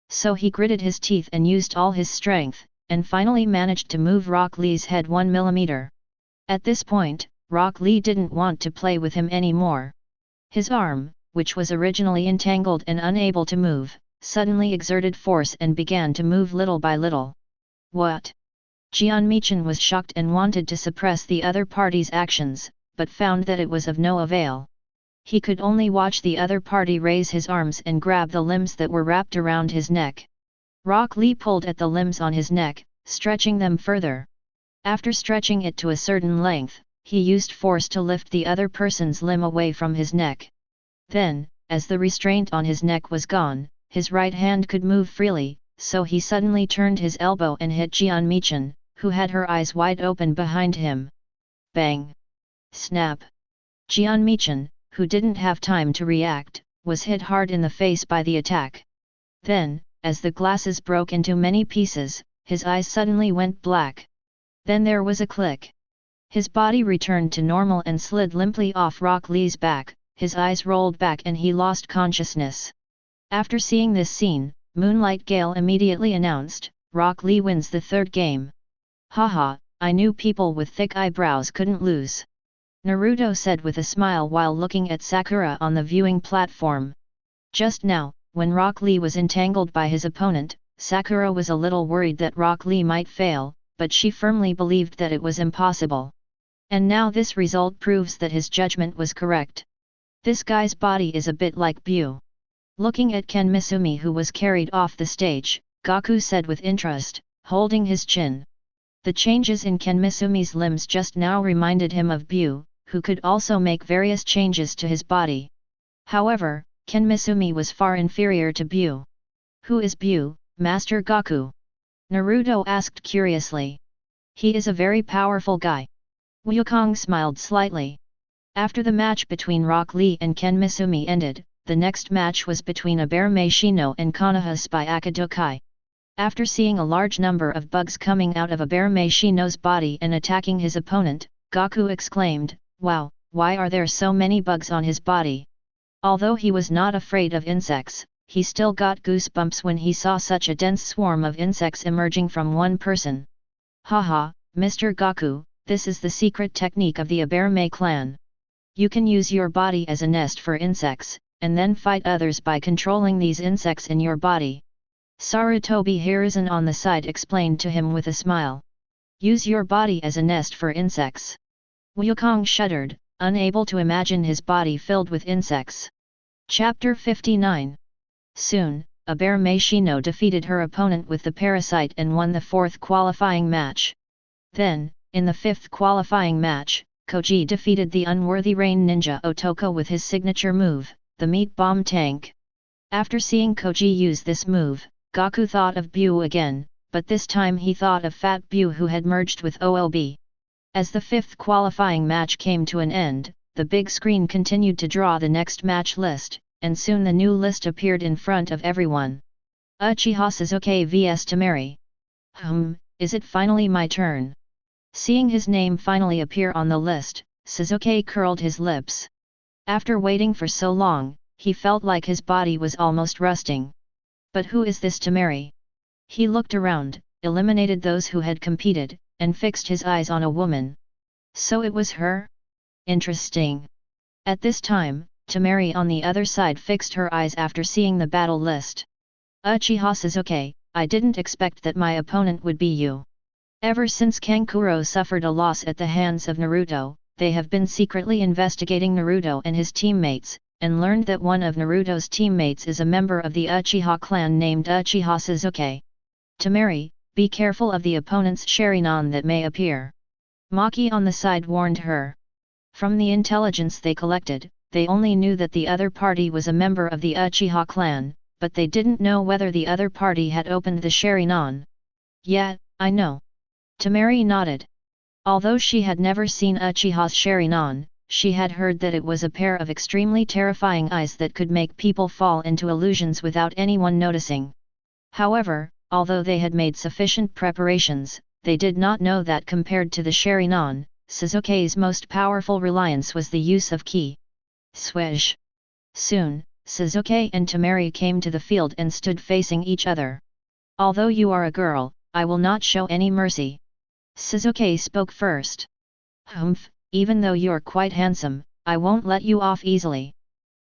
So he gritted his teeth and used all his strength, and finally managed to move Rock Lee's head 1 millimeter. At this point, Rock Lee didn't want to play with him anymore. His arm, which was originally entangled and unable to move, suddenly exerted force and began to move little by little. What? Jeonmichan was shocked and wanted to suppress the other party's actions, but found that it was of no avail. He could only watch the other party raise his arms and grab the limbs that were wrapped around his neck. Rock Lee pulled at the limbs on his neck, stretching them further. After stretching it to a certain length, he used force to lift the other person's limb away from his neck. Then, as the restraint on his neck was gone, his right hand could move freely, so he suddenly turned his elbow and hit Jian Michin, who had her eyes wide open behind him. Bang! Snap! Jian Michin, who didn't have time to react, was hit hard in the face by the attack. Then, as the glasses broke into many pieces, his eyes suddenly went black. Then there was a click. His body returned to normal and slid limply off Rock Lee's back, his eyes rolled back and he lost consciousness. After seeing this scene, Moonlight Gale immediately announced, "Rock Lee wins the third game." "Haha, I knew people with thick eyebrows couldn't lose," Naruto said with a smile while looking at Sakura on the viewing platform. Just now, when Rock Lee was entangled by his opponent, Sakura was a little worried that Rock Lee might fail, but she firmly believed that it was impossible. And now this result proves that his judgment was correct. This guy's body is a bit like Buu. Looking at Ken Misumi, who was carried off the stage, Gaku said with interest, holding his chin. The changes in Ken Misumi's limbs just now reminded him of Buu, who could also make various changes to his body. However, Ken Misumi was far inferior to Buu. "Who is Buu, Master Gaku?" Naruto asked curiously. "He is a very powerful guy." Wukong smiled slightly. After the match between Rock Lee and Ken Misumi ended, the next match was between Abare Meishino and Konaha Spy Akadokai. After seeing a large number of bugs coming out of Abare Meishino's body and attacking his opponent, Gaku exclaimed, "Wow, why are there so many bugs on his body?" Although he was not afraid of insects, he still got goosebumps when he saw such a dense swarm of insects emerging from one person. "Haha, Mr. Gaku, this is the secret technique of the Aberme clan. You can use your body as a nest for insects, and then fight others by controlling these insects in your body." Sarutobi Hiruzen on the side explained to him with a smile. "Use your body as a nest for insects." Wukong shuddered, unable to imagine his body filled with insects. Chapter 59. Soon, Abare Meishino defeated her opponent with the parasite and won the fourth qualifying match. Then, in the fifth qualifying match, Koji defeated the unworthy rain ninja Otoko with his signature move, the meat bomb tank. After seeing Koji use this move, Gaku thought of Buu again, but this time he thought of Fat Buu, who had merged with OLB. As the fifth qualifying match came to an end, the big screen continued to draw the next match list, and soon the new list appeared in front of everyone. Uchiha Sasuke vs Temari. Is it finally my turn? Seeing his name finally appear on the list, Sasuke curled his lips. After waiting for so long, he felt like his body was almost rusting. But who is this Temari? He looked around, eliminated those who had competed, and fixed his eyes on a woman. So it was her? Interesting. At this time, Temari on the other side fixed her eyes after seeing the battle list. Uchiha Sasuke, I didn't expect that my opponent would be you. Ever since Kankuro suffered a loss at the hands of Naruto, they have been secretly investigating Naruto and his teammates, and learned that one of Naruto's teammates is a member of the Uchiha clan named Uchiha Sasuke. Temari, be careful of the opponent's Shenron that may appear. Maki on the side warned her. From the intelligence they collected, they only knew that the other party was a member of the Uchiha clan, but they didn't know whether the other party had opened the Shenron. Yeah, I know. Temari nodded. Although she had never seen Uchiha's Shenron, she had heard that it was a pair of extremely terrifying eyes that could make people fall into illusions without anyone noticing. However, although they had made sufficient preparations, they did not know that compared to the Shenron, Sasuke's most powerful reliance was the use of ki. Swish. Soon, Sasuke and Temari came to the field and stood facing each other. Although you are a girl, I will not show any mercy. Sasuke spoke first. Even though you're quite handsome, I won't let you off easily.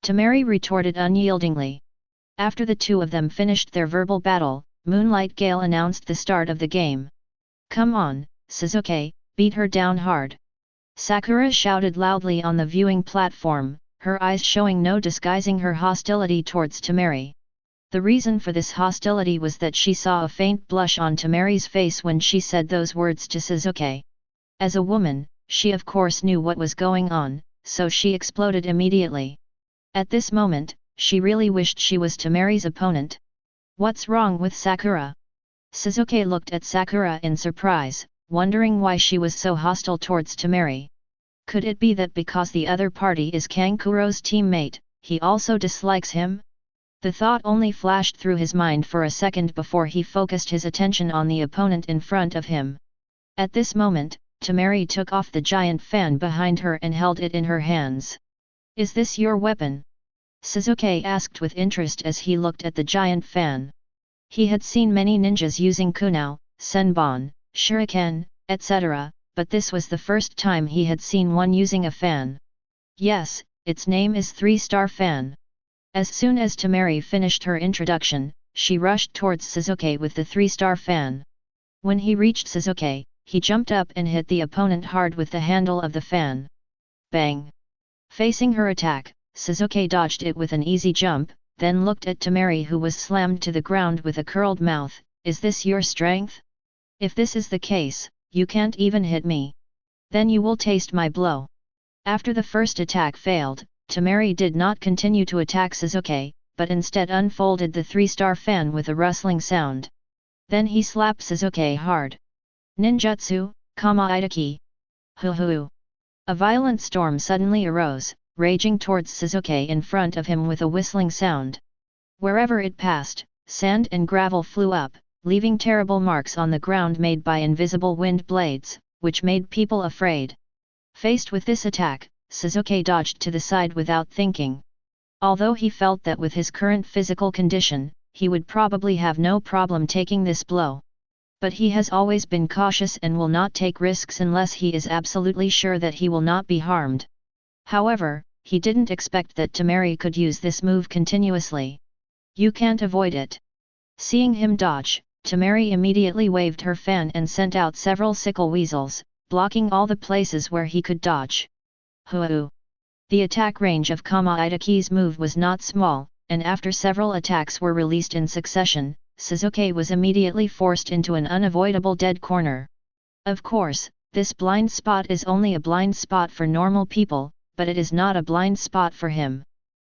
Temari retorted unyieldingly. After the two of them finished their verbal battle, Moonlight Gale announced the start of the game. Come on, Sasuke, beat her down hard. Sakura shouted loudly on the viewing platform, her eyes showing no disguising her hostility towards Temari. The reason for this hostility was that she saw a faint blush on Temari's face when she said those words to Sasuke. As a woman, she of course knew what was going on, so she exploded immediately. At this moment, she really wished she was Tamari's opponent. What's wrong with Sakura? Sasuke looked at Sakura in surprise, wondering why she was so hostile towards Tamari. Could it be that because the other party is Kankuro's teammate, he also dislikes him? The thought only flashed through his mind for a second before he focused his attention on the opponent in front of him. At this moment, Tamari took off the giant fan behind her and held it in her hands. "Is this your weapon?" Sasuke asked with interest as he looked at the giant fan. He had seen many ninjas using kunao, senbon, shuriken, etc., but this was the first time he had seen one using a fan. "Yes, its name is 3-star fan." As soon as Tamari finished her introduction, she rushed towards Sasuke with the 3-star fan. When he reached Sasuke, he jumped up and hit the opponent hard with the handle of the fan. Bang! Facing her attack, Sasuke dodged it with an easy jump, then looked at Tamari who was slammed to the ground with a curled mouth. "Is this your strength? If this is the case, you can't even hit me. Then you will taste my blow." After the first attack failed, Tamari did not continue to attack Sasuke, but instead unfolded the 3-star fan with a rustling sound. Then he slapped Sasuke hard. "Ninjutsu, Kama Itaki. Hoo-hoo." A violent storm suddenly arose, raging towards Sasuke in front of him with a whistling sound. Wherever it passed, sand and gravel flew up, leaving terrible marks on the ground made by invisible wind blades, which made people afraid. Faced with this attack, Sasuke dodged to the side without thinking. Although he felt that with his current physical condition, he would probably have no problem taking this blow. But he has always been cautious and will not take risks unless he is absolutely sure that he will not be harmed. However, he didn't expect that Tamari could use this move continuously. "You can't avoid it." Seeing him dodge, Tamari immediately waved her fan and sent out several sickle weasels, blocking all the places where he could dodge. Hoo! The attack range of Kama Itaki's move was not small, and after several attacks were released in succession, Sasuke was immediately forced into an unavoidable dead corner. Of course, this blind spot is only a blind spot for normal people, but it is not a blind spot for him.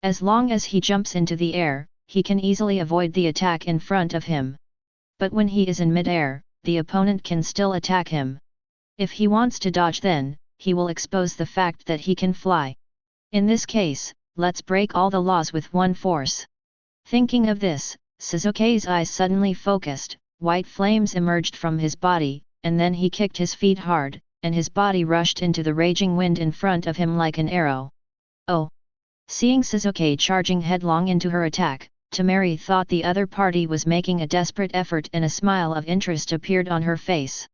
As long as he jumps into the air, he can easily avoid the attack in front of him. But when he is in mid-air, the opponent can still attack him. If he wants to dodge, then he will expose the fact that he can fly. In this case, let's break all the laws with one force. Thinking of this, Sasuke's eyes suddenly focused, white flames emerged from his body, and then he kicked his feet hard, and his body rushed into the raging wind in front of him like an arrow. Oh! Seeing Sasuke charging headlong into her attack, Tamari thought the other party was making a desperate effort and a smile of interest appeared on her face.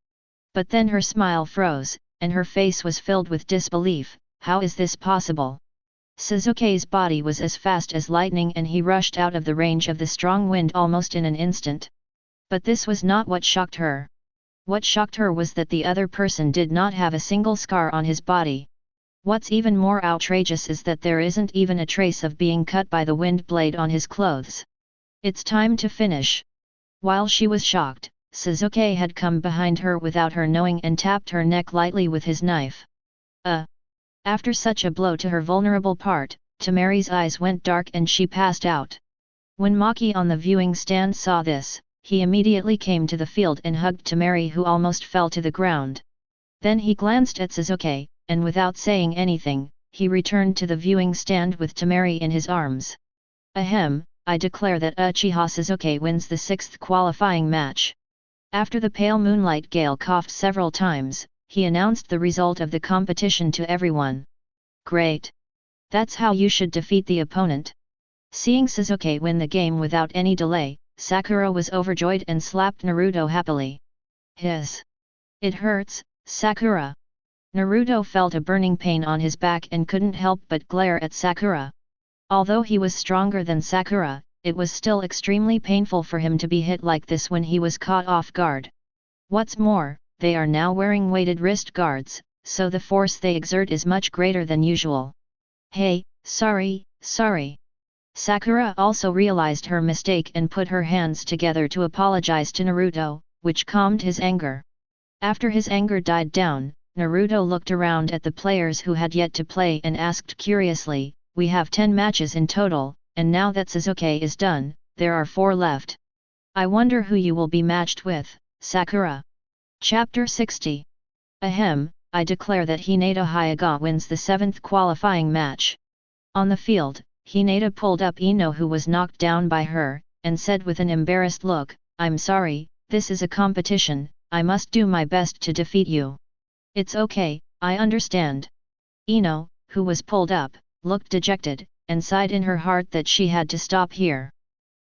But then her smile froze, and her face was filled with disbelief. How is this possible? Sasuke's body was as fast as lightning and he rushed out of the range of the strong wind almost in an instant. But this was not what shocked her. What shocked her was that the other person did not have a single scar on his body. What's even more outrageous is that there isn't even a trace of being cut by the wind blade on his clothes. It's time to finish. While she was shocked, Sasuke had come behind her without her knowing and tapped her neck lightly with his knife. After such a blow to her vulnerable part, Tamari's eyes went dark and she passed out. When Maki on the viewing stand saw this, he immediately came to the field and hugged Tamari, who almost fell to the ground. Then he glanced at Sasuke, and without saying anything, he returned to the viewing stand with Tamari in his arms. Ahem, I declare that Uchiha Sasuke wins the 6th qualifying match. After the pale moonlight Gale coughed several times, he announced the result of the competition to everyone. Great! That's how you should defeat the opponent. Seeing Sasuke win the game without any delay, Sakura was overjoyed and slapped Naruto happily. It hurts, Sakura. Naruto felt a burning pain on his back and couldn't help but glare at Sakura. Although he was stronger than Sakura, it was still extremely painful for him to be hit like this when he was caught off guard. What's more, they are now wearing weighted wrist guards, so the force they exert is much greater than usual. Hey, sorry. Sakura also realized her mistake and put her hands together to apologize to Naruto, which calmed his anger. After his anger died down, Naruto looked around at the players who had yet to play and asked curiously, "We have 10 matches in total, and now that Sasuke is done, there are 4 left. I wonder who you will be matched with, Sakura." Chapter 60. Ahem, I declare that Hinata Hyuga wins the 7th qualifying match. On the field, Hinata pulled up Ino, who was knocked down by her, and said with an embarrassed look, "I'm sorry, this is a competition, I must do my best to defeat you." "It's okay, I understand." Ino, who was pulled up, looked dejected, and sighed in her heart that she had to stop here.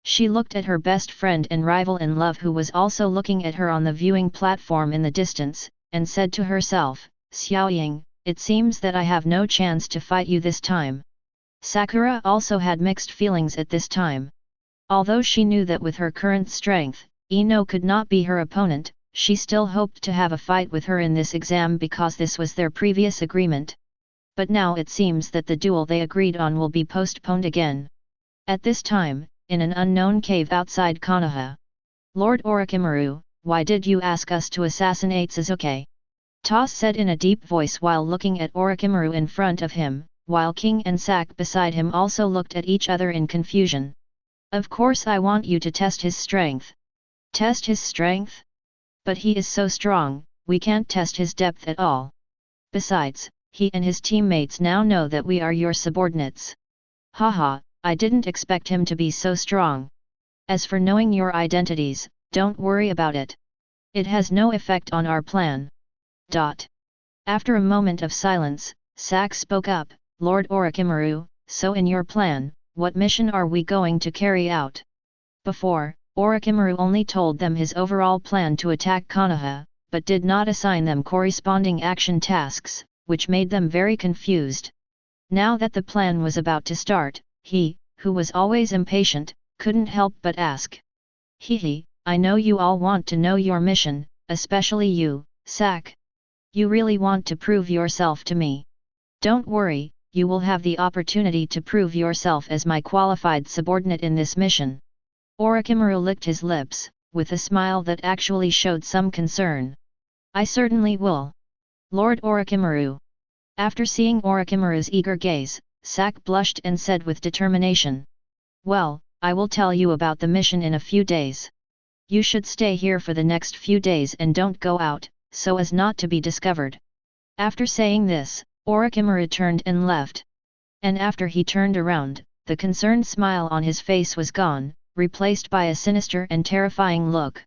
She looked at her best friend and rival in love, who was also looking at her on the viewing platform in the distance, and said to herself, "Xiao Ying, it seems that I have no chance to fight you this time." Sakura also had mixed feelings at this time. Although she knew that with her current strength, Ino could not be her opponent, she still hoped to have a fight with her in this exam because this was their previous agreement. But now it seems that the duel they agreed on will be postponed again. At this time, in an unknown cave outside Konaha. "Lord Orochimaru, why did you ask us to assassinate Sasuke?" Tas said in a deep voice while looking at Orochimaru in front of him, while King and Sak beside him also looked at each other in confusion. "Of course I want you to test his strength." "Test his strength? But he is so strong, we can't test his depth at all. Besides, he and his teammates now know that we are your subordinates." "Haha, I didn't expect him to be so strong. As for knowing your identities, don't worry about it. It has no effect on our plan." After a moment of silence, Sak spoke up, "Lord Orochimaru, so in your plan, what mission are we going to carry out?" Before, Orochimaru only told them his overall plan to attack Konoha, but did not assign them corresponding action tasks, which made them very confused. Now that the plan was about to start, he, who was always impatient, couldn't help but ask. "Hehe, I know you all want to know your mission, especially you, Sak. You really want to prove yourself to me. Don't worry, you will have the opportunity to prove yourself as my qualified subordinate in this mission." Orochimaru licked his lips, with a smile that actually showed some concern. "I certainly will. Lord Orochimaru." After seeing Orochimaru's eager gaze, Sak blushed and said with determination. "Well, I will tell you about the mission in a few days. You should stay here for the next few days and don't go out, so as not to be discovered." After saying this, Orochimaru turned and left. And after he turned around, the concerned smile on his face was gone, replaced by a sinister and terrifying look.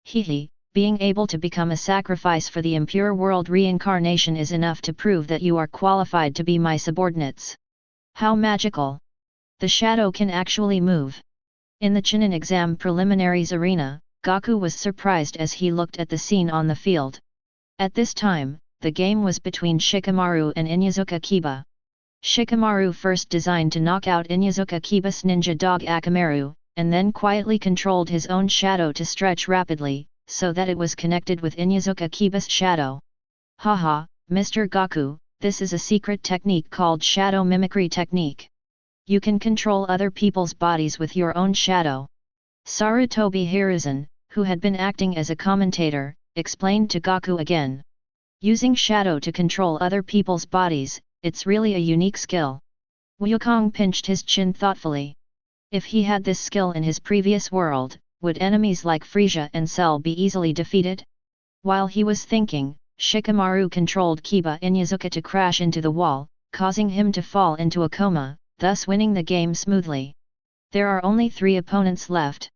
"Hehe, being able to become a sacrifice for the impure world reincarnation is enough to prove that you are qualified to be my subordinates. How magical! The shadow can actually move." In the Chunin exam preliminaries arena, Gaku was surprised as he looked at the scene on the field. At this time, the game was between Shikamaru and Inyazuka Kiba. Shikamaru first designed to knock out Inyazuka Kiba's ninja dog Akamaru, and then quietly controlled his own shadow to stretch rapidly, so that it was connected with Inyazuka Kiba's shadow. "Haha, Mr. Gaku, this is a secret technique called shadow mimicry technique. You can control other people's bodies with your own shadow." Sarutobi Hiruzen, who had been acting as a commentator, explained to Gaku again. "Using shadow to control other people's bodies, it's really a unique skill." Wukong pinched his chin thoughtfully. If he had this skill in his previous world, would enemies like Frieza and Cell be easily defeated? While he was thinking, Shikamaru controlled Kiba Inyazuka to crash into the wall, causing him to fall into a coma, thus winning the game smoothly. There are only 3 opponents left.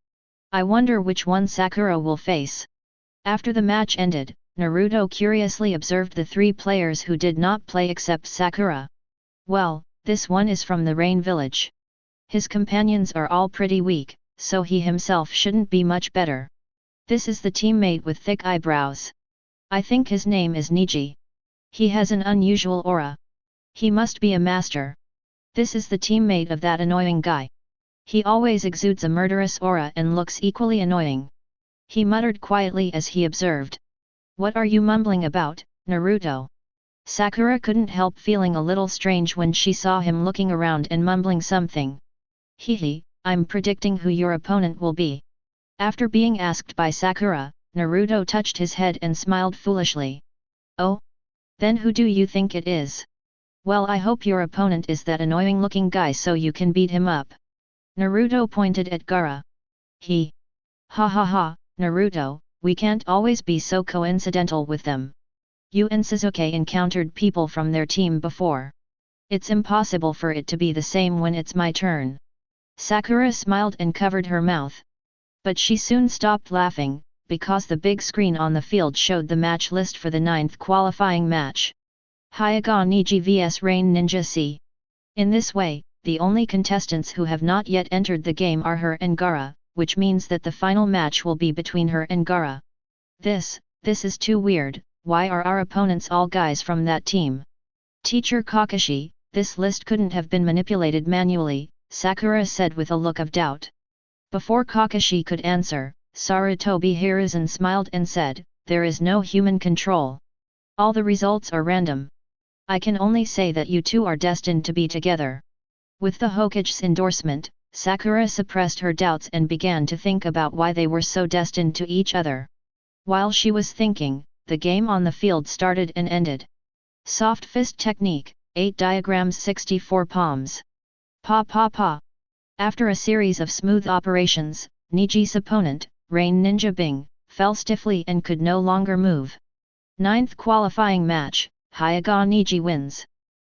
I wonder which one Sakura will face. After the match ended, Naruto curiously observed the 3 players who did not play except Sakura. "Well, this one is from the Rain Village. His companions are all pretty weak, so he himself shouldn't be much better. This is the teammate with thick eyebrows. I think his name is Niji. He has an unusual aura. He must be a master. This is the teammate of that annoying guy. He always exudes a murderous aura and looks equally annoying." He muttered quietly as he observed. "What are you mumbling about, Naruto?" Sakura couldn't help feeling a little strange when she saw him looking around and mumbling something. "Hehe, I'm predicting who your opponent will be." After being asked by Sakura, Naruto touched his head and smiled foolishly. "Oh? Then who do you think it is? Well, I hope your opponent is that annoying looking guy so you can beat him up. Naruto pointed at Gaara. He. Ha ha ha, Naruto, we can't always be so coincidental with them. You and Sasuke encountered people from their team before. It's impossible for it to be the same when it's my turn. Sakura smiled and covered her mouth. But she soon stopped laughing, because the big screen on the field showed the match list for the 9th qualifying match. Hyuga Niji vs Rain Ninja C. In this way, the only contestants who have not yet entered the game are her and Gaara, which means that the final match will be between her and Gaara. This is too weird. Why are our opponents all guys from that team? Teacher Kakashi, this list couldn't have been manipulated manually, Sakura said with a look of doubt. Before Kakashi could answer, Sarutobi Hiruzen smiled and said, there is no human control. All the results are random. I can only say that you two are destined to be together. With the Hokage's endorsement, Sakura suppressed her doubts and began to think about why they were so destined to each other. While she was thinking, the game on the field started and ended. Soft fist technique, 8 diagrams 64 palms. Pa pa pa. After a series of smooth operations, Niji's opponent, Rain Ninja Bing, fell stiffly and could no longer move. 9th qualifying match, Hyuga Niji wins.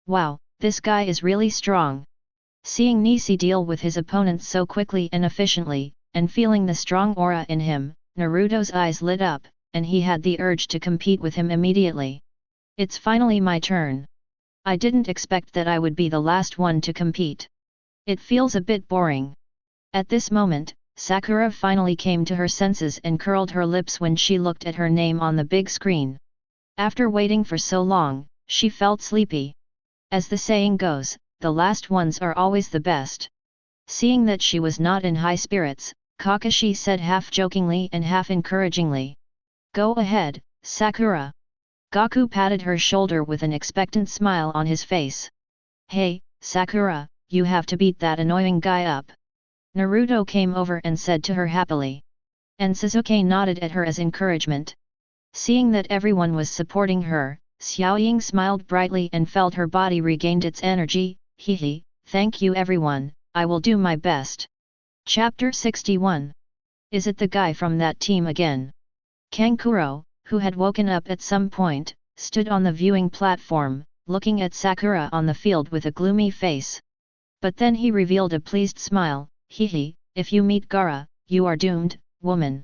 Wow, this guy is really strong. Seeing Nishi deal with his opponent so quickly and efficiently, and feeling the strong aura in him, Naruto's eyes lit up, and he had the urge to compete with him immediately. It's finally my turn. I didn't expect that I would be the last one to compete. It feels a bit boring. At this moment, Sakura finally came to her senses and curled her lips when she looked at her name on the big screen. After waiting for so long, she felt sleepy. As the saying goes, the last ones are always the best. Seeing that she was not in high spirits, Kakashi said half jokingly and half encouragingly. Go ahead, Sakura. Gaku patted her shoulder with an expectant smile on his face. Hey, Sakura, you have to beat that annoying guy up. Naruto came over and said to her happily. And Sasuke nodded at her as encouragement. Seeing that everyone was supporting her, Xiao Li smiled brightly and felt her body regained its energy. Hehe, thank you everyone, I will do my best. Chapter 61. Is it the guy from that team again? Kankuro, who had woken up at some point, stood on the viewing platform, looking at Sakura on the field with a gloomy face. But then he revealed a pleased smile. Hehe, if you meet Gaara, you are doomed, woman.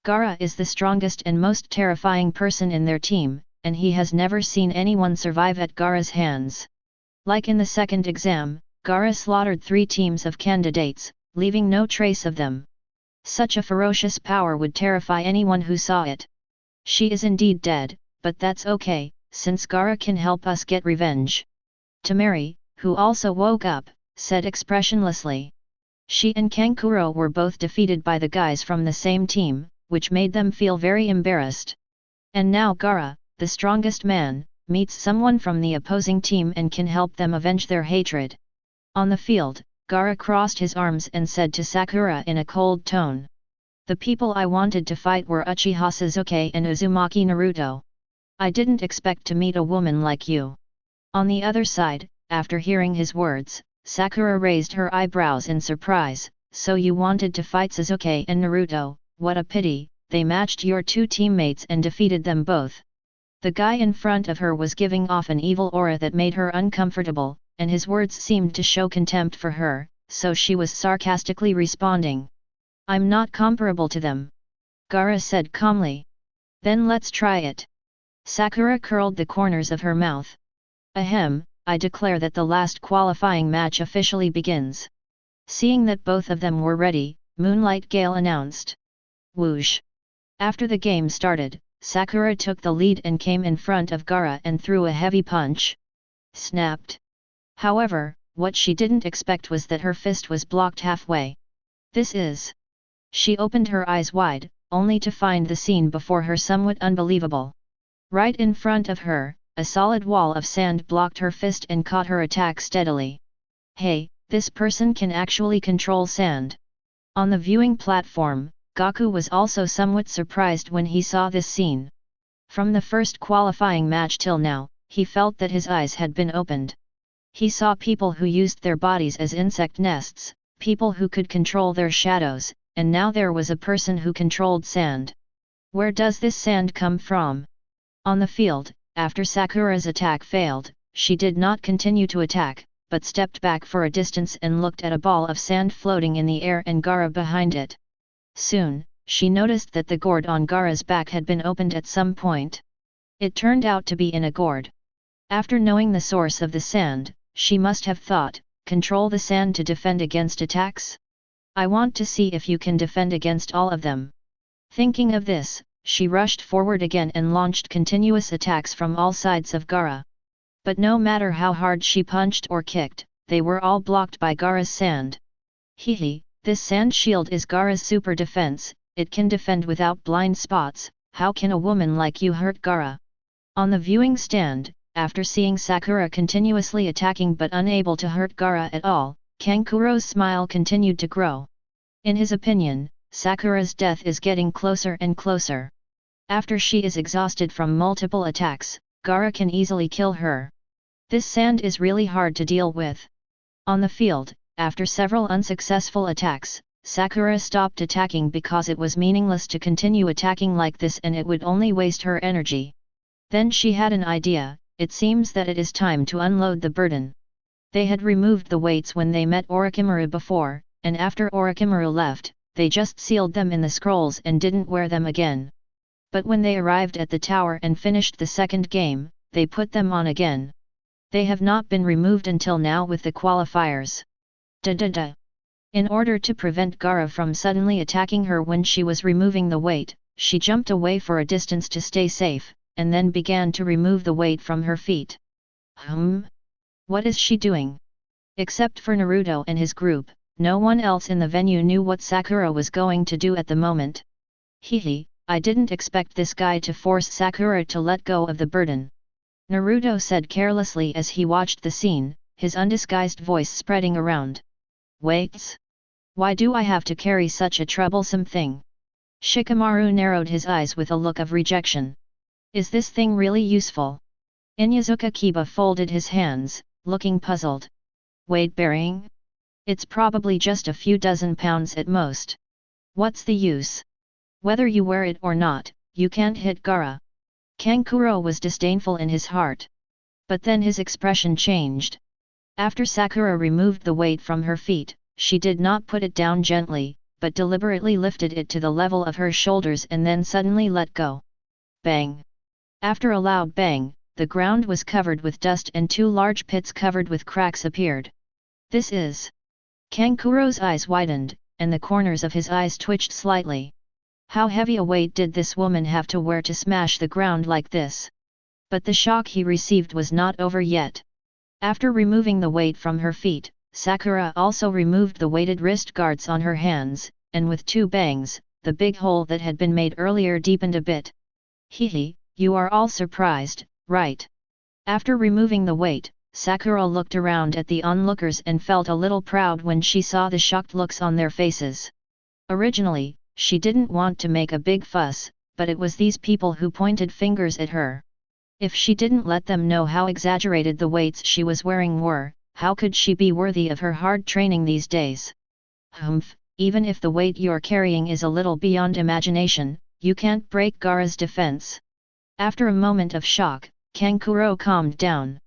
Gaara is the strongest and most terrifying person in their team, and he has never seen anyone survive at Gaara's hands. Like in the second exam, Gaara slaughtered 3 teams of candidates, leaving no trace of them. Such a ferocious power would terrify anyone who saw it. She is indeed dead, but that's okay, since Gaara can help us get revenge. Temari, who also woke up, said expressionlessly. She and Kankuro were both defeated by the guys from the same team, which made them feel very embarrassed. And now Gaara, the strongest man, meets someone from the opposing team and can help them avenge their hatred. On the field, Gaara crossed his arms and said to Sakura in a cold tone. The people I wanted to fight were Uchiha Sasuke and Uzumaki Naruto. I didn't expect to meet a woman like you. On the other side, after hearing his words, Sakura raised her eyebrows in surprise. So you wanted to fight Sasuke and Naruto, what a pity, they matched your 2 teammates and defeated them both. The guy in front of her was giving off an evil aura that made her uncomfortable, and his words seemed to show contempt for her, so she was sarcastically responding. I'm not comparable to them. Gaara said calmly. Then let's try it. Sakura curled the corners of her mouth. Ahem, I declare that the last qualifying match officially begins. Seeing that both of them were ready, Moonlight Gale announced. Whoosh! After the game started, Sakura took the lead and came in front of Gaara and threw a heavy punch. Snapped. However, what she didn't expect was that her fist was blocked halfway. This is... She opened her eyes wide, only to find the scene before her somewhat unbelievable. Right in front of her, a solid wall of sand blocked her fist and caught her attack steadily. Hey, this person can actually control sand. On the viewing platform, Gaku was also somewhat surprised when he saw this scene. From the first qualifying match till now, he felt that his eyes had been opened. He saw people who used their bodies as insect nests, people who could control their shadows, and now there was a person who controlled sand. Where does this sand come from? On the field, after Sakura's attack failed, she did not continue to attack, but stepped back for a distance and looked at a ball of sand floating in the air and Gaara behind it. Soon, she noticed that the gourd on Gaara's back had been opened at some point. It turned out to be in a gourd. After knowing the source of the sand, she must have thought, control the sand to defend against attacks? I want to see if you can defend against all of them. Thinking of this, she rushed forward again and launched continuous attacks from all sides of Gaara. But no matter how hard she punched or kicked, they were all blocked by Gaara's sand. Hehe, this sand shield is Gaara's super defense, it can defend without blind spots, how can a woman like you hurt Gaara? On the viewing stand, after seeing Sakura continuously attacking but unable to hurt Gaara at all, Kankuro's smile continued to grow. In his opinion, Sakura's death is getting closer and closer. After she is exhausted from multiple attacks, Gaara can easily kill her. This sand is really hard to deal with. On the field, after several unsuccessful attacks, Sakura stopped attacking because it was meaningless to continue attacking like this and it would only waste her energy. Then she had an idea, it seems that it is time to unload the burden. They had removed the weights when they met Orochimaru before, and after Orochimaru left, they just sealed them in the scrolls and didn't wear them again. But when they arrived at the tower and finished the second game, they put them on again. They have not been removed until now with the qualifiers. In order to prevent Gaara from suddenly attacking her when she was removing the weight, she jumped away for a distance to stay safe, and then began to remove the weight from her feet. What is she doing? Except for Naruto and his group, no one else in the venue knew what Sakura was going to do at the moment. Hehe, I didn't expect this guy to force Sakura to let go of the burden. Naruto said carelessly as he watched the scene, his undisguised voice spreading around. Weights? Why do I have to carry such a troublesome thing? Shikamaru narrowed his eyes with a look of rejection. Is this thing really useful? Inyazuka Kiba folded his hands, looking puzzled. Weight-bearing? It's probably just a few dozen pounds at most. What's the use? Whether you wear it or not, you can't hit Gaara. Kankuro was disdainful in his heart. But then his expression changed. After Sakura removed the weight from her feet, she did not put it down gently, but deliberately lifted it to the level of her shoulders and then suddenly let go. Bang! After a loud bang, the ground was covered with dust and two large pits covered with cracks appeared. This is... Kankuro's eyes widened, and the corners of his eyes twitched slightly. How heavy a weight did this woman have to wear to smash the ground like this? But the shock he received was not over yet. After removing the weight from her feet, Sakura also removed the weighted wrist guards on her hands, and with two bangs, the big hole that had been made earlier deepened a bit. Hehe, you are all surprised, right? After removing the weight, Sakura looked around at the onlookers and felt a little proud when she saw the shocked looks on their faces. Originally, she didn't want to make a big fuss, but it was these people who pointed fingers at her. If she didn't let them know how exaggerated the weights she was wearing were, how could she be worthy of her hard training these days? Even if the weight you're carrying is a little beyond imagination, you can't break Gaara's defense. After a moment of shock, Kankuro calmed down.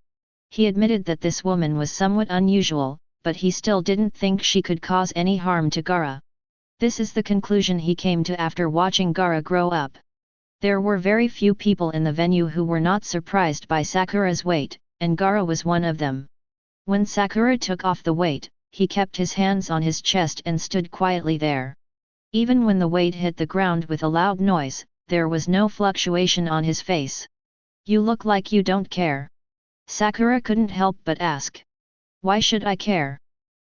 He admitted that this woman was somewhat unusual, but he still didn't think she could cause any harm to Gaara. This is the conclusion he came to after watching Gaara grow up. There were very few people in the venue who were not surprised by Sakura's weight, and Gaara was one of them. When Sakura took off the weight, he kept his hands on his chest and stood quietly there. Even when the weight hit the ground with a loud noise, there was no fluctuation on his face. You look like you don't care. Sakura couldn't help but ask. Why should I care?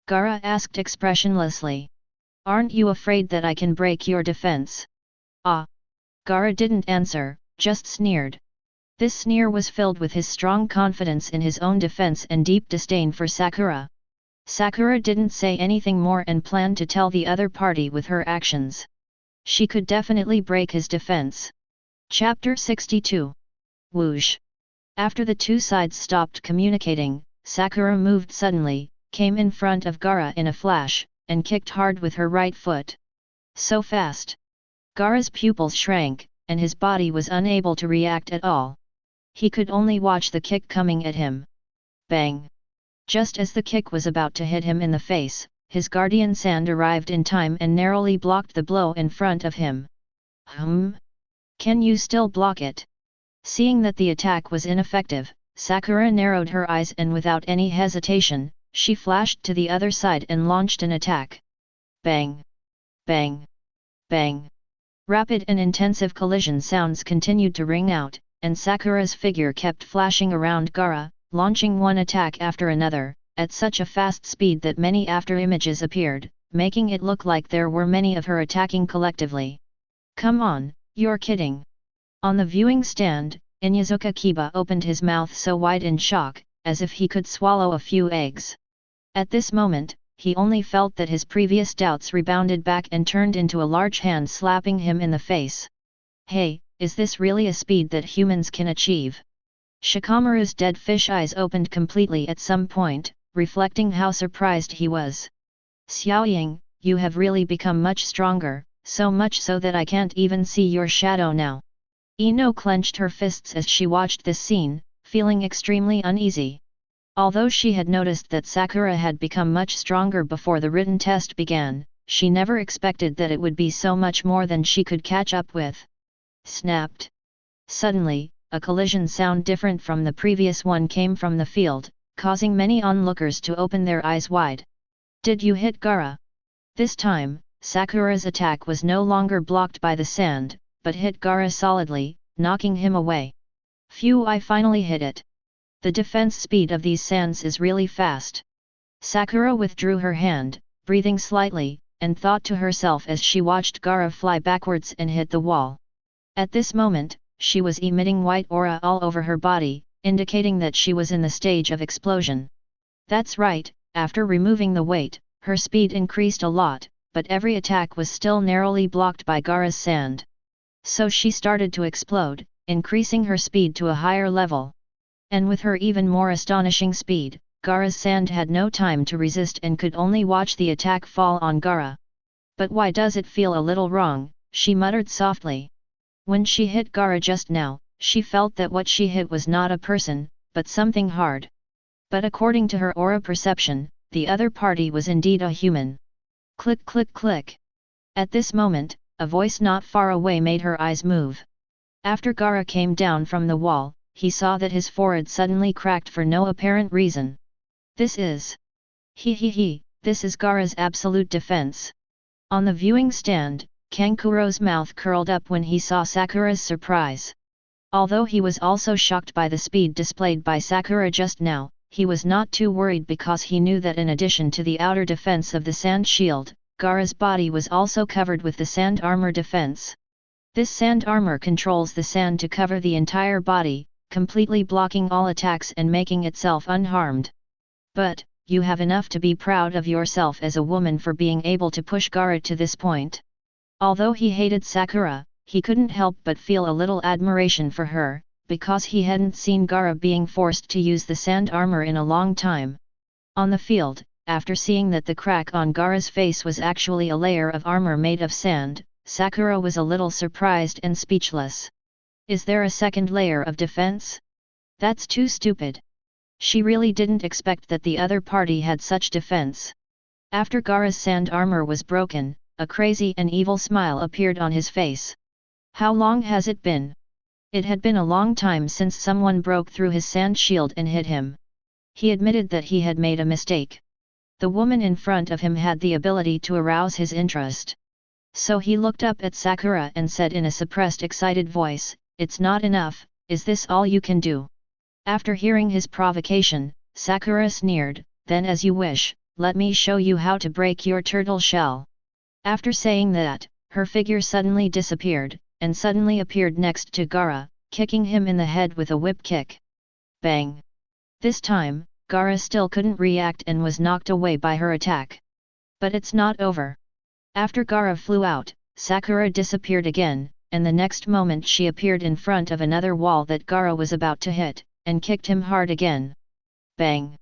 Gaara asked expressionlessly. Aren't you afraid that I can break your defense? Ah! Gaara didn't answer, just sneered. This sneer was filled with his strong confidence in his own defense and deep disdain for Sakura. Sakura didn't say anything more and planned to tell the other party with her actions. She could definitely break his defense. Chapter 62. Whoosh. After the two sides stopped communicating, Sakura moved suddenly, came in front of Gaara in a flash, and kicked hard with her right foot. So fast. Gaara's pupils shrank, and his body was unable to react at all. He could only watch the kick coming at him. Bang! Just as the kick was about to hit him in the face, his guardian sand arrived in time and narrowly blocked the blow in front of him. Can you still block it? Seeing that the attack was ineffective, Sakura narrowed her eyes and without any hesitation, she flashed to the other side and launched an attack. Bang! Bang! Bang! Rapid and intensive collision sounds continued to ring out, and Sakura's figure kept flashing around Gaara, launching one attack after another, at such a fast speed that many after-images appeared, making it look like there were many of her attacking collectively. Come on, you're kidding! On the viewing stand, Inyazuka Kiba opened his mouth so wide in shock, as if he could swallow a few eggs. At this moment, he only felt that his previous doubts rebounded back and turned into a large hand slapping him in the face. Hey, is this really a speed that humans can achieve? Shikamaru's dead fish eyes opened completely at some point, reflecting how surprised he was. Xiaoying, you have really become much stronger, so much so that I can't even see your shadow now. Ino clenched her fists as she watched this scene, feeling extremely uneasy. Although she had noticed that Sakura had become much stronger before the written test began, she never expected that it would be so much more than she could catch up with. Snapped. Suddenly, a collision sound different from the previous one came from the field, causing many onlookers to open their eyes wide. Did you hit Gaara? This time, Sakura's attack was no longer blocked by the sand, but hit Gaara solidly, knocking him away. Phew, I finally hit it. The defense speed of these sands is really fast. Sakura withdrew her hand, breathing slightly, and thought to herself as she watched Gaara fly backwards and hit the wall. At this moment, she was emitting white aura all over her body, indicating that she was in the stage of explosion. That's right, after removing the weight, her speed increased a lot, but every attack was still narrowly blocked by Gaara's sand. So she started to explode, increasing her speed to a higher level. And with her even more astonishing speed, Gaara's sand had no time to resist and could only watch the attack fall on Gaara. But why does it feel a little wrong, she muttered softly. When she hit Gaara just now, she felt that what she hit was not a person, but something hard. But according to her aura perception, the other party was indeed a human. Click click click. At this moment, a voice not far away made her eyes move. After Gaara came down from the wall, he saw that his forehead suddenly cracked for no apparent reason. This is... this is Gaara's absolute defense. On the viewing stand, Kankuro's mouth curled up when he saw Sakura's surprise. Although he was also shocked by the speed displayed by Sakura just now, he was not too worried because he knew that in addition to the outer defense of the sand shield, Gaara's body was also covered with the sand armor defense. This sand armor controls the sand to cover the entire body, completely blocking all attacks and making itself unharmed. But, you have enough to be proud of yourself as a woman for being able to push Gaara to this point. Although he hated Sakura, he couldn't help but feel a little admiration for her, because he hadn't seen Gaara being forced to use the sand armor in a long time. On the field, after seeing that the crack on Gaara's face was actually a layer of armor made of sand, Sakura was a little surprised and speechless. Is there a second layer of defense? That's too stupid. She really didn't expect that the other party had such defense. After Gaara's sand armor was broken, a crazy and evil smile appeared on his face. How long has it been? It had been a long time since someone broke through his sand shield and hit him. He admitted that he had made a mistake. The woman in front of him had the ability to arouse his interest. So he looked up at Sakura and said in a suppressed excited voice, "It's not enough, is this all you can do?" After hearing his provocation, Sakura sneered, "Then as you wish, let me show you how to break your turtle shell." After saying that, her figure suddenly disappeared, and suddenly appeared next to Gaara, kicking him in the head with a whip kick. Bang! This time, Gaara still couldn't react and was knocked away by her attack. But it's not over. After Gaara flew out, Sakura disappeared again, and the next moment she appeared in front of another wall that Gaara was about to hit, and kicked him hard again. Bang!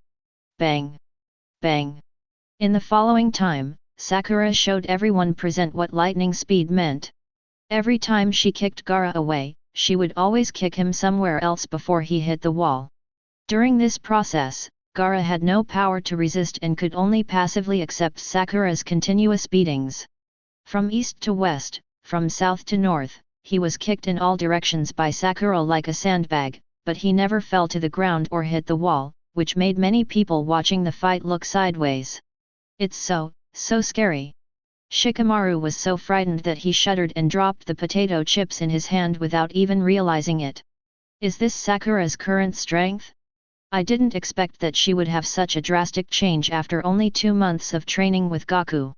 Bang! Bang! In the following time, Sakura showed everyone present what lightning speed meant. Every time she kicked Gaara away, she would always kick him somewhere else before he hit the wall. During this process, Gaara had no power to resist and could only passively accept Sakura's continuous beatings. From east to west, from south to north, he was kicked in all directions by Sakura like a sandbag, but he never fell to the ground or hit the wall, which made many people watching the fight look sideways. It's so scary. Shikamaru was so frightened that he shuddered and dropped the potato chips in his hand without even realizing it. Is this Sakura's current strength? I didn't expect that she would have such a drastic change after only 2 months of training with Gaku.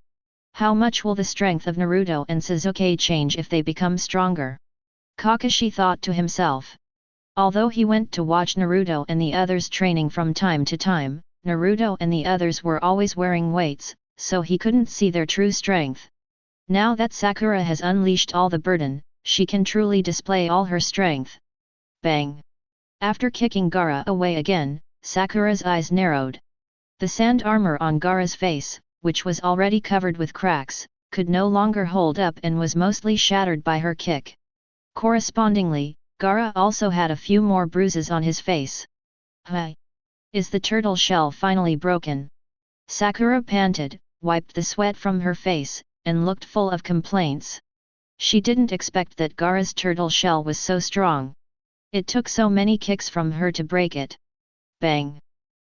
How much will the strength of Naruto and Sasuke change if they become stronger? Kakashi thought to himself. Although he went to watch Naruto and the others training from time to time, Naruto and the others were always wearing weights, so he couldn't see their true strength. Now that Sakura has unleashed all the burden, she can truly display all her strength. Bang! After kicking Gaara away again, Sakura's eyes narrowed. The sand armor on Gaara's face, which was already covered with cracks, could no longer hold up and was mostly shattered by her kick. Correspondingly, Gaara also had a few more bruises on his face. Hi! Is the turtle shell finally broken? Sakura panted, wiped the sweat from her face, and looked full of complaints. She didn't expect that Gaara's turtle shell was so strong. It took so many kicks from her to break it. Bang!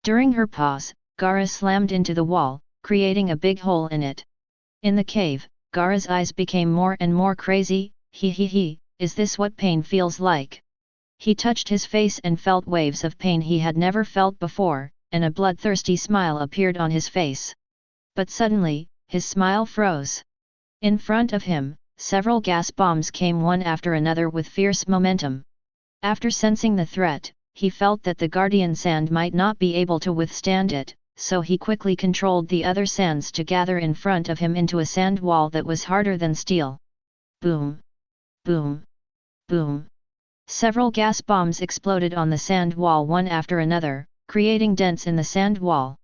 During her pause, Gaara slammed into the wall, creating a big hole in it. In the cave, Gaara's eyes became more and more crazy. He, is this what pain feels like? He touched his face and felt waves of pain he had never felt before, and a bloodthirsty smile appeared on his face. But suddenly, his smile froze. In front of him, several gas bombs came one after another with fierce momentum. After sensing the threat, he felt that the guardian sand might not be able to withstand it, so he quickly controlled the other sands to gather in front of him into a sand wall that was harder than steel. Boom! Boom! Boom! Several gas bombs exploded on the sand wall one after another, creating dents in the sand wall.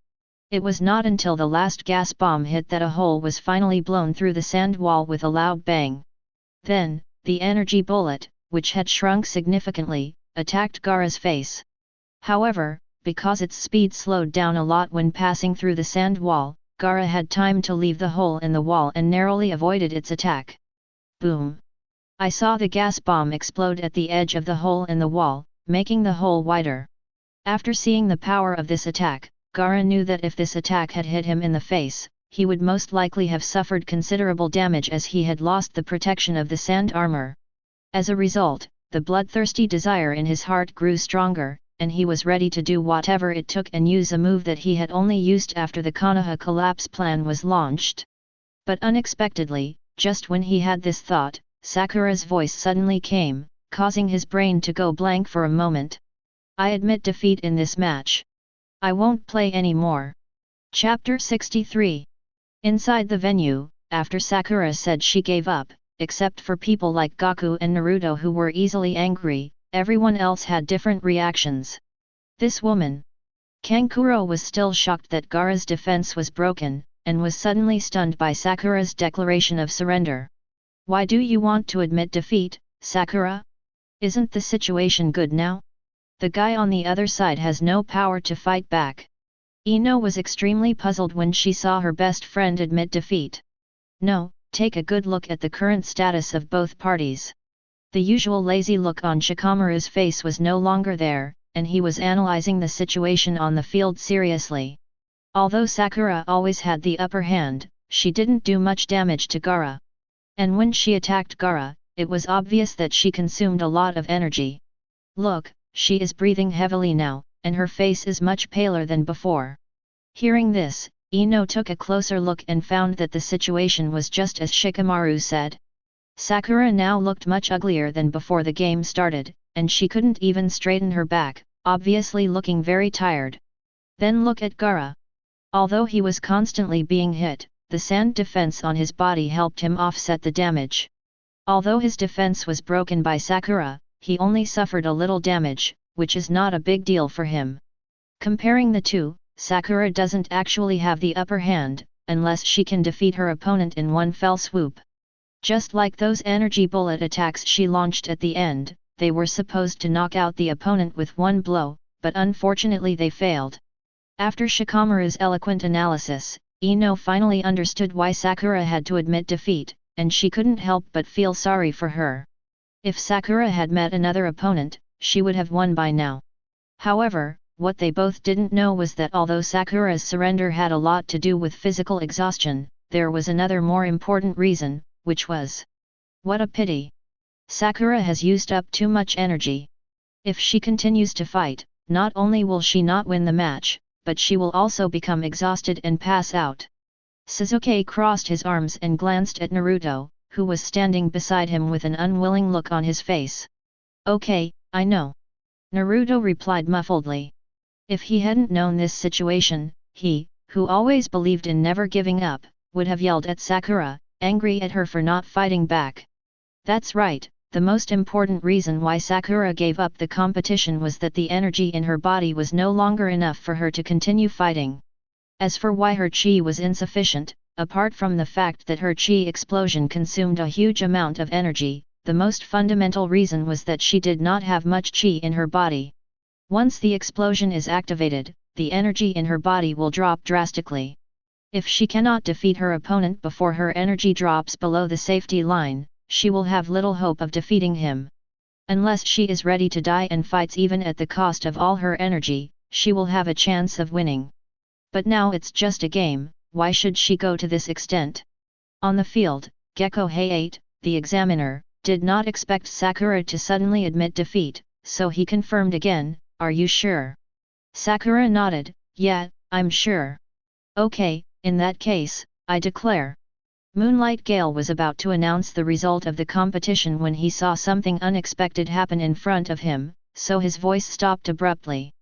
It was not until the last gas bomb hit that a hole was finally blown through the sand wall with a loud bang. Then, the energy bullet, which had shrunk significantly, attacked Gaara's face. However, because its speed slowed down a lot when passing through the sand wall, Gaara had time to leave the hole in the wall and narrowly avoided its attack. Boom! I saw the gas bomb explode at the edge of the hole in the wall, making the hole wider. After seeing the power of this attack, Gaara knew that if this attack had hit him in the face, he would most likely have suffered considerable damage as he had lost the protection of the sand armor. As a result, the bloodthirsty desire in his heart grew stronger, and he was ready to do whatever it took and use a move that he had only used after the Konoha collapse plan was launched. But unexpectedly, just when he had this thought, Sakura's voice suddenly came, causing his brain to go blank for a moment. I admit defeat in this match. I won't play anymore. Chapter 63. Inside the venue, after Sakura said she gave up, except for people like Gaku and Naruto who were easily angry, everyone else had different reactions. This woman. Kankuro was still shocked that Gaara's defense was broken, and was suddenly stunned by Sakura's declaration of surrender. Why do you want to admit defeat, Sakura? Isn't the situation good now? The guy on the other side has no power to fight back. Ino was extremely puzzled when she saw her best friend admit defeat. No, take a good look at the current status of both parties. The usual lazy look on Shikamaru's face was no longer there, and he was analyzing the situation on the field seriously. Although Sakura always had the upper hand, she didn't do much damage to Gaara. And when she attacked Gaara, it was obvious that she consumed a lot of energy. Look, she is breathing heavily now, and her face is much paler than before. Hearing this, Ino took a closer look and found that the situation was just as Shikamaru said. Sakura now looked much uglier than before the game started, and she couldn't even straighten her back, obviously looking very tired. Then look at Gaara. Although he was constantly being hit, the sand defense on his body helped him offset the damage. Although his defense was broken by Sakura, he only suffered a little damage, which is not a big deal for him. Comparing the two, Sakura doesn't actually have the upper hand, unless she can defeat her opponent in one fell swoop. Just like those energy bullet attacks she launched at the end, they were supposed to knock out the opponent with one blow, but unfortunately they failed. After Shikamaru's eloquent analysis, Ino finally understood why Sakura had to admit defeat, and she couldn't help but feel sorry for her. If Sakura had met another opponent, she would have won by now. However, what they both didn't know was that although Sakura's surrender had a lot to do with physical exhaustion, there was another more important reason, which was, what a pity. Sakura has used up too much energy. If she continues to fight, not only will she not win the match, but she will also become exhausted and pass out. Sasuke crossed his arms and glanced at Naruto, who was standing beside him with an unwilling look on his face. Okay, I know. Naruto replied muffledly. If he hadn't known this situation, he, who always believed in never giving up, would have yelled at Sakura, angry at her for not fighting back. That's right, the most important reason why Sakura gave up the competition was that the energy in her body was no longer enough for her to continue fighting. As for why her chi was insufficient, apart from the fact that her chi explosion consumed a huge amount of energy, the most fundamental reason was that she did not have much chi in her body. Once the explosion is activated, the energy in her body will drop drastically. If she cannot defeat her opponent before her energy drops below the safety line, she will have little hope of defeating him. Unless she is ready to die and fights even at the cost of all her energy, she will have a chance of winning. But now it's just a game, why should she go to this extent? On the field, Gekko Hayate, the examiner, did not expect Sakura to suddenly admit defeat, so he confirmed again, "Are you sure?" Sakura nodded, "Yeah, I'm sure." "Okay, in that case, I declare." Moonlight Gale was about to announce the result of the competition when he saw something unexpected happen in front of him, so his voice stopped abruptly.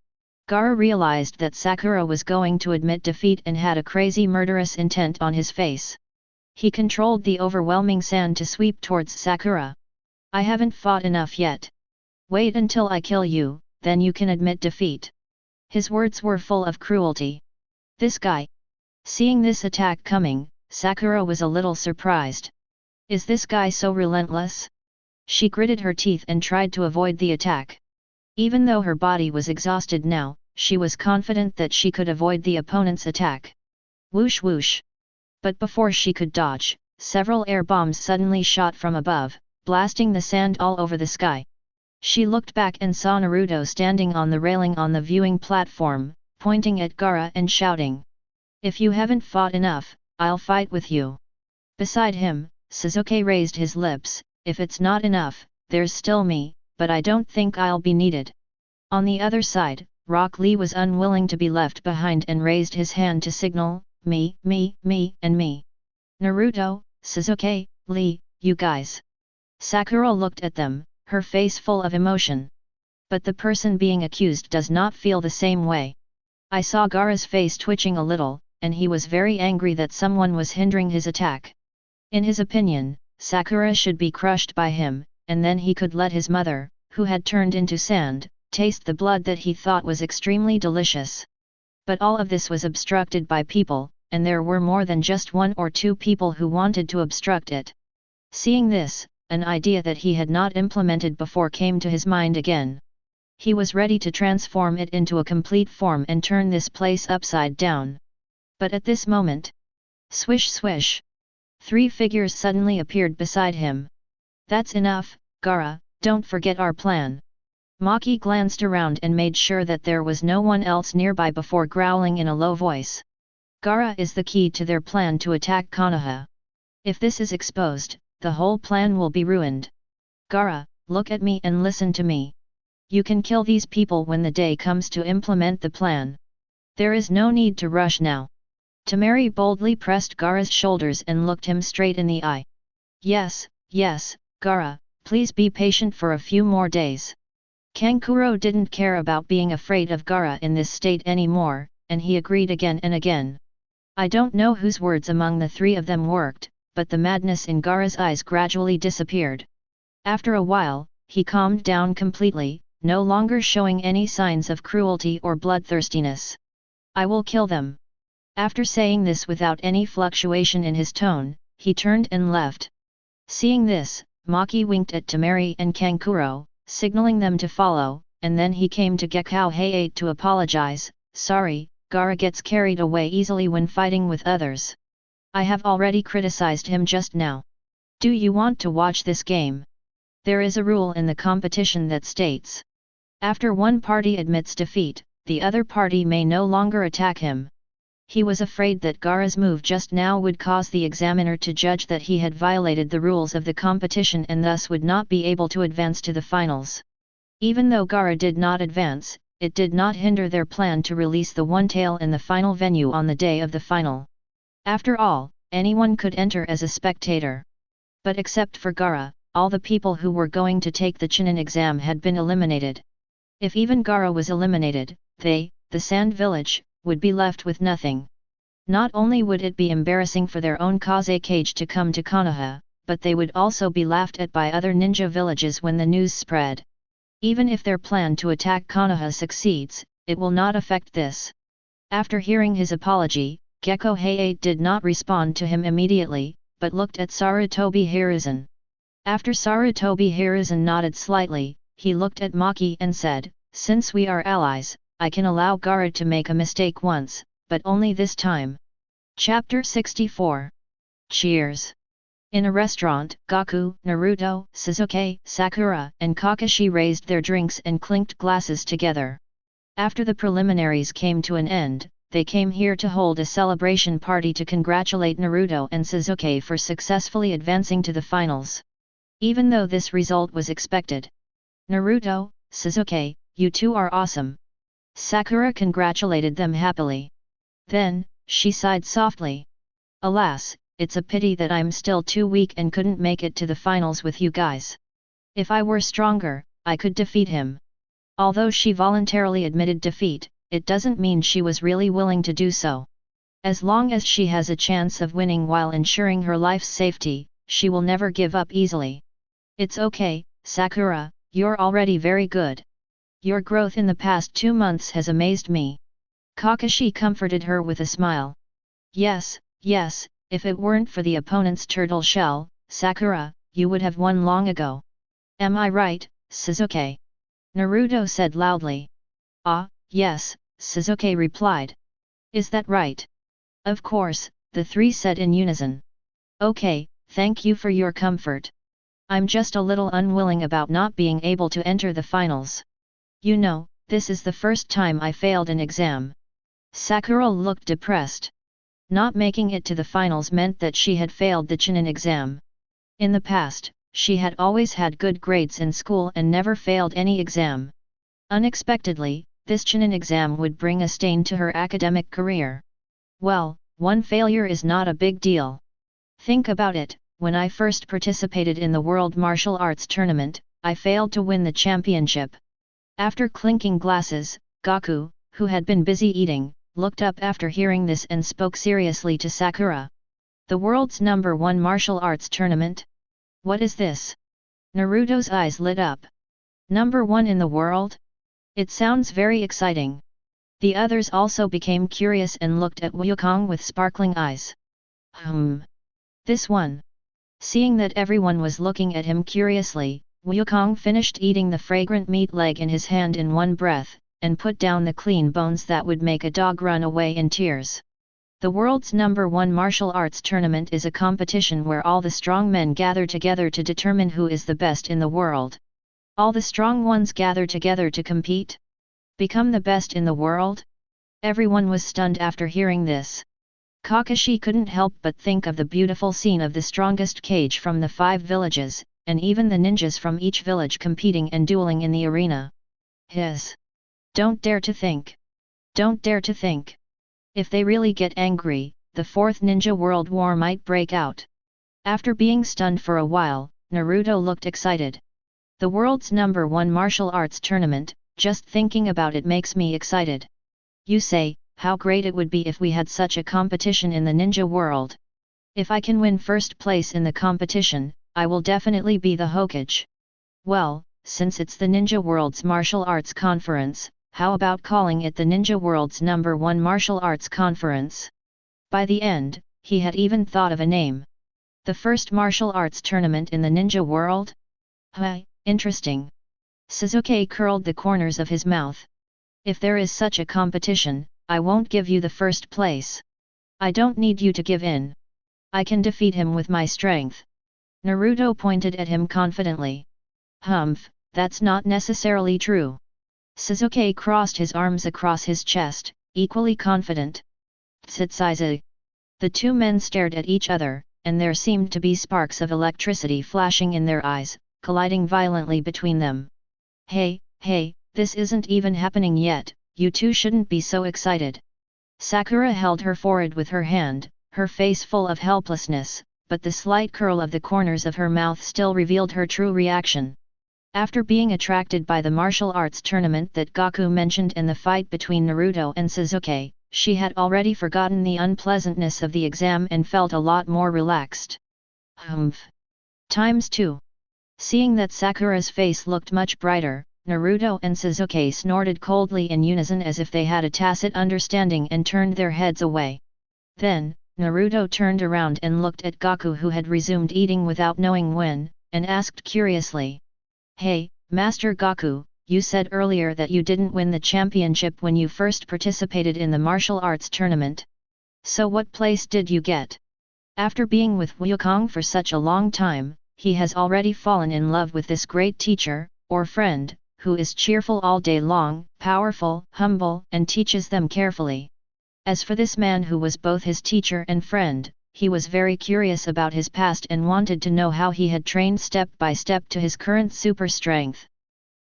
Gaara realized that Sakura was going to admit defeat and had a crazy murderous intent on his face. He controlled the overwhelming sand to sweep towards Sakura. "I haven't fought enough yet. Wait until I kill you, then you can admit defeat." His words were full of cruelty. This guy. Seeing this attack coming, Sakura was a little surprised. Is this guy so relentless? She gritted her teeth and tried to avoid the attack. Even though her body was exhausted now, she was confident that she could avoid the opponent's attack. Whoosh whoosh. But before she could dodge, several air bombs suddenly shot from above, blasting the sand all over the sky. She looked back and saw Naruto standing on the railing on the viewing platform, pointing at Gaara and shouting, "If you haven't fought enough, I'll fight with you." Beside him, Sasuke raised his lips, "If it's not enough, there's still me, but I don't think I'll be needed." On the other side, Rock Lee was unwilling to be left behind and raised his hand to signal, me, and me. "Naruto, Sasuke, Lee, you guys." Sakura looked at them, her face full of emotion. But the person being accused does not feel the same way. I saw Gaara's face twitching a little, and he was very angry that someone was hindering his attack. In his opinion, Sakura should be crushed by him, and then he could let his mother, who had turned into sand, taste the blood that he thought was extremely delicious. But all of this was obstructed by people, and there were more than just one or two people who wanted to obstruct it. Seeing this, an idea that he had not implemented before came to his mind again. He was ready to transform it into a complete form and turn this place upside down. But at this moment, swish swish, 3 figures suddenly appeared beside him. "That's enough, Gaara, don't forget our plan." Maki glanced around and made sure that there was no one else nearby before growling in a low voice. "Gaara is the key to their plan to attack Konaha. If this is exposed, the whole plan will be ruined. Gaara, look at me and listen to me. You can kill these people when the day comes to implement the plan. There is no need to rush now." Temari boldly pressed Gaara's shoulders and looked him straight in the eye. Yes, Gaara, please be patient for a few more days." Kankuro didn't care about being afraid of Gaara in this state anymore, and he agreed again and again. I don't know whose words among the 3 of them worked, but the madness in Gaara's eyes gradually disappeared. After a while, he calmed down completely, no longer showing any signs of cruelty or bloodthirstiness. I will kill them. After saying this without any fluctuation in his tone, he turned and left. Seeing this, Maki winked at Temari and Kankuro, signaling them to follow, and then he came to Gekko Heiei to apologize. Sorry, Gaara gets carried away easily when fighting with others. I have already criticized him just now. Do you want to watch this game? There is a rule in the competition that states, after one party admits defeat, the other party may no longer attack him. He was afraid that Gaara's move just now would cause the examiner to judge that he had violated the rules of the competition and thus would not be able to advance to the finals. Even though Gaara did not advance, it did not hinder their plan to release the One Tail in the final venue on the day of the final. After all, anyone could enter as a spectator. But except for Gaara, all the people who were going to take the Chunin exam had been eliminated. If even Gaara was eliminated, they, the Sand Village, would be left with nothing. Not only would it be embarrassing for their own Kaze Cage to come to Konaha, but they would also be laughed at by other ninja villages when the news spread. Even if their plan to attack Konaha succeeds, it will not affect this. After hearing his apology, Gekko Heiei did not respond to him immediately, but looked at Sarutobi Hiruzen. After Sarutobi Hiruzen nodded slightly, he looked at Maki and said, since we are allies, I can allow Gaara to make a mistake once, but only this time. Chapter 64. Cheers. In a restaurant, Gaku, Naruto, Sasuke, Sakura, and Kakashi raised their drinks and clinked glasses together. After the preliminaries came to an end, they came here to hold a celebration party to congratulate Naruto and Sasuke for successfully advancing to the finals. Even though this result was expected. Naruto, Sasuke, you two are awesome. Sakura congratulated them happily. Then, she sighed softly. Alas, it's a pity that I'm still too weak and couldn't make it to the finals with you guys. If I were stronger, I could defeat him. Although she voluntarily admitted defeat, it doesn't mean she was really willing to do so. As long as she has a chance of winning while ensuring her life's safety, she will never give up easily. It's okay, Sakura, you're already very good. Your growth in the past 2 months has amazed me. Kakashi comforted her with a smile. Yes, if it weren't for the opponent's turtle shell, Sakura, you would have won long ago. Am I right, Sasuke? Naruto said loudly. Ah, yes, Sasuke replied. Is that right? Of course, the three said in unison. Okay, thank you for your comfort. I'm just a little unwilling about not being able to enter the finals. You know, this is the first time I failed an exam. Sakura looked depressed. Not making it to the finals meant that she had failed the Chunin exam. In the past, she had always had good grades in school and never failed any exam. Unexpectedly, this Chunin exam would bring a stain to her academic career. Well, one failure is not a big deal. Think about it, when I first participated in the World Martial Arts Tournament, I failed to win the championship. After clinking glasses, Gaku, who had been busy eating, looked up after hearing this and spoke seriously to Sakura. The world's #1 martial arts tournament? What is this? Naruto's eyes lit up. #1 in the world? It sounds very exciting. The others also became curious and looked at Wukong with sparkling eyes. This one. Seeing that everyone was looking at him curiously, Wukong finished eating the fragrant meat leg in his hand in one breath, and put down the clean bones that would make a dog run away in tears. The world's #1 martial arts tournament is a competition where all the strong men gather together to determine who is the best in the world. All the strong ones gather together to compete? Become the best in the world? Everyone was stunned after hearing this. Kakashi couldn't help but think of the beautiful scene of the strongest cage from the 5 villages, and even the ninjas from each village competing and dueling in the arena. Don't dare to think. Don't dare to think. If they really get angry, the 4th Ninja World War might break out. After being stunned for a while, Naruto looked excited. The world's #1 martial arts tournament, just thinking about it makes me excited. You say, how great it would be if we had such a competition in the ninja world. If I can win first place in the competition, I will definitely be the Hokage. Well, since it's the Ninja World's Martial Arts Conference, how about calling it the Ninja World's #1 Martial Arts Conference? By the end, he had even thought of a name. The first martial arts tournament in the ninja world? Interesting. Sasuke curled the corners of his mouth. If there is such a competition, I won't give you the first place. I don't need you to give in. I can defeat him with my strength. Naruto pointed at him confidently. Humph, that's not necessarily true. Sasuke crossed his arms across his chest, equally confident. Tsundere. The two men stared at each other, and there seemed to be sparks of electricity flashing in their eyes, colliding violently between them. Hey, this isn't even happening yet, you two shouldn't be so excited. Sakura held her forehead with her hand, her face full of helplessness, but the slight curl of the corners of her mouth still revealed her true reaction. After being attracted by the martial arts tournament that Gaku mentioned and the fight between Naruto and Sasuke, she had already forgotten the unpleasantness of the exam and felt a lot more relaxed. Humph. ×2. Seeing that Sakura's face looked much brighter, Naruto and Sasuke snorted coldly in unison as if they had a tacit understanding and turned their heads away. Then, Naruto turned around and looked at Gaku, who had resumed eating without knowing when, and asked curiously. Hey, Master Gaku, you said earlier that you didn't win the championship when you first participated in the martial arts tournament. So what place did you get? After being with Wukong for such a long time, he has already fallen in love with this great teacher, or friend, who is cheerful all day long, powerful, humble, and teaches them carefully. As for this man who was both his teacher and friend, he was very curious about his past and wanted to know how he had trained step by step to his current super strength.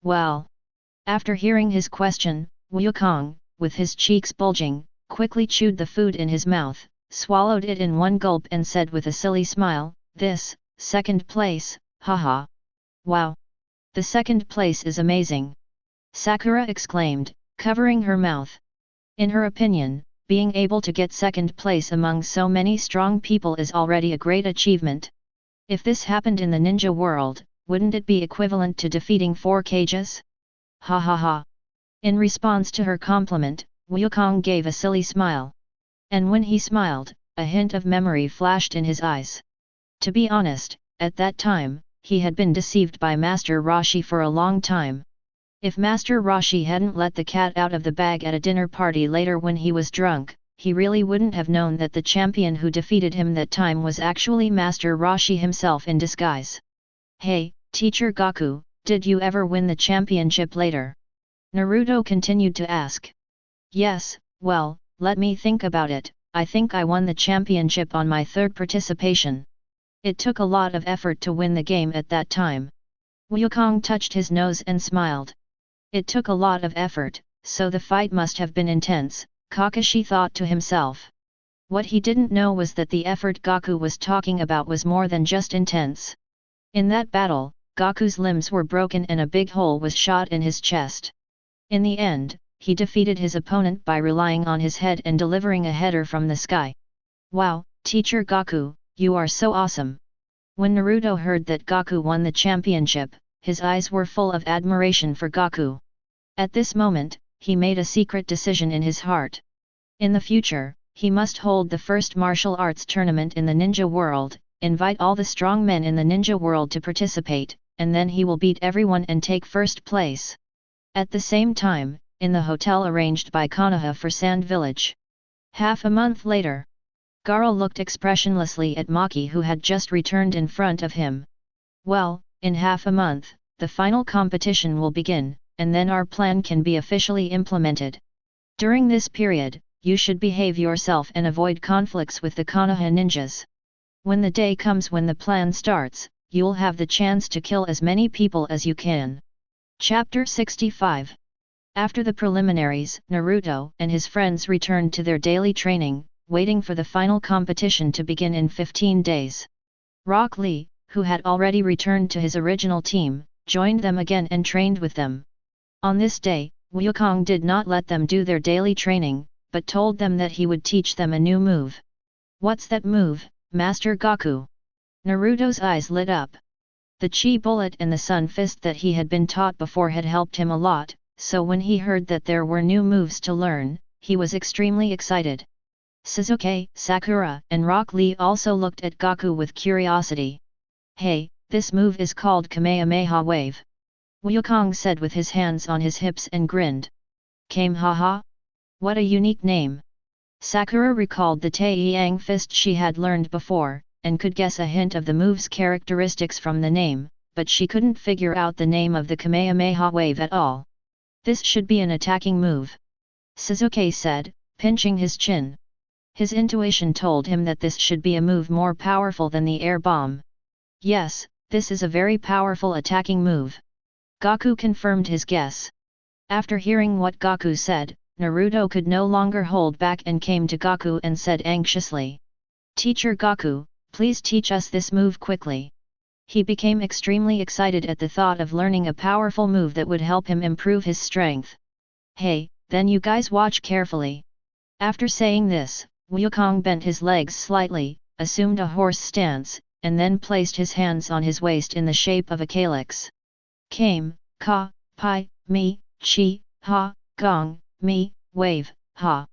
Well. After hearing his question, Wukong, with his cheeks bulging, quickly chewed the food in his mouth, swallowed it in one gulp and said with a silly smile, this, second place, haha. Wow! The second place is amazing! Sakura exclaimed, covering her mouth. In her opinion, being able to get second place among so many strong people is already a great achievement. If this happened in the ninja world, wouldn't it be equivalent to defeating 4 Kages? Ha ha ha! In response to her compliment, Wukong gave a silly smile. And when he smiled, a hint of memory flashed in his eyes. To be honest, at that time, he had been deceived by Master Roshi for a long time. If Master Roshi hadn't let the cat out of the bag at a dinner party later when he was drunk, he really wouldn't have known that the champion who defeated him that time was actually Master Roshi himself in disguise. Hey, Teacher Gaku, did you ever win the championship later? Naruto continued to ask. Yes, well, let me think about it, I think I won the championship on my 3rd participation. It took a lot of effort to win the game at that time. Wukong touched his nose and smiled. It took a lot of effort, so the fight must have been intense, Kakashi thought to himself. What he didn't know was that the effort Gaku was talking about was more than just intense. In that battle, Gaku's limbs were broken and a big hole was shot in his chest. In the end, he defeated his opponent by relying on his head and delivering a header from the sky. Wow, Teacher Gaku, you are so awesome! When Naruto heard that Gaku won the championship, his eyes were full of admiration for Gaku. At this moment, he made a secret decision in his heart. In the future, he must hold the first martial arts tournament in the ninja world, invite all the strong men in the ninja world to participate, and then he will beat everyone and take first place. At the same time, in the hotel arranged by Konaha for Sand Village. Half a month later, Gaara looked expressionlessly at Maki, who had just returned in front of him. Well, in half a month, the final competition will begin, and then our plan can be officially implemented. During this period, you should behave yourself and avoid conflicts with the Konoha ninjas. When the day comes when the plan starts, you'll have the chance to kill as many people as you can. Chapter 65. After the preliminaries, Naruto and his friends returned to their daily training, waiting for the final competition to begin in 15 days. Rock Lee, who had already returned to his original team, joined them again and trained with them. On this day, Wukong did not let them do their daily training, but told them that he would teach them a new move. What's that move, Master Gaku. Naruto's eyes lit up. The chi bullet and the sun fist that he had been taught before had helped him a lot, so when he heard that there were new moves to learn, he was extremely excited. Sasuke, Sakura, and Rock Lee also looked at Gaku with curiosity. "Hey, this move is called Kamehameha Wave," Wukong said with his hands on his hips and grinned. Kamehameha? What a unique name. Sakura recalled the Taeyang fist she had learned before, and could guess a hint of the move's characteristics from the name, but she couldn't figure out the name of the Kamehameha Wave at all. "This should be an attacking move," Sasuke said, pinching his chin. His intuition told him that this should be a move more powerful than the air bomb. "Yes, this is a very powerful attacking move." Gaku confirmed his guess. After hearing what Gaku said, Naruto could no longer hold back and came to Gaku and said anxiously, "Teacher Gaku, please teach us this move quickly." He became extremely excited at the thought of learning a powerful move that would help him improve his strength. "Hey, then you guys watch carefully." After saying this, Wukong bent his legs slightly, assumed a horse stance, and then placed his hands on his waist in the shape of a calyx. Kame, ka, pi, mi, chi, ha, gong, mi, wave, ha.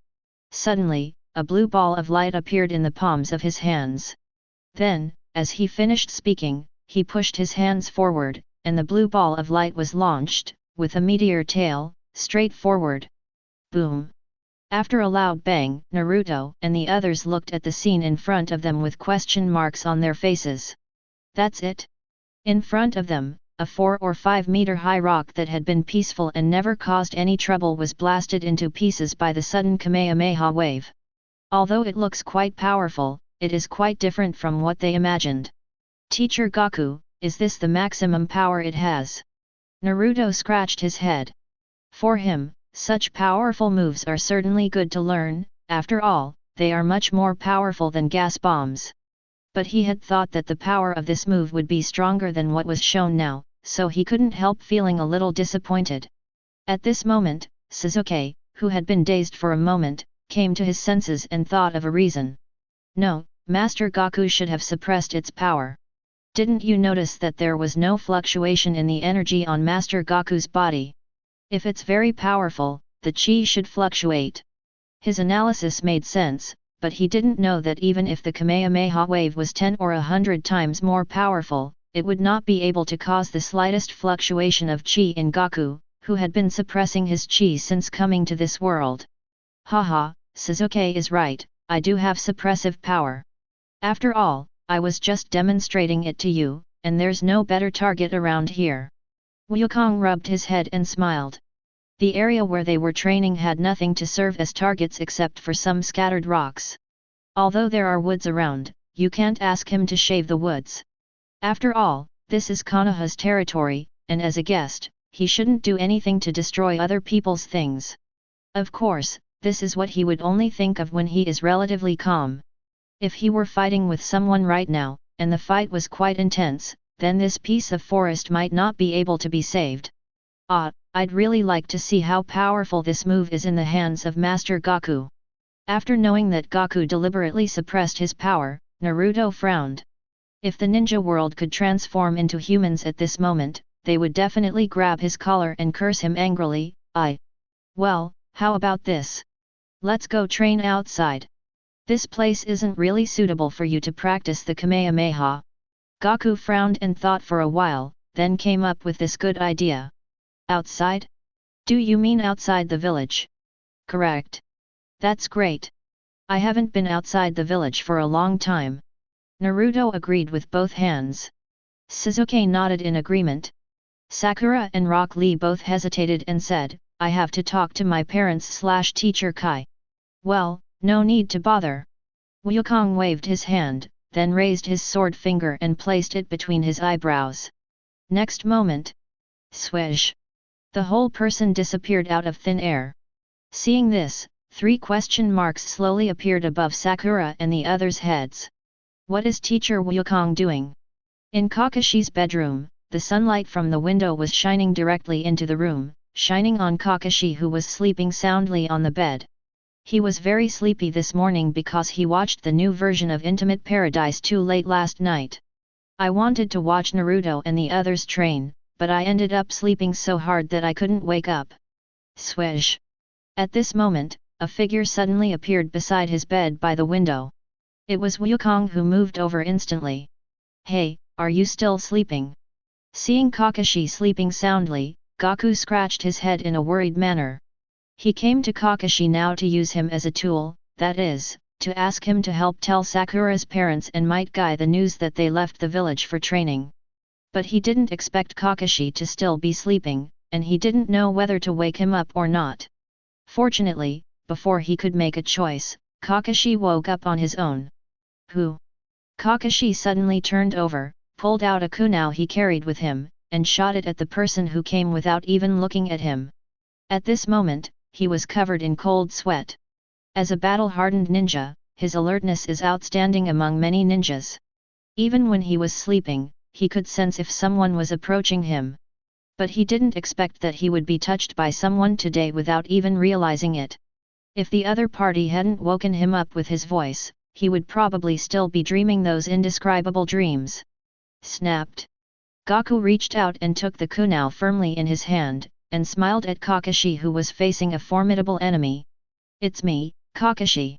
Suddenly, a blue ball of light appeared in the palms of his hands. Then, as he finished speaking, he pushed his hands forward, and the blue ball of light was launched, with a meteor tail, straight forward. Boom! After a loud bang, Naruto and the others looked at the scene in front of them with question marks on their faces. That's it? In front of them, a 4 or 5 meter high rock that had been peaceful and never caused any trouble was blasted into pieces by the sudden Kamehameha wave. Although it looks quite powerful, it is quite different from what they imagined. "Teacher Gaku, is this the maximum power it has?" Naruto scratched his head. For him, such powerful moves are certainly good to learn, after all, they are much more powerful than gas bombs. But he had thought that the power of this move would be stronger than what was shown now, so he couldn't help feeling a little disappointed. At this moment, Sasuke, who had been dazed for a moment, came to his senses and thought of a reason. "No, Master Gaku should have suppressed its power. Didn't you notice that there was no fluctuation in the energy on Master Gaku's body? If it's very powerful, the chi should fluctuate." His analysis made sense, but he didn't know that even if the Kamehameha wave was 10 or 100 times more powerful, it would not be able to cause the slightest fluctuation of chi in Gaku, who had been suppressing his chi since coming to this world. "Haha, Sasuke is right, I do have suppressive power. After all, I was just demonstrating it to you, and there's no better target around here." Wukong rubbed his head and smiled. The area where they were training had nothing to serve as targets except for some scattered rocks. Although there are woods around, you can't ask him to shave the woods. After all, this is Konoha's territory, and as a guest, he shouldn't do anything to destroy other people's things. Of course, this is what he would only think of when he is relatively calm. If he were fighting with someone right now, and the fight was quite intense, then this piece of forest might not be able to be saved. I'd really like to see how powerful this move is in the hands of Master Gaku. After knowing that Gaku deliberately suppressed his power, Naruto frowned. If the ninja world could transform into humans at this moment, they would definitely grab his collar and curse him angrily. Well, how about this? Let's go train outside. This place isn't really suitable for you to practice the Kamehameha. Gaku frowned and thought for a while, then came up with this good idea. Outside? Do you mean outside the village? Correct. That's great. I haven't been outside the village for a long time. Naruto agreed with both hands. Sasuke nodded in agreement. Sakura and Rock Lee both hesitated and said, "I have to talk to my parents/teacher Kai." "Well, no need to bother." Wukong waved his hand, then raised his sword finger and placed it between his eyebrows. Next moment, swish! The whole person disappeared out of thin air. Seeing this, 3 question marks slowly appeared above Sakura and the others' heads. What is Teacher Wukong doing? In Kakashi's bedroom, the sunlight from the window was shining directly into the room, shining on Kakashi who was sleeping soundly on the bed. He was very sleepy this morning because he watched the new version of Intimate Paradise too late last night. I wanted to watch Naruto and the others train, but I ended up sleeping so hard that I couldn't wake up. Swish! At this moment, a figure suddenly appeared beside his bed by the window. It was Wukong, who moved over instantly. Hey, are you still sleeping? Seeing Kakashi sleeping soundly, Gaku scratched his head in a worried manner. He came to Kakashi now to use him as a tool, that is, to ask him to help tell Sakura's parents and Might Guy the news that they left the village for training. But he didn't expect Kakashi to still be sleeping, and he didn't know whether to wake him up or not. Fortunately, before he could make a choice, Kakashi woke up on his own. Who? Kakashi suddenly turned over, pulled out a kunai he carried with him, and shot it at the person who came without even looking at him. At this moment, he was covered in cold sweat. As a battle-hardened ninja, his alertness is outstanding among many ninjas. Even when he was sleeping, he could sense if someone was approaching him. But he didn't expect that he would be touched by someone today without even realizing it. If the other party hadn't woken him up with his voice, he would probably still be dreaming those indescribable dreams. Snapped! Gaku reached out and took the kunai firmly in his hand, and smiled at Kakashi, who was facing a formidable enemy. It's me, Kakashi.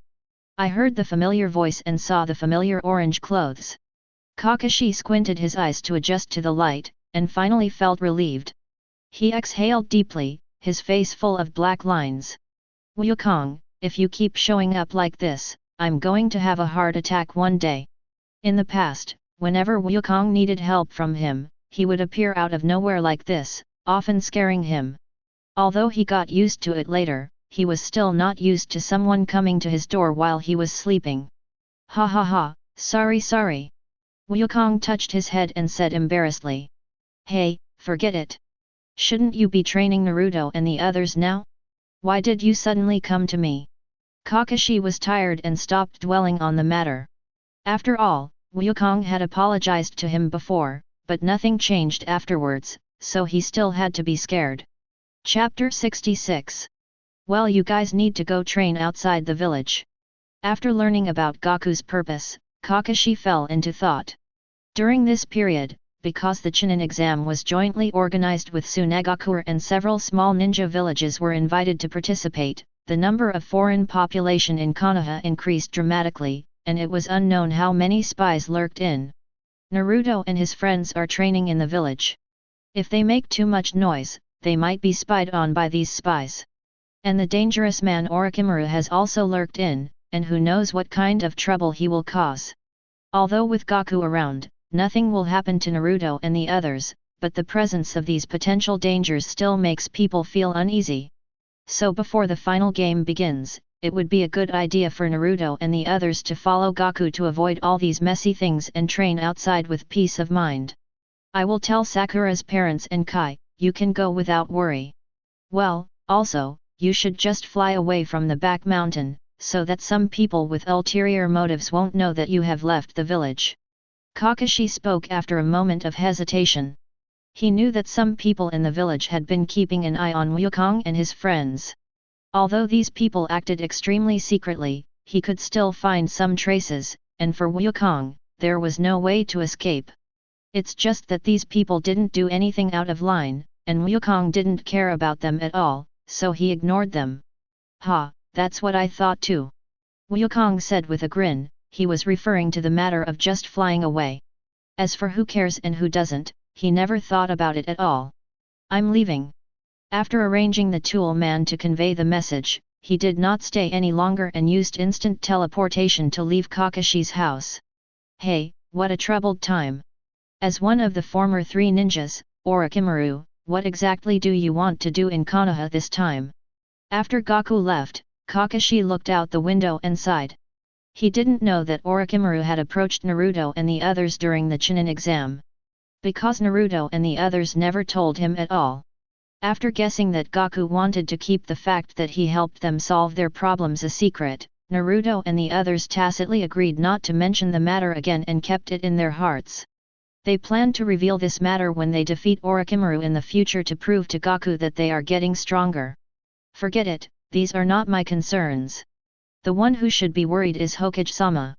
I heard the familiar voice and saw the familiar orange clothes. Kakashi squinted his eyes to adjust to the light, and finally felt relieved. He exhaled deeply, his face full of black lines. Wukong, if you keep showing up like this, I'm going to have a heart attack one day. In the past, whenever Wukong needed help from him, he would appear out of nowhere like this, often scaring him. Although he got used to it later, he was still not used to someone coming to his door while he was sleeping. Ha ha ha, sorry. Wukong touched his head and said embarrassedly. Hey, forget it. Shouldn't you be training Naruto and the others now? Why did you suddenly come to me? Kakashi was tired and stopped dwelling on the matter. After all, Wukong had apologized to him before, but nothing changed afterwards, so he still had to be scared. Chapter 66. Well, you guys need to go train outside the village. After learning about Gaku's purpose, Kakashi fell into thought. During this period, because the Chunin exam was jointly organized with Tsunagaku and several small ninja villages were invited to participate, the number of foreign population in Konoha increased dramatically, and it was unknown how many spies lurked in. Naruto and his friends are training in the village. If they make too much noise, they might be spied on by these spies. And the dangerous man Orochimaru has also lurked in, and who knows what kind of trouble he will cause. Although with Gaku around, nothing will happen to Naruto and the others, but the presence of these potential dangers still makes people feel uneasy. So before the final game begins, it would be a good idea for Naruto and the others to follow Gaku to avoid all these messy things and train outside with peace of mind. I will tell Sakura's parents and Kai, you can go without worry. Well, also, you should just fly away from the back mountain, so that some people with ulterior motives won't know that you have left the village. Kakashi spoke after a moment of hesitation. He knew that some people in the village had been keeping an eye on Wukong and his friends. Although these people acted extremely secretly, he could still find some traces, and for Wukong, there was no way to escape. It's just that these people didn't do anything out of line, and Wukong didn't care about them at all, so he ignored them. Ha, that's what I thought too. Wukong said with a grin. He was referring to the matter of just flying away. As for who cares and who doesn't, he never thought about it at all. I'm leaving. After arranging the tool man to convey the message, he did not stay any longer and used instant teleportation to leave Kakashi's house. Hey, what a troubled time. As one of the former three ninjas, Orochimaru, what exactly do you want to do in Konoha this time? After Gaku left, Kakashi looked out the window and sighed. He didn't know that Orochimaru had approached Naruto and the others during the Chunin exam. Because Naruto and the others never told him at all. After guessing that Gaku wanted to keep the fact that he helped them solve their problems a secret, Naruto and the others tacitly agreed not to mention the matter again and kept it in their hearts. They planned to reveal this matter when they defeat Orochimaru in the future to prove to Gaku that they are getting stronger. Forget it, these are not my concerns. The one who should be worried is Hokage-sama.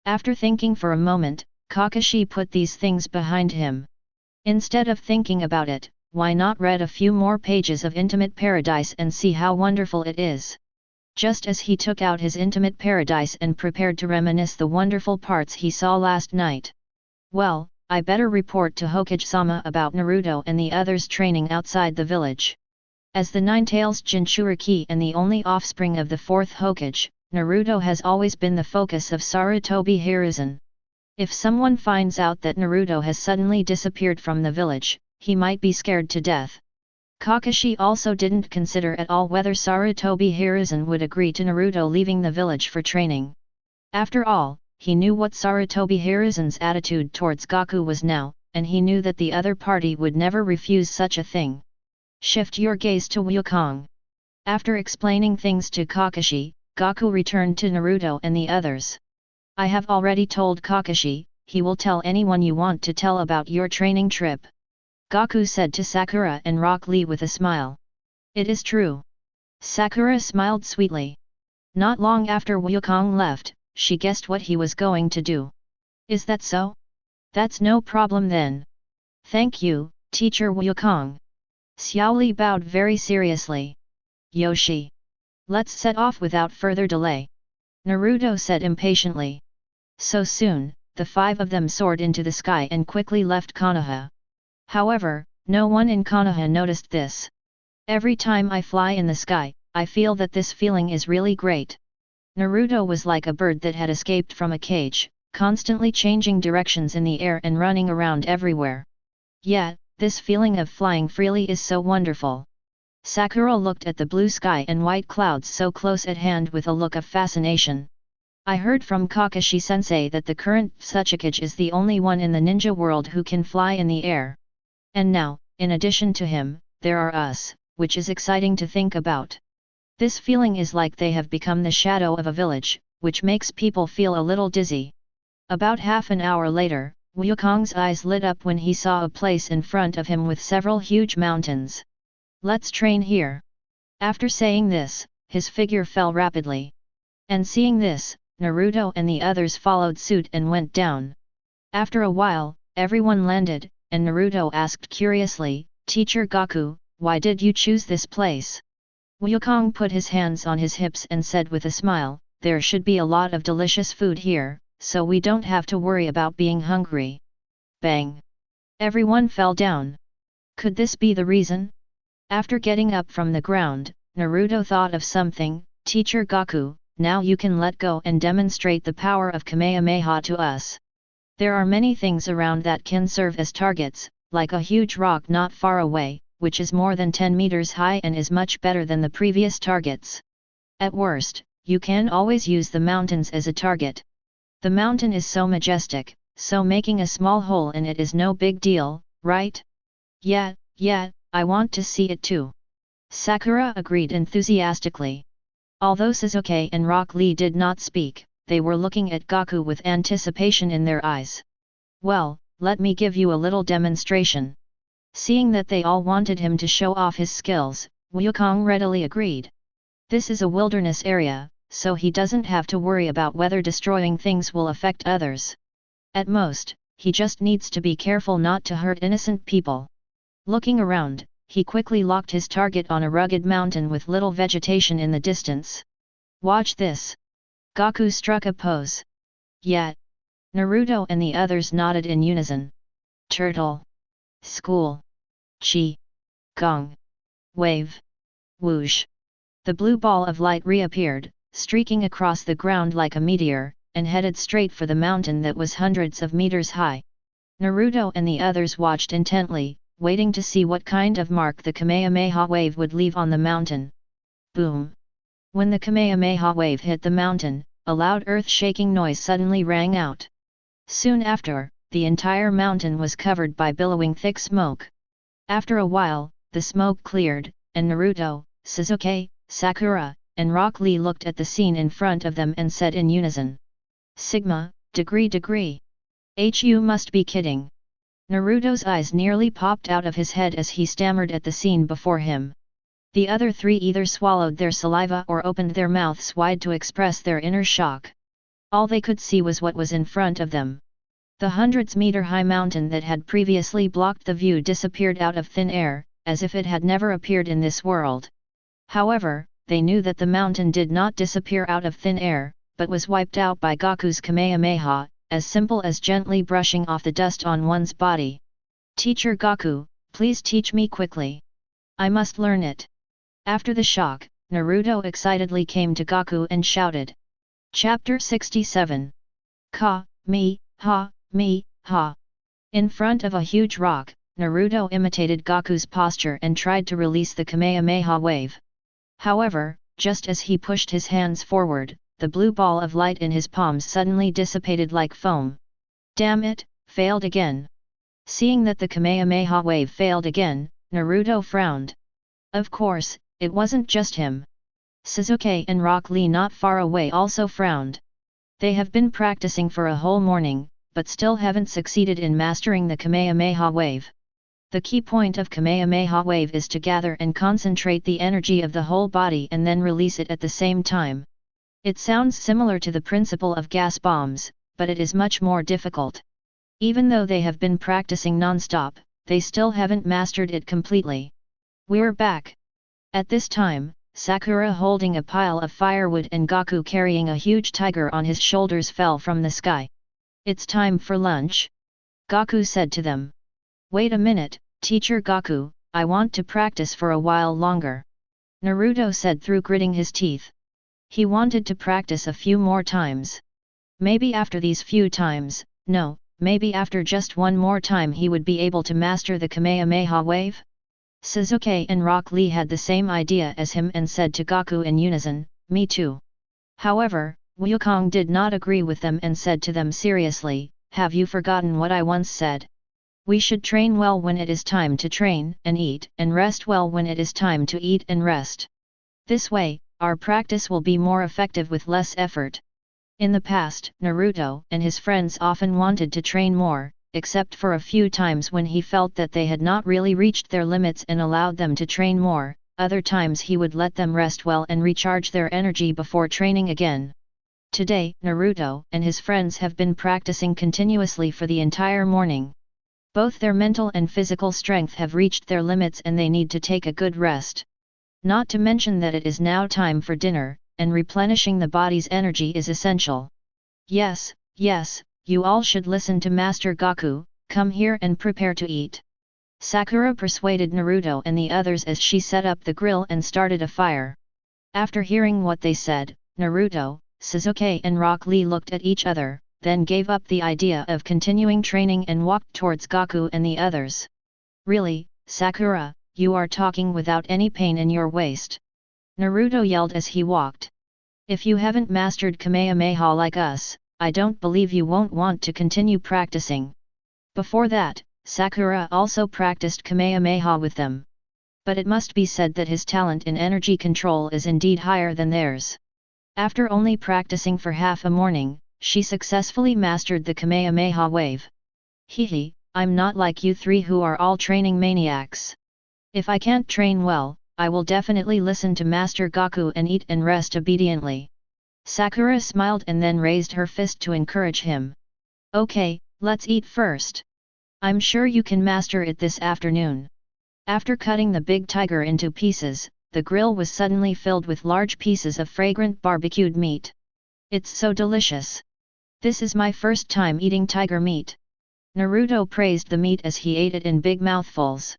After thinking for a moment, Kakashi put these things behind him. Instead of thinking about it, why not read a few more pages of Intimate Paradise and see how wonderful it is? Just as he took out his Intimate Paradise and prepared to reminisce the wonderful parts he saw last night. Well, I better report to Hokage-sama about Naruto and the others training outside the village. As the Nine-Tails Jinchuriki and the only offspring of the fourth Hokage, Naruto has always been the focus of Sarutobi Hiruzen. If someone finds out that Naruto has suddenly disappeared from the village, he might be scared to death. Kakashi also didn't consider at all whether Sarutobi Hiruzen would agree to Naruto leaving the village for training. After all, he knew what Sarutobi Hiruzen's attitude towards Gaku was now, and he knew that the other party would never refuse such a thing. Shift your gaze to Wukong. After explaining things to Kakashi, Gaku returned to Naruto and the others. I have already told Kakashi, he will tell anyone you want to tell about your training trip. Gaku said to Sakura and Rock Lee with a smile. It is true. Sakura smiled sweetly. Not long after Wukong left, she guessed what he was going to do. Is that so? That's no problem then. Thank you, Teacher Wukong. Xiao Li bowed very seriously. Yoshi. Let's set off without further delay. Naruto said impatiently. So soon, the five of them soared into the sky and quickly left Konaha. However, no one in Konoha noticed this. Every time I fly in the sky, I feel that this feeling is really great. Naruto was like a bird that had escaped from a cage, constantly changing directions in the air and running around everywhere. Yet, this feeling of flying freely is so wonderful. Sakura looked at the blue sky and white clouds so close at hand with a look of fascination. I heard from Kakashi-sensei that the current Tsuchikage is the only one in the ninja world who can fly in the air. And now, in addition to him, there are us, which is exciting to think about. This feeling is like they have become the shadow of a village, which makes people feel a little dizzy. About half an hour later, Wukong's eyes lit up when he saw a place in front of him with several huge mountains. Let's train here. After saying this, his figure fell rapidly. And seeing this, Naruto and the others followed suit and went down. After a while, everyone landed, and Naruto asked curiously, Teacher Gaku, why did you choose this place? Wukong put his hands on his hips and said with a smile, there should be a lot of delicious food here, so we don't have to worry about being hungry. Bang! Everyone fell down. Could this be the reason? After getting up from the ground, Naruto thought of something. Teacher Gaku, now you can let go and demonstrate the power of Kamehameha to us. There are many things around that can serve as targets, like a huge rock not far away, which is more than 10 meters high and is much better than the previous targets. At worst, you can always use the mountains as a target. The mountain is so majestic, so making a small hole in it is no big deal, right? Yeah, I want to see it too. Sakura agreed enthusiastically. Although Sasuke and Rock Lee did not speak, they were looking at Gaku with anticipation in their eyes. Well, let me give you a little demonstration. Seeing that they all wanted him to show off his skills, Wukong readily agreed. This is a wilderness area, so he doesn't have to worry about whether destroying things will affect others. At most, he just needs to be careful not to hurt innocent people. Looking around, he quickly locked his target on a rugged mountain with little vegetation in the distance. Watch this. Gaku struck a pose. Yeah. Naruto and the others nodded in unison. Turtle. School. Chi. Gong. Wave. Whoosh. The blue ball of light reappeared, streaking across the ground like a meteor, and headed straight for the mountain that was hundreds of meters high. Naruto and the others watched intently, waiting to see what kind of mark the Kamehameha wave would leave on the mountain. Boom! When the Kamehameha wave hit the mountain, a loud earth-shaking noise suddenly rang out. Soon after, the entire mountain was covered by billowing thick smoke. After a while, the smoke cleared, and Naruto, Sasuke, Sakura, and Rock Lee looked at the scene in front of them and said in unison. Sigma, degree. You must be kidding. Naruto's eyes nearly popped out of his head as he stammered at the scene before him. The other three either swallowed their saliva or opened their mouths wide to express their inner shock. All they could see was what was in front of them. The hundreds-meter-high mountain that had previously blocked the view disappeared out of thin air, as if it had never appeared in this world. However, they knew that the mountain did not disappear out of thin air, but was wiped out by Gaku's Kamehameha, as simple as gently brushing off the dust on one's body. "Teacher Gaku, please teach me quickly. I must learn it." After the shock, Naruto excitedly came to Gaku and shouted. Chapter 67. Ka, mi, ha, mi, ha. In front of a huge rock, Naruto imitated Gaku's posture and tried to release the Kamehameha wave. However, just as he pushed his hands forward, the blue ball of light in his palms suddenly dissipated like foam. Damn it, failed again. Seeing that the Kamehameha wave failed again, Naruto frowned. Of course, it wasn't just him. Sasuke and Rock Lee not far away also frowned. They have been practicing for a whole morning, but still haven't succeeded in mastering the Kamehameha wave. The key point of Kamehameha wave is to gather and concentrate the energy of the whole body and then release it at the same time. It sounds similar to the principle of gas bombs, but it is much more difficult. Even though they have been practicing non-stop, they still haven't mastered it completely. We're back. At this time, Sakura holding a pile of firewood and Gaku carrying a huge tiger on his shoulders fell from the sky. "It's time for lunch," Gaku said to them. "Wait a minute, Teacher Gaku, I want to practice for a while longer," Naruto said through gritting his teeth. He wanted to practice a few more times. Maybe after these few times, no, maybe after just one more time he would be able to master the Kamehameha wave? Sasuke and Rock Lee had the same idea as him and said to Gaku in unison, "Me too." However, Wukong did not agree with them and said to them seriously, "Have you forgotten what I once said? We should train well when it is time to train and eat and rest well when it is time to eat and rest. This way, our practice will be more effective with less effort." In the past, Naruto and his friends often wanted to train more, except for a few times when he felt that they had not really reached their limits and allowed them to train more. Other times he would let them rest well and recharge their energy before training again. Today, Naruto and his friends have been practicing continuously for the entire morning. Both their mental and physical strength have reached their limits and they need to take a good rest. Not to mention that it is now time for dinner, and replenishing the body's energy is essential. Yes, you all should listen to Master Gaku, come here and prepare to eat." Sakura persuaded Naruto and the others as she set up the grill and started a fire. After hearing what they said, Naruto, Sasuke and Rock Lee looked at each other, then gave up the idea of continuing training and walked towards Gaku and the others. "Really, Sakura, you are talking without any pain in your waist," Naruto yelled as he walked. "If you haven't mastered Kamehameha like us, I don't believe you won't want to continue practicing." Before that, Sakura also practiced Kamehameha with them. But it must be said that his talent in energy control is indeed higher than theirs. After only practicing for half a morning, she successfully mastered the Kamehameha wave. "Hehe, I'm not like you three who are all training maniacs. If I can't train well, I will definitely listen to Master Gaku and eat and rest obediently." Sakura smiled and then raised her fist to encourage him. "Okay, let's eat first. I'm sure you can master it this afternoon." After cutting the big tiger into pieces, the grill was suddenly filled with large pieces of fragrant barbecued meat. "It's so delicious. This is my first time eating tiger meat." Naruto praised the meat as he ate it in big mouthfuls.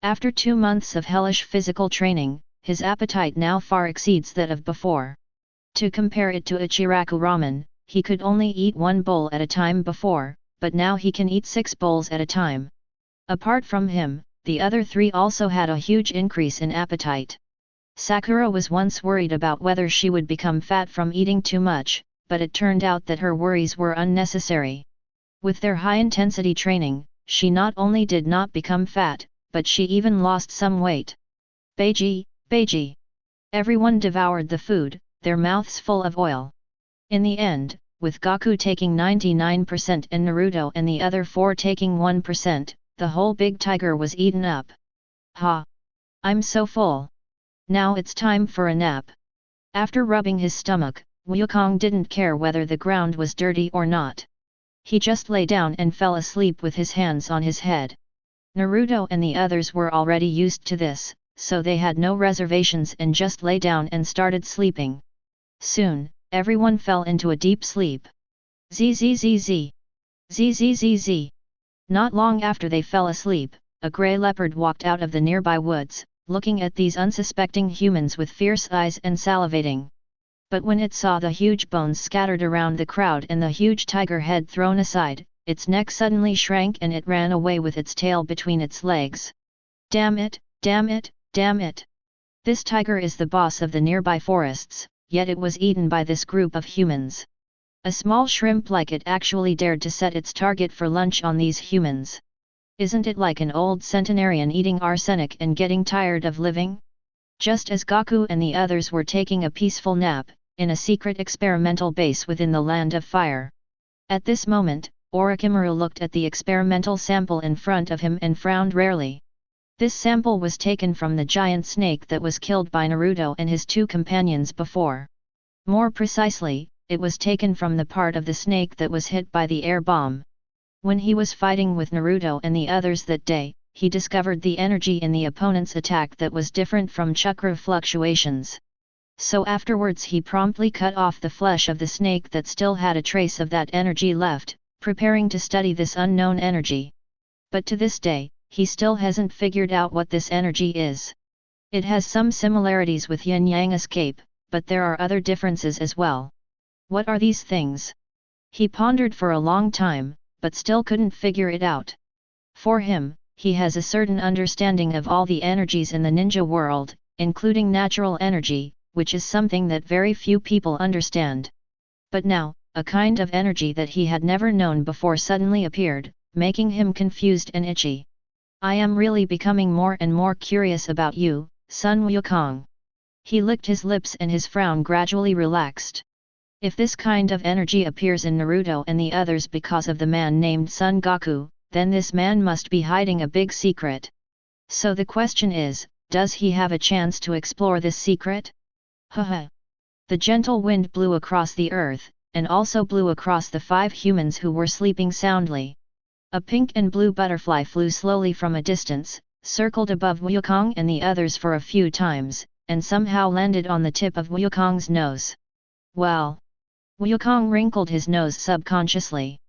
After 2 months of hellish physical training, his appetite now far exceeds that of before. To compare it to Ichiraku ramen, he could only eat 1 bowl at a time before, but now he can eat 6 bowls at a time. Apart from him, the other 3 also had a huge increase in appetite. Sakura was once worried about whether she would become fat from eating too much, but it turned out that her worries were unnecessary. With their high-intensity training, she not only did not become fat, but she even lost some weight. Beiji. Everyone devoured the food, their mouths full of oil. In the end, with Gaku taking 99% and Naruto and the other 4 taking 1%, the whole big tiger was eaten up. "Ha! I'm so full. Now it's time for a nap. After rubbing his stomach, Wukong didn't care whether the ground was dirty or not. He just lay down and fell asleep with his hands on his head. Naruto and the others were already used to this, so they had no reservations and just lay down and started sleeping. Soon, everyone fell into a deep sleep. Zzz. Zzz. Not long after they fell asleep, a grey leopard walked out of the nearby woods, looking at these unsuspecting humans with fierce eyes and salivating. But when it saw the huge bones scattered around the crowd and the huge tiger head thrown aside, its neck suddenly shrank and it ran away with its tail between its legs. Damn it, damn it, damn it! This tiger is the boss of the nearby forests, yet it was eaten by this group of humans. A small shrimp like it actually dared to set its target for lunch on these humans. Isn't it like an old centenarian eating arsenic and getting tired of living? Just as Gaku and the others were taking a peaceful nap, in a secret experimental base within the Land of Fire. At this moment, Orochimaru looked at the experimental sample in front of him and frowned rarely. This sample was taken from the giant snake that was killed by Naruto and his two companions before. More precisely, it was taken from the part of the snake that was hit by the air bomb. When he was fighting with Naruto and the others that day, he discovered the energy in the opponent's attack that was different from chakra fluctuations. So afterwards he promptly cut off the flesh of the snake that still had a trace of that energy left, preparing to study this unknown energy. But to this day, he still hasn't figured out what this energy is. It has some similarities with yin-yang escape, but there are other differences as well. What are these things? He pondered for a long time, but still couldn't figure it out. For him, he has a certain understanding of all the energies in the ninja world, including natural energy, which is something that very few people understand. But now, a kind of energy that he had never known before suddenly appeared, making him confused and itchy. I am really becoming more and more curious about you, Sun Wukong. He licked his lips and his frown gradually relaxed. If this kind of energy appears in Naruto and the others because of the man named Son Gaku, then this man must be hiding a big secret. So the question is, does he have a chance to explore this secret? Haha. The gentle wind blew across the earth, and also blew across the 5 humans who were sleeping soundly. A pink and blue butterfly flew slowly from a distance, circled above Wukong and the others for a few times, and somehow landed on the tip of Wukong's nose. Well. Wukong wrinkled his nose subconsciously.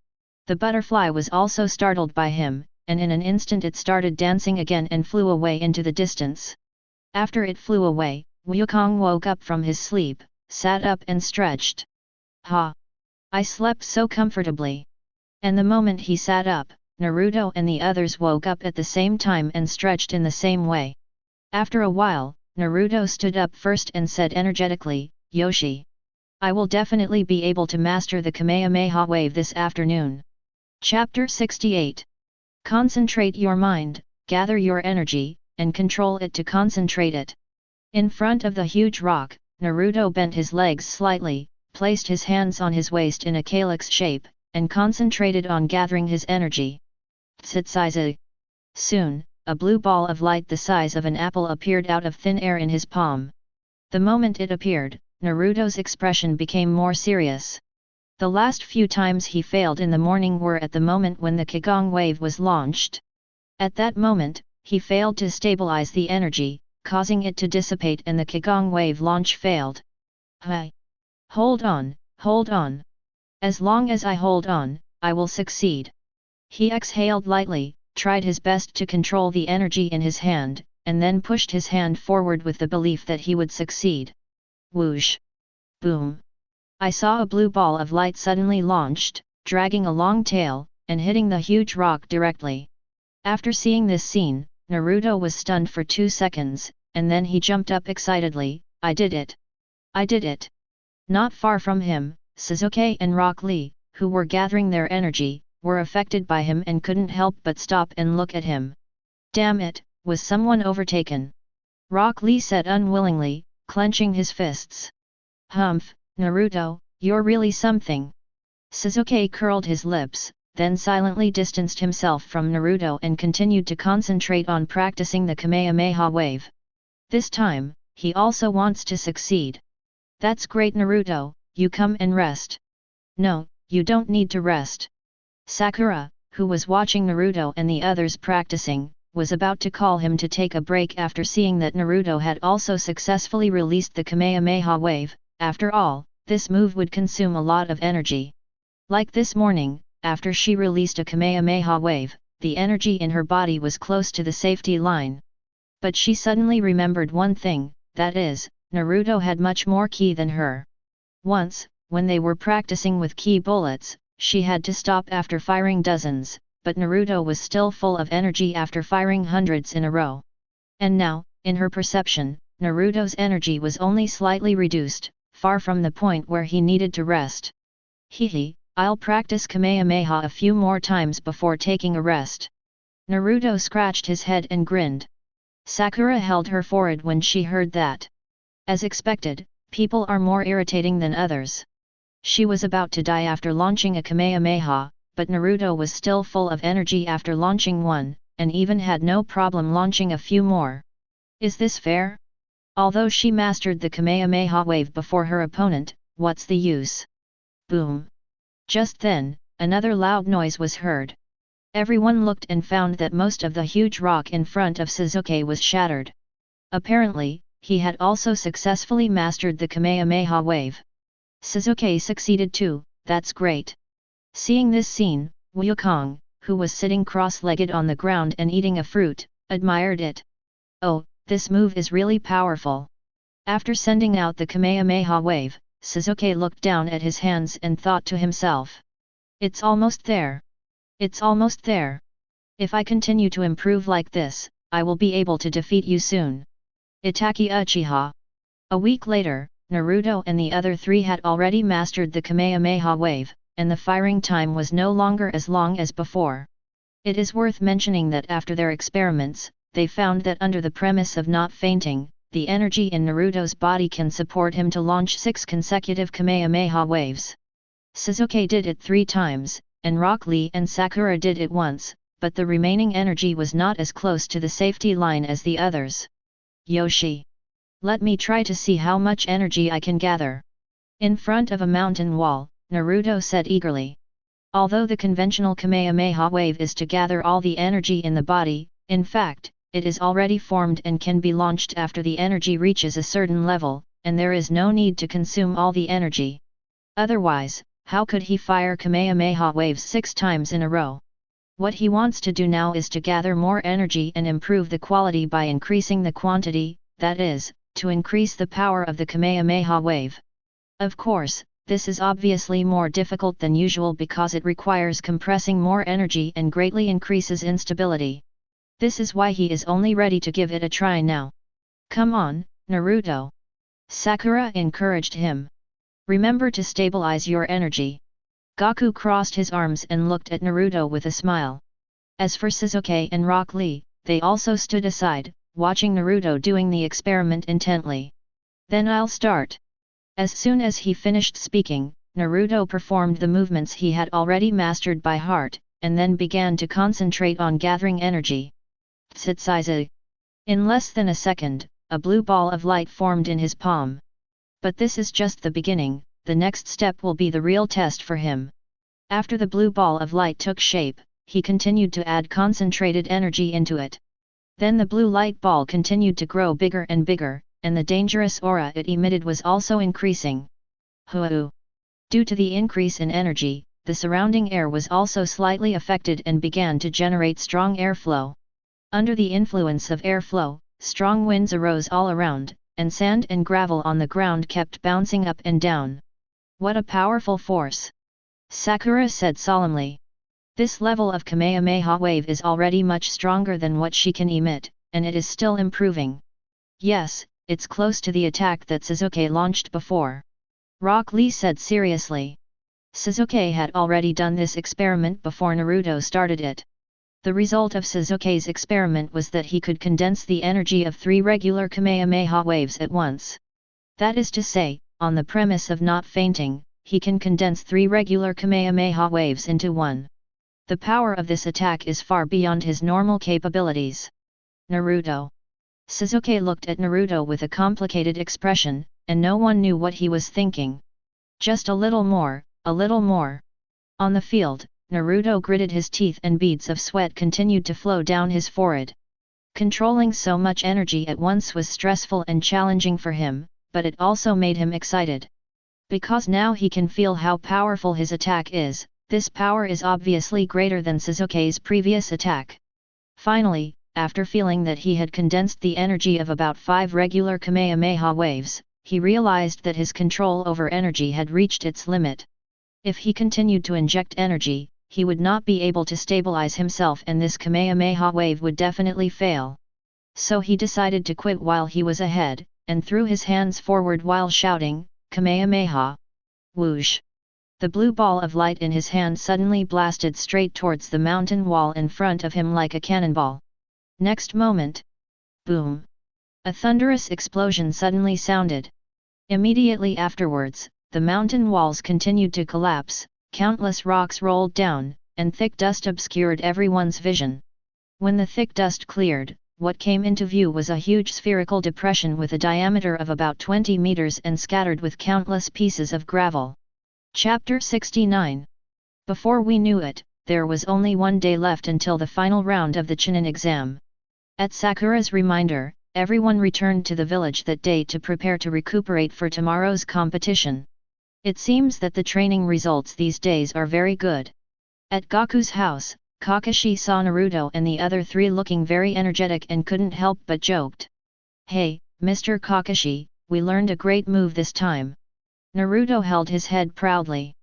The butterfly was also startled by him, and in an instant it started dancing again and flew away into the distance. After it flew away, Wukong woke up from his sleep, sat up and stretched. Ha! I slept so comfortably. And the moment he sat up, Naruto and the others woke up at the same time and stretched in the same way. After a while, Naruto stood up first and said energetically, Yoshi. I will definitely be able to master the Kamehameha wave this afternoon. Chapter 68. Concentrate your mind, gather your energy, and control it to concentrate it. In front of the huge rock, Naruto bent his legs slightly, placed his hands on his waist in a calyx shape, and concentrated on gathering his energy. Tsutsize. Soon, a blue ball of light the size of an apple appeared out of thin air in his palm. The moment it appeared, Naruto's expression became more serious. The last few times he failed in the morning were at the moment when the Kigong wave was launched. At that moment, he failed to stabilize the energy, causing it to dissipate and the Kigong wave launch failed. Hi! Hold on, hold on. As long as I hold on, I will succeed. He exhaled lightly, tried his best to control the energy in his hand, and then pushed his hand forward with the belief that he would succeed. Whoosh! Boom! I saw a blue ball of light suddenly launched, dragging a long tail, and hitting the huge rock directly. After seeing this scene, Naruto was stunned for 2 seconds, and then he jumped up excitedly, I did it! I did it! Not far from him, Sasuke and Rock Lee, who were gathering their energy, were affected by him and couldn't help but stop and look at him. Damn it, was someone overtaken? Rock Lee said unwillingly, clenching his fists. Humph, Naruto, you're really something. Sasuke curled his lips, then silently distanced himself from Naruto and continued to concentrate on practicing the Kamehameha wave. This time, he also wants to succeed. That's great Naruto, you come and rest. No, you don't need to rest. Sakura, who was watching Naruto and the others practicing, was about to call him to take a break after seeing that Naruto had also successfully released the Kamehameha wave. After all, this move would consume a lot of energy. Like this morning, after she released a Kamehameha wave, the energy in her body was close to the safety line. But she suddenly remembered one thing, that is, Naruto had much more ki than her. Once, when they were practicing with ki bullets, she had to stop after firing dozens, but Naruto was still full of energy after firing hundreds in a row. And now, in her perception, Naruto's energy was only slightly reduced, far from the point where he needed to rest. Hehe, I'll practice Kamehameha a few more times before taking a rest. Naruto scratched his head and grinned. Sakura held her forehead when she heard that. As expected, people are more irritating than others. She was about to die after launching a Kamehameha, but Naruto was still full of energy after launching one, and even had no problem launching a few more. Is this fair? Although she mastered the Kamehameha wave before her opponent, what's the use? Boom! Just then, another loud noise was heard. Everyone looked and found that most of the huge rock in front of Sasuke was shattered. Apparently, he had also successfully mastered the Kamehameha wave. Sasuke succeeded too, that's great. Seeing this scene, Wukong, who was sitting cross-legged on the ground and eating a fruit, admired it. Oh, this move is really powerful. After sending out the Kamehameha wave, Sasuke looked down at his hands and thought to himself. It's almost there. It's almost there. If I continue to improve like this, I will be able to defeat you soon. Itaki Uchiha. A week later, Naruto and the other three had already mastered the Kamehameha wave, and the firing time was no longer as long as before. It is worth mentioning that after their experiments, they found that under the premise of not fainting, the energy in Naruto's body can support him to launch 6 consecutive Kamehameha waves. Sasuke did it 3 times, and Rock Lee and Sakura did it once, but the remaining energy was not as close to the safety line as the others. Yoshi! Let me try to see how much energy I can gather. In front of a mountain wall, Naruto said eagerly. Although the conventional Kamehameha wave is to gather all the energy in the body, in fact, it is already formed and can be launched after the energy reaches a certain level, and there is no need to consume all the energy. Otherwise, how could he fire Kamehameha waves 6 times in a row? What he wants to do now is to gather more energy and improve the quality by increasing the quantity, that is, to increase the power of the Kamehameha wave. Of course, this is obviously more difficult than usual because it requires compressing more energy and greatly increases instability. This is why he is only ready to give it a try now. Come on, Naruto. Sakura encouraged him. Remember to stabilize your energy. Gaku crossed his arms and looked at Naruto with a smile. As for Sasuke and Rock Lee, they also stood aside, watching Naruto doing the experiment intently. Then I'll start. As soon as he finished speaking, Naruto performed the movements he had already mastered by heart, and then began to concentrate on gathering energy. Tsutsuizu. In less than a second, a blue ball of light formed in his palm. But this is just the beginning, the next step will be the real test for him. After the blue ball of light took shape, he continued to add concentrated energy into it. Then the blue light ball continued to grow bigger and bigger, and the dangerous aura it emitted was also increasing. Hoo! Due to the increase in energy, the surrounding air was also slightly affected and began to generate strong airflow. Under the influence of airflow, strong winds arose all around, and sand and gravel on the ground kept bouncing up and down. What a powerful force! Sakura said solemnly. This level of Kamehameha wave is already much stronger than what she can emit, and it is still improving. Yes, it's close to the attack that Sasuke launched before. Rock Lee said seriously. Sasuke had already done this experiment before Naruto started it. The result of Sasuke's experiment was that he could condense the energy of 3 regular Kamehameha waves at once. That is to say, on the premise of not fainting, he can condense 3 regular Kamehameha waves into one. The power of this attack is far beyond his normal capabilities. Naruto. Sasuke looked at Naruto with a complicated expression, and no one knew what he was thinking. Just a little more, a little more. On the field, Naruto gritted his teeth and beads of sweat continued to flow down his forehead. Controlling so much energy at once was stressful and challenging for him, but it also made him excited. Because now he can feel how powerful his attack is, this power is obviously greater than Sasuke's previous attack. Finally, after feeling that he had condensed the energy of about 5 regular Kamehameha waves, he realized that his control over energy had reached its limit. If he continued to inject energy, he would not be able to stabilize himself and this Kamehameha wave would definitely fail. So he decided to quit while he was ahead, and threw his hands forward while shouting, Kamehameha! Whoosh! The blue ball of light in his hand suddenly blasted straight towards the mountain wall in front of him like a cannonball. Next moment, boom! A thunderous explosion suddenly sounded. Immediately afterwards, the mountain walls continued to collapse, countless rocks rolled down, and thick dust obscured everyone's vision. When the thick dust cleared, what came into view was a huge spherical depression with a diameter of about 20 meters and scattered with countless pieces of gravel. Chapter 69. Before we knew it, there was only 1 day left until the final round of the Chunin exam. At Sakura's reminder, everyone returned to the village that day to prepare to recuperate for tomorrow's competition. It seems that the training results these days are very good. At Gaku's house, Kakashi saw Naruto and the other 3 looking very energetic and couldn't help but joked. Hey, Mr. Kakashi, we learned a great move this time. Naruto held his head proudly.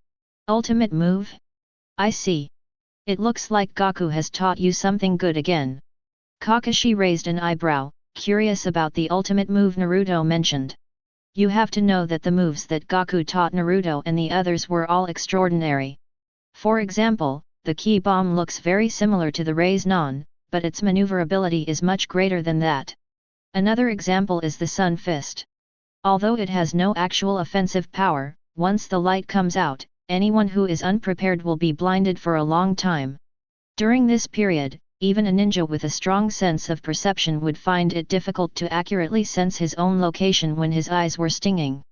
Ultimate move? I see. It looks like Gaku has taught you something good again. Kakashi raised an eyebrow, curious about the ultimate move Naruto mentioned. You have to know that the moves that Gaku taught Naruto and the others were all extraordinary. For example, the Ki Bomb looks very similar to the Raise Non, but its maneuverability is much greater than that. Another example is the Sun Fist. Although it has no actual offensive power, once the light comes out, anyone who is unprepared will be blinded for a long time. During this period, even a ninja with a strong sense of perception would find it difficult to accurately sense his own location when his eyes were stinging.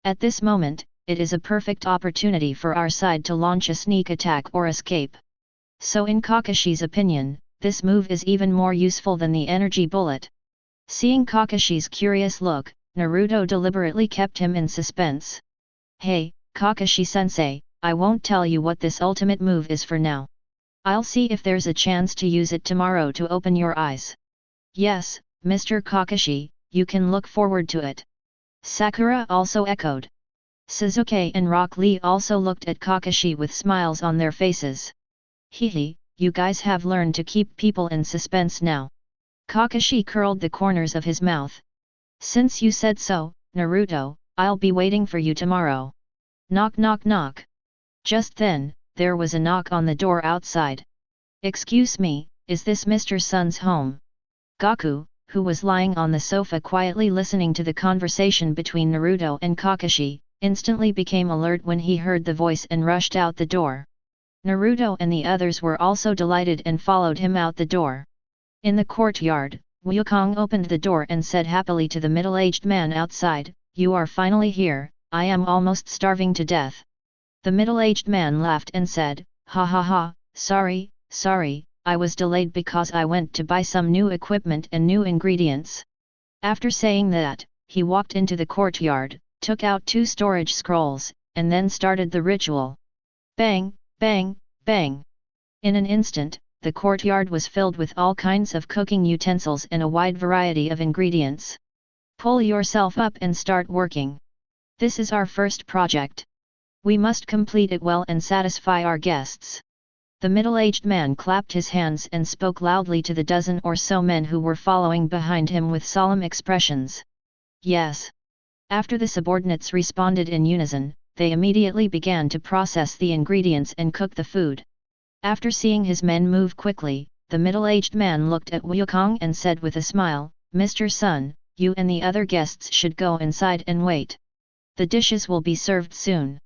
At this moment, it is a perfect opportunity for our side to launch a sneak attack or escape. So in Kakashi's opinion, this move is even more useful than the energy bullet. Seeing Kakashi's curious look, Naruto deliberately kept him in suspense. Hey, Kakashi-sensei, I won't tell you what this ultimate move is for now. I'll see if there's a chance to use it tomorrow to open your eyes. Yes, Mr. Kakashi, you can look forward to it. Sakura also echoed. Sasuke and Rock Lee also looked at Kakashi with smiles on their faces. Hehe, you guys have learned to keep people in suspense now. Kakashi curled the corners of his mouth. Since you said so, Naruto, I'll be waiting for you tomorrow. Knock knock knock. Just then, there was a knock on the door outside. Excuse me, is this Mr. Sun's home? Gaku, who was lying on the sofa quietly listening to the conversation between Naruto and Kakashi, instantly became alert when he heard the voice and rushed out the door. Naruto and the others were also delighted and followed him out the door. In the courtyard, Wukong opened the door and said happily to the middle-aged man outside, "You are finally here, I am almost starving to death." The middle-aged man laughed and said, "Ha ha ha, sorry, I was delayed because I went to buy some new equipment and new ingredients." After saying that, he walked into the courtyard, took out 2 storage scrolls, and then started the ritual. Bang, bang, bang. In an instant, the courtyard was filled with all kinds of cooking utensils and a wide variety of ingredients. Pull yourself up and start working. This is our first project. We must complete it well and satisfy our guests. The middle-aged man clapped his hands and spoke loudly to the dozen or so men who were following behind him with solemn expressions. Yes. After the subordinates responded in unison, they immediately began to process the ingredients and cook the food. After seeing his men move quickly, the middle-aged man looked at Wukong and said with a smile, "Mr. Sun, you and the other guests should go inside and wait. The dishes will be served soon."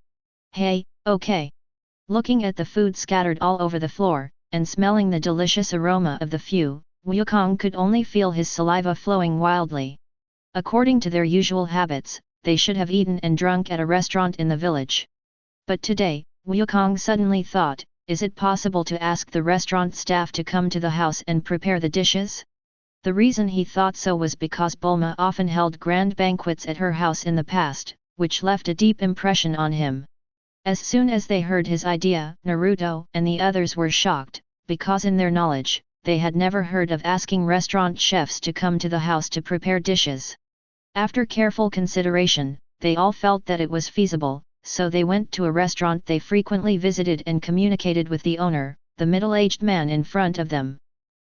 "Hey, okay." Looking at the food scattered all over the floor, and smelling the delicious aroma of the few, Wukong could only feel his saliva flowing wildly. According to their usual habits, they should have eaten and drunk at a restaurant in the village. But today, Wukong suddenly thought, is it possible to ask the restaurant staff to come to the house and prepare the dishes? The reason he thought so was because Bulma often held grand banquets at her house in the past, which left a deep impression on him. As soon as they heard his idea, Naruto and the others were shocked, because in their knowledge, they had never heard of asking restaurant chefs to come to the house to prepare dishes. After careful consideration, they all felt that it was feasible, so they went to a restaurant they frequently visited and communicated with the owner, the middle-aged man in front of them.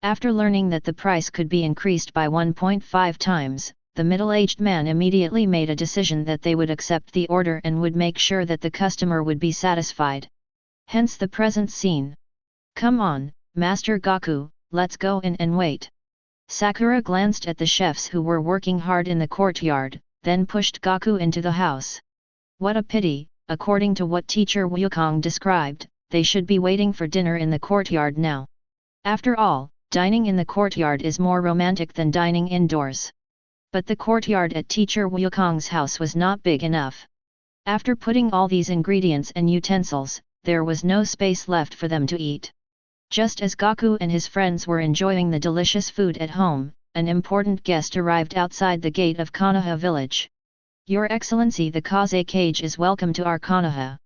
After learning that the price could be increased by 1.5 times, the middle-aged man immediately made a decision that they would accept the order and would make sure that the customer would be satisfied. Hence the present scene. Come on, Master Gaku, let's go in and wait. Sakura glanced at the chefs who were working hard in the courtyard, then pushed Gaku into the house. What a pity, according to what teacher Wukong described, they should be waiting for dinner in the courtyard now. After all, dining in the courtyard is more romantic than dining indoors. But the courtyard at teacher Wukong's house was not big enough. After putting all these ingredients and utensils, there was no space left for them to eat. Just as Gaku and his friends were enjoying the delicious food at home, an important guest arrived outside the gate of Konaha village. Your Excellency, the Kaze Cage is welcome to our Konaha.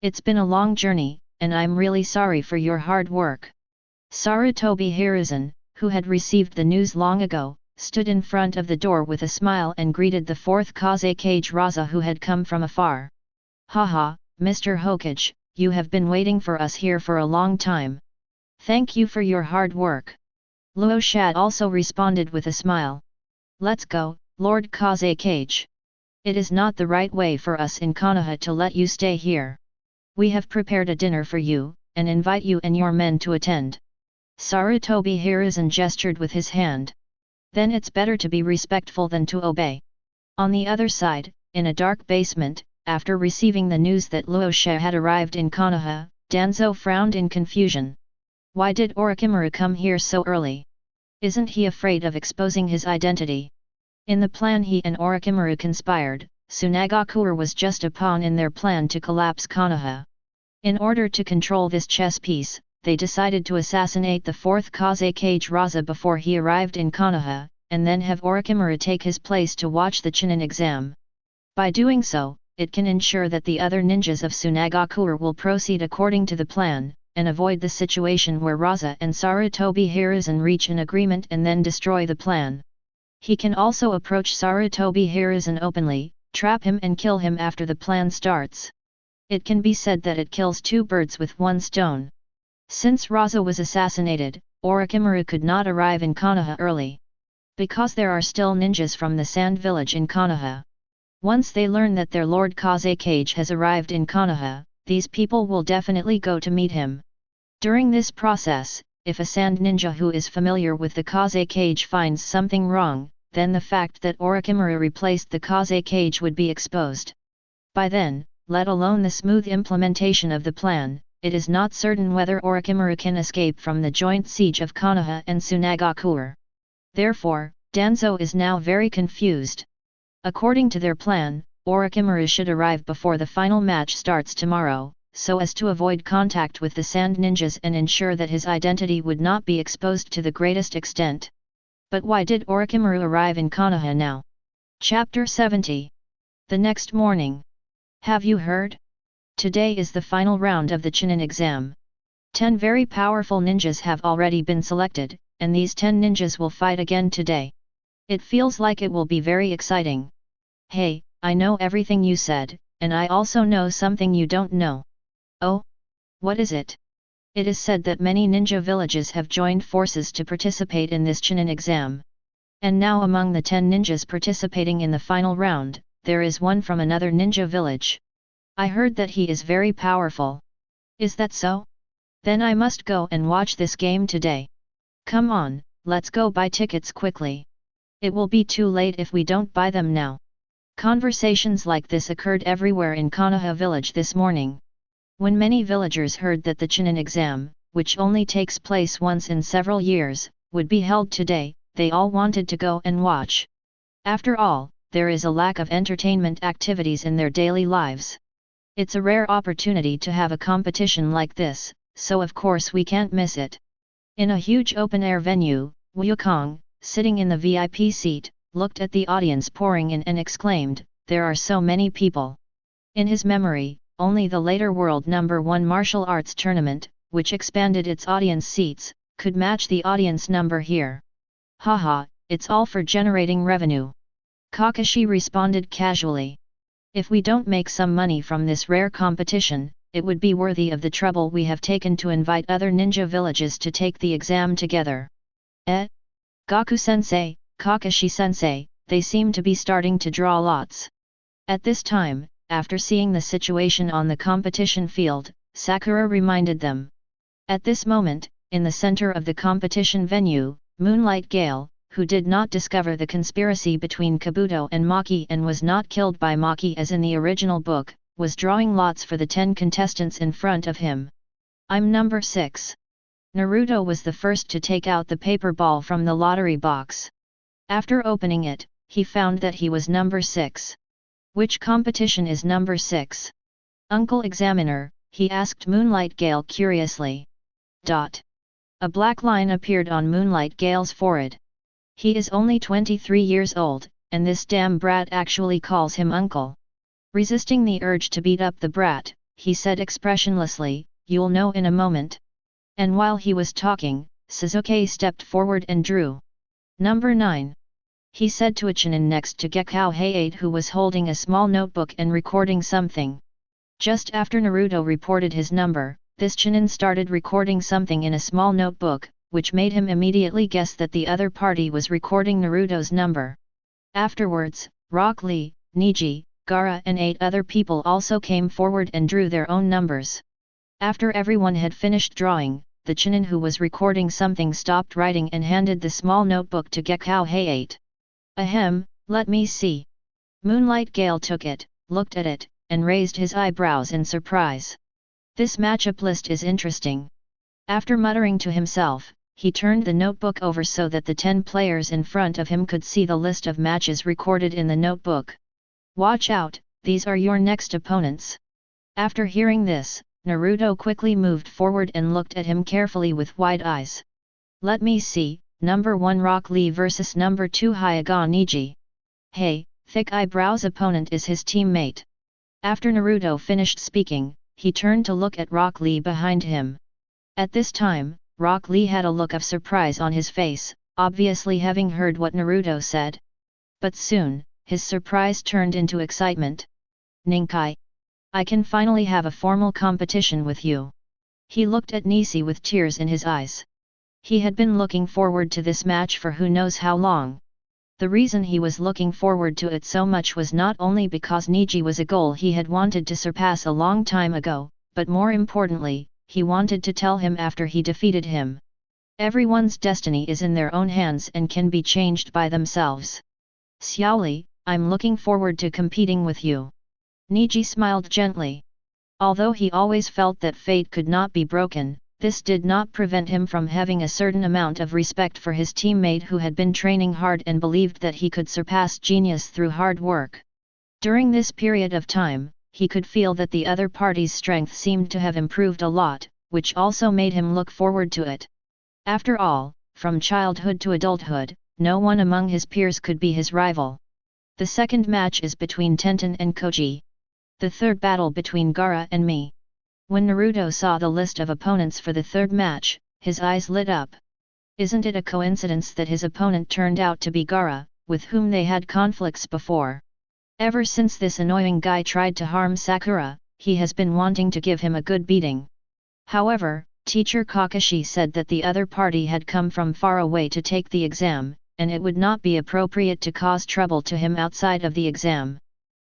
It's been a long journey, and I'm really sorry for your hard work. Sarutobi Hiruzen, who had received the news long ago, stood in front of the door with a smile and greeted the fourth Kaze Cage Raza who had come from afar. Haha, Mr. Hokage, you have been waiting for us here for a long time. Thank you for your hard work. Luo Shad also responded with a smile. Let's go, Lord Kaze Cage. It is not the right way for us in Konoha to let you stay here. We have prepared a dinner for you, and invite you and your men to attend. Sarutobi Hiruzen gestured with his hand. Then it's better to be respectful than to obey. On the other side, in a dark basement, after receiving the news that Luosha had arrived in Konoha, Danzo frowned in confusion. Why did Orochimaru come here so early? Isn't he afraid of exposing his identity? In the plan he and Orochimaru conspired, Tsunagakure was just a pawn in their plan to collapse Konoha. In order to control this chess piece, they decided to assassinate the fourth Kaze Cage Raza before he arrived in Konoha, and then have Orochimaru take his place to watch the Chunin exam. By doing so, it can ensure that the other ninjas of Tsunagakure will proceed according to the plan, and avoid the situation where Raza and Sarutobi Hiruzen reach an agreement and then destroy the plan. He can also approach Sarutobi Hiruzen openly, trap him and kill him after the plan starts. It can be said that it kills two birds with one stone. Since Raza was assassinated, Orochimaru could not arrive in Konoha early. Because there are still ninjas from the Sand Village in Konoha. Once they learn that their Lord Kaze Cage has arrived in Konoha, these people will definitely go to meet him. During this process, if a Sand Ninja who is familiar with the Kaze Cage finds something wrong, then the fact that Orochimaru replaced the Kaze Cage would be exposed. By then, let alone the smooth implementation of the plan, it is not certain whether Orochimaru can escape from the joint siege of Konoha and Tsunagakure. Therefore, Danzo is now very confused. According to their plan, Orochimaru should arrive before the final match starts tomorrow, so as to avoid contact with the Sand Ninjas and ensure that his identity would not be exposed to the greatest extent. But why did Orochimaru arrive in Konoha now? Chapter 70. The next morning. Have you heard? Today is the final round of the Chunin exam. 10 very powerful ninjas have already been selected, and these 10 ninjas will fight again today. It feels like it will be very exciting. Hey, I know everything you said, and I also know something you don't know. Oh? What is it? It is said that many ninja villages have joined forces to participate in this Chunin exam. And now among the 10 ninjas participating in the final round, there is one from another ninja village. I heard that he is very powerful. Is that so? Then I must go and watch this game today. Come on, let's go buy tickets quickly. It will be too late if we don't buy them now. Conversations like this occurred everywhere in Konoha village this morning. When many villagers heard that the Chunin exam, which only takes place once in several years, would be held today. They all wanted to go and watch. After all, there is a lack of entertainment activities in their daily lives. It's a rare opportunity to have a competition like this, so of course we can't miss it. In a huge open-air venue, Wukong, sitting in the VIP seat, looked at the audience pouring in and exclaimed, "There are so many people." In his memory, only the later World No. 1 martial arts tournament, which expanded its audience seats, could match the audience number here. Haha, it's all for generating revenue. Kakashi responded casually. If we don't make some money from this rare competition, it would be worthy of the trouble we have taken to invite other ninja villages to take the exam together. Gaku-sensei, Kakashi-sensei, they seem to be starting to draw lots. At this time, after seeing the situation on the competition field, Sakura reminded them. At this moment, in the center of the competition venue, Moonlight Gale, who did not discover the conspiracy between Kabuto and Maki and was not killed by Maki as in the original book, was drawing lots for the 10 contestants in front of him. "I'm number 6. Naruto was the first to take out the paper ball from the lottery box. After opening it, he found that he was number 6. "Which competition is number 6? Uncle Examiner?" he asked Moonlight Gale curiously. A black line appeared on Moonlight Gale's forehead. He is only 23 years old, and this damn brat actually calls him uncle. Resisting the urge to beat up the brat, he said expressionlessly, "You'll know in a moment." And while he was talking, Sasuke stepped forward and drew. "Number 9. He said to a Chunin next to Gekko Heiate, who was holding a small notebook and recording something. Just after Naruto reported his number, this Chunin started recording something in a small notebook, which made him immediately guess that the other party was recording Naruto's number. Afterwards, Rock Lee, Neji, Gaara and 8 other people also came forward and drew their own numbers. After everyone had finished drawing, the Chunin who was recording something stopped writing and handed the small notebook to Gekko Heiate. "Ahem, let me see." Moonlight Gale took it, looked at it, and raised his eyebrows in surprise. "This matchup list is interesting." After muttering to himself, he turned the notebook over so that the 10 players in front of him could see the list of matches recorded in the notebook. "Watch out, these are your next opponents." After hearing this, Naruto quickly moved forward and looked at him carefully with wide eyes. "Let me see, number 1 Rock Lee versus number 2 Hyuga Neji. Hey, thick eyebrows opponent is his teammate." After Naruto finished speaking, he turned to look at Rock Lee behind him. At this time, Rock Lee had a look of surprise on his face, obviously having heard what Naruto said. But soon, his surprise turned into excitement. "Ninkai! I can finally have a formal competition with you." He looked at Nisi with tears in his eyes. He had been looking forward to this match for who knows how long. The reason he was looking forward to it so much was not only because Neji was a goal he had wanted to surpass a long time ago, but more importantly, he wanted to tell him after he defeated him. Everyone's destiny is in their own hands and can be changed by themselves. "Xiao Li, I'm looking forward to competing with you." Neji smiled gently. Although he always felt that fate could not be broken, this did not prevent him from having a certain amount of respect for his teammate who had been training hard and believed that he could surpass genius through hard work. During this period of time, he could feel that the other party's strength seemed to have improved a lot, which also made him look forward to it. After all, from childhood to adulthood, no one among his peers could be his rival. The second match is between Tenten and Koji. The third battle between Gaara and me. When Naruto saw the list of opponents for the third match, his eyes lit up. Isn't it a coincidence that his opponent turned out to be Gaara, with whom they had conflicts before? Ever since this annoying guy tried to harm Sakura, he has been wanting to give him a good beating. However, Teacher Kakashi said that the other party had come from far away to take the exam, and it would not be appropriate to cause trouble to him outside of the exam.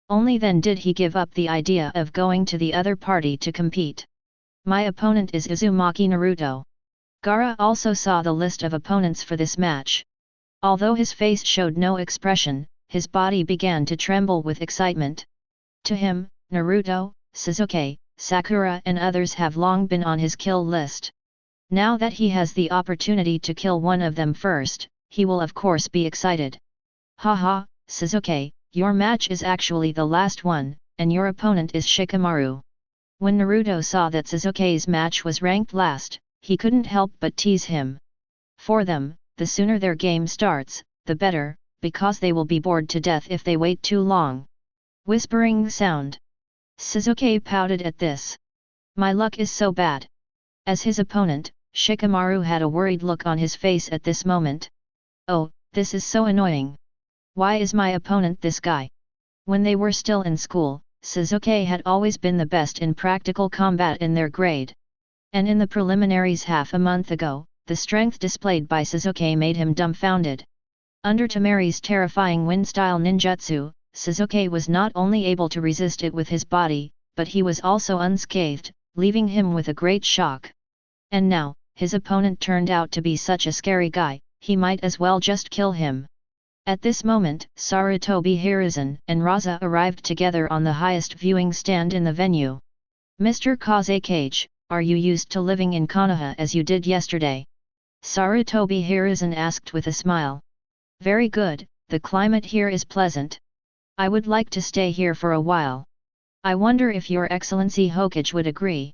Only then did he give up the idea of going to the other party to compete. "My opponent is Uzumaki Naruto." Gaara also saw the list of opponents for this match. Although his face showed no expression, his body began to tremble with excitement. To him, Naruto, Sasuke, Sakura and others have long been on his kill list. Now that he has the opportunity to kill one of them first, he will of course be excited. Haha, Sasuke, your match is actually the last one, and your opponent is Shikamaru. When Naruto saw that Sasuke's match was ranked last, he couldn't help but tease him. For them, the sooner their game starts, the better, because they will be bored to death if they wait too long. Whispering sound. Sasuke pouted at this. My luck is so bad. As his opponent, Shikamaru had a worried look on his face at this moment. Oh, this is so annoying. Why is my opponent this guy? When they were still in school, Sasuke had always been the best in practical combat in their grade. And in the preliminaries half a month ago, the strength displayed by Sasuke made him dumbfounded. Under Tamari's terrifying wind-style ninjutsu, Sasuke was not only able to resist it with his body, but he was also unscathed, leaving him with a great shock. And now, his opponent turned out to be such a scary guy, he might as well just kill him. At this moment, Sarutobi Hiruzen and Raza arrived together on the highest viewing stand in the venue. Mr. Kazekage, are you used to living in Konoha as you did yesterday? Sarutobi Hiruzen asked with a smile. Very good, the climate here is pleasant. I would like to stay here for a while. I wonder if Your Excellency Hokage would agree.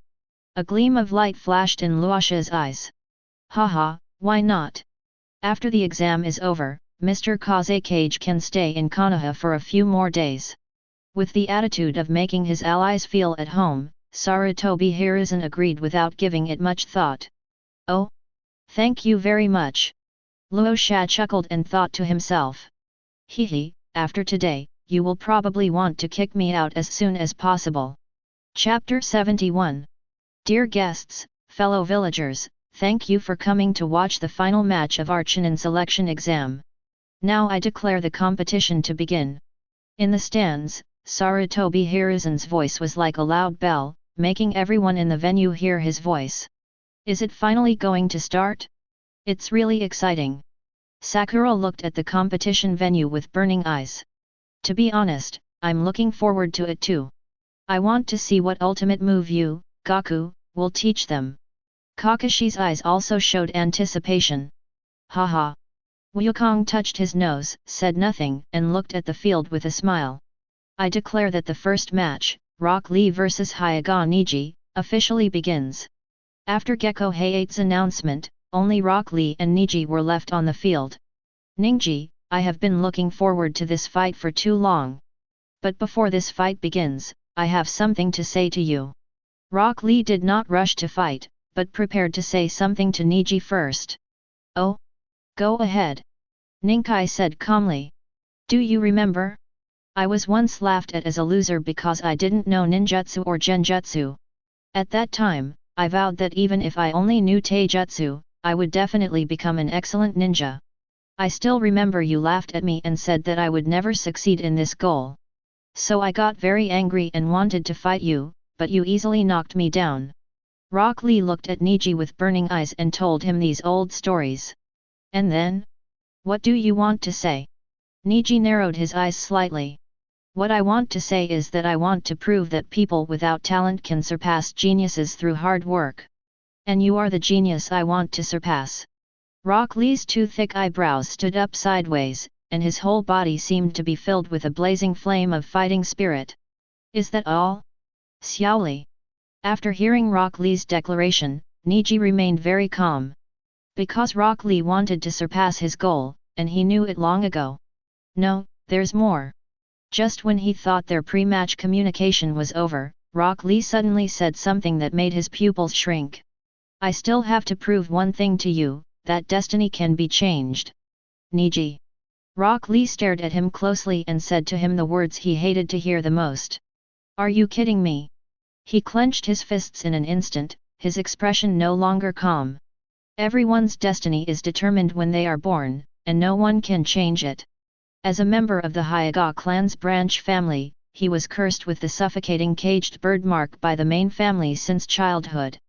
A gleam of light flashed in Luasha's eyes. Haha, why not? After the exam is over, Mr. Kazekage can stay in Konoha for a few more days. With the attitude of making his allies feel at home, Sarutobi Hiruzen agreed without giving it much thought. Oh? Thank you very much. Luosha chuckled and thought to himself. Hehe, after today, you will probably want to kick me out as soon as possible. Chapter 71. Dear guests, fellow villagers, thank you for coming to watch the final match of our Chunin selection exam. Now I declare the competition to begin. In the stands, Sarutobi Hiruzen's voice was like a loud bell, making everyone in the venue hear his voice. Is it finally going to start? It's really exciting. Sakura looked at the competition venue with burning eyes. To be honest, I'm looking forward to it too. I want to see what ultimate move you, Gaku, will teach them. Kakashi's eyes also showed anticipation. Haha. Wukong touched his nose, said nothing, and looked at the field with a smile. I declare that the first match, Rock Lee vs Hyuga Neji, officially begins. After Gecko Hayate's announcement, only Rock Lee and Neji were left on the field. Ningji, I have been looking forward to this fight for too long. But before this fight begins, I have something to say to you. Rock Lee did not rush to fight, but prepared to say something to Neji first. Oh? Go ahead. Ninkai said calmly. Do you remember? I was once laughed at as a loser because I didn't know ninjutsu or genjutsu. At that time, I vowed that even if I only knew taijutsu, I would definitely become an excellent ninja. I still remember you laughed at me and said that I would never succeed in this goal. So I got very angry and wanted to fight you, but you easily knocked me down. Rock Lee looked at Neji with burning eyes and told him these old stories. And then? What do you want to say? Neji narrowed his eyes slightly. What I want to say is that I want to prove that people without talent can surpass geniuses through hard work. And you are the genius I want to surpass. Rock Lee's two thick eyebrows stood up sideways, and his whole body seemed to be filled with a blazing flame of fighting spirit. Is that all? Xiao Li. After hearing Rock Lee's declaration, Neji remained very calm. Because Rock Lee wanted to surpass his goal, and he knew it long ago. No, there's more. Just when he thought their pre-match communication was over, Rock Lee suddenly said something that made his pupils shrink. I still have to prove one thing to you, that destiny can be changed. Neji. Rock Lee stared at him closely and said to him the words he hated to hear the most. Are you kidding me? He clenched his fists in an instant, his expression no longer calm. Everyone's destiny is determined when they are born, and no one can change it. As a member of the Hyuga clan's branch family, he was cursed with the suffocating caged bird mark by the main family since childhood.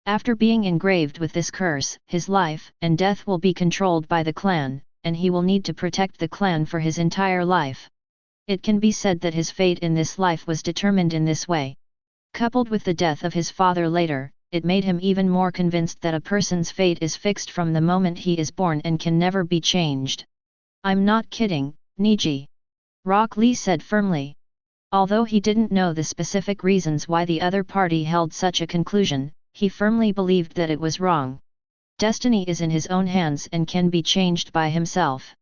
After being engraved with this curse, his life and death will be controlled by the clan, and he will need to protect the clan for his entire life. It can be said that his fate in this life was determined in this way. Coupled with the death of his father later, it made him even more convinced that a person's fate is fixed from the moment he is born and can never be changed. I'm not kidding, Niji. Rock Lee said firmly. Although he didn't know the specific reasons why the other party held such a conclusion, he firmly believed that it was wrong. Destiny is in his own hands and can be changed by himself.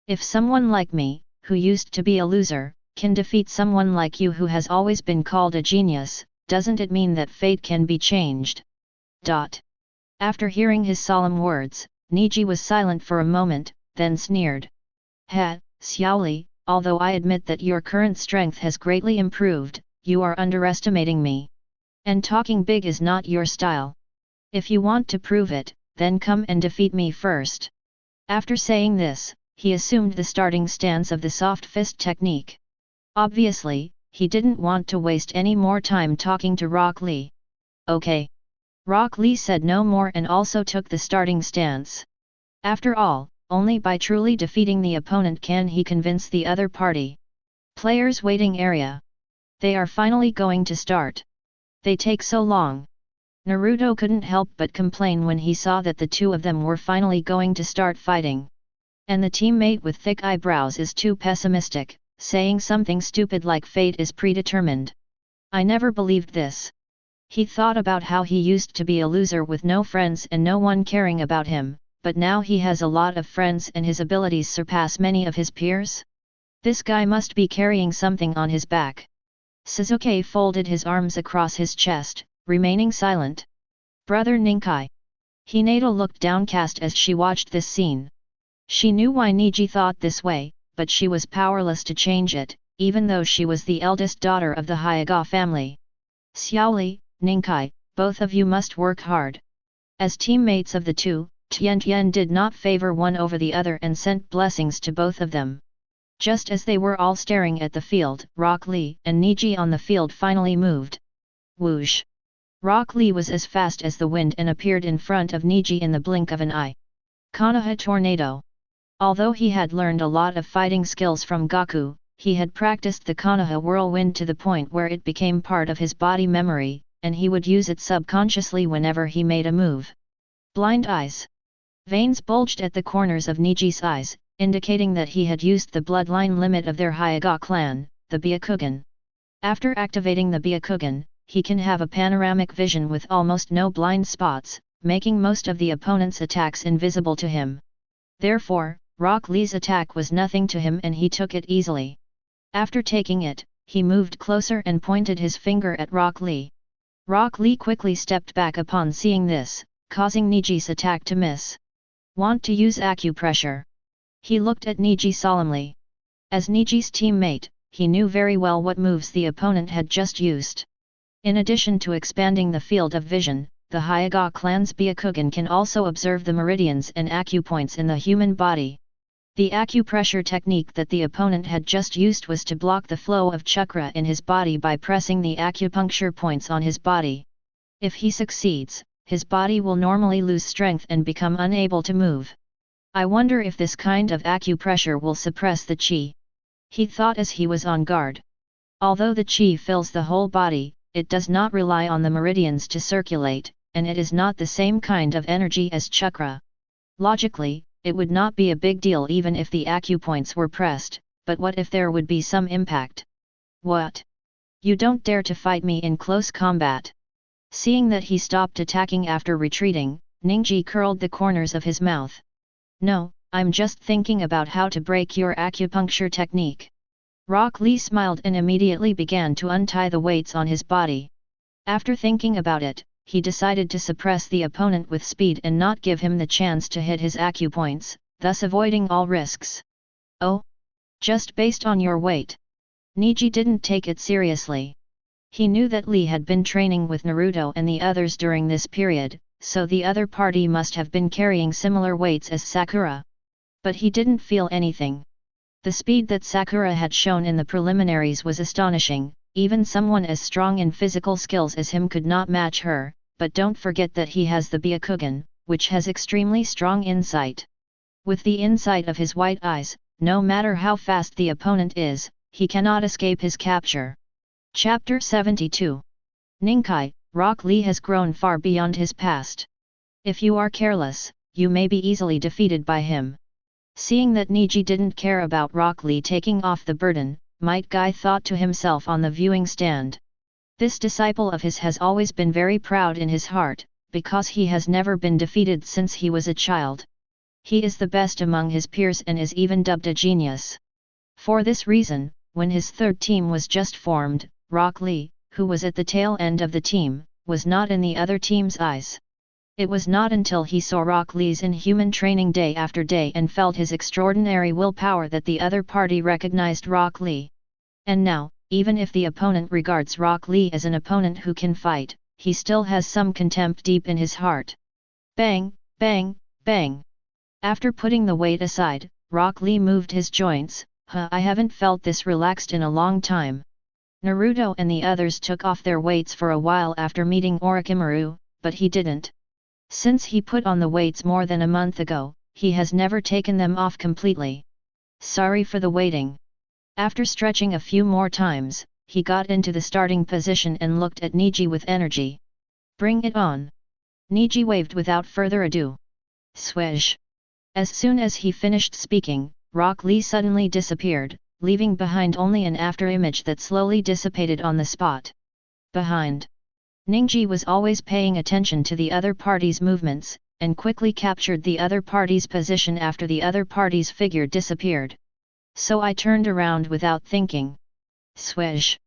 If someone like me, who used to be a loser, can defeat someone like you who has always been called a genius, doesn't it mean that fate can be changed? After hearing his solemn words, Niji was silent for a moment, then sneered. Xiao Li, although I admit that your current strength has greatly improved, you are underestimating me. And talking big is not your style. If you want to prove it, then come and defeat me first. After saying this, he assumed the starting stance of the soft fist technique. Obviously, he didn't want to waste any more time talking to Rock Lee. Okay. Rock Lee said no more and also took the starting stance. After all, only by truly defeating the opponent can he convince the other party. Players waiting area. They are finally going to start. They take so long. Naruto couldn't help but complain when he saw that the two of them were finally going to start fighting. And the teammate with thick eyebrows is too pessimistic, saying something stupid like fate is predetermined. I never believed this. He thought about how he used to be a loser with no friends and no one caring about him, but now he has a lot of friends and his abilities surpass many of his peers. This guy must be carrying something on his back. Sasuke folded his arms across his chest, remaining silent. Brother Ninkai. Hinata looked downcast as she watched this scene. She knew why Niji thought this way, but she was powerless to change it, even though she was the eldest daughter of the Hyuga family. Xiao Li, Ninkai, both of you must work hard. As teammates of the two, Tian did not favor one over the other and sent blessings to both of them. Just as they were all staring at the field, Rock Lee and Niji on the field finally moved. Whoosh! Rock Lee was as fast as the wind and appeared in front of Niji in the blink of an eye. Konaha tornado. Although he had learned a lot of fighting skills from Gaku, he had practiced the Konoha whirlwind to the point where it became part of his body memory, and he would use it subconsciously whenever he made a move. Blind eyes. Veins bulged at the corners of Niji's eyes, indicating that he had used the bloodline limit of their Hyuga clan, the Byakugan. After activating the Byakugan, he can have a panoramic vision with almost no blind spots, making most of the opponent's attacks invisible to him. Therefore, Rock Lee's attack was nothing to him and he took it easily. After taking it, he moved closer and pointed his finger at Rock Lee. Rock Lee quickly stepped back upon seeing this, causing Niji's attack to miss. Want to use acupressure? He looked at Niji solemnly. As Niji's teammate, he knew very well what moves the opponent had just used. In addition to expanding the field of vision, the Hyuga clan's Byakugan can also observe the meridians and acupoints in the human body. The acupressure technique that the opponent had just used was to block the flow of chakra in his body by pressing the acupuncture points on his body. If he succeeds, his body will normally lose strength and become unable to move. I wonder if this kind of acupressure will suppress the chi. He thought as he was on guard. Although the chi fills the whole body, it does not rely on the meridians to circulate, and it is not the same kind of energy as chakra. Logically, it would not be a big deal even if the acupoints were pressed, but what if there would be some impact? What? You don't dare to fight me in close combat. Seeing that he stopped attacking after retreating, Niji curled the corners of his mouth. No, I'm just thinking about how to break your acupuncture technique. Rock Lee smiled and immediately began to untie the weights on his body. After thinking about it, he decided to suppress the opponent with speed and not give him the chance to hit his acupoints, thus avoiding all risks. Oh? Just based on your weight? Niji didn't take it seriously. He knew that Lee had been training with Naruto and the others during this period, so the other party must have been carrying similar weights as Sakura. But he didn't feel anything. The speed that Sakura had shown in the preliminaries was astonishing. Even someone as strong in physical skills as him could not match her, but don't forget that he has the Byakugan, which has extremely strong insight. With the insight of his white eyes, no matter how fast the opponent is, he cannot escape his capture. Chapter 72. Ninkai, Rock Lee has grown far beyond his past. If you are careless, you may be easily defeated by him. Seeing that Niji didn't care about Rock Lee taking off the burden, Might Guy thought to himself on the viewing stand. This disciple of his has always been very proud in his heart, because he has never been defeated since he was a child. He is the best among his peers and is even dubbed a genius. For this reason, when his third team was just formed, Rock Lee, who was at the tail end of the team, was not in the other team's eyes. It was not until he saw Rock Lee's inhuman training day after day and felt his extraordinary willpower that the other party recognized Rock Lee. And now, even if the opponent regards Rock Lee as an opponent who can fight, he still has some contempt deep in his heart. Bang, bang, bang. After putting the weight aside, Rock Lee moved his joints. I haven't felt this relaxed in a long time. Naruto and the others took off their weights for a while after meeting Orochimaru, but he didn't. Since he put on the weights more than a month ago, he has never taken them off completely. Sorry for the waiting. After stretching a few more times, he got into the starting position and looked at Niji with energy. Bring it on. Niji waved without further ado. Swish. As soon as he finished speaking, Rock Lee suddenly disappeared, leaving behind only an after-image that slowly dissipated on the spot. Behind. Ningji was always paying attention to the other party's movements, and quickly captured the other party's position after the other party's figure disappeared. So I turned around without thinking. Swish.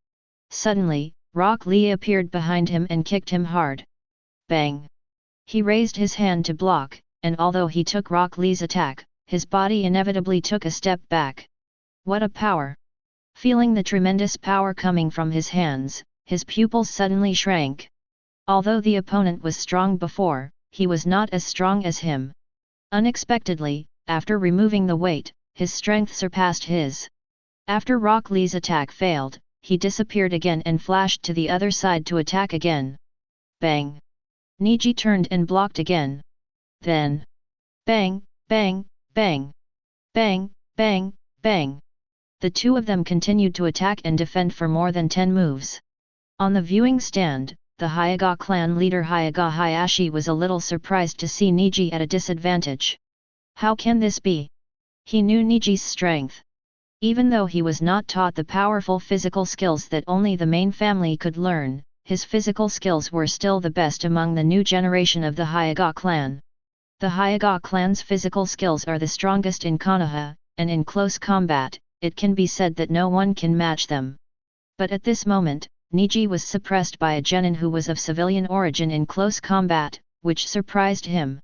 Suddenly, Rock Lee appeared behind him and kicked him hard. Bang. He raised his hand to block, and although he took Rock Lee's attack, his body inevitably took a step back. What a power! Feeling the tremendous power coming from his hands, his pupils suddenly shrank. Although the opponent was strong before, he was not as strong as him. Unexpectedly, after removing the weight, his strength surpassed his. After Rock Lee's attack failed, he disappeared again and flashed to the other side to attack again. Bang! Niji turned and blocked again. Then, bang, bang, bang, bang, bang, bang. The two of them continued to attack and defend for more than 10 moves. On the viewing stand, the Hyuga clan leader Hyuga Hayashi was a little surprised to see Niji at a disadvantage. How can this be? He knew Niji's strength. Even though he was not taught the powerful physical skills that only the main family could learn, his physical skills were still the best among the new generation of the Hyuga clan. The Hyuga clan's physical skills are the strongest in Konoha, and in close combat, it can be said that no one can match them. But at this moment, Niji was suppressed by a genin who was of civilian origin in close combat, which surprised him.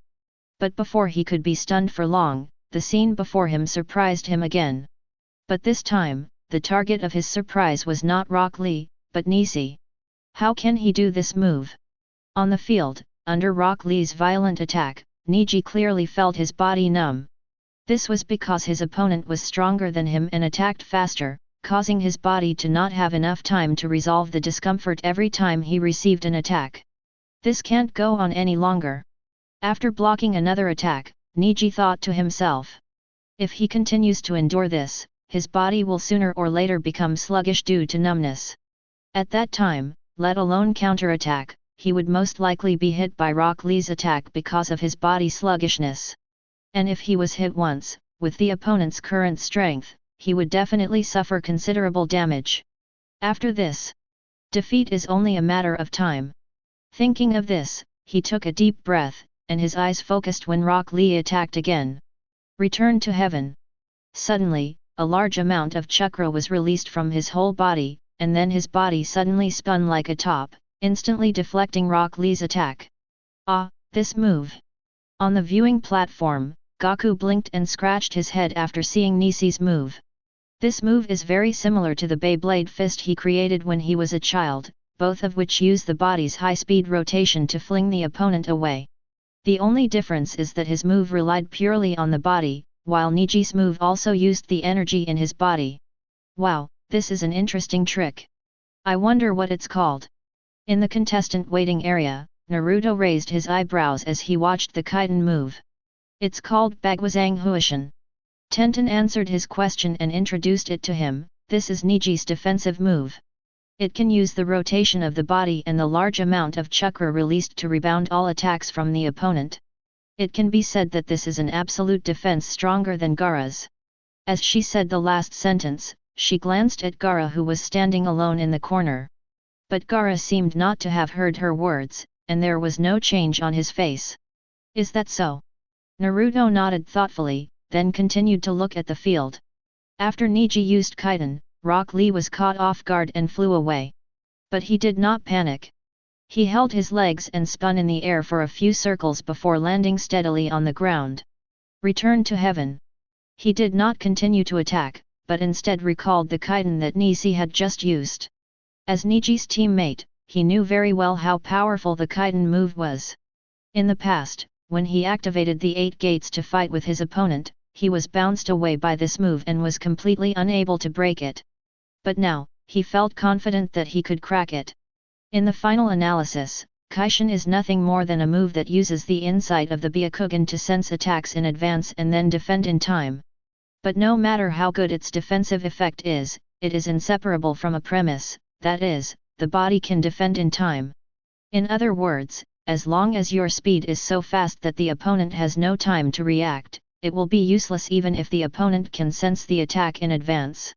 But before he could be stunned for long, the scene before him surprised him again. But this time, the target of his surprise was not Rock Lee, but Nisi. How can he do this move? On the field, under Rock Lee's violent attack, Niji clearly felt his body numb. This was because his opponent was stronger than him and attacked faster, causing his body to not have enough time to resolve the discomfort every time he received an attack. This can't go on any longer. After blocking another attack, Niji thought to himself. If he continues to endure this, his body will sooner or later become sluggish due to numbness. At that time, let alone counterattack, he would most likely be hit by Rock Lee's attack because of his body sluggishness. And if he was hit once, with the opponent's current strength, he would definitely suffer considerable damage. After this, defeat is only a matter of time. Thinking of this, he took a deep breath, and his eyes focused when Rock Lee attacked again. Return to heaven. Suddenly, a large amount of chakra was released from his whole body, and then his body suddenly spun like a top, instantly deflecting Rock Lee's attack. Ah, this move! On the viewing platform, Gaku blinked and scratched his head after seeing Nisi's move. This move is very similar to the Beyblade fist he created when he was a child, both of which use the body's high-speed rotation to fling the opponent away. The only difference is that his move relied purely on the body, while Niji's move also used the energy in his body. Wow, this is an interesting trick. I wonder what it's called. In the contestant waiting area, Naruto raised his eyebrows as he watched the Kaiten move. It's called Bagwazang Huishin. Tenten answered his question and introduced it to him. This is Niji's defensive move. It can use the rotation of the body and the large amount of chakra released to rebound all attacks from the opponent. It can be said that this is an absolute defense stronger than Gaara's. As she said the last sentence, she glanced at Gaara, who was standing alone in the corner. But Gaara seemed not to have heard her words, and there was no change on his face. Is that so? Naruto nodded thoughtfully, then continued to look at the field. After Neji used Kaiden, Rock Lee was caught off guard and flew away. But he did not panic. He held his legs and spun in the air for a few circles before landing steadily on the ground. Return to heaven. He did not continue to attack, but instead recalled the Kaiden that Neji had just used. As Neji's teammate, he knew very well how powerful the Kaiden move was. In the past, when he activated the 8 gates to fight with his opponent, he was bounced away by this move and was completely unable to break it. But now, he felt confident that he could crack it. In the final analysis, Kaishin is nothing more than a move that uses the insight of the Byakugan to sense attacks in advance and then defend in time. But no matter how good its defensive effect is, it is inseparable from a premise, that is, the body can defend in time. In other words, as long as your speed is so fast that the opponent has no time to react, it will be useless even if the opponent can sense the attack in advance.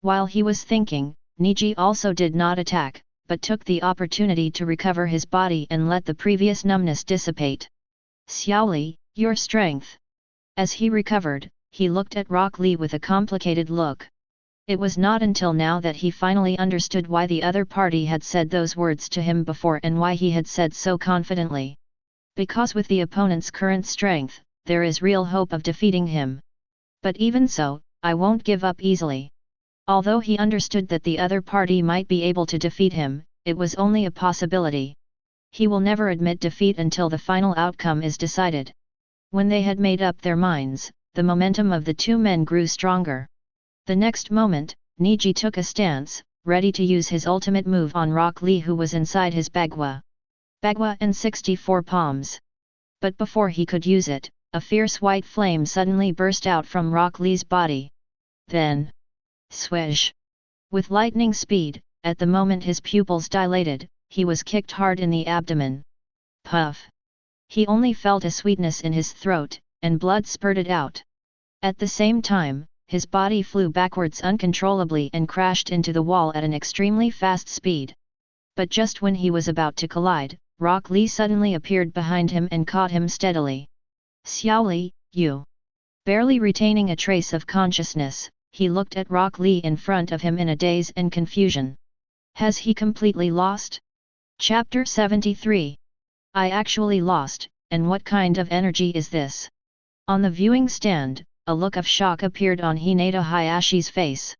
While he was thinking, Neji also did not attack, but took the opportunity to recover his body and let the previous numbness dissipate. Xiao Li, your strength. As he recovered, he looked at Rock Lee with a complicated look. It was not until now that he finally understood why the other party had said those words to him before and why he had said so confidently. Because with the opponent's current strength, there is real hope of defeating him. But even so, I won't give up easily. Although he understood that the other party might be able to defeat him, it was only a possibility. He will never admit defeat until the final outcome is decided. When they had made up their minds, the momentum of the two men grew stronger. The next moment, Neji took a stance, ready to use his ultimate move on Rock Lee, who was inside his Bagua and 64 palms. But before he could use it, a fierce white flame suddenly burst out from Rock Lee's body. Then, swish! With lightning speed, at the moment his pupils dilated, he was kicked hard in the abdomen. Puff! He only felt a sweetness in his throat, and blood spurted out. At the same time, his body flew backwards uncontrollably and crashed into the wall at an extremely fast speed. But just when he was about to collide, Rock Lee suddenly appeared behind him and caught him steadily. Xiao Li, you! Barely retaining a trace of consciousness, he looked at Rock Lee in front of him in a daze and confusion. Has he completely lost? Chapter 73. I actually lost, and what kind of energy is this? On the viewing stand, a look of shock appeared on Hinata Hayashi's face.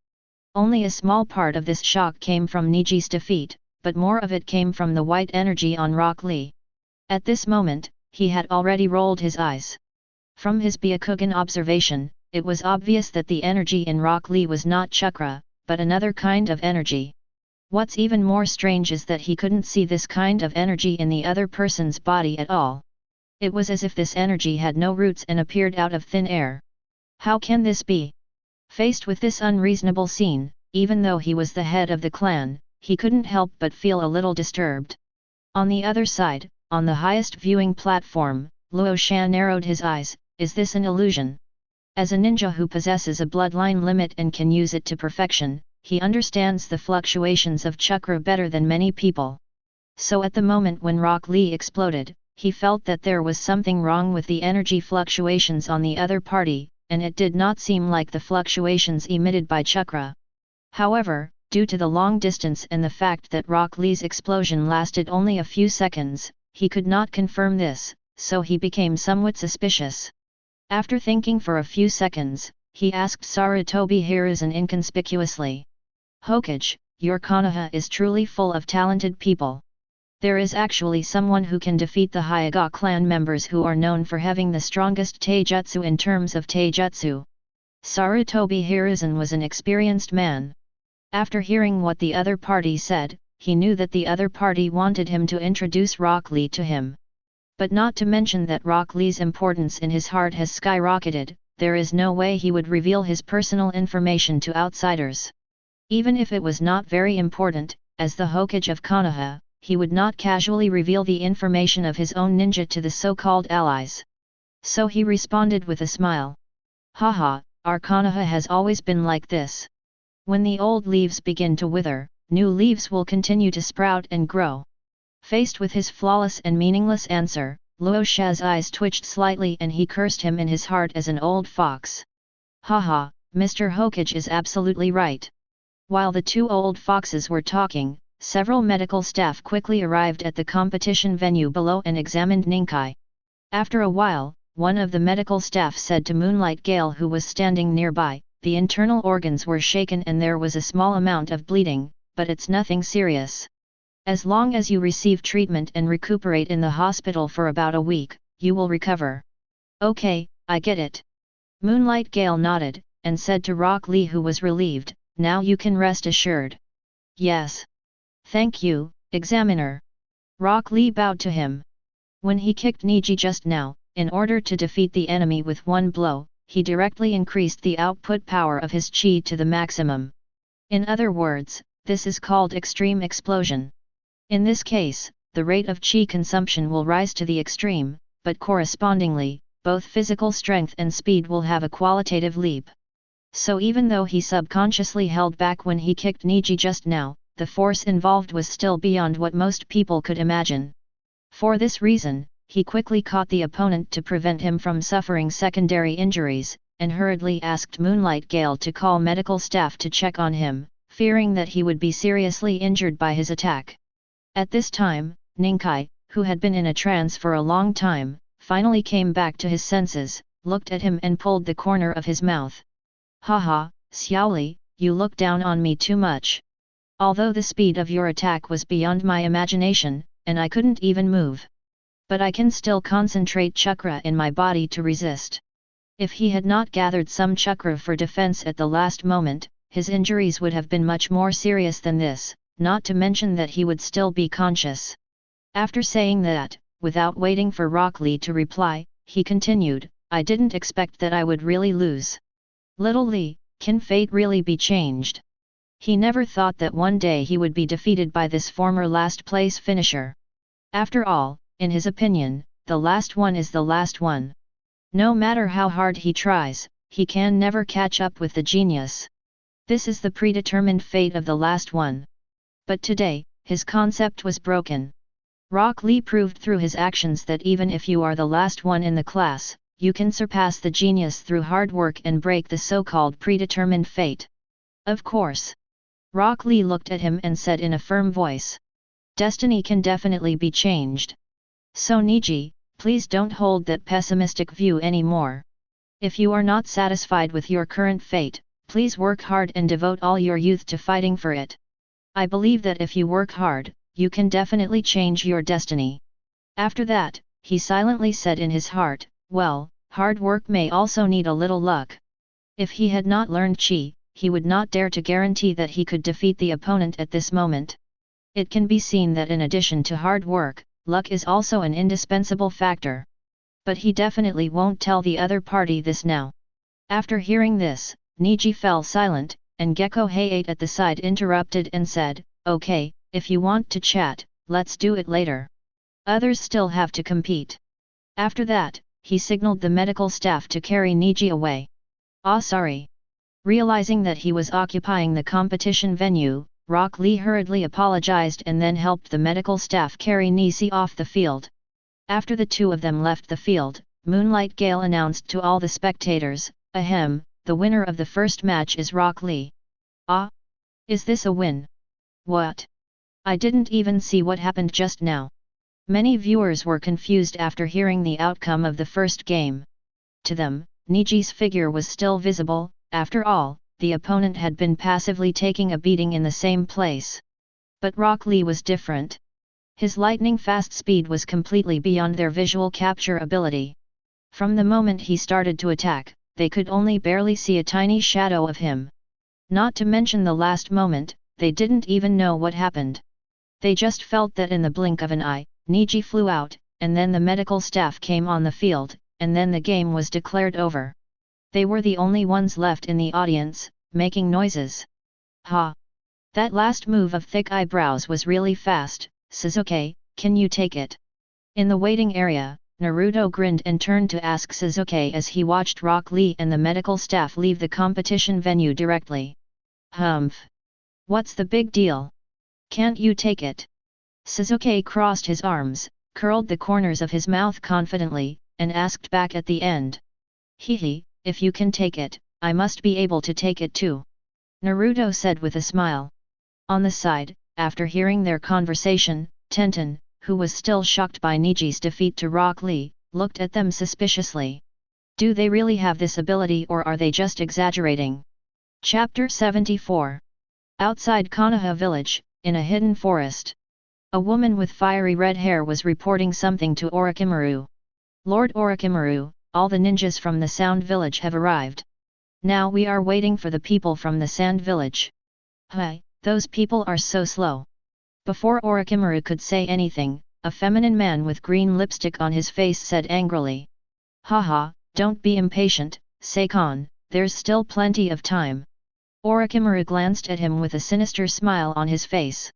Only a small part of this shock came from Neji's defeat, but more of it came from the white energy on Rock Lee. At this moment, he had already rolled his eyes. From his Byakugan observation, it was obvious that the energy in Rock Lee was not chakra, but another kind of energy. What's even more strange is that he couldn't see this kind of energy in the other person's body at all. It was as if this energy had no roots and appeared out of thin air. How can this be? Faced with this unreasonable scene, even though he was the head of the clan, he couldn't help but feel a little disturbed. On the other side, on the highest viewing platform, Luo Shan narrowed his eyes. Is this an illusion? As a ninja who possesses a bloodline limit and can use it to perfection, he understands the fluctuations of chakra better than many people. So at the moment when Rock Lee exploded, he felt that there was something wrong with the energy fluctuations on the other party, and it did not seem like the fluctuations emitted by chakra. However, due to the long distance and the fact that Rock Lee's explosion lasted only a few seconds, he could not confirm this, so he became somewhat suspicious. After thinking for a few seconds, he asked Sarutobi Hiruzen inconspicuously. Hokage, your Konaha is truly full of talented people. There is actually someone who can defeat the Hyuga clan members who are known for having the strongest taijutsu in terms of taijutsu. Sarutobi Hiruzen was an experienced man. After hearing what the other party said, he knew that the other party wanted him to introduce Rock Lee to him. But not to mention that Rock Lee's importance in his heart has skyrocketed, there is no way he would reveal his personal information to outsiders. Even if it was not very important, as the Hokage of Konoha, he would not casually reveal the information of his own ninja to the so-called allies. So he responded with a smile. Haha, our Konoha has always been like this. When the old leaves begin to wither, new leaves will continue to sprout and grow. Faced with his flawless and meaningless answer, Luo Sha's eyes twitched slightly and he cursed him in his heart as an old fox. Haha, Mr. Hokage is absolutely right. While the two old foxes were talking, several medical staff quickly arrived at the competition venue below and examined Ninkai. After a while, one of the medical staff said to Moonlight Gale, who was standing nearby, the internal organs were shaken and there was a small amount of bleeding, but it's nothing serious. As long as you receive treatment and recuperate in the hospital for about a week, you will recover. Okay, I get it. Moonlight Gale nodded, and said to Rock Lee, who was relieved, now you can rest assured. Yes. Thank you, Examiner. Rock Lee bowed to him. When he kicked Niji just now, in order to defeat the enemy with one blow, he directly increased the output power of his chi to the maximum. In other words, this is called extreme explosion. In this case, the rate of chi consumption will rise to the extreme, but correspondingly, both physical strength and speed will have a qualitative leap. So even though he subconsciously held back when he kicked Niji just now, the force involved was still beyond what most people could imagine. For this reason, he quickly caught the opponent to prevent him from suffering secondary injuries, and hurriedly asked Moonlight Gale to call medical staff to check on him, fearing that he would be seriously injured by his attack. At this time, Ninkai, who had been in a trance for a long time, finally came back to his senses, looked at him and pulled the corner of his mouth. Haha, Xiao Li, you look down on me too much. Although the speed of your attack was beyond my imagination, and I couldn't even move. But I can still concentrate chakra in my body to resist. If he had not gathered some chakra for defense at the last moment, his injuries would have been much more serious than this, not to mention that he would still be conscious. After saying that, without waiting for Rock Lee to reply, he continued, I didn't expect that I would really lose. Little Lee, can fate really be changed? He never thought that one day he would be defeated by this former last-place finisher. After all, in his opinion, the last one is the last one. No matter how hard he tries, he can never catch up with the genius. This is the predetermined fate of the last one. But today, his concept was broken. Rock Lee proved through his actions that even if you are the last one in the class, you can surpass the genius through hard work and break the so-called predetermined fate. Of course. Rock Lee looked at him and said in a firm voice. Destiny can definitely be changed. So Niji, please don't hold that pessimistic view anymore. If you are not satisfied with your current fate, please work hard and devote all your youth to fighting for it. I believe that if you work hard, you can definitely change your destiny. After that, he silently said in his heart, well, hard work may also need a little luck. If he had not learned chi, he would not dare to guarantee that he could defeat the opponent at this moment. It can be seen that in addition to hard work, luck is also an indispensable factor. But he definitely won't tell the other party this now. After hearing this, Niji fell silent, and Gecko Hayate at the side interrupted and said, okay, if you want to chat, let's do it later. Others still have to compete. After that, he signaled the medical staff to carry Niji away. Sorry. Realizing that he was occupying the competition venue, Rock Lee hurriedly apologized and then helped the medical staff carry Niji off the field. After the two of them left the field, Moonlight Gale announced to all the spectators, ahem, the winner of the first match is Rock Lee. Is this a win? What? I didn't even see what happened just now. Many viewers were confused after hearing the outcome of the first game. To them, Niji's figure was still visible. After all, the opponent had been passively taking a beating in the same place. But Rock Lee was different. His lightning-fast speed was completely beyond their visual capture ability. From the moment he started to attack, they could only barely see a tiny shadow of him. Not to mention the last moment, they didn't even know what happened. They just felt that in the blink of an eye, Niji flew out, and then the medical staff came on the field, and then the game was declared over. They were the only ones left in the audience, making noises. Ha! That last move of thick eyebrows was really fast. Sasuke, can you take it? In the waiting area, Naruto grinned and turned to ask Sasuke as he watched Rock Lee and the medical staff leave the competition venue directly. Humph! What's the big deal? Can't you take it? Sasuke crossed his arms, curled the corners of his mouth confidently, and asked back at the end. Hehe, if you can take it, I must be able to take it too. Naruto said with a smile. On the side, after hearing their conversation, Tenten, who was still shocked by Niji's defeat to Rock Lee, looked at them suspiciously. Do they really have this ability or are they just exaggerating? Chapter 74. Outside Konaha village, in a hidden forest. A woman with fiery red hair was reporting something to Orochimaru. Lord Orochimaru, all the ninjas from the Sound Village have arrived. Now we are waiting for the people from the Sand Village. Hi, those people are so slow. Before Orochimaru could say anything, a feminine man with green lipstick on his face said angrily. Haha, don't be impatient, Seikon, there's still plenty of time. Orochimaru glanced at him with a sinister smile on his face.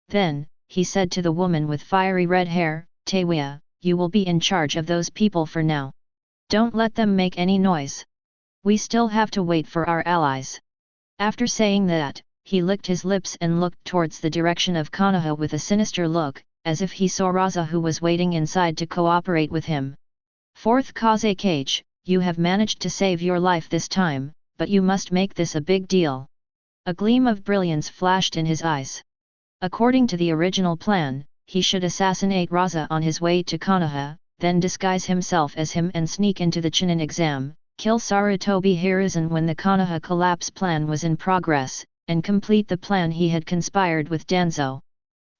Then, he said to the woman with fiery red hair, Teiwa, you will be in charge of those people for now. Don't let them make any noise. We still have to wait for our allies. After saying that, he licked his lips and looked towards the direction of Konoha with a sinister look, as if he saw Raza who was waiting inside to cooperate with him. Fourth Kaze Cage, you have managed to save your life this time, but you must make this a big deal. A gleam of brilliance flashed in his eyes. According to the original plan, he should assassinate Raza on his way to Konoha, then disguise himself as him and sneak into the Chunin exam, kill Sarutobi Hiruzen when the Konoha collapse plan was in progress, and complete the plan he had conspired with Danzo.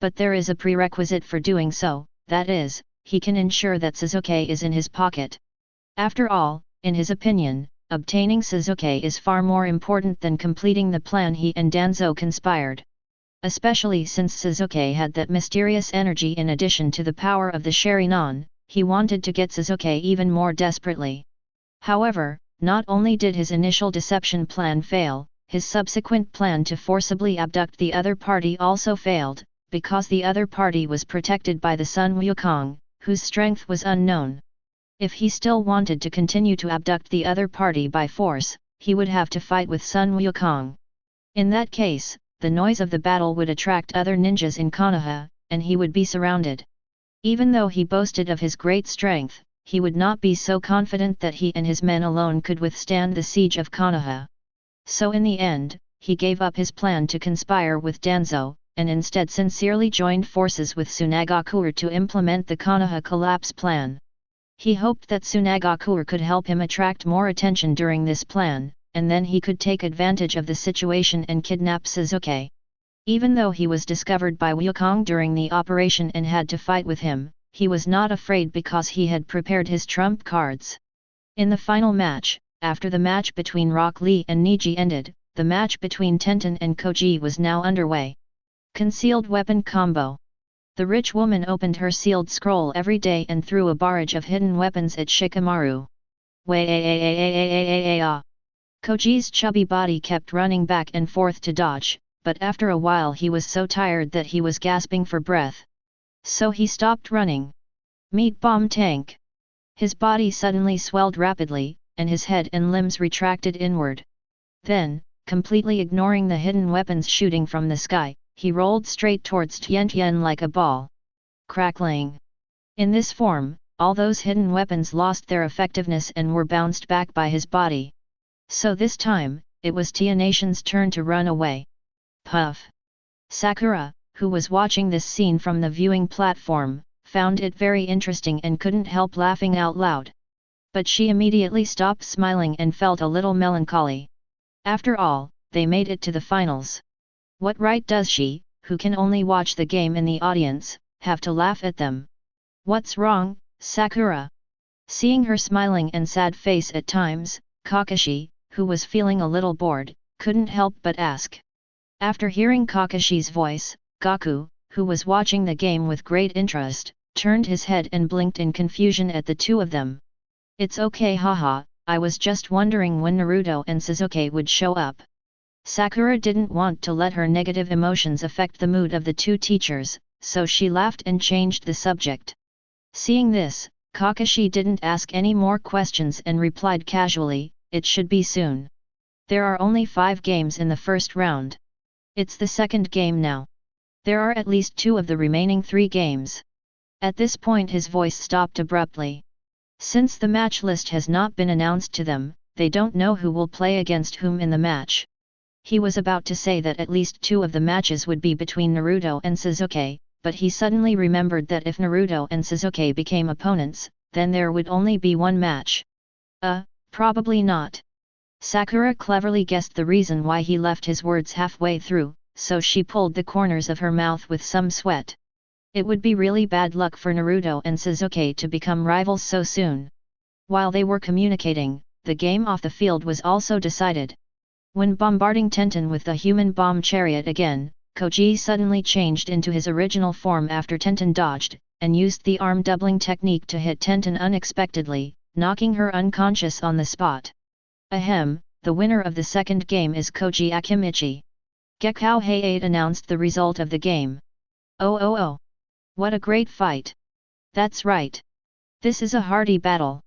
But there is a prerequisite for doing so, that is, he can ensure that Sasuke is in his pocket. After all, in his opinion, obtaining Sasuke is far more important than completing the plan he and Danzo conspired. Especially since Sasuke had that mysterious energy in addition to the power of the Shenron, he wanted to get Sasuke even more desperately. However, not only did his initial deception plan fail, his subsequent plan to forcibly abduct the other party also failed, because the other party was protected by the son Wukong, whose strength was unknown. If he still wanted to continue to abduct the other party by force, he would have to fight with Sun Wukong. In that case, the noise of the battle would attract other ninjas in Konoha, and he would be surrounded. Even though he boasted of his great strength, he would not be so confident that he and his men alone could withstand the siege of Konoha. So in the end, he gave up his plan to conspire with Danzo, and instead sincerely joined forces with Tsunagakuer to implement the Konoha collapse plan. He hoped that Tsunagakuer could help him attract more attention during this plan, and then he could take advantage of the situation and kidnap Sasuke. Even though he was discovered by Wukong during the operation and had to fight with him, he was not afraid because he had prepared his trump cards. In the final match, after the match between Rock Lee and Niji ended, the match between Tenten and Koji was now underway. Concealed weapon combo. The rich woman opened her sealed scroll every day and threw a barrage of hidden weapons at Shikamaru. Koji's chubby body kept running back and forth to dodge, but after a while he was so tired that he was gasping for breath. So he stopped running. Meat bomb tank. His body suddenly swelled rapidly, and his head and limbs retracted inward. Then, completely ignoring the hidden weapons shooting from the sky, he rolled straight towards Tiantian like a ball. Crackling. In this form, all those hidden weapons lost their effectiveness and were bounced back by his body. So this time, it was Tianation's turn to run away. Puff. Sakura, who was watching this scene from the viewing platform, found it very interesting and couldn't help laughing out loud. But she immediately stopped smiling and felt a little melancholy. After all, they made it to the finals. What right does she, who can only watch the game in the audience, have to laugh at them? What's wrong, Sakura? Seeing her smiling and sad face at times, Kakashi, who was feeling a little bored, couldn't help but ask. After hearing Kakashi's voice, Gaku, who was watching the game with great interest, turned his head and blinked in confusion at the two of them. It's okay, haha, I was just wondering when Naruto and Sasuke would show up. Sakura didn't want to let her negative emotions affect the mood of the two teachers, so she laughed and changed the subject. Seeing this, Kakashi didn't ask any more questions and replied casually, "It should be soon. There are only 5 games in the first round. It's the second game now. There are at least 2 of the remaining 3 games." At this point his voice stopped abruptly. Since the match list has not been announced to them, they don't know who will play against whom in the match. He was about to say that at least 2 of the matches would be between Naruto and Sasuke, but he suddenly remembered that if Naruto and Sasuke became opponents, then there would only be 1 match. Probably not. Sakura cleverly guessed the reason why he left his words halfway through, so she pulled the corners of her mouth with some sweat. It would be really bad luck for Naruto and Sasuke to become rivals so soon. While they were communicating, the game off the field was also decided. When bombarding Tenten with the human bomb chariot again, Koji suddenly changed into his original form after Tenten dodged, and used the arm doubling technique to hit Tenten unexpectedly, knocking her unconscious on the spot. Ahem, the winner of the second game is Koji Akimichi. Gekkou Heiate announced the result of the game. Oh! What a great fight! That's right. This is a hearty battle.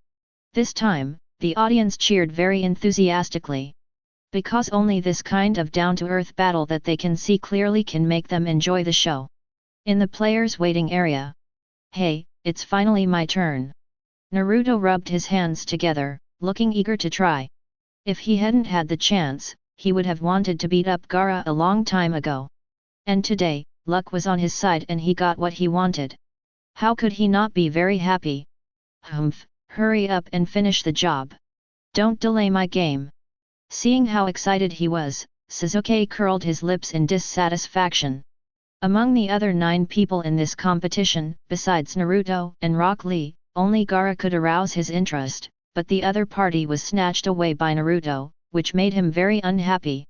This time, the audience cheered very enthusiastically. Because only this kind of down-to-earth battle that they can see clearly can make them enjoy the show. In the players' waiting area. Hey, it's finally my turn. Naruto rubbed his hands together, looking eager to try. If he hadn't had the chance, he would have wanted to beat up Gaara a long time ago. And today, luck was on his side and he got what he wanted. How could he not be very happy? Humph, hurry up and finish the job. Don't delay my game. Seeing how excited he was, Sasuke curled his lips in dissatisfaction. Among the other 9 people in this competition, besides Naruto and Rock Lee, only Gaara could arouse his interest, but the other party was snatched away by Naruto, which made him very unhappy.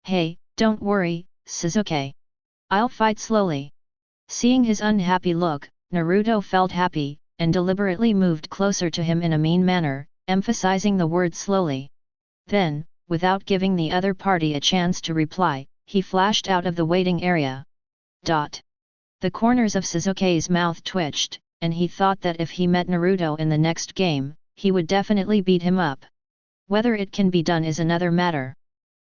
Hey, don't worry, Sasuke. I'll fight slowly. Seeing his unhappy look, Naruto felt happy, and deliberately moved closer to him in a mean manner, emphasizing the word slowly. Then, without giving the other party a chance to reply, he flashed out of the waiting area. The corners of Sasuke's mouth twitched, and he thought that if he met Naruto in the next game, he would definitely beat him up. Whether it can be done is another matter.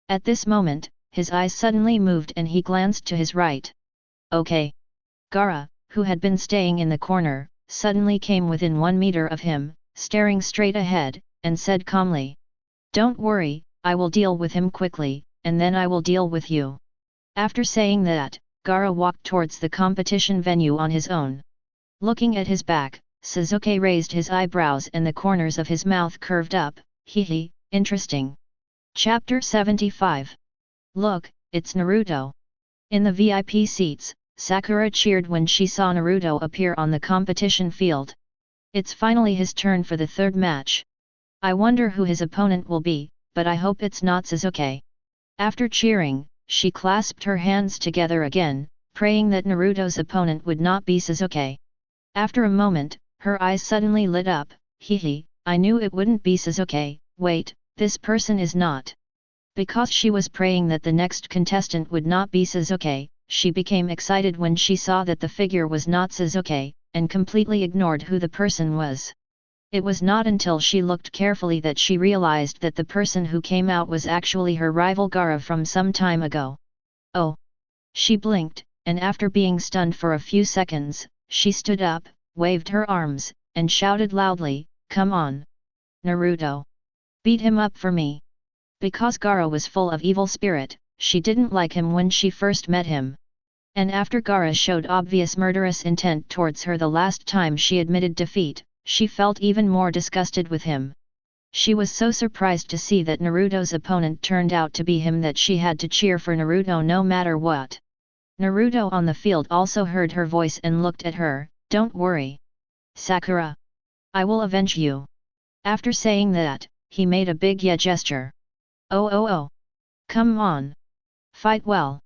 At this moment, his eyes suddenly moved and he glanced to his right. Okay. Gaara, who had been staying in the corner, suddenly came within 1 meter of him, staring straight ahead, and said calmly, "Don't worry, I will deal with him quickly, and then I will deal with you." After saying that, Gaara walked towards the competition venue on his own. Looking at his back, Sasuke raised his eyebrows and the corners of his mouth curved up. Hehe, interesting. Chapter 75. Look, it's Naruto. In the VIP seats, Sakura cheered when she saw Naruto appear on the competition field. It's finally his turn for the 3rd match. I wonder who his opponent will be, but I hope it's not Sasuke. After cheering, she clasped her hands together again, praying that Naruto's opponent would not be Sasuke. After a moment, her eyes suddenly lit up. Hehe, I knew it wouldn't be Sasuke. Wait, this person is not. Because she was praying that the next contestant would not be Sasuke, she became excited when she saw that the figure was not Sasuke, and completely ignored who the person was. It was not until she looked carefully that she realized that the person who came out was actually her rival Gaara from some time ago. Oh! She blinked, and after being stunned for a few seconds, she stood up, waved her arms, and shouted loudly, "Come on! Naruto! Beat him up for me!" Because Gaara was full of evil spirit, she didn't like him when she first met him. And after Gaara showed obvious murderous intent towards her the last time she admitted defeat, she felt even more disgusted with him. She was so surprised to see that Naruto's opponent turned out to be him that she had to cheer for Naruto no matter what. Naruto on the field also heard her voice and looked at her. "Don't worry, Sakura. I will avenge you." After saying that, he made a big yeah gesture. Oh! Come on! Fight well!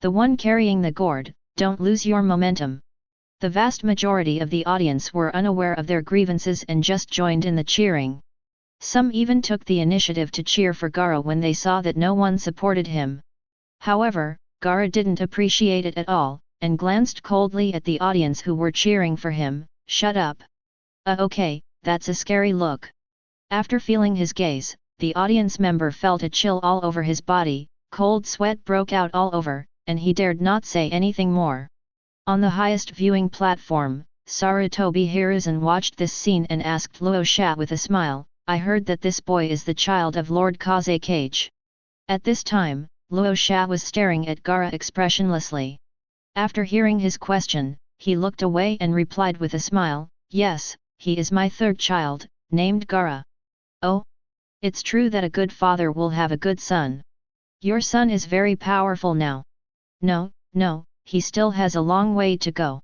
The one carrying the gourd, don't lose your momentum. The vast majority of the audience were unaware of their grievances and just joined in the cheering. Some even took the initiative to cheer for Gaara when they saw that no one supported him, However, Gaara didn't appreciate it at all, and glanced coldly at the audience who were cheering for him. Shut up. Okay, that's a scary look. After feeling his gaze, the audience member felt a chill all over his body, cold sweat broke out all over, and he dared not say anything more. On the highest viewing platform, Sarutobi Hiruzen watched this scene and asked Luo Sha with a smile, I heard that this boy is the child of Lord Kaze Cage. At this time, Luo Sha was staring at Gaara expressionlessly. After hearing his question, he looked away and replied with a smile, yes, he is my third child, named Gaara. Oh? It's true that a good father will have a good son. Your son is very powerful now. No, he still has a long way to go.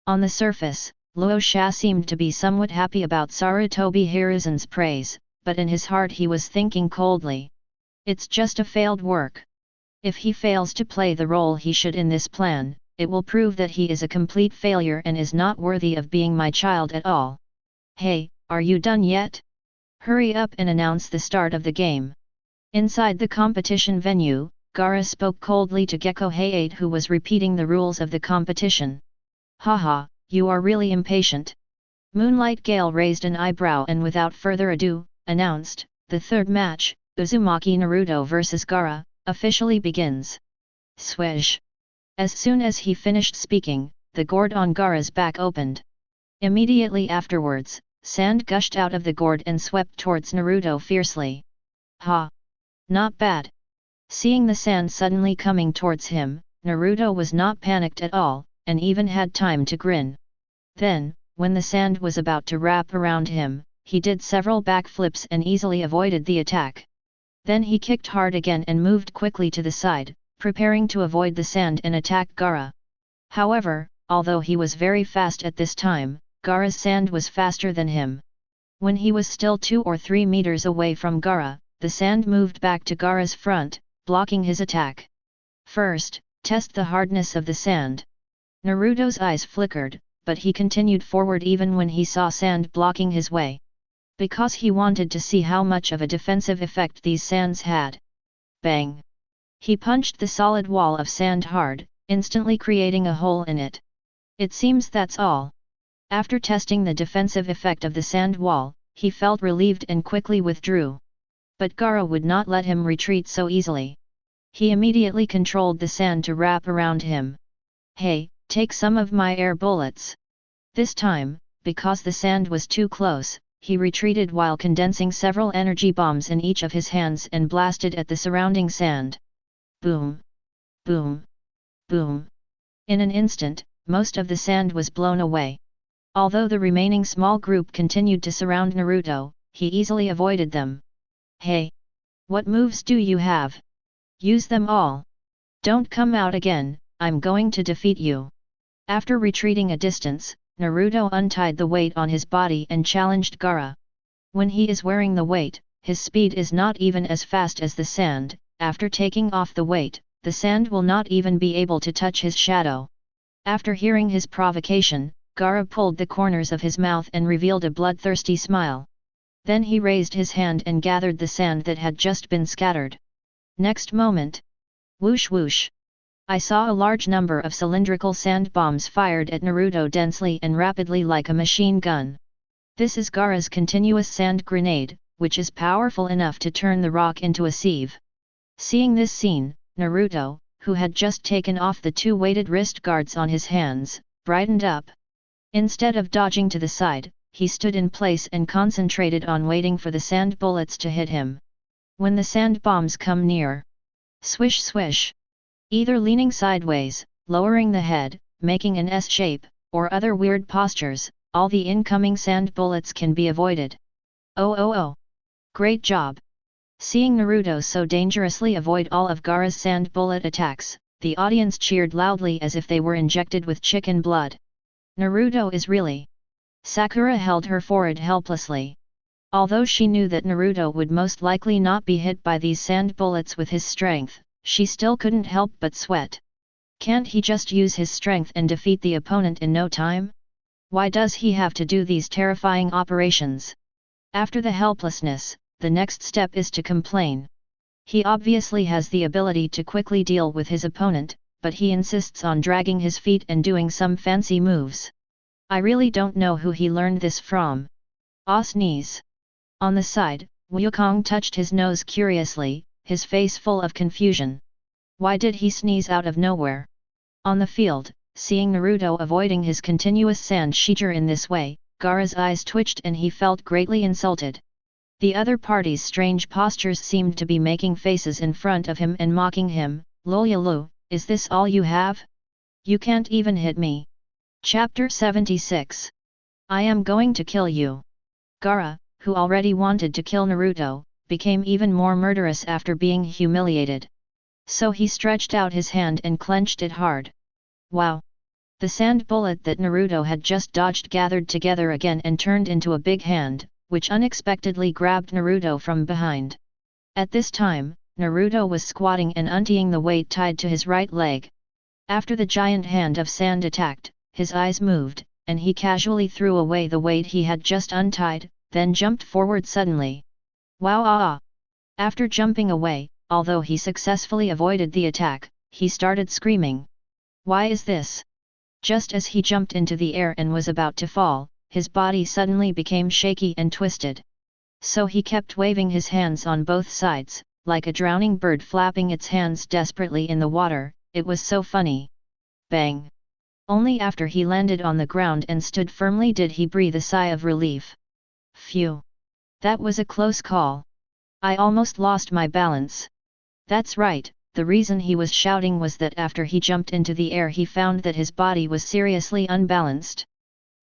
On the surface, Luo Sha seemed to be somewhat happy about Sarutobi Hiruzen's praise, but in his heart he was thinking coldly. It's just a failed work. If he fails to play the role he should in this plan, it will prove that he is a complete failure and is not worthy of being my child at all. Hey, are you done yet? Hurry up and announce the start of the game. Inside the competition venue, Gaara spoke coldly to Gecko Hayate, who was repeating the rules of the competition. Haha, you are really impatient. Moonlight Gale raised an eyebrow and without further ado, announced, the third match, Uzumaki Naruto vs Gaara, officially begins. Swish. As soon as he finished speaking, the gourd on Gaara's back opened. Immediately afterwards, sand gushed out of the gourd and swept towards Naruto fiercely. Ha! Not bad. Seeing the sand suddenly coming towards him, Naruto was not panicked at all, and even had time to grin. Then, when the sand was about to wrap around him, he did several backflips and easily avoided the attack. Then he kicked hard again and moved quickly to the side, preparing to avoid the sand and attack Gaara. However, although he was very fast at this time, Gaara's sand was faster than him. When he was still 2 or 3 meters away from Gaara, the sand moved back to Gaara's front, blocking his attack. First, test the hardness of the sand. Naruto's eyes flickered, but he continued forward even when he saw sand blocking his way. Because he wanted to see how much of a defensive effect these sands had. Bang! He punched the solid wall of sand hard, instantly creating a hole in it. It seems that's all. After testing the defensive effect of the sand wall, he felt relieved and quickly withdrew. But Gaara would not let him retreat so easily. He immediately controlled the sand to wrap around him. Hey, take some of my air bullets. This time, because the sand was too close, he retreated while condensing several energy bombs in each of his hands and blasted at the surrounding sand. Boom! Boom! Boom! In an instant, most of the sand was blown away. Although the remaining small group continued to surround Naruto, he easily avoided them. Hey! What moves do you have? Use them all. Don't come out again, I'm going to defeat you. After retreating a distance, Naruto untied the weight on his body and challenged Gaara. When he is wearing the weight, his speed is not even as fast as the sand. After taking off the weight, the sand will not even be able to touch his shadow. After hearing his provocation, Gaara pulled the corners of his mouth and revealed a bloodthirsty smile. Then he raised his hand and gathered the sand that had just been scattered. Next moment, whoosh whoosh! I saw a large number of cylindrical sand bombs fired at Naruto densely and rapidly like a machine gun. This is Gaara's continuous sand grenade, which is powerful enough to turn the rock into a sieve. Seeing this scene, Naruto, who had just taken off the 2 weighted wrist guards on his hands, brightened up. Instead of dodging to the side, he stood in place and concentrated on waiting for the sand bullets to hit him. When the sand bombs come near, swish swish! Either leaning sideways, lowering the head, making an S shape, or other weird postures, all the incoming sand bullets can be avoided. Oh! Great job! Seeing Naruto so dangerously avoid all of Gaara's sand bullet attacks, the audience cheered loudly as if they were injected with chicken blood. Naruto is really... Sakura held her forehead helplessly. Although she knew that Naruto would most likely not be hit by these sand bullets with his strength, she still couldn't help but sweat. Can't he just use his strength and defeat the opponent in no time? Why does he have to do these terrifying operations? After the helplessness, the next step is to complain. He obviously has the ability to quickly deal with his opponent, but he insists on dragging his feet and doing some fancy moves. I really don't know who he learned this from. Ah, sneeze. On the side, Wukong touched his nose curiously, his face full of confusion. Why did he sneeze out of nowhere? On the field, seeing Naruto avoiding his continuous sand sheeter in this way, Gaara's eyes twitched and he felt greatly insulted. The other party's strange postures seemed to be making faces in front of him and mocking him. Lolyalu, is this all you have? You can't even hit me. Chapter 76. I am going to kill you. Gaara, who already wanted to kill Naruto, became even more murderous after being humiliated. So he stretched out his hand and clenched it hard. Wow! The sand bullet that Naruto had just dodged gathered together again and turned into a big hand, which unexpectedly grabbed Naruto from behind. At this time, Naruto was squatting and untying the weight tied to his right leg. After the giant hand of sand attacked, his eyes moved, and he casually threw away the weight he had just untied, then jumped forward suddenly. Wow! Ah! After jumping away, although he successfully avoided the attack, he started screaming. Why is this? Just as he jumped into the air and was about to fall, his body suddenly became shaky and twisted. So he kept waving his hands on both sides, like a drowning bird flapping its hands desperately in the water. It was so funny. Bang! Only after he landed on the ground and stood firmly did he breathe a sigh of relief. Phew! That was a close call. I almost lost my balance. That's right, the reason he was shouting was that after he jumped into the air he found that his body was seriously unbalanced.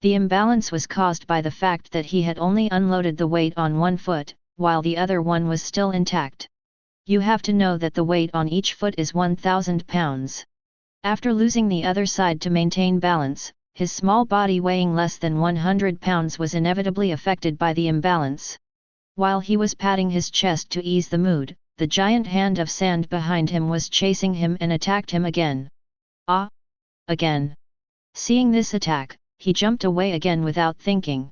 The imbalance was caused by the fact that he had only unloaded the weight on one foot, while the other one was still intact. You have to know that the weight on each foot is 1,000 pounds. After losing the other side to maintain balance, his small body weighing less than 100 pounds was inevitably affected by the imbalance. While he was patting his chest to ease the mood, the giant hand of sand behind him was chasing him and attacked him again. Ah! Again! Seeing this attack, he jumped away again without thinking.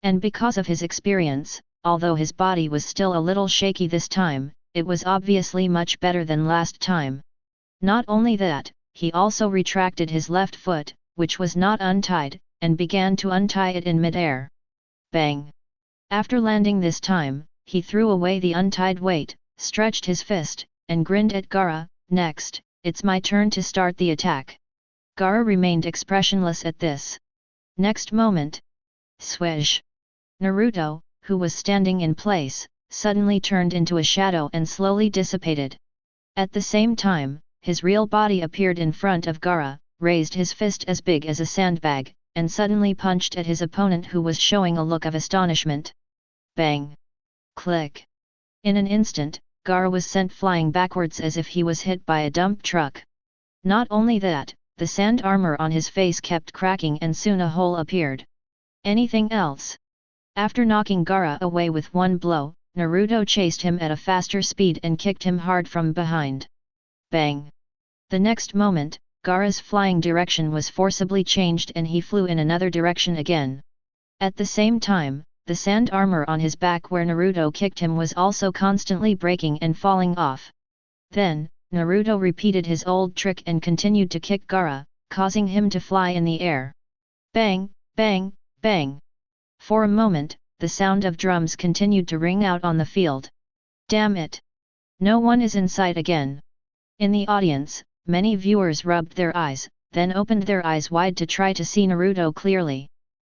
And because of his experience, although his body was still a little shaky this time, it was obviously much better than last time. Not only that, he also retracted his left foot, which was not untied, and began to untie it in mid-air. Bang! After landing this time, he threw away the untied weight, stretched his fist, and grinned at Gaara. Next, it's my turn to start the attack. Gaara remained expressionless at this. Next moment. Swish! Naruto, who was standing in place, suddenly turned into a shadow and slowly dissipated. At the same time, his real body appeared in front of Gaara, raised his fist as big as a sandbag, and suddenly punched at his opponent who was showing a look of astonishment. Bang! Click! In an instant, Gaara was sent flying backwards as if he was hit by a dump truck. Not only that, the sand armor on his face kept cracking and soon a hole appeared. Anything else? After knocking Gaara away with one blow, Naruto chased him at a faster speed and kicked him hard from behind. Bang! The next moment, Gaara's flying direction was forcibly changed and he flew in another direction again. At the same time, the sand armor on his back where Naruto kicked him was also constantly breaking and falling off. Then, Naruto repeated his old trick and continued to kick Gaara, causing him to fly in the air. Bang! Bang! Bang! For a moment, the sound of drums continued to ring out on the field. Damn it! No one is in sight again. In the audience, many viewers rubbed their eyes, then opened their eyes wide to try to see Naruto clearly.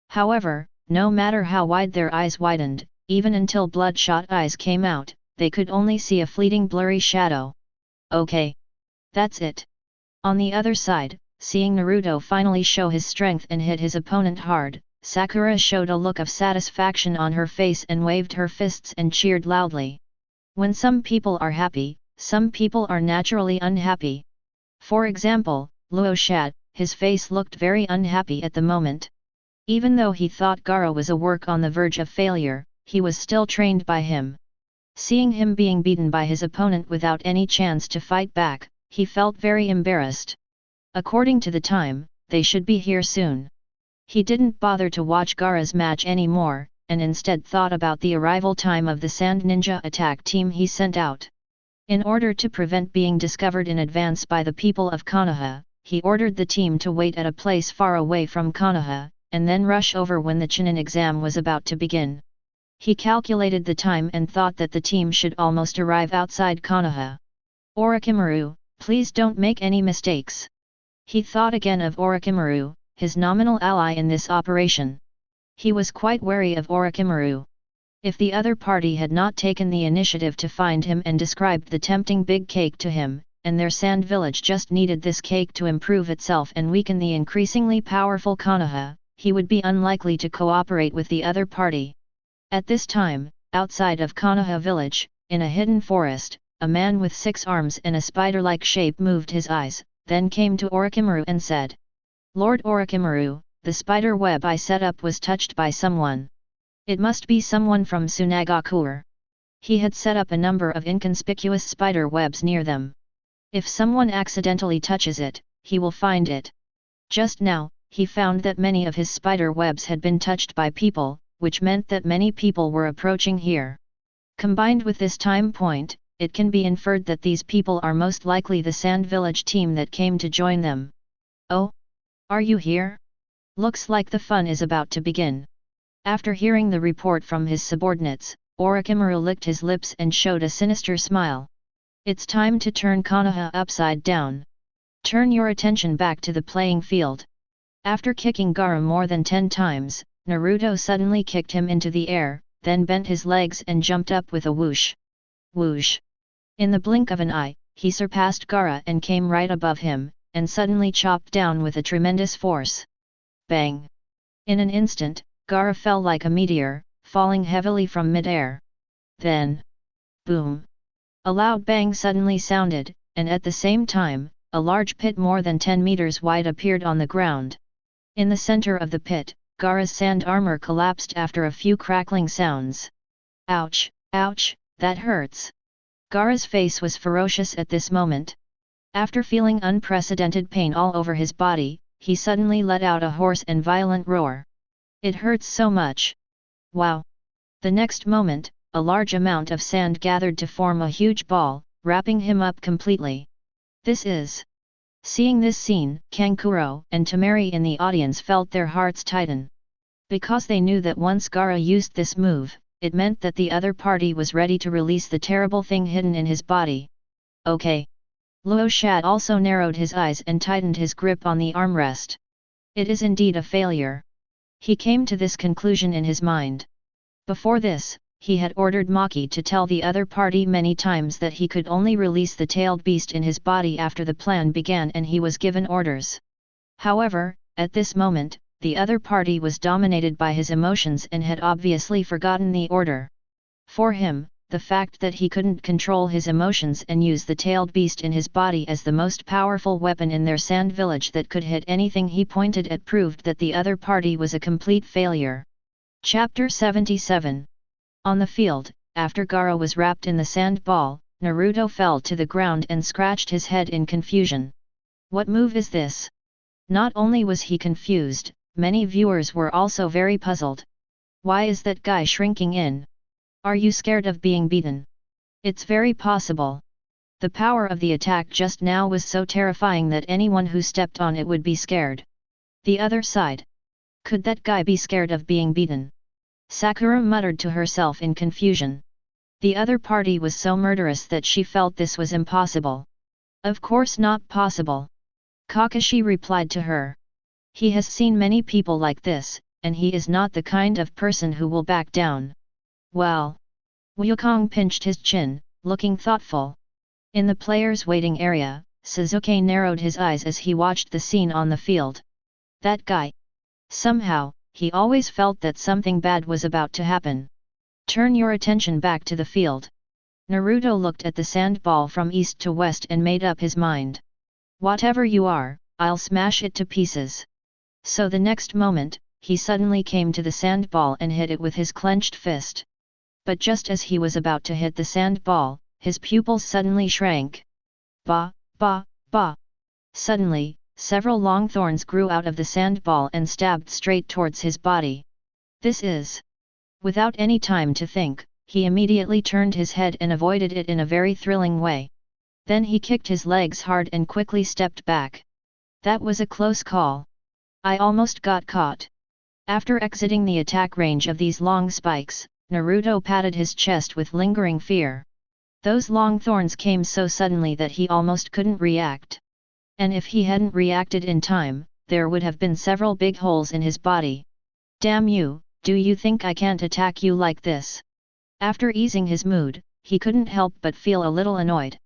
However, no matter how wide their eyes widened, even until bloodshot eyes came out, they could only see a fleeting blurry shadow. Okay. That's it. On the other side, seeing Naruto finally show his strength and hit his opponent hard, Sakura showed a look of satisfaction on her face and waved her fists and cheered loudly. When some people are happy, some people are naturally unhappy. For example, Luo Shat, his face looked very unhappy at the moment. Even though he thought Gaara was a work on the verge of failure, he was still trained by him. Seeing him being beaten by his opponent without any chance to fight back, he felt very embarrassed. According to the time, they should be here soon. He didn't bother to watch Gaara's match anymore, and instead thought about the arrival time of the Sand Ninja attack team he sent out. In order to prevent being discovered in advance by the people of Konaha, he ordered the team to wait at a place far away from Konaha, and then rush over when the Chunin exam was about to begin. He calculated the time and thought that the team should almost arrive outside Konaha. Orochimaru, please don't make any mistakes. He thought again of Orochimaru, his nominal ally in this operation. He was quite wary of Orochimaru. If the other party had not taken the initiative to find him and described the tempting big cake to him, and their sand village just needed this cake to improve itself and weaken the increasingly powerful Konaha, he would be unlikely to cooperate with the other party. At this time, outside of Konaha village, in a hidden forest, a man with 6 arms and a spider-like shape moved his eyes, then came to Orochimaru and said, "Lord Orochimaru, the spider web I set up was touched by someone. It must be someone from Tsunagaku." He had set up a number of inconspicuous spider webs near them. If someone accidentally touches it, he will find it. Just now, he found that many of his spider webs had been touched by people, which meant that many people were approaching here. Combined with this time point, it can be inferred that these people are most likely the Sand Village team that came to join them. "Oh? Are you here? Looks like the fun is about to begin." After hearing the report from his subordinates, Orochimaru licked his lips and showed a sinister smile. "It's time to turn Konoha upside down. Turn your attention back to the playing field." After kicking Gaara more than 10 times, Naruto suddenly kicked him into the air, then bent his legs and jumped up with a whoosh. Whoosh! In the blink of an eye, he surpassed Gaara and came right above him, and suddenly chopped down with a tremendous force. Bang! In an instant, Gaara fell like a meteor, falling heavily from mid-air. Then, boom! A loud bang suddenly sounded, and at the same time, a large pit more than 10 meters wide appeared on the ground. In the center of the pit, Gaara's sand armor collapsed after a few crackling sounds. "Ouch, ouch, that hurts." Gaara's face was ferocious at this moment. After feeling unprecedented pain all over his body, he suddenly let out a hoarse and violent roar. "It hurts so much. Wow!" The next moment, a large amount of sand gathered to form a huge ball, wrapping him up completely. This is... Seeing this scene, Kankuro and Temari in the audience felt their hearts tighten. Because they knew that once Gaara used this move, it meant that the other party was ready to release the terrible thing hidden in his body. "Okay." Luo Shad also narrowed his eyes and tightened his grip on the armrest. It is indeed a failure. He came to this conclusion in his mind. Before this, he had ordered Maki to tell the other party many times that he could only release the tailed beast in his body after the plan began and he was given orders. However, at this moment, the other party was dominated by his emotions and had obviously forgotten the order. For him, the fact that he couldn't control his emotions and use the tailed beast in his body as the most powerful weapon in their sand village that could hit anything he pointed at proved that the other party was a complete failure. Chapter 77. On the field, after Gaara was wrapped in the sand ball, Naruto fell to the ground and scratched his head in confusion. What move is this? Not only was he confused, many viewers were also very puzzled. Why is that guy shrinking in? Are you scared of being beaten? It's very possible. The power of the attack just now was so terrifying that anyone who stepped on it would be scared. The other side. Could that guy be scared of being beaten? Sakura muttered to herself in confusion. The other party was so murderous that she felt this was impossible. Of course not possible. Kakashi replied to her. He has seen many people like this, and he is not the kind of person who will back down. Well. Wukong pinched his chin, looking thoughtful. In the players' waiting area, Sasuke narrowed his eyes as he watched the scene on the field. That guy. Somehow, he always felt that something bad was about to happen. Turn your attention back to the field. Naruto looked at the sand ball from east to west and made up his mind. Whatever you are, I'll smash it to pieces. So the next moment, he suddenly came to the sand ball and hit it with his clenched fist. But just as he was about to hit the sand ball, his pupils suddenly shrank. Ba, ba, ba. Suddenly, several long thorns grew out of the sand ball and stabbed straight towards his body. This is... Without any time to think, he immediately turned his head and avoided it in a very thrilling way. Then he kicked his legs hard and quickly stepped back. That was a close call. I almost got caught. After exiting the attack range of these long spikes, Naruto patted his chest with lingering fear. Those long thorns came so suddenly that he almost couldn't react. And if he hadn't reacted in time, there would have been several big holes in his body. Damn you, do you think I can't attack you like this? After easing his mood, he couldn't help but feel a little annoyed.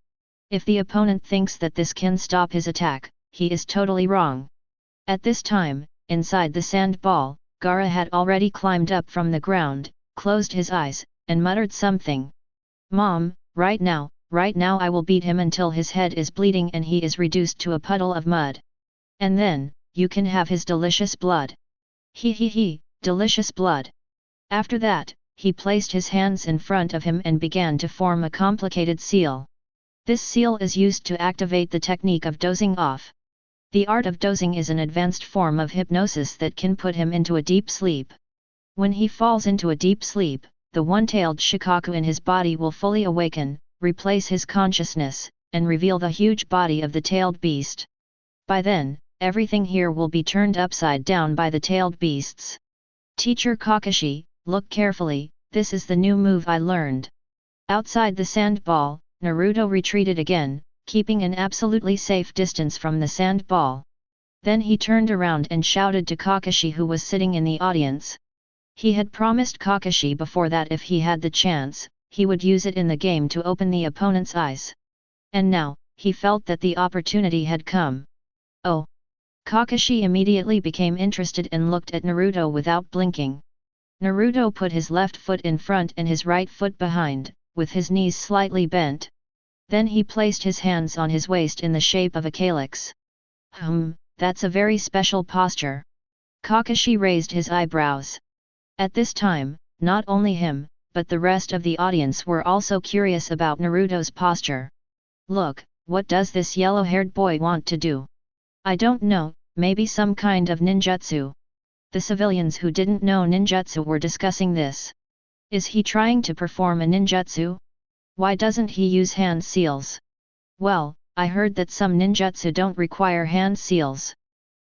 If the opponent thinks that this can stop his attack, he is totally wrong. At this time, inside the sand ball, Gaara had already climbed up from the ground, closed his eyes, and muttered something. Mom, right now I will beat him until his head is bleeding and he is reduced to a puddle of mud. And then, you can have his delicious blood. He, delicious blood. After that, he placed his hands in front of him and began to form a complicated seal. This seal is used to activate the technique of dozing off. The art of dozing is an advanced form of hypnosis that can put him into a deep sleep. When he falls into a deep sleep, the one-tailed Shikaku in his body will fully awaken, replace his consciousness, and reveal the huge body of the tailed beast. By then, everything here will be turned upside down by the tailed beasts. Teacher Kakashi, look carefully, this is the new move I learned. Outside the sand ball, Naruto retreated again, keeping an absolutely safe distance from the sand ball. Then he turned around and shouted to Kakashi, who was sitting in the audience. He had promised Kakashi before that if he had the chance, he would use it in the game to open the opponent's eyes. And now, he felt that the opportunity had come. Oh! Kakashi immediately became interested and looked at Naruto without blinking. Naruto put his left foot in front and his right foot behind, with his knees slightly bent. Then he placed his hands on his waist in the shape of a calyx. That's a very special posture. Kakashi raised his eyebrows. At this time, not only him, but the rest of the audience were also curious about Naruto's posture. Look, what does this yellow-haired boy want to do? I don't know, maybe some kind of ninjutsu. The civilians who didn't know ninjutsu were discussing this. Is he trying to perform a ninjutsu? Why doesn't he use hand seals? Well, I heard that some ninjutsu don't require hand seals.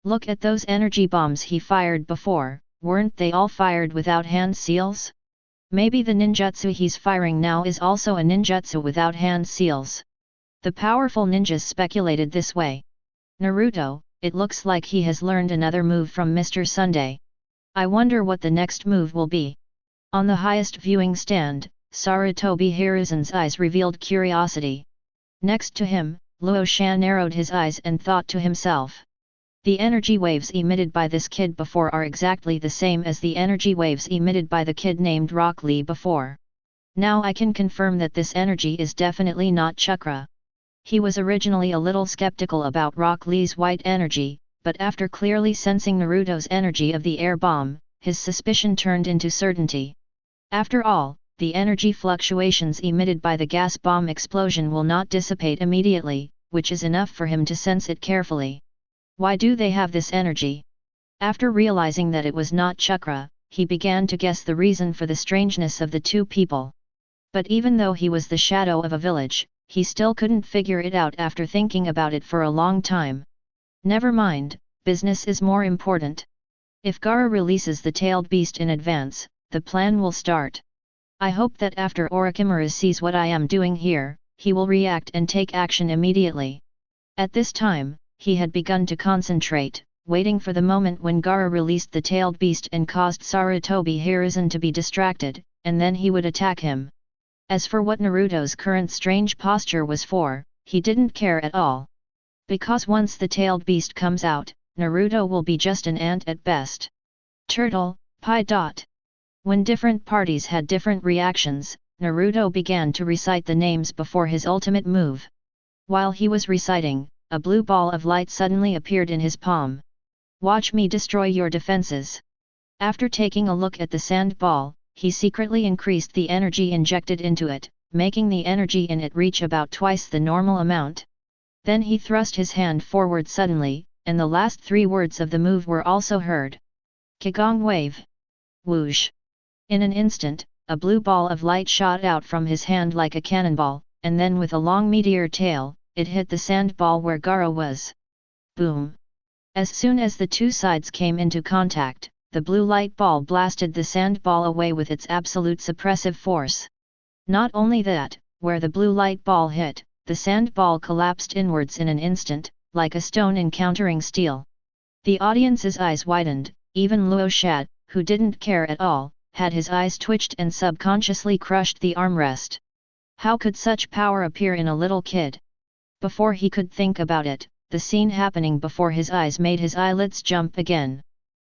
Look at those energy bombs he fired before, weren't they all fired without hand seals? Maybe the ninjutsu he's firing now is also a ninjutsu without hand seals. The powerful ninjas speculated this way. Naruto, it looks like he has learned another move from Mr. Sunday. I wonder what the next move will be. On the highest viewing stand, Sarutobi Hiruzen's eyes revealed curiosity. Next to him, Luo Shan narrowed his eyes and thought to himself. The energy waves emitted by this kid before are exactly the same as the energy waves emitted by the kid named Rock Lee before. Now I can confirm that this energy is definitely not chakra. He was originally a little skeptical about Rock Lee's white energy, but after clearly sensing Naruto's energy of the air bomb, his suspicion turned into certainty. After all, the energy fluctuations emitted by the gas bomb explosion will not dissipate immediately, which is enough for him to sense it carefully. Why do they have this energy? After realizing that it was not chakra, he began to guess the reason for the strangeness of the two people. But even though he was the shadow of a village, he still couldn't figure it out after thinking about it for a long time. Never mind, business is more important. If Gaara releases the tailed beast in advance, the plan will start. I hope that after Orochimaru sees what I am doing here, he will react and take action immediately. At this time, he had begun to concentrate, waiting for the moment when Gaara released the tailed beast and caused Sarutobi Hiruzen to be distracted, and then he would attack him. As for what Naruto's current strange posture was for, he didn't care at all. Because once the tailed beast comes out, Naruto will be just an ant at best. Turtle, Pi. When different parties had different reactions, Naruto began to recite the names before his ultimate move. While he was reciting, a blue ball of light suddenly appeared in his palm. Watch me destroy your defenses. After taking a look at the sand ball, he secretly increased the energy injected into it, making the energy in it reach about twice the normal amount. Then he thrust his hand forward suddenly, and the last three words of the move were also heard. Qigong wave. Whoosh! In an instant, a blue ball of light shot out from his hand like a cannonball, and then with a long meteor tail, it hit the sand ball where Gaara was. Boom! As soon as the two sides came into contact, the blue light ball blasted the sand ball away with its absolute suppressive force. Not only that, where the blue light ball hit, the sand ball collapsed inwards in an instant, like a stone encountering steel. The audience's eyes widened, even Luo Shat, who didn't care at all, had his eyes twitched and subconsciously crushed the armrest. How could such power appear in a little kid? Before he could think about it, the scene happening before his eyes made his eyelids jump again.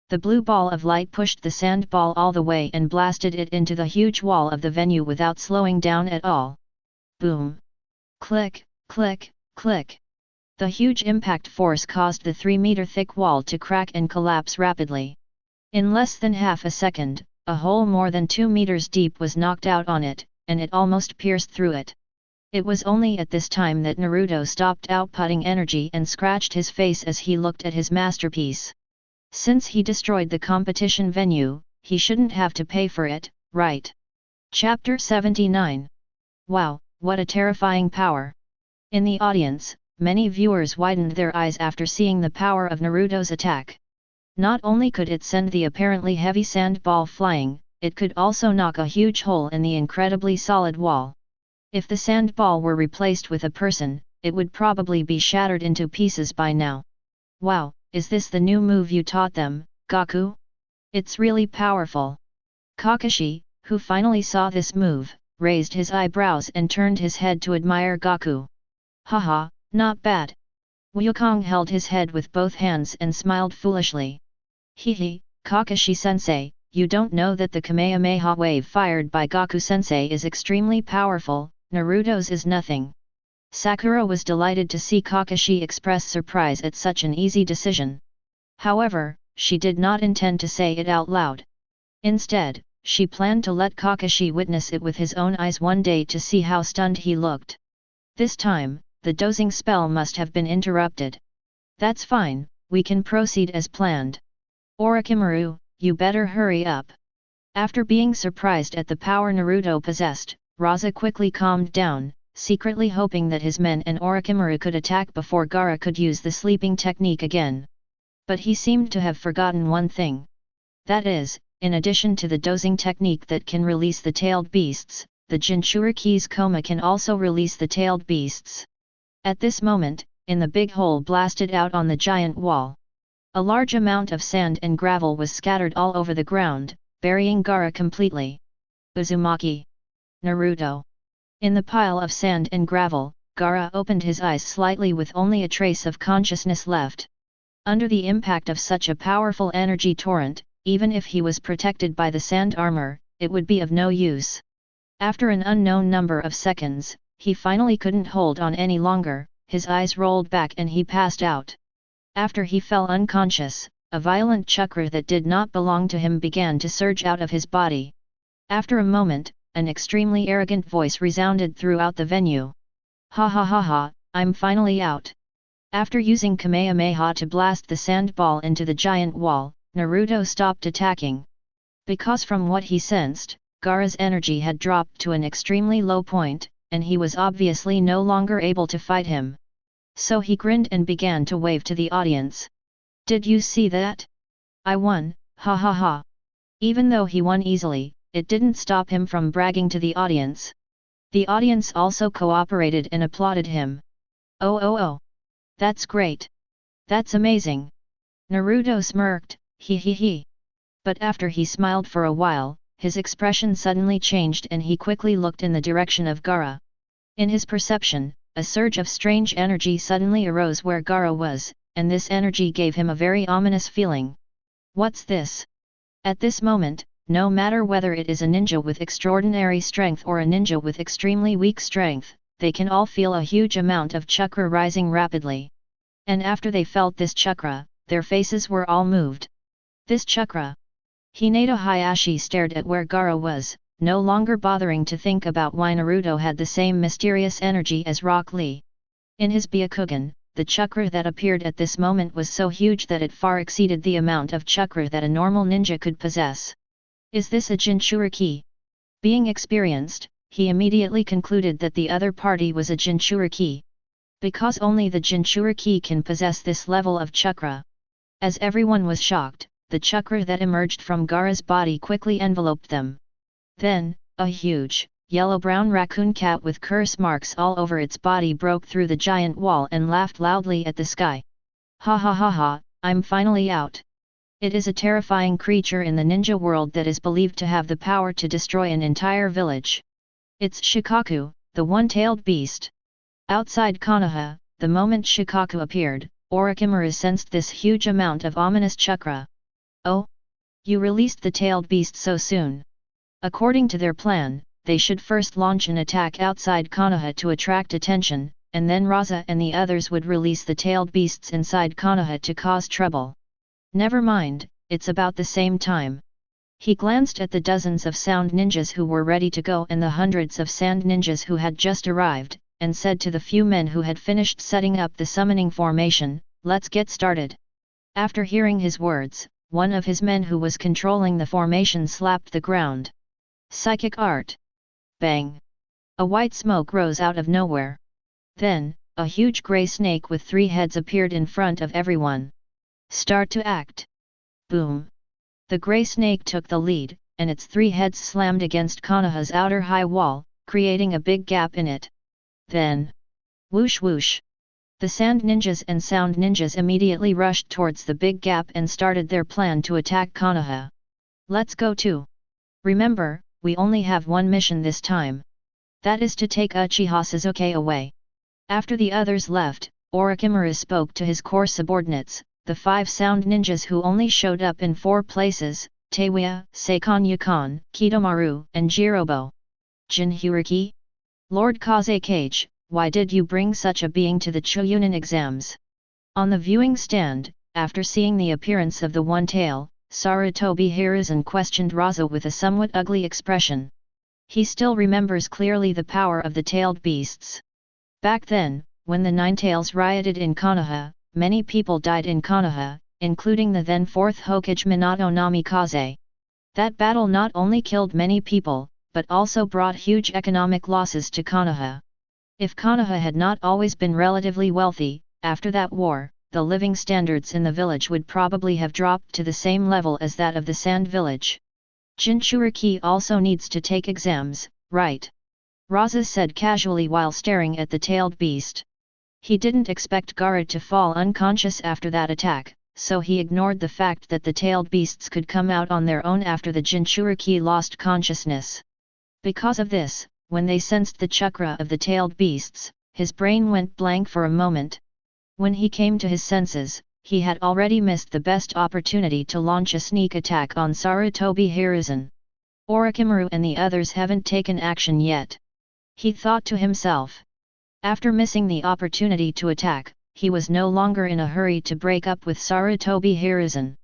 The blue ball of light pushed the sand ball all the way and blasted it into the huge wall of the venue without slowing down at all. Boom! Click, click, click. The huge impact force caused the 3-meter-thick wall to crack and collapse rapidly. In less than half a second, a hole more than 2 meters deep was knocked out on it, and it almost pierced through it. It was only at this time that Naruto stopped outputting energy and scratched his face as he looked at his masterpiece. Since he destroyed the competition venue, he shouldn't have to pay for it, right? Chapter 79. Wow, what a terrifying power! In the audience, many viewers widened their eyes after seeing the power of Naruto's attack. Not only could it send the apparently heavy sand ball flying, it could also knock a huge hole in the incredibly solid wall. If the sand ball were replaced with a person, it would probably be shattered into pieces by now. Wow, is this the new move you taught them, Gaku? It's really powerful. Kakashi, who finally saw this move, raised his eyebrows and turned his head to admire Gaku. Haha, not bad. Wukong held his head with both hands and smiled foolishly. Hehe, Kakashi-sensei, you don't know that the Kamehameha wave fired by Gaku-sensei is extremely powerful, Naruto's is nothing. Sakura was delighted to see Kakashi express surprise at such an easy decision. However, she did not intend to say it out loud. Instead, she planned to let Kakashi witness it with his own eyes one day to see how stunned he looked. This time, the dozing spell must have been interrupted. That's fine, we can proceed as planned. Orochimaru, you better hurry up. After being surprised at the power Naruto possessed, Raza quickly calmed down, secretly hoping that his men and Orochimaru could attack before Gaara could use the sleeping technique again. But he seemed to have forgotten one thing. That is, in addition to the dozing technique that can release the tailed beasts, the Jinchuriki's coma can also release the tailed beasts. At this moment, in the big hole blasted out on the giant wall, a large amount of sand and gravel was scattered all over the ground, burying Gaara completely. Uzumaki. Naruto. In the pile of sand and gravel, Gaara opened his eyes slightly with only a trace of consciousness left. Under the impact of such a powerful energy torrent, even if he was protected by the sand armor, it would be of no use. After an unknown number of seconds, he finally couldn't hold on any longer, his eyes rolled back and he passed out. After he fell unconscious, a violent chakra that did not belong to him began to surge out of his body. After a moment, an extremely arrogant voice resounded throughout the venue. Ha ha ha ha, I'm finally out. After using Kamehameha to blast the sand ball into the giant wall, Naruto stopped attacking. Because from what he sensed, Gaara's energy had dropped to an extremely low point, and he was obviously no longer able to fight him. So he grinned and began to wave to the audience. Did you see that? I won, ha ha ha. Even though he won easily, it didn't stop him from bragging to the audience. The audience also cooperated and applauded him. Oh oh oh. That's great. That's amazing. Naruto smirked, he he he. But after he smiled for a while, his expression suddenly changed and he quickly looked in the direction of Gaara. In his perception, a surge of strange energy suddenly arose where Gaara was, and this energy gave him a very ominous feeling. What's this? At this moment, no matter whether it is a ninja with extraordinary strength or a ninja with extremely weak strength, they can all feel a huge amount of chakra rising rapidly. And after they felt this chakra, their faces were all moved. This chakra. Hinata Hayashi stared at where Gaara was, no longer bothering to think about why Naruto had the same mysterious energy as Rock Lee. In his Byakugan, the chakra that appeared at this moment was so huge that it far exceeded the amount of chakra that a normal ninja could possess. Is this a Jinchuriki? Being experienced, he immediately concluded that the other party was a Jinchuriki. Because only the Jinchuriki can possess this level of chakra. As everyone was shocked, the chakra that emerged from Gaara's body quickly enveloped them. Then, a huge, yellow-brown raccoon cat with curse marks all over its body broke through the giant wall and laughed loudly at the sky. Ha ha ha ha, I'm finally out. It is a terrifying creature in the ninja world that is believed to have the power to destroy an entire village. It's Shikaku, the one-tailed beast. Outside Konaha, the moment Shikaku appeared, Orochimaru sensed this huge amount of ominous chakra. Oh? You released the tailed beast so soon. According to their plan, they should first launch an attack outside Konaha to attract attention, and then Raza and the others would release the tailed beasts inside Konaha to cause trouble. Never mind, it's about the same time. He glanced at the dozens of sound ninjas who were ready to go and the hundreds of sand ninjas who had just arrived, and said to the few men who had finished setting up the summoning formation, "Let's get started." After hearing his words, one of his men who was controlling the formation slapped the ground. Psychic art. Bang! A white smoke rose out of nowhere. Then, a huge grey snake with 3 heads appeared in front of everyone. Start to act. Boom! The grey snake took the lead, and its 3 heads slammed against Konoha's outer high wall, creating a big gap in it. Then, whoosh whoosh! The sand ninjas and sound ninjas immediately rushed towards the big gap and started their plan to attack Konoha. Let's go too. Remember, we only have one mission this time. That is to take Uchiha Sasuke away. After the others left, Orochimaru spoke to his core subordinates, the 5 sound ninjas who only showed up in 4 places, Teiwa, Seikon Yukon, Kidomaru, and Jirobo. Jinchuriki? Lord Kazekage, why did you bring such a being to the Chunin exams? On the viewing stand, after seeing the appearance of the one-tail, Sarutobi Hiruzen questioned Raza with a somewhat ugly expression. He still remembers clearly the power of the tailed beasts. Back then, when the 9 tails rioted in Konoha, many people died in Konoha, including the then 4th Hokage Minato Namikaze. That battle not only killed many people, but also brought huge economic losses to Konoha. If Konoha had not always been relatively wealthy, after that war, the living standards in the village would probably have dropped to the same level as that of the Sand Village. Jinchuriki also needs to take exams, right? Raza said casually while staring at the tailed beast. He didn't expect Gaara to fall unconscious after that attack, so he ignored the fact that the tailed beasts could come out on their own after the Jinchuriki lost consciousness. Because of this, when they sensed the chakra of the tailed beasts, his brain went blank for a moment. When he came to his senses, he had already missed the best opportunity to launch a sneak attack on Sarutobi Hiruzen. Orochimaru and the others haven't taken action yet. He thought to himself. After missing the opportunity to attack, he was no longer in a hurry to break up with Sarutobi Hiruzen.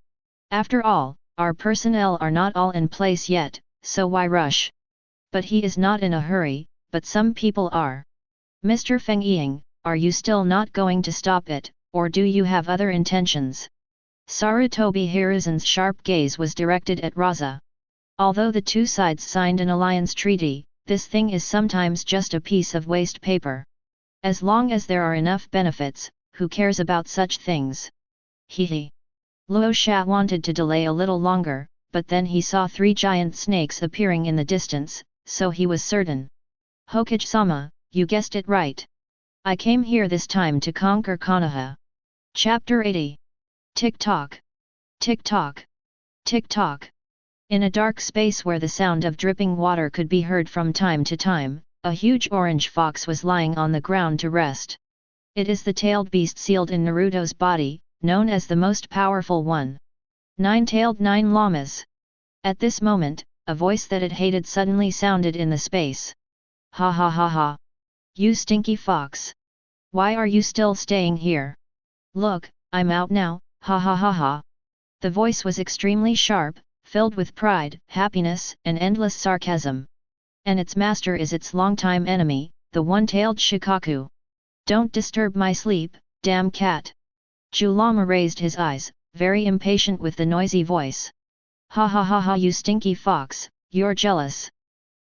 After all, our personnel are not all in place yet, so why rush? But he is not in a hurry, but some people are. Mr. Feng Ying, are you still not going to stop it, or do you have other intentions? Sarutobi Hiruzen's sharp gaze was directed at Raza. Although the 2 sides signed an alliance treaty, this thing is sometimes just a piece of waste paper. As long as there are enough benefits, who cares about such things? Hehe. Luo Sha wanted to delay a little longer, but then he saw 3 giant snakes appearing in the distance, so he was certain. Hokage-sama, you guessed it right. I came here this time to conquer Konoha. Chapter 80. Tick-tock. Tick-tock. Tick-tock. In a dark space where the sound of dripping water could be heard from time to time, a huge orange fox was lying on the ground to rest. It is the tailed beast sealed in Naruto's body, known as the most powerful one. 9-tailed 9 llamas. At this moment, a voice that it hated suddenly sounded in the space. Ha ha ha ha. You stinky fox. Why are you still staying here? Look, I'm out now, ha ha ha ha. The voice was extremely sharp, filled with pride, happiness, and endless sarcasm. And its master is its longtime enemy, the one-tailed Shikaku. Don't disturb my sleep, damn cat. Julama raised his eyes, very impatient with the noisy voice. Ha ha ha ha, you stinky fox, you're jealous.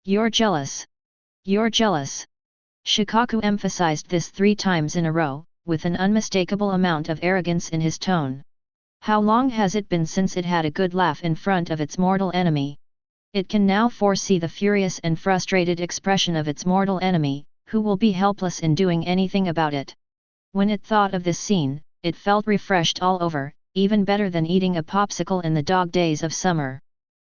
You're jealous. You're jealous. Shikaku emphasized this 3 times in a row, with an unmistakable amount of arrogance in his tone. How long has it been since it had a good laugh in front of its mortal enemy? It can now foresee the furious and frustrated expression of its mortal enemy, who will be helpless in doing anything about it. When it thought of this scene, it felt refreshed all over, even better than eating a popsicle in the dog days of summer.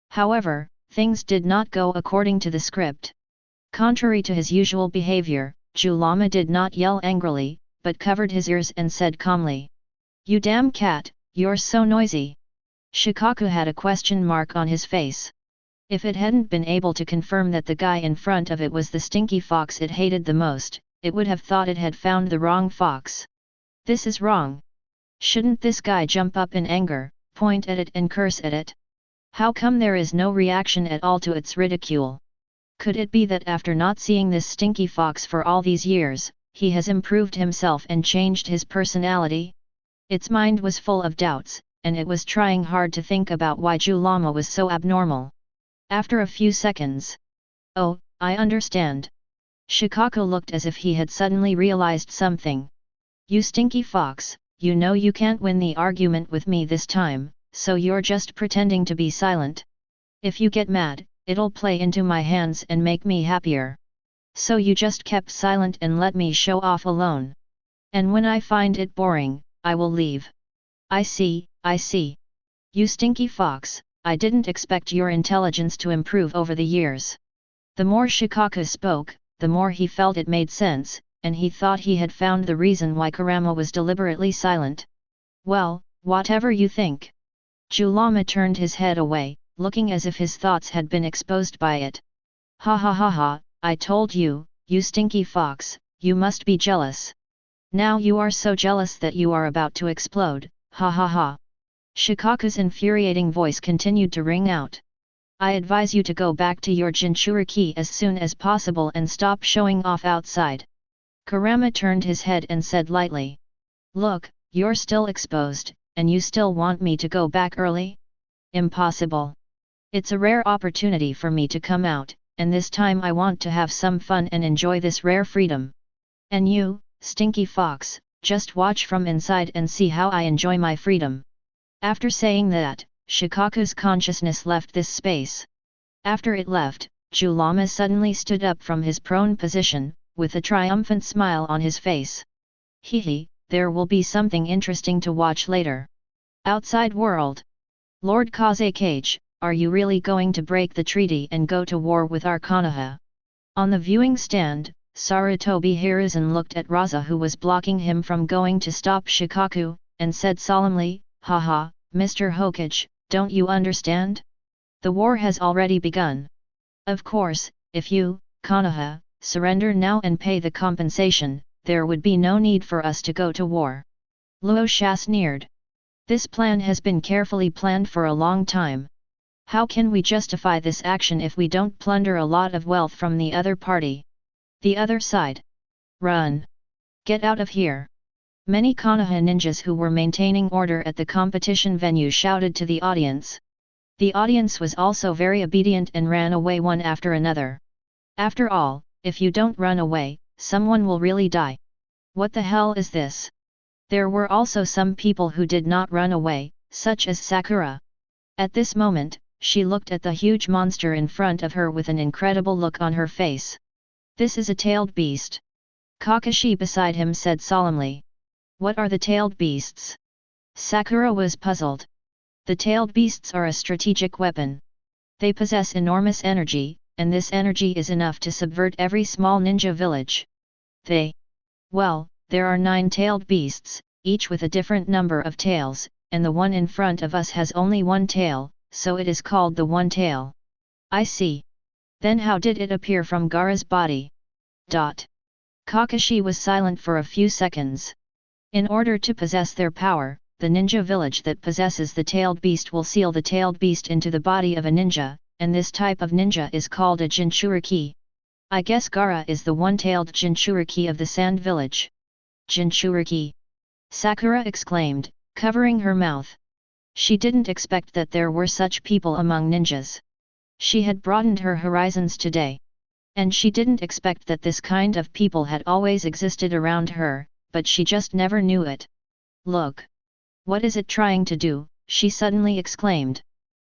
However, things did not go according to the script. Contrary to his usual behavior, Julama did not yell angrily, but covered his ears and said calmly, "You damn cat, you're so noisy." Shikaku had a question mark on his face. If it hadn't been able to confirm that the guy in front of it was the stinky fox it hated the most, it would have thought it had found the wrong fox. This is wrong. Shouldn't this guy jump up in anger, point at it and curse at it? How come there is no reaction at all to its ridicule? Could it be that after not seeing this stinky fox for all these years, he has improved himself and changed his personality? Its mind was full of doubts, and it was trying hard to think about why Julama was so abnormal. After a few seconds. "Oh, I understand." Shikaku looked as if he had suddenly realized something. "You stinky fox, you know you can't win the argument with me this time, so you're just pretending to be silent. If you get mad, it'll play into my hands and make me happier. So you just kept silent and let me show off alone. And when I find it boring, I will leave." I see. You stinky fox, I didn't expect your intelligence to improve over the years." The more Shikaku spoke, the more he felt it made sense, and he thought he had found the reason why Kurama was deliberately silent. "Well, whatever you think." Julama turned his head away, looking as if his thoughts had been exposed by it. "Ha ha ha ha, I told you, you stinky fox, you must be jealous. Now you are so jealous that you are about to explode, ha ha ha." Shikaku's infuriating voice continued to ring out. "I advise you to go back to your Jinchuriki as soon as possible and stop showing off outside." Kurama turned his head and said lightly, "Look, you're still exposed, and you still want me to go back early? Impossible. It's a rare opportunity for me to come out, and this time I want to have some fun and enjoy this rare freedom. And you, stinky fox, just watch from inside and see how I enjoy my freedom." After saying that, Shikaku's consciousness left this space. After it left, Julama suddenly stood up from his prone position, with a triumphant smile on his face. "Hehe, there will be something interesting to watch later. Outside world. Lord Kazekage, are you really going to break the treaty and go to war with our Konaha?" On the viewing stand, Sarutobi Hiruzen looked at Raza, who was blocking him from going to stop Shikaku, and said solemnly, "Haha, Mr. Hokage, don't you understand? The war has already begun. Of course, if you, Konaha, surrender now and pay the compensation, there would be no need for us to go to war." Luo Sha sneered. "This plan has been carefully planned for a long time. How can we justify this action if we don't plunder a lot of wealth from the other party? The other side. Run! Get out of here!" Many Konoha ninjas who were maintaining order at the competition venue shouted to the audience. The audience was also very obedient and ran away one after another. After all, if you don't run away, someone will really die. What the hell is this? There were also some people who did not run away, such as Sakura. At this moment, she looked at the huge monster in front of her with an incredible look on her face. "This is a tailed beast." Kakashi beside him said solemnly. "What are the tailed beasts?" Sakura was puzzled. The tailed beasts are a strategic weapon. They possess enormous energy, and this energy is enough to subvert every small ninja village. Well, there are 9 tailed beasts, each with a different number of tails, and the one in front of us has only 1 tail, so it is called the one tail. I see. Then how did it appear from Gaara's body? Kakashi was silent for a few seconds. In order to possess their power, the ninja village that possesses the tailed beast will seal the tailed beast into the body of a ninja, and this type of ninja is called a Jinchuriki. I guess Gaara is the one-tailed Jinchuriki of the Sand Village. Jinchuriki! Sakura exclaimed, covering her mouth. She didn't expect that there were such people among ninjas. She had broadened her horizons today. And she didn't expect that this kind of people had always existed around her, but she just never knew it. Look! What is it trying to do? She suddenly exclaimed.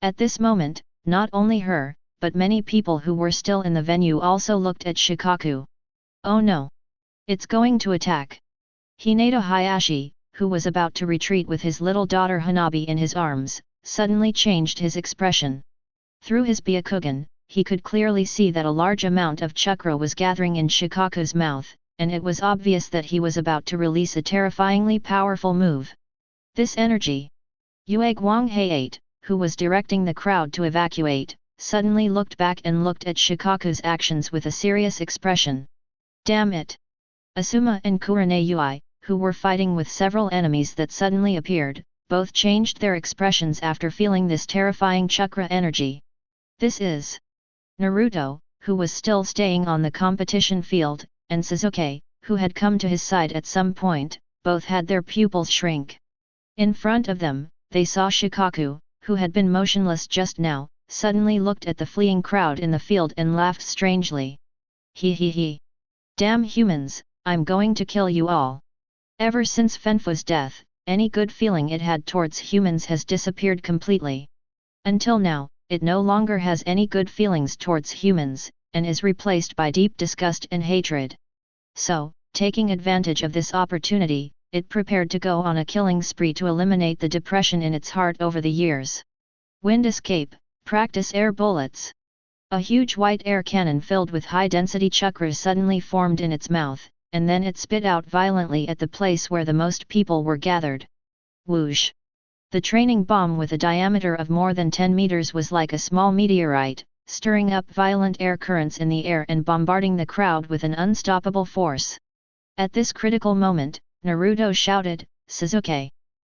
At this moment, not only her, but many people who were still in the venue also looked at Shikaku. Oh no! It's going to attack! Hinata Hayashi, who was about to retreat with his little daughter Hanabi in his arms, suddenly changed his expression. Through his Byakugan, he could clearly see that a large amount of chakra was gathering in Shikaku's mouth, and it was obvious that he was about to release a terrifyingly powerful move. This energy! Yue Guangheiate, who was directing the crowd to evacuate, suddenly looked back and looked at Shikaku's actions with a serious expression. Damn it! Asuma and Kurane Yui, who were fighting with several enemies that suddenly appeared, both changed their expressions after feeling this terrifying chakra energy. This is Naruto, who was still staying on the competition field, and Sasuke, who had come to his side at some point, both had their pupils shrink. In front of them, they saw Shikaku, who had been motionless just now, suddenly looked at the fleeing crowd in the field and laughed strangely. He he he! Damn humans, I'm going to kill you all! Ever since Fenfu's death, any good feeling it had towards humans has disappeared completely. Until now, it no longer has any good feelings towards humans, and is replaced by deep disgust and hatred. So, taking advantage of this opportunity, it prepared to go on a killing spree to eliminate the depression in its heart over the years. Wind escape, practice air bullets. A huge white air cannon filled with high-density chakras suddenly formed in its mouth, and then it spit out violently at the place where the most people were gathered. Whoosh! The training bomb with a diameter of more than 10 meters was like a small meteorite, stirring up violent air currents in the air and bombarding the crowd with an unstoppable force. At this critical moment, Naruto shouted, "Sasuke!"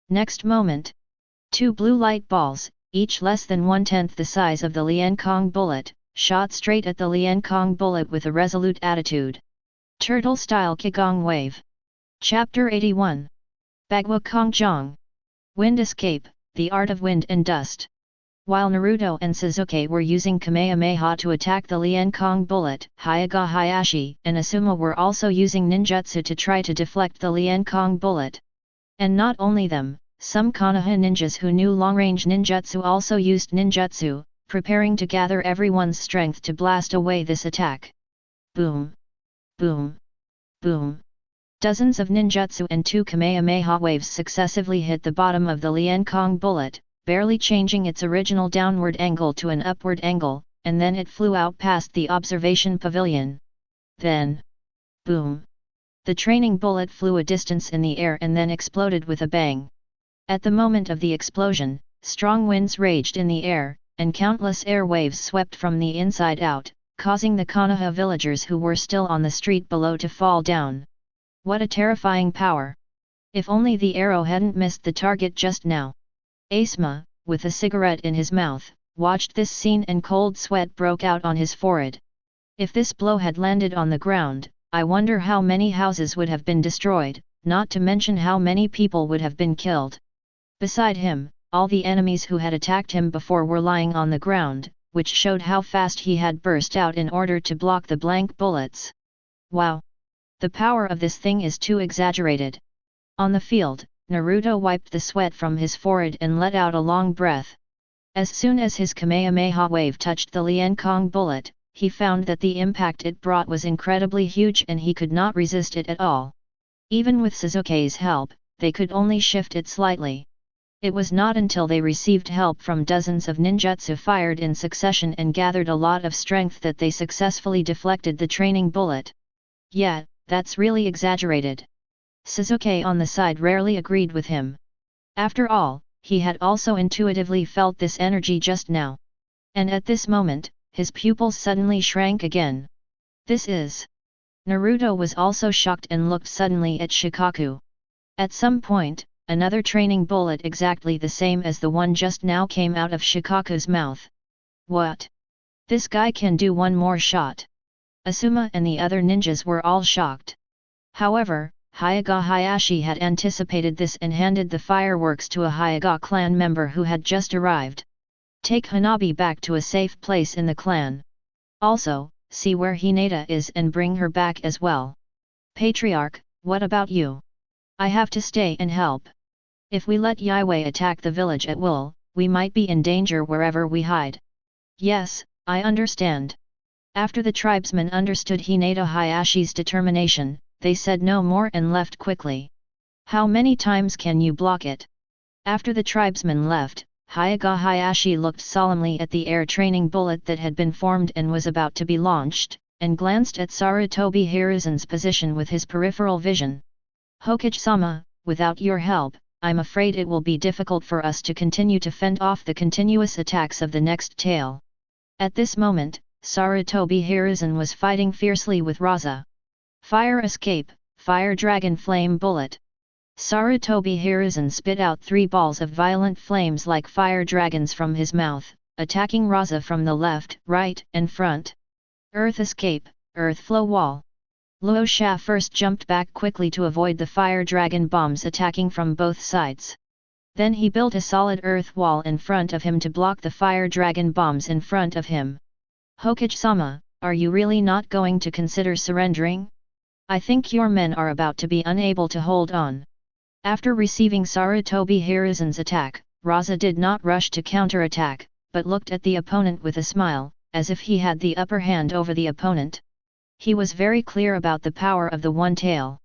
Next moment, 2 blue light balls, each less than 1/10 the size of the Liankong bullet, shot straight at the Liankong bullet with a resolute attitude. Turtle-style Qigong wave. Chapter 81. Bagua Kongjong. Wind escape, the art of wind and dust. While Naruto and Sasuke were using Kamehameha to attack the Liankong bullet, Hyuga Hayashi and Asuma were also using ninjutsu to try to deflect the Liankong bullet. And not only them, some Konoha ninjas who knew long-range ninjutsu also used ninjutsu, preparing to gather everyone's strength to blast away this attack. Boom! Boom! Boom! Dozens of ninjutsu and 2 Kamehameha waves successively hit the bottom of the Liankong bullet, barely changing its original downward angle to an upward angle, and then it flew out past the observation pavilion. Then, boom! The training bullet flew a distance in the air and then exploded with a bang. At the moment of the explosion, strong winds raged in the air, and countless air waves swept from the inside out, causing the Konoha villagers who were still on the street below to fall down. What a terrifying power! If only the arrow hadn't missed the target just now. Asuma, with a cigarette in his mouth, watched this scene and cold sweat broke out on his forehead. If this blow had landed on the ground, I wonder how many houses would have been destroyed, not to mention how many people would have been killed. Beside him, all the enemies who had attacked him before were lying on the ground, which showed how fast he had burst out in order to block the blank bullets. Wow! The power of this thing is too exaggerated. On the field, Naruto wiped the sweat from his forehead and let out a long breath. As soon as his Kamehameha wave touched the Liankong bullet, he found that the impact it brought was incredibly huge and he could not resist it at all. Even with Sasuke's help, they could only shift it slightly. It was not until they received help from dozens of ninjutsu fired in succession and gathered a lot of strength that they successfully deflected the training bullet. Yeah, that's really exaggerated. Sasuke on the side rarely agreed with him. After all, he had also intuitively felt this energy just now. And at this moment, his pupils suddenly shrank again. This is... Naruto was also shocked and looked suddenly at Shikaku. At some point, another training bullet exactly the same as the one just now came out of Shikaku's mouth. What? This guy can do one more shot. Asuma and the other ninjas were all shocked. However, Hyuga Hayashi had anticipated this and handed the fireworks to a Hyuga clan member who had just arrived. Take Hanabi back to a safe place in the clan. Also, see where Hinata is and bring her back as well. Patriarch, what about you? I have to stay and help. If we let Yaiwei attack the village at will, we might be in danger wherever we hide. Yes, I understand. After the tribesmen understood Hinata Hayashi's determination, they said no more and left quickly. How many times can you block it? After the tribesmen left, Hyaga Hayashi looked solemnly at the air training bullet that had been formed and was about to be launched, and glanced at Sarutobi Hiruzen's position with his peripheral vision. Hokage-sama, without your help, I'm afraid it will be difficult for us to continue to fend off the continuous attacks of the next tail. At this moment, Sarutobi Hiruzen was fighting fiercely with Raza. Fire escape, fire dragon flame bullet. Sarutobi Hiruzen spit out 3 balls of violent flames like fire dragons from his mouth, attacking Raza from the left, right, and front. Earth escape, earth flow wall. Luo Sha first jumped back quickly to avoid the fire dragon bombs attacking from both sides. Then he built a solid earth wall in front of him to block the fire dragon bombs in front of him. Hokage-sama, are you really not going to consider surrendering? I think your men are about to be unable to hold on. After receiving Sarutobi Hiruzen's attack, Raza did not rush to counterattack, but looked at the opponent with a smile, as if he had the upper hand over the opponent. He was very clear about the power of the One Tail.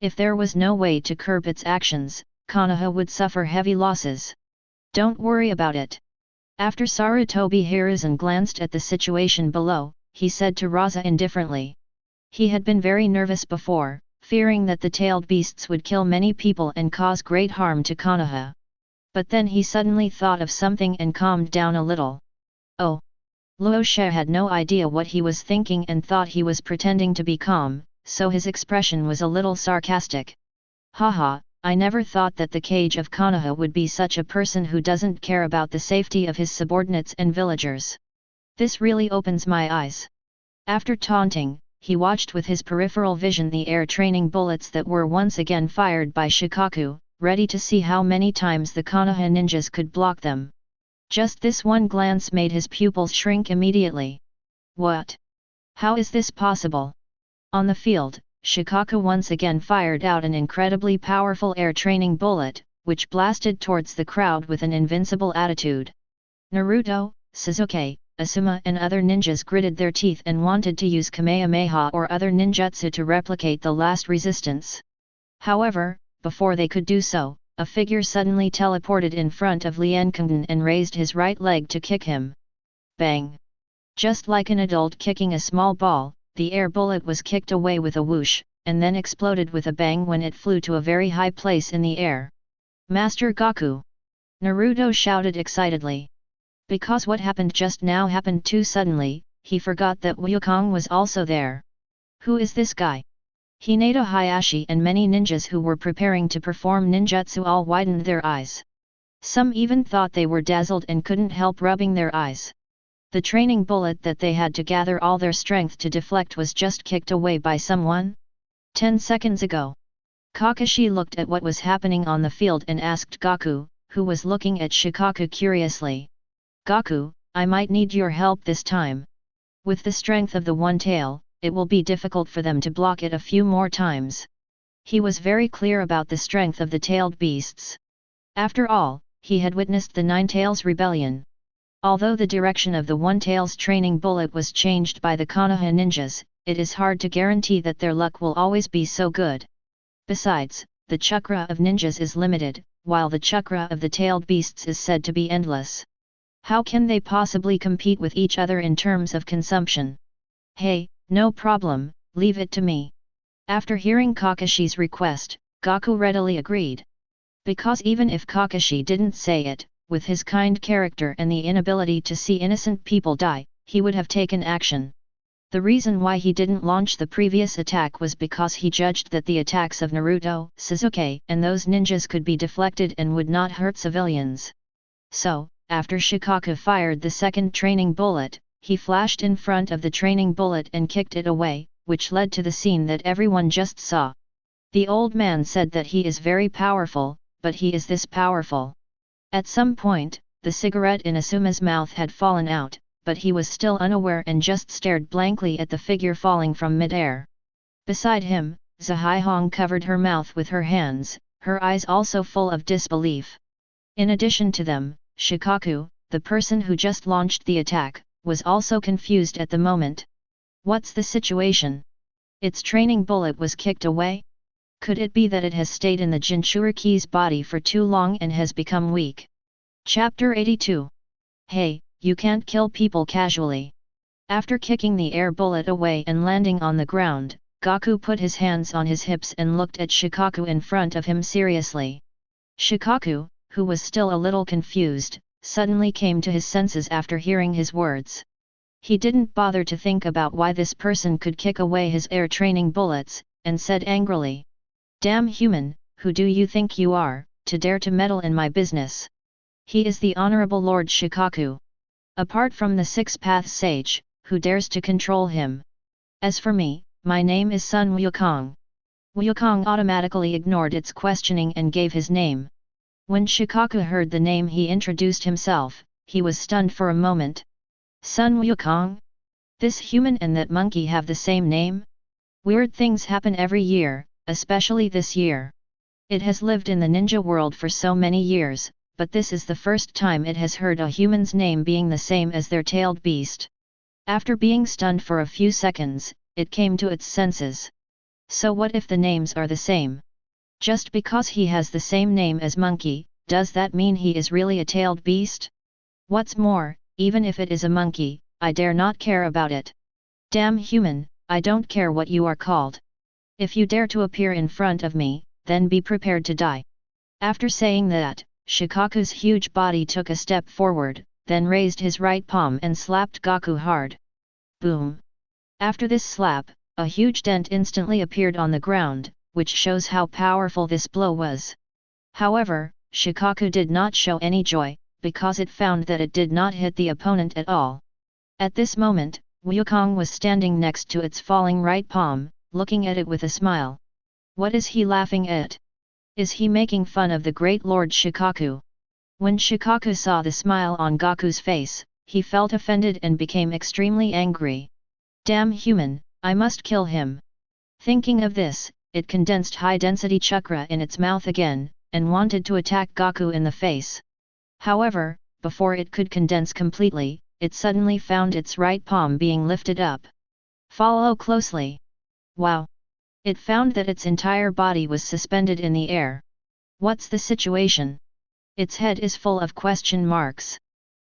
If there was no way to curb its actions, Konoha would suffer heavy losses. Don't worry about it. After Sarutobi Hiruzen glanced at the situation below, he said to Raza indifferently. He had been very nervous before, fearing that the tailed beasts would kill many people and cause great harm to Konoha. But then he suddenly thought of something and calmed down a little. Oh! Luo Sha had no idea what he was thinking and thought he was pretending to be calm, so his expression was a little sarcastic. Haha, I never thought that the cage of Konoha would be such a person who doesn't care about the safety of his subordinates and villagers. This really opens my eyes. After taunting, he watched with his peripheral vision the air training bullets that were once again fired by Shikaku, ready to see how many times the Konoha ninjas could block them. Just this one glance made his pupils shrink immediately. What? How is this possible? On the field, Shikaku once again fired out an incredibly powerful air training bullet, which blasted towards the crowd with an invincible attitude. Naruto, Sasuke, Asuma and other ninjas gritted their teeth and wanted to use Kamehameha or other ninjutsu to replicate the last resistance. However, before they could do so, a figure suddenly teleported in front of Lien Kangdan and raised his right leg to kick him. Bang! Just like an adult kicking a small ball, the air bullet was kicked away with a whoosh, and then exploded with a bang when it flew to a very high place in the air. Master Gaku! Naruto shouted excitedly. Because what happened just now happened too suddenly, he forgot that Wukong was also there. Who is this guy? Hinata Hayashi and many ninjas who were preparing to perform ninjutsu all widened their eyes. Some even thought they were dazzled and couldn't help rubbing their eyes. The training bullet that they had to gather all their strength to deflect was just kicked away by someone? 10 seconds ago. Kakashi looked at what was happening on the field and asked Gaku, who was looking at Shikaku curiously. Gaku, I might need your help this time. With the strength of the One Tail, it will be difficult for them to block it a few more times. He was very clear about the strength of the tailed beasts. After all, he had witnessed the Nine Tails rebellion. Although the direction of the One Tail's training bullet was changed by the Konoha ninjas, it is hard to guarantee that their luck will always be so good. Besides, the chakra of ninjas is limited, while the chakra of the tailed beasts is said to be endless. How can they possibly compete with each other in terms of consumption? Hey, no problem, leave it to me. After hearing Kakashi's request, Gaku readily agreed. Because even if Kakashi didn't say it, with his kind character and the inability to see innocent people die, he would have taken action. The reason why he didn't launch the previous attack was because he judged that the attacks of Naruto, Sasuke, and those ninjas could be deflected and would not hurt civilians. So, after Shikaku fired the second training bullet, he flashed in front of the training bullet and kicked it away, which led to the scene that everyone just saw. The old man said that he is very powerful, but he is this powerful. At some point, the cigarette in Asuma's mouth had fallen out, but he was still unaware and just stared blankly at the figure falling from mid-air. Beside him, Zhaihong covered her mouth with her hands, her eyes also full of disbelief. In addition to them, Shikaku, the person who just launched the attack, was also confused at the moment. What's the situation? Its training bullet was kicked away? Could it be that it has stayed in the Jinchuriki's body for too long and has become weak? Chapter 82. Hey, you can't kill people casually. After kicking the air bullet away and landing on the ground, Gaku put his hands on his hips and looked at Shikaku in front of him seriously. Shikaku, who was still a little confused, suddenly came to his senses after hearing his words. He didn't bother to think about why this person could kick away his air training bullets, and said angrily, "Damn human, who do you think you are, to dare to meddle in my business? He is the Honorable Lord Shikaku. Apart from the Six-Path Sage, who dares to control him? As for me, my name is Sun Wukong." Wukong automatically ignored its questioning and gave his name. When Shikaku heard the name he introduced himself, he was stunned for a moment. Sun Wukong? This human and that monkey have the same name? Weird things happen every year, especially this year. It has lived in the ninja world for so many years, but this is the first time it has heard a human's name being the same as their tailed beast. After being stunned for a few seconds, it came to its senses. So what if the names are the same? Just because he has the same name as monkey, does that mean he is really a tailed beast? What's more, even if it is a monkey, I dare not care about it. Damn human, I don't care what you are called. If you dare to appear in front of me, then be prepared to die. After saying that, Shikaku's huge body took a step forward, then raised his right palm and slapped Gaku hard. Boom! After this slap, a huge dent instantly appeared on the ground, which shows how powerful this blow was. However, Shikaku did not show any joy, because it found that it did not hit the opponent at all. At this moment, Wukong was standing next to its falling right palm, looking at it with a smile. What is he laughing at? Is he making fun of the great Lord Shikaku? When Shikaku saw the smile on Gaku's face, he felt offended and became extremely angry. Damn human, I must kill him. Thinking of this, it condensed high-density chakra in its mouth again, and wanted to attack Gaku in the face. However, before it could condense completely, it suddenly found its right palm being lifted up. Follow closely. Wow! It found that its entire body was suspended in the air. What's the situation? Its head is full of question marks.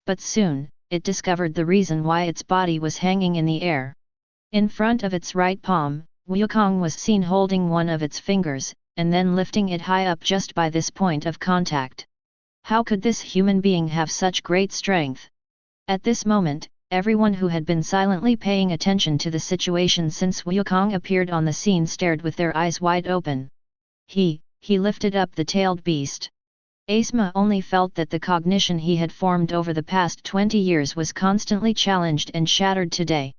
But soon, it discovered the reason why its body was hanging in the air. In front of its right palm, Wukong was seen holding one of its fingers, and then lifting it high up just by this point of contact. How could this human being have such great strength? At this moment, everyone who had been silently paying attention to the situation since Wukong appeared on the scene stared with their eyes wide open. He lifted up the tailed beast. Asma only felt that the cognition he had formed over the past 20 years was constantly challenged and shattered today.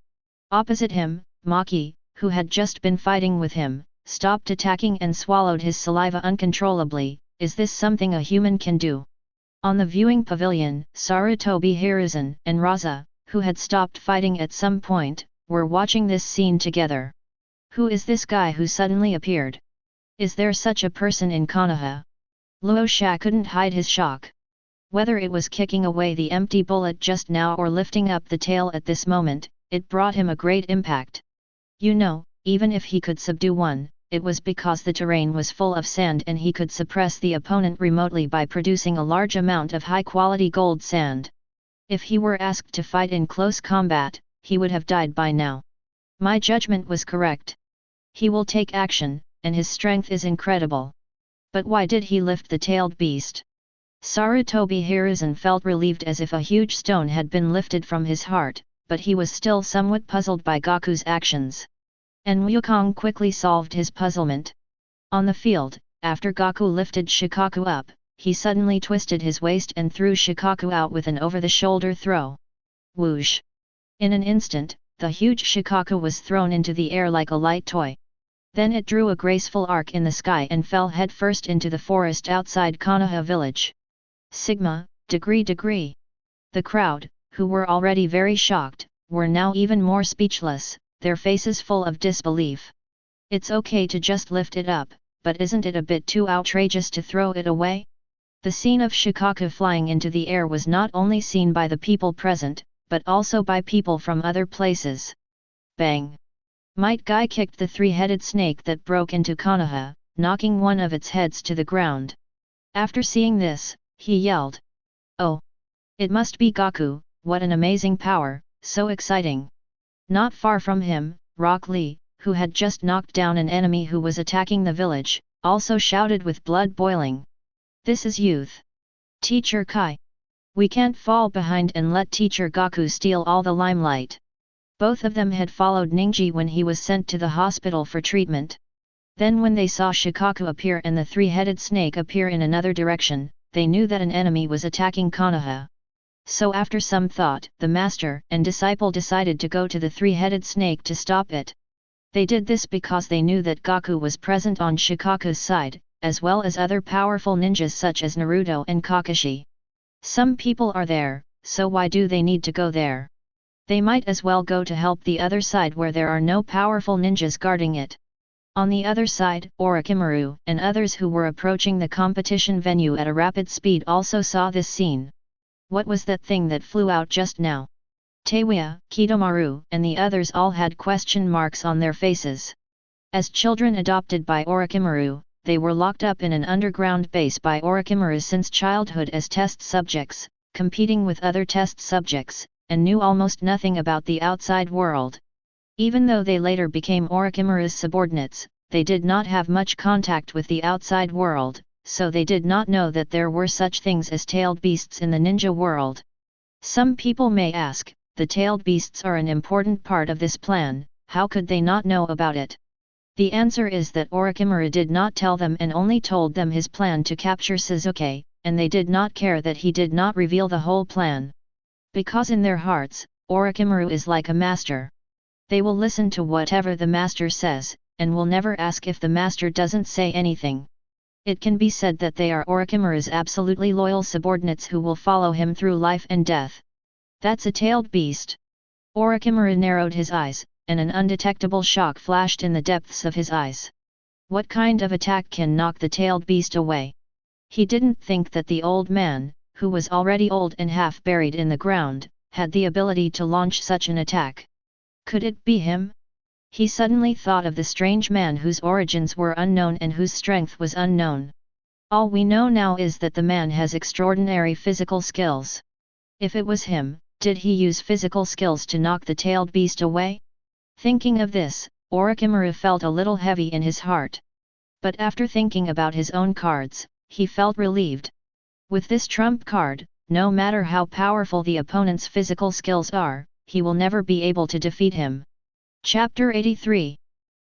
Opposite him, Maki, who had just been fighting with him, stopped attacking and swallowed his saliva uncontrollably. Is this something a human can do? On the viewing pavilion, Sarutobi Hiruzen and Raza, who had stopped fighting at some point, were watching this scene together. Who is this guy who suddenly appeared? Is there such a person in Konaha? Luo Sha couldn't hide his shock. Whether it was kicking away the empty bullet just now or lifting up the tail at this moment, it brought him a great impact. You know, even if he could subdue one, it was because the terrain was full of sand and he could suppress the opponent remotely by producing a large amount of high-quality gold sand. If he were asked to fight in close combat, he would have died by now. My judgment was correct. He will take action, and his strength is incredible. But why did he lift the tailed beast? Sarutobi Hiruzen felt relieved as if a huge stone had been lifted from his heart, but he was still somewhat puzzled by Gaku's actions. And Wukong quickly solved his puzzlement. On the field, after Gaku lifted Shikaku up, he suddenly twisted his waist and threw Shikaku out with an over-the-shoulder throw. Whoosh! In an instant, the huge Shikaku was thrown into the air like a light toy. Then it drew a graceful arc in the sky and fell headfirst into the forest outside Konaha village. Sigma, degree. The crowd, who were already very shocked, were now even more speechless, their faces full of disbelief. It's okay to just lift it up, but isn't it a bit too outrageous to throw it away? The scene of Shikaku flying into the air was not only seen by the people present, but also by people from other places. Bang! Might Guy kicked the three-headed snake that broke into Konaha, knocking one of its heads to the ground. After seeing this, he yelled, "Oh! It must be Gaku, what an amazing power, so exciting!" Not far from him, Rock Lee, who had just knocked down an enemy who was attacking the village, also shouted with blood boiling. "This is youth! Teacher Kai! We can't fall behind and let Teacher Gaku steal all the limelight." Both of them had followed Ningji when he was sent to the hospital for treatment. Then when they saw Shikaku appear and the three-headed snake appear in another direction, they knew that an enemy was attacking Konoha. So after some thought, the master and disciple decided to go to the three-headed snake to stop it. They did this because they knew that Gaku was present on Shikaku's side, as well as other powerful ninjas such as Naruto and Kakashi. Some people are there, so why do they need to go there? They might as well go to help the other side where there are no powerful ninjas guarding it. On the other side, Orochimaru and others who were approaching the competition venue at a rapid speed also saw this scene. What was that thing that flew out just now? Teiwa, Kidomaru, and the others all had question marks on their faces. As children adopted by Orochimaru, they were locked up in an underground base by Orochimaru since childhood as test subjects, competing with other test subjects, and knew almost nothing about the outside world. Even though they later became Orochimaru's subordinates, they did not have much contact with the outside world, so they did not know that there were such things as tailed beasts in the ninja world. Some people may ask, the tailed beasts are an important part of this plan, how could they not know about it? The answer is that Orochimaru did not tell them and only told them his plan to capture Sasuke, and they did not care that he did not reveal the whole plan. Because in their hearts, Orochimaru is like a master. They will listen to whatever the master says, and will never ask if the master doesn't say anything. It can be said that they are Orochimaru's absolutely loyal subordinates who will follow him through life and death. That's a tailed beast. Orochimaru narrowed his eyes, and an undetectable shock flashed in the depths of his eyes. What kind of attack can knock the tailed beast away? He didn't think that the old man, who was already old and half buried in the ground, had the ability to launch such an attack. Could it be him? He suddenly thought of the strange man whose origins were unknown and whose strength was unknown. All we know now is that the man has extraordinary physical skills. If it was him, did he use physical skills to knock the tailed beast away? Thinking of this, Orochimaru felt a little heavy in his heart. But after thinking about his own cards, he felt relieved. With this trump card, no matter how powerful the opponent's physical skills are, he will never be able to defeat him. Chapter 83.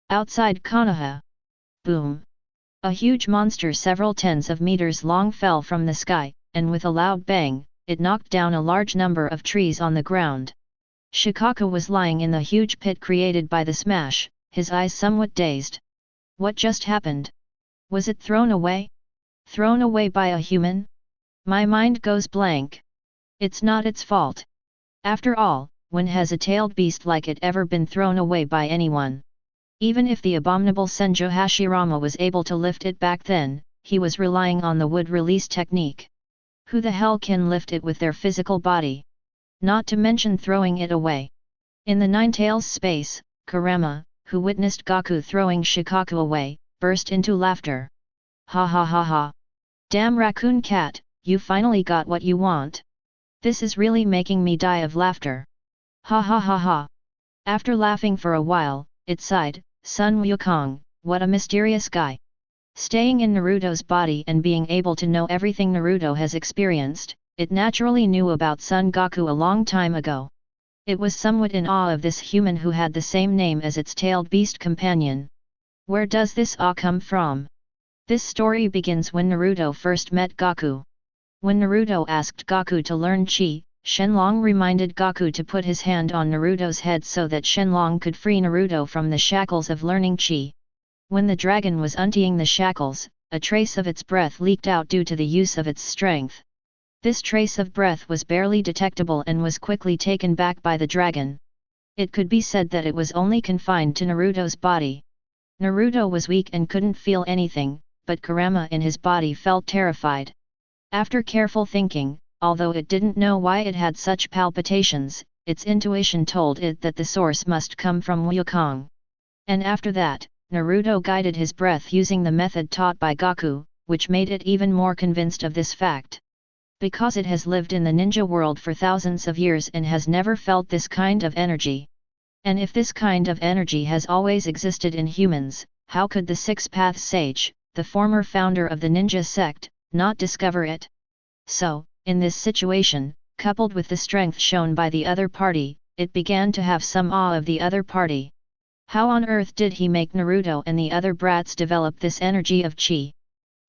Outside Konoha. Boom! A huge monster several tens of meters long fell from the sky, and with a loud bang, it knocked down a large number of trees on the ground. Shikaku was lying in the huge pit created by the smash, his eyes somewhat dazed. What just happened? Was it thrown away? Thrown away by a human? My mind goes blank. It's not its fault. After all, when has a tailed beast like it ever been thrown away by anyone? Even if the abominable Senjo Hashirama was able to lift it back then, he was relying on the wood release technique. Who the hell can lift it with their physical body? Not to mention throwing it away. In the Nine Tails space, Kurama, who witnessed Gaku throwing Shikaku away, burst into laughter. Ha ha ha ha. Damn raccoon cat, you finally got what you want. This is really making me die of laughter. Ha ha ha ha. After laughing for a while, it sighed, Son Wukong, what a mysterious guy. Staying in Naruto's body and being able to know everything Naruto has experienced, it naturally knew about Son Gaku a long time ago. It was somewhat in awe of this human who had the same name as its tailed beast companion. Where does this awe come from? This story begins when Naruto first met Gaku. When Naruto asked Gaku to learn Chi, Shenron reminded Gaku to put his hand on Naruto's head so that Shenron could free Naruto from the shackles of learning Chi. When the dragon was untying the shackles, a trace of its breath leaked out due to the use of its strength. This trace of breath was barely detectable and was quickly taken back by the dragon. It could be said that it was only confined to Naruto's body. Naruto was weak and couldn't feel anything, but Kurama in his body felt terrified. After careful thinking, although it didn't know why it had such palpitations, its intuition told it that the source must come from Wukong. And after that, Naruto guided his breath using the method taught by Gaku, which made it even more convinced of this fact. Because it has lived in the ninja world for thousands of years and has never felt this kind of energy. And if this kind of energy has always existed in humans, how could the Six Paths Sage, the former founder of the ninja sect, not discover it? So, in this situation, coupled with the strength shown by the other party, it began to have some awe of the other party. How on earth did he make Naruto and the other brats develop this energy of chi?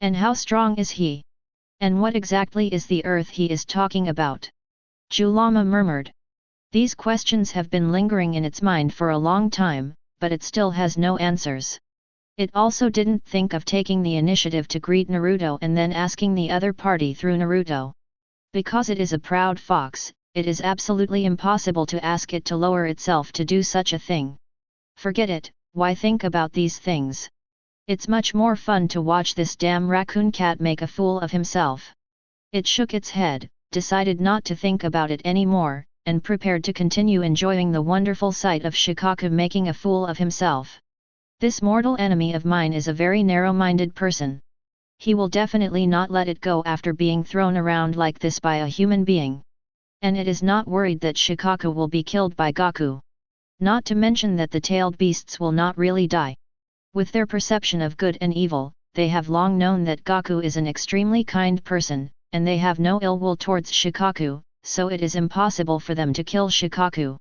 And how strong is he? And what exactly is the earth he is talking about? Julama murmured. These questions have been lingering in its mind for a long time, but it still has no answers. It also didn't think of taking the initiative to greet Naruto and then asking the other party through Naruto. Because it is a proud fox, it is absolutely impossible to ask it to lower itself to do such a thing. Forget it, why think about these things? It's much more fun to watch this damn raccoon cat make a fool of himself. It shook its head, decided not to think about it anymore, and prepared to continue enjoying the wonderful sight of Shikaku making a fool of himself. This mortal enemy of mine is a very narrow-minded person. He will definitely not let it go after being thrown around like this by a human being. And it is not worried that Shikaku will be killed by Gaku. Not to mention that the tailed beasts will not really die. With their perception of good and evil, they have long known that Gaku is an extremely kind person, and they have no ill will towards Shikaku, so it is impossible for them to kill Shikaku.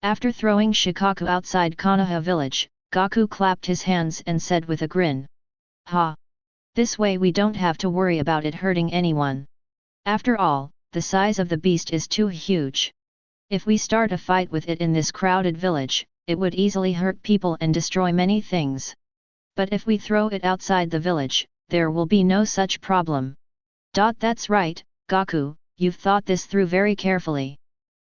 After throwing Shikaku outside Konaha village, Gaku clapped his hands and said with a grin. Ha! This way we don't have to worry about it hurting anyone. After all, the size of the beast is too huge. If we start a fight with it in this crowded village, it would easily hurt people and destroy many things. But if we throw it outside the village, there will be no such problem. That's right, Gaku, you've thought this through very carefully.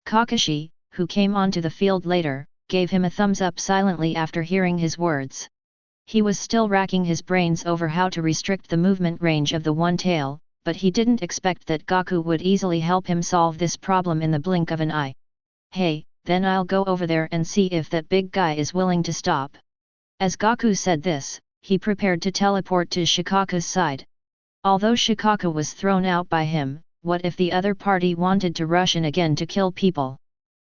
Kakashi, who came onto the field later, gave him a thumbs up silently after hearing his words. He was still racking his brains over how to restrict the movement range of the one tail, but he didn't expect that Gaku would easily help him solve this problem in the blink of an eye. Hey, then I'll go over there and see if that big guy is willing to stop. As Gaku said this, he prepared to teleport to Shikaku's side. Although Shikaku was thrown out by him, what if the other party wanted to rush in again to kill people?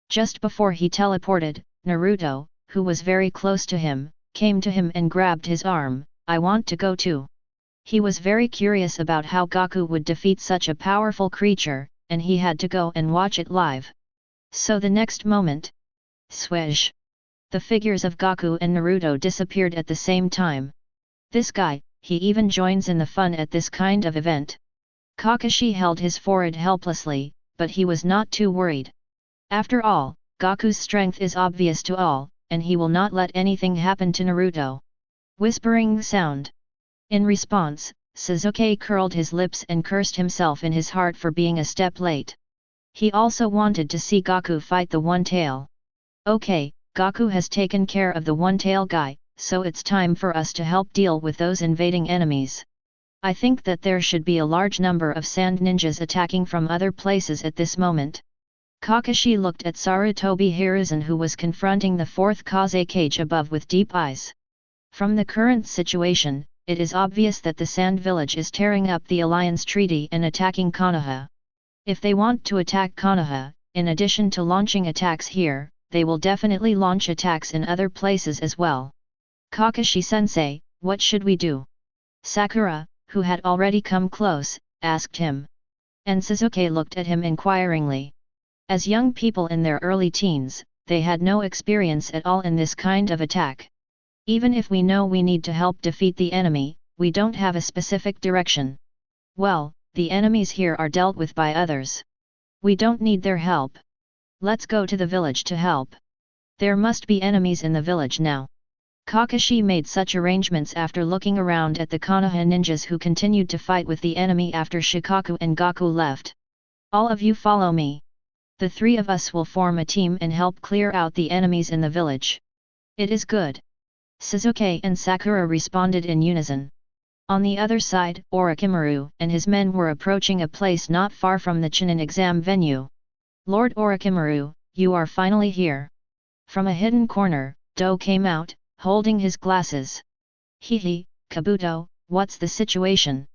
Just before he teleported, Naruto, who was very close to him, came to him and grabbed his arm. I want to go too. He was very curious about how Gaku would defeat such a powerful creature, and he had to go and watch it live. So the next moment, swish! The figures of Gaku and Naruto disappeared at the same time. This guy, he even joins in the fun at this kind of event. Kakashi held his forehead helplessly, but he was not too worried. After all, Gaku's strength is obvious to all, and he will not let anything happen to Naruto. Whispering sound. In response, Sasuke curled his lips and cursed himself in his heart for being a step late. He also wanted to see Gaku fight the one-tail. Okay, Gaku has taken care of the one-tail guy, so it's time for us to help deal with those invading enemies. I think that there should be a large number of sand ninjas attacking from other places at this moment. Kakashi looked at Sarutobi Hiruzen, who was confronting the fourth Kazekage above with deep eyes. From the current situation, it is obvious that the Sand Village is tearing up the alliance treaty and attacking Konoha. If they want to attack Konoha, in addition to launching attacks here, they will definitely launch attacks in other places as well. Kakashi-sensei, what should we do? Sakura, who had already come close, asked him. And Sasuke looked at him inquiringly. As young people in their early teens, they had no experience at all in this kind of attack. Even if we know we need to help defeat the enemy, we don't have a specific direction. Well, the enemies here are dealt with by others. We don't need their help. Let's go to the village to help. There must be enemies in the village now. Kakashi made such arrangements after looking around at the Konoha ninjas who continued to fight with the enemy after Shikaku and Gaku left. All of you follow me. The three of us will form a team and help clear out the enemies in the village. It is good. Sasuke and Sakura responded in unison. On the other side, Orochimaru and his men were approaching a place not far from the Chunin exam venue. Lord Orochimaru, you are finally here. From a hidden corner, Do came out, holding his glasses. Hehe, Kabuto, what's the situation?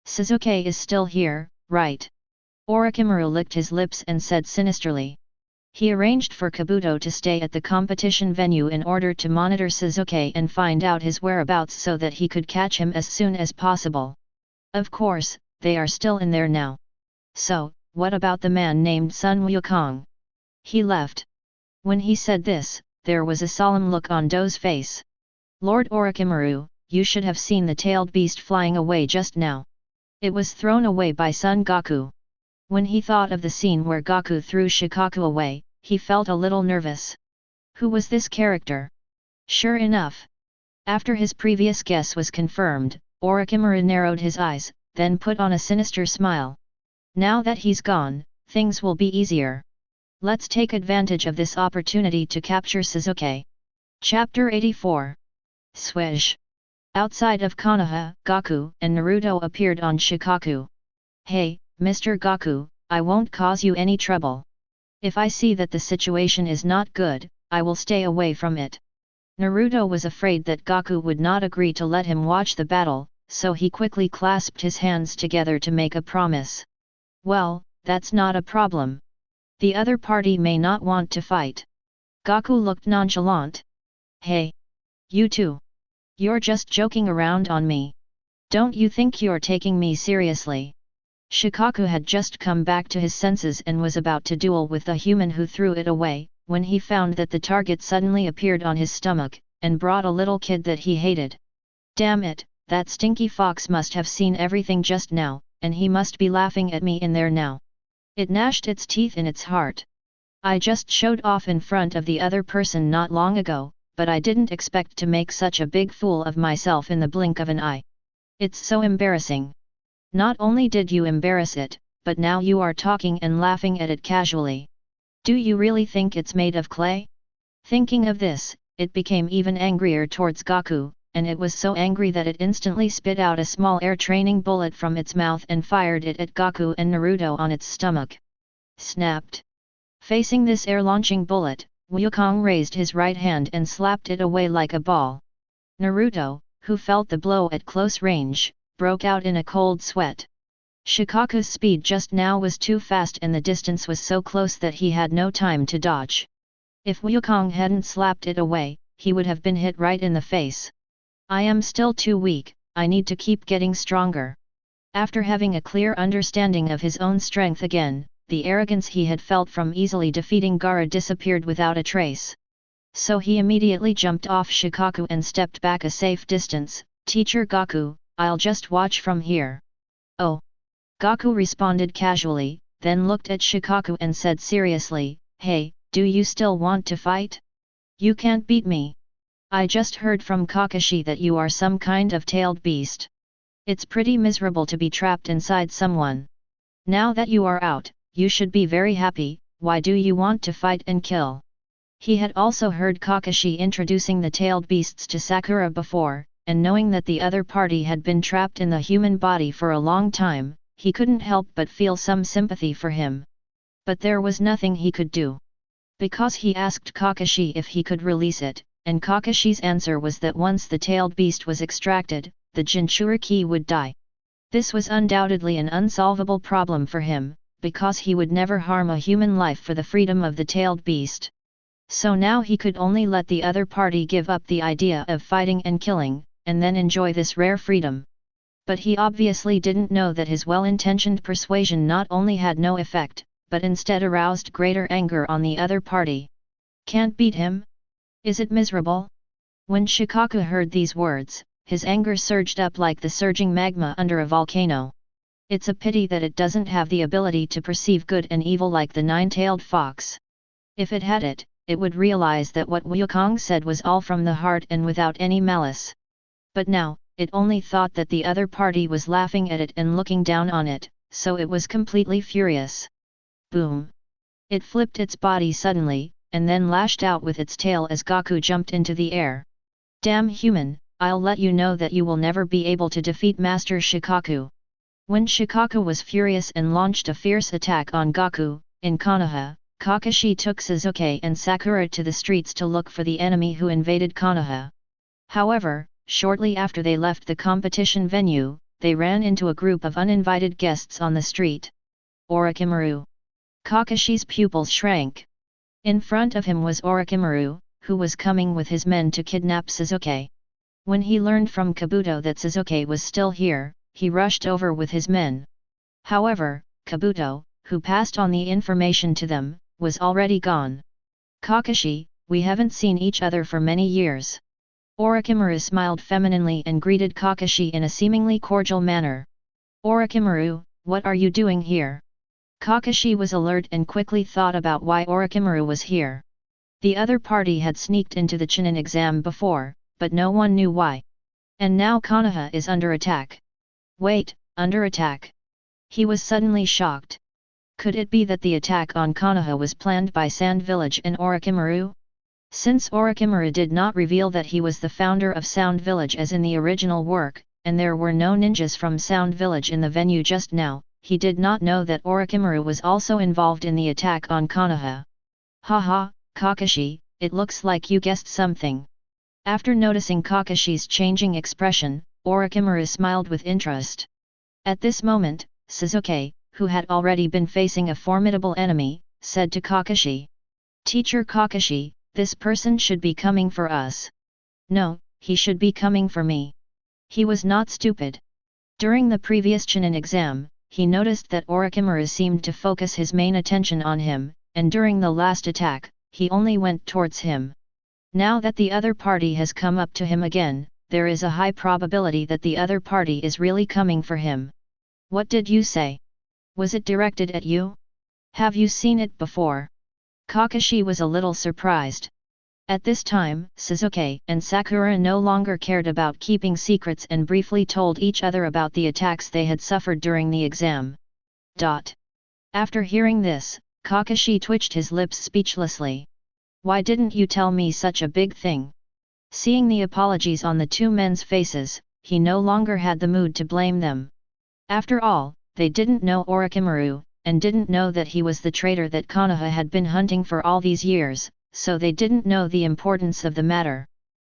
Sasuke is still here, right? Orochimaru licked his lips and said sinisterly. He arranged for Kabuto to stay at the competition venue in order to monitor Sasuke and find out his whereabouts so that he could catch him as soon as possible. Of course, they are still in there now. So, what about the man named Sun Wukong? He left. When he said this, there was a solemn look on Do's face. Lord Orochimaru, you should have seen the tailed beast flying away just now. It was thrown away by Son Gaku. When he thought of the scene where Gaku threw Shikaku away, he felt a little nervous. Who was this character? Sure enough. After his previous guess was confirmed, Orochimaru narrowed his eyes, then put on a sinister smile. Now that he's gone, things will be easier. Let's take advantage of this opportunity to capture Sasuke. Chapter 84. Swish. Outside of Konaha, Gaku and Naruto appeared on Shikaku. Hey, Mr. Gaku, I won't cause you any trouble. If I see that the situation is not good, I will stay away from it. Naruto was afraid that Gaku would not agree to let him watch the battle, so he quickly clasped his hands together to make a promise. Well, that's not a problem. The other party may not want to fight. Gaku looked nonchalant. Hey! You two! You're just joking around on me. Don't you think you're taking me seriously? Shikaku had just come back to his senses and was about to duel with the human who threw it away, when he found that the target suddenly appeared on his stomach, and brought a little kid that he hated. Damn it, that stinky fox must have seen everything just now, and he must be laughing at me in there now. It gnashed its teeth in its heart. I just showed off in front of the other person not long ago, but I didn't expect to make such a big fool of myself in the blink of an eye. It's so embarrassing. Not only did you embarrass it, but now you are talking and laughing at it casually. Do you really think it's made of clay? Thinking of this, it became even angrier towards Gaku, and it was so angry that it instantly spit out a small air training bullet from its mouth and fired it at Gaku and Naruto on its stomach. Snapped. Facing this air-launching bullet, Wukong raised his right hand and slapped it away like a ball. Naruto, who felt the blow at close range, broke out in a cold sweat. Shikaku's speed just now was too fast and the distance was so close that he had no time to dodge. If Wukong hadn't slapped it away, he would have been hit right in the face. I am still too weak, I need to keep getting stronger. After having a clear understanding of his own strength again, the arrogance he had felt from easily defeating Gaara disappeared without a trace. So he immediately jumped off Shikaku and stepped back a safe distance. Teacher Gaku, I'll just watch from here. Oh. Gaku responded casually, then looked at Shikaku and said seriously, Hey, do you still want to fight? You can't beat me. I just heard from Kakashi that you are some kind of tailed beast. It's pretty miserable to be trapped inside someone. Now that you are out, you should be very happy. Why do you want to fight and kill? He had also heard Kakashi introducing the tailed beasts to Sakura before, and knowing that the other party had been trapped in the human body for a long time, he couldn't help but feel some sympathy for him. But there was nothing he could do. Because he asked Kakashi if he could release it, and Kakashi's answer was that once the tailed beast was extracted, the Jinchuriki would die. This was undoubtedly an unsolvable problem for him, because he would never harm a human life for the freedom of the tailed beast. So now he could only let the other party give up the idea of fighting and killing, and then enjoy this rare freedom. But he obviously didn't know that his well-intentioned persuasion not only had no effect, but instead aroused greater anger on the other party. Can't beat him? Is it miserable? When Shikaku heard these words, his anger surged up like the surging magma under a volcano. It's a pity that it doesn't have the ability to perceive good and evil like the nine-tailed fox. If it had it, it would realize that what Wukong said was all from the heart and without any malice. But now, it only thought that the other party was laughing at it and looking down on it, so it was completely furious. Boom! It flipped its body suddenly, and then lashed out with its tail as Gaku jumped into the air. Damn human, I'll let you know that you will never be able to defeat Master Shikaku. When Shikaku was furious and launched a fierce attack on Gaku, in Konoha, Kakashi took Sasuke and Sakura to the streets to look for the enemy who invaded Konoha. However, shortly after they left the competition venue, they ran into a group of uninvited guests on the street. Orochimaru. Kakashi's pupils shrank. In front of him was Orochimaru, who was coming with his men to kidnap Sasuke. When he learned from Kabuto that Sasuke was still here, he rushed over with his men. However, Kabuto, who passed on the information to them, was already gone. Kakashi, we haven't seen each other for many years. Orochimaru smiled femininely and greeted Kakashi in a seemingly cordial manner. Orochimaru, what are you doing here? Kakashi was alert and quickly thought about why Orochimaru was here. The other party had sneaked into the Chunin exam before, but no one knew why. And now Konoha is under attack. Wait, under attack? He was suddenly shocked. Could it be that the attack on Konoha was planned by Sand Village and Orochimaru? Since Orochimaru did not reveal that he was the founder of Sound Village as in the original work, and there were no ninjas from Sound Village in the venue just now, he did not know that Orochimaru was also involved in the attack on Konoha. Haha, Kakashi, it looks like you guessed something. After noticing Kakashi's changing expression, Orochimaru smiled with interest. At this moment, Sasuke, who had already been facing a formidable enemy, said to Kakashi. Teacher Kakashi, this person should be coming for us. No, he should be coming for me. He was not stupid. During the previous Chunin exam, he noticed that Orochimaru seemed to focus his main attention on him, and during the last attack, he only went towards him. Now that the other party has come up to him again, there is a high probability that the other party is really coming for him. What did you say? Was it directed at you? Have you seen it before? Kakashi was a little surprised. At this time, Sasuke and Sakura no longer cared about keeping secrets and briefly told each other about the attacks they had suffered during the exam. After hearing this, Kakashi twitched his lips speechlessly. Why didn't you tell me such a big thing? Seeing the apologies on the two men's faces, he no longer had the mood to blame them. After all, they didn't know Orochimaru, and didn't know that he was the traitor that Konoha had been hunting for all these years, so they didn't know the importance of the matter.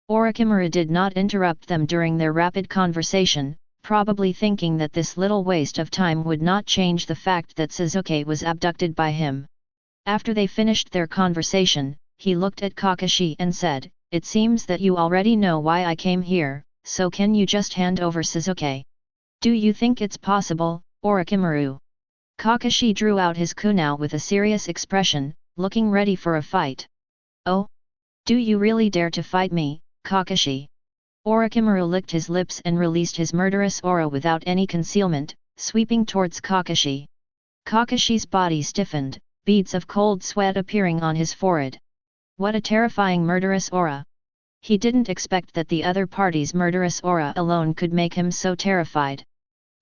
Orochimaru did not interrupt them during their rapid conversation, probably thinking that this little waste of time would not change the fact that Sasuke was abducted by him. After they finished their conversation, he looked at Kakashi and said, "It seems that you already know why I came here, so can you just hand over Sasuke? Do you think it's possible, Orochimaru?" Kakashi drew out his kunai with a serious expression, looking ready for a fight. "Oh? Do you really dare to fight me, Kakashi?" Orochimaru licked his lips and released his murderous aura without any concealment, sweeping towards Kakashi. Kakashi's body stiffened, beads of cold sweat appearing on his forehead. What a terrifying murderous aura! He didn't expect that the other party's murderous aura alone could make him so terrified.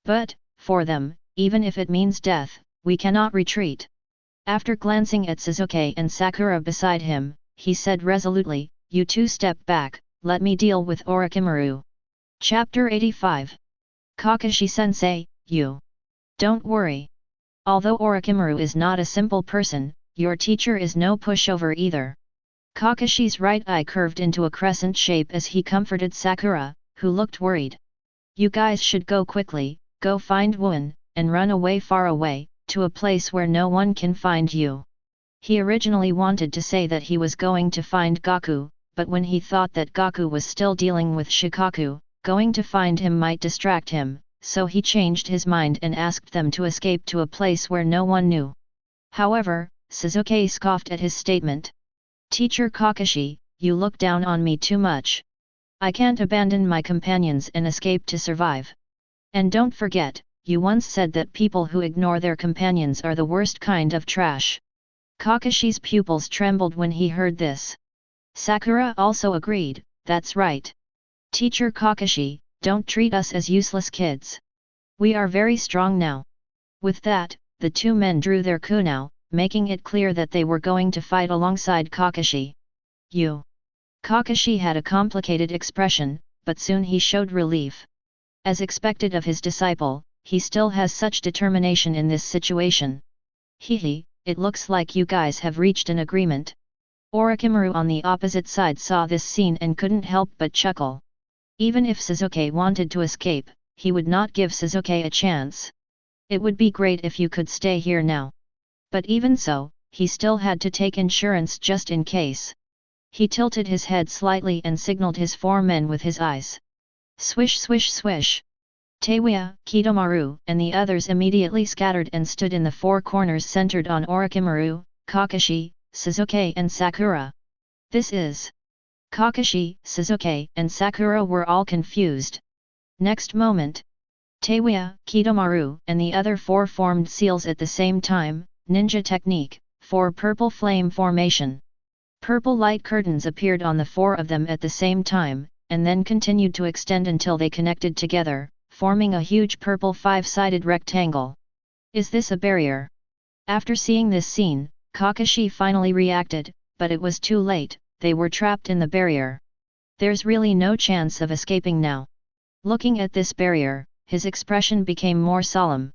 But, for them, even if it means death, we cannot retreat. After glancing at Sasuke and Sakura beside him, he said resolutely, "You two step back, let me deal with Orochimaru." Chapter 85. Kakashi-sensei, you. Don't worry. Although Orochimaru is not a simple person, your teacher is no pushover either. Kakashi's right eye curved into a crescent shape as he comforted Sakura, who looked worried. You guys should go quickly, go find Wukong, and run away far away, to a place where no one can find you. He originally wanted to say that he was going to find Gaku, but when he thought that Gaku was still dealing with Shikaku, going to find him might distract him, so he changed his mind and asked them to escape to a place where no one knew. However, Sasuke scoffed at his statement. Teacher Kakashi, you look down on me too much. I can't abandon my companions and escape to survive. And don't forget, you once said that people who ignore their companions are the worst kind of trash. Kakashi's pupils trembled when he heard this. Sakura also agreed, that's right. Teacher Kakashi, don't treat us as useless kids. We are very strong now. With that, the two men drew their kunai, making it clear that they were going to fight alongside Kakashi. You. Kakashi had a complicated expression, but soon he showed relief. As expected of his disciple, he still has such determination in this situation. Hehe, it looks like you guys have reached an agreement. Orochimaru on the opposite side saw this scene and couldn't help but chuckle. Even if Sasuke wanted to escape, he would not give Sasuke a chance. It would be great if you could stay here now. But even so, he still had to take insurance just in case. He tilted his head slightly and signaled his 4 men with his eyes. Swish swish swish. Teiwa, Kidomaru, and the others immediately scattered and stood in the 4 corners centered on Orochimaru, Kakashi, Sasuke and Sakura. This is... Kakashi, Sasuke, and Sakura were all confused. Next moment, Teiwa, Kidomaru, and the other 4 formed seals at the same time, ninja technique, 4 purple flame formation. Purple light curtains appeared on the 4 of them at the same time, and then continued to extend until they connected together, forming a huge purple 5-sided rectangle. Is this a barrier? After seeing this scene, Kakashi finally reacted, but it was too late, they were trapped in the barrier. There's really no chance of escaping now. Looking at this barrier, his expression became more solemn.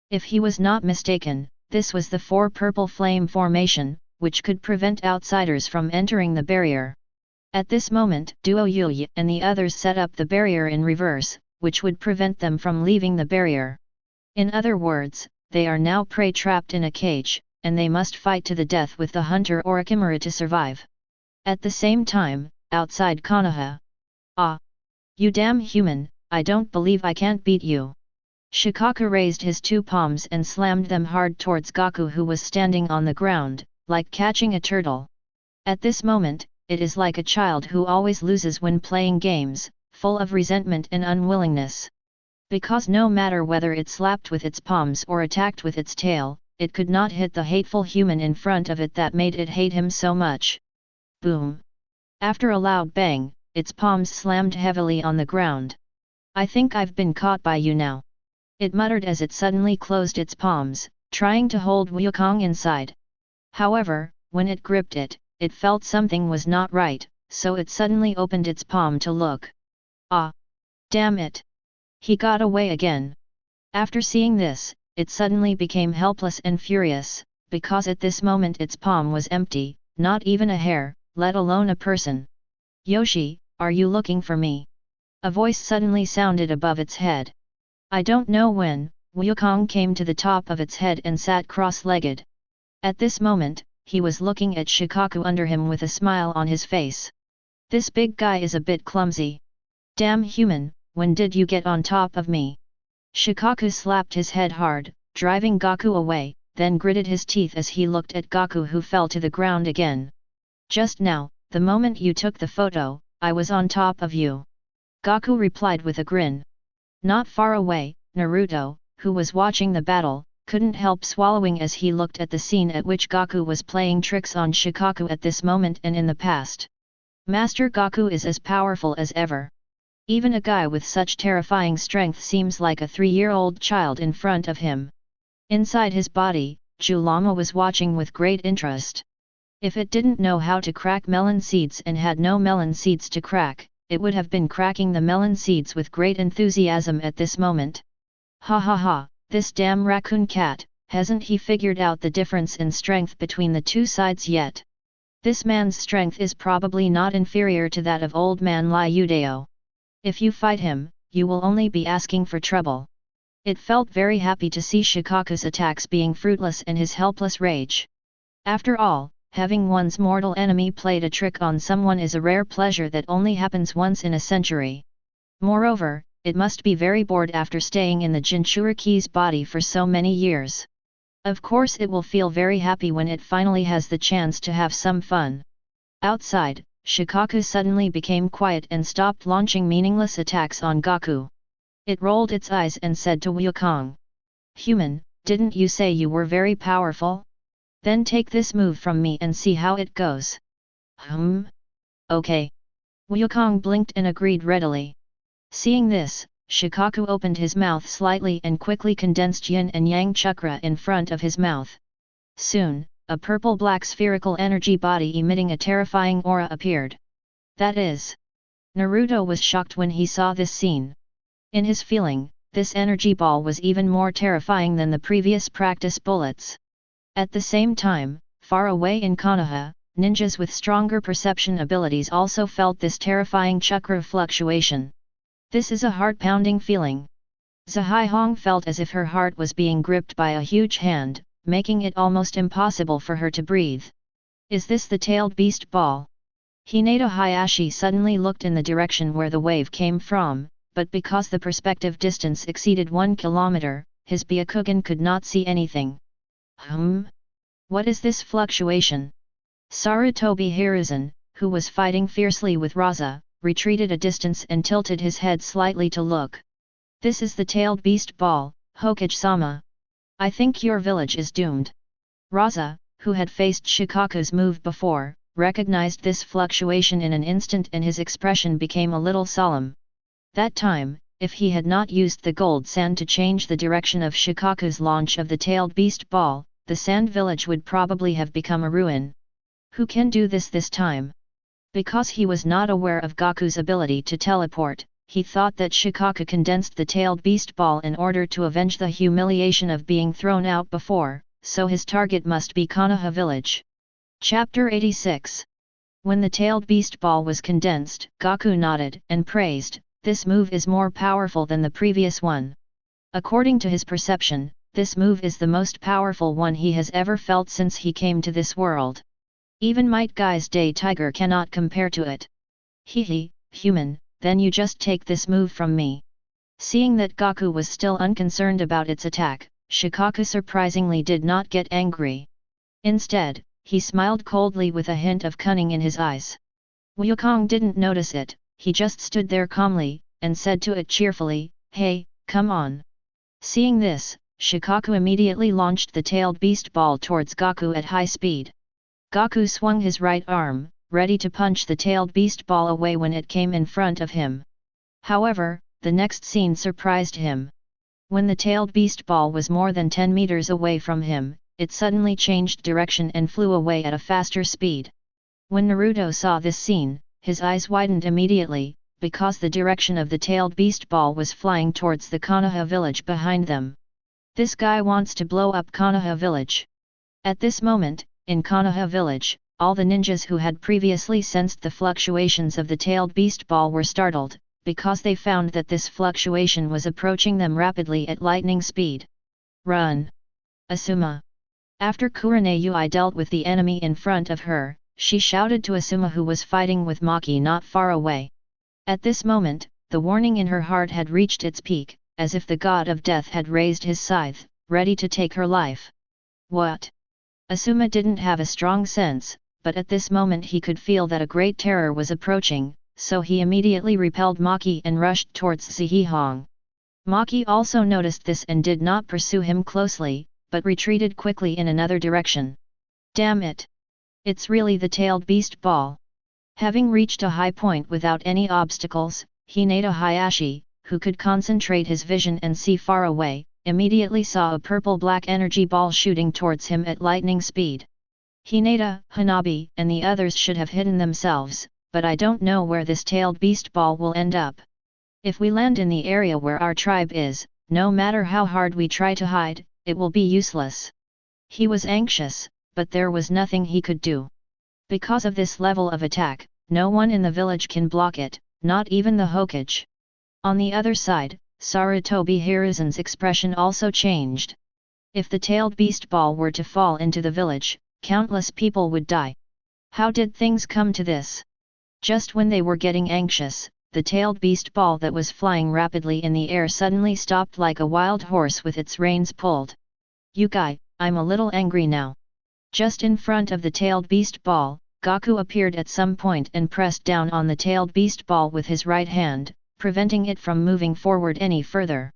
If he was not mistaken, this was the 4 purple flame formation, which could prevent outsiders from entering the barrier. At this moment, Duo Yui and the others set up the barrier in reverse, which would prevent them from leaving the barrier. In other words, they are now prey trapped in a cage, and they must fight to the death with the hunter Orochimaru to survive. At the same time, outside Konaha. Ah! You damn human, I don't believe I can't beat you. Shikaku raised his 2 palms and slammed them hard towards Gaku, who was standing on the ground, like catching a turtle. At this moment, it is like a child who always loses when playing games, full of resentment and unwillingness. Because no matter whether it slapped with its palms or attacked with its tail, it could not hit the hateful human in front of it that made it hate him so much. Boom! After a loud bang, its palms slammed heavily on the ground. I think I've been caught by you now. It muttered as it suddenly closed its palms, trying to hold Wukong inside. However, when it gripped it, it felt something was not right, so it suddenly opened its palm to look. Ah! Damn it! He got away again. After seeing this, it suddenly became helpless and furious, because at this moment its palm was empty, not even a hair, let alone a person. Yoshi, are you looking for me? A voice suddenly sounded above its head. I don't know when, Wukong came to the top of its head and sat cross-legged. At this moment, he was looking at Shikaku under him with a smile on his face. This big guy is a bit clumsy. Damn human, when did you get on top of me? Shikaku slapped his head hard, driving Gaku away, then gritted his teeth as he looked at Gaku, who fell to the ground again. Just now, the moment you took the photo, I was on top of you. Gaku replied with a grin. Not far away, Naruto, who was watching the battle, couldn't help swallowing as he looked at the scene at which Gaku was playing tricks on Shikaku at this moment and in the past. Master Gaku is as powerful as ever. Even a guy with such terrifying strength seems like a 3-year-old child in front of him. Inside his body, Julama was watching with great interest. If it didn't know how to crack melon seeds and had no melon seeds to crack, it would have been cracking the melon seeds with great enthusiasm at this moment. Ha ha ha, this damn raccoon cat, hasn't he figured out the difference in strength between the 2 sides yet? This man's strength is probably not inferior to that of old man Liudeo. If you fight him, you will only be asking for trouble. It felt very happy to see Shikaku's attacks being fruitless and his helpless rage. After all, having one's mortal enemy played a trick on someone is a rare pleasure that only happens once in a century. Moreover, it must be very bored after staying in the Jinchuriki's body for so many years. Of course it will feel very happy when it finally has the chance to have some fun. Outside, Shikaku suddenly became quiet and stopped launching meaningless attacks on Gaku. It rolled its eyes and said to Wukong. Human, didn't you say you were very powerful? Then take this move from me and see how it goes. Okay. Wukong blinked and agreed readily. Seeing this, Shikaku opened his mouth slightly and quickly condensed yin and yang chakra in front of his mouth. Soon, a purple-black spherical energy body emitting a terrifying aura appeared. That is. Naruto was shocked when he saw this scene. In his feeling, this energy ball was even more terrifying than the previous practice bullets. At the same time, far away in Konoha, ninjas with stronger perception abilities also felt this terrifying chakra fluctuation. This is a heart-pounding feeling. Zahai felt as if her heart was being gripped by a huge hand, making it almost impossible for her to breathe. Is this the tailed beast ball? Hinata Hayashi suddenly looked in the direction where the wave came from, but because the perspective distance exceeded 1 kilometer, his Byakugan could not see anything. What is this fluctuation? Sarutobi Hiruzen, who was fighting fiercely with Raza, retreated a distance and tilted his head slightly to look. This is the tailed beast ball, Hokage-sama. I think your village is doomed. Raza, who had faced Shikaku's move before, recognized this fluctuation in an instant and his expression became a little solemn. That time, if he had not used the gold sand to change the direction of Shikaku's launch of the tailed beast ball, the sand village would probably have become a ruin. Who can do this time? Because he was not aware of Gaku's ability to teleport, he thought that Shikaku condensed the tailed beast ball in order to avenge the humiliation of being thrown out before, so his target must be Konaha village. Chapter 86. When the tailed beast ball was condensed, Gaku nodded and praised, "This move is more powerful than the previous one." According to his perception, this move is the most powerful one he has ever felt since he came to this world. Even Might Guy's Day Tiger cannot compare to it. Hehe, human, then you just take this move from me. Seeing that Gaku was still unconcerned about its attack, Shikaku surprisingly did not get angry. Instead, he smiled coldly with a hint of cunning in his eyes. Wukong didn't notice it, he just stood there calmly, and said to it cheerfully, "Hey, come on." Seeing this, Shikaku immediately launched the tailed beast ball towards Gaku at high speed. Gaku swung his right arm, ready to punch the tailed beast ball away when it came in front of him. However, the next scene surprised him. When the tailed beast ball was more than 10 meters away from him, it suddenly changed direction and flew away at a faster speed. When Naruto saw this scene, his eyes widened immediately, because the direction of the tailed beast ball was flying towards the Konaha village behind them. This guy wants to blow up Konaha village. At this moment, in Konaha village, all the ninjas who had previously sensed the fluctuations of the tailed beast ball were startled, because they found that this fluctuation was approaching them rapidly at lightning speed. Run! Asuma! After Kurenai dealt with the enemy in front of her, she shouted to Asuma who was fighting with Maki not far away. At this moment, the warning in her heart had reached its peak, as if the god of death had raised his scythe, ready to take her life. What? Asuma didn't have a strong sense, but at this moment he could feel that a great terror was approaching, so he immediately repelled Maki and rushed towards Zihihong. Maki also noticed this and did not pursue him closely, but retreated quickly in another direction. Damn it! It's really the tailed beast ball. Having reached a high point without any obstacles, Hinata Hayashi, who could concentrate his vision and see far away, immediately saw a purple-black energy ball shooting towards him at lightning speed. Hinata, Hanabi, and the others should have hidden themselves, but I don't know where this tailed beast ball will end up. If we land in the area where our tribe is, no matter how hard we try to hide, it will be useless. He was anxious, but there was nothing he could do. Because of this level of attack, no one in the village can block it, not even the Hokage. On the other side, Sarutobi Hiruzen's expression also changed. If the tailed beast ball were to fall into the village, countless people would die. How did things come to this? Just when they were getting anxious, the tailed beast ball that was flying rapidly in the air suddenly stopped like a wild horse with its reins pulled. You guy, I'm a little angry now. Just in front of the tailed beast ball, Gaku appeared at some point and pressed down on the tailed beast ball with his right hand, preventing it from moving forward any further.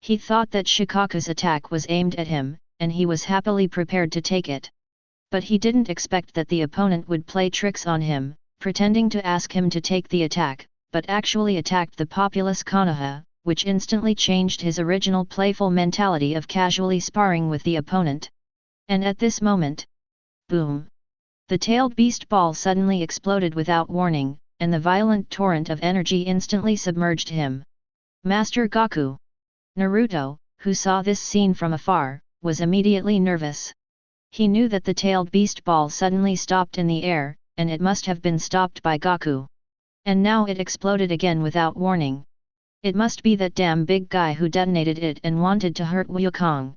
He thought that Shikaku's attack was aimed at him, and he was happily prepared to take it. But he didn't expect that the opponent would play tricks on him, pretending to ask him to take the attack, but actually attacked the populous Konaha, which instantly changed his original playful mentality of casually sparring with the opponent. And at this moment, boom! The tailed beast ball suddenly exploded without warning, and the violent torrent of energy instantly submerged him. Master Gaku! Naruto, who saw this scene from afar, was immediately nervous. He knew that the tailed beast ball suddenly stopped in the air, and it must have been stopped by Gaku. And now it exploded again without warning. It must be that damn big guy who detonated it and wanted to hurt Wukong.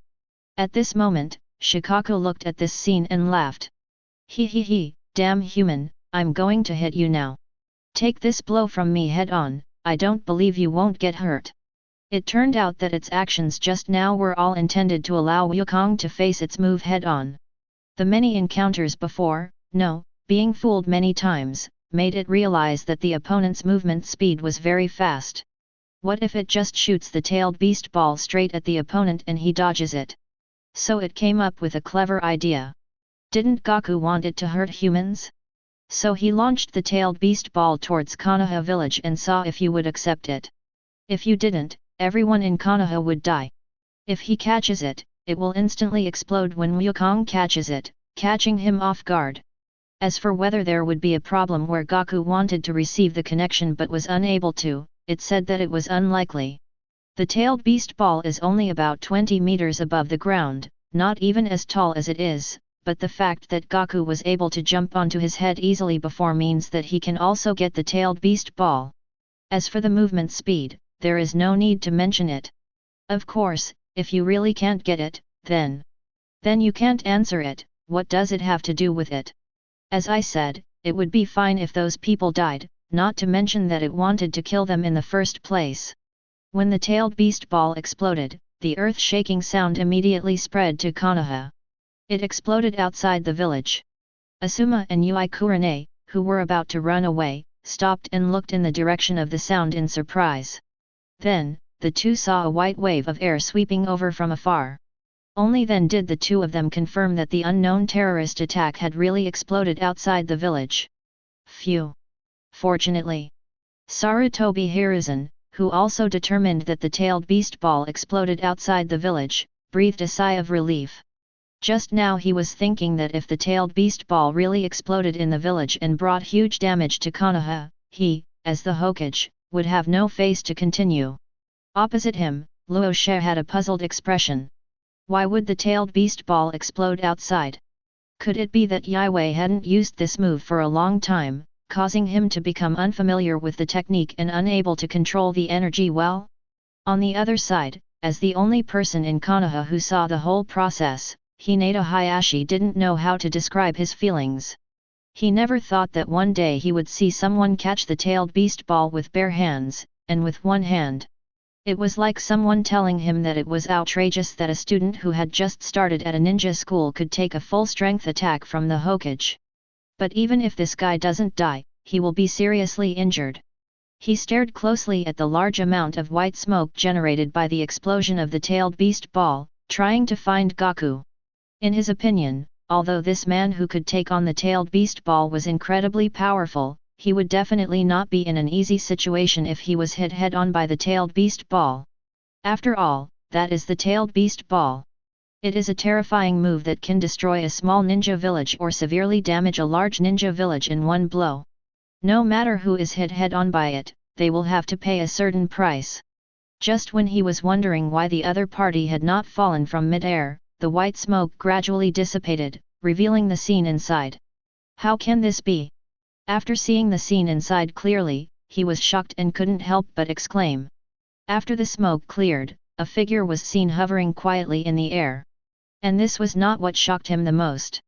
At this moment, Shikaku looked at this scene and laughed. He, damn human, I'm going to hit you now. Take this blow from me head on, I don't believe you won't get hurt. It turned out that its actions just now were all intended to allow Wukong to face its move head on. The many encounters before, being fooled many times, made it realize that the opponent's movement speed was very fast. What if it just shoots the tailed beast ball straight at the opponent and he dodges it? So it came up with a clever idea. Didn't Gaku want it to hurt humans? So he launched the tailed beast ball towards Konaha village and saw if you would accept it. If you didn't, everyone in Konaha would die. If he catches it, it will instantly explode when Wukong catches it, catching him off guard. As for whether there would be a problem where Gaku wanted to receive the connection but was unable to, it said that it was unlikely. The tailed beast ball is only about 20 meters above the ground, not even as tall as it is, but the fact that Gaku was able to jump onto his head easily before means that he can also get the tailed beast ball. As for the movement speed, there is no need to mention it. Of course, if you really can't get it, then you can't answer it. What does it have to do with it? As I said, it would be fine if those people died, not to mention that it wanted to kill them in the first place. When the tailed beast ball exploded, the earth-shaking sound immediately spread to Konoha. It exploded outside the village. Asuma and Yui Kurane, who were about to run away, stopped and looked in the direction of the sound in surprise. Then, the two saw a white wave of air sweeping over from afar. Only then did the two of them confirm that the unknown terrorist attack had really exploded outside the village. Phew! Fortunately, Sarutobi Hiruzen, who also determined that the tailed beast ball exploded outside the village, breathed a sigh of relief. Just now he was thinking that if the tailed beast ball really exploded in the village and brought huge damage to Konoha, he, as the Hokage, would have no face to continue. Opposite him, Luo She had a puzzled expression. Why would the tailed beast ball explode outside? Could it be that Yue hadn't used this move for a long time, causing him to become unfamiliar with the technique and unable to control the energy well? On the other side, as the only person in Konoha who saw the whole process, Hinata Hayashi didn't know how to describe his feelings. He never thought that one day he would see someone catch the tailed beast ball with bare hands, and with one hand. It was like someone telling him that it was outrageous that a student who had just started at a ninja school could take a full-strength attack from the Hokage. But even if this guy doesn't die, he will be seriously injured. He stared closely at the large amount of white smoke generated by the explosion of the tailed beast ball, trying to find Gaku. In his opinion, although this man who could take on the tailed beast ball was incredibly powerful, he would definitely not be in an easy situation if he was hit head-on by the tailed beast ball. After all, that is the tailed beast ball. It is a terrifying move that can destroy a small ninja village or severely damage a large ninja village in one blow. No matter who is hit head-on by it, they will have to pay a certain price. Just when he was wondering why the other party had not fallen from mid-air, the white smoke gradually dissipated, revealing the scene inside. How can this be? After seeing the scene inside clearly, he was shocked and couldn't help but exclaim. After the smoke cleared, a figure was seen hovering quietly in the air. And this was not what shocked him the most.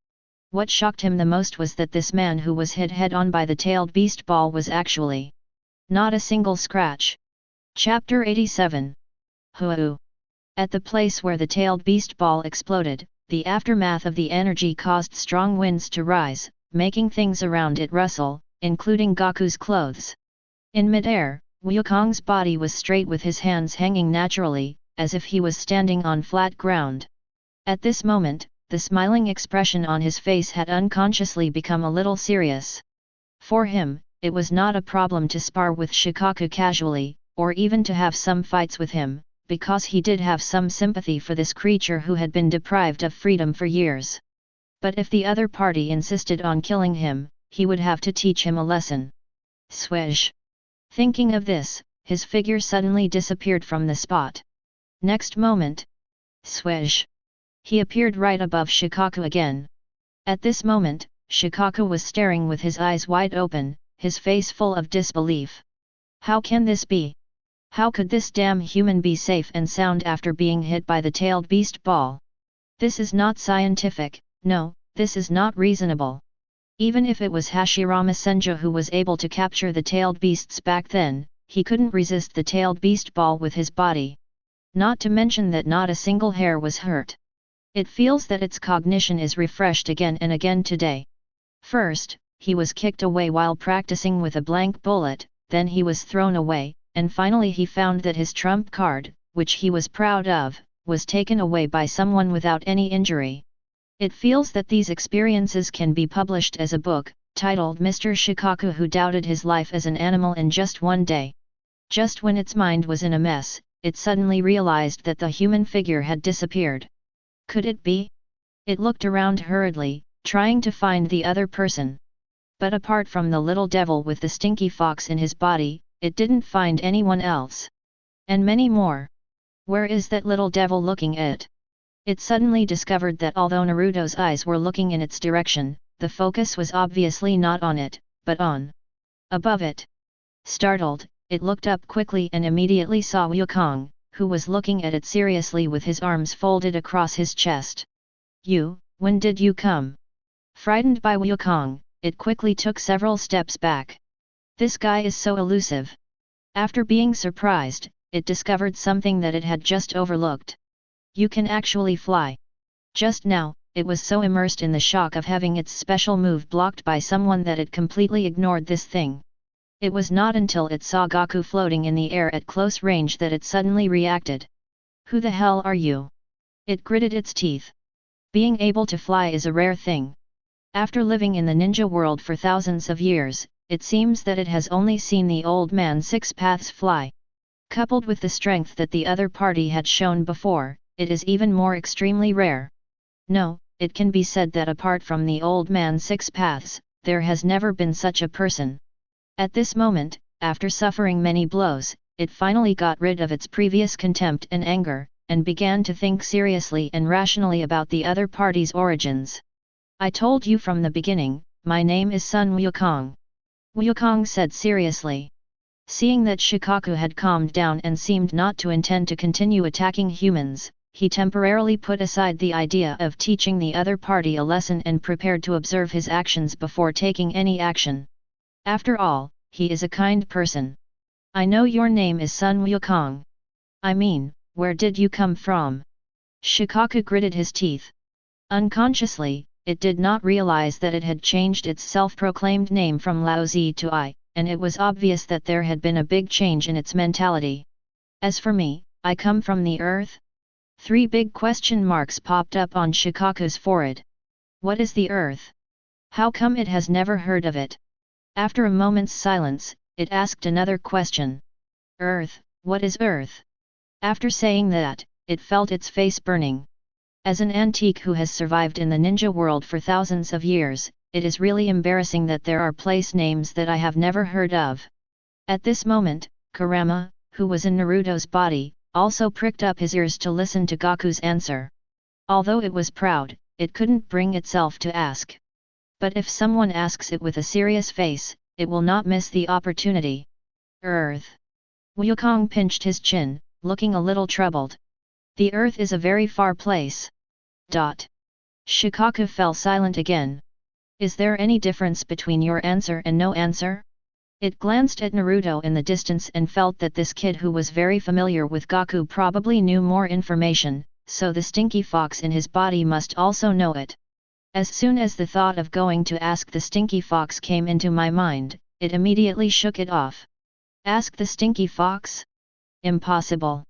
What shocked him the most was that this man who was hit head-on by the tailed beast ball was actually not a single scratch. Chapter 87. Huau. At the place where the tailed beast ball exploded, the aftermath of the energy caused strong winds to rise, making things around it rustle, including Gaku's clothes. In mid-air, Wukong's body was straight with his hands hanging naturally, as if he was standing on flat ground. At this moment, the smiling expression on his face had unconsciously become a little serious. For him, it was not a problem to spar with Shikaku casually, or even to have some fights with him, because he did have some sympathy for this creature who had been deprived of freedom for years. But if the other party insisted on killing him, he would have to teach him a lesson. Swish! Thinking of this, his figure suddenly disappeared from the spot. Next moment, swish! He appeared right above Shikaku again. At this moment, Shikaku was staring with his eyes wide open, his face full of disbelief. How can this be? How could this damn human be safe and sound after being hit by the tailed beast ball? This is not scientific, no, this is not reasonable. Even if it was Hashirama Senju who was able to capture the tailed beasts back then, he couldn't resist the tailed beast ball with his body. Not to mention that not a single hair was hurt. It feels that its cognition is refreshed again and again today. First, he was kicked away while practicing with a blank bullet, then he was thrown away, and finally he found that his trump card, which he was proud of, was taken away by someone without any injury. It feels that these experiences can be published as a book, titled Mr. Shikaku Who Doubted His Life as an Animal in Just One Day. Just when its mind was in a mess, it suddenly realized that the human figure had disappeared. Could it be? It looked around hurriedly, trying to find the other person. But apart from the little devil with the stinky fox in his body, it didn't find anyone else. And many more. Where is that little devil looking at? It suddenly discovered that although Naruto's eyes were looking in its direction, the focus was obviously not on it, but on above it. Startled, it looked up quickly and immediately saw Wukong, who was looking at it seriously with his arms folded across his chest. When did you come? Frightened by Wukong, it quickly took several steps back. This guy is so elusive. After being surprised, it discovered something that it had just overlooked. You can actually fly. Just now, it was so immersed in the shock of having its special move blocked by someone that it completely ignored this thing. It was not until it saw Gaku floating in the air at close range that it suddenly reacted. Who the hell are you? It gritted its teeth. Being able to fly is a rare thing. After living in the ninja world for thousands of years, it seems that it has only seen the old man Six Paths fly. Coupled with the strength that the other party had shown before, it is even more extremely rare. No, it can be said that apart from the old man Six Paths, there has never been such a person. At this moment, after suffering many blows, it finally got rid of its previous contempt and anger, and began to think seriously and rationally about the other party's origins. I told you from the beginning, my name is Sun Wukong. Wukong said seriously. Seeing that Shikaku had calmed down and seemed not to intend to continue attacking humans, he temporarily put aside the idea of teaching the other party a lesson and prepared to observe his actions before taking any action. After all, he is a kind person. I know your name is Sun Wukong. I mean, where did you come from? Shikaku gritted his teeth. Unconsciously, it did not realize that it had changed its self-proclaimed name from Laozi to I, and it was obvious that there had been a big change in its mentality. As for me, I come from the earth? 3 big question marks popped up on Shikaku's forehead. What is the earth? How come it has never heard of it? After a moment's silence, it asked another question. Earth, what is earth? After saying that, it felt its face burning. As an antique who has survived in the ninja world for thousands of years, it is really embarrassing that there are place names that I have never heard of. At this moment, Kurama, who was in Naruto's body, also pricked up his ears to listen to Gaku's answer. Although it was proud, it couldn't bring itself to ask. But if someone asks it with a serious face, it will not miss the opportunity. Earth. Wukong pinched his chin, looking a little troubled. The earth is a very far place. Shikaku fell silent again. Is there any difference between your answer and no answer? It glanced at Naruto in the distance and felt that this kid who was very familiar with Gaku probably knew more information, so the stinky fox in his body must also know it. As soon as the thought of going to ask the stinky fox came into my mind, it immediately shook it off. Ask the stinky fox? Impossible.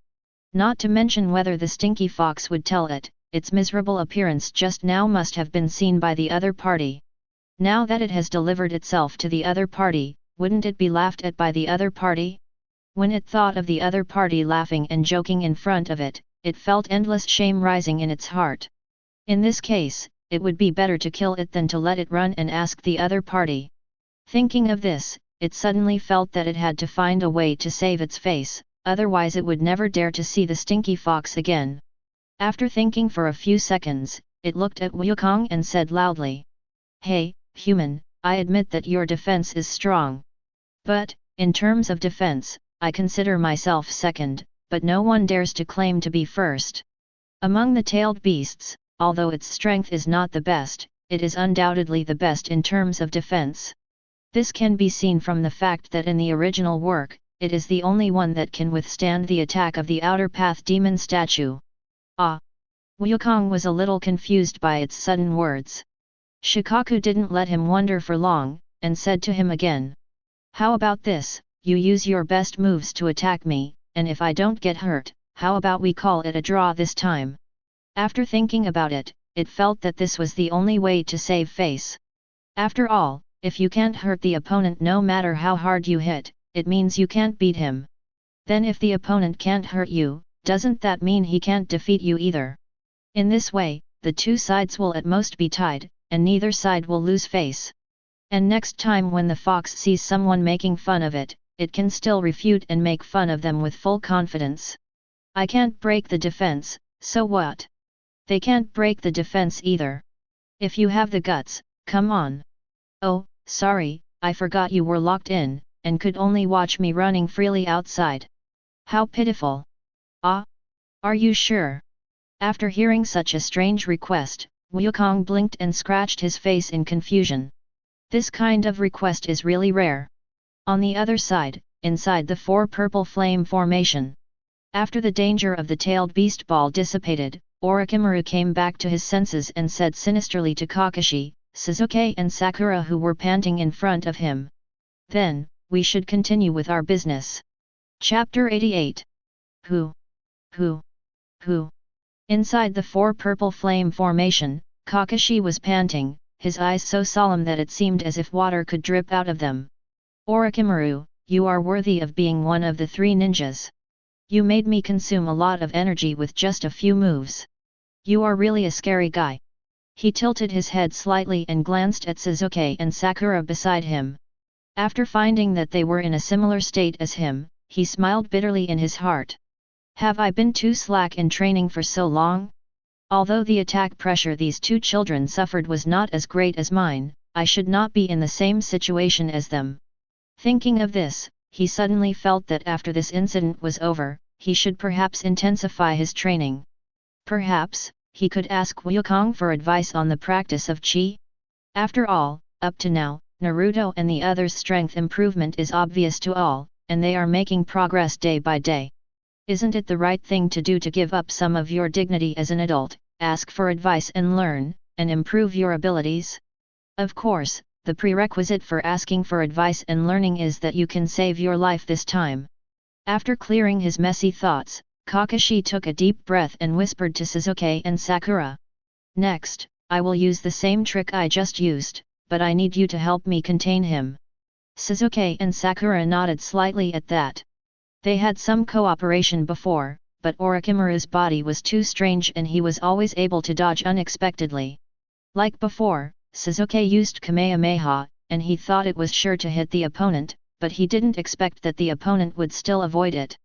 Not to mention whether the stinky fox would tell it, its miserable appearance just now must have been seen by the other party. Now that it has delivered itself to the other party, wouldn't it be laughed at by the other party? When it thought of the other party laughing and joking in front of it, it felt endless shame rising in its heart. In this case, it would be better to kill it than to let it run and ask the other party. Thinking of this, it suddenly felt that it had to find a way to save its face, otherwise it would never dare to see the stinky fox again. After thinking for a few seconds, it looked at Wukong and said loudly, "Hey, human, I admit that your defense is strong. But, in terms of defense, I consider myself second, but no one dares to claim to be first. Among the tailed beasts, although its strength is not the best, it is undoubtedly the best in terms of defense. This can be seen from the fact that in the original work, it is the only one that can withstand the attack of the Outer Path demon statue." Ah! Wukong was a little confused by its sudden words. Shikaku didn't let him wonder for long, and said to him again, "How about this, you use your best moves to attack me, and if I don't get hurt, how about we call it a draw this time?" After thinking about it, it felt that this was the only way to save face. After all, if you can't hurt the opponent no matter how hard you hit, it means you can't beat him. Then if the opponent can't hurt you, doesn't that mean he can't defeat you either? In this way, the two sides will at most be tied, and neither side will lose face. And next time when the fox sees someone making fun of it, it can still refute and make fun of them with full confidence. I can't break the defense, so what? They can't break the defense either. If you have the guts, come on. Oh, sorry, I forgot you were locked in, and could only watch me running freely outside. How pitiful. Ah? Are you sure? After hearing such a strange request, Wukong blinked and scratched his face in confusion. This kind of request is really rare. On the other side, inside the four purple flame formation. After the danger of the tailed beast ball dissipated, Orochimaru came back to his senses and said sinisterly to Kakashi, Sasuke and Sakura who were panting in front of him. "Then, we should continue with our business." Chapter 88. Who? Inside the four purple flame formation, Kakashi was panting, his eyes so solemn that it seemed as if water could drip out of them. "Orochimaru, you are worthy of being one of the three ninjas. You made me consume a lot of energy with just a few moves. You are really a scary guy." He tilted his head slightly and glanced at Sasuke and Sakura beside him. After finding that they were in a similar state as him, he smiled bitterly in his heart. "Have I been too slack in training for so long? Although the attack pressure these two children suffered was not as great as mine, I should not be in the same situation as them." Thinking of this, he suddenly felt that after this incident was over, he should perhaps intensify his training. Perhaps, he could ask Wukong for advice on the practice of Qi. After all, up to now, Naruto and the others' strength improvement is obvious to all, and they are making progress day by day. Isn't it the right thing to do to give up some of your dignity as an adult, ask for advice and learn, and improve your abilities? Of course, the prerequisite for asking for advice and learning is that you can save your life this time. After clearing his messy thoughts, Kakashi took a deep breath and whispered to Sasuke and Sakura. "Next, I will use the same trick I just used, but I need you to help me contain him." Sasuke and Sakura nodded slightly at that. They had some cooperation before, but Orochimaru's body was too strange and he was always able to dodge unexpectedly. Like before, Sasuke used Kamehameha, and he thought it was sure to hit the opponent, but he didn't expect that the opponent would still avoid it.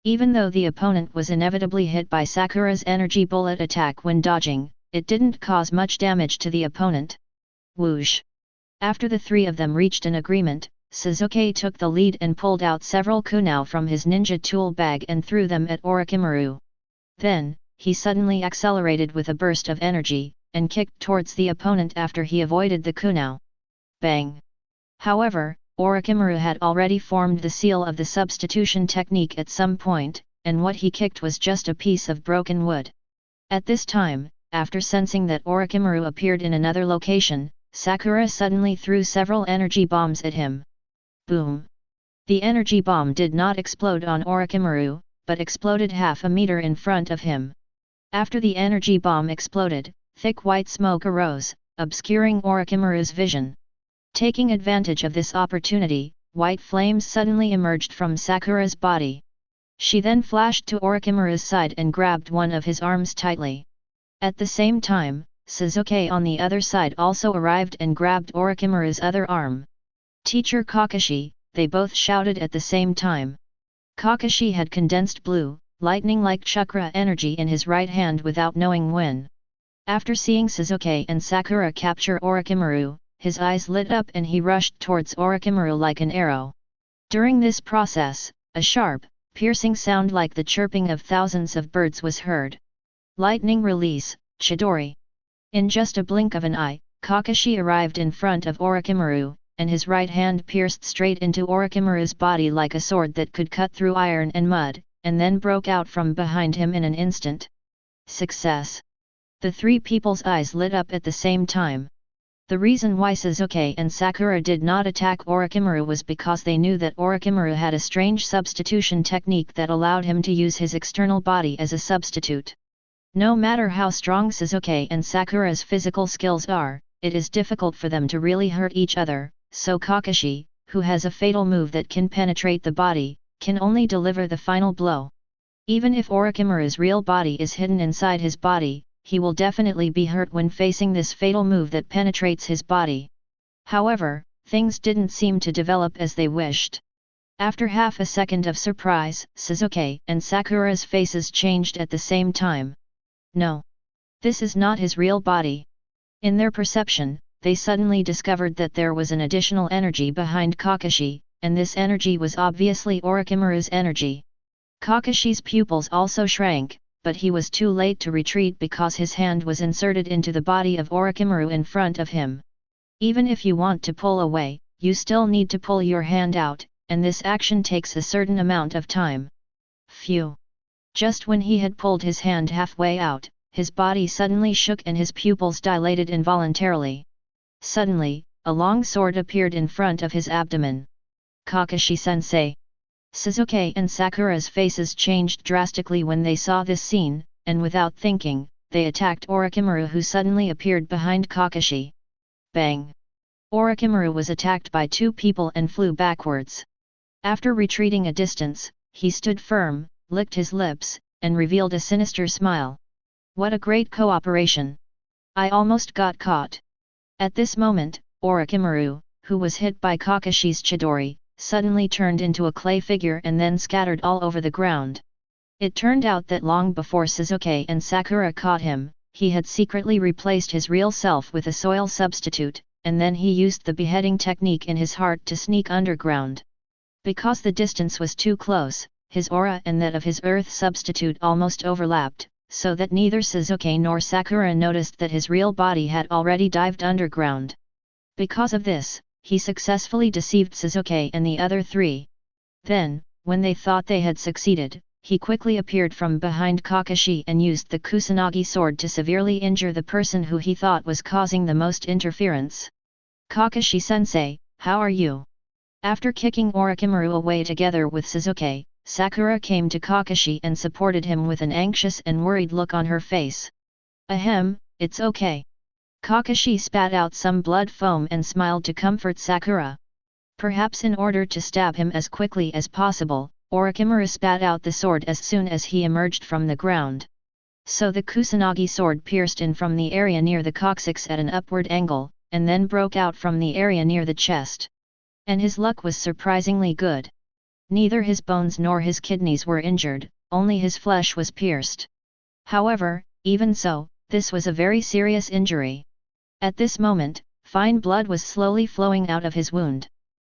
Even though the opponent was inevitably hit by Sakura's energy bullet attack when dodging, it didn't cause much damage to the opponent. Whoosh! After the three of them reached an agreement, Sasuke took the lead and pulled out several kunai from his ninja tool bag and threw them at Orochimaru. Then, he suddenly accelerated with a burst of energy, and kicked towards the opponent after he avoided the kunai. Bang! However, Orochimaru had already formed the seal of the substitution technique at some point, and what he kicked was just a piece of broken wood. At this time, after sensing that Orochimaru appeared in another location, Sakura suddenly threw several energy bombs at him. Boom! The energy bomb did not explode on Orochimaru, but exploded half a meter in front of him. After the energy bomb exploded, thick white smoke arose, obscuring Orochimaru's vision. Taking advantage of this opportunity, white flames suddenly emerged from Sakura's body. She then flashed to Orochimaru's side and grabbed one of his arms tightly. At the same time, Sasuke on the other side also arrived and grabbed Orochimaru's other arm. "Teacher Kakashi," they both shouted at the same time. Kakashi had condensed blue, lightning-like chakra energy in his right hand without knowing when. After seeing Sasuke and Sakura capture Orochimaru, his eyes lit up and he rushed towards Orochimaru like an arrow. During this process, a sharp, piercing sound like the chirping of thousands of birds was heard. Lightning release, Chidori. In just a blink of an eye, Kakashi arrived in front of Orochimaru, and his right hand pierced straight into Orochimaru's body like a sword that could cut through iron and mud, and then broke out from behind him in an instant. Success! The three people's eyes lit up at the same time. The reason why Sasuke and Sakura did not attack Orochimaru was because they knew that Orochimaru had a strange substitution technique that allowed him to use his external body as a substitute. No matter how strong Sasuke and Sakura's physical skills are, it is difficult for them to really hurt each other, so Kakashi, who has a fatal move that can penetrate the body, can only deliver the final blow. Even if Orochimaru's real body is hidden inside his body, he will definitely be hurt when facing this fatal move that penetrates his body. However, things didn't seem to develop as they wished. After half a second of surprise, Sasuke and Sakura's faces changed at the same time. No. This is not his real body. In their perception, they suddenly discovered that there was an additional energy behind Kakashi, and this energy was obviously Orochimaru's energy. Kakashi's pupils also shrank, but he was too late to retreat because his hand was inserted into the body of Orochimaru in front of him. Even if you want to pull away, you still need to pull your hand out, and this action takes a certain amount of time. Phew! Just when he had pulled his hand halfway out, his body suddenly shook and his pupils dilated involuntarily. Suddenly, a long sword appeared in front of his abdomen. Kakashi-sensei! Sasuke and Sakura's faces changed drastically when they saw this scene, and without thinking, they attacked Orochimaru who suddenly appeared behind Kakashi. Bang! Orochimaru was attacked by two people and flew backwards. After retreating a distance, he stood firm, licked his lips, and revealed a sinister smile. What a great cooperation! I almost got caught. At this moment, Orochimaru, who was hit by Kakashi's Chidori, suddenly turned into a clay figure and then scattered all over the ground. It turned out that long before Sasuke and Sakura caught him, he had secretly replaced his real self with a soil substitute, and then he used the beheading technique in his heart to sneak underground. Because the distance was too close, his aura and that of his earth substitute almost overlapped, so that neither Sasuke nor Sakura noticed that his real body had already dived underground. Because of this, he successfully deceived Sasuke and the other three. Then, when they thought they had succeeded, he quickly appeared from behind Kakashi and used the Kusanagi sword to severely injure the person who he thought was causing the most interference. Kakashi-sensei, how are you? After kicking Orochimaru away together with Sasuke, Sakura came to Kakashi and supported him with an anxious and worried look on her face. Ahem, it's okay. Kakashi spat out some blood foam and smiled to comfort Sakura. Perhaps in order to stab him as quickly as possible, Orochimaru spat out the sword as soon as he emerged from the ground. So the Kusanagi sword pierced in from the area near the coccyx at an upward angle, and then broke out from the area near the chest. And his luck was surprisingly good. Neither his bones nor his kidneys were injured, only his flesh was pierced. However, even so, this was a very serious injury. At this moment, fine blood was slowly flowing out of his wound.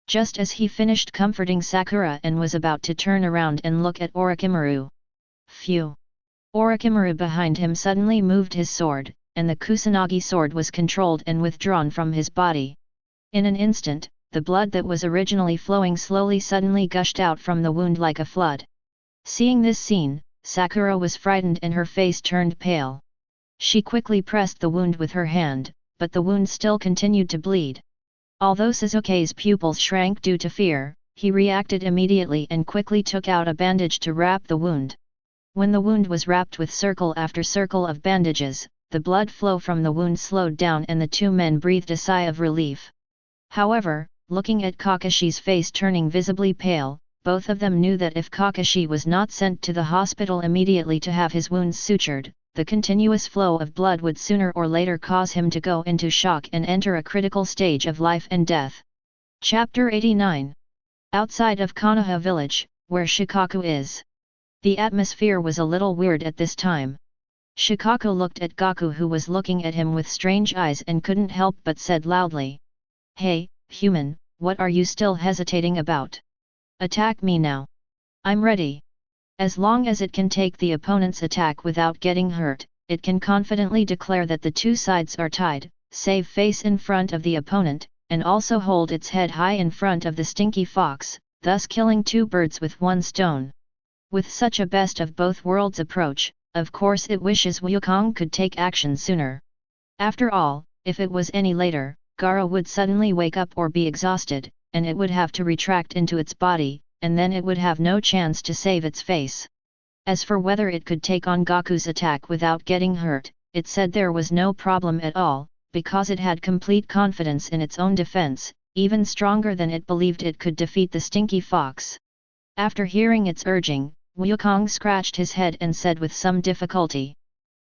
Just as he finished comforting Sakura and was about to turn around and look at Orochimaru. Phew! Orochimaru behind him suddenly moved his sword, and the Kusanagi sword was controlled and withdrawn from his body. In an instant, the blood that was originally flowing slowly suddenly gushed out from the wound like a flood. Seeing this scene, Sakura was frightened and her face turned pale. She quickly pressed the wound with her hand, but the wound still continued to bleed. Although Sasuke's pupils shrank due to fear, he reacted immediately and quickly took out a bandage to wrap the wound. When the wound was wrapped with circle after circle of bandages, the blood flow from the wound slowed down and the two men breathed a sigh of relief. However, looking at Kakashi's face turning visibly pale. Both of them knew that if Kakashi was not sent to the hospital immediately to have his wounds sutured, the continuous flow of blood would sooner or later cause him to go into shock and enter a critical stage of life and death. Chapter 89. Outside of Konaha village, where Shikaku is. The atmosphere was a little weird at this time. Shikaku looked at Gaku, who was looking at him with strange eyes, and couldn't help but said loudly, "Hey, human, what are you still hesitating about? Attack me now. I'm ready." As long as it can take the opponent's attack without getting hurt, it can confidently declare that the two sides are tied, save face in front of the opponent, and also hold its head high in front of the stinky fox, thus killing two birds with one stone. With such a best of both worlds approach, of course it wishes Wukong could take action sooner. After all, if it was any later, Gaara would suddenly wake up or be exhausted, and it would have to retract into its body, and then it would have no chance to save its face. As for whether it could take on Gaku's attack without getting hurt, it said there was no problem at all, because it had complete confidence in its own defense, even stronger than it believed it could defeat the stinky fox. After hearing its urging, Wukong scratched his head and said with some difficulty,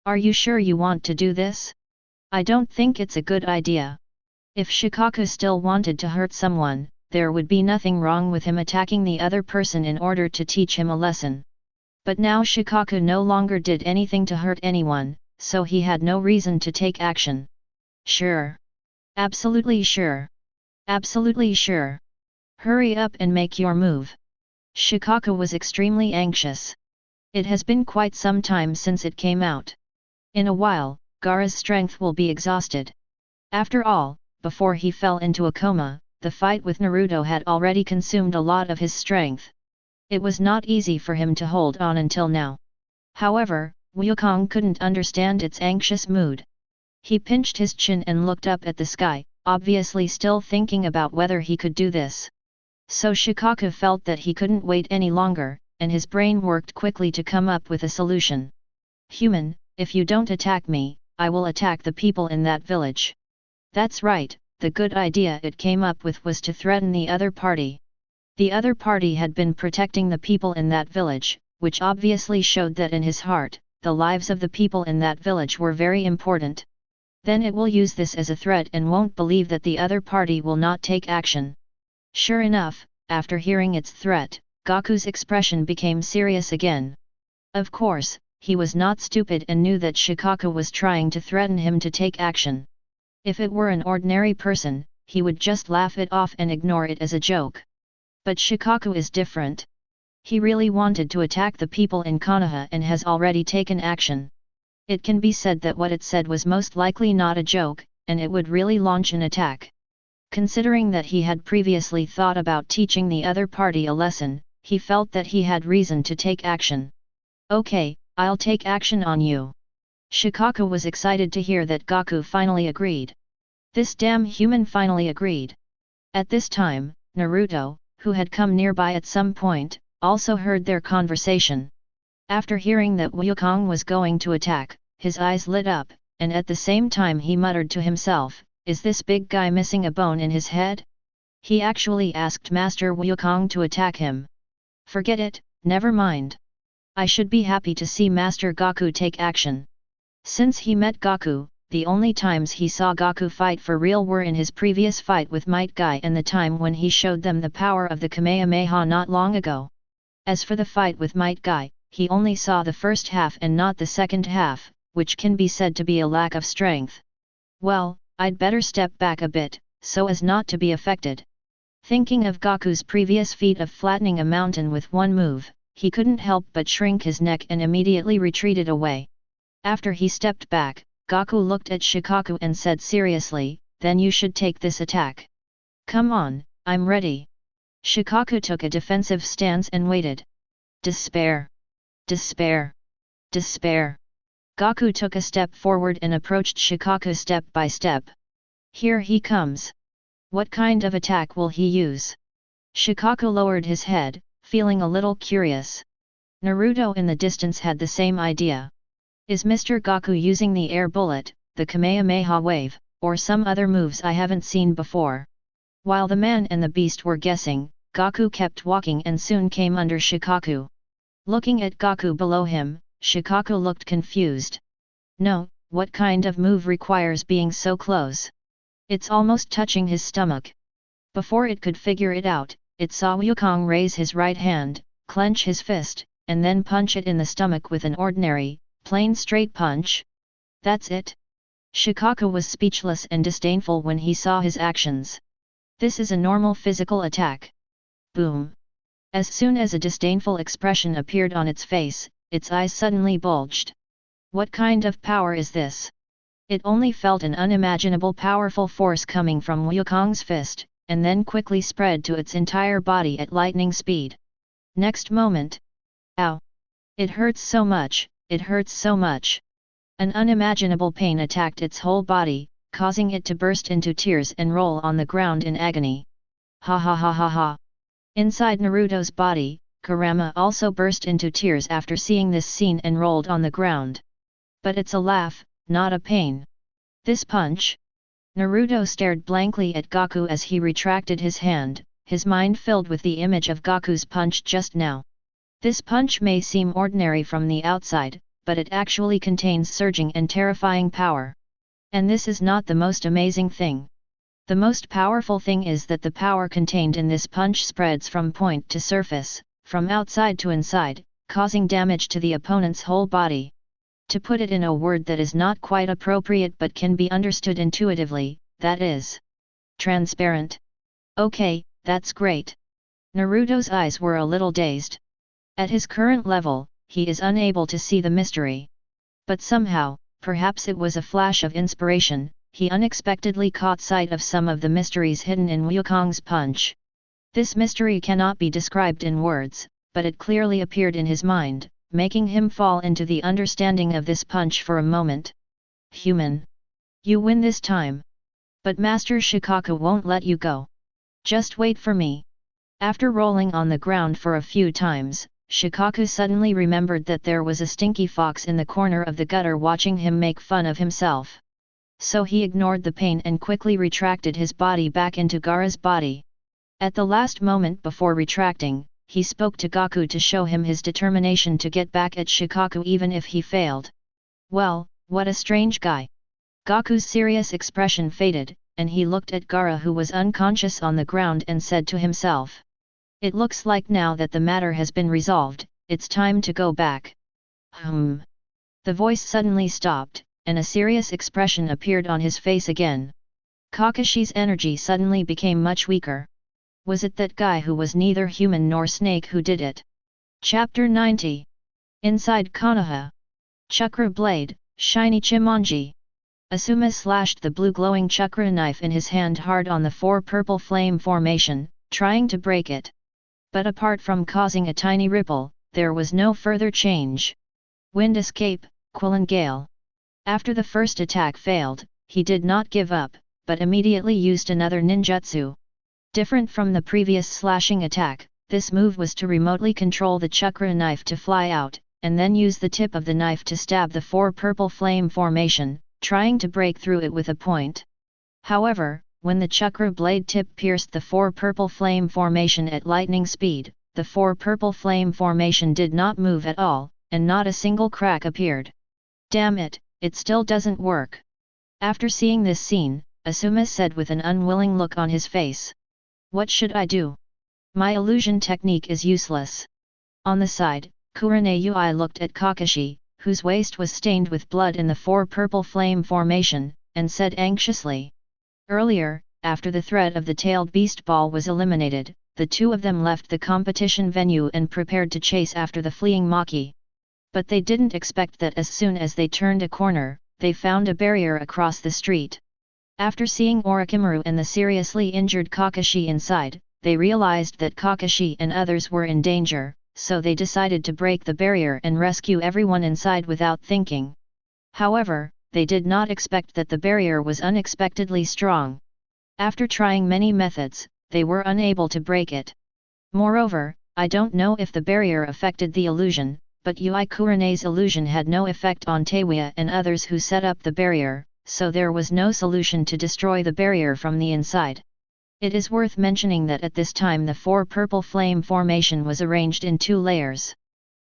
"Are you sure you want to do this? I don't think it's a good idea." If Shikaku still wanted to hurt someone, there would be nothing wrong with him attacking the other person in order to teach him a lesson. But now Shikaku no longer did anything to hurt anyone, so he had no reason to take action. "Sure. Absolutely sure. Absolutely sure. Hurry up and make your move." Shikaku was extremely anxious. It has been quite some time since it came out. In a while, Gaara's strength will be exhausted. After all, before he fell into a coma, the fight with Naruto had already consumed a lot of his strength. It was not easy for him to hold on until now. However, Wukong couldn't understand its anxious mood. He pinched his chin and looked up at the sky, obviously still thinking about whether he could do this. So Shikaku felt that he couldn't wait any longer, and his brain worked quickly to come up with a solution. "Human, if you don't attack me, I will attack the people in that village." That's right, the good idea it came up with was to threaten the other party. The other party had been protecting the people in that village, which obviously showed that in his heart, the lives of the people in that village were very important. Then it will use this as a threat and won't believe that the other party will not take action. Sure enough, after hearing its threat, Gaku's expression became serious again. Of course, he was not stupid and knew that Shikaku was trying to threaten him to take action. If it were an ordinary person, he would just laugh it off and ignore it as a joke. But Shikaku is different. He really wanted to attack the people in Konoha and has already taken action. It can be said that what it said was most likely not a joke, and it would really launch an attack. Considering that he had previously thought about teaching the other party a lesson, he felt that he had reason to take action. "Okay, I'll take action on you." Shikaku was excited to hear that Gaku finally agreed. This damn human finally agreed. At this time, Naruto, who had come nearby at some point, also heard their conversation. After hearing that Wukong was going to attack, his eyes lit up, and at the same time he muttered to himself, "Is this big guy missing a bone in his head?" He actually asked Master Wukong to attack him. Forget it, never mind. I should be happy to see Master Gaku take action. Since he met Gaku, the only times he saw Gaku fight for real were in his previous fight with Might Guy and the time when he showed them the power of the Kamehameha not long ago. As for the fight with Might Guy, he only saw the first half and not the second half, which can be said to be a lack of strength. Well, I'd better step back a bit, so as not to be affected. Thinking of Gaku's previous feat of flattening a mountain with one move, he couldn't help but shrink his neck and immediately retreated away. After he stepped back, Gaku looked at Shikaku and said seriously, "Then you should take this attack." "Come on, I'm ready." Shikaku took a defensive stance and waited. Despair! Despair! Despair! Gaku took a step forward and approached Shikaku step by step. "Here he comes. What kind of attack will he use?" Shikaku lowered his head, feeling a little curious. Naruto in the distance had the same idea. Is Mr. Gaku using the air bullet, the Kamehameha wave, or some other moves I haven't seen before? While the man and the beast were guessing, Gaku kept walking and soon came under Shikaku. Looking at Gaku below him, Shikaku looked confused. No, what kind of move requires being so close? It's almost touching his stomach. Before it could figure it out, it saw Wukong raise his right hand, clench his fist, and then punch it in the stomach with an ordinary, plain straight punch. That's it. Shikaku was speechless and disdainful when he saw his actions. This is a normal physical attack. Boom. As soon as a disdainful expression appeared on its face, its eyes suddenly bulged. What kind of power is this? It only felt an unimaginable powerful force coming from Wukong's fist, and then quickly spread to its entire body at lightning speed. Next moment. Ow! It hurts so much, it hurts so much. An unimaginable pain attacked its whole body, causing it to burst into tears and roll on the ground in agony. Ha ha ha ha ha. Inside Naruto's body, Kurama also burst into tears after seeing this scene and rolled on the ground. But it's a laugh, not a pain. This punch? Naruto stared blankly at Gaku as he retracted his hand, his mind filled with the image of Gaku's punch just now. This punch may seem ordinary from the outside, but it actually contains surging and terrifying power. And this is not the most amazing thing. The most powerful thing is that the power contained in this punch spreads from point to surface, from outside to inside, causing damage to the opponent's whole body. To put it in a word that is not quite appropriate but can be understood intuitively, that is transparent. Okay, that's great. Naruto's eyes were a little dazed. At his current level, he is unable to see the mystery. But somehow, perhaps it was a flash of inspiration, he unexpectedly caught sight of some of the mysteries hidden in Wukong's punch. This mystery cannot be described in words, but it clearly appeared in his mind, making him fall into the understanding of this punch for a moment. Human. You win this time. But Master Shikaku won't let you go. Just wait for me. After rolling on the ground for a few times, Shikaku suddenly remembered that there was a stinky fox in the corner of the gutter watching him make fun of himself. So he ignored the pain and quickly retracted his body back into Gaara's body. At the last moment before retracting, he spoke to Gaku to show him his determination to get back at Shikaku even if he failed. Well, what a strange guy. Gaku's serious expression faded, and he looked at Gaara who was unconscious on the ground and said to himself. It looks like now that the matter has been resolved, it's time to go back. The voice suddenly stopped, and a serious expression appeared on his face again. Kakashi's energy suddenly became much weaker. Was it that guy who was neither human nor snake who did it? Chapter 90. Inside Konoha. Chakra blade, shiny chimonji. Asuma slashed the blue glowing chakra knife in his hand hard on the four purple flame formation, trying to break it. But apart from causing a tiny ripple, there was no further change. Wind escape, Quillen Gale. After the first attack failed, he did not give up, but immediately used another ninjutsu. Different from the previous slashing attack, this move was to remotely control the chakra knife to fly out, and then use the tip of the knife to stab the four purple flame formation, trying to break through it with a point. However, when the chakra blade tip pierced the four purple flame formation at lightning speed, the four purple flame formation did not move at all, and not a single crack appeared. Damn it, it still doesn't work. After seeing this scene, Asuma said with an unwilling look on his face. What should I do? My illusion technique is useless. On the side, Kurenai looked at Kakashi, whose waist was stained with blood in the four purple flame formation, and said anxiously. Earlier, after the threat of the tailed beast ball was eliminated, the two of them left the competition venue and prepared to chase after the fleeing Maki. But they didn't expect that as soon as they turned a corner, they found a barrier across the street. After seeing Orochimaru and the seriously injured Kakashi inside, they realized that Kakashi and others were in danger, so they decided to break the barrier and rescue everyone inside without thinking. However, they did not expect that the barrier was unexpectedly strong. After trying many methods, they were unable to break it. Moreover, I don't know if the barrier affected the illusion, but Kurenai's illusion had no effect on Teiwa and others who set up the barrier, so there was no solution to destroy the barrier from the inside. It is worth mentioning that at this time the four purple flame formation was arranged in 2 layers.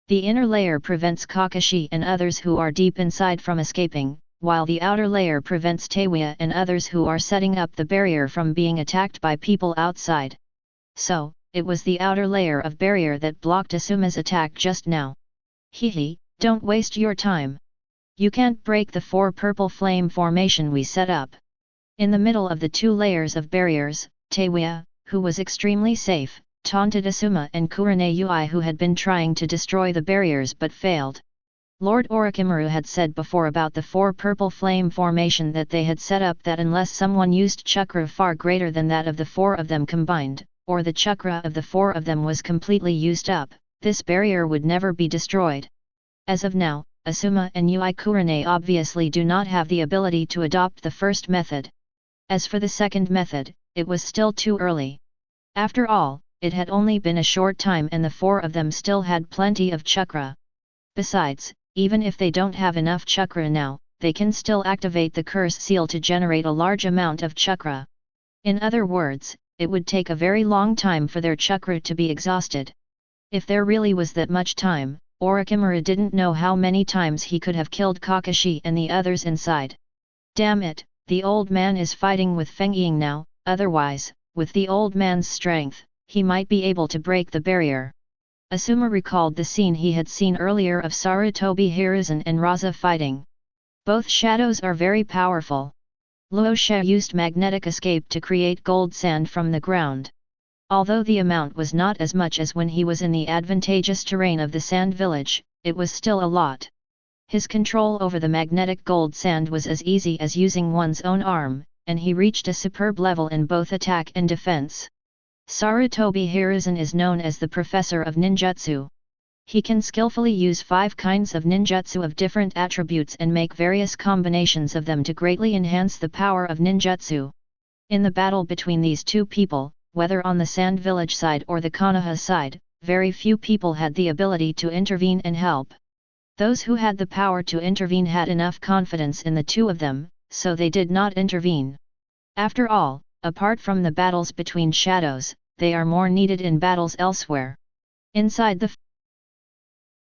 The inner layer prevents Kakashi and others who are deep inside from escaping, while the outer layer prevents Teiwa and others who are setting up the barrier from being attacked by people outside. So, it was the outer layer of barrier that blocked Asuma's attack just now. Hehe, don't waste your time. You can't break the 4 purple flame formation we set up. In the middle of the 2 layers of barriers, Teiwa, who was extremely safe, taunted Asuma and Kurane Yui who had been trying to destroy the barriers but failed. Lord Orochimaru had said before about the 4 purple flame formation that they had set up that unless someone used chakra far greater than that of the 4 of them combined, or the chakra of the 4 of them was completely used up, this barrier would never be destroyed. As of now, Asuma and Yui Kurane obviously do not have the ability to adopt the first method. As for the second method, it was still too early. After all, it had only been a short time and the 4 of them still had plenty of chakra. Besides, even if they don't have enough chakra now, they can still activate the curse seal to generate a large amount of chakra. In other words, it would take a very long time for their chakra to be exhausted. If there really was that much time, Orochimaru didn't know how many times he could have killed Kakashi and the others inside. Damn it, the old man is fighting with Feng Ying now, otherwise, with the old man's strength, he might be able to break the barrier. Asuma recalled the scene he had seen earlier of Sarutobi Hiruzen and Raza fighting. Both shadows are very powerful. Luo Xia used magnetic escape to create gold sand from the ground. Although the amount was not as much as when he was in the advantageous terrain of the sand village, it was still a lot. His control over the magnetic gold sand was as easy as using one's own arm, and he reached a superb level in both attack and defense. Sarutobi Hiruzen is known as the professor of ninjutsu. He can skillfully use 5 kinds of ninjutsu of different attributes and make various combinations of them to greatly enhance the power of ninjutsu. In the battle between these 2 people, whether on the Sand Village side or the Konaha side, very few people had the ability to intervene and help. Those who had the power to intervene had enough confidence in the 2 of them, so they did not intervene. After all, apart from the battles between shadows, they are more needed in battles elsewhere. Inside the